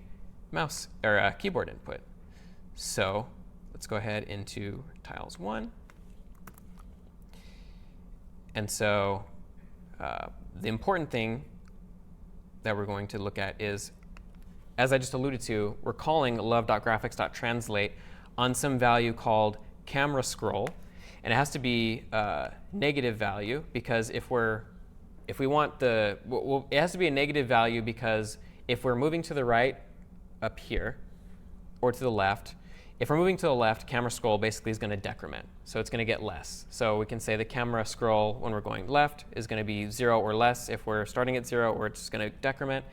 mouse or keyboard input. So let's go ahead into tiles 1. And so the important thing that we're going to look at is, as I just alluded to, we're calling love.graphics.translate on some value called camera scroll. And it has to be negative value, because if we want the, it has to be a negative value, because if we're moving to the right up here or to the left, if we're moving to the left, camera scroll basically is going to decrement. So it's going to get less. So we can say the camera scroll when we're going left is going to be 0 or less if we're starting at 0, or it's just going to decrement.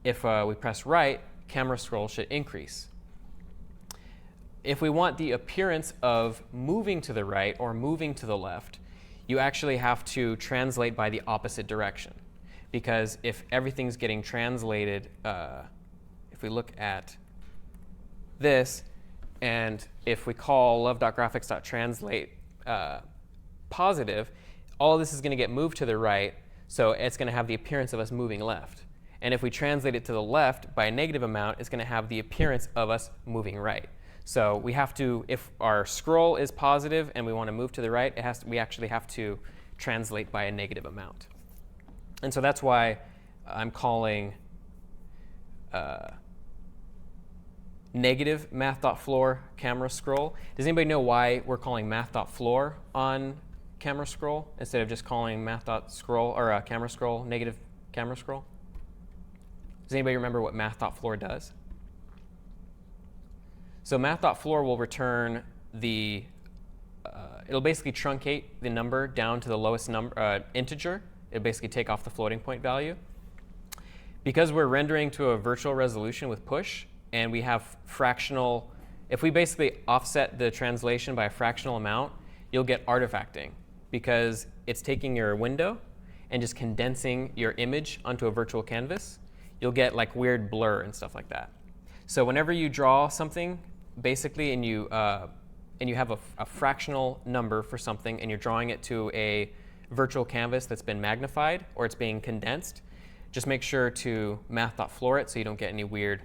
If we press right, camera scroll should increase. If we want the appearance of moving to the right or moving to the left, you actually have to translate by the opposite direction. Because if everything's getting translated, if we look at this, and if we call love.graphics.translate positive, all of this is going to get moved to the right, so it's going to have the appearance of us moving left. And if we translate it to the left by a negative amount, it's going to have the appearance of us moving right. So we have to, if our scroll is positive and we want to move to the right, we actually have to translate by a negative amount. And so that's why I'm calling negative math.floor camera scroll. Does anybody know why we're calling math.floor on camera scroll instead of just calling math.scroll or camera scroll negative camera scroll? Does anybody remember what math.floor does? So math.floor will return the, it'll basically truncate the number down to the lowest number integer. It'll basically take off the floating point value. Because we're rendering to a virtual resolution with push, and we have fractional, if we basically offset the translation by a fractional amount, you'll get artifacting, because it's taking your window and just condensing your image onto a virtual canvas. You'll get like weird blur and stuff like that. So whenever you draw something, basically, and you have a fractional number for something, and you're drawing it to a virtual canvas that's been magnified or it's being condensed, just make sure to math.floor it so you don't get any weird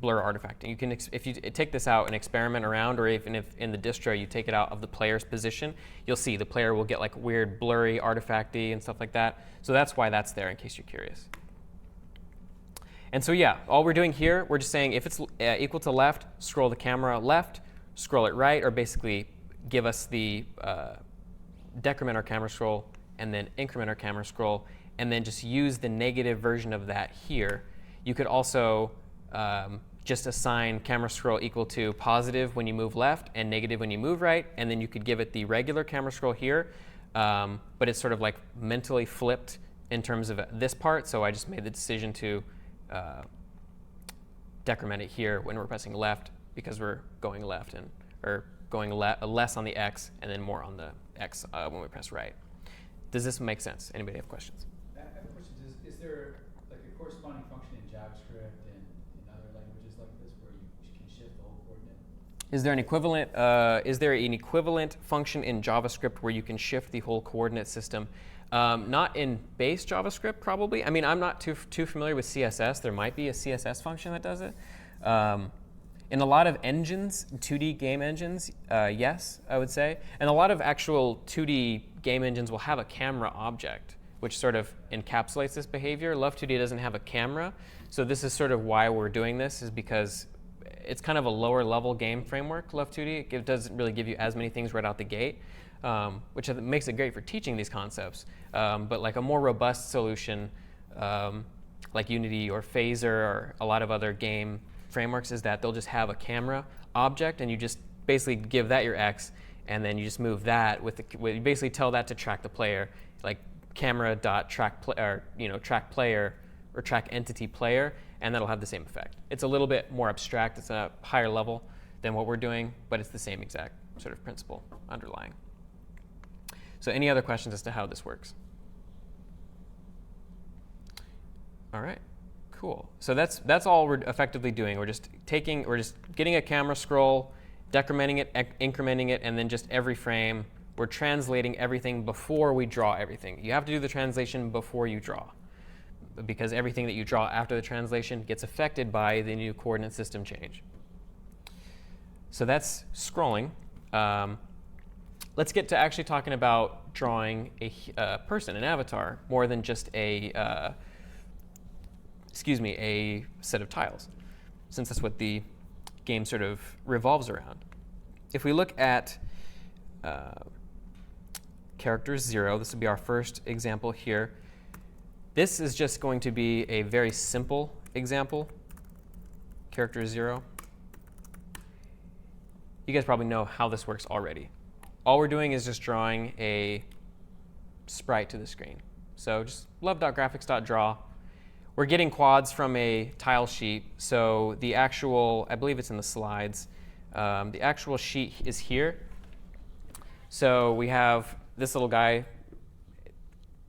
blur artifacting. You can, if you take this out and experiment around, or even if in the distro you take it out of the player's position, you'll see the player will get like weird blurry artifacty and stuff like that. So that's why that's there, in case you're curious. And so yeah, all we're doing here, we're just saying if it's equal to left, scroll the camera left, scroll it right, or basically give us the decrement our camera scroll and then increment our camera scroll, and then just use the negative version of that here. You could also just assign camera scroll equal to positive when you move left and negative when you move right, and then you could give it the regular camera scroll here, but it's sort of like mentally flipped in terms of this part, so I just made the decision to decrement it here when we're pressing left, because we're going left, and or going less on the X and then more on the X when we press right. Does this make sense? Anybody have questions? I have a question. Is there like a corresponding function in JavaScript and in other languages like this where you can shift the whole coordinate? Is there an equivalent function in JavaScript where you can shift the whole coordinate system? Not in base JavaScript, probably. I mean, I'm not too familiar with CSS. There might be a CSS function that does it. In a lot of engines, 2D game engines, yes, I would say. And a lot of actual 2D game engines will have a camera object, which sort of encapsulates this behavior. Love2D doesn't have a camera. So this is sort of why we're doing this, is because it's kind of a lower level game framework, Love2D. It doesn't really give you as many things right out the gate, which makes it great for teaching these concepts. But like a more robust solution, like Unity or Phaser or a lot of other game frameworks, is that they'll just have a camera object, and you just basically give that your X, and then you just move that with you basically tell that to track the player, like camera.track track player or track entity player, and that'll have the same effect. It's a little bit more abstract. It's a higher level than what we're doing, but it's the same exact sort of principle underlying. So any other questions as to how this works? All right, cool. So that's all we're effectively doing. We're just getting a camera scroll, decrementing it, incrementing it, and then just every frame, we're translating everything before we draw everything. You have to do the translation before you draw, because everything that you draw after the translation gets affected by the new coordinate system change. So that's scrolling. Let's get to actually talking about drawing a person, an avatar, more than just a set of tiles, since that's what the game sort of revolves around. If we look at character 0, this would be our first example here. This is just going to be a very simple example, character 0. You guys probably know how this works already. All we're doing is just drawing a sprite to the screen. So just love.graphics.draw. We're getting quads from a tile sheet. So the actual, I believe it's in the slides, the actual sheet is here. So we have this little guy,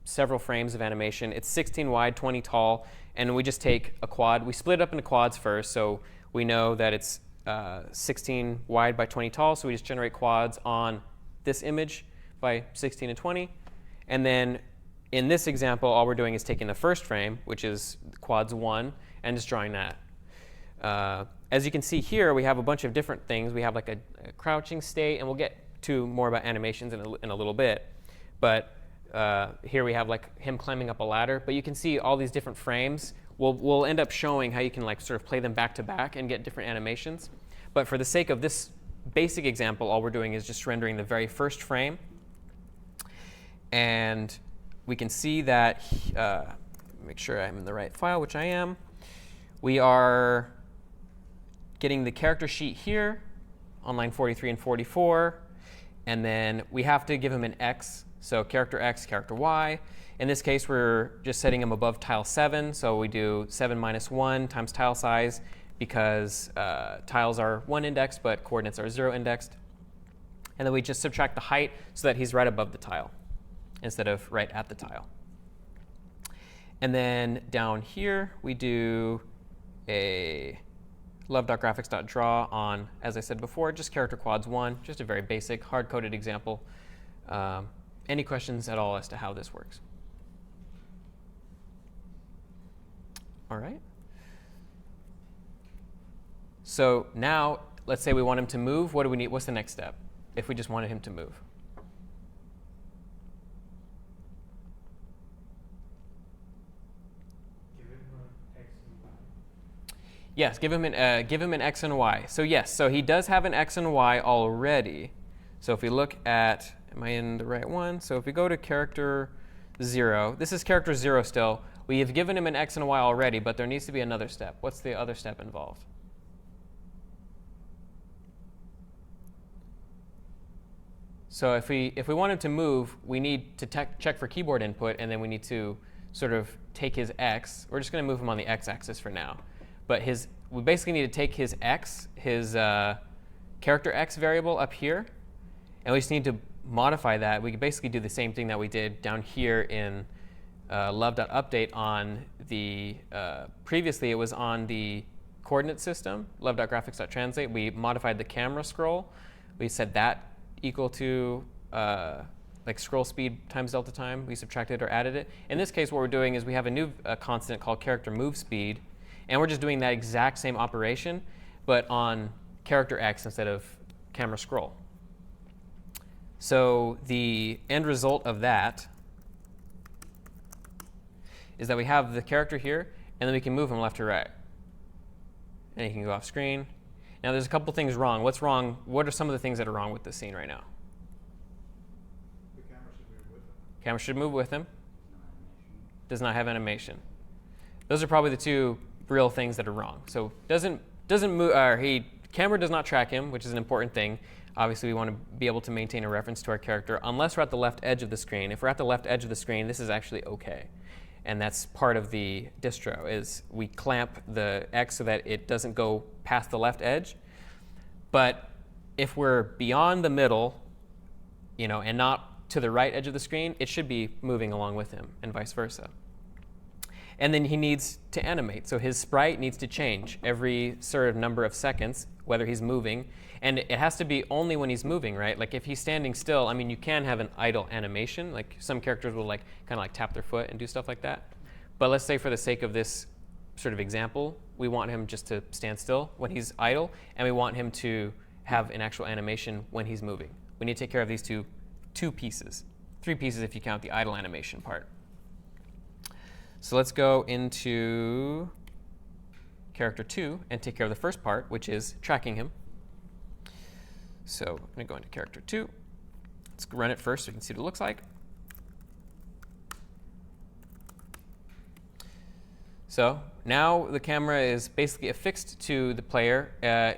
several frames of animation. It's 16 wide, 20 tall, and we just take a quad. We split it up into quads first, so we know that it's 16 wide by 20 tall, so we just generate quads on this image by 16 and 20. And then in this example, all we're doing is taking the first frame, which is quads 1, and just drawing that. As you can see here, we have a bunch of different things. We have like a crouching state, and we'll get to more about animations in a little bit. But here we have like him climbing up a ladder. But you can see all these different frames. We'll end up showing how you can like sort of play them back to back and get different animations. But for the sake of this basic example, all we're doing is just rendering the very first frame. And we can see that, make sure I'm in the right file, which I am. We are getting the character sheet here on line 43 and 44. And then we have to give him an X, so character X, character Y. In this case, we're just setting him above tile 7, so we do 7 minus 1 times tile size, because tiles are 1 indexed, but coordinates are 0 indexed. And then we just subtract the height so that he's right above the tile instead of right at the tile. And then down here, we do a love.graphics.draw on, as I said before, just character quads 1, just a very basic, hard-coded example. Any questions at all as to how this works? All right. So now, let's say we want him to move. What do we need? What's the next step if we just wanted him to move? Give him an X and Y. Yes, give him an X and Y. So yes, so he does have an X and Y already. So if we look at, am I in the right one? So if we go to character 0, this is character 0 still. We have given him an X and a Y already, but there needs to be another step. What's the other step involved? So if we want him to move, we need to check for keyboard input, and then we need to sort of take his X. We're just going to move him on the X-axis for now. But we basically need to take his X, his character X variable up here, and we just need to modify that. We can basically do the same thing that we did down here in love.update on the, previously it was on the coordinate system, love.graphics.translate. We modified the camera scroll. We set that equal to like scroll speed times delta time. We subtracted or added it. In this case, what we're doing is we have a new constant called character move speed, and we're just doing that exact same operation, but on character X instead of camera scroll. So the end result of that is that we have the character here, and then we can move him left to right. And he can go off screen. Now there's a couple things wrong. What's wrong? What are some of the things that are wrong with this scene right now? The camera should move with it. Camera should move with him. Does not have animation. Those are probably the two real things that are wrong. So doesn't move. Camera does not track him, which is an important thing. Obviously, we want to be able to maintain a reference to our character unless we're at the left edge of the screen. If we're at the left edge of the screen, this is actually okay. and that's part of the distro, is we clamp the X so that it doesn't go past the left edge. But if we're beyond the middle, and not to the right edge of the screen, it should be moving along with him, and vice versa. And then he needs to animate. So his sprite needs to change every sort of number of seconds, whether he's moving. And it has to be only when he's moving, right? Like if he's standing still, I mean, you can have an idle animation. Like some characters will kind of tap their foot and do stuff like that. But let's say for the sake of this sort of example, we want him just to stand still when he's idle, and we want him to have an actual animation when he's moving. We need to take care of these two pieces. 3 pieces if you count the idle animation part. So let's go into character 2 and take care of the first part, which is tracking him. So I'm going to go into character 2. Let's run it first so you can see what it looks like. So now the camera is basically affixed to the player.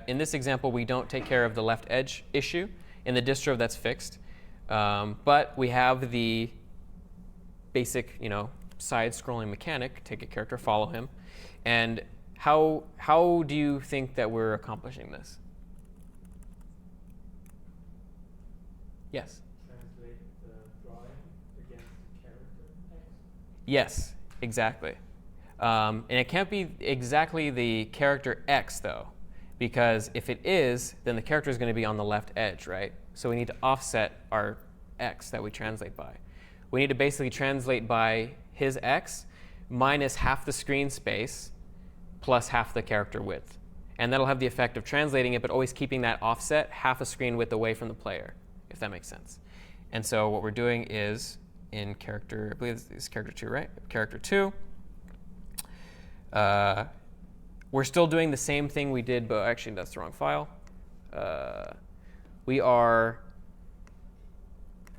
In this example, we don't take care of the left edge issue. In the distro, that's fixed. But we have the basic, side-scrolling mechanic. Take a character, follow him. And how do you think that we're accomplishing this? Yes? Translate the drawing against the character X? Yes, exactly. And it can't be exactly the character X, though, because if it is, then the character is going to be on the left edge, right? So we need to offset our X that we translate by. We need to basically translate by his X minus half the screen space plus half the character width. And that'll have the effect of translating it, but always keeping that offset half a screen width away from the player, if that makes sense. And so what we're doing is in character, I believe this is character 2, right? Character 2. We're still doing the same thing we did, but actually that's the wrong file. We are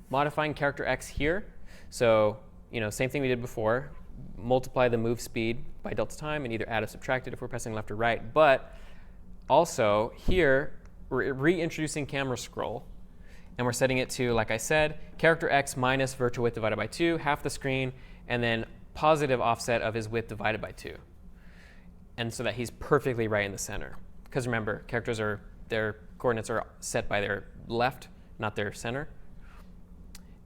modifying character X here. So, same thing we did before. Multiply the move speed by delta time and either add or subtract it if we're pressing left or right. But also here, we're reintroducing camera scroll. And we're setting it to, like I said, character X minus virtual width divided by 2, half the screen, and then positive offset of his width divided by 2. And so that he's perfectly right in the center. Because remember, their coordinates are set by their left, not their center.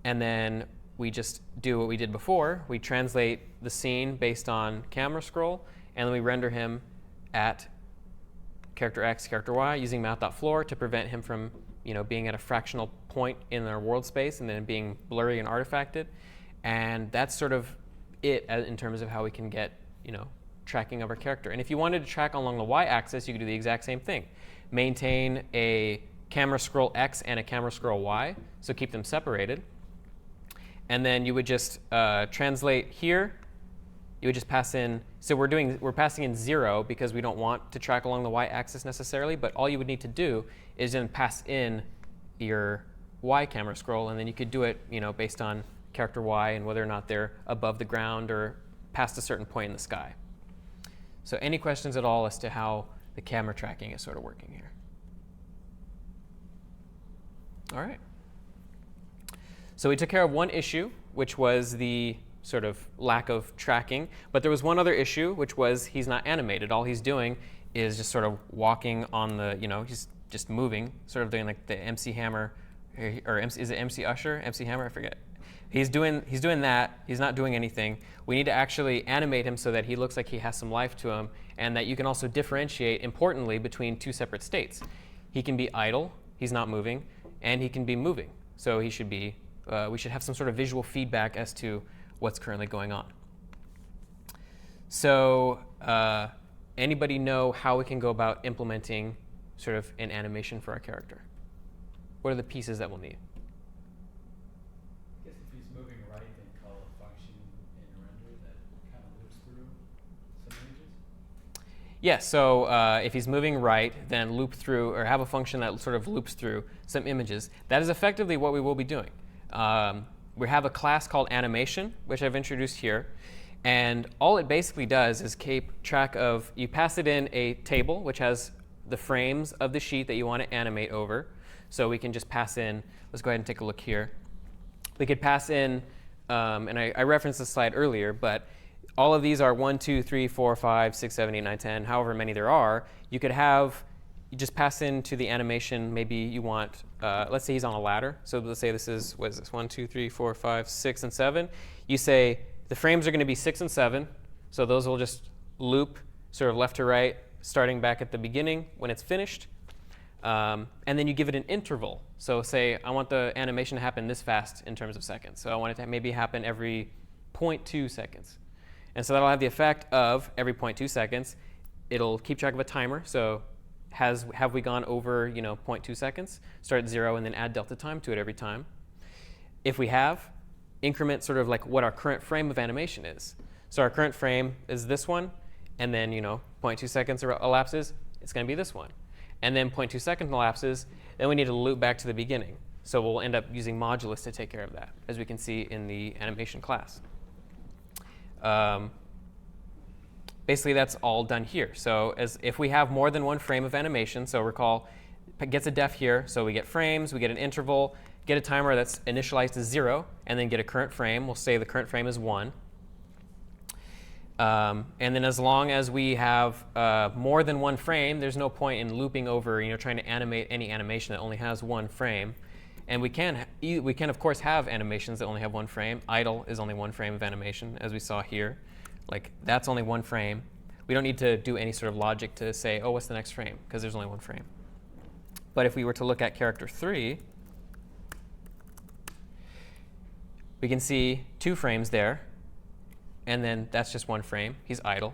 And then we just do what we did before. We translate the scene based on camera scroll, and then we render him at character X, character Y, using math.floor to prevent him from being at a fractional point in our world space and then being blurry and artifacted. And that's sort of it in terms of how we can get, tracking of our character. And if you wanted to track along the y-axis, you could do the exact same thing. Maintain a camera scroll X and a camera scroll Y, so keep them separated. And then you would just translate here. You would just pass in, so we're passing in 0 because we don't want to track along the y-axis necessarily, but all you would need to do is then pass in your Y camera scroll, and then you could do it based on character Y and whether or not they're above the ground or past a certain point in the sky. So any questions at all as to how the camera tracking is sort of working here? All right. So we took care of one issue, which was the sort of lack of tracking. But there was one other issue, which was he's not animated. All he's doing is just sort of walking on the, he's just moving, sort of doing like the MC Hammer, or is it MC Usher? MC Hammer? I forget. He's doing that. He's not doing anything. We need to actually animate him so that he looks like he has some life to him, and that you can also differentiate, importantly, between 2 separate states. He can be idle, he's not moving, and he can be moving. So he should be, we should have some sort of visual feedback as to what's currently going on. So anybody know how we can go about implementing sort of an animation for our character? What are the pieces that we'll need? I guess if he's moving right, then call a function in render that kind of loops through some images. Yeah, so if he's moving right, then loop through, or have a function that sort of loops through some images. That is effectively what we will be doing. We have a class called animation, which I've introduced here. And all it basically does is keep track of, you pass it in a table, which has the frames of the sheet that you want to animate over. So we can just pass in, let's go ahead and take a look here. We could pass in, and I referenced this slide earlier, but all of these are 1, 2, 3, 4, 5, 6, 7, 8, 9, 10, however many there are. You could have, you just pass into the animation, maybe you want, let's say he's on a ladder. So let's say this is, what is this, 1, 2, 3, 4, 5, 6, and 7. You say the frames are going to be 6 and 7. So those will just loop sort of left to right, starting back at the beginning when it's finished. And then you give it an interval. So say I want the animation to happen this fast in terms of seconds. So I want it to maybe happen every 0.2 seconds. And so that'll have the effect of every 0.2 seconds. It'll keep track of a timer. So have we gone over 0.2 seconds? Start at 0 and then add delta time to it every time. If we have, increment sort of like what our current frame of animation is. So our current frame is this one, and then 0.2 seconds elapses, it's going to be this one. And then 0.2 seconds elapses, then we need to loop back to the beginning. So we'll end up using modulus to take care of that, as we can see in the animation class. Basically, that's all done here. So if we have more than one frame of animation, so recall, it gets a def here, so we get frames, we get an interval, get a timer that's initialized as 0, and then get a current frame. We'll say the current frame is 1. And then as long as we have more than one frame, there's no point in looping over, trying to animate any animation that only has one frame. And we can of course have animations that only have one frame. Idle is only one frame of animation, as we saw here. Like that's only one frame. We don't need to do any sort of logic to say, oh, what's the next frame? Because there's only one frame. But if we were to look at character 3, we can see 2 frames there. And then that's just one frame. He's idle.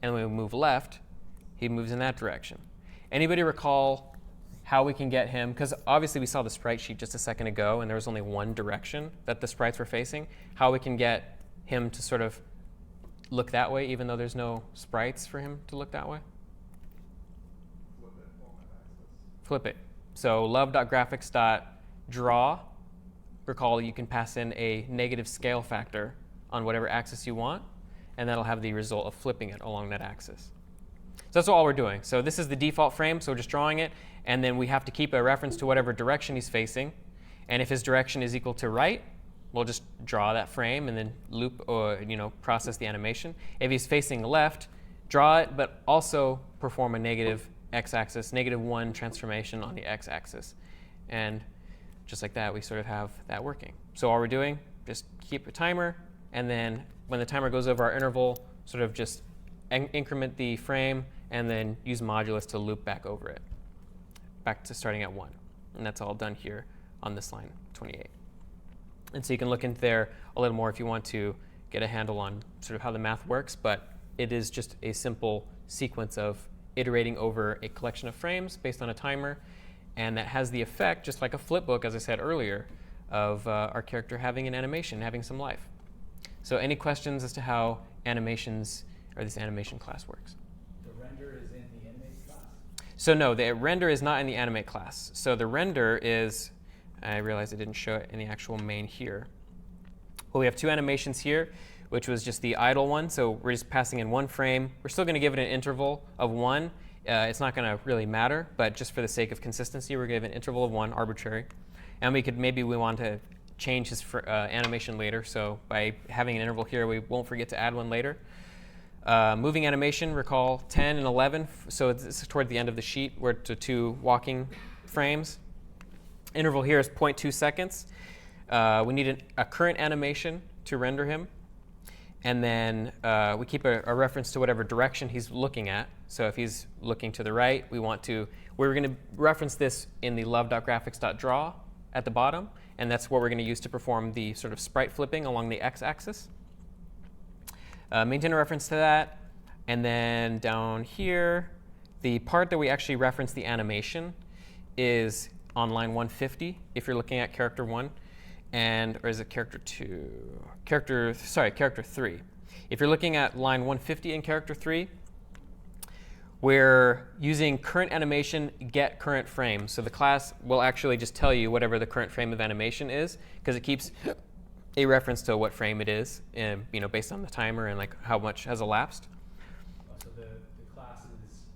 And when we move left, he moves in that direction. Anybody recall how we can get him? Because obviously we saw the sprite sheet just a second ago, and there was only one direction that the sprites were facing. How we can get him to sort of look that way, even though there's no sprites for him to look that way? Flip it on that axis. Flip it. So love.graphics.draw. Recall you can pass in a negative scale factor on whatever axis you want, and that'll have the result of flipping it along that axis. So that's all we're doing. So this is the default frame, so we're just drawing it, and then we have to keep a reference to whatever direction he's facing. And if his direction is equal to right, we'll just draw that frame and then loop or process the animation. If he's facing left, draw it, but also perform a negative x-axis, -1 transformation on the x-axis. And just like that, we sort of have that working. So all we're doing, just keep a timer, and then when the timer goes over our interval, sort of just increment the frame, and then use modulus to loop back over it, back to starting at 1. And that's all done here on this line 28. And so you can look into there a little more if you want to get a handle on sort of how the math works, but it is just a simple sequence of iterating over a collection of frames based on a timer, and that has the effect, just like a flipbook, as I said earlier, of our character having an animation, having some life. So any questions as to how animations, or this animation class works? The render is in the animate class? So no, the render is not in the animate class. So the render is, I realized I didn't show it in the actual main here. Well, we have 2 animations here, which was just the idle one. So we're just passing in 1 frame. We're still going to give it an interval of 1. It's not going to really matter, but just for the sake of consistency, we're going to give an interval of 1, arbitrary. And we want to change his animation later. So by having an interval here, we won't forget to add one later. Moving animation, recall 10 and 11. So it's toward the end of the sheet. We're to 2 walking frames. Interval here is 0.2 seconds. We need a current animation to render him. And then we keep a reference to whatever direction he's looking at. So if he's looking to the right, we're going to reference this in the love.graphics.draw at the bottom. And that's what we're going to use to perform the sort of sprite flipping along the x-axis. Maintain a reference to that. And then down here, the part that we actually reference the animation is on line 150, if you're looking at character 1. Or is it character 2? Character 3. If you're looking at line 150 in character 3, we're using current animation get current frame. So the class will actually just tell you whatever the current frame of animation is, because it keeps a reference to what frame it is, and, based on the timer and like how much has elapsed. So the class is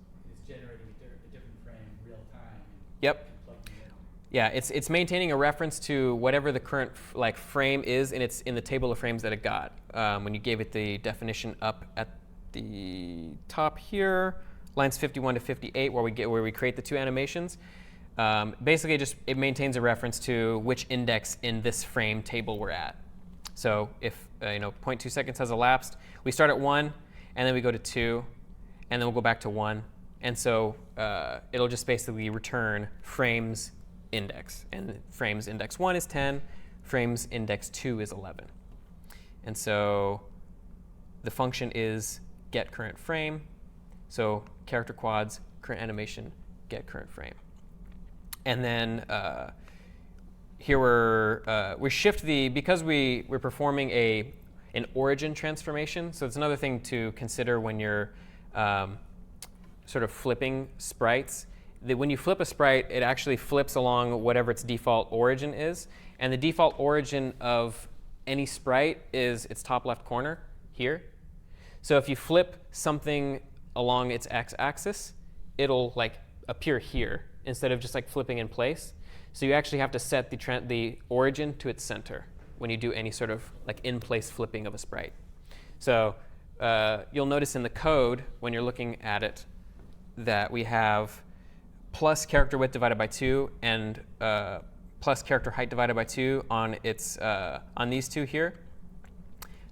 generating a different frame real time. Yep. Plugging it in. Yeah, it's maintaining a reference to whatever the current frame is, and it's in the table of frames that it got when you gave it the definition up at the top here, lines 51 to 58, where we create the two animations. Basically, it maintains a reference to which index in this frame table we're at. So if 0.2 seconds has elapsed, we start at 1, and then we go to 2, and then we'll go back to 1, and so it'll just basically return frames index, and frames index 1 is 10, frames index 2 is 11. And so the function is get current frame, so character quads, current animation, get current frame. And then here we shift because we're performing an origin transformation, so it's another thing to consider when you're sort of flipping sprites. That when you flip a sprite, it actually flips along whatever its default origin is. And the default origin of any sprite is its top left corner here. So if you flip something along its x-axis, it'll appear here instead of just flipping in place. So you actually have to set the origin to its center when you do any sort of in-place flipping of a sprite. So you'll notice in the code when you're looking at it that we have plus character width divided by 2 and plus character height divided by 2 on these two here.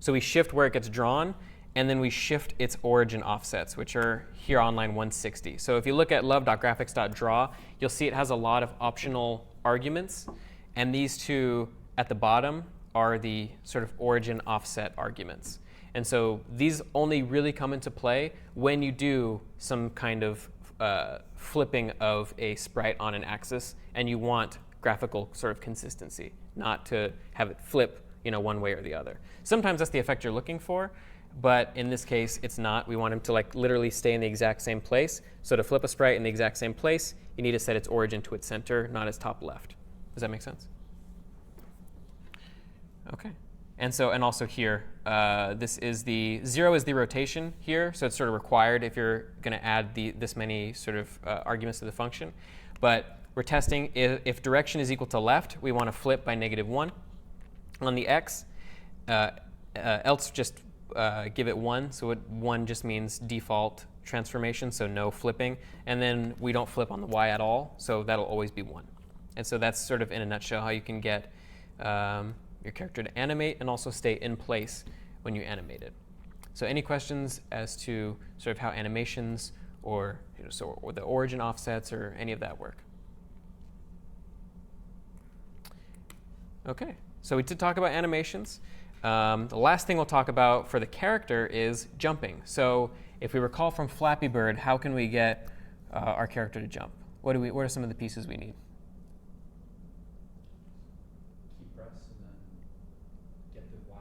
So we shift where it gets drawn, and then we shift its origin offsets, which are here on line 160. So if you look at love.graphics.draw, you'll see it has a lot of optional arguments, and these two at the bottom are the sort of origin offset arguments. And so these only really come into play when you do some kind of flipping of a sprite on an axis, and you want graphical sort of consistency, not to have it flip one way or the other. Sometimes that's the effect you're looking for, but in this case, it's not. We want him to literally stay in the exact same place. So to flip a sprite in the exact same place, you need to set its origin to its center, not its top left. Does that make sense? OK. And also here, this is 0 is the rotation here, so it's sort of required if you're going to add this many sort of arguments to the function. But we're testing if direction is equal to left, we want to flip by -1 on the x. Else just give it 1, so 1 just means default transformation, so no flipping. And then we don't flip on the y at all, so that'll always be 1. And so that's sort of in a nutshell how you can get your character to animate and also stay in place when you animate it. So any questions as to sort of how animations or the origin offsets or any of that work? OK, so we did talk about animations. The last thing we'll talk about for the character is jumping. So if we recall from Flappy Bird, how can we get our character to jump? What are some of the pieces we need? Key press and then get the Y.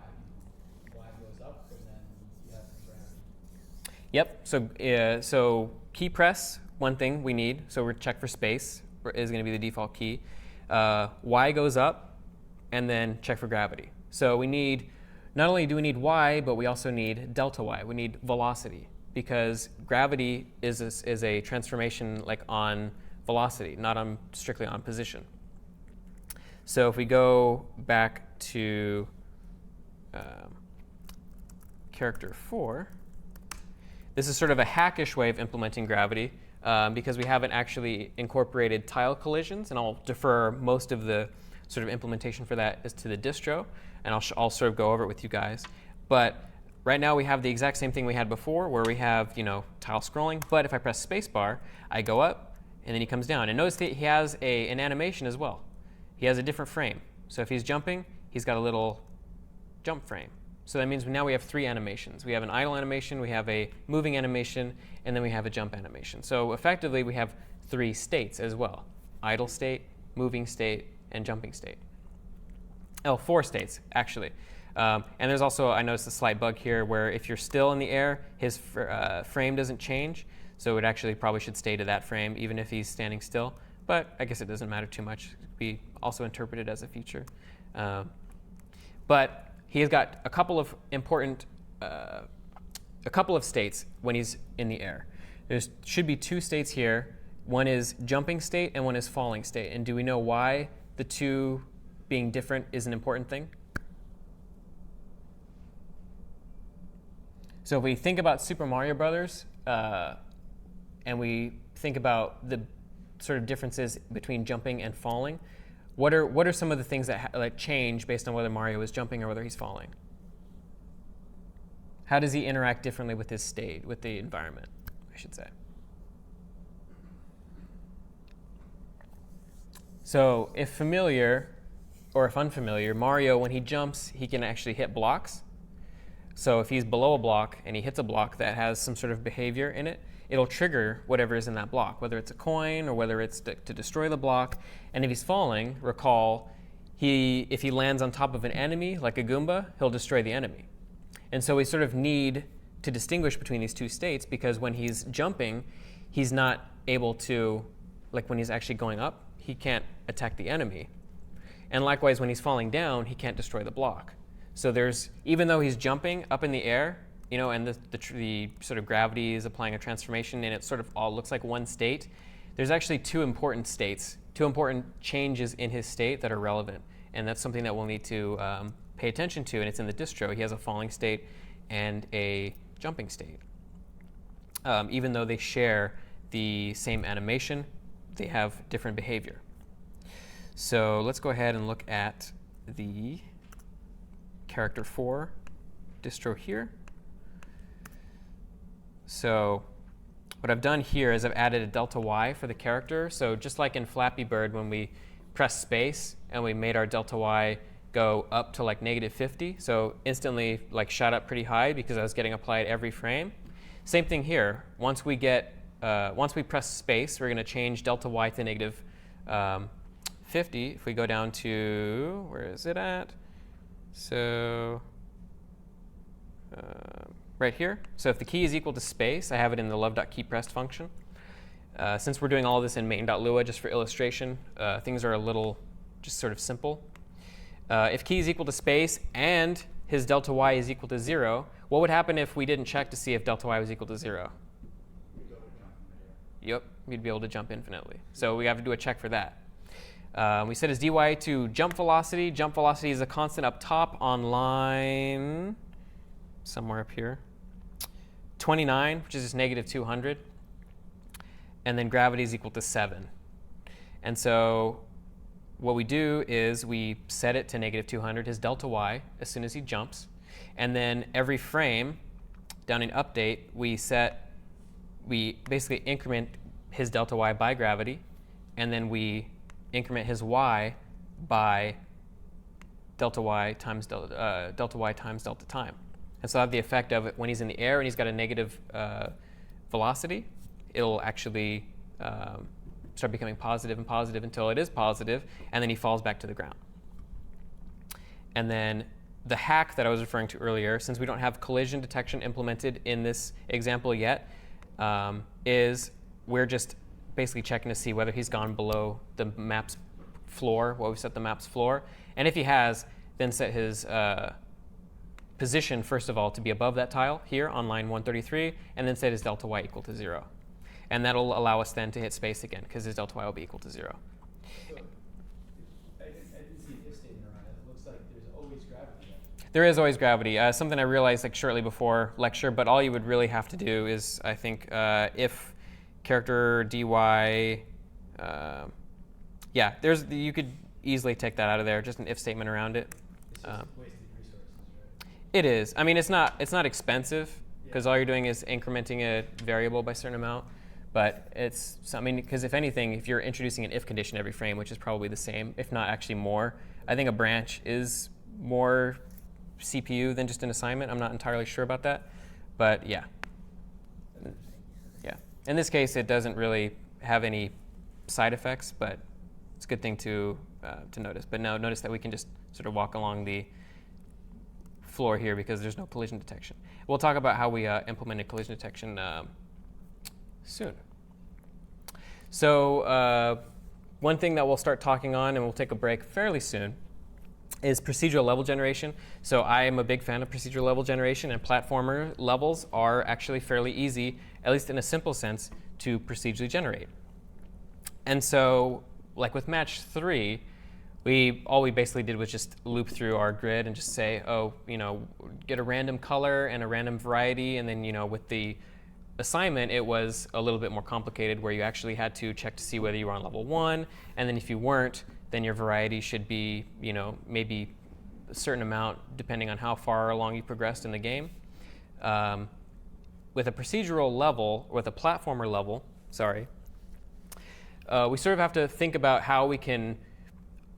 Y goes up and then you have some gravity. Yep. So key press, one thing we need. So we're check for space is going to be the default key. Y goes up, and then check for gravity. So we need, not only do we need y, but we also need delta y. We need velocity, because gravity is a transformation on velocity, not strictly on position. So if we go back to character 4, this is sort of a hackish way of implementing gravity because we haven't actually incorporated tile collisions, and I'll defer most of the sort of implementation for that is to the distro, and I'll sort of go over it with you guys. But right now we have the exact same thing we had before, where we have tile scrolling. But if I press spacebar, I go up, and then he comes down. And notice that he has an animation as well. He has a different frame. So if he's jumping, he's got a little jump frame. So that means now we have 3 animations. We have an idle animation, we have a moving animation, and then we have a jump animation. So effectively, we have 3 states as well: idle state, moving state, and jumping state. 4 states, actually. And there's also, I noticed a slight bug here, where if you're still in the air, his frame doesn't change. So it actually probably should stay to that frame, even if he's standing still. But I guess it doesn't matter too much. It could be also interpreted as a feature. But he has got a couple of important, a couple of states when he's in the air. There should be 2 states here, One is jumping state and one is falling state. And do we know why the two being different is an important thing? So if we think about Super Mario Brothers, and we think about the sort of differences between jumping and falling, what are some of the things that change based on whether Mario is jumping or whether he's falling? How does he interact differently with his state, with the environment, I should say? So if familiar or if unfamiliar, Mario, when he jumps, he can actually hit blocks. So if he's below a block and he hits a block that has some sort of behavior in it, it'll trigger whatever is in that block, whether it's a coin or whether it's to destroy the block. And if he's falling, recall, if he lands on top of an enemy, like a Goomba, he'll destroy the enemy. And so we sort of need to distinguish between these two states, because when he's jumping, he's not able to, like when he's actually going up, he can't attack the enemy. And likewise, when he's falling down, he can't destroy the block. So even though he's jumping up in the air, and the sort of gravity is applying a transformation, and it sort of all looks like one state, there's actually two important states, two important changes in his state that are relevant. And that's something that we'll need to pay attention to, and it's in the distro. He has a falling state and a jumping state. Even though they share the same animation, they have different behavior. So let's go ahead and look at the character 4 distro here. So what I've done here is I've added a delta y for the character. So just like in Flappy Bird, when we press space and we made our delta y go up to like -50, so instantly like shot up pretty high because I was getting applied every frame. Same thing here. Once we press space, we're going to change delta y to -50. If we go down to, where is it at? So right here. So if the key is equal to space, I have it in the love.keyPressed function. Since we're doing all this in main.lua just for illustration, things are a little just sort of simple. If key is equal to space and his delta y is equal to 0, what would happen if we didn't check to see if delta y was equal to 0? Yep, we'd be able to jump infinitely. So we have to do a check for that. We set his dy to jump velocity. Jump velocity is a constant up top on line somewhere up here. 29, which is just -200. And then gravity is equal to 7. And so what we do is we set it to -200, his delta y, as soon as he jumps. And then every frame down in update, we basically increment his delta y by gravity, and then we increment his y by delta y times delta time. And so I have the effect of it when he's in the air and he's got a negative velocity, it'll actually start becoming positive and positive until it is positive, and then he falls back to the ground. And then the hack that I was referring to earlier, since we don't have collision detection implemented in this example yet, is we're just basically checking to see whether he's gone below the map's floor, what we've set the map's floor. And if he has, then set his position, first of all, to be above that tile here on line 133, and then set his delta y equal to 0. And that'll allow us then to hit space again, because his delta y will be equal to 0. So I didn't see an if statement around it. It looks like there's always gravity. There is always gravity. Something I realized like shortly before lecture, but all you would really have to do is, I think, if character dy, you could easily take that out of there, just an if statement around it. It's just wasted resources, right? It is. I mean, it's not expensive, because all you're doing is incrementing a variable by a certain amount. But because if anything, if you're introducing an if condition every frame, which is probably the same, if not actually more, I think a branch is more CPU than just an assignment. I'm not entirely sure about that, but yeah. Yeah. In this case, it doesn't really have any side effects, but it's a good thing to notice. But now notice that we can just sort of walk along the floor here because there's no collision detection. We'll talk about how we implemented collision detection soon. So one thing that we'll start talking on, and we'll take a break fairly soon, is procedural level generation. So I am a big fan of procedural level generation, and platformer levels are actually fairly easy, at least in a simple sense, to procedurally generate. And so, like with match 3, all we basically did was just loop through our grid and just say, oh, get a random color and a random variety. And then, with the assignment, it was a little bit more complicated, where you actually had to check to see whether you were on level 1. And then if you weren't, then your variety should be, maybe a certain amount depending on how far along you progressed in the game. With a procedural level, with a platformer level, we sort of have to think about how we can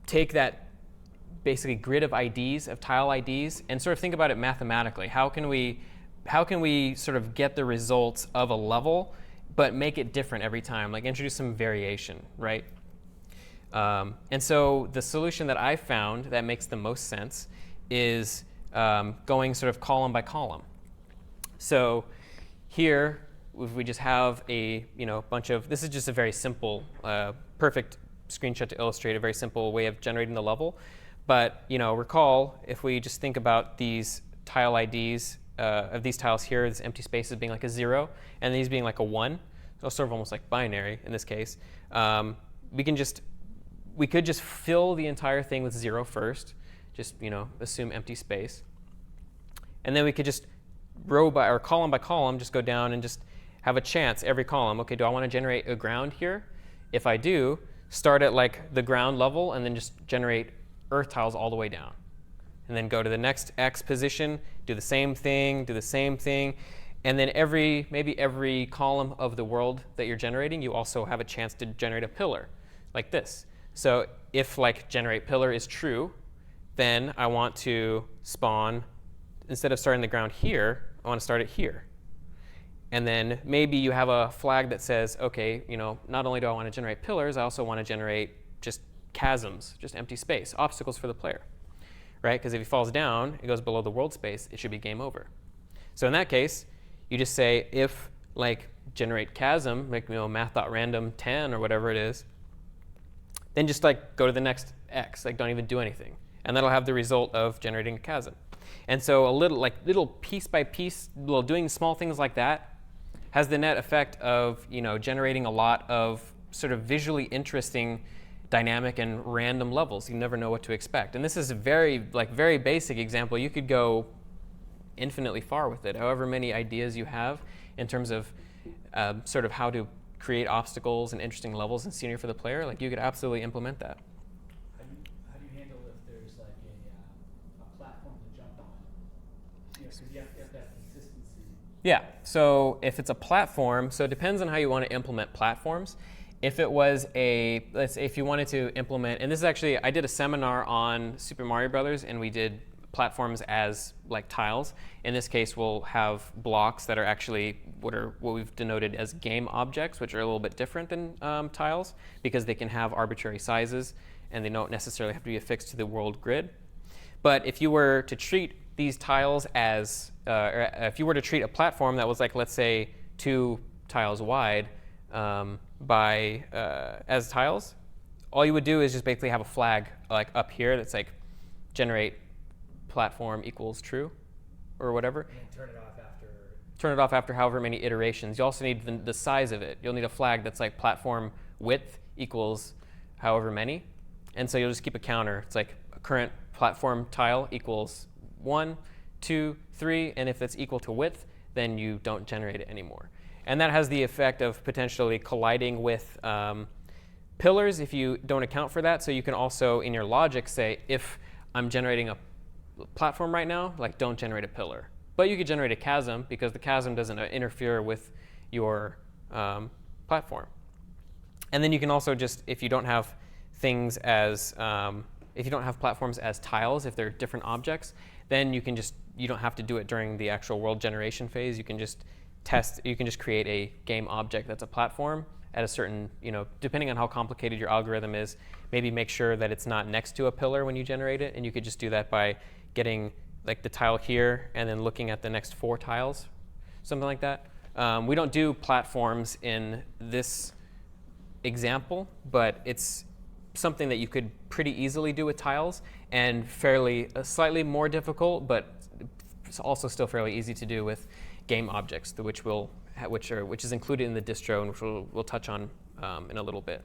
take that basically grid of IDs, of tile IDs, and sort of think about it mathematically. How can we sort of get the results of a level, but make it different every time, like introduce some variation, right? And so the solution that I found that makes the most sense is going sort of column by column. So here, if we just have a bunch of, this is just a very simple, perfect screenshot to illustrate a very simple way of generating the level. But recall, if we just think about these tile IDs of these tiles here, this empty space as being like a 0, and these being like a 1, so sort of almost like binary in this case, we could just fill the entire thing with 0 first, just assume empty space, and then we could just row by or column by column just go down and just have a chance every column. Okay, do I want to generate a ground here? If I do, start at like the ground level and then just generate earth tiles all the way down. And then go to the next X position, do the same thing, and then maybe every column of the world that you're generating, you also have a chance to generate a pillar, like this. So if like generate pillar is true, then I want to spawn, instead of starting the ground here, I want to start it here. And then maybe you have a flag that says, okay, not only do I want to generate pillars, I also want to generate just chasms, just empty space, obstacles for the player, right? Because if he falls down, it goes below the world space, it should be game over. So in that case, you just say if like generate chasm, like math.random 10 or whatever it is, then just like go to the next X, like don't even do anything. And that'll have the result of generating a chasm. And so a little piece by piece, doing small things like that has the net effect of generating a lot of sort of visually interesting, dynamic and random levels. You never know what to expect. And this is a very basic example. You could go infinitely far with it. However many ideas you have in terms of sort of how to create obstacles and interesting levels and scenery for the player, like you could absolutely implement that. How do you handle if there's like a platform to jump on? Because you have to have that consistency. Yeah, so if it's a platform, so it depends on how you want to implement platforms. If it was let's say if you wanted to implement, and this is actually, I did a seminar on Super Mario Brothers, and we did platforms as like tiles. In this case, we'll have blocks that are actually what we've denoted as game objects, which are a little bit different than tiles, because they can have arbitrary sizes, and they don't necessarily have to be affixed to the world grid. But if you were to treat these tiles as, if you were to treat a platform that was like, let's say, 2 tiles wide as tiles, all you would do is just basically have a flag like up here that's like generate platform equals true or whatever. And then turn it off after. Turn it off after however many iterations. You also need the size of it. You'll need a flag that's like platform width equals however many. And so you'll just keep a counter. It's like a current platform tile equals 1, 2, 3, and if it's equal to width, then you don't generate it anymore. And that has the effect of potentially colliding with pillars if you don't account for that. So you can also, in your logic, say, if I'm generating a platform right now, like don't generate a pillar. But you could generate a chasm because the chasm doesn't interfere with your platform. And then you can also just, if you don't have things as, if you don't have platforms as tiles, if they're different objects, then you don't have to do it during the actual world generation phase. You can just create a game object that's a platform at a certain, depending on how complicated your algorithm is, maybe make sure that it's not next to a pillar when you generate it. And you could just do that by getting like the tile here and then looking at the next 4 tiles, something like that. We don't do platforms in this example, but it's something that you could pretty easily do with tiles, and slightly more difficult, but it's also still fairly easy to do with game objects, which is included in the distro, and which we'll touch on in a little bit.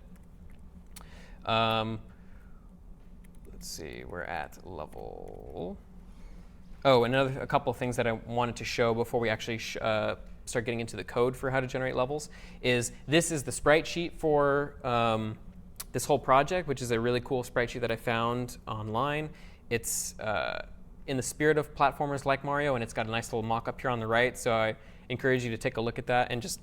Let's see, we're at level. Oh, a couple of things that I wanted to show before we actually start getting into the code for how to generate levels is this is the sprite sheet for this whole project, which is a really cool sprite sheet that I found online. It's in the spirit of platformers like Mario, and it's got a nice little mock-up here on the right, so I encourage you to take a look at that and just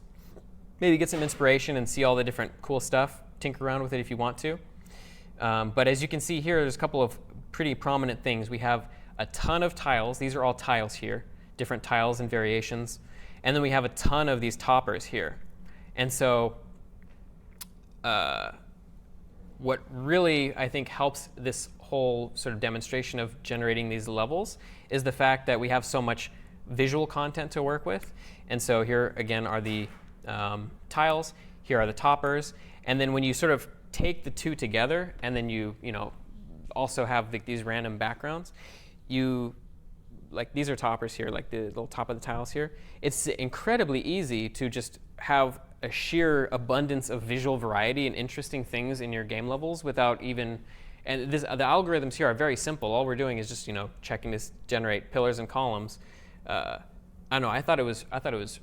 maybe get some inspiration and see all the different cool stuff. Tinker around with it if you want to. But as you can see here, there's a couple of pretty prominent things. We have a ton of tiles. These are all tiles here, different tiles and variations. And then we have a ton of these toppers here. And so what really, I think, helps this whole sort of demonstration of generating these levels is the fact that we have so much visual content to work with. And so here, again, are the tiles. Here are the toppers. And then when you sort of take the two together, and then you also have these random backgrounds, like these are toppers here, like the little top of the tiles here. It's incredibly easy to just have a sheer abundance of visual variety and interesting things in your game levels without even, and the algorithms here are very simple. All we're doing is just checking to generate pillars and columns. I don't know. I thought it was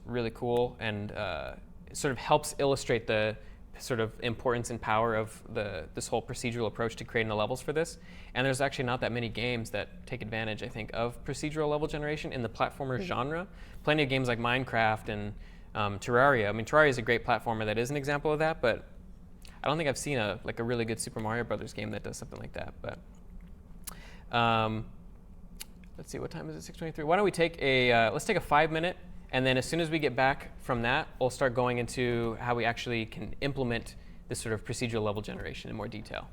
really cool, and it sort of helps illustrate the sort of importance and power of this whole procedural approach to creating the levels for this. And there's actually not that many games that take advantage, I think, of procedural level generation in the platformer genre. Plenty of games like Minecraft and Terraria. I mean, Terraria is a great platformer that is an example of that, but I don't think I've seen a really good Super Mario Brothers game that does something like that. But let's see, what time is it? 6:23. Why don't we take let's take a 5-minute. And then as soon as we get back from that, we'll start going into how we actually can implement this sort of procedural level generation in more detail.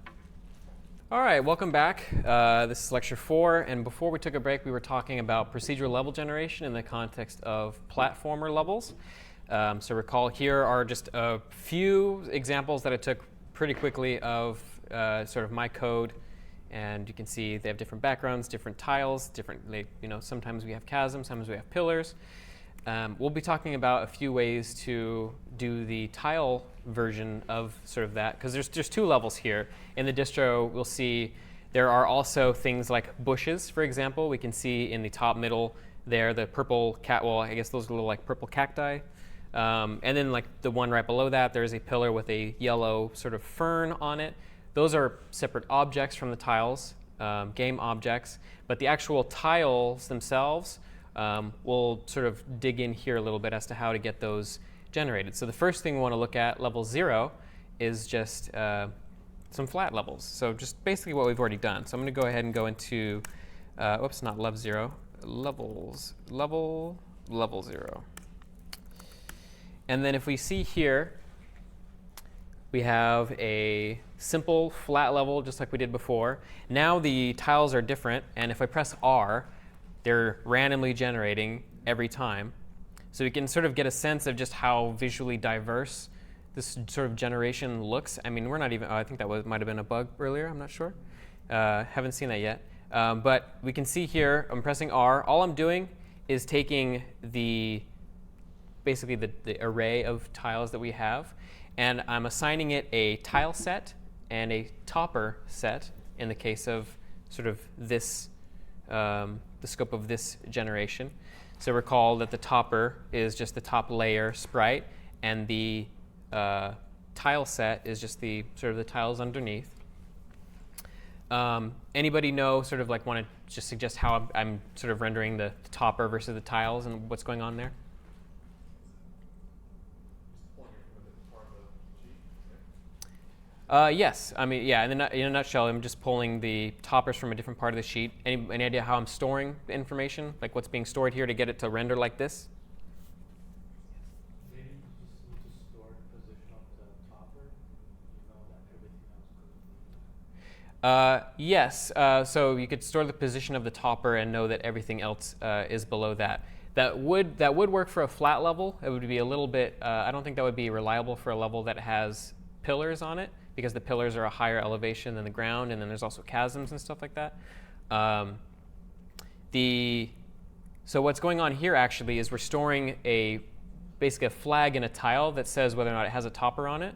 All right, welcome back. This is lecture 4. And before we took a break, we were talking about procedural level generation in the context of platformer levels. So recall here are just a few examples that I took pretty quickly of sort of my code. And you can see they have different backgrounds, different tiles, sometimes we have chasms, sometimes we have pillars. We'll be talking about a few ways to do the tile version of sort of that, because there's 2 levels here. In the distro, we'll see there are also things like bushes, for example. We can see in the top middle there the purple I guess those are little like purple cacti. And then like the one right below that, there's a pillar with a yellow sort of fern on it. Those are separate objects from the tiles, game objects. But the actual tiles themselves, we'll sort of dig in here a little bit as to how to get those generated. So the first thing we want to look at, level 0, is just some flat levels. So just basically what we've already done. So I'm going to go ahead and go into, not level 0, level 0. And then if we see here, we have a simple flat level just like we did before. Now the tiles are different, and if I press R, they're randomly generating every time. So we can sort of get a sense of just how visually diverse this sort of generation looks. I mean, we're not even, I think that might have been a bug earlier, I'm not sure. Haven't seen that yet. But we can see here, I'm pressing R. All I'm doing is taking basically the array of tiles that we have, and I'm assigning it a tile set and a topper set in the case of sort of this, the scope of this generation. So recall that the topper is just the top layer sprite, and the tile set is just the sort of the tiles underneath. Anybody know, sort of like want to just suggest how I'm sort of rendering the topper versus the tiles and what's going on there? Yes, I mean, yeah, in a nutshell, I'm just pulling the toppers from a different part of the sheet. Any idea how I'm storing the information? Like what's being stored here to get it to render like this? Maybe you just need to store the position of the topper, that everything else goes below. Yes, so you could store the position of the topper and know that everything else is below that. That would work for a flat level. It would be a little bit, I don't think that would be reliable for a level that has pillars on it, because the pillars are a higher elevation than the ground, and then there's also chasms and stuff like that. So what's going on here actually is we're storing basically a flag in a tile that says whether or not it has a topper on it.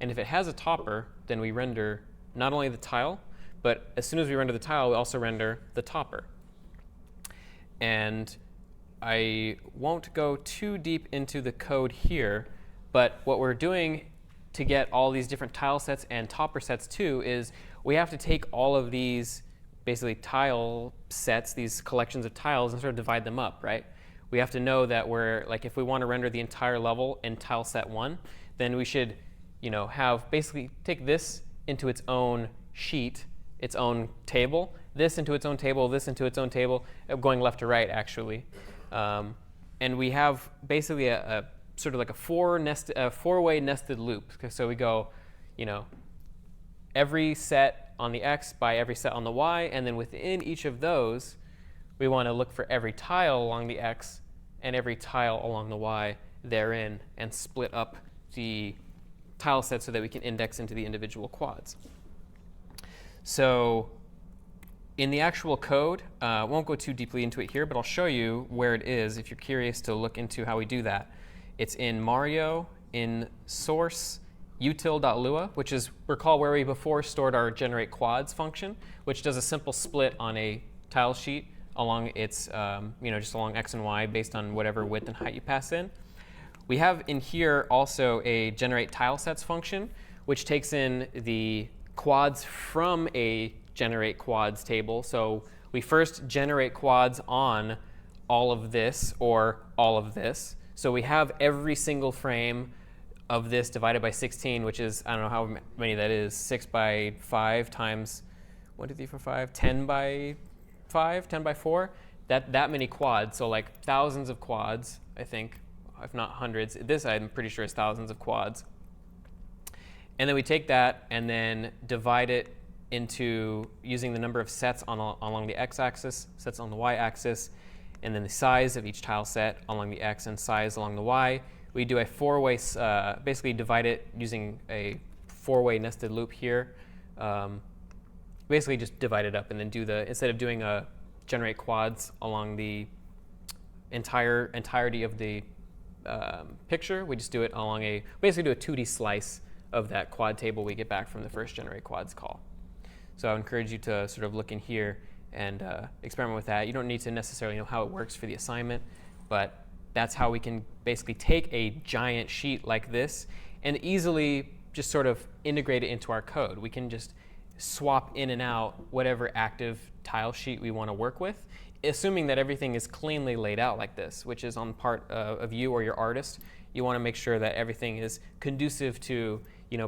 And if it has a topper, then we render not only the tile, but as soon as we render the tile, we also render the topper. And I won't go too deep into the code here, but what we're doing to get all these different tile sets and topper sets too is we have to take all of these basically tile sets, these collections of tiles, and sort of divide them up, right? We have to know that we're, like, if we want to render the entire level in tile set 1, then we should, have basically take this into its own sheet, its own table, this into its own table, this into its own table, going left to right, actually. And we have basically a sort of like a four-way nested loop. So we go, every set on the x by every set on the y, and then within each of those, we want to look for every tile along the x and every tile along the y therein, and split up the tile set so that we can index into the individual quads. So in the actual code, I won't go too deeply into it here, but I'll show you where it is if you're curious to look into how we do that. It's in Mario, in source, util.lua, which is, recall, where we before stored our generate quads function, which does a simple split on a tile sheet along its, just along x and y based on whatever width and height you pass in. We have in here also a generate tile sets function, which takes in the quads from a generate quads table. So we first generate quads on all of this or all of this. So we have every single frame of this divided by 16, which is, I don't know how many that is, 6 by 5 times 1, 2, 3, 4, 5, 10 by 5, 10 by 4. That many quads, so like thousands of quads, I think, if not hundreds. This I'm pretty sure is thousands of quads. And then we take that and then divide it into using the number of sets along the x-axis, sets on the y-axis, and then the size of each tile set along the x and size along the y. We do a four-way, basically divide it using a four-way nested loop here. Basically just divide it up and then do instead of doing a generate quads along the entirety of the picture, we just do it along basically do a 2D slice of that quad table we get back from the first generate quads call. So I would encourage you to sort of look in here and experiment with that. You don't need to necessarily know how it works for the assignment, but that's how we can basically take a giant sheet like this and easily just sort of integrate it into our code. We can just swap in and out whatever active tile sheet we want to work with, assuming that everything is cleanly laid out like this, which is on part of you or your artist. You want to make sure that everything is conducive to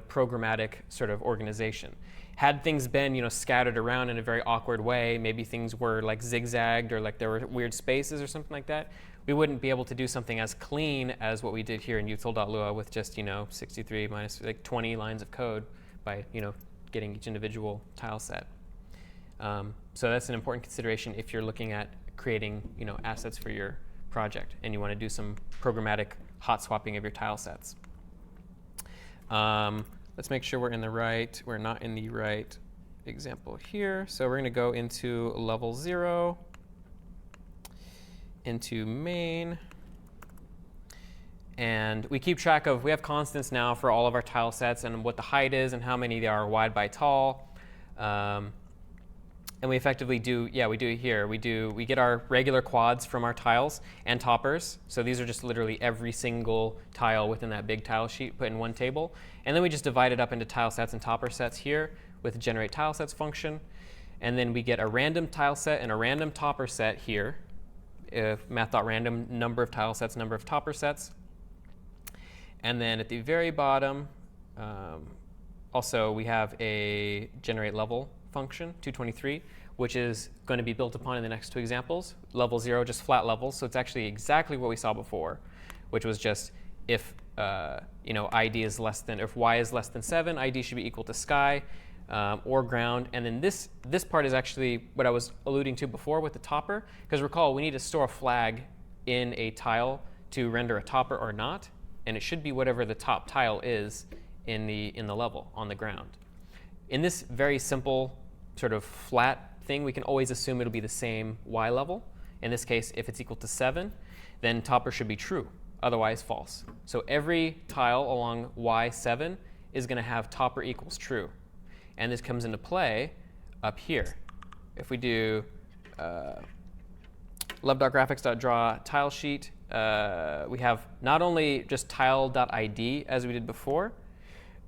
programmatic sort of organization. Had things been scattered around in a very awkward way, maybe things were like zigzagged or like there were weird spaces or something like that, we wouldn't be able to do something as clean as what we did here in util.lua with just 63 minus like 20 lines of code by getting each individual tile set. So that's an important consideration if you're looking at creating assets for your project and you want to do some programmatic hot swapping of your tile sets. Let's make sure we're not in the right example here. So we're going to go into level 0, into main, and we keep track of, we have constants now for all of our tile sets and what the height is and how many they are wide by tall. And we effectively do, we do it here. We get our regular quads from our tiles and toppers. So these are just literally every single tile within that big tile sheet put in one table. And then we just divide it up into tile sets and topper sets here with the generate tile sets function. And then we get a random tile set and a random topper set here. Math.random, number of tile sets, number of topper sets. And then at the very bottom, also we have a generate level function, 223, which is going to be built upon in the next two examples. Level 0, just flat levels. So it's actually exactly what we saw before, which was just if ID is less than, if Y is less than 7, ID should be equal to sky or ground. And then this part is actually what I was alluding to before with the topper. Because recall, we need to store a flag in a tile to render a topper or not. And it should be whatever the top tile is in the level on the ground. In this very simple sort of flat thing, we can always assume it'll be the same Y level. In this case, if it's equal to 7, then topper should be true, otherwise false. So every tile along Y7 is going to have topper equals true. And this comes into play up here. If we do love.graphics.draw tile sheet, we have not only just tile.id as we did before,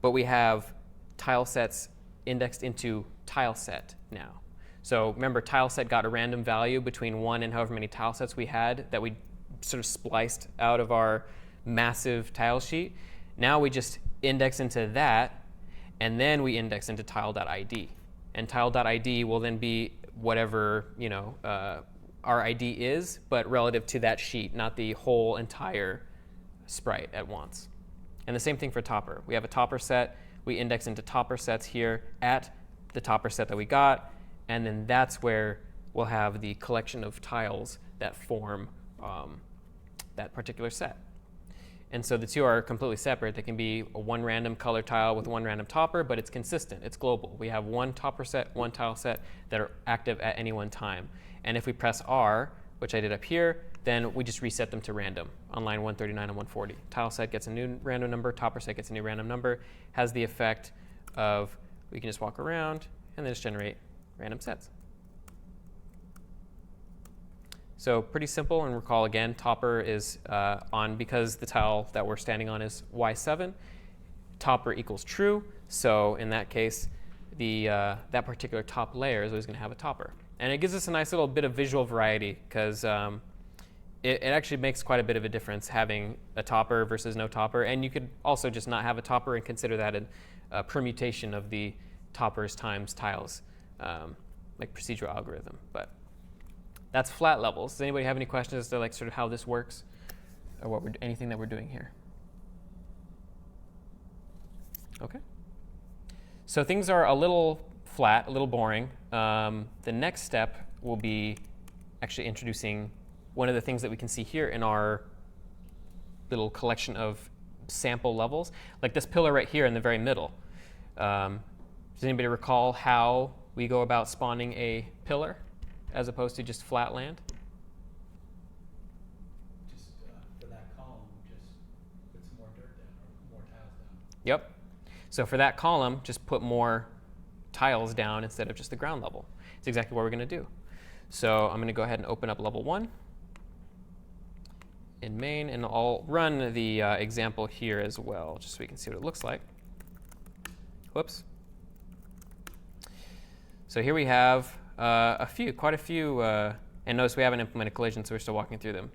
but we have tile sets indexed into tile set now. So remember, tile set got a random value between 1 and however many tile sets we had that we sort of spliced out of our massive tile sheet. Now we just index into that, and then we index into tile.id. And tile.id will then be whatever our ID is, but relative to that sheet, not the whole entire sprite at once. And the same thing for topper. We have a topper set. We index into topper sets here at the topper set that we got, and then that's where we'll have the collection of tiles that form that particular set. And so the two are completely separate. They can be one random color tile with one random topper, but it's consistent. It's global. We have one topper set, one tile set that are active at any one time. And if we press R, which I did up here, then we just reset them to random on line 139 and 140. Tile set gets a new random number, topper set gets a new random number, has the effect of we can just walk around and then just generate random sets. So pretty simple, and recall again, topper is on because the tile that we're standing on is Y7. Topper equals true, so in that case, that particular top layer is always going to have a topper. And it gives us a nice little bit of visual variety because it actually makes quite a bit of a difference having a topper versus no topper. And you could also just not have a topper and consider that a permutation of the toppers times tiles, like procedural algorithm. But that's flat levels. Does anybody have any questions as to like sort of how this works or anything that we're doing here? Okay. So things are a little flat, a little boring. The next step will be actually introducing one of the things that we can see here in our little collection of sample levels, like this pillar right here in the very middle. Does anybody recall how we go about spawning a pillar as opposed to just flat land? Just for that column, just put some more dirt down or more tiles down. Yep. So for that column, just put more tiles down instead of just the ground level. It's exactly what we're going to do. So I'm going to go ahead and open up level 1 in main, and I'll run the example here as well, just so we can see what it looks like. Whoops. So here we have quite a few, and notice we haven't implemented collision, so we're still walking through them.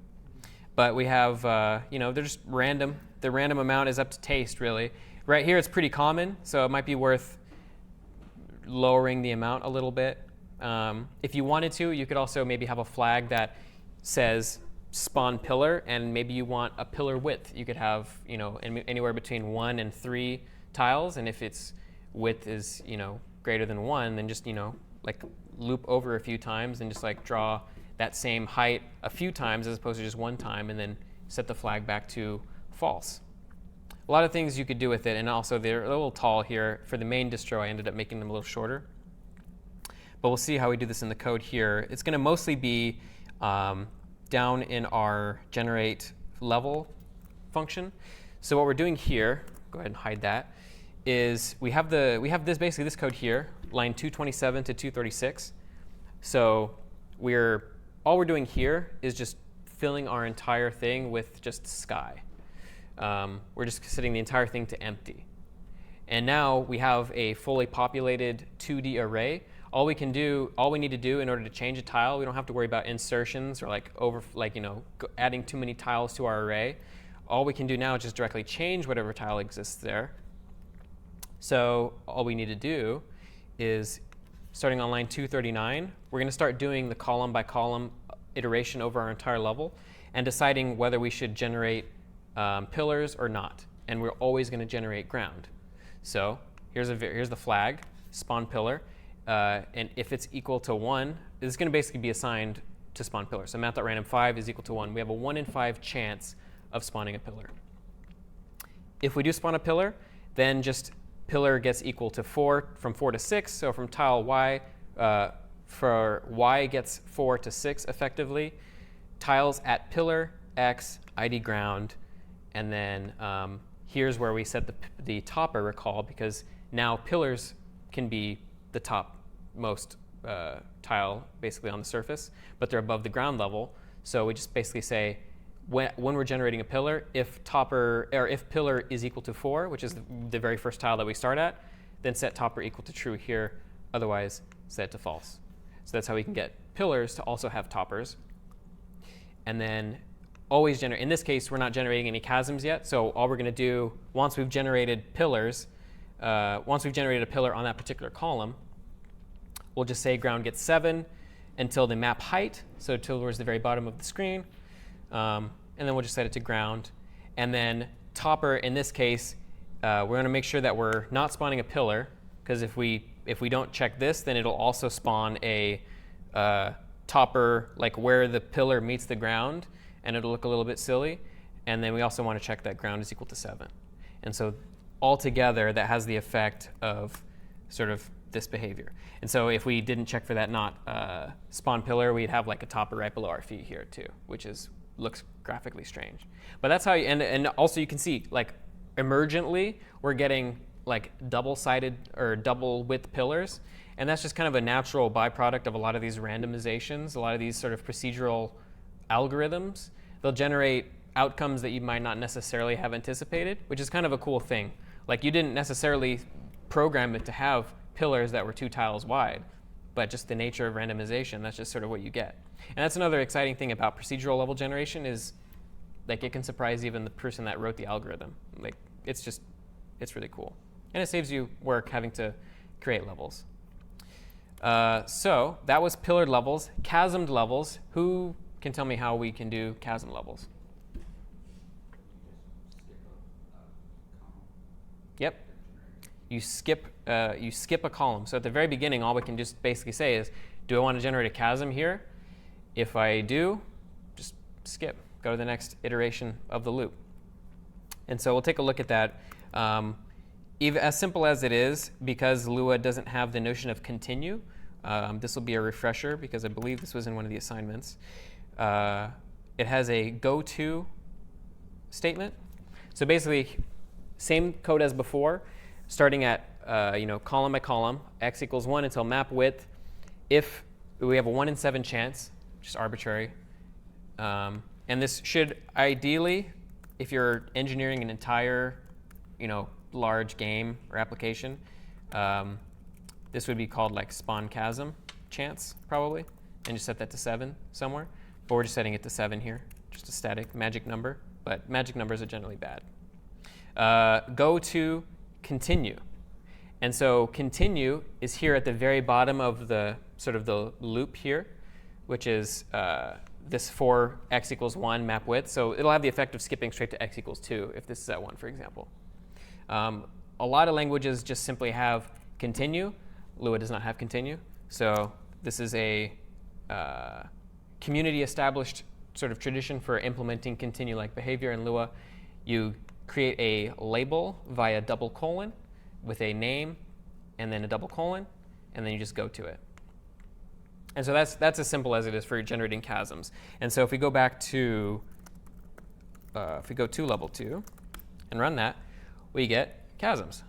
But we have, they're just random. The random amount is up to taste, really. Right here, it's pretty common, so it might be worth lowering the amount a little bit. If you wanted to, you could also maybe have a flag that says spawn pillar, and maybe you want a pillar width. You could have, anywhere between 1 and 3 tiles, and if its width is, greater than 1, then just, like loop over a few times and just like draw that same height a few times as opposed to just one time, and then set the flag back to false. A lot of things you could do with it, and also they're a little tall here. For the main distro, I ended up making them a little shorter. But we'll see how we do this in the code here. It's going to mostly be down in our generate level function. So what we're doing here, go ahead and hide that, is we have basically this code here, line 227 to 236. So all we're doing here is just filling our entire thing with just sky. We're just setting the entire thing to empty. And now we have a fully populated 2D array. All we need to do in order to change a tile, we don't have to worry about insertions or adding too many tiles to our array. All we can do now is just directly change whatever tile exists there. So all we need to do is, starting on line 239, we're going to start doing the column by column iteration over our entire level and deciding whether we should generate pillars or not. And we're always going to generate ground. So here's the flag, spawn pillar. And if it's equal to 1, this is going to basically be assigned to spawn pillar. So math.random5 is equal to 1. We have a 1 in 5 chance of spawning a pillar. If we do spawn a pillar, then just pillar gets equal to 4 from 4 to 6. So from tile y, for y gets 4 to 6 effectively. Tiles at pillar, x, ID ground, and then here's where we set the topper, recall, because now pillars can be the topmost tile basically on the surface, but they're above the ground level. So we just basically say, when we're generating a pillar, if pillar is equal to 4, which is the very first tile that we start at, then set topper equal to true here, otherwise set it to false. So that's how we can get pillars to also have toppers. And then always generate, in this case, we're not generating any chasms yet, so all we're going to do, once we've generated pillars, once we've generated a pillar on that particular column, we'll just say ground gets 7 until the map height, so towards the very bottom of the screen. And then we'll just set it to ground. And then topper, in this case, we're going to make sure that we're not spawning a pillar, because if we don't check this, then it'll also spawn a topper like where the pillar meets the ground, and it'll look a little bit silly. And then we also want to check that ground is equal to 7. And so altogether, that has the effect of sort of this behavior. And so if we didn't check for that not spawn pillar, we'd have like a topper right below our feet here too, which looks graphically strange. But that's how and also you can see like emergently we're getting like double-sided or double width pillars, and that's just kind of a natural byproduct of a lot of these randomizations, a lot of these sort of procedural algorithms. They'll generate outcomes that you might not necessarily have anticipated, which is kind of a cool thing. Like you didn't necessarily program it to have pillars that were 2 tiles wide, but just the nature of randomization, that's just sort of what you get. And that's another exciting thing about procedural level generation is like it can surprise even the person that wrote the algorithm. Like it's really cool. And it saves you work having to create levels. So that was pillared levels. Chasmed levels. Who can tell me how we can do chasm levels? Yep. You skip a column. So at the very beginning, all we can just basically say is, do I want to generate a chasm here? If I do, just skip. Go to the next iteration of the loop. And so we'll take a look at that. Even as simple as it is, because Lua doesn't have the notion of continue, this will be a refresher because I believe this was in one of the assignments. It has a go-to statement. So basically, same code as before, starting at column by column, x equals 1 until map width. If we have a 1 in 7 chance, just arbitrary. And this should ideally, if you're engineering an entire large game or application, this would be called like spawn chasm chance probably, and just set that to 7 somewhere. But we're just setting it to 7 here, just a static magic number. But magic numbers are generally bad. Go to continue. And so continue is here at the very bottom of the sort of the loop here, which is this for x equals 1 map width. So it'll have the effect of skipping straight to x equals 2 if this is at 1, for example. A lot of languages just simply have continue. Lua does not have continue. So this is a community established sort of tradition for implementing continue-like behavior in Lua. You create a label via double colon with a name and then a double colon, and then you just go to it. And so that's as simple as it is for generating chasms. And so if we go back to, if we go to level 2 and run that, we get chasms.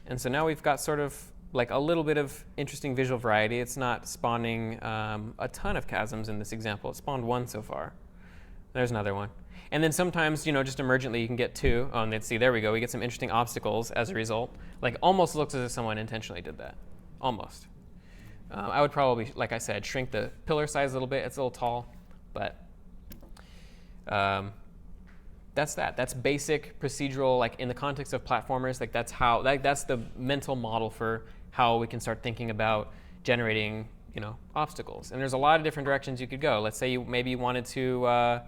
And so now we've got sort of like a little bit of interesting visual variety. It's not spawning a ton of chasms in this example. It spawned 1 so far. There's another one. And then sometimes, just emergently you can get 2. Oh, and let's see, there we go. We get some interesting obstacles as a result. Like almost looks as if someone intentionally did that. Almost. I would probably, like I said, shrink the pillar size a little bit. It's a little tall, but that's that. That's basic procedural, like in the context of platformers. Like that's the mental model for how we can start thinking about generating, obstacles. And there's a lot of different directions you could go. Let's say you maybe wanted to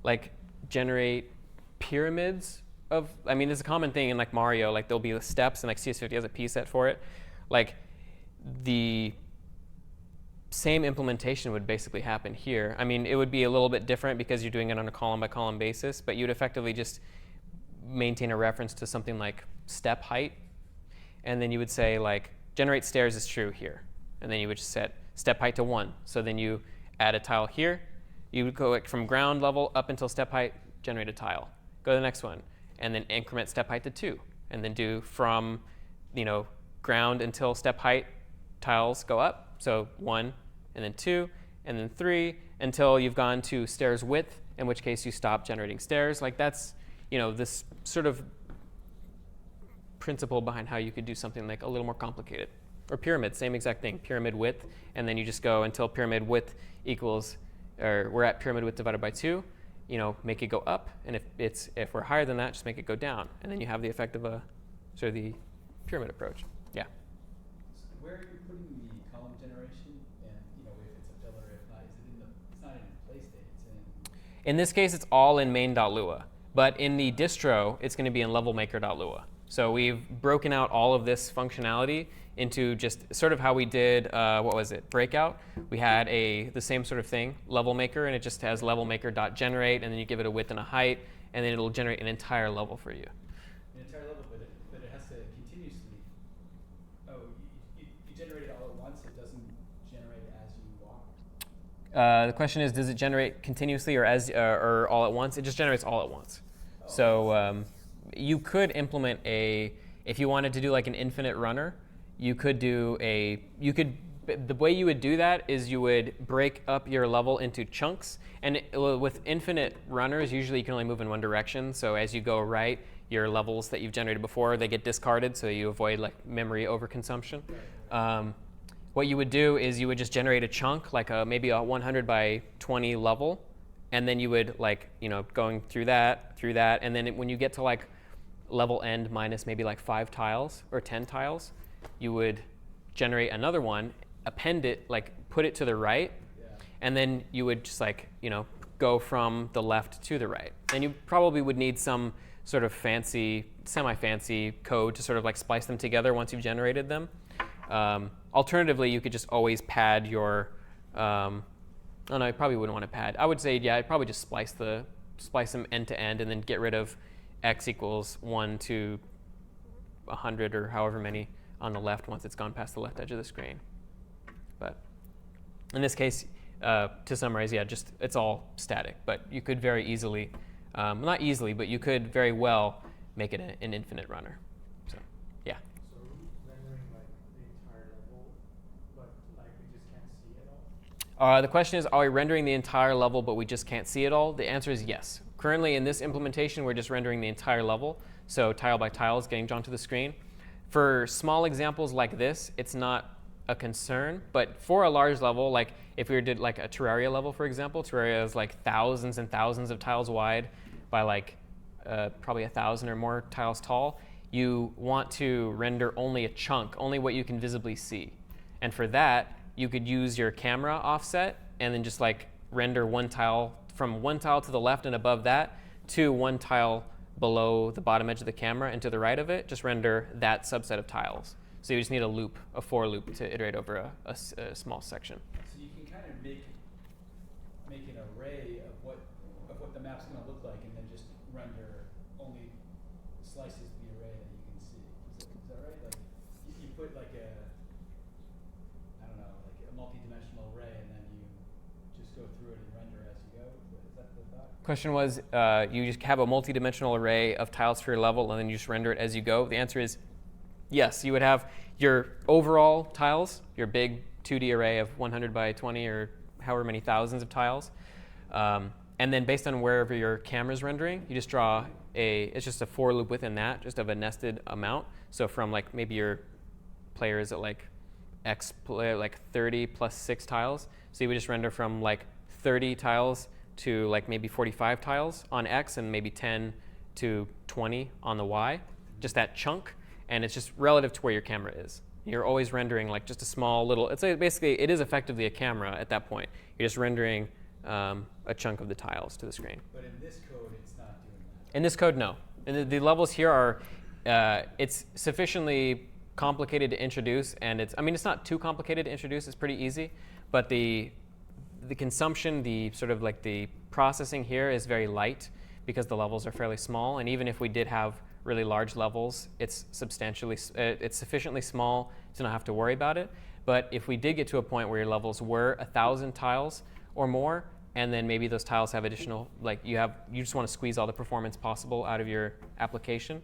like generate pyramids of. I mean, there's a common thing in like Mario. Like there'll be steps, and like CS50 has a P set for it. Like the same implementation would basically happen here. I mean, it would be a little bit different because you're doing it on a column by column basis, but you'd effectively just maintain a reference to something like step height. And then you would say like, generate stairs is true here. And then you would just set step height to 1. So then you add a tile here. You would go from ground level up until step height, generate a tile. Go to the next one, and then increment step height to 2. And then do from, ground until step height tiles go up. So 1, and then 2, and then 3, until you've gone to stairs width, in which case you stop generating stairs. Like that's, this sort of principle behind how you could do something like a little more complicated. Or pyramid, same exact thing, pyramid width, and then you just go until pyramid width equals, or we're at pyramid width divided by 2, make it go up, and if we're higher than that, just make it go down, and then you have the effect of a sort of the pyramid approach. Yeah. So where are you putting the column generation, and if it's a pillar, if not, it's not in play state, it's in. In this case, it's all in main.lua, but in the distro, it's going to be in levelmaker.lua. So we've broken out all of this functionality into just sort of how we did, Breakout. We had the same sort of thing, level maker, and it just has levelmaker.generate, and then you give it a width and a height, and then it'll generate an entire level for you. An entire level, but it has to continuously. Oh, you generate it all at once. It doesn't generate as you walk. The question is, does it generate continuously or all at once? It just generates all at once. Oh. So you could implement if you wanted to do like an infinite runner, the way you would do that is you would break up your level into chunks. And with infinite runners, usually you can only move in one direction. So as you go right, your levels that you've generated before, they get discarded, so you avoid like memory overconsumption. What you would do is you would just generate a chunk, like maybe a 100 by 20 level, and then you would going through that, and then when you get to like level end minus maybe like 5 tiles or 10 tiles, you would generate another one, append it, like put it to the right, and then you would just go from the left to the right. And you probably would need some sort of semi-fancy code to sort of like splice them together once you've generated them. Alternatively, you could just always pad your, oh no, you probably wouldn't want to pad. I would say, I'd probably just splice them end to end and then get rid of x equals 1 to 100 or however many on the left once it's gone past the left edge of the screen. But in this case, to summarize, it's all static. But you could very easily, not easily, but you could very well make it an infinite runner. So, yeah. So rendering like the entire level, but like we just can't see it all? The question is, are we rendering the entire level, but we just can't see it all? The answer is yes. Currently, in this implementation, we're just rendering the entire level, so tile by tile is getting drawn to the screen. For small examples like this, it's not a concern, but for a large level, like if we did like a Terraria level, for example, Terraria is like thousands and thousands of tiles wide by like probably 1,000 or more tiles tall. You want to render only a chunk, only what you can visibly see. And for that, you could use your camera offset and then just like render one tile from one tile to the left and above that to one tile below the bottom edge of the camera and to the right of it, just render that subset of tiles. So you just need a for loop to iterate over a small section. So you can kind of make an array of what the map's going to look like, and then just render only slices of the array that you can see. Is that right? Like you put like a multi-dimensional array, and then you just go through it and render as you go. Is that the thought? Question was, you just have a multi-dimensional array of tiles for your level, and then you just render it as you go. The answer is yes. You would have your overall tiles, your big 2D array of 100 by 20 or however many thousands of tiles. And then based on wherever your camera's rendering, you just draw it's just a for loop within that, just of a nested amount. So from like maybe your player is at like X player, like 30 plus 6 tiles. So you would just render from like 30 tiles to like maybe 45 tiles on X and maybe 10 to 20 on the Y, just that chunk. And it's just relative to where your camera is. You're always rendering like just a small little, basically it is effectively a camera at that point. You're just rendering a chunk of the tiles to the screen. But in this code, it's not doing that. In this code, no. And the levels here are, it's sufficiently complicated to introduce, and it's not too complicated to introduce, it's pretty easy, but the consumption, the sort of like the processing here is very light because the levels are fairly small, and even if we did have really large levels, it's sufficiently small to not have to worry about it. But if we did get to a point where your levels were 1,000 tiles or more, and then maybe those tiles have additional, like you just want to squeeze all the performance possible out of your application,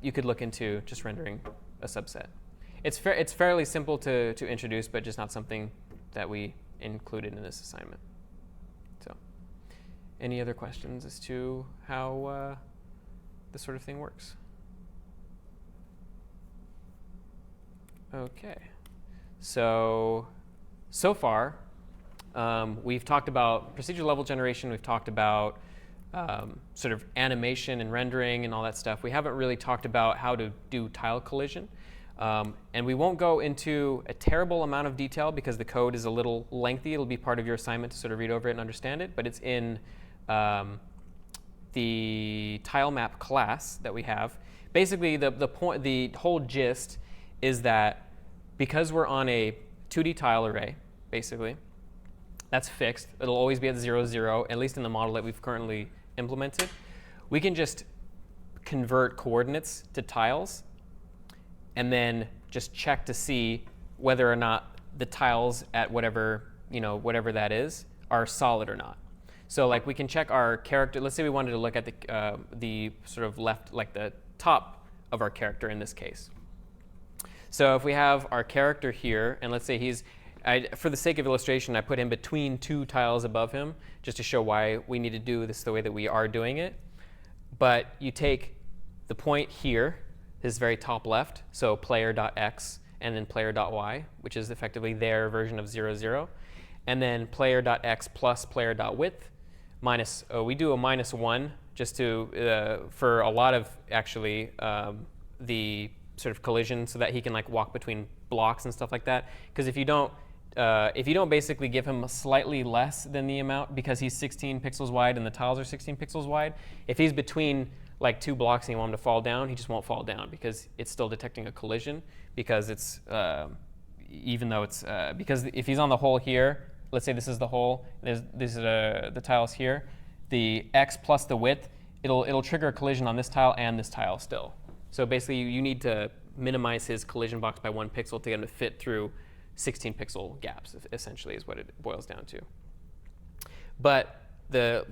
you could look into just rendering a subset. it's fairly simple to introduce, but just not something that we included in this assignment. So, any other questions as to how this sort of thing works? Okay. So far, we've talked about procedural level generation. We've talked about sort of animation and rendering and all that stuff. We haven't really talked about how to do tile collision. And we won't go into a terrible amount of detail because the code is a little lengthy. It'll be part of your assignment to sort of read over it and understand it. But it's in the tile map class that we have. Basically, the whole gist is that because we're on a 2D tile array, basically, that's fixed. It'll always be at 0, 0, at least in the model that we've currently implemented. We can just convert coordinates to tiles and then just check to see whether or not the tiles at whatever that is are solid or not. So like we can check our character. Let's say we wanted to look at the sort of left, like the top of our character in this case. So if we have our character here, and let's say for the sake of illustration, I put him between 2 tiles above him just to show why we need to do this the way that we are doing it. But you take the point here, this very top left, so player.x and then player.y, which is effectively their version of 0, 0, and then player.x plus player.width minus, we do a -1 just to, for a lot of actually the sort of collision so that he can like walk between blocks and stuff like that. Because if you don't basically give him slightly less than the amount because he's 16 pixels wide and the tiles are 16 pixels wide, if he's between like 2 blocks and you want him to fall down, he just won't fall down because it's still detecting a collision because it's, even though it's, because if he's on the hole here, let's say this is the hole, these are the tiles here, the x plus the width, it'll trigger a collision on this tile and this tile still. So basically you need to minimize his collision box by 1 pixel to get him to fit through 16 pixel gaps, essentially is what it boils down to. But the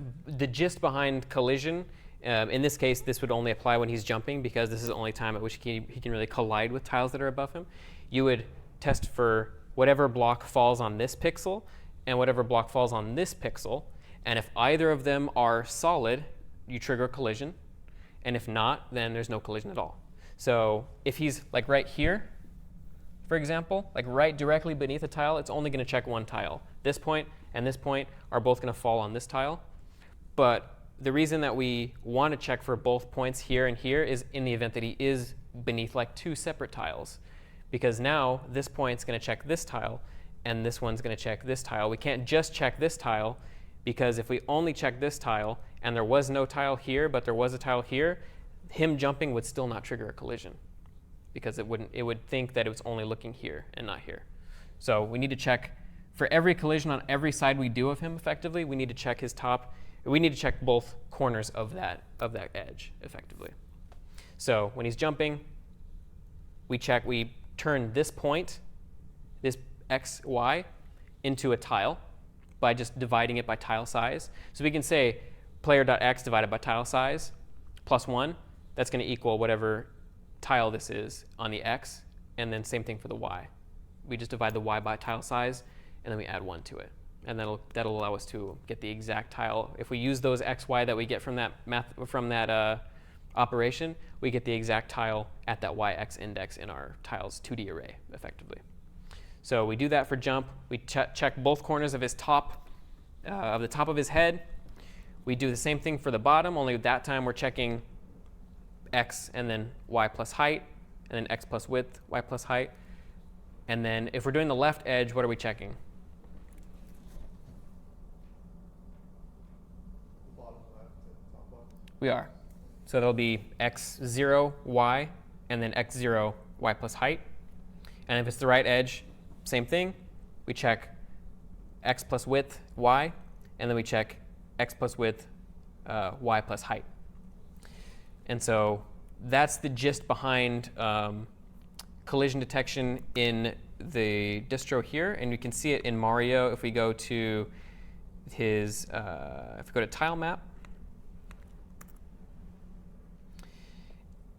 gist behind collision, in this case, this would only apply when he's jumping because this is the only time at which he can really collide with tiles that are above him. You would test for whatever block falls on this pixel and whatever block falls on this pixel. And if either of them are solid, you trigger a collision. And if not, then there's no collision at all. So if he's like right here, for example, like right directly beneath a tile, it's only going to check one tile. This point and this point are both going to fall on this tile. But the reason that we want to check for both points here and here is in the event that he is beneath like 2 separate tiles. Because now this point's going to check this tile and this one's going to check this tile. We can't just check this tile because if we only check this tile and there was no tile here but there was a tile here, him jumping would still not trigger a collision because it would think that it was only looking here and not here. So we need to check for every collision on every side we do of him effectively, we need to check his top. We need to check both corners of that edge effectively. So when he's jumping, we turn this point, this x, y, into a tile by just dividing it by tile size. So we can say player.x divided by tile size plus 1. That's going to equal whatever tile this is on the x, and then same thing for the y. We just divide the y by tile size, and then we add 1 to it. And that'll allow us to get the exact tile. If we use those x, y that we get from that operation, we get the exact tile at that y, x index in our tiles 2D array, effectively. So we do that for jump. We check both corners of his top, of the top of his head. We do the same thing for the bottom, only that time we're checking x and then y plus height, and then x plus width, y plus height. And then if we're doing the left edge, what are we checking? Bottom left and top left. We are. So there'll be x0, y, and then x0, y plus height. And if it's the right edge, same thing. We check x plus width, y, and then we check x plus width, y plus height. And so that's the gist behind collision detection in the distro here. And you can see it in Mario if we go to his, if we go to tile map,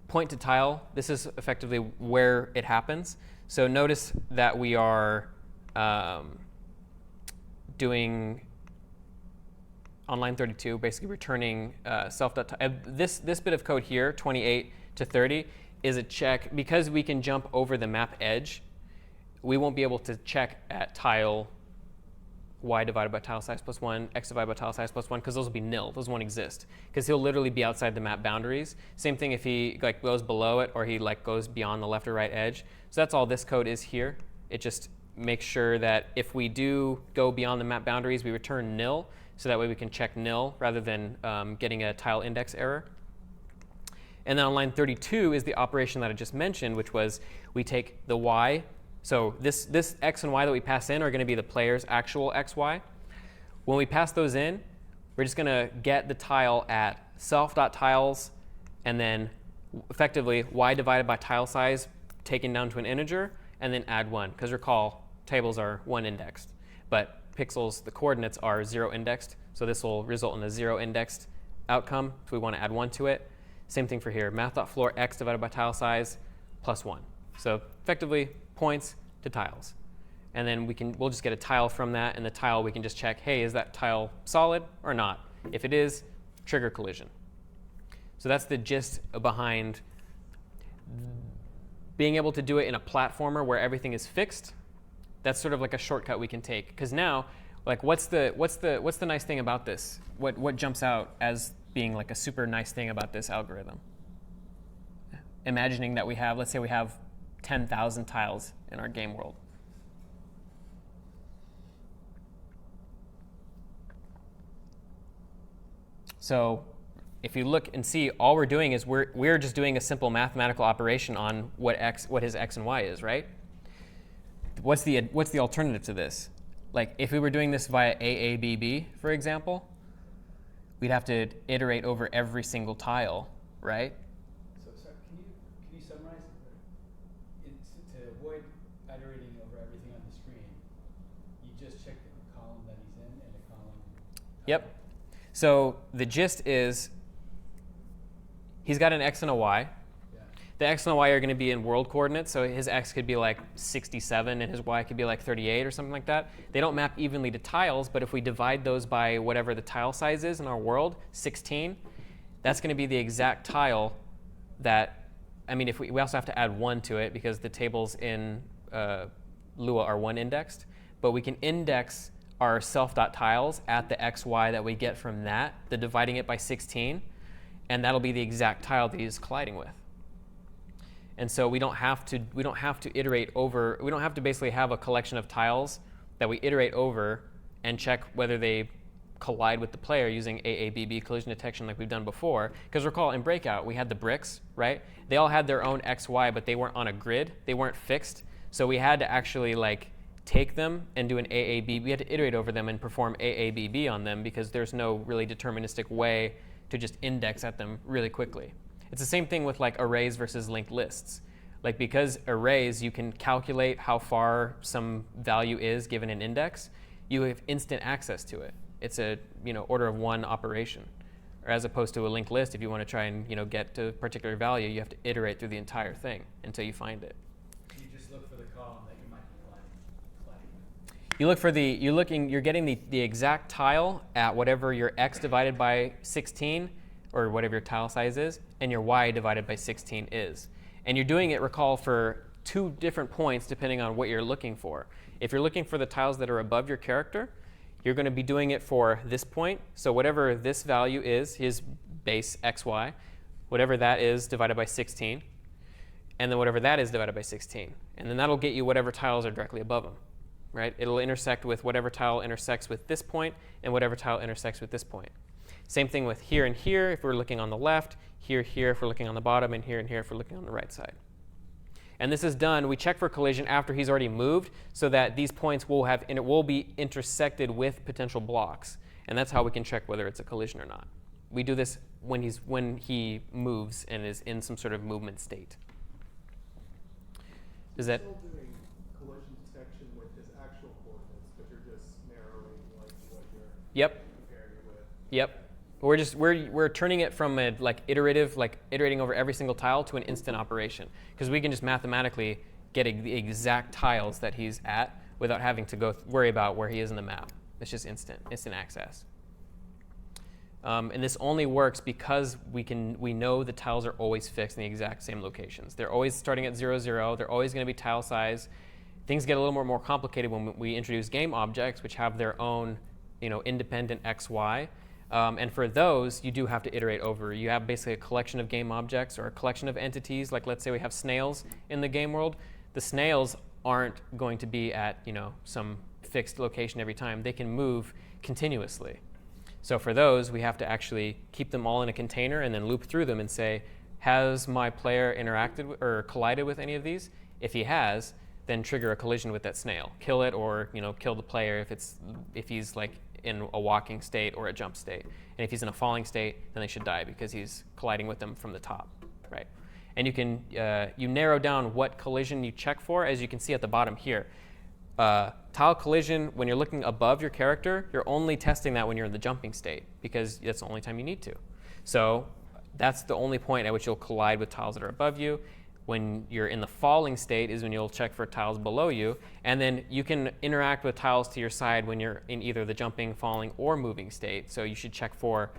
point to tile, this is effectively where it happens. So notice that we are doing on line 32, basically returning this bit of code here, 28 to 30, is a check. Because we can jump over the map edge, we won't be able to check at tile y divided by tile size plus 1, x divided by tile size plus 1, because those will be nil. Those won't exist, because he'll literally be outside the map boundaries. Same thing if he like goes below it, or he like goes beyond the left or right edge. So that's all this code is here. It just makes sure that if we do go beyond the map boundaries, we return nil, so that way we can check nil rather than getting a tile index error. And then on line 32 is the operation that I just mentioned, which was we take the y. So this x and y that we pass in are going to be the player's actual x, y. When we pass those in, we're just going to get the tile at self.tiles, and then effectively y divided by tile size taken down to an integer, and then add 1. Because recall, tables are 1 indexed, but pixels, the coordinates, are 0 indexed. So this will result in a 0 indexed outcome if we want to add 1 to it. Same thing for here, math.floor x divided by tile size plus 1. So effectively, points to tiles. And then we'll just get a tile from that, and the tile we can just check, hey, is that tile solid or not? If it is, trigger collision. So that's the gist behind being able to do it in a platformer where everything is fixed. That's sort of like a shortcut we can take. Because now, like, what's the nice thing about this? What jumps out as being like a super nice thing about this algorithm? Imagining that we have, let's say we have 10,000 tiles in our game world. So if you look and see, all we're doing is we're just doing a simple mathematical operation on what his x and y is, right? What's the alternative to this? Like if we were doing this via AABB, for example, we'd have to iterate over every single tile, right? So can you summarize? To avoid iterating over everything on the screen, you just check the column that he's in and the column. Yep. So the gist is he's got an x and a y. Yeah. The x and the y are going to be in world coordinates, so his x could be like 67 and his y could be like 38 or something like that. They don't map evenly to tiles, but if we divide those by whatever the tile size is in our world, 16, that's going to be the exact tile that, I mean, if we also have to add 1 to it because the tables in Lua are 1 indexed, but we can index our self.tiles at the x, y that we get from that, the dividing it by 16, and that'll be the exact tile that he's colliding with. And so we don't have to iterate over, we don't have to basically have a collection of tiles that we iterate over and check whether they collide with the player using AABB collision detection like we've done before. Because recall, in Breakout, we had the bricks, right? They all had their own x, y, but they weren't on a grid. They weren't fixed. So we had to actually like take them and do an AABB. We had to iterate over them and perform AABB on them because there's no really deterministic way to just index at them really quickly. It's the same thing with like arrays versus linked lists. Like because arrays, you can calculate how far some value is given an index. You have instant access to it. It's a order of 1 operation. Or as opposed to a linked list, if you want to try and get to a particular value, you have to iterate through the entire thing until you find it. You just look for the column that you might be colliding with. You look for you're getting the exact tile at whatever your x divided by 16 or whatever your tile size is, and your y divided by 16 is. And you're doing it, recall, for 2 different points depending on what you're looking for. If you're looking for the tiles that are above your character, you're going to be doing it for this point. So whatever this value is, his base xy, whatever that is divided by 16, and then whatever that is divided by 16. And then that'll get you whatever tiles are directly above them, right? It'll intersect with whatever tile intersects with this point and whatever tile intersects with this point. Same thing with here and here if we're looking on the left, here if we're looking on the bottom, and here if we're looking on the right side. And this is done, we check for collision after he's already moved so that these points will be intersected with potential blocks. And that's how we can check whether it's a collision or not. We do this when he moves and is in some sort of movement state. Is that? Still doing collision detection with his actual coordinates, but you're just narrowing like what you're comparing it with. Yep. We're turning it from a iterating over every single tile to an instant operation because we can just mathematically get the exact tiles that he's at without having to worry about where he is in the map. It's just instant access. And this only works because we know the tiles are always fixed in the exact same locations. They're always starting at 0, 0. They're always going to be tile size. Things get a little more complicated when we introduce game objects, which have their own, independent X, Y. And for those, you do have to iterate over. You have basically a collection of game objects or a collection of entities. Like let's say we have snails in the game world. The snails aren't going to be at some fixed location every time. They can move continuously. So for those, we have to actually keep them all in a container and then loop through them and say, has my player interacted or collided with any of these? If he has, then trigger a collision with that snail. Kill it, or kill the player if he's like in a walking state or a jump state. And if he's in a falling state, then they should die because he's colliding with them from the top, right? And you can you narrow down what collision you check for, as you can see at the bottom here. Tile collision, when you're looking above your character, you're only testing that when you're in the jumping state because that's the only time you need to. So that's the only point at which you'll collide with tiles that are above you. When you're in the falling state is when you'll check for tiles below you. And then you can interact with tiles to your side when you're in either the jumping, falling, or moving state. So you should check for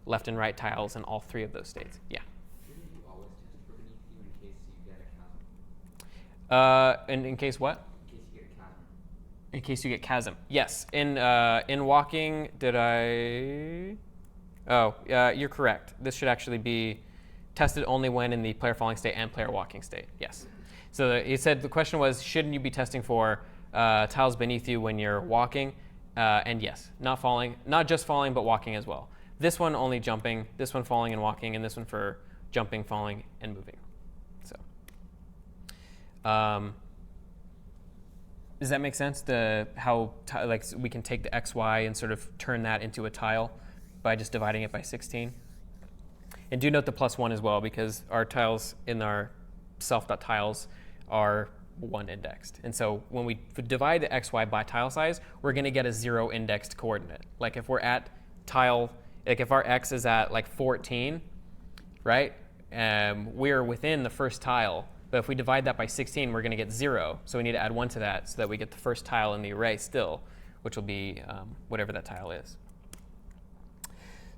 left and right tiles in all three of those states. Yeah? Shouldn't you always test for beneath you in case you get a chasm? In case what? In case you get a chasm. In case you get chasm. Yes. In walking, did I? Oh, you're correct. This should actually be tested only when in the player falling state and player walking state. Yes. So he said the question was, shouldn't you be testing for tiles beneath you when you're walking? And yes, not falling, not just falling, but walking as well. This one only jumping, this one falling and walking, and this one for jumping, falling, and moving. So. Does that make sense? How we can take the X, Y and sort of turn that into a tile by just dividing it by 16. And do note the +1 as well, because our tiles in our self.tiles are 1 indexed. And so when we divide the X, Y by tile size, we're going to get a 0 indexed coordinate. Like if we're at tile, like if our X is at like 14, right? We're within the first tile. But if we divide that by 16, we're going to get 0. So we need to add 1 to that so that we get the first tile in the array still, which will be whatever that tile is.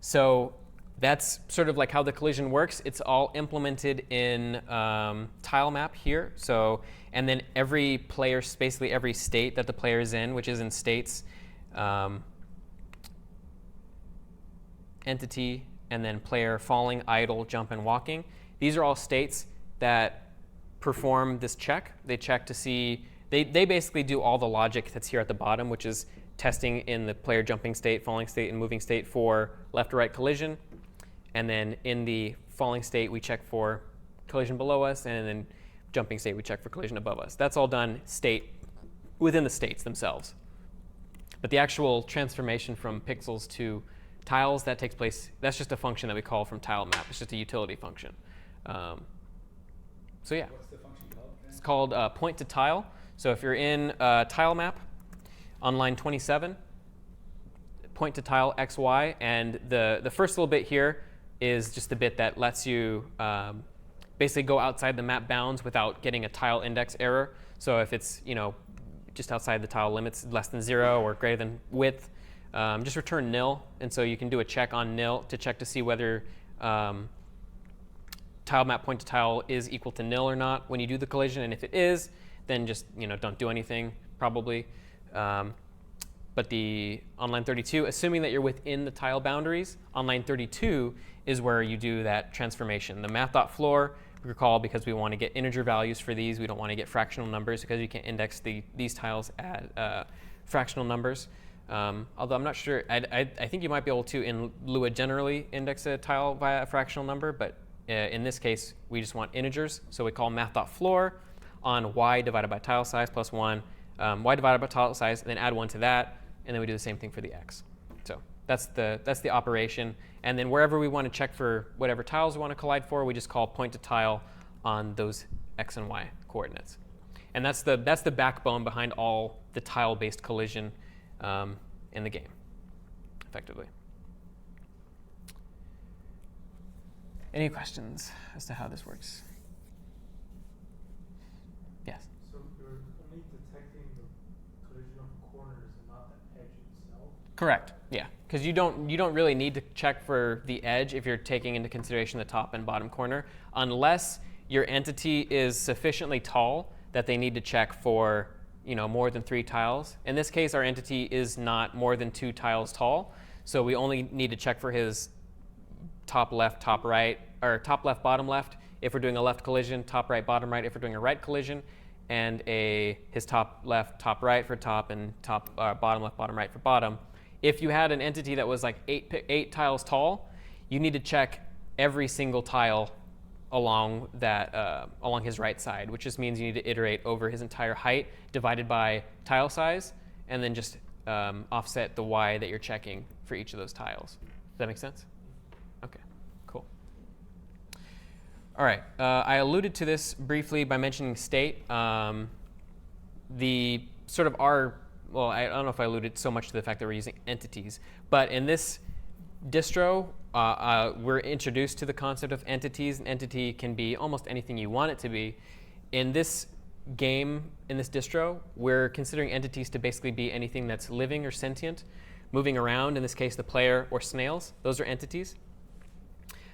So that's sort of like how the collision works. It's all implemented in tile map here. So, and then every player, basically every state that the player is in, which is in states, entity, and then player falling, idle, jump, and walking. These are all states that perform this check. They check to see, they basically do all the logic that's here at the bottom, which is testing in the player jumping state, falling state, and moving state for left or right collision. And then in the falling state, we check for collision below us, and then jumping state, we check for collision above us. That's all done within the states themselves. But the actual transformation from pixels to tiles, that takes place, that's just a function that we call from tile map. It's just a utility function. So yeah. What's the function called? It's called point to tile. So if you're in tile map on line 27, point to tile X, Y, and the first little bit here is just the bit that lets you basically go outside the map bounds without getting a tile index error. So if it's just outside the tile limits, less than 0 or greater than width, just return nil. And so you can do a check on nil to check to see whether tile map point to tile is equal to nil or not when you do the collision. And if it is, then just don't do anything probably. But on line 32, assuming that you're within the tile boundaries, on line 32 is where you do that transformation. The math.floor, recall, because we want to get integer values for these. We don't want to get fractional numbers because you can't index these tiles at fractional numbers. Although I'm not sure, I think you might be able to in Lua generally index a tile via a fractional number, but in this case, we just want integers. So we call math.floor on y divided by tile size plus 1, y divided by tile size, and then add 1 to that, and then we do the same thing for the x. So that's the operation. And then wherever we want to check for whatever tiles we want to collide for, we just call point to tile on those x and y coordinates. And that's the backbone behind all the tile-based collision in the game, effectively. Any questions as to how this works? Yeah. Correct. Yeah, because you don't really need to check for the edge if you're taking into consideration the top and bottom corner, unless your entity is sufficiently tall that they need to check for more than 3 tiles. In this case, our entity is not more than 2 tiles tall, so we only need to check for his top left, top right, or top left, bottom left if we're doing a left collision, top right, bottom right if we're doing a right collision, and his top left, top right for top, and top bottom left, bottom right for bottom. If you had an entity that was like 8 tiles tall, you need to check every single tile along his right side, which just means you need to iterate over his entire height divided by tile size, and then just offset the y that you're checking for each of those tiles. Does that make sense? Okay, cool. All right, I alluded to this briefly by mentioning state. The sort of well, I don't know if I alluded so much to the fact that we're using entities, but in this distro, we're introduced to the concept of entities. An entity can be almost anything you want it to be. In this game, in this distro, we're considering entities to basically be anything that's living or sentient, moving around, in this case the player, or snails. Those are entities.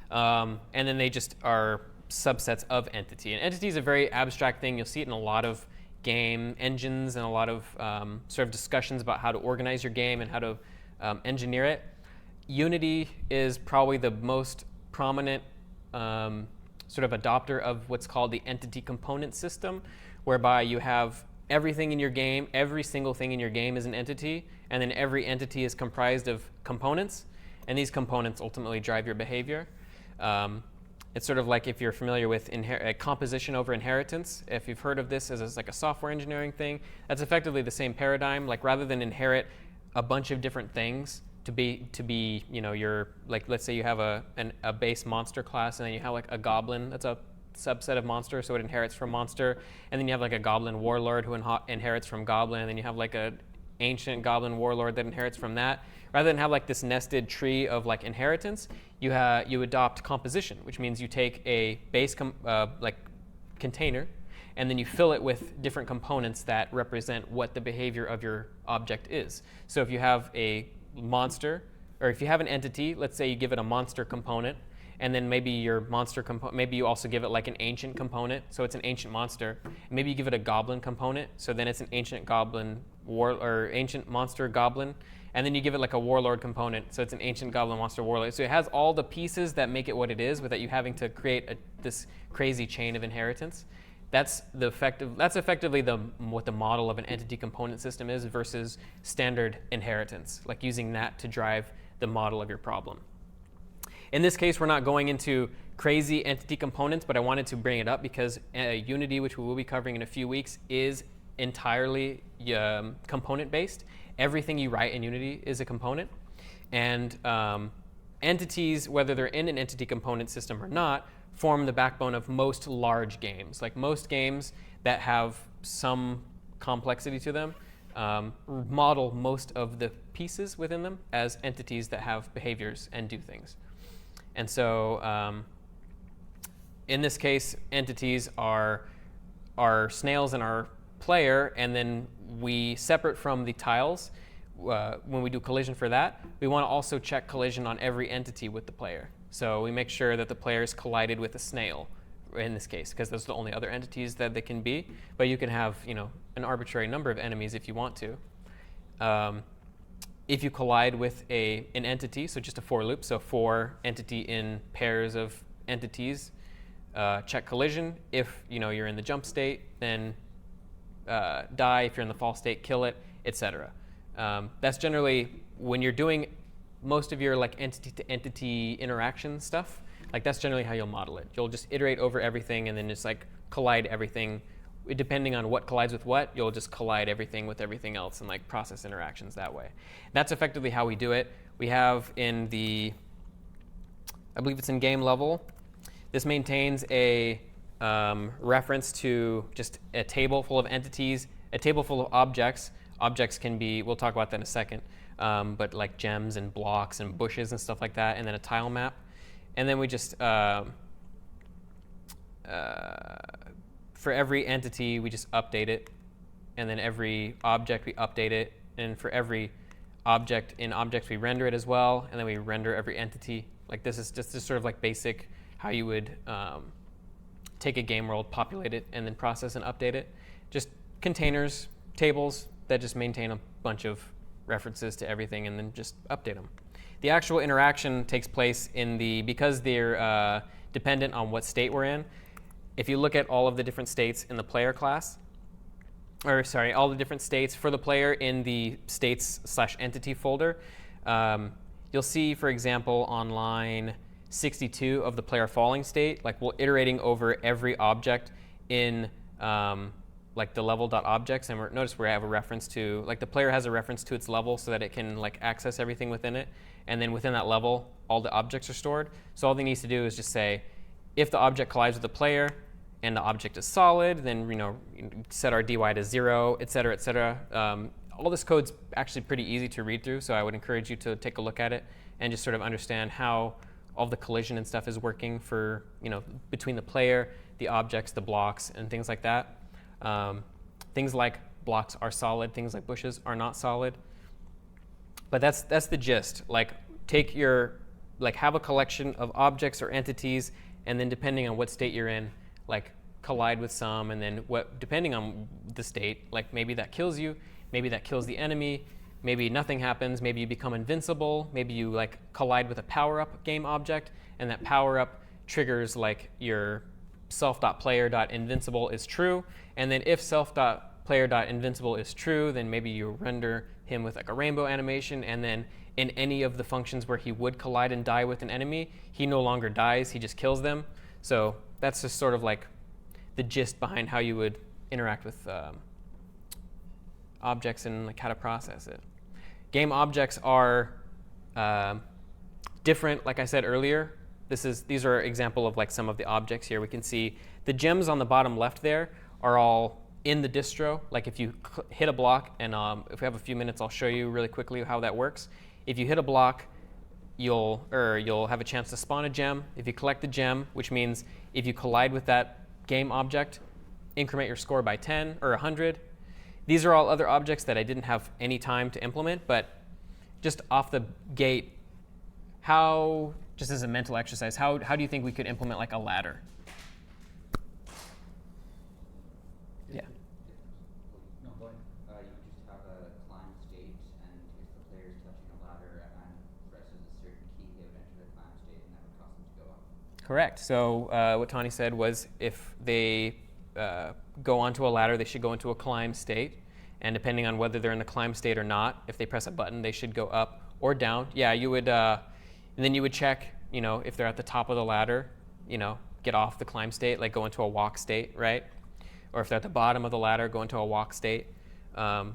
And then they just are subsets of entity. And entity is a very abstract thing. You'll see it in a lot of game engines and a lot of sort of discussions about how to organize your game and how to engineer it. Unity is probably the most prominent sort of adopter of what's called the entity component system, whereby you have everything in your game, every single thing in your game is an entity, and then every entity is comprised of components, and these components ultimately drive your behavior. It's sort of like if you're familiar with composition over inheritance. If you've heard of this as like a software engineering thing, that's effectively the same paradigm. Like rather than inherit a bunch of different things to be your, like let's say you have a base monster class, and then you have like a goblin that's a subset of monster, so it inherits from monster, and then you have like a goblin warlord who inherits from goblin, and then you have like a ancient goblin warlord that inherits from that. Rather than have like this nested tree of like inheritance, you adopt composition, which means you take a base container, and then you fill it with different components that represent what the behavior of your object is. So if you have a monster, or if you have an entity, let's say you give it a monster component, and then maybe your monster component, maybe you also give it like an ancient component, so it's an ancient monster. Maybe you give it a goblin component, so then it's an ancient goblin or ancient monster goblin. And then you give it like a warlord component, so it's an ancient goblin monster warlord. So it has all the pieces that make it what it is, without you having to create this crazy chain of inheritance. That's effectively what the model of an entity component system is versus standard inheritance, like using that to drive the model of your problem. In this case, we're not going into crazy entity components, but I wanted to bring it up because Unity, which we will be covering in a few weeks, is entirely component-based. Everything you write in Unity is a component. And entities, whether they're in an entity component system or not, form the backbone of most large games. Like most games that have some complexity to them model most of the pieces within them as entities that have behaviors and do things. And so in this case, entities are snails and our player, and then we separate from the tiles. When we do collision for that, we want to also check collision on every entity with the player. So we make sure that the player is collided with a snail in this case, because those are the only other entities that they can be. But you can have an arbitrary number of enemies if you want to. If you collide with an entity, so just a for loop, so for entity in pairs of entities, check collision. If you're in the jump state, then die. If you're in the fall state, kill it, etc. That's generally when you're doing most of your like entity-to-entity interaction stuff. Like that's generally how you'll model it. You'll just iterate over everything and then just like collide everything. Depending on what collides with what, you'll just collide everything with everything else and like process interactions that way. That's effectively how we do it. We have in the, I believe it's in game level, this maintains a reference to just a table full of entities, a table full of objects. Objects can be, we'll talk about that in a second, but like gems and blocks and bushes and stuff like that, and then a tile map. And then we just, for every entity, we just update it. And then every object, we update it. And for every object in objects, we render it as well, and then we render every entity. Like this is just sort of like basic how you would take a game world, populate it, and then process and update it. Just containers, tables that just maintain a bunch of references to everything and then just update them. The actual interaction takes place in because they're dependent on what state we're in. If you look at all of the different states in the player class, or sorry, all the different states for the player in the states/entity folder, you'll see, for example, on line 62 of the player falling state, like we're iterating over every object in like the level.objects, and notice we have a reference to, like the player has a reference to its level so that it can like access everything within it, and then within that level, all the objects are stored. So all it needs to do is just say, if the object collides with the player and the object is solid, then set our dy to 0, et cetera, et cetera. All this code's actually pretty easy to read through, so I would encourage you to take a look at it and just sort of understand how all the collision and stuff is working for, between the player, the objects, the blocks, and things like that. Things like blocks are solid, things like bushes are not solid. But that's the gist. Like have a collection of objects or entities, and then depending on what state you're in, like collide with some, and then depending on the state, like maybe that kills you, maybe that kills the enemy, maybe nothing happens, maybe you become invincible, maybe you like collide with a power-up game object, and that power-up triggers like your self.player.invincible is true, and then if self.player.invincible is true, then maybe you render him with like a rainbow animation, and then in any of the functions where he would collide and die with an enemy, he no longer dies, he just kills them. So that's just sort of like the gist behind how you would interact with objects and like how to process it. Game objects are different, like I said earlier. These are an example of like some of the objects here. We can see the gems on the bottom left there are all in the distro. Like if you hit a block, and if we have a few minutes, I'll show you really quickly how that works. If you hit a block, you'll have a chance to spawn a gem. If you collect the gem, which means if you collide with that game object, increment your score by 10 or 100. These are all other objects that I didn't have any time to implement, but just off the gate, just as a mental exercise, how do you think we could implement like a ladder? Yeah. No, you would just have a climb state, and if the player is touching a ladder and presses a certain key, they would enter the climb state, and that would cause them to go up. Correct. So what Tani said was if they go onto a ladder, they should go into a climb state. And depending on whether they're in the climb state or not, if they press a button, they should go up or down. Yeah, you would, and then you would check, if they're at the top of the ladder, get off the climb state, like go into a walk state, right? Or if they're at the bottom of the ladder, go into a walk state. And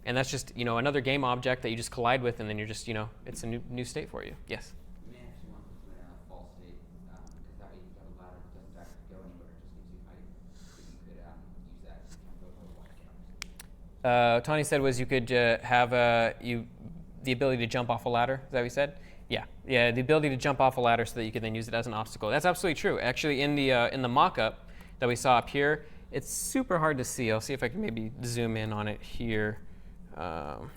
that's just, another game object that you just collide with, and then you're just, it's a new state for you. Yes? You may actually want to put in a false state, because that way you have a ladder that doesn't actually go anywhere, it just gives you height. So you could use that to jump over a wall. Tani said was you could have the ability to jump off a ladder. Is that what you said? Yeah, the ability to jump off a ladder so that you could then use it as an obstacle. That's absolutely true. Actually, in the mock-up that we saw up here, it's super hard to see. I'll see if I can maybe zoom in on it here. And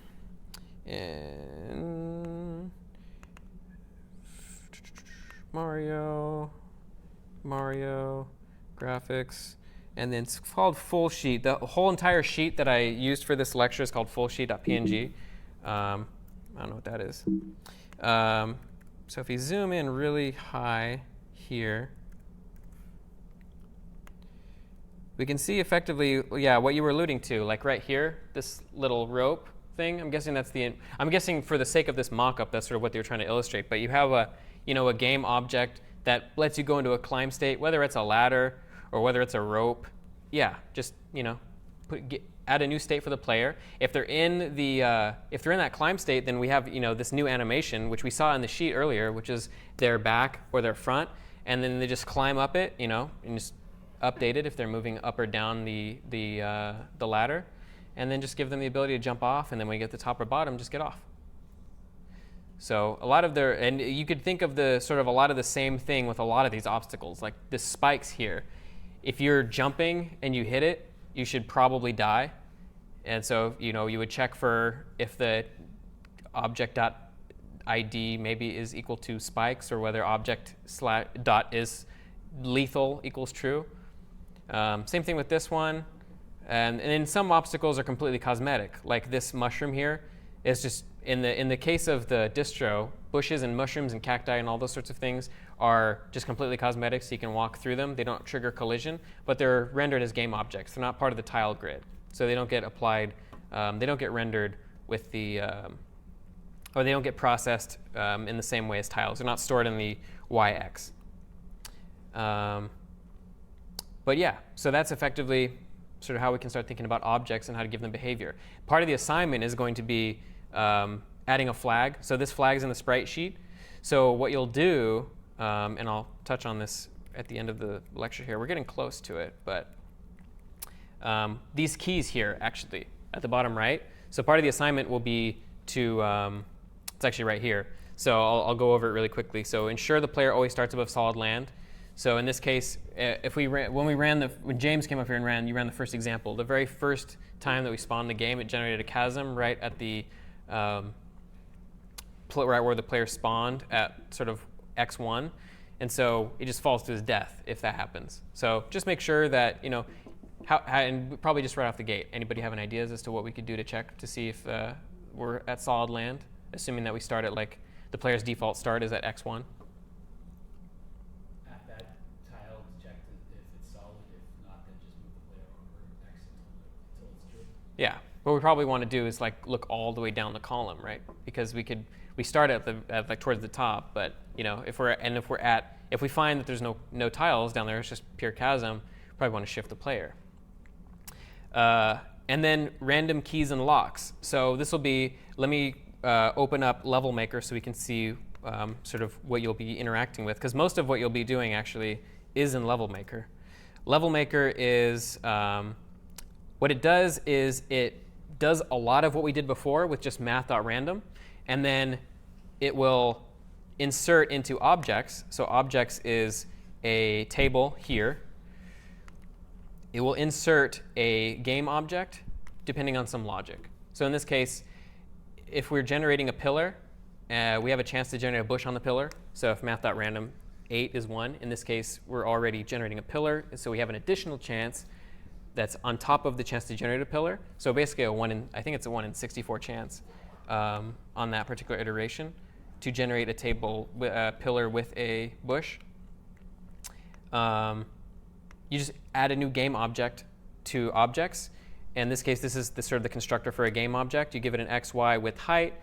Mario, graphics, and then it's called full sheet. The whole entire sheet that I used for this lecture is called fullsheet.png. I don't know what that is. So if you zoom in really high here, we can see effectively, what you were alluding to, like right here, this little rope thing. I'm guessing for the sake of this mock-up, that's sort of what they were trying to illustrate. But you have a game object that lets you go into a climb state, whether it's a ladder or whether it's a rope. Yeah, just add a new state for the player. If they're in that climb state, then we have this new animation, which we saw in the sheet earlier, which is their back or their front, and then they just climb up it, and just update it if they're moving up or down the ladder, and then just give them the ability to jump off, and then when you get to the top or bottom, just get off. So and you could think of a lot of the same thing with a lot of these obstacles, like the spikes here. If you're jumping and you hit it, you should probably die. And so, you would check for if the object.id maybe is equal to spikes, or whether dot is lethal equals true. Same thing with this one. And then some obstacles are completely cosmetic, like this mushroom here is just, in the case of the distro, bushes and mushrooms and cacti and all those sorts of things are just completely cosmetic, so you can walk through them. They don't trigger collision, but they're rendered as game objects. They're not part of the tile grid, so they don't get applied, they don't get rendered with the, or they don't get processed in the same way as tiles. They're not stored in the YX. But yeah, so that's effectively sort of how we can start thinking about objects and how to give them behavior. Part of the assignment is going to be adding a flag. So this flag is in the sprite sheet. So what you'll do, and I'll touch on this at the end of the lecture here. We're getting close to it, but these keys here, actually, at the bottom right. So part of the assignment will be to, it's actually right here. So I'll go over it really quickly. So ensure the player always starts above solid land. So in this case, when James came up here and you ran the first example, the very first time that we spawned the game, it generated a chasm right at the, right where the player spawned at sort of x1. And so it just falls to his death if that happens. So just make sure that, and probably just right off the gate, anybody have any ideas as to what we could do to check to see if we're at solid land, assuming that we start at the player's default start is at x1? Yeah, what we probably want to do is look all the way down the column, right? Because we start at towards the top, but if we find that there's no tiles down there, it's just pure chasm, probably want to shift the player. And then random keys and locks. So this will be, let me open up Level Maker so we can see sort of what you'll be interacting with, because most of what you'll be doing actually is in Level Maker. Level Maker is what it does is it does a lot of what we did before with just math.random, and then it will insert into objects. So objects is a table here. It will insert a game object depending on some logic. So in this case, if we're generating a pillar, we have a chance to generate a bush on the pillar. So if math.random 8 is 1, in this case, we're already generating a pillar, so we have an additional chance that's on top of the chance to generate a pillar. So basically I think it's a 1 in 64 chance on that particular iteration to generate a pillar with a bush. You just add a new game object to objects. In this case, this is sort of the constructor for a game object. You give it an x, y with height,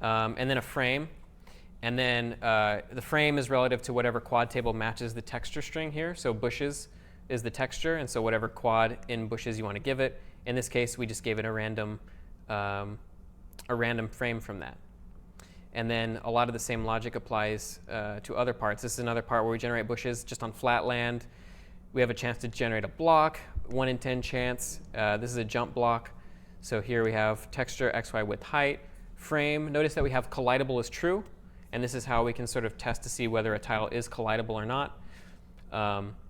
and then a frame. And then the frame is relative to whatever quad table matches the texture string here. So bushes is the texture, and so whatever quad in bushes you want to give it. In this case, we just gave it a random frame from that. And then a lot of the same logic applies to other parts. This is another part where we generate bushes just on flat land. We have a chance to generate a block, 1 in 10 chance. This is a jump block. So here we have texture, xy width, height, frame. Notice that we have collidable is true, and this is how we can sort of test to see whether a tile is collidable or not.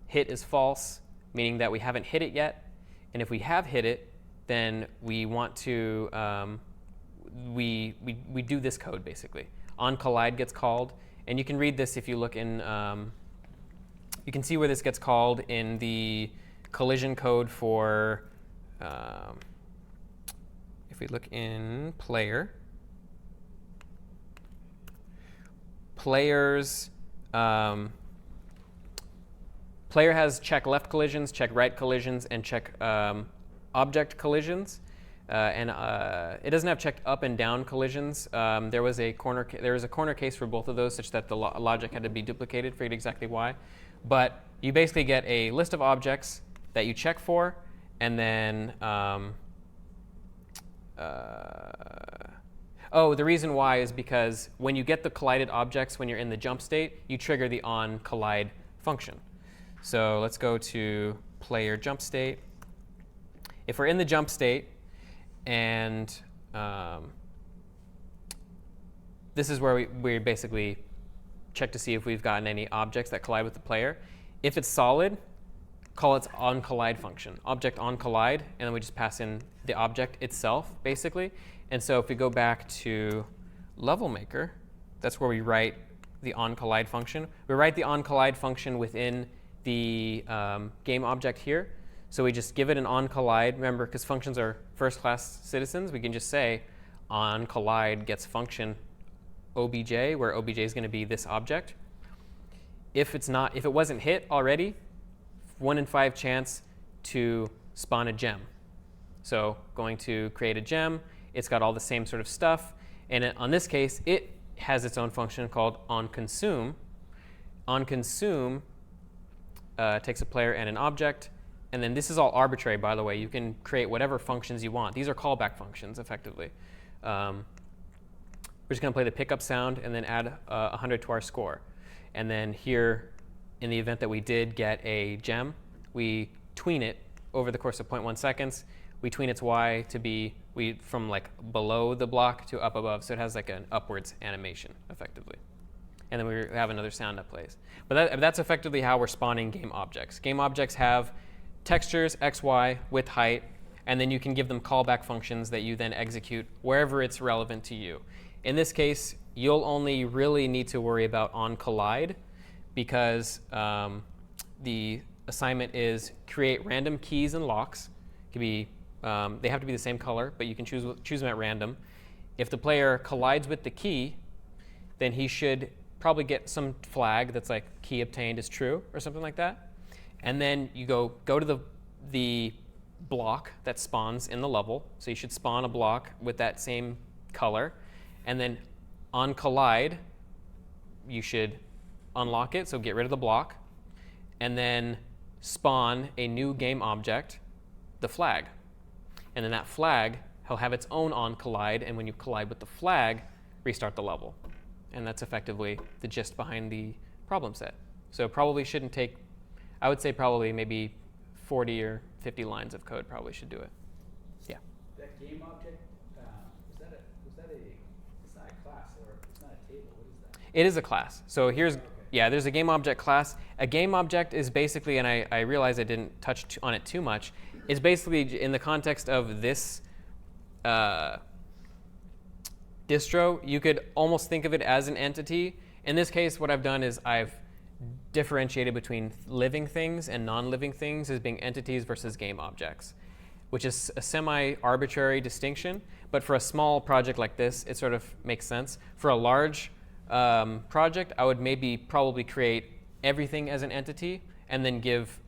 Hit is false, meaning that we haven't hit it yet. And if we have hit it, then we want to, we do this code basically. OnCollide gets called, and you can read this if you look in, you can see where this gets called in the collision code for, if we look in player, players, player has check left collisions, check right collisions, and check object collisions. And it doesn't have checked up and down collisions. There was a corner case for both of those, such that the logic had to be duplicated. Figured exactly why. But you basically get a list of objects that you check for, and then the reason why is because when you get the collided objects when you're in the jump state, you trigger the onCollide function. So let's go to player jump state. If we're in the jump state, and this is where we basically check to see if we've gotten any objects that collide with the player. If it's solid, call its onCollide function, object onCollide, and then we just pass in the object itself, basically. And so if we go back to level maker, that's where we write the onCollide function. We write the onCollide function within the game object here. So we just give it an onCollide. Remember, because functions are first-class citizens, we can just say onCollide gets function obj, where obj is going to be this object. If it wasn't hit already, 1 in 5 chance to spawn a gem. So going to create a gem. It's got all the same sort of stuff. And on this case, it has its own function called onConsume. OnConsume takes a player and an object. And then this is all arbitrary, by the way. You can create whatever functions you want. These are callback functions, effectively. We're just going to play the pickup sound and then add 100 to our score. And then here, in the event that we did get a gem, we tween it over the course of 0.1 seconds. We tween its y to be from like below the block to up above. So it has like an upwards animation, effectively. And then we have another sound that plays. But that's effectively how we're spawning game objects. Game objects have textures, x, y, width, height, and then you can give them callback functions that you then execute wherever it's relevant to you. In this case, you'll only really need to worry about onCollide because the assignment is create random keys and locks. It could be, they have to be the same color, but you can choose them at random. If the player collides with the key, then he should probably get some flag that's like key obtained is true or something like that. And then you go to the block that spawns in the level. So you should spawn a block with that same color. And then on collide, you should unlock it, so get rid of the block. And then spawn a new game object, the flag. And then that flag, he'll have its own on collide. And when you collide with the flag, restart the level. And that's effectively the gist behind the problem set. So probably shouldn't take, I would say probably maybe 40 or 50 lines of code probably should do it. Yeah. That game object, it's not a class or it's not a table. What is that? It is a class. So here's, Okay. yeah, there's a game object class. A game object is basically, and I realize I didn't touch on it too much, is basically in the context of this distro, you could almost think of it as an entity. In this case, what I've done is I've differentiated between living things and non-living things as being entities versus game objects, which is a semi-arbitrary distinction. But for a small project like this, it sort of makes sense. For a large project, I would probably create everything as an entity and then give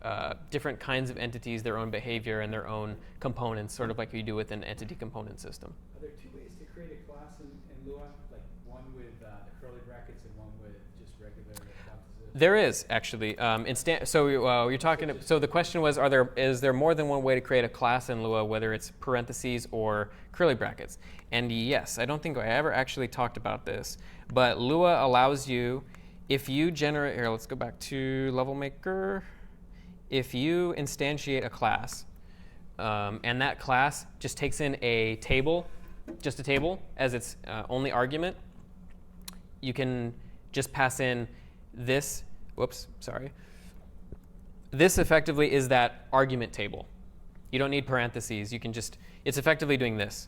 different kinds of entities their own behavior and their own components, sort of like you do with an entity component system. Are there two ways to create a class in Lua? Like one with the curly brackets and one with just regular parentheses? There is actually. You're talking. So the question was, is there more than one way to create a class in Lua, whether it's parentheses or curly brackets? And yes, I don't think I ever actually talked about this, but Lua allows you, if you generate. Here, let's go back to Level Maker. If you instantiate a class, and that class just takes in a table, just a table as its only argument, you can just pass in this, this effectively is that argument table. You don't need parentheses. You can just, it's effectively doing this.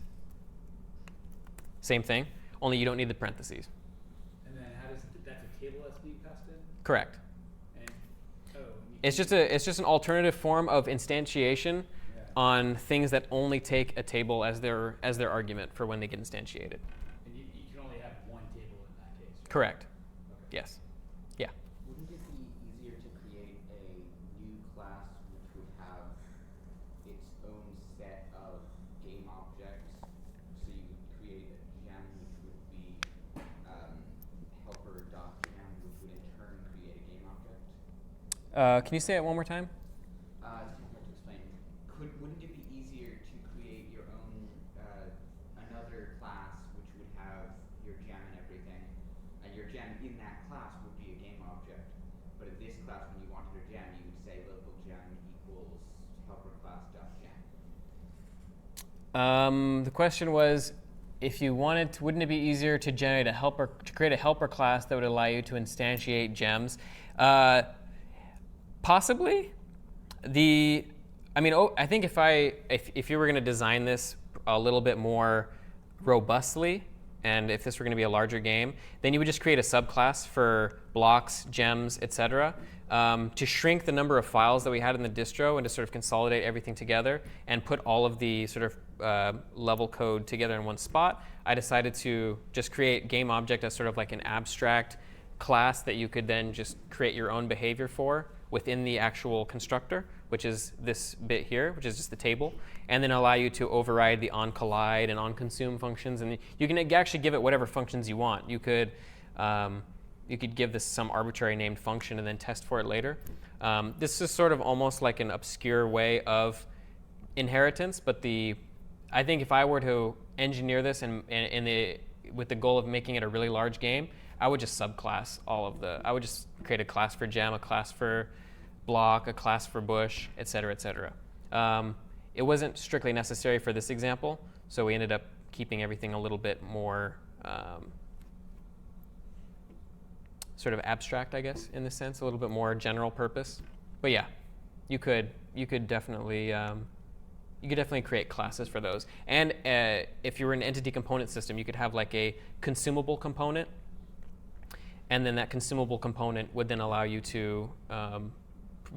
Same thing, only you don't need the parentheses. And then that's a table that's being passed in? Correct. And, It's just an alternative form of instantiation on things that only take a table as their argument for when they get instantiated. And you can only have one table in that case, right? Correct. Okay. Yes. Yeah. Wouldn't it be easier to create a new class which would have its own set of game objects? So you would create a gem which would be helper.gem, which would in turn create a game object? Can you say it one more time? It's kind of hard to explain. Wouldn't it be easier to create your own another class which would have your gem and everything, and your gem in that class would be a game object? But in this class, when you wanted a gem, you would say local gem equals helper class.gem. The question was, if you wanted to, wouldn't it be easier to generate a helper, to create a helper class that would allow you to instantiate gems? Possibly. I think if you were going to design this a little bit more robustly, and if this were going to be a larger game, then you would just create a subclass for blocks, gems, etc. To shrink the number of files that we had in the distro and to sort of consolidate everything together and put all of the sort of level code together in one spot, I decided to just create game object as sort of like an abstract class that you could then just create your own behavior for within the actual constructor, which is this bit here, which is just the table, and then allow you to override the onCollide and onConsume functions. And you can actually give it whatever functions you want. You could give this some arbitrary named function and then test for it later. This is sort of almost like an obscure way of inheritance, but I think if I were to engineer this with the goal of making it a really large game, I would just subclass I would just create a class for gem, a class for block, a class for bush, et cetera, et cetera. It wasn't strictly necessary for this example, so we ended up keeping everything a little bit more sort of abstract, I guess, in this sense, a little bit more general purpose. But yeah, you could definitely create classes for those. And if you were an entity component system, you could have like a consumable component, and then that consumable component would then allow you to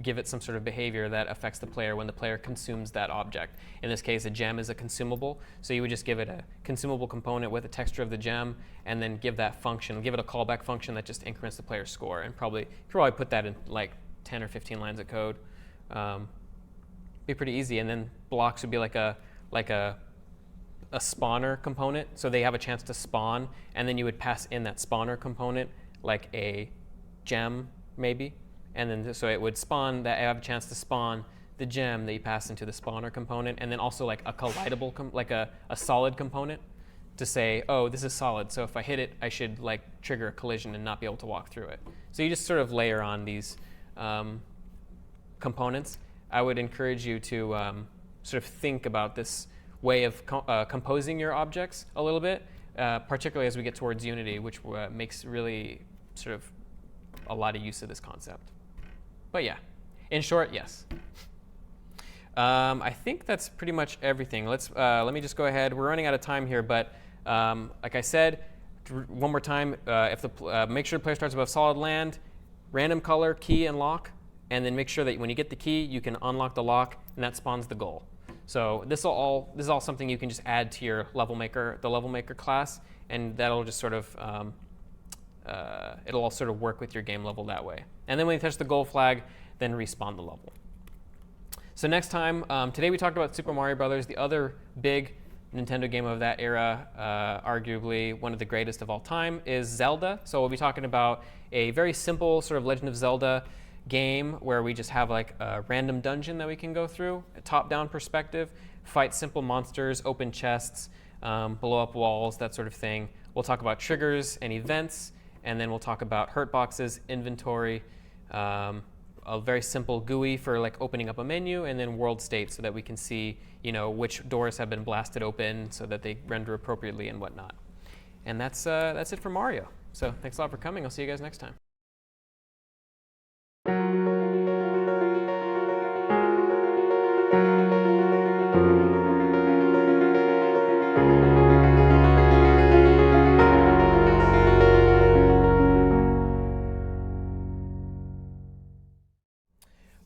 give it some sort of behavior that affects the player when the player consumes that object. In this case, a gem is a consumable, so you would just give it a consumable component with a texture of the gem, and then give that function, give it a callback function that just increments the player's score, and probably put that in like 10 or 15 lines of code. Be pretty easy. And then blocks would be like a spawner component, so they have a chance to spawn, and then you would pass in that spawner component like a gem maybe, and then so it would spawn that. I have a chance to spawn the gem that you pass into the spawner component, and then also like a collidable like a solid component to say, oh, this is solid, so if I hit it, I should like trigger a collision and not be able to walk through it. So you just sort of layer on these components. I would encourage you to sort of think about this way of composing your objects a little bit, particularly as we get towards Unity, which makes really sort of a lot of use of this concept. But yeah, in short, yes. I think that's pretty much everything. Let me just go ahead. We're running out of time here, but like I said, one more time, make sure the player starts above solid land, random color, key, and lock, and then make sure that when you get the key, you can unlock the lock, and that spawns the goal. So this is all something you can just add to your level maker, the level maker class, and that'll just sort of it'll all sort of work with your game level that way. And then when you touch the goal flag, then respawn the level. So next time, today we talked about Super Mario Brothers, the other big Nintendo game of that era, arguably one of the greatest of all time, is Zelda. So we'll be talking about a very simple sort of Legend of Zelda game where we just have like a random dungeon that we can go through, a top-down perspective, fight simple monsters, open chests, blow up walls, that sort of thing. We'll talk about triggers and events, and then we'll talk about hurt boxes, inventory, a very simple GUI for like opening up a menu, and then world state so that we can see, which doors have been blasted open so that they render appropriately and whatnot. And that's it for Mario. So thanks a lot for coming. I'll see you guys next time.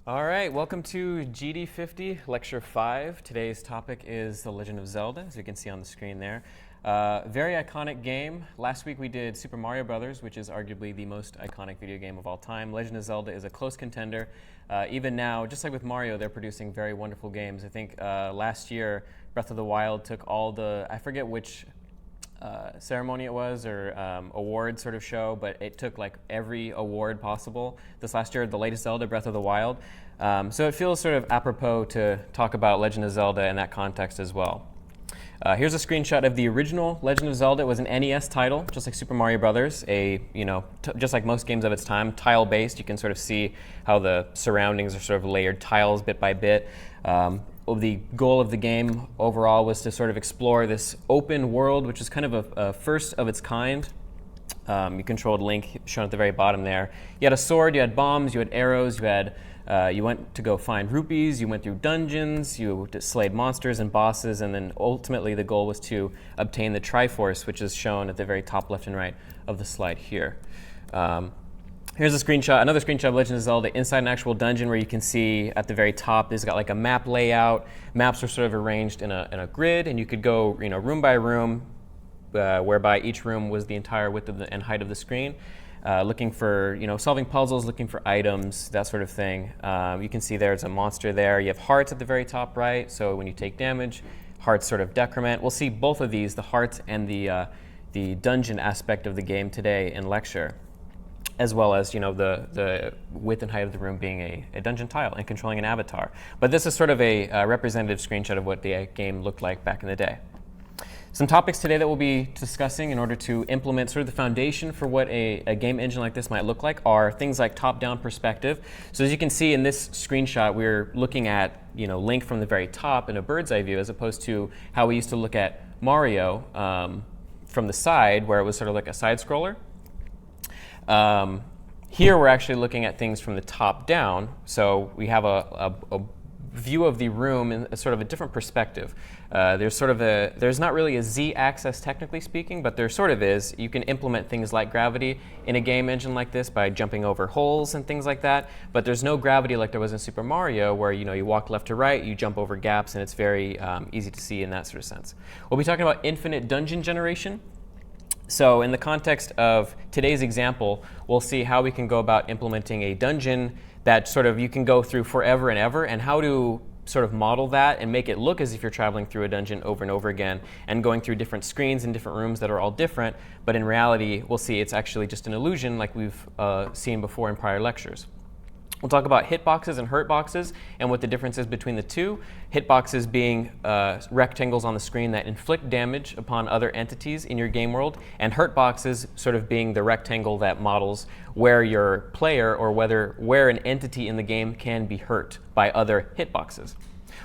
All right, welcome to GD50 Lecture 5. Today's topic is The Legend of Zelda, as you can see on the screen there. Very iconic game. Last week we did Super Mario Brothers, which is arguably the most iconic video game of all time. Legend of Zelda is a close contender. Even now, just like with Mario, they're producing very wonderful games. I think last year, Breath of the Wild took all I forget which ceremony it was, or award sort of show, but it took like every award possible this last year, the latest Zelda, Breath of the Wild. So it feels sort of apropos to talk about Legend of Zelda in that context as well. Here's a screenshot of the original Legend of Zelda. It was an NES title, just like Super Mario Brothers, just like most games of its time, tile-based. You can sort of see how the surroundings are sort of layered tiles bit by bit. The goal of the game overall was to sort of explore this open world, which is kind of a first of its kind. You controlled Link, shown at the very bottom there. You had a sword, you had bombs, you had arrows, you had You went to go find rupees, you went through dungeons, you slayed monsters and bosses, and then ultimately the goal was to obtain the Triforce, which is shown at the very top left and right of the slide here. Here's a screenshot, another screenshot of Legend of Zelda inside an actual dungeon where you can see at the very top, it's got like a map layout. Maps are sort of arranged in a grid, and you could go room by room, whereby each room was the entire width of and height of the screen. Looking for, solving puzzles, looking for items, that sort of thing. You can see there's a monster there. You have hearts at the very top right, so when you take damage, hearts sort of decrement. We'll see both of these, the hearts and the dungeon aspect of the game today in lecture, as well as the width and height of the room being a dungeon tile and controlling an avatar. But this is sort of a representative screenshot of what the game looked like back in the day. Some topics today that we'll be discussing in order to implement sort of the foundation for what a game engine like this might look like are things like top-down perspective. So as you can see in this screenshot, we're looking at Link from the very top in a bird's eye view, as opposed to how we used to look at Mario from the side, where it was sort of like a side scroller. Here we're actually looking at things from the top down, so we have a view of the room in sort of a different perspective. There's not really a z-axis technically speaking, but there sort of is. You can implement things like gravity in a game engine like this by jumping over holes and things like that, but there's no gravity like there was in Super Mario, where you walk left to right, you jump over gaps, and it's very easy to see in that sort of sense. We'll be talking about infinite dungeon generation. So in the context of today's example, we'll see how we can go about implementing a dungeon that sort of you can go through forever and ever, and how to sort of model that and make it look as if you're traveling through a dungeon over and over again and going through different screens and different rooms that are all different, but in reality, we'll see it's actually just an illusion like we've seen before in prior lectures. We'll talk about hitboxes and hurtboxes and what the difference is between the two. Hitboxes being rectangles on the screen that inflict damage upon other entities in your game world, and hurtboxes sort of being the rectangle that models where your player or where an entity in the game can be hurt by other hitboxes.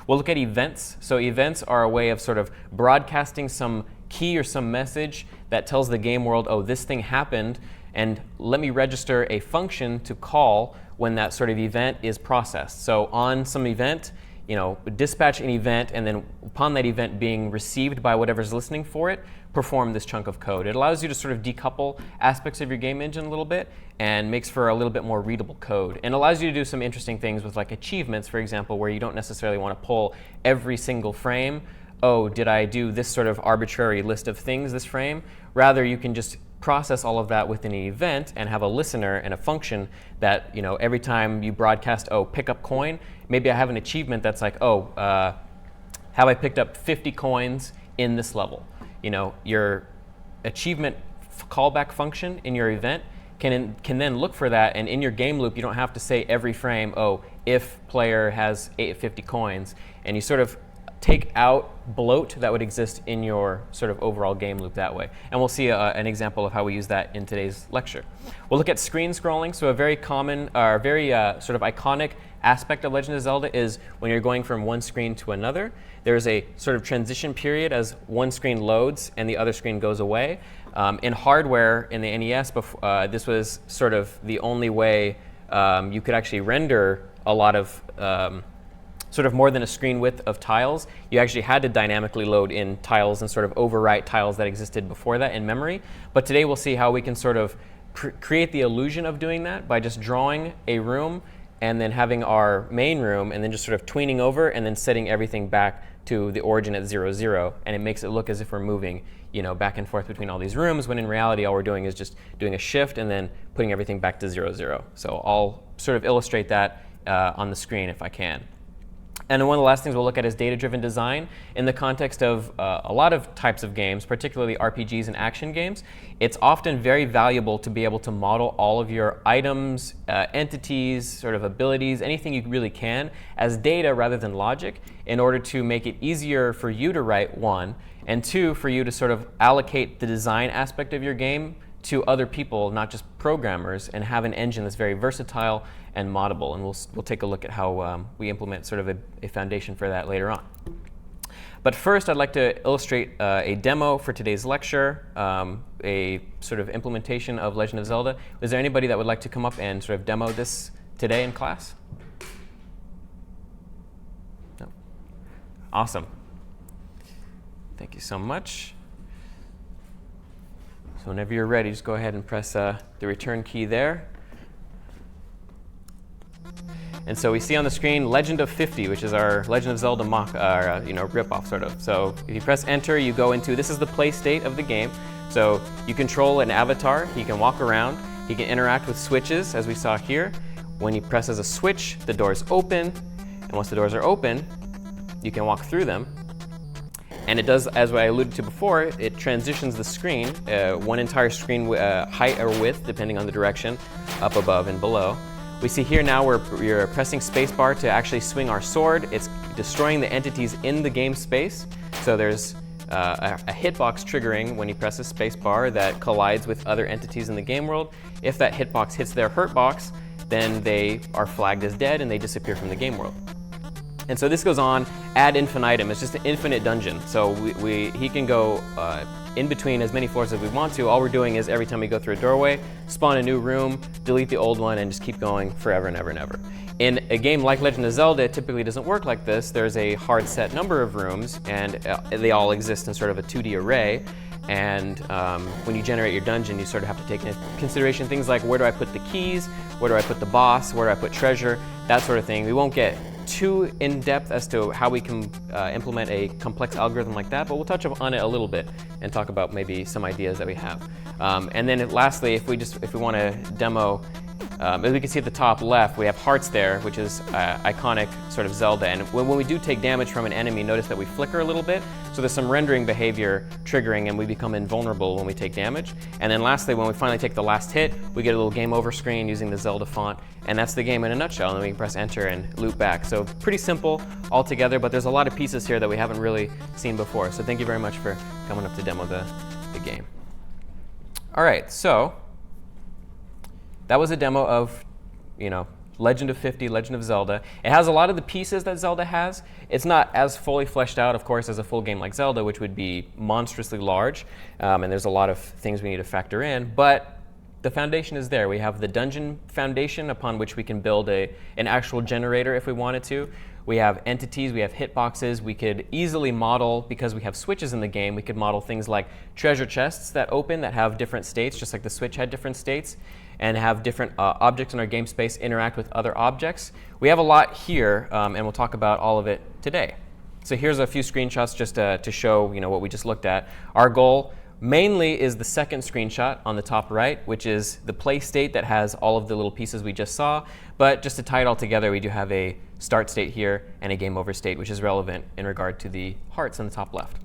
We'll look at events. So events are a way of sort of broadcasting some key or some message that tells the game world, oh, this thing happened, and let me register a function to call when that sort of event is processed. So on some event, dispatch an event, and then upon that event being received by whatever's listening for it, perform this chunk of code. It allows you to sort of decouple aspects of your game engine a little bit and makes for a little bit more readable code, and allows you to do some interesting things with like achievements, for example, where you don't necessarily want to pull every single frame. Oh, did I do this sort of arbitrary list of things this frame? Rather, you can just process all of that within an event and have a listener and a function that, every time you broadcast, oh, pick up coin, maybe I have an achievement that's like, oh, have I picked up 50 coins in this level? Your achievement callback function in your event can then look for that, and in your game loop, you don't have to say every frame, oh, if player has 50 coins, and you sort of take out bloat that would exist in your sort of overall game loop that way. And we'll see an example of how we use that in today's lecture. We'll look at screen scrolling. So a very common, or very sort of iconic aspect of Legend of Zelda is when you're going from one screen to another, there's a sort of transition period as one screen loads and the other screen goes away. In hardware, in the NES, this was sort of the only way you could actually render a lot of sort of more than a screen width of tiles. You actually had to dynamically load in tiles and sort of overwrite tiles that existed before that in memory. But today we'll see how we can sort of create the illusion of doing that by just drawing a room and then having our main room and then just sort of tweening over and then setting everything back to the origin at 0, 0. And it makes it look as if we're moving back and forth between all these rooms, when in reality all we're doing is just doing a shift and then putting everything back to 0, 0. So I'll sort of illustrate that on the screen if I can. And then one of the last things we'll look at is data-driven design. In the context of a lot of types of games, particularly RPGs and action games, it's often very valuable to be able to model all of your items, entities, sort of abilities, anything you really can, as data rather than logic, in order to make it easier for you to write, one, and two, for you to sort of allocate the design aspect of your game to other people, not just programmers, and have an engine that's very versatile and moddable. And we'll take a look at how we implement sort of a foundation for that later on. But first, I'd like to illustrate a demo for today's lecture, a sort of implementation of Legend of Zelda. Is there anybody that would like to come up and sort of demo this today in class? Awesome. Thank you so much. So whenever you're ready, just go ahead and press the return key there. And so we see on the screen Legend of 50, which is our Legend of Zelda mock, ripoff sort of. So if you press enter, you go into, this is the play state of the game. So you control an avatar, he can walk around, he can interact with switches, as we saw here. When he presses a switch, the doors open, and once the doors are open, you can walk through them. And it does, as I alluded to before, it transitions the screen, one entire screen height or width, depending on the direction, up, above, and below. We see here now we're pressing spacebar to actually swing our sword. It's destroying the entities in the game space. So there's a hitbox triggering when you press a spacebar that collides with other entities in the game world. If that hitbox hits their hurt box, then they are flagged as dead and they disappear from the game world. And so this goes on ad infinitum. It's just an infinite dungeon. So he can go in between as many floors as we want to. All we're doing is every time we go through a doorway, spawn a new room, delete the old one, and just keep going forever and ever and ever. In a game like Legend of Zelda, it typically doesn't work like this. There's a hard set number of rooms, and they all exist in sort of a 2D array. And when you generate your dungeon, you sort of have to take into consideration things like, where do I put the keys? Where do I put the boss? Where do I put treasure? That sort of thing. We won't get too in-depth as to how we can implement a complex algorithm like that, but we'll touch on it a little bit and talk about maybe some ideas that we have. And then lastly, if we want to demo, as we can see at the top left, we have hearts there, which is iconic sort of Zelda. And when we do take damage from an enemy, notice that we flicker a little bit. So there's some rendering behavior triggering, and we become invulnerable when we take damage. And then lastly, when we finally take the last hit, we get a little game over screen using the Zelda font. And that's the game in a nutshell. And then we can press enter and loop back. So pretty simple altogether, but there's a lot of pieces here that we haven't really seen before. So thank you very much for coming up to demo the game. All right, so that was a demo of, Legend of 50, Legend of Zelda. It has a lot of the pieces that Zelda has. It's not as fully fleshed out, of course, as a full game like Zelda, which would be monstrously large. And there's a lot of things we need to factor in. But the foundation is there. We have the dungeon foundation upon which we can build an actual generator if we wanted to. We have entities, we have hitboxes. We could easily model, because we have switches in the game, we could model things like treasure chests that open that have different states, just like the Switch had different states, and have different objects in our game space interact with other objects. We have a lot here, and we'll talk about all of it today. So here's a few screenshots just to show what we just looked at. Our goal mainly is the second screenshot on the top right, which is the play state that has all of the little pieces we just saw. But just to tie it all together, we do have a start state here and a game over state, which is relevant in regard to the hearts on the top left.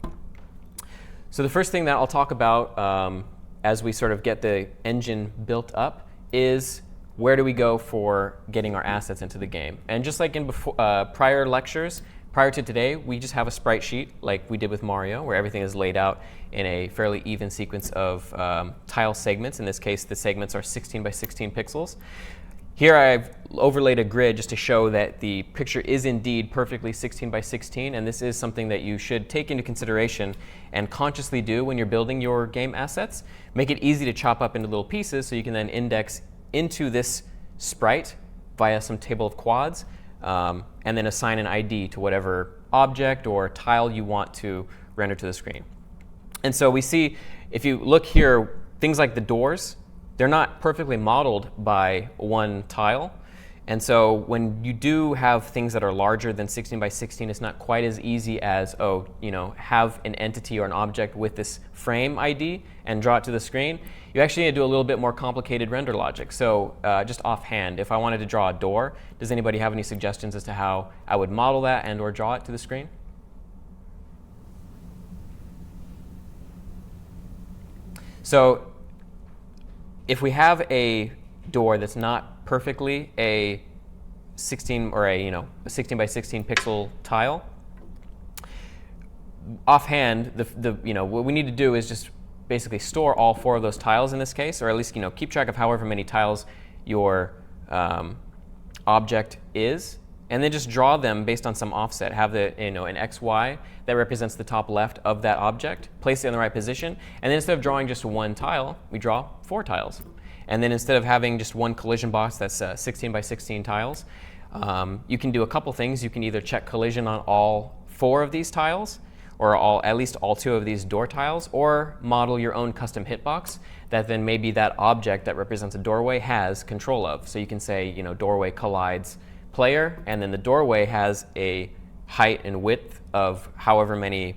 So the first thing that I'll talk about as we sort of get the engine built up is, where do we go for getting our assets into the game? And just like in prior lectures, prior to today, we just have a sprite sheet like we did with Mario, where everything is laid out in a fairly even sequence of tile segments. In this case, the segments are 16 by 16 pixels. Here I've overlaid a grid just to show that the picture is indeed perfectly 16 by 16, and this is something that you should take into consideration and consciously do when you're building your game assets. Make it easy to chop up into little pieces so you can then index into this sprite via some table of quads, and then assign an ID to whatever object or tile you want to render to the screen. And so we see, if you look here, things like the doors, they're not perfectly modeled by one tile. And so when you do have things that are larger than 16 by 16, it's not quite as easy as, have an entity or an object with this frame ID and draw it to the screen. You actually need to do a little bit more complicated render logic. So just offhand, if I wanted to draw a door, does anybody have any suggestions as to how I would model that and or draw it to the screen? So if we have a door that's not perfectly a 16 or a 16 by 16 pixel tile, offhand, what we need to do is just basically store all 4 of those tiles in this case, or at least keep track of however many tiles your object is, and then just draw them based on some offset. Have an XY that represents the top left of that object, place it in the right position, and then instead of drawing just one tile, we draw 4 tiles. And then instead of having just one collision box that's 16 by 16 tiles, you can do a couple things. You can either check collision on all 4 of these tiles, or at least all 2 of these door tiles, or model your own custom hitbox that then maybe that object that represents a doorway has control of. So you can say, you know, doorway collides player, and then the doorway has a height and width of however many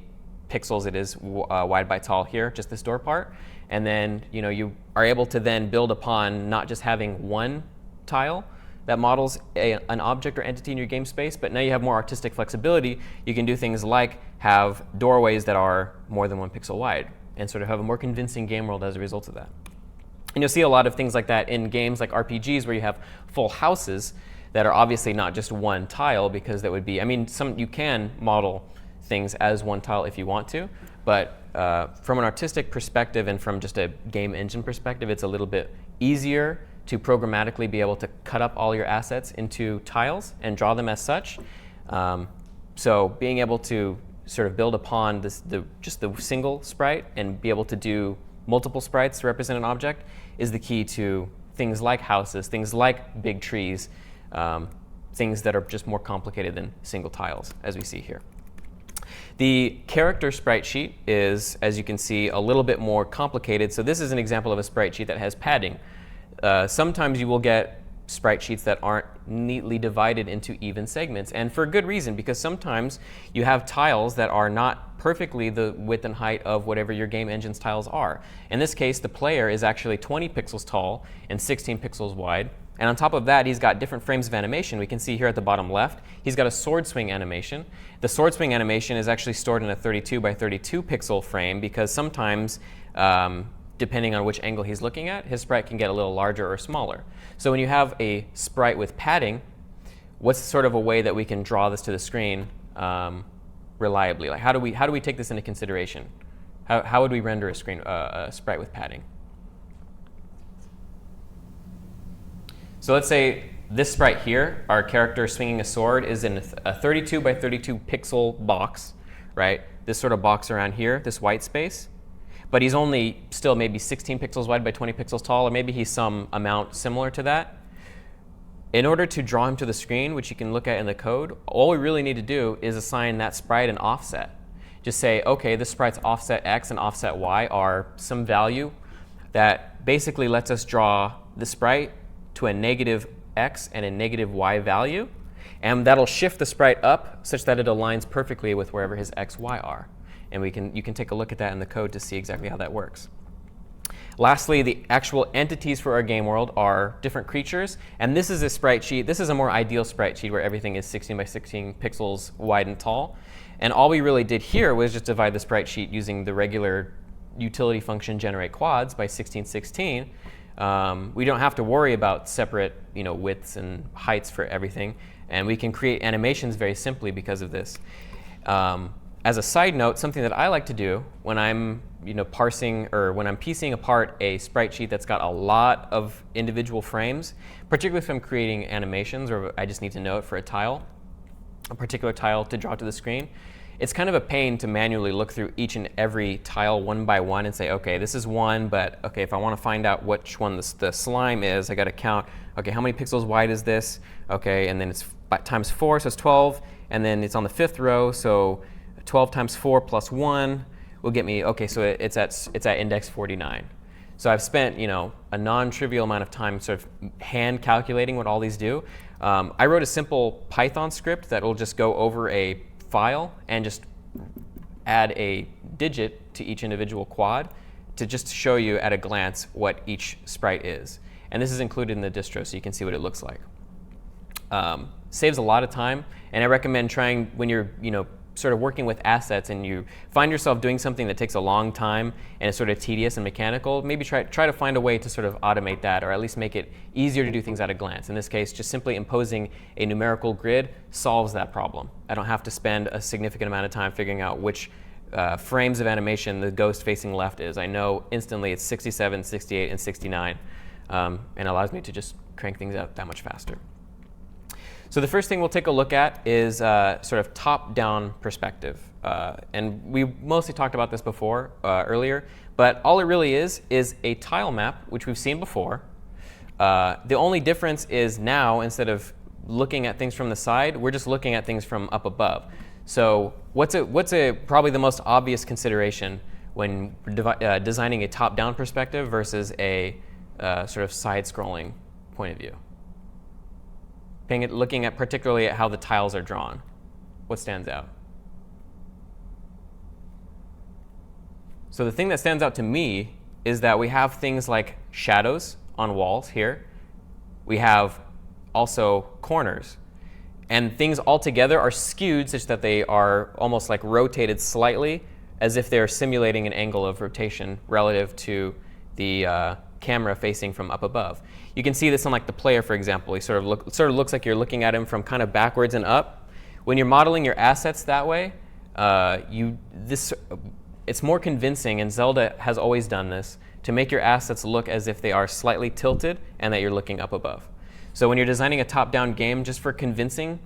pixels it is wide by tall here, just this door part. And then, you know, you are able to then build upon not just having one tile that models an object or entity in your game space, but now you have more artistic flexibility. You can do things like have doorways that are more than 1 pixel wide and sort of have a more convincing game world as a result of that. And you'll see a lot of things like that in games like RPGs where you have full houses that are obviously not just one tile, because that would be, I mean, you can model things as one tile if you want to, but from an artistic perspective and from just a game engine perspective, it's a little bit easier to programmatically be able to cut up all your assets into tiles and draw them as such. So being able to sort of build upon just the single sprite and be able to do multiple sprites to represent an object is the key to things like houses, things like big trees, things that are just more complicated than single tiles, as we see here. The character sprite sheet is, as you can see, a little bit more complicated. So this is an example of a sprite sheet that has padding. Sometimes you will get sprite sheets that aren't neatly divided into even segments, and for good reason, because sometimes you have tiles that are not perfectly the width and height of whatever your game engine's tiles are. In this case, the player is actually 20 pixels tall and 16 pixels wide, and on top of that, he's got different frames of animation. We can see here at the bottom left, he's got a sword swing animation. The sword swing animation is actually stored in a 32 by 32 pixel frame because sometimes depending on which angle he's looking at, his sprite can get a little larger or smaller. So when you have a sprite with padding, what's sort of a way that we can draw this to the screen reliably? Like how do we take this into consideration? How would we render a sprite with padding? So let's say this sprite here, our character swinging a sword, is in a 32 by 32 pixel box, right? This sort of box around here, this white space. But he's only still maybe 16 pixels wide by 20 pixels tall, or maybe he's some amount similar to that. In order to draw him to the screen, which you can look at in the code, all we really need to do is assign that sprite an offset. Just say, okay, this sprite's offset X and offset Y are some value that basically lets us draw the sprite to a negative X and a negative Y value, and that'll shift the sprite up such that it aligns perfectly with wherever his X, Y are. And you can take a look at that in the code to see exactly how that works. Lastly, the actual entities for our game world are different creatures. And this is a sprite sheet. This is a more ideal sprite sheet where everything is 16 by 16 pixels wide and tall. And all we really did here was just divide the sprite sheet using the regular utility function generate quads by 1616. We don't have to worry about separate widths and heights for everything. And we can create animations very simply because of this. As a side note, something that I like to do when I'm parsing or when I'm piecing apart a sprite sheet that's got a lot of individual frames, particularly if I'm creating animations or I just need to know it for a particular tile to draw to the screen, it's kind of a pain to manually look through each and every tile one by one and say, okay, this is one, but okay, if I want to find out which one the slime is, I got to count, okay, how many pixels wide is this? Okay, and then it's times 4, so it's 12, and then it's on the 5th row, so 12 times 4 plus 1 will get me, okay, so it's at index 49. So I've spent, a non-trivial amount of time sort of hand calculating what all these do. I wrote a simple Python script that will just go over a file and just add a digit to each individual quad to just show you at a glance what each sprite is. And this is included in the distro, so you can see what it looks like. Saves a lot of time, and I recommend trying when you're, sort of working with assets and you find yourself doing something that takes a long time and is sort of tedious and mechanical, maybe try to find a way to sort of automate that or at least make it easier to do things at a glance. In this case, just simply imposing a numerical grid solves that problem. I don't have to spend a significant amount of time figuring out which frames of animation the ghost facing left is. I know instantly it's 67, 68, and 69, and allows me to just crank things out that much faster. So the first thing we'll take a look at is sort of top-down perspective. And we mostly talked about this before, earlier, but all it really is a tile map, which we've seen before. The only difference is now, instead of looking at things from the side, we're just looking at things from up above. So what's probably the most obvious consideration when designing a top-down perspective versus a sort of side-scrolling point of view? Looking at particularly at how the tiles are drawn. What stands out? So the thing that stands out to me is that we have things like shadows on walls here. We have also corners. And things altogether are skewed such that they are almost like rotated slightly as if they're simulating an angle of rotation relative to the camera facing from up above. You can see this on like the player, for example. He sort of looks like you're looking at him from kind of backwards and up. When you're modeling your assets that way, it's more convincing, and Zelda has always done this, to make your assets look as if they are slightly tilted and that you're looking up above. So when you're designing a top-down game, just for the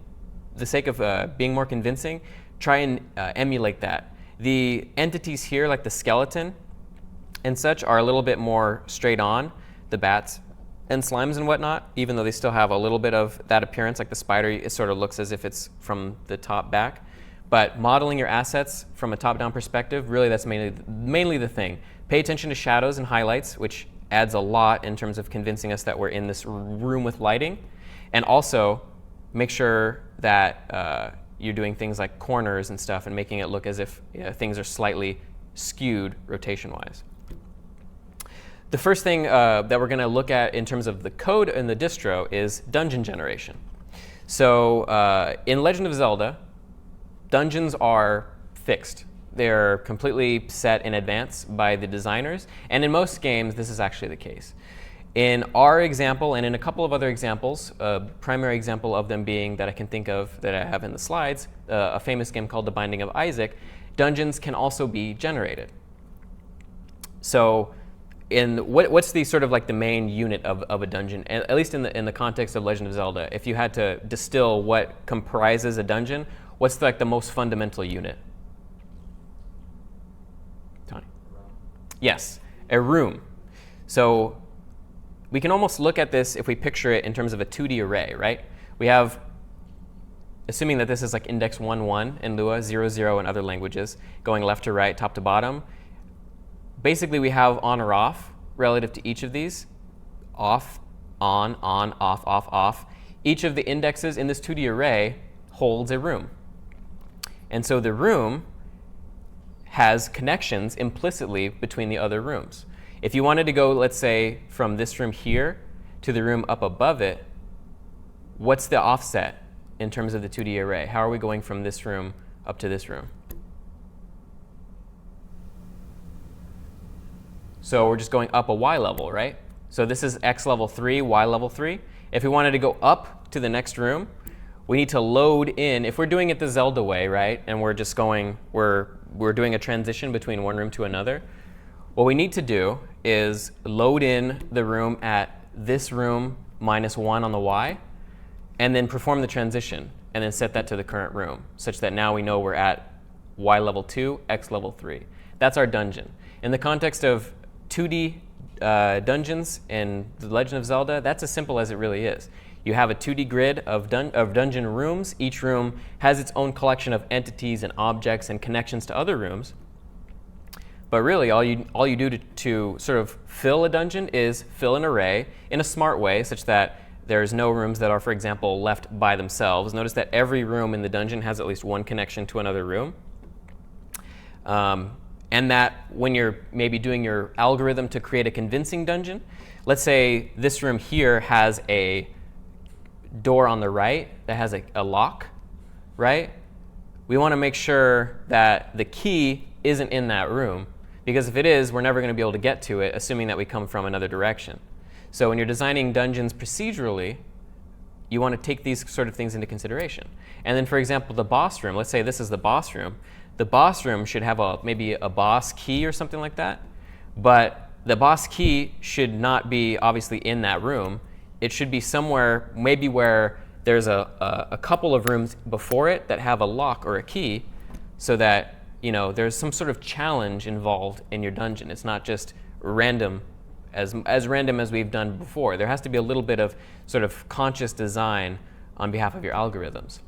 sake of being more convincing, try and emulate that. The entities here, like the skeleton and such, are a little bit more straight on, the bats and slimes and whatnot, even though they still have a little bit of that appearance, like the spider, it sort of looks as if it's from the top back. But modeling your assets from a top-down perspective, really that's mainly the thing. Pay attention to shadows and highlights, which adds a lot in terms of convincing us that we're in this room with lighting. And also, make sure that you're doing things like corners and stuff and making it look as if things are slightly skewed rotation-wise. The first thing that we're going to look at in terms of the code in the distro is dungeon generation. So in Legend of Zelda, dungeons are fixed. They're completely set in advance by the designers. And in most games, this is actually the case. In our example, and in a couple of other examples, a primary example of them being that I can think of that I have in the slides, a famous game called The Binding of Isaac, dungeons can also be generated. So what's the sort of like the main unit of a dungeon, at least in the context of Legend of Zelda? If you had to distill what comprises a dungeon, what's like the most fundamental unit? Tony? Yes, a room. So we can almost look at this if we picture it in terms of a 2D array, right? We have, assuming that this is like index 1, 1 in Lua, 0, 0 in other languages, going left to right, top to bottom. Basically, we have on or off relative to each of these. Off, on, off, off. Each of the indexes in this 2D array holds a room. And so the room has connections implicitly between the other rooms. If you wanted to go, let's say, from this room here to the room up above it, what's the offset in terms of the 2D array? How are we going from this room up to this room? So we're just going up a y level, right? So this is x level 3, y level 3. If we wanted to go up to the next room, we need to load in. If we're doing it the Zelda way, right, and we're just going, we're doing a transition between one room to another, what we need to do is load in the room at this room minus 1 on the y, and then perform the transition, and then set that to the current room, such that now we know we're at y level 2, x level 3. That's our dungeon. In the context of 2D dungeons in The Legend of Zelda, that's as simple as it really is. You have a 2D grid of dungeon rooms. Each room has its own collection of entities and objects and connections to other rooms. But really, all you do to sort of fill a dungeon is fill an array in a smart way, such that there's no rooms that are, for example, left by themselves. Notice that every room in the dungeon has at least one connection to another room. And that when you're maybe doing your algorithm to create a convincing dungeon, let's say this room here has a door on the right that has a lock, right? We want to make sure that the key isn't in that room, because if it is, we're never going to be able to get to it, assuming that we come from another direction. So when you're designing dungeons procedurally, you want to take these sort of things into consideration. And then, for example, the boss room, let's say this is the boss room. The boss room should have maybe a boss key or something like that. But the boss key should not be obviously in that room. It should be somewhere maybe where there's a couple of rooms before it that have a lock or a key, so that there's some sort of challenge involved in your dungeon. It's not just random, as random as we've done before. There has to be a little bit of sort of conscious design on behalf of your algorithms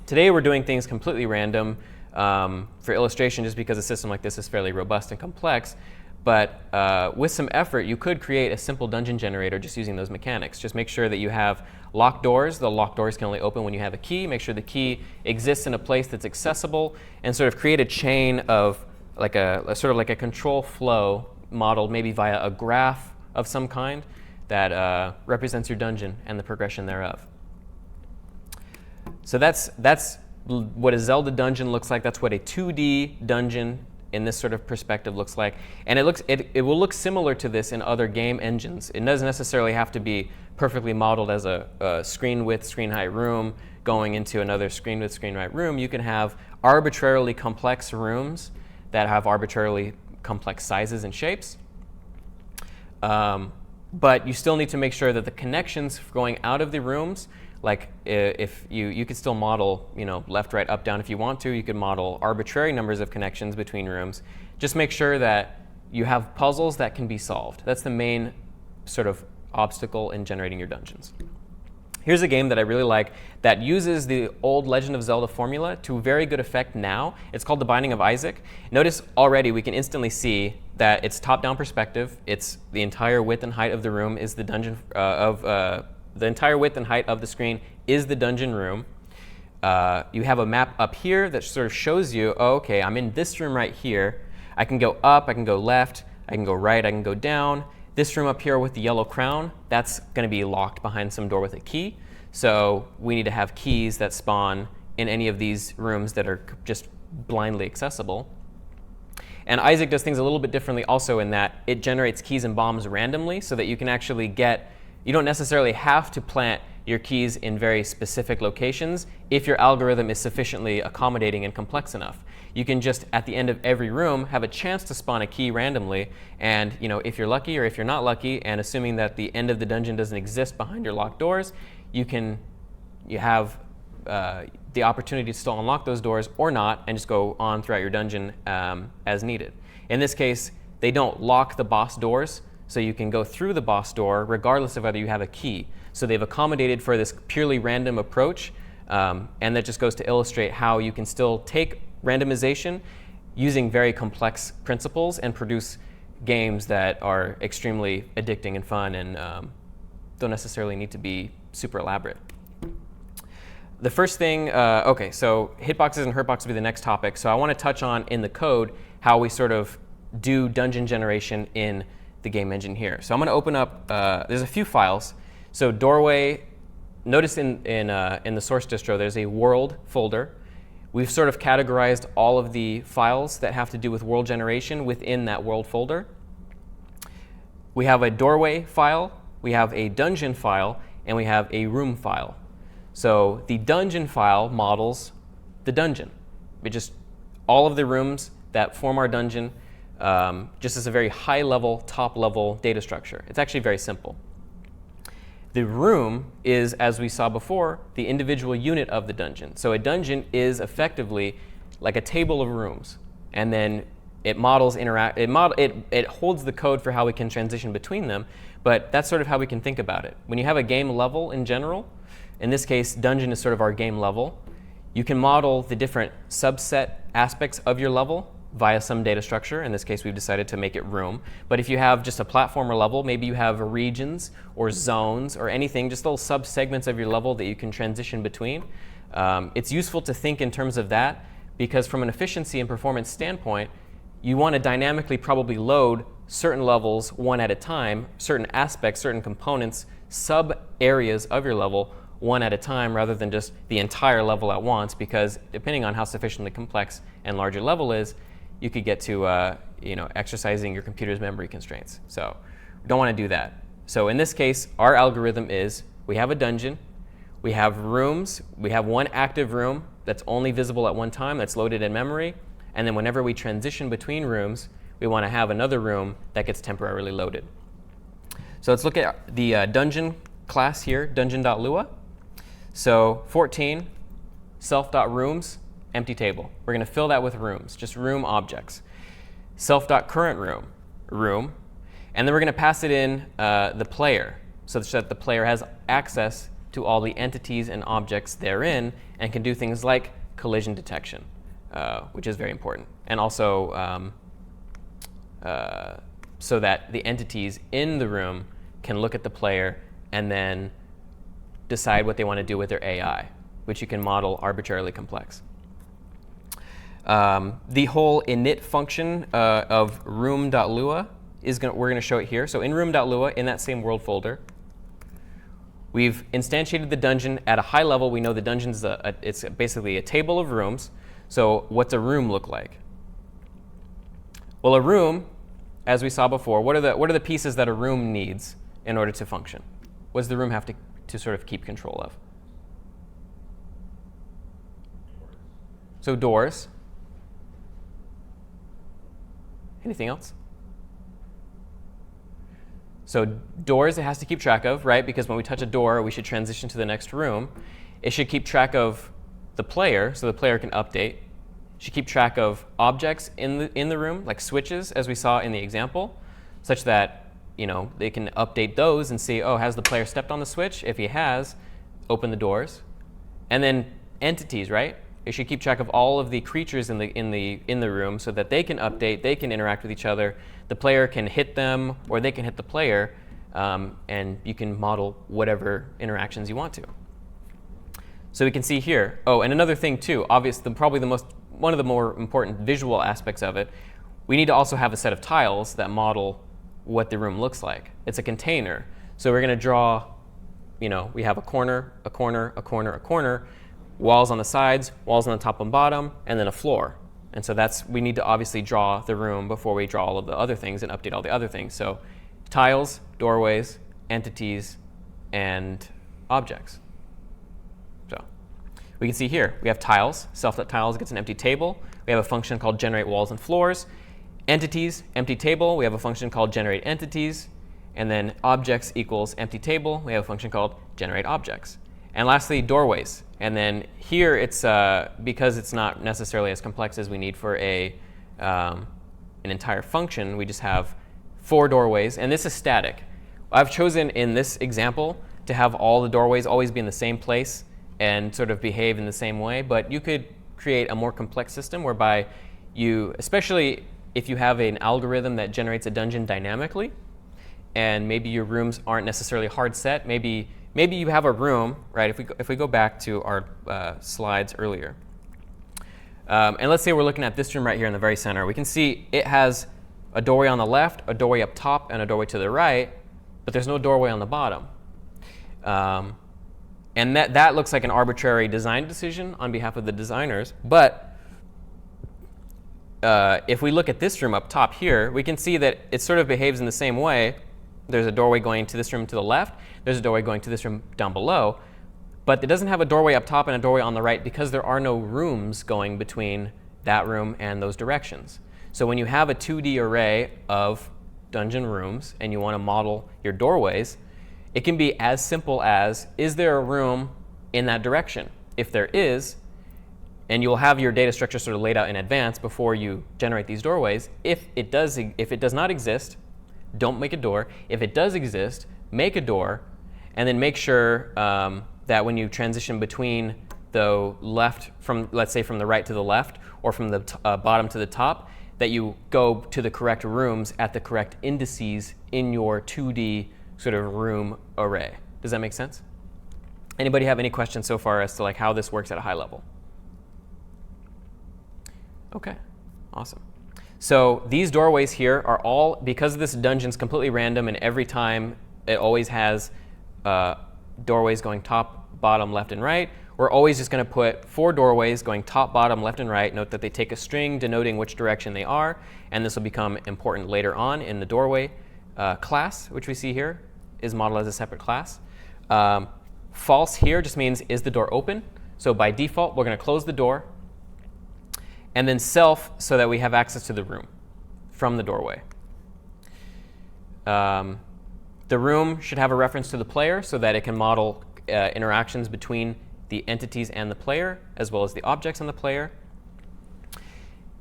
Today we're doing things completely random for illustration, just because a system like this is fairly robust and complex. But with some effort, you could create a simple dungeon generator just using those mechanics. Just make sure that you have locked doors. The locked doors can only open when you have a key. Make sure the key exists in a place that's accessible, and sort of create a chain of like a sort of like a control flow modeled maybe via a graph of some kind that represents your dungeon and the progression thereof. So that's what a Zelda dungeon looks like. That's what a 2D dungeon in this sort of perspective looks like. And it will look similar to this in other game engines. It doesn't necessarily have to be perfectly modeled as a screen width, screen height room going into another screen width, screen height room. You can have arbitrarily complex rooms that have arbitrarily complex sizes and shapes. But you still need to make sure that the connections going out of the rooms, like if you could still model, left, right, up, down if you want to. You could model arbitrary numbers of connections between rooms. Just make sure that you have puzzles that can be solved. That's the main sort of obstacle in generating your dungeons. Here's a game that I really like that uses the old Legend of Zelda formula to very good effect now. It's called The Binding of Isaac. Notice already we can instantly see that it's top-down perspective. It's the entire width and height of the room is the dungeon the entire width and height of the screen is the dungeon room. You have a map up here that sort of shows you, oh, okay, I'm in this room right here. I can go up, I can go left, I can go right, I can go down. This room up here with the yellow crown, that's going to be locked behind some door with a key. So we need to have keys that spawn in any of these rooms that are just blindly accessible. And Isaac does things a little bit differently also in that it generates keys and bombs randomly so that you can actually you don't necessarily have to plant your keys in very specific locations if your algorithm is sufficiently accommodating and complex enough. You can just, at the end of every room, have a chance to spawn a key randomly. And if you're lucky or if you're not lucky, and assuming that the end of the dungeon doesn't exist behind your locked doors, you have the opportunity to still unlock those doors or not, and just go on throughout your dungeon as needed. In this case, they don't lock the boss doors, so you can go through the boss door regardless of whether you have a key. So they've accommodated for this purely random approach, and that just goes to illustrate how you can still take randomization using very complex principles and produce games that are extremely addicting and fun and don't necessarily need to be super elaborate. The first thing, okay, so hitboxes and hurtboxes will be the next topic. So I want to touch on in the code how we sort of do dungeon generation in the game engine here. So I'm going to open up, there's a few files. So doorway, notice in the source distro there's a world folder. We've sort of categorized all of the files that have to do with world generation within that world folder. We have a doorway file, we have a dungeon file, and we have a room file. So the dungeon file models the dungeon. All of the rooms that form our dungeon, just as a very high-level, top-level data structure. It's actually very simple. The room is, as we saw before, the individual unit of the dungeon. So a dungeon is effectively like a table of rooms, and then it models it holds the code for how we can transition between them. But that's sort of how we can think about it. When you have a game level in general, in this case, dungeon is sort of our game level. You can model the different subset aspects of your level via some data structure. In this case, we've decided to make it room. But if you have just a platformer level, maybe you have regions or zones or anything, just little subsegments of your level that you can transition between. It's useful to think in terms of that because from an efficiency and performance standpoint, you want to dynamically probably load certain levels one at a time, certain aspects, certain components, sub-areas of your level one at a time rather than just the entire level at once, because depending on how sufficiently complex and large your level is, you could get to exercising your computer's memory constraints. So we don't want to do that. So in this case, our algorithm is we have a dungeon, we have rooms, we have one active room that's only visible at one time, that's loaded in memory, and then whenever we transition between rooms, we want to have another room that gets temporarily loaded. So let's look at the dungeon class here, dungeon.lua. So 14, self.rooms, empty table. We're going to fill that with rooms, just room objects. Self.currentRoom, and then we're going to pass it in the player so that the player has access to all the entities and objects therein and can do things like collision detection, which is very important. And also so that the entities in the room can look at the player and then decide what they want to do with their AI, which you can model arbitrarily complex. The whole init function of room.lua we're going to show it here. So in room.lua, in that same world folder, we've instantiated the dungeon at a high level. We know the dungeon's it's basically a table of rooms. So what's a room look like? Well, a room, as we saw before, what are the pieces that a room needs in order to function? What does the room have to sort of keep control of? So doors. Anything else? So doors it has to keep track of, right? Because when we touch a door, we should transition to the next room. It should keep track of the player, so the player can update. It should keep track of objects in the room, like switches, as we saw in the example, such that they can update those and see, oh, has the player stepped on the switch? If he has, open the doors. And then entities, right? It should keep track of all of the creatures in the room so that they can update, they can interact with each other. The player can hit them, or they can hit the player, and you can model whatever interactions you want to. So we can see here. Oh, and another thing too, probably one of the more important visual aspects of it, we need to also have a set of tiles that model what the room looks like. It's a container. So we're going to draw, we have a corner, a corner, a corner, a corner, walls on the sides, walls on the top and bottom, and then a floor. And so we need to obviously draw the room before we draw all of the other things and update all the other things. So tiles, doorways, entities, and objects. So we can see here, we have tiles. Self.tiles gets an empty table. We have a function called generate walls and floors. Entities, empty table. We have a function called generate entities. And then objects equals empty table. We have a function called generate objects. And lastly, doorways. And then here, it's because it's not necessarily as complex as we need for an entire function, we just have 4 doorways. And this is static. I've chosen in this example to have all the doorways always be in the same place and sort of behave in the same way. But you could create a more complex system whereby especially if you have an algorithm that generates a dungeon dynamically, and maybe your rooms aren't necessarily hard set. Maybe you have a room, right? If we go back to our slides earlier, and let's say we're looking at this room right here in the very center. We can see it has a doorway on the left, a doorway up top, and a doorway to the right, but there's no doorway on the bottom. And that looks like an arbitrary design decision on behalf of the designers. But if we look at this room up top here, we can see that it sort of behaves in the same way. There's a doorway going to this room to the left. There's a doorway going to this room down below. But it doesn't have a doorway up top and a doorway on the right because there are no rooms going between that room and those directions. So when you have a 2D array of dungeon rooms and you want to model your doorways, it can be as simple as, is there a room in that direction? If there is, and you'll have your data structure sort of laid out in advance before you generate these doorways. If it does not exist, don't make a door. If it does exist, make a door, and then make sure that when you transition between the left, let's say from the right to the left, or from the bottom to the top, that you go to the correct rooms at the correct indices in your 2D sort of room array. Does that make sense? Anybody have any questions so far as to like how this works at a high level? Okay, awesome. So these doorways here are all, because this dungeon's completely random and every time it always has doorways going top, bottom, left, and right, we're always just going to put 4 doorways going top, bottom, left, and right. Note that they take a string denoting which direction they are, and this will become important later on in the doorway class, which we see here is modeled as a separate class. False here just means, is the door open? So by default, we're going to close the door. And then self, so that we have access to the room from the doorway. The room should have a reference to the player so that it can model interactions between the entities and the player, as well as the objects and the player.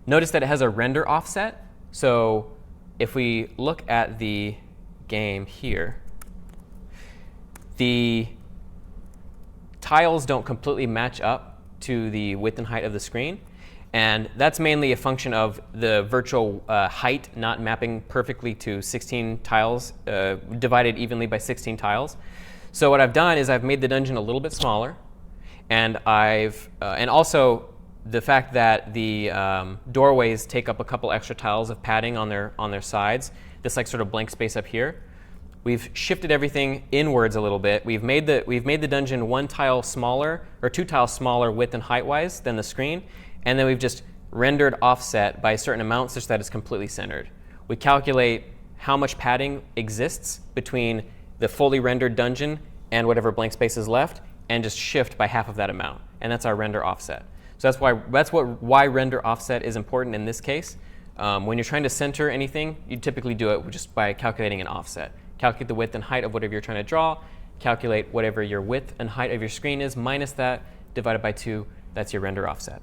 Notice that it has a render offset. So if we look at the game here, the tiles don't completely match up to the width and height of the screen. And that's mainly a function of the virtual height not mapping perfectly to 16 tiles, divided evenly by 16 tiles. So what I've done is I've made the dungeon a little bit smaller, and and also the fact that the doorways take up a couple extra tiles of padding on their sides, this like sort of blank space up here. We've shifted everything inwards a little bit. We've made the dungeon 1 tile smaller, or 2 tiles smaller width and height wise than the screen. And then we've just rendered offset by a certain amount such that it's completely centered. We calculate how much padding exists between the fully rendered dungeon and whatever blank space is left, and just shift by half of that amount. And that's our render offset. So that's why render offset is important in this case. When you're trying to center anything, you typically do it just by calculating an offset. Calculate the width and height of whatever you're trying to draw. Calculate whatever your width and height of your screen is minus that, divided by 2. That's your render offset.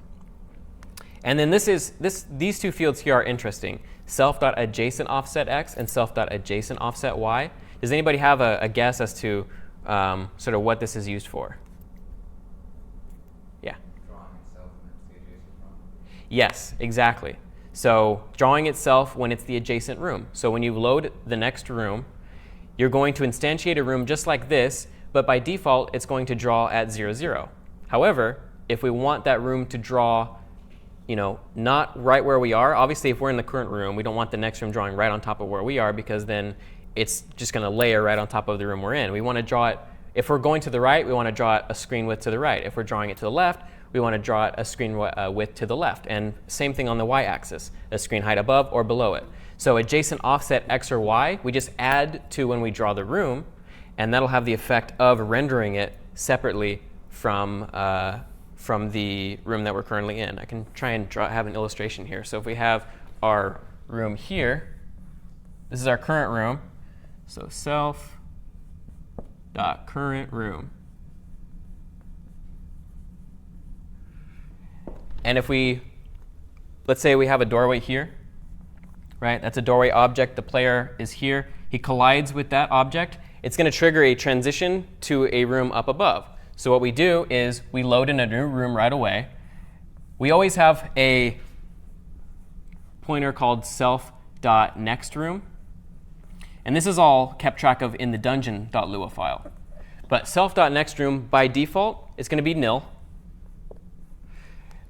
And then these two fields here are interesting. Self.adjacent offset x and self.adjacent offset y. Does anybody have a guess as to sort of what this is used for? Yeah? Drawing itself when it's the adjacent room. Yes, exactly. So drawing itself when it's the adjacent room. So when you load the next room, you're going to instantiate a room just like this, but by default, it's going to draw at 0, 0. However, if we want that room to draw not right where we are. Obviously, if we're in the current room, we don't want the next room drawing right on top of where we are, because then it's just going to layer right on top of the room we're in. We want to draw it, if we're going to the right, we want to draw it a screen width to the right. If we're drawing it to the left, we want to draw it a screen width to the left. And same thing on the y-axis, a screen height above or below it. So adjacent offset x or y, we just add to when we draw the room, and that'll have the effect of rendering it separately from the room that we're currently in. I can try and have an illustration here. So if we have our room here, this is our current room. So self.current room. And if let's say we have a doorway here, right? That's a doorway object. The player is here. He collides with that object. It's going to trigger a transition to a room up above. So what we do is we load in a new room right away. We always have a pointer called self.nextRoom. And this is all kept track of in the dungeon.lua file. But self.nextRoom, by default, is going to be nil.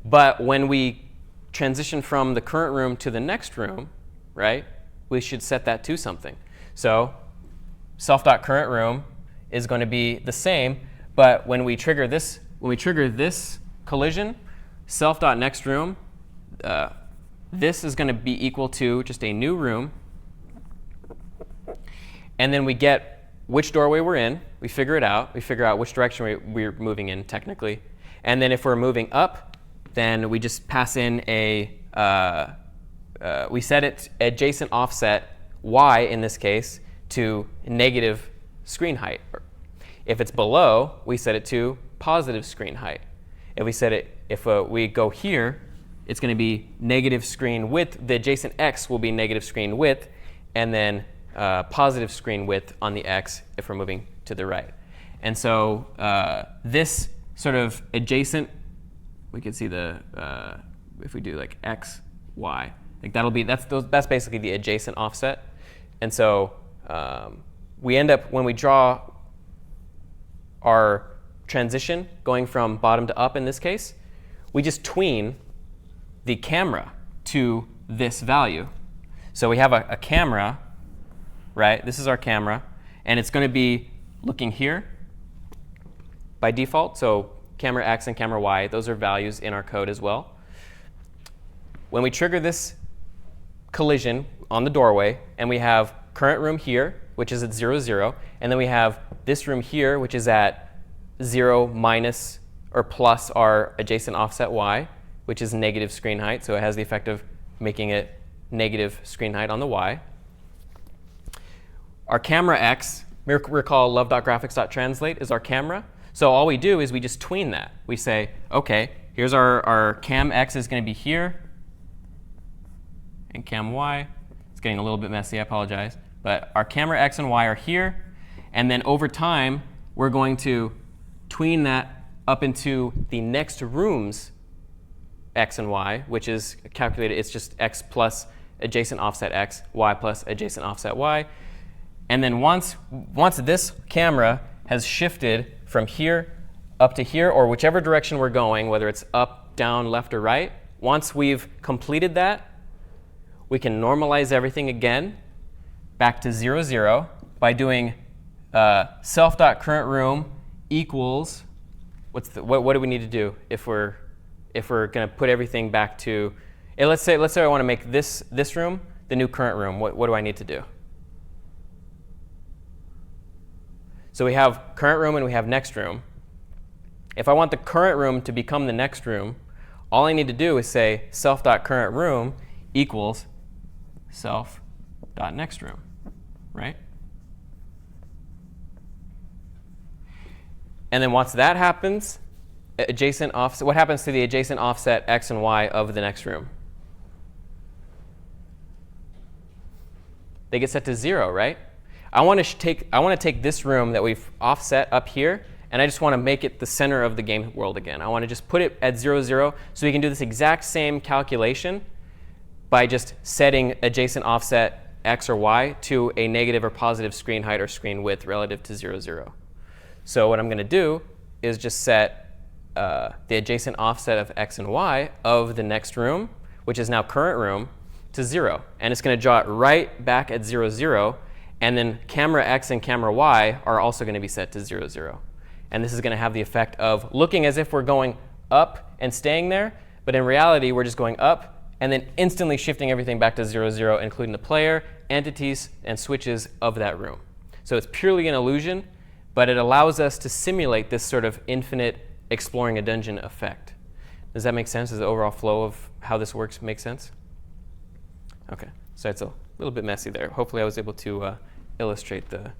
But when we transition from the current room to the next room, right, we should set that to something. So self.currentRoom is going to be the same. But when we trigger this collision, self.nextRoom, this is going to be equal to just a new room. And then we get which doorway we're in. We figure it out. We figure out which direction we're moving in technically. And then if we're moving up, then we just pass in we set it adjacent offset y in this case to negative screen height. If it's below, we set it to positive screen height. If we go here, it's going to be negative screen width. The adjacent x will be negative screen width, and then positive screen width on the x if we're moving to the right. And so this sort of adjacent, we can see if we do like x, y, like that's basically the adjacent offset. And so we end up, when we draw our transition going from bottom to up in this case, we just tween the camera to this value. So we have a camera, right? This is our camera, and it's going to be looking here by default. So camera X and camera Y, those are values in our code as well. When we trigger this collision on the doorway, and we have current room here, which is at 0, 0, and then we have this room here, which is at 0 minus or plus our adjacent offset y, which is negative screen height. So it has the effect of making it negative screen height on the y. Our camera x, recall love.graphics.translate is our camera. So all we do is we just tween that. We say, OK, here's our cam x is going to be here, and cam y. It's getting a little bit messy, I apologize. But our camera x and y are here. And then over time, we're going to tween that up into the next room's x and y, which is calculated, it's just x plus adjacent offset x, y plus adjacent offset y. And then once this camera has shifted from here up to here, or whichever direction we're going, whether it's up, down, left, or right, once we've completed that, we can normalize everything again back to 0, 0 by doing self.currentRoom equals, what do we need to do if we're going to put everything back to, let's say I want to make this room the new current room. What do I need to do? So we have current room and we have next room. If I want the current room to become the next room, all I need to do is say self.currentRoom equals self.nextRoom, right? And then once that happens, adjacent offset, what happens to the adjacent offset x and y of the next room? They get set to 0, right? I want to take this room that we've offset up here, and I just want to make it the center of the game world again. I want to just put it at 0, 0, so we can do this exact same calculation by just setting adjacent offset x or y to a negative or positive screen height or screen width relative to 0, 0. So what I'm going to do is just set the adjacent offset of x and y of the next room, which is now current room, to 0. And it's going to draw it right back at 0, 0. And then camera x and camera y are also going to be set to 0, 0. And this is going to have the effect of looking as if we're going up and staying there, but in reality, we're just going up and then instantly shifting everything back to 0, 0, including the player, entities, and switches of that room. So it's purely an illusion, but it allows us to simulate this sort of infinite exploring a dungeon effect. Does that make sense? Does the overall flow of how this works make sense? OK, so it's a little bit messy there. Hopefully I was able to illustrate the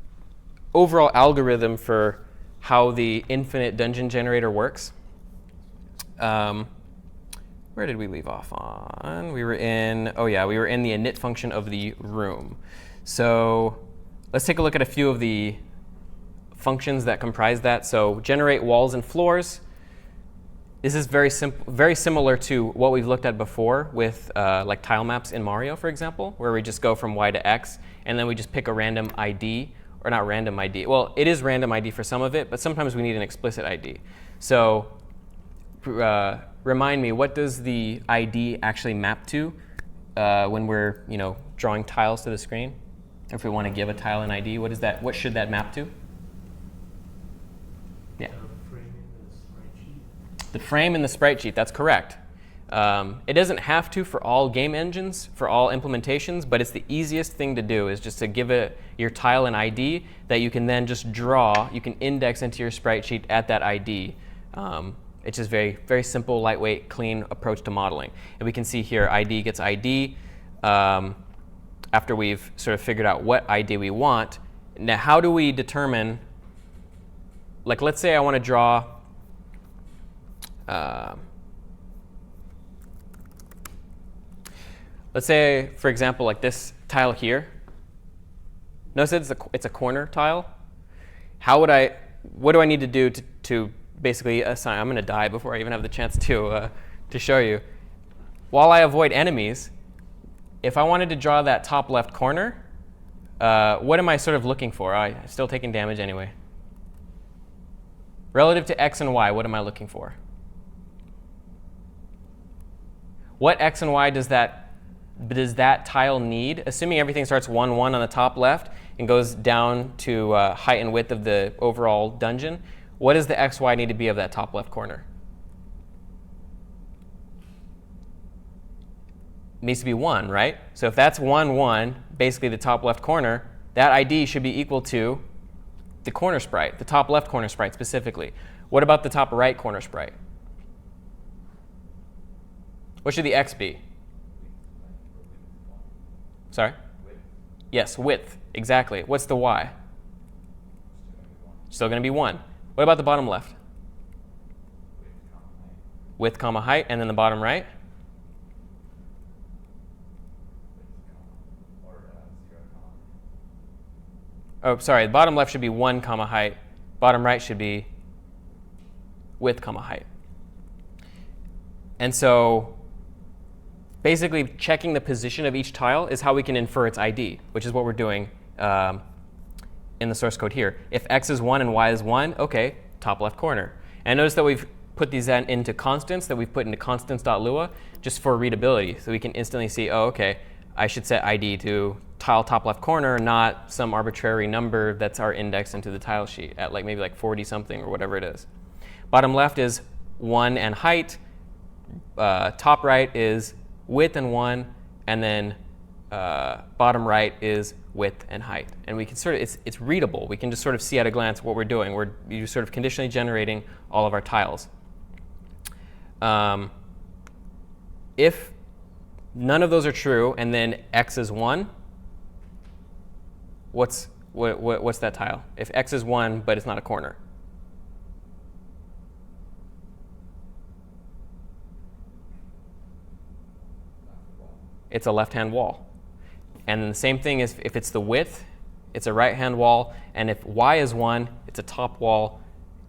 overall algorithm for how the infinite dungeon generator works. Where did we leave off on? We were in, oh yeah, we were in the init function of the room. So let's take a look at a few of the functions that comprise that. So generate walls and floors. This is very similar to what we've looked at before with like tile maps in Mario, for example, where we just go from Y to X, and then we just pick a random ID, or not random ID. Well, it is random ID for some of it, but sometimes we need an explicit ID. So remind me, what does the ID actually map to when we're drawing tiles to the screen? If we want to give a tile an ID, what should that map to? Yeah. The frame in the sprite sheet, that's correct. It doesn't have to for all game engines, for all implementations, but it's the easiest thing to do is just to give your tile an ID that you can then just draw, you can index into your sprite sheet at that ID. It's just very, very simple, lightweight, clean approach to modeling. And we can see here ID gets ID after we've sort of figured out what ID we want. Now, how do we determine, like let's say I want to draw let's say, for example, like this tile here. Notice it's a corner tile. What do I need to do to basically assign? I'm going to die before I even have the chance to show you. While I avoid enemies, if I wanted to draw that top left corner, what am I sort of looking for? I'm still taking damage anyway. Relative to x and y, what am I looking for? What x and y does that tile need? Assuming everything starts 1, 1 on the top left and goes down to height and width of the overall dungeon, what does the x, y need to be of that top left corner? It needs to be 1, right? So if that's 1, 1, basically the top left corner, that ID should be equal to the corner sprite, the top left corner sprite specifically. What about the top right corner sprite? What should the x be? Sorry? Width. Yes, width. Exactly. What's the y? Still going to be 1. What about the bottom left? Width, comma, height. And then the bottom right? Oh, sorry. The bottom left should be 1, comma, height. Bottom right should be width, comma, height. And so basically checking the position of each tile is how we can infer its ID, which is what we're doing in the source code here. If x is 1 and y is 1, OK, top left corner. And notice that we've put these then into constants, that we've put into constants.lua just for readability. So we can instantly see, oh, OK, I should set ID to tile top left corner, not some arbitrary number that's our index into the tile sheet at like maybe like 40 something or whatever it is. Bottom left is 1 and height. Top right is width and 1, and then bottom right is width and height. And we can sort of, it's readable. We can just sort of see at a glance what we're doing. We're sort of conditionally generating all of our tiles. If none of those are true, and then x is 1, what's that tile? If x is 1, but it's not a corner. It's a left-hand wall. And then the same thing is if it's the width, it's a right-hand wall. And if y is 1, it's a top wall.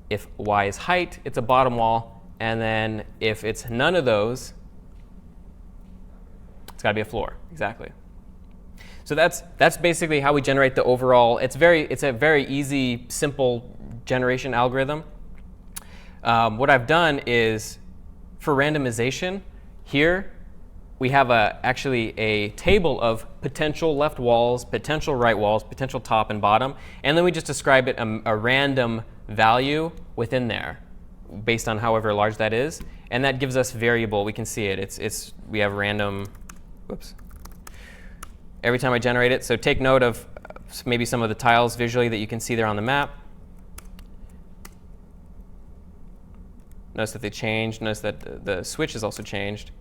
If y is height, it's a bottom wall. And then if it's none of those, it's got to be a floor. Exactly. So that's basically how we generate the overall. It's a very easy, simple generation algorithm. What I've done is for randomization here, we have actually a table of potential left walls, potential right walls, potential top and bottom, and then we just describe it a random value within there, based on however large that is, and that gives us variable. We can see it. We have random. Whoops. Every time I generate it, so take note of maybe some of the tiles visually that you can see there on the map. Notice that they changed. Notice that the switch has also changed.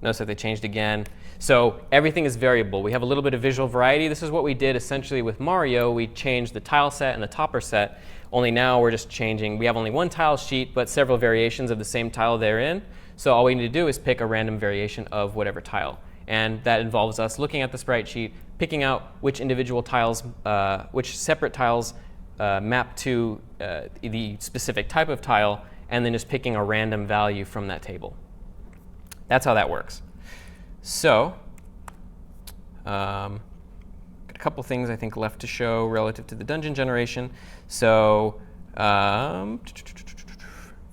Notice that they changed again. So everything is variable. We have a little bit of visual variety. This is what we did essentially with Mario. We changed the tile set and the topper set. Only now we're just changing. We have only one tile sheet, but several variations of the same tile therein. So all we need to do is pick a random variation of whatever tile. And that involves us looking at the sprite sheet, picking out which individual tiles, which separate tiles map to the specific type of tile, and then just picking a random value from that table. That's how that works. So got a couple things I think left to show relative to the dungeon generation. So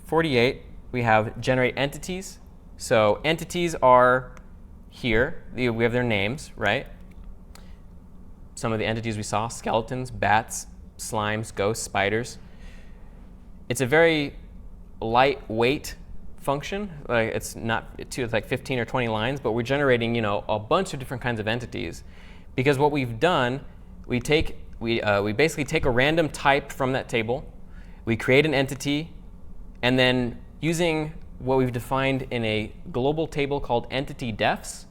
48, we have generate entities. So entities are here. We have their names, right? Some of the entities we saw: skeletons, bats, slimes, ghosts, spiders. It's a very lightweight function. It's like 15 or 20 lines, but we're generating a bunch of different kinds of entities, because what we've done, we basically take a random type from that table, we create an entity, and then using what we've defined in a global table called entity defs,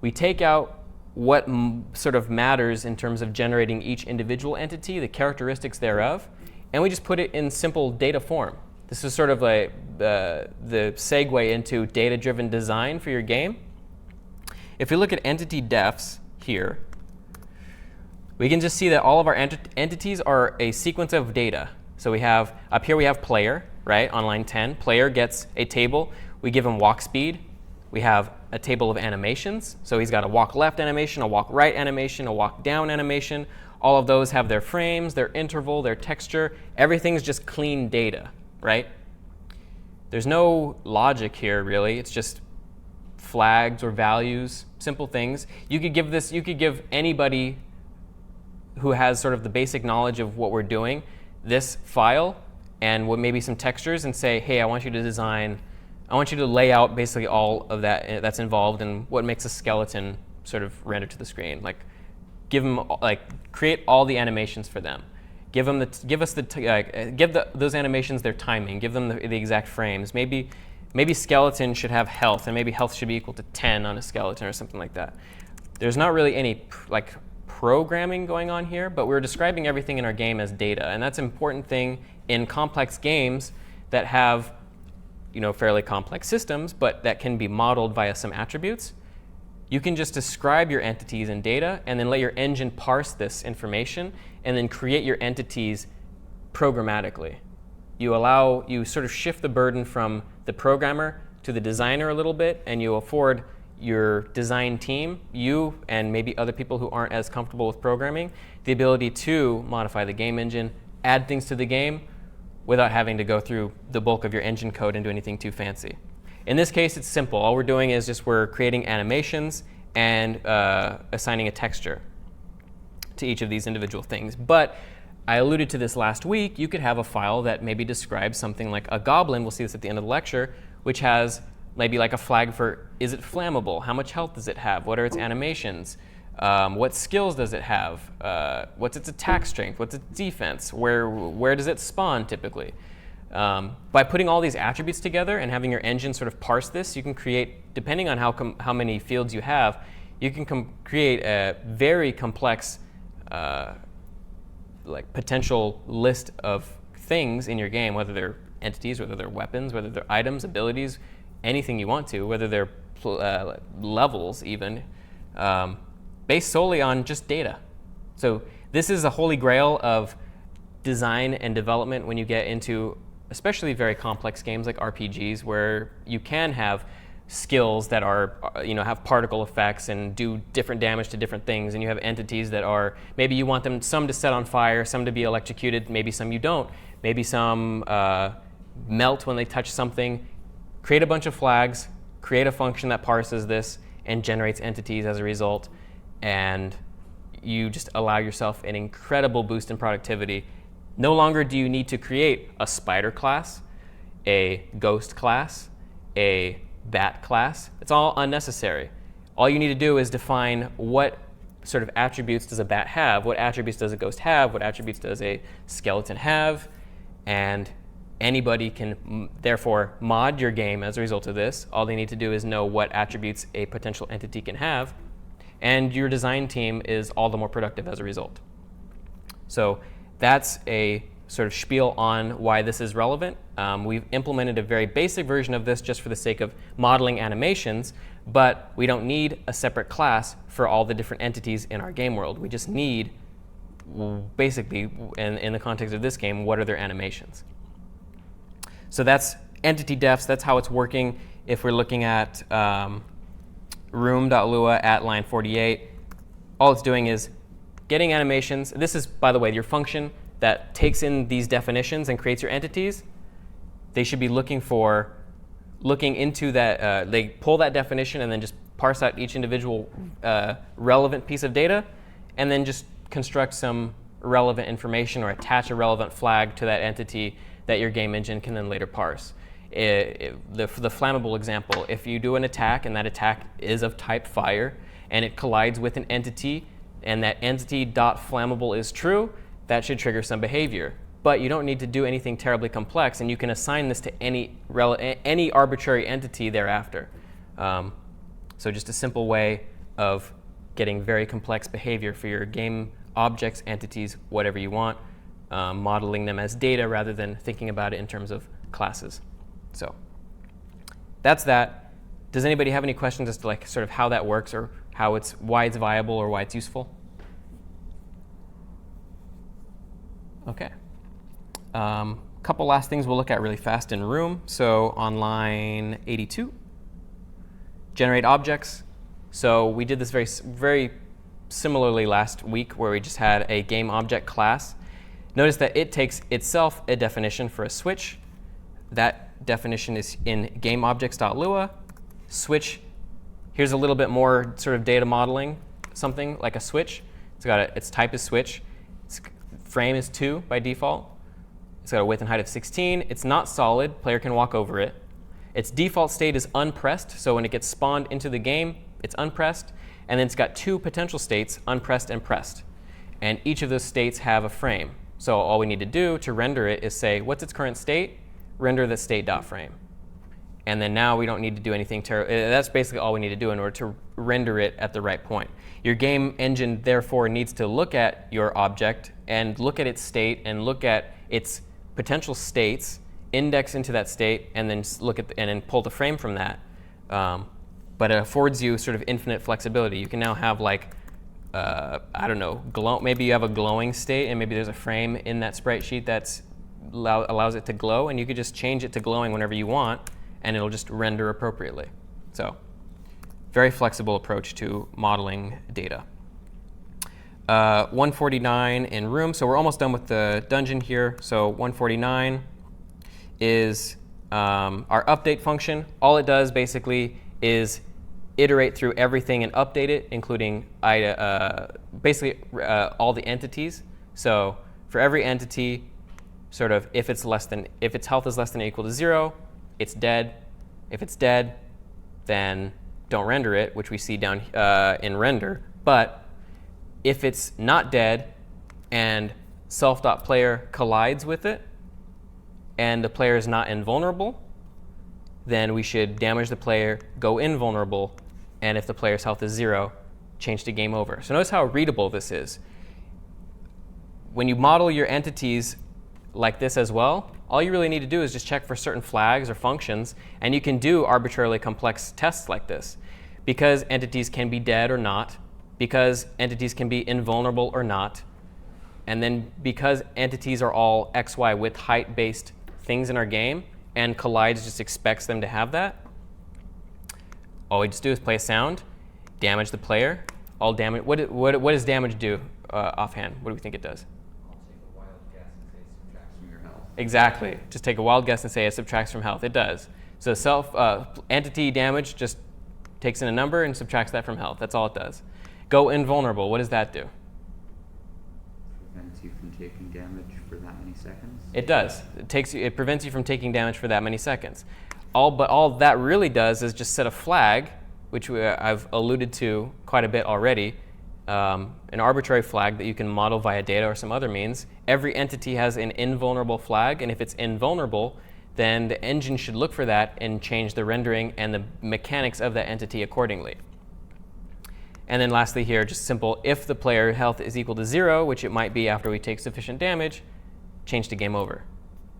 we take out what sort of matters in terms of generating each individual entity, the characteristics thereof, and we just put it in simple data form. This is sort of like the segue into data-driven design for your game. If we look at entity defs here, we can just see that all of our entities are a sequence of data. So we have, up here we have player, right, on line 10. Player gets a table. We give him walk speed. We have a table of animations. So he's got a walk left animation, a walk right animation, a walk down animation. All of those have their frames, their interval, their texture. Everything's just clean data, right? There's no logic here, really. It's just flags or values, simple things. You could give anybody who has sort of the basic knowledge of what we're doing this file and maybe some textures and say, hey, I want you to lay out basically all of that that's involved in what makes a skeleton sort of render to the screen. Like, give them, create all the animations for them. Give those animations their timing. Give them the exact frames. Maybe skeleton should have health, and maybe health should be equal to 10 on a skeleton or something like that. There's not really any programming going on here, but we're describing everything in our game as data, and that's an important thing in complex games that have fairly complex systems, but that can be modeled via some attributes. You can just describe your entities in data and then let your engine parse this information and then create your entities programmatically. you sort of shift the burden from the programmer to the designer a little bit, and you afford your design team, you and maybe other people who aren't as comfortable with programming, the ability to modify the game engine, add things to the game without having to go through the bulk of your engine code and do anything too fancy. In this case, it's simple. All we're doing is just we're creating animations and assigning a texture to each of these individual things. But I alluded to this last week. You could have a file that maybe describes something like a goblin. We'll see this at the end of the lecture, which has maybe like a flag for, is it flammable? How much health does it have? What are its animations? What skills does it have? What's its attack strength? What's its defense? Where does it spawn typically? By putting all these attributes together and having your engine sort of parse this, you can create, depending on how many fields you have, you can create a very complex like potential list of things in your game, whether they're entities, whether they're weapons, whether they're items, abilities, anything you want to, whether they're levels even, based solely on just data. So this is a holy grail of design and development when you get into especially very complex games like RPGs, where you can have skills that are, have particle effects and do different damage to different things, and you have entities that are, maybe you want them, some to set on fire, some to be electrocuted, maybe some you don't, maybe some melt when they touch something. Create a bunch of flags, create a function that parses this and generates entities as a result, and you just allow yourself an incredible boost in productivity. No longer do you need to create a spider class, a ghost class, a bat class. It's all unnecessary. All you need to do is define what sort of attributes does a bat have, what attributes does a ghost have, what attributes does a skeleton have, and anybody can therefore mod your game as a result of this. All they need to do is know what attributes a potential entity can have, and your design team is all the more productive as a result. So that's a sort of spiel on why this is relevant. We've implemented a very basic version of this just for the sake of modeling animations, but we don't need a separate class for all the different entities in our game world. We just need, basically, in the context of this game, what are their animations? So that's entity defs. That's how it's working. If we're looking at room.lua at line 48, all it's doing is getting animations. This is, by the way, your function that takes in these definitions and creates your entities. They should be looking into that. They pull that definition and then just parse out each individual relevant piece of data, and then just construct some relevant information or attach a relevant flag to that entity that your game engine can then later parse. The flammable example, if you do an attack and that attack is of type fire and it collides with an entity and that entity.flammable is true, that should trigger some behavior. But you don't need to do anything terribly complex, and you can assign this to any arbitrary entity thereafter. So just a simple way of getting very complex behavior for your game objects, entities, whatever you want, modeling them as data rather than thinking about it in terms of classes. So that's that. Does anybody have any questions as to like sort of how that works, or why it's viable or why it's useful? Okay. Couple last things we'll look at really fast in Room. So on line 82, generate objects. So we did this very similarly last week, where we just had a game object class. Notice that it takes itself a definition for a switch. That definition is in gameobjects.lua. Switch, here's a little bit more sort of data modeling, something like a switch. Its type is switch. Its frame is 2 by default. It's got a width and height of 16. It's not solid. Player can walk over it. Its default state is unpressed. So when it gets spawned into the game, it's unpressed. And then it's got 2 potential states, unpressed and pressed. And each of those states have a frame. So all we need to do to render it is say, what's its current state? Render the state.frame. And then now we don't need to do anything terrible. That's basically all we need to do in order to render it at the right point. Your game engine, therefore, needs to look at your object and look at its state and look at its potential states, index into that state, and then look at and then pull the frame from that. But it affords you sort of infinite flexibility. You can now have like, I don't know, maybe you have a glowing state, and maybe there's a frame in that sprite sheet that's allows it to glow, and you could just change it to glowing whenever you want, and it'll just render appropriately. So very flexible approach to modeling data. 149 in room. So we're almost done with the dungeon here. So 149 is our update function. All it does basically is iterate through everything and update it, including basically all the entities. So for every entity, sort of if its health is less than or equal to 0, it's dead. If it's dead, then don't render it, which we see down in render. But if it's not dead and self.player collides with it and the player is not invulnerable, then we should damage the player, go invulnerable, and if the player's health is 0, change to game over. So notice how readable this is. When you model your entities like this as well, all you really need to do is just check for certain flags or functions, and you can do arbitrarily complex tests like this. Because entities can be dead or not, because entities can be invulnerable or not, and then because entities are all XY with height-based things in our game, and Collides just expects them to have that, all we just do is play a sound, damage the player, all damage. What does damage do offhand? What do we think it does? I'll take a wild guess and say it subtracts from your health. Exactly. Just take a wild guess and say it subtracts from health. It does. So entity damage just takes in a number and subtracts that from health. That's all it does. Go invulnerable. What does that do? Prevents you from taking damage for that many seconds. It does. It prevents you from taking damage for that many seconds. But all that really does is just set a flag, which I've alluded to quite a bit already, an arbitrary flag that you can model via data or some other means. Every entity has an invulnerable flag, and if it's invulnerable, then the engine should look for that and change the rendering and the mechanics of that entity accordingly. And then lastly here, just simple, if the player health is equal to 0, which it might be after we take sufficient damage, change to game over.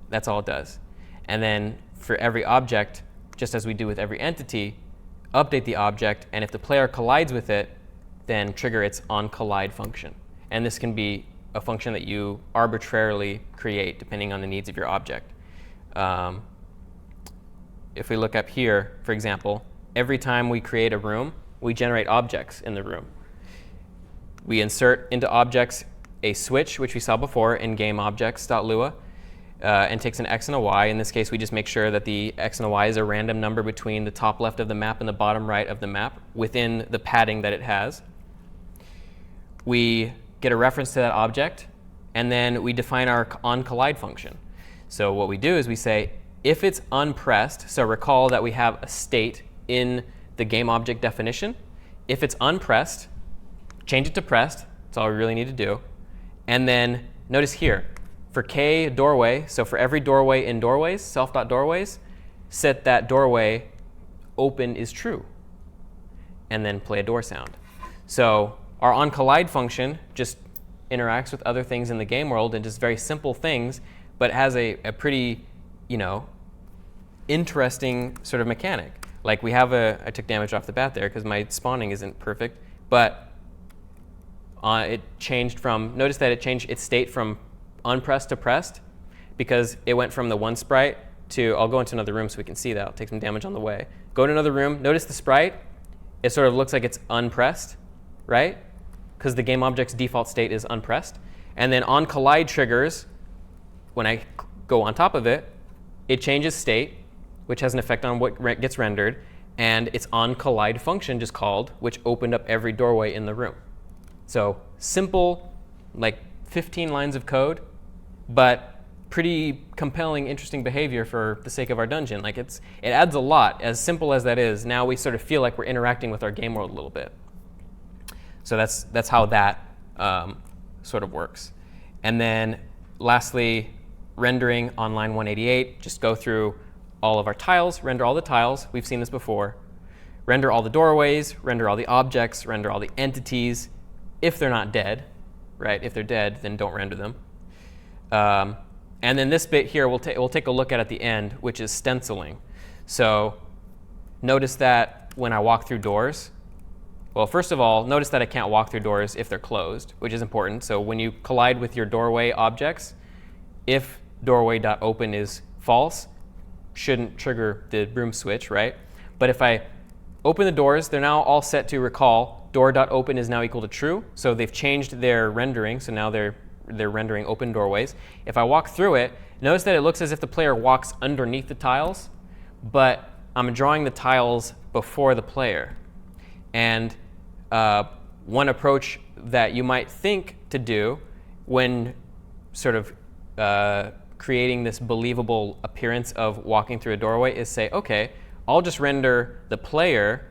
That's all it does. And then for every object, just as we do with every entity, update the object, and if the player collides with it, then trigger its onCollide function. And this can be a function that you arbitrarily create depending on the needs of your object. If we look up here, for example, every time we create a room, we generate objects in the room. We insert into objects a switch, which we saw before in gameObjects.lua, and takes an x and a y. In this case, we just make sure that the x and a y is a random number between the top left of the map and the bottom right of the map within the padding that it has. We get a reference to that object, and then we define our onCollide function. So what we do is we say, if it's unpressed, so recall that we have a state in the gameObject definition. If it's unpressed, change it to pressed. That's all we really need to do. And then notice here, for k doorway, so for every doorway in doorways, self.doorways, set that doorway open is true. And then play a door sound. So our onCollide function just interacts with other things in the game world and just very simple things, but has a pretty, interesting sort of mechanic. Like we have I took damage off the bat there because my spawning isn't perfect, but it changed from, notice that it changed its state from unpressed to pressed because it went from the one sprite to, I'll go into another room so we can see that. I'll take some damage on the way. Go to another room, notice the sprite, it sort of looks like it's unpressed, right? Because the gameObject's default state is unpressed. And then onCollide triggers, when I go on top of it, it changes state, which has an effect on what gets rendered, and its onCollide function just called, which opened up every doorway in the room. So simple, like 15 lines of code, but pretty compelling, interesting behavior for the sake of our dungeon. Like it adds a lot. As simple as that is, now we sort of feel like we're interacting with our game world a little bit. So that's how that sort of works. And then lastly, rendering on line 188, just go through all of our tiles, render all the tiles. We've seen this before. Render all the doorways, render all the objects, render all the entities, if they're not dead, right? If they're dead, then don't render them. And then this bit here we'll take a look at the end, which is stenciling. So notice that when I walk through doors, well, first of all, notice that I can't walk through doors if they're closed, which is important. So when you collide with your doorway objects, if doorway.open is false, shouldn't trigger the broom switch, right? But if I open the doors, they're now all set to recall door.open is now equal to true. So they've changed their rendering, so now they're rendering open doorways. If I walk through it, notice that it looks as if the player walks underneath the tiles, but I'm drawing the tiles before the player. And one approach that you might think to do when sort of creating this believable appearance of walking through a doorway is say, okay, I'll just render the player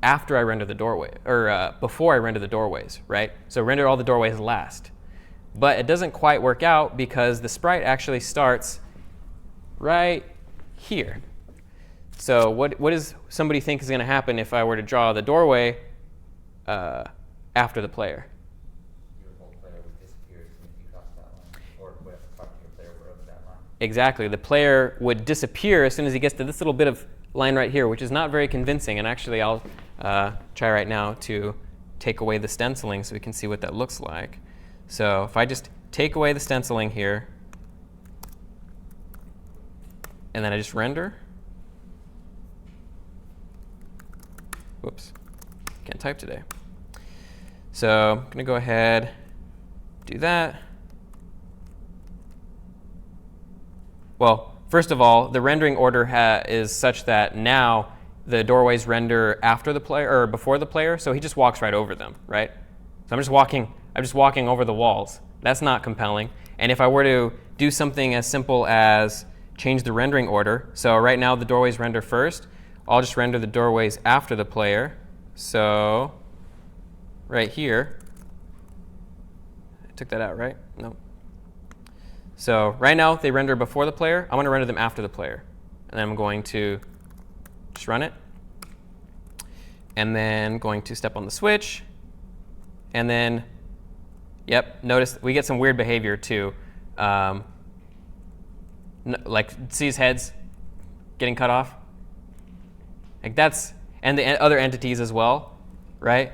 after I render the doorway, or before I render the doorways, right? So render all the doorways last. But it doesn't quite work out because the sprite actually starts right here. So what does somebody think is going to happen if I were to draw the doorway after the player? Your whole player would disappear as soon as you cross that line, or would have to talk to your player wherever that line. Exactly. The player would disappear as soon as he gets to this little bit of line right here, which is not very convincing. And actually, I'll try right now to take away the stenciling so we can see what that looks like. So if I just take away the stenciling here, and then I just render. Whoops, can't type today. So I'm going to go ahead, do that. Well, first of all, the rendering order is such that now the doorways render after the player or before the player, so he just walks right over them, right? So I'm just walking over the walls. That's not compelling. And if I were to do something as simple as change the rendering order, so right now the doorways render first, I'll just render the doorways after the player. So right here, I took that out, right? No. So right now they render before the player. I'm going to render them after the player. And then I'm going to just run it. And then going to step on the switch. And then, yep, notice we get some weird behavior too. Like, see his heads getting cut off? Like that's, and the other entities as well, right?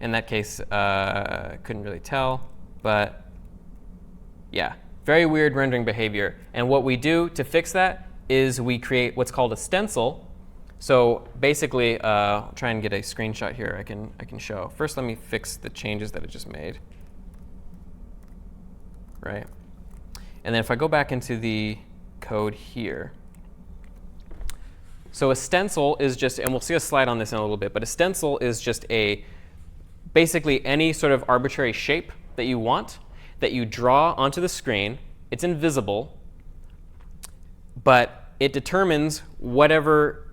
In that case, couldn't really tell, but yeah, very weird rendering behavior. And what we do to fix that is we create what's called a stencil. So basically, I'll try and get a screenshot here I can show. First, let me fix the changes that I just made, right? And then if I go back into the code here, so a stencil is just, and we'll see a slide on this in a little bit, but a stencil is just basically any sort of arbitrary shape that you want, that you draw onto the screen. It's invisible, but it determines whatever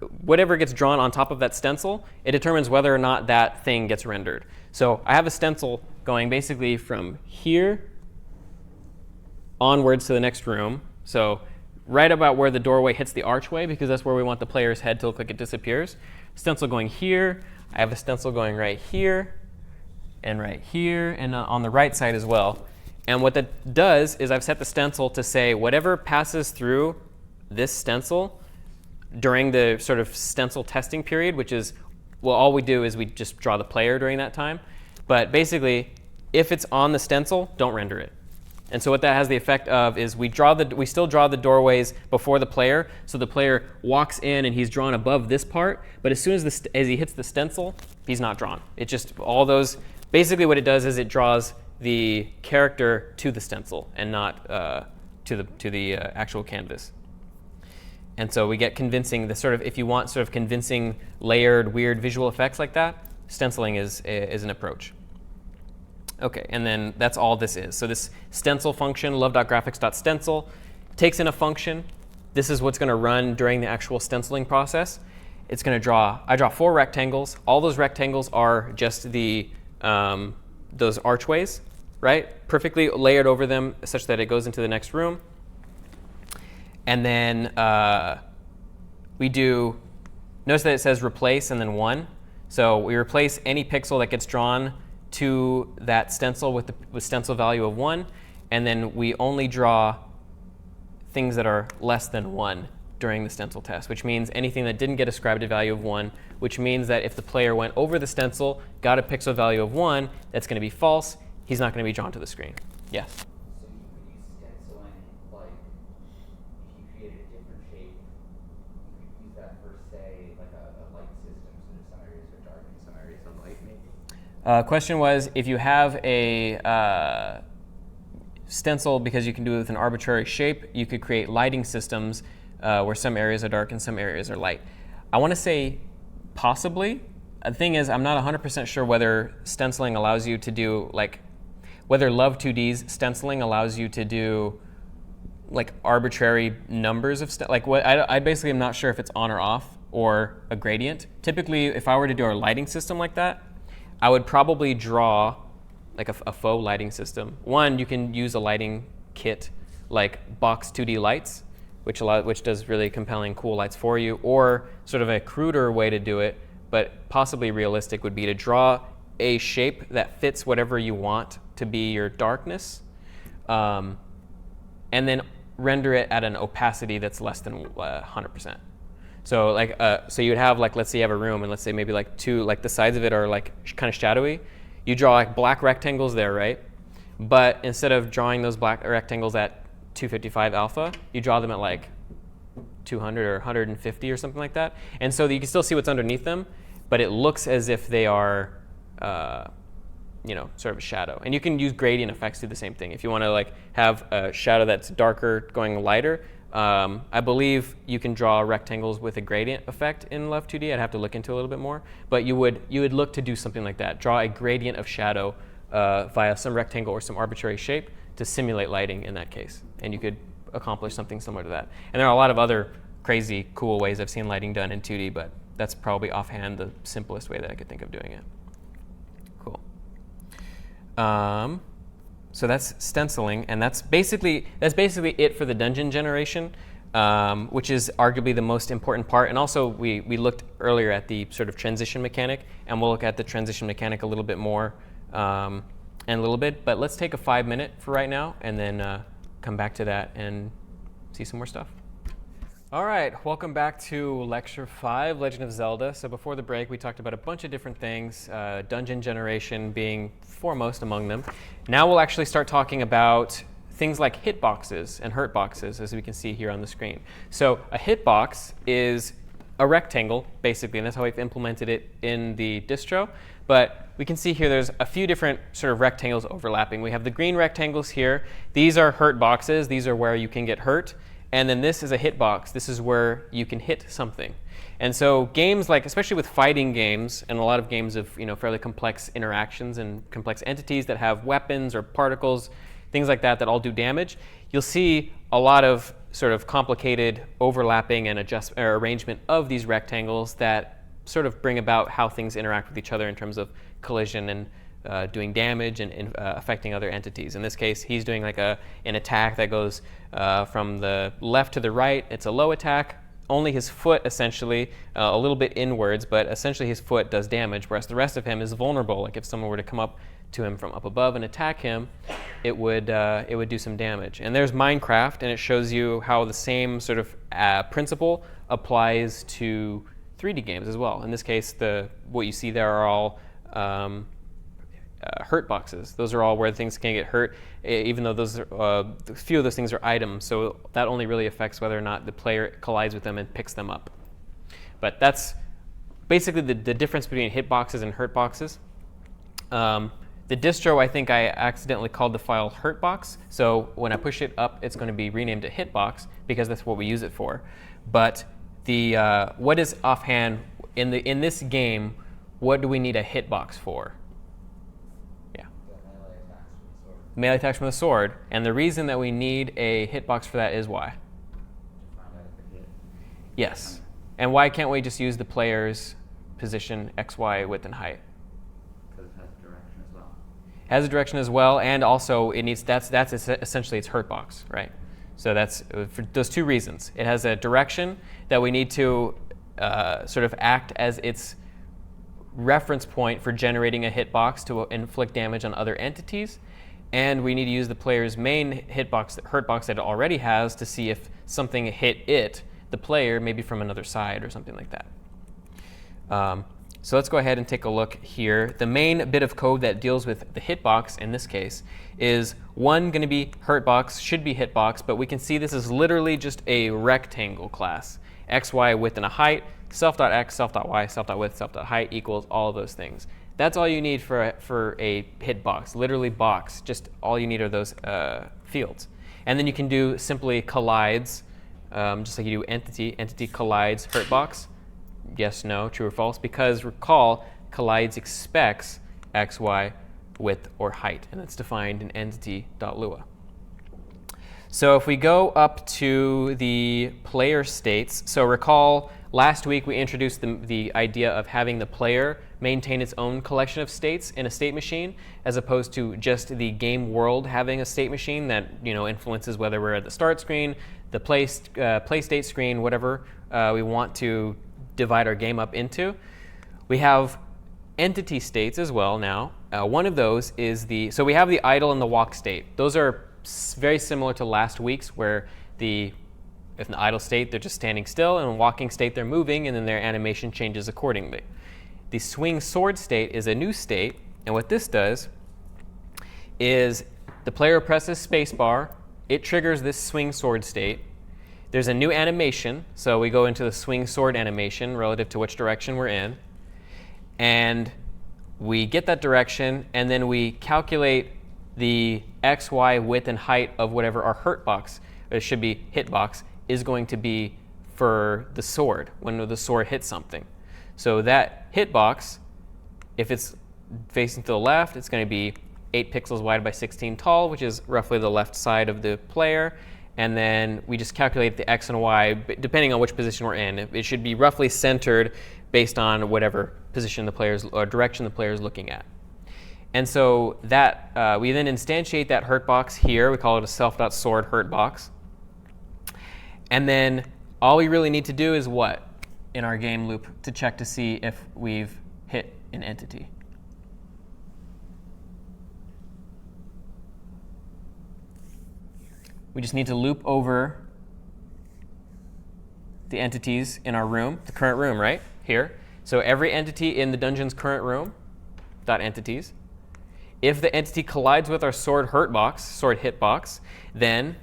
gets drawn on top of that stencil, it determines whether or not that thing gets rendered. So I have a stencil going basically from here onwards to the next room. So right about where the doorway hits the archway, because that's where we want the player's head to look like it disappears. Stencil going here. I have a stencil going right here, and on the right side as well. And what that does is I've set the stencil to say whatever passes through this stencil during the sort of stencil testing period, which is, well, all we do is we just draw the player during that time. But basically, if it's on the stencil, don't render it. And so what that has the effect of is we still draw the doorways before the player, so the player walks in and he's drawn above this part, but as soon as he hits the stencil, he's not drawn. It just, all those, basically what it does is it draws the character to the stencil and not to the actual canvas. And so we get convincing, if you want sort of convincing, layered, weird visual effects like that, stenciling is an approach. OK, and then that's all this is. So this stencil function, love.graphics.stencil, takes in a function. This is what's going to run during the actual stenciling process. It's going to I draw 4 rectangles. All those rectangles are just those archways, right? Perfectly layered over them such that it goes into the next room. And then notice that it says replace and then 1. So we replace any pixel that gets drawn to that stencil with stencil value of 1. And then we only draw things that are less than 1 during the stencil test, which means anything that didn't get ascribed a value of 1, which means that if the player went over the stencil, got a pixel value of 1, that's going to be false. He's not going to be drawn to the screen. Yes? So you Question was, if you have a stencil, because you can do it with an arbitrary shape, you could create lighting systems where some areas are dark and some areas are light. I want to say possibly. The thing is, I'm not 100% sure whether stenciling allows you to do, like, whether LÖVE2D's stenciling allows you to do, like, arbitrary numbers of stuff. Like, what I basically am not sure if it's on or off or a gradient. Typically, if I were to do a lighting system like that, I would probably draw like a faux lighting system. One, you can use a lighting kit like Box 2D Lights, which does really compelling, cool lights for you, or sort of a cruder way to do it, but possibly realistic, would be to draw a shape that fits whatever you want to be your darkness, and then render it at an opacity that's less than 100%. So like, so you'd have, like, let's say you have a room, and let's say maybe like the sides of it are like kind of shadowy. You draw like black rectangles there, right? But instead of drawing those black rectangles at 255 alpha, you draw them at like 200 or 150 or something like that. And so you can still see what's underneath them, but it looks as if they are, sort of a shadow. And you can use gradient effects to do the same thing. If you want to like have a shadow that's darker going lighter, I believe you can draw rectangles with a gradient effect in LÖVE2D. I'd have to look into a little bit more, but you would look to do something like that. Draw a gradient of shadow via some rectangle or some arbitrary shape to simulate lighting in that case, and you could accomplish something similar to that. And there are a lot of other crazy, cool ways I've seen lighting done in 2D, but that's probably offhand the simplest way that I could think of doing it. Cool. So that's stenciling, and that's basically it for the dungeon generation, which is arguably the most important part. And also, we looked earlier at the sort of transition mechanic, and we'll look at the transition mechanic a little bit more in a little bit. But let's take a 5-minute for right now, and then come back to that and see some more stuff. All right, welcome back to Lecture 5, Legend of Zelda. So before the break, we talked about a bunch of different things, dungeon generation being foremost among them. Now we'll actually start talking about things like hitboxes and hurtboxes, as we can see here on the screen. So a hitbox is a rectangle, basically, and that's how we've implemented it in the distro. But we can see here there's a few different sort of rectangles overlapping. We have the green rectangles here. These are hurt boxes. These are where you can get hurt. And then this is a hitbox. This is where you can hit something. And so games like, especially with fighting games, and a lot of games of fairly complex interactions and complex entities that have weapons or particles, things like that all do damage, you'll see a lot of sort of complicated overlapping and arrangement of these rectangles that sort of bring about how things interact with each other in terms of collision and doing damage and affecting other entities. In this case, he's doing like an attack that goes from the left to the right. It's a low attack. Only his foot, essentially, a little bit inwards, but essentially his foot does damage, whereas the rest of him is vulnerable. Like if someone were to come up to him from up above and attack him, it would do some damage. And there's Minecraft, and it shows you how the same sort of principle applies to 3D games as well. In this case, what you see there are all hurt boxes. Those are all where things can get hurt, even though those are, a few of those things are items. So that only really affects whether or not the player collides with them and picks them up. But that's basically the difference between hitboxes and hurt boxes. The distro, I think I accidentally called the file hurtbox. So when I push it up, it's going to be renamed to hitbox because that's what we use it for. But what is offhand in this game? What do we need a hitbox for? Melee attacks from the sword, and the reason that we need a hitbox for that is why? Yes. And why can't we just use the player's position, X, Y, width, and height? Because it has a direction as well. It has a direction as well, and also it needs that's essentially its hurtbox, right? So that's for those two reasons. It has a direction that we need to sort of act as its reference point for generating a hitbox to inflict damage on other entities. And we need to use the player's main hurtbox that it already has to see if something hit the player, maybe from another side or something like that. So let's go ahead and take a look here. The main bit of code that deals with the hitbox in this case is going to be hurtbox, should be hitbox, but we can see this is literally just a rectangle class. X, Y, width, and a height, self.x, self.y, self.width, self.height equals all of those things. That's all you need for a hitbox, literally box. Just all you need are those fields. And then you can do simply collides, just like you do entity. Entity collides hurtbox. Yes, no, true or false. Because recall, collides expects x, y, width, or height. And that's defined in entity.lua. So if we go up to the player states, so recall last week we introduced the idea of having the player maintain its own collection of states in a state machine, as opposed to just the game world having a state machine that influences whether we're at the start screen, the play state screen, whatever we want to divide our game up into. We have entity states as well now. One of those is so we have the idle and the walk state. Those are very similar to last week's, where if in the idle state they're just standing still, and in walking state they're moving, and then their animation changes accordingly. The swing sword state is a new state, and what this does is the player presses spacebar, it triggers this swing sword state. There's a new animation, so we go into the swing sword animation relative to which direction we're in, and we get that direction, and then we calculate the x, y, width, and height of whatever our hurtbox, or it should be hitbox, is going to be for the sword, when the sword hits something. So that hitbox, if it's facing to the left, it's going to be 8 pixels wide by 16 tall, which is roughly the left side of the player. And then we just calculate the x and y, depending on which position we're in. It should be roughly centered based on whatever position the player's, or direction the player is looking at. And so that we then instantiate that hurtbox here. We call it a self.sword hurtbox. And then all we really need to do is what in our game loop to check to see if we've hit an entity? We just need to loop over the entities in our room, the current room, right? Here. So every entity in the dungeon's current room, dot entities. If the entity collides with our sword hitbox, then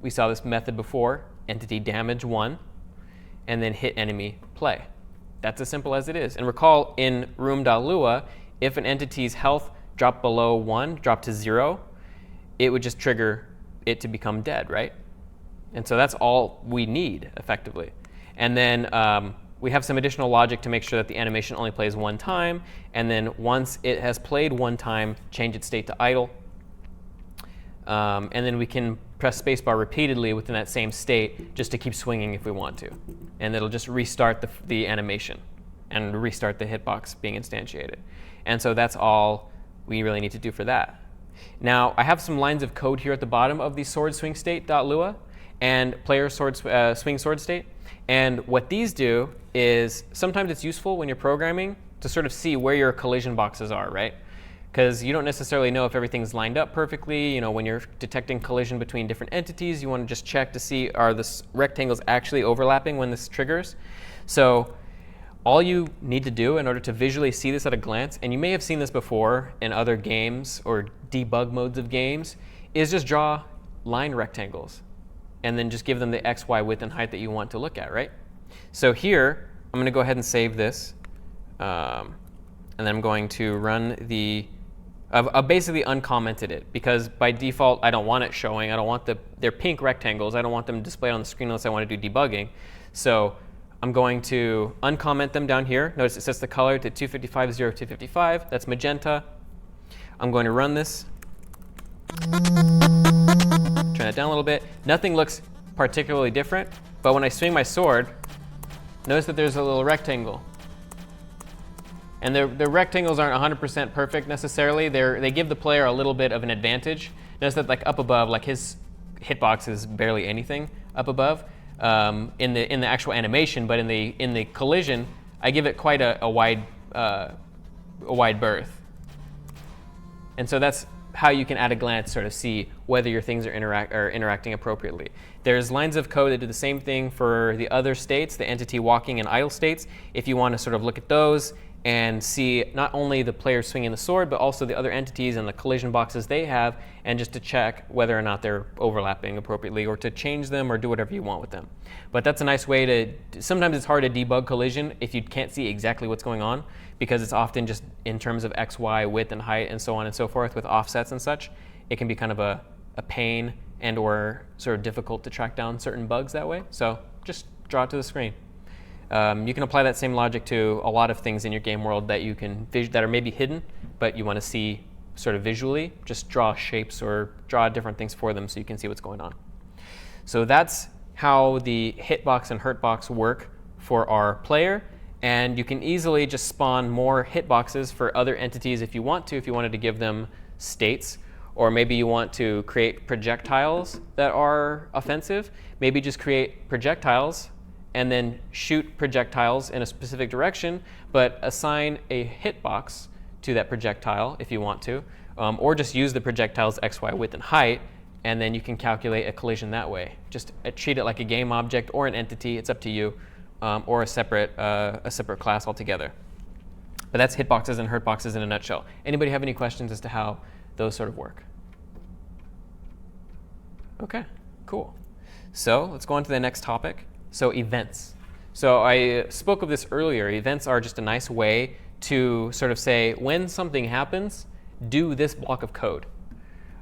we saw this method before, entity damage 1, and then hit enemy play. That's as simple as it is. And recall in room.lua, if an entity's health dropped below 1, dropped to 0, it would just trigger it to become dead, right? And so that's all we need, effectively. And then we have some additional logic to make sure that the animation only plays one time, and then once it has played one time, change its state to idle. And then we can press spacebar repeatedly within that same state just to keep swinging if we want to. And it'll just restart the animation and restart the hitbox being instantiated. And so that's all we really need to do for that. Now, I have some lines of code here at the bottom of the sword swing state.lua and player swing sword state. And what these do is sometimes it's useful when you're programming to sort of see where your collision boxes are, right? Because you don't necessarily know if everything's lined up perfectly. You know, when you're detecting collision between different entities, you want to just check to see, are the rectangles actually overlapping when this triggers? So all you need to do in order to visually see this at a glance, and you may have seen this before in other games or debug modes of games, is just draw line rectangles and then just give them the x, y, width, and height that you want to look at, right? So here, I'm going to go ahead and save this. And then I'm going to run I've basically uncommented it because by default, I don't want it showing. I don't want they're pink rectangles. I don't want them displayed on the screen unless I want to do debugging. So I'm going to uncomment them down here. Notice it sets the color to 255.0255. That's magenta. I'm going to run this. Turn it down a little bit. Nothing looks particularly different, but when I swing my sword, notice that there's a little rectangle. And the rectangles aren't 100% perfect necessarily. They give the player a little bit of an advantage. Notice that like up above, like his hitbox is barely anything up above in the actual animation, but in the collision, I give it quite a wide berth. And so that's how you can at a glance sort of see whether your things are interacting appropriately. There's lines of code that do the same thing for the other states, the entity walking and idle states. If you want to sort of look at those, and see not only the player swinging the sword, but also the other entities and the collision boxes they have, and just to check whether or not they're overlapping appropriately, or to change them or do whatever you want with them. But that's a nice way to, sometimes it's hard to debug collision if you can't see exactly what's going on, because it's often just in terms of X, Y, width, and height, and so on and so forth with offsets and such. It can be kind of a pain and or sort of difficult to track down certain bugs that way. So just draw it to the screen. You can apply that same logic to a lot of things in your game world that you can that are maybe hidden, but you want to see sort of visually. Just draw shapes or draw different things for them so you can see what's going on. So that's how the hitbox and hurtbox work for our player. And you can easily just spawn more hitboxes for other entities if you want to, if you wanted to give them states. Or maybe you want to create projectiles that are offensive. Maybe just create projectiles and then shoot projectiles in a specific direction, but assign a hitbox to that projectile if you want to, or just use the projectile's X, Y, width, and height, and then you can calculate a collision that way. Just treat it like a game object or an entity, it's up to you, or a separate class altogether. But that's hitboxes and hurtboxes in a nutshell. Anybody have any questions as to how those sort of work? Okay, cool. So let's go on to the next topic. So events. So I spoke of this earlier. Events are just a nice way to sort of say, when something happens, do this block of code.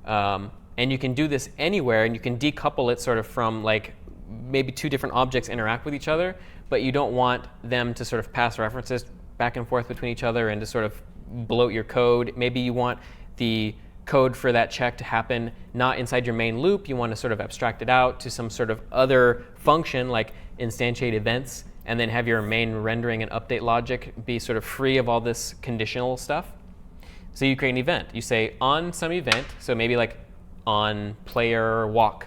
And you can do this anywhere, and you can decouple it sort of from like maybe two different objects interact with each other, but you don't want them to sort of pass references back and forth between each other and to sort of bloat your code. Maybe you want the code for that check to happen not inside your main loop. You want to sort of abstract it out to some sort of other function like instantiate events, and then have your main rendering and update logic be sort of free of all this conditional stuff. So you create an event. You say on some event, so maybe like on player walk,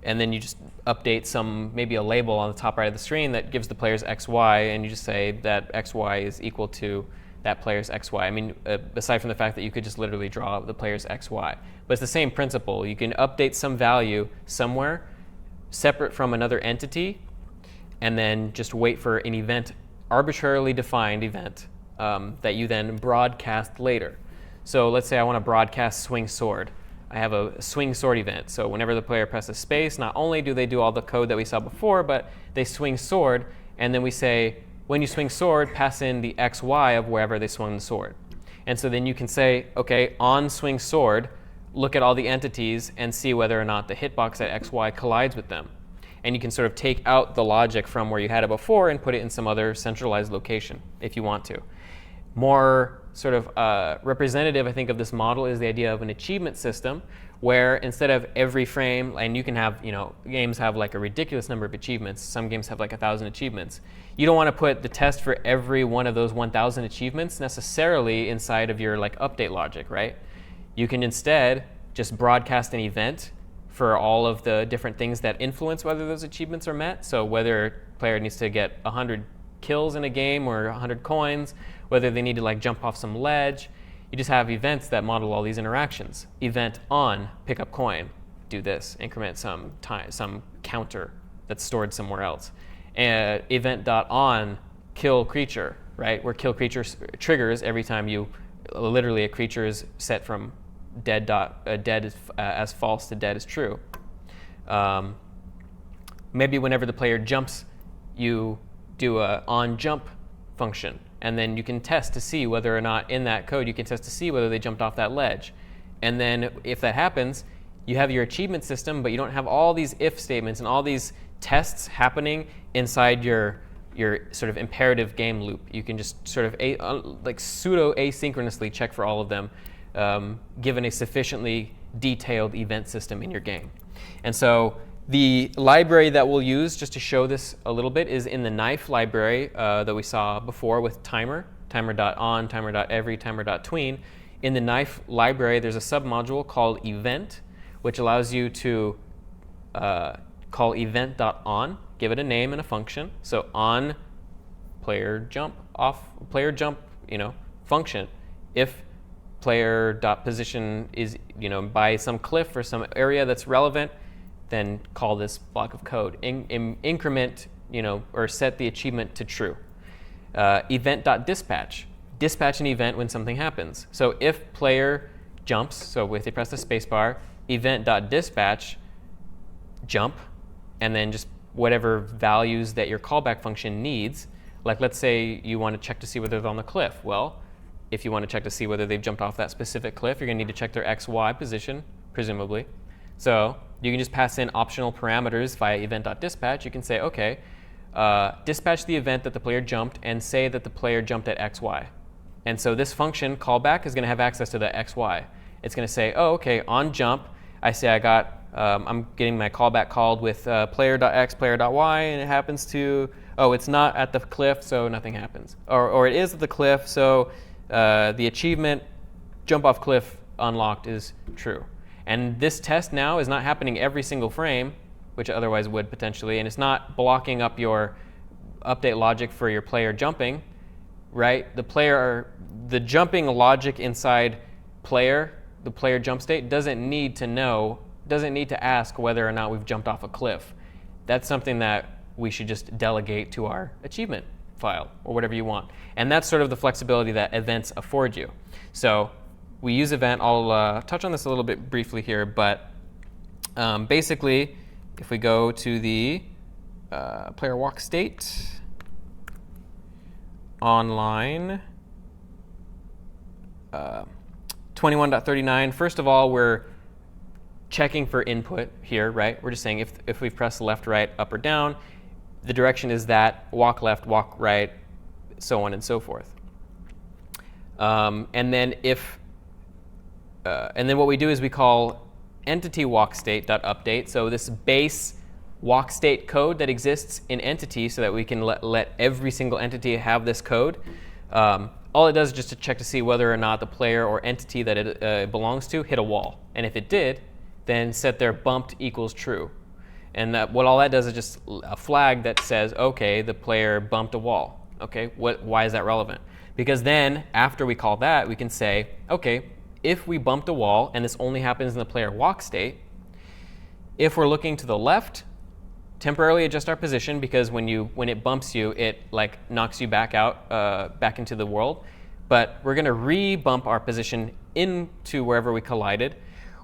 and then you just update maybe a label on the top right of the screen that gives the player's XY, and you just say that XY is equal to that player's XY. I mean, aside from the fact that you could just literally draw the player's XY. But it's the same principle. You can update some value somewhere separate from another entity, and then just wait for an event, arbitrarily defined event, that you then broadcast later. So let's say I want to broadcast swing sword. I have a swing sword event. So whenever the player presses space, not only do they do all the code that we saw before, but they swing sword, and then we say, when you swing sword, pass in the XY of wherever they swung the sword. And so then you can say, okay, on swing sword, look at all the entities and see whether or not the hitbox at XY collides with them. And you can sort of take out the logic from where you had it before and put it in some other centralized location if you want to. More sort of representative, I think, of this model is the idea of an achievement system, where instead of every frame, and you can have, games have like a ridiculous number of achievements. Some games have like 1,000 achievements. You don't want to put the test for every one of those 1,000 achievements necessarily inside of your like update logic, right? You can instead just broadcast an event for all of the different things that influence whether those achievements are met. So whether a player needs to get 100 kills in a game or 100 coins, whether they need to like jump off some ledge. You just have events that model all these interactions. Event on, pick up coin, do this, increment some counter that's stored somewhere else. Event.on, kill creature, right? Where kill creature triggers every time literally a creature is set from dead as false to dead as true. Maybe whenever the player jumps, you do a on jump function, and then you can test to see whether or not in that code you can test to see whether they jumped off that ledge. And then if that happens, you have your achievement system, but you don't have all these if statements and all these tests happening inside your sort of imperative game loop. You can just sort of like pseudo asynchronously check for all of them, given a sufficiently detailed event system in your game. And so the library that we'll use just to show this a little bit is in the knife library that we saw before with timer, timer.on, timer.every, timer.tween. In the knife library, there's a submodule called event, which allows you to call event.on, give it a name and a function. So on player jump, off player jump, function. If player.position is, by some cliff or some area that's relevant, then call this block of code. Increment, or set the achievement to true. Event.dispatch. Dispatch an event when something happens. So if player jumps, so if they press the spacebar, event.dispatch, jump, and then just whatever values that your callback function needs. Like let's say you want to check to see whether they're on the cliff. Well, if you want to check to see whether they've jumped off that specific cliff, you're going to need to check their X, Y position, presumably. So you can just pass in optional parameters via event.dispatch. You can say, okay, dispatch the event that the player jumped and say that the player jumped at X, Y. And so this function, callback, is going to have access to the X, Y. It's going to say, oh, okay, on jump, I say I'm getting my callback called with player.x, player.y, and it happens to, oh, it's not at the cliff, so nothing happens. Or it is at the cliff, so the achievement, jump off cliff unlocked, is true. And this test now is not happening every single frame, which it otherwise would potentially, and it's not blocking up your update logic for your player jumping, right? The jumping logic inside player, the player jump state, doesn't need to ask whether or not we've jumped off a cliff. That's something that we should just delegate to our achievement file or whatever you want. And that's sort of the flexibility that events afford you. So we use event. I'll touch on this a little bit briefly here, but basically, if we go to the player walk state, online 21.39, first of all, we're checking for input here, right? We're just saying if we've pressed left, right, up, or down, the direction is that, walk left, walk right, so on and so forth. And then what we do is we call entity walk state.update. So this base walk state code that exists in entity, so that we can let every single entity have this code. All it does is just to check to see whether or not the player or entity that it belongs to hit a wall. And if it did, then set their bumped equals true. And what all that does is just a flag that says, okay, the player bumped a wall. Okay, why is that relevant? Because then after we call that, we can say, okay, if we bumped a wall, and this only happens in the player walk state, if we're looking to the left, temporarily adjust our position, because when it bumps you, it like knocks you back out, back into the world. But we're going to re-bump our position into wherever we collided.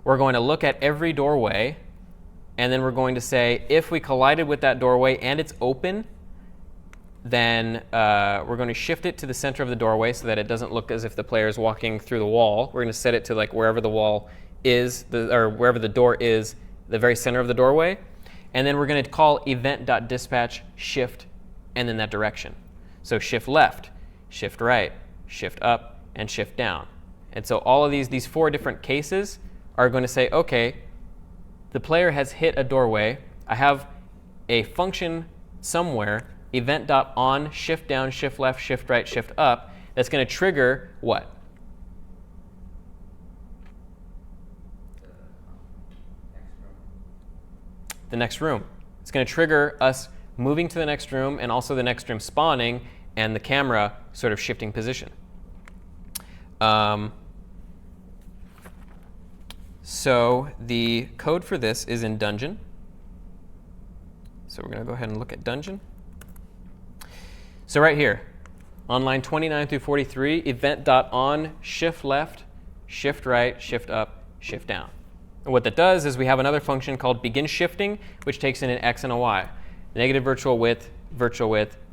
We're going to look at every doorway, and then we're going to say, if we collided with that doorway and it's open, then we're going to shift it to the center of the doorway so that it doesn't look as if the player is walking through the wall. We're going to set it to like wherever the wall is, or wherever the door is, the very center of the doorway. And then we're going to call event.dispatch shift and then that direction. So shift left, shift right, shift up, and shift down. And so all of these 4 different cases are going to say, okay, the player has hit a doorway. I have a function somewhere, event.on, shift down, shift left, shift right, shift up, that's going to trigger what? The next room. It's going to trigger us moving to the next room, and also the next room spawning, and the camera sort of shifting position. So the code for this is in Dungeon. So we're going to go ahead and look at Dungeon. So right here, on line 29 through 43, event.on, shift left, shift right, shift up, shift down. And what that does is we have another function called begin shifting, which takes in an x and a y. Negative virtual width,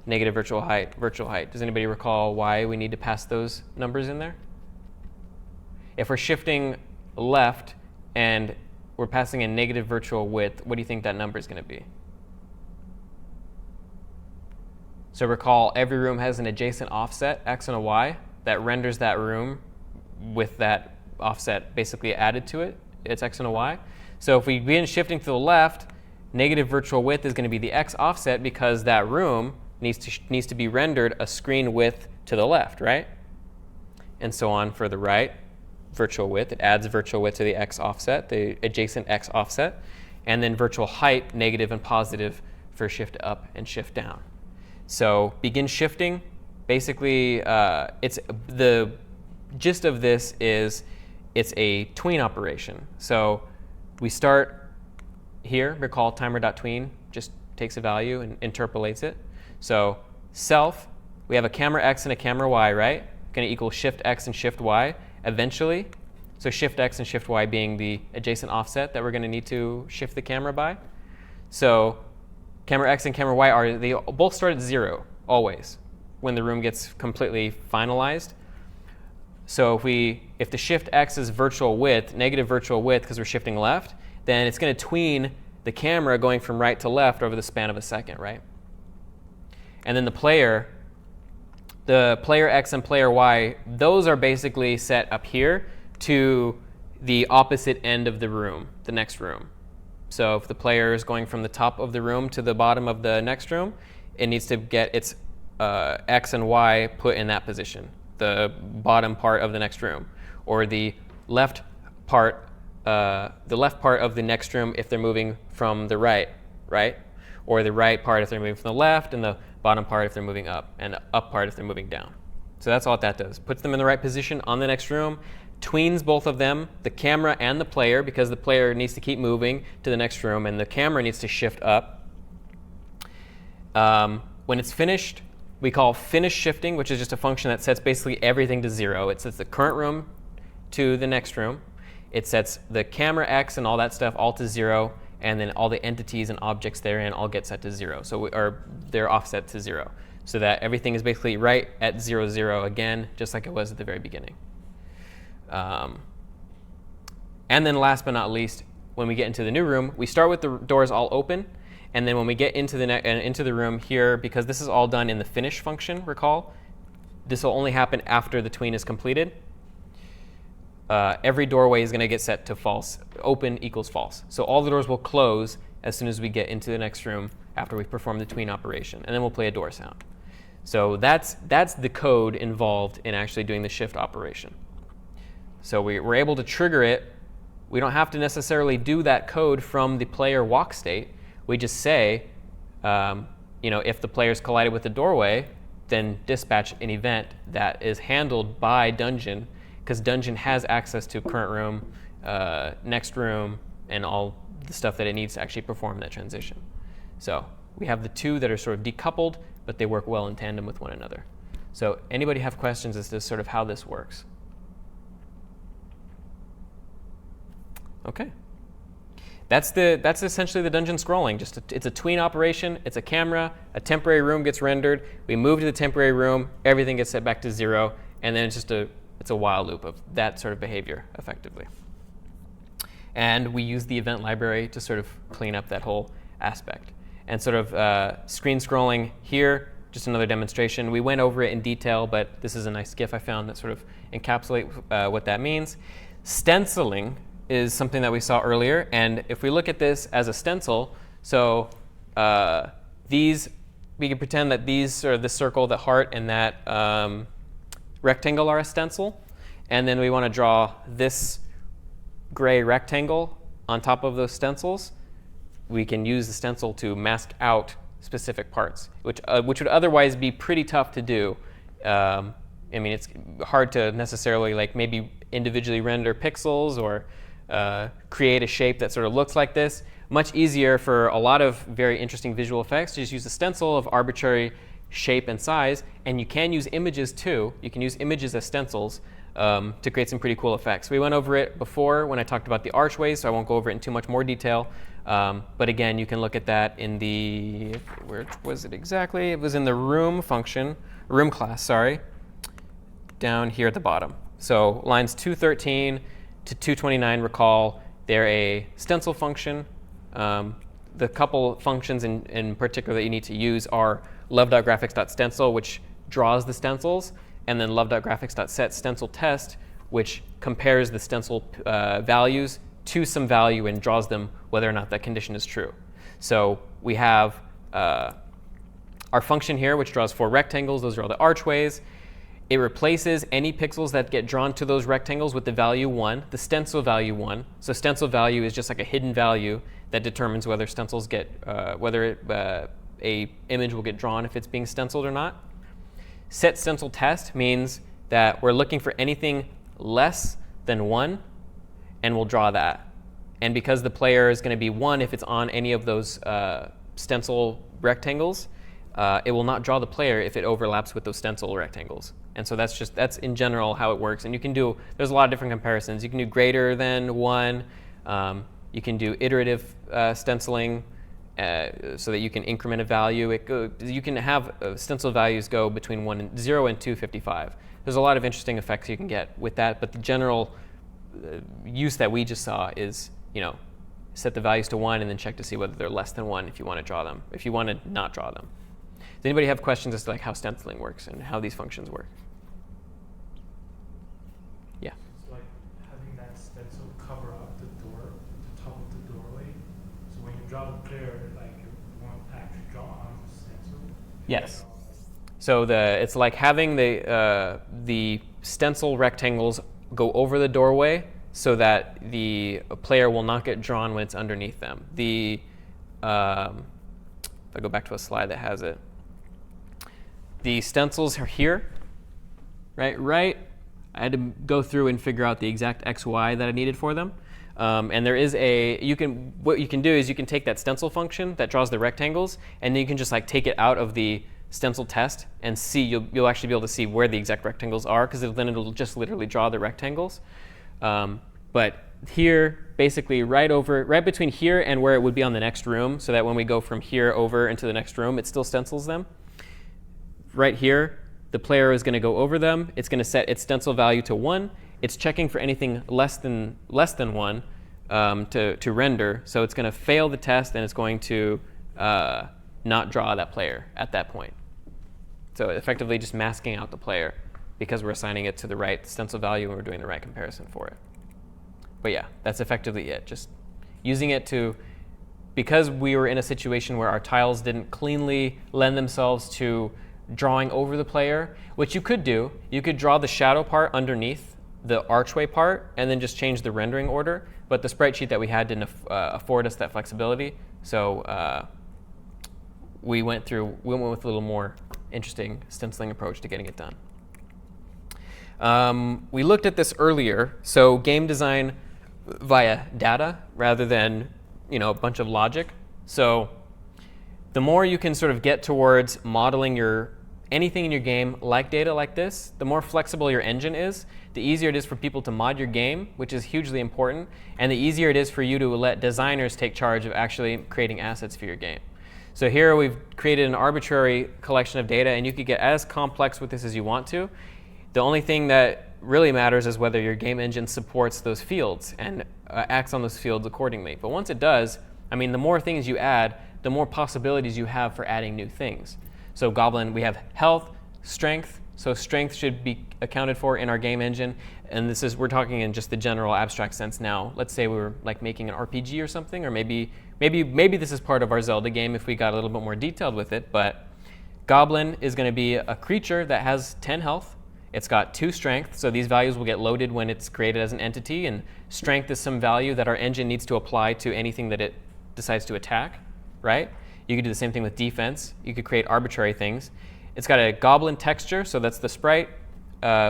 negative virtual height, virtual height. Does anybody recall why we need to pass those numbers in there? If we're shifting left and we're passing a negative virtual width, what do you think that number is going to be? So recall, every room has an adjacent offset, x and a y, that renders that room with that offset basically added to it. It's x and a y. So if we begin shifting to the left, negative virtual width is going to be the x offset, because that room needs to be rendered a screen width to the left, right? And so on for the right, virtual width. It adds virtual width to the x offset, the adjacent x offset. And then virtual height, negative and positive for shift up and shift down. So begin shifting, basically, it's the gist of this is it's a tween operation. So we start here, recall timer.tween just takes a value and interpolates it. So self we have a camera X and a camera Y, right? Going to equal shift X and shift Y eventually. So shift X and shift Y being the adjacent offset that we're going to need to shift the camera by. So camera X and camera Y they both start at 0 always when the room gets completely finalized. So if the shift X is virtual width, negative virtual width because we're shifting left, then it's going to tween the camera going from right to left over the span of a second, right? And then the player X and player Y, those are basically set up here to the opposite end of the room, the next room. So if the player is going from the top of the room to the bottom of the next room, it needs to get its X and Y put in that position, the bottom part of the next room, or the left part of the next room if they're moving from the right, or the right part if they're moving from the left, and the bottom part if they're moving up, and the up part if they're moving down. So that's all that does. Puts them in the right position on the next room, tweens both of them, the camera and the player, because the player needs to keep moving to the next room, and the camera needs to shift up. When it's finished, we call finish shifting, which is just a function that sets basically everything to 0. It sets the current room to the next room. It sets the camera X and all that stuff all to 0, and then all the entities and objects therein all get set to 0. So they're offset to 0, so that everything is basically right at 0, 0 again, just like it was at the very beginning. And then last but not least, when we get into the new room, we start with the doors all open. And then when we get into the room here, because this is all done in the finish function, recall, this will only happen after the tween is completed. Every doorway is going to get set to false. Open equals false. So all the doors will close as soon as we get into the next room after we perform the tween operation. And then we'll play a door sound. So that's the code involved in actually doing the shift operation. So we're able to trigger it. We don't have to necessarily do that code from the player walk state. We just say, if the player's collided with the doorway, then dispatch an event that is handled by Dungeon, because Dungeon has access to current room, next room, and all the stuff that it needs to actually perform that transition. So we have the two that are sort of decoupled, but they work well in tandem with one another. So anybody have questions as to sort of how this works? Okay. That's essentially the dungeon scrolling. It's a tween operation. It's a camera. A temporary room gets rendered. We move to the temporary room. Everything gets set back to 0, and then it's a while loop of that sort of behavior, effectively. And we use the event library to sort of clean up that whole aspect. And sort of screen scrolling here, just another demonstration. We went over it in detail, but this is a nice GIF I found that sort of encapsulates what that means. Stenciling is something that we saw earlier, and if we look at this as a stencil, so we can pretend that these are the circle, the heart, and that rectangle are a stencil, and then we want to draw this gray rectangle on top of those stencils. We can use the stencil to mask out specific parts, which would otherwise be pretty tough to do. I mean, it's hard to necessarily maybe individually render pixels or create a shape that sort of looks like this. Much easier for a lot of very interesting visual effects to just use a stencil of arbitrary shape and size, and you can use images too. You can use images as stencils to create some pretty cool effects. We went over it before when I talked about the archways, so I won't go over it in too much more detail. But again, you can look at that in the, where was it exactly? It was in the room function, room class, sorry, down here at the bottom. So lines 213 to 229, recall, they're a stencil function. The couple functions in particular that you need to use are love.graphics.stencil, which draws the stencils, and then love.graphics.setStencilTest, which compares the stencil values to some value and draws them whether or not that condition is true. So we have our function here, which draws 4 rectangles. Those are all the archways. It replaces any pixels that get drawn to those rectangles with the value 1, the stencil value 1. So stencil value is just like a hidden value that determines whether stencils get, whether a image will get drawn if it's being stenciled or not. Set stencil test means that we're looking for anything less than 1, and we'll draw that. And because the player is going to be 1 if it's on any of those stencil rectangles, it will not draw the player if it overlaps with those stencil rectangles. And so that's in general how it works. And you can do, there's a lot of different comparisons. You can do greater than 1. You can do iterative stenciling so that you can increment a value. You can have stencil values go between 0 and 255. There's a lot of interesting effects you can get with that, but the general use that we just saw is, set the values to 1 and then check to see whether they're less than 1 if you want to draw them, if you want to not draw them. Does anybody have questions as to how stenciling works and how these functions work? Yeah. It's like having that stencil cover up the door, the top of the doorway. So when you draw the player, you won't actually draw on the stencil. Yes. So it's like having the stencil rectangles go over the doorway so that the player will not get drawn when it's underneath them. If I go back to a slide that has it, the stencils are here, right? I had to go through and figure out the exact XY that I needed for them. And there is what you can do is you can take that stencil function that draws the rectangles, and then you can just take it out of the stencil test and see, you'll actually be able to see where the exact rectangles are, because then it'll just literally draw the rectangles. But here, basically right between here and where it would be on the next room, so that when we go from here over into the next room, it still stencils them. Right here, the player is going to go over them. It's going to set its stencil value to 1. It's checking for anything less than 1 to render. So it's going to fail the test, and it's going to not draw that player at that point. So effectively just masking out the player because we're assigning it to the right stencil value and we're doing the right comparison for it. But yeah, that's effectively it. Just using it because we were in a situation where our tiles didn't cleanly lend themselves to drawing over the player, which you could do. You could draw the shadow part underneath the archway part and then just change the rendering order. But the sprite sheet that we had didn't afford us that flexibility. So we went with a little more interesting stenciling approach to getting it done. We looked at this earlier. So game design via data rather than a bunch of logic. So the more you can sort of get towards modeling anything in your game like data like this, the more flexible your engine is, the easier it is for people to mod your game, which is hugely important, and the easier it is for you to let designers take charge of actually creating assets for your game. So here we've created an arbitrary collection of data, and you could get as complex with this as you want to. The only thing that really matters is whether your game engine supports those fields and acts on those fields accordingly. But once it does, the more things you add, the more possibilities you have for adding new things. So Goblin, we have health, strength. So strength should be accounted for in our game engine. And we're talking in just the general abstract sense now. Let's say we were making an RPG or something, or maybe this is part of our Zelda game if we got a little bit more detailed with it. But Goblin is going to be a creature that has 10 health. It's got 2 strength, so these values will get loaded when it's created as an entity. And strength is some value that our engine needs to apply to anything that it decides to attack, right? You could do the same thing with defense. You could create arbitrary things. It's got a goblin texture, so that's the sprite.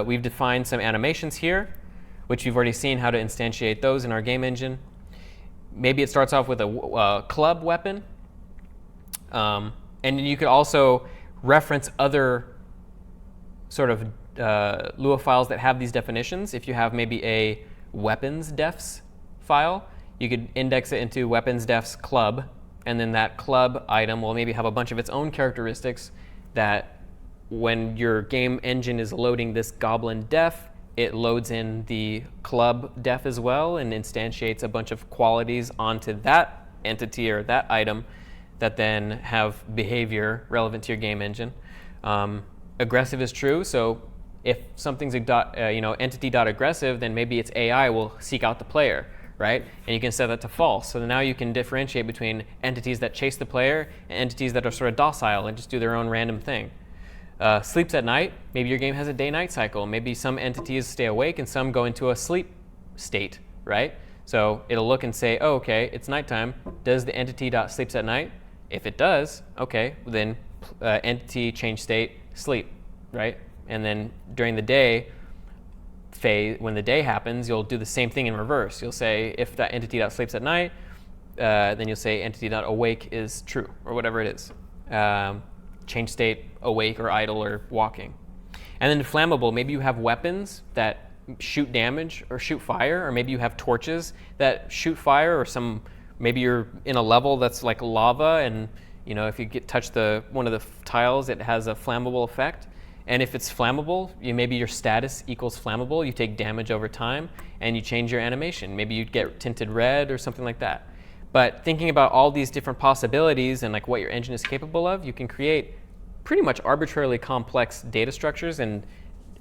We've defined some animations here, which you've already seen how to instantiate those in our game engine. Maybe it starts off with a club weapon. And you could also reference other sort of Lua files that have these definitions. If you have maybe a weapons defs file, you could index it into weapons defs club, and then that club item will maybe have a bunch of its own characteristics that when your game engine is loading this goblin def, it loads in the club def as well and instantiates a bunch of qualities onto that entity or that item that then have behavior relevant to your game engine. Aggressive is true, so if something's entity.aggressive, then maybe its AI will seek out the player, right? And you can set that to false. So now you can differentiate between entities that chase the player and entities that are sort of docile and just do their own random thing. Sleeps at night, maybe your game has a day-night cycle. Maybe some entities stay awake and some go into a sleep state, right? So it'll look and say, oh, okay, it's nighttime. Does the entity.sleeps at night? If it does, okay, then entity change state, sleep, right? And then during the day phase, when the day happens, you'll do the same thing in reverse. You'll say if that entity.sleeps at night, then you'll say entity.awake is true, or whatever it is. change state, awake or idle or walking. And then flammable, maybe you have weapons that shoot damage or shoot fire, or maybe you have torches that shoot fire, or maybe you're in a level that's like lava, and if you touch one of the tiles, it has a flammable effect. And if it's flammable, maybe your status equals flammable, you take damage over time, and you change your animation. Maybe you get tinted red or something like that. But thinking about all these different possibilities and like what your engine is capable of, you can create pretty much arbitrarily complex data structures and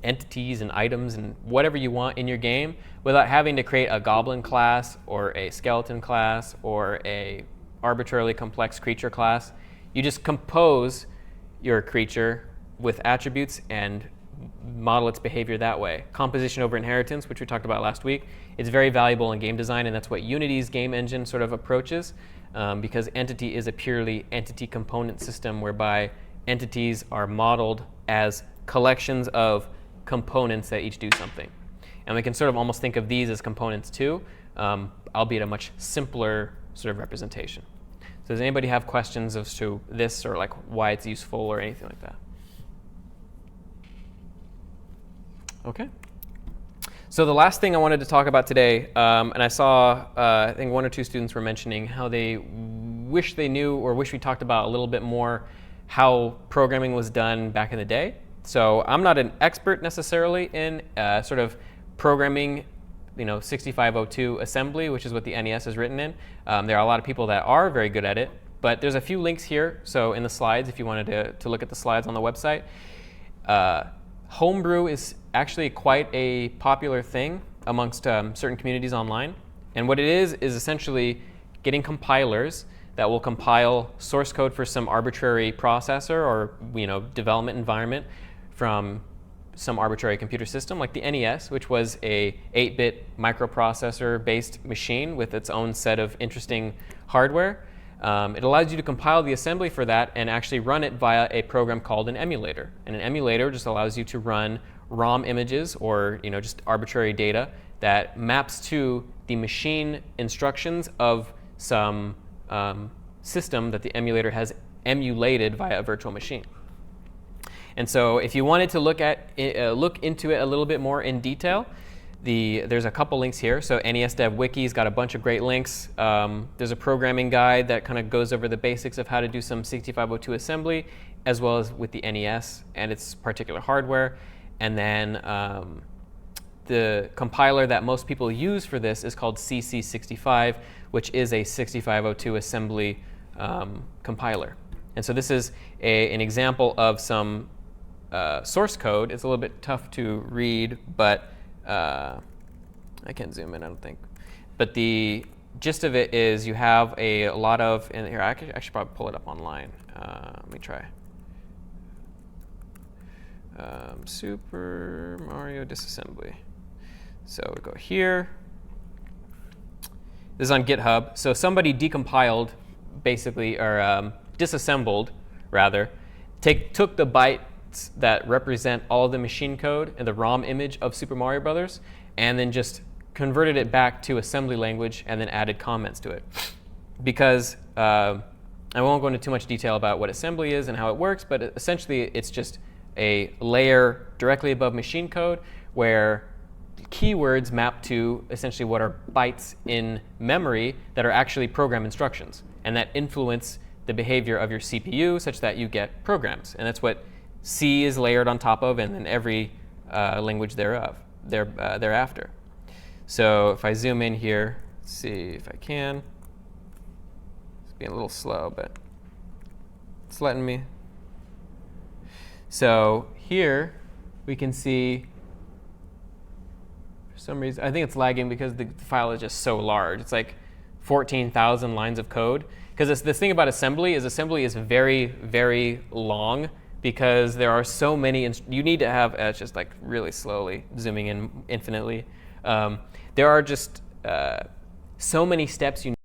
entities and items and whatever you want in your game without having to create a goblin class or a skeleton class or a arbitrarily complex creature class. You just compose your creature with attributes and model its behavior that way. Composition over inheritance, which we talked about last week, is very valuable in game design, and that's what Unity's game engine sort of approaches, because Entity is a purely entity component system whereby entities are modeled as collections of components that each do something. And we can sort of almost think of these as components too, albeit a much simpler sort of representation. So does anybody have questions as to this, or like why it's useful or anything like that? Okay. So the last thing I wanted to talk about today, and I saw, I think one or two students were mentioning how they wish they knew or wish we talked about a little bit more how programming was done back in the day. So I'm not an expert necessarily in sort of programming, 6502 assembly, which is what the NES is written in. There are a lot of people that are very good at it, but there's a few links here. So in the slides, if you wanted to look at the slides on the website, Homebrew is actually quite a popular thing amongst certain communities online. And what it is essentially getting compilers that will compile source code for some arbitrary processor or development environment from some arbitrary computer system, like the NES, which was a 8-bit microprocessor-based machine with its own set of interesting hardware. It allows you to compile the assembly for that and actually run it via a program called an emulator. And an emulator just allows you to run ROM images or just arbitrary data that maps to the machine instructions of some system that the emulator has emulated via a virtual machine. And so if you wanted to look into it a little bit more in detail, there's a couple links here. So NES Dev Wiki's got a bunch of great links. There's a programming guide that kind of goes over the basics of how to do some 6502 assembly, as well as with the NES and its particular hardware. And then the compiler that most people use for this is called CC65, which is a 6502 assembly compiler. And so this is an example of some source code. It's a little bit tough to read, but I can't zoom in, I don't think. But the gist of it is you have a lot of, and here, I should probably pull it up online. Let me try. Super Mario disassembly. So we go here. This is on GitHub. So somebody decompiled, basically, or disassembled, rather, took the bytes that represent all of the machine code and the ROM image of Super Mario Brothers, and then just converted it back to assembly language and then added comments to it. Because I won't go into too much detail about what assembly is and how it works, but essentially it's just a layer directly above machine code where keywords map to essentially what are bytes in memory that are actually program instructions, and that influence the behavior of your CPU such that you get programs. And that's what C is layered on top of, and then every language thereafter. So if I zoom in here, see if I can. It's being a little slow, but it's letting me. So here we can see, for some reason, I think it's lagging because the file is just so large. It's like 14,000 lines of code. Because this thing about assembly is very, very long, because there are so many, you need to have, it's just like really slowly zooming in infinitely. There are just so many steps you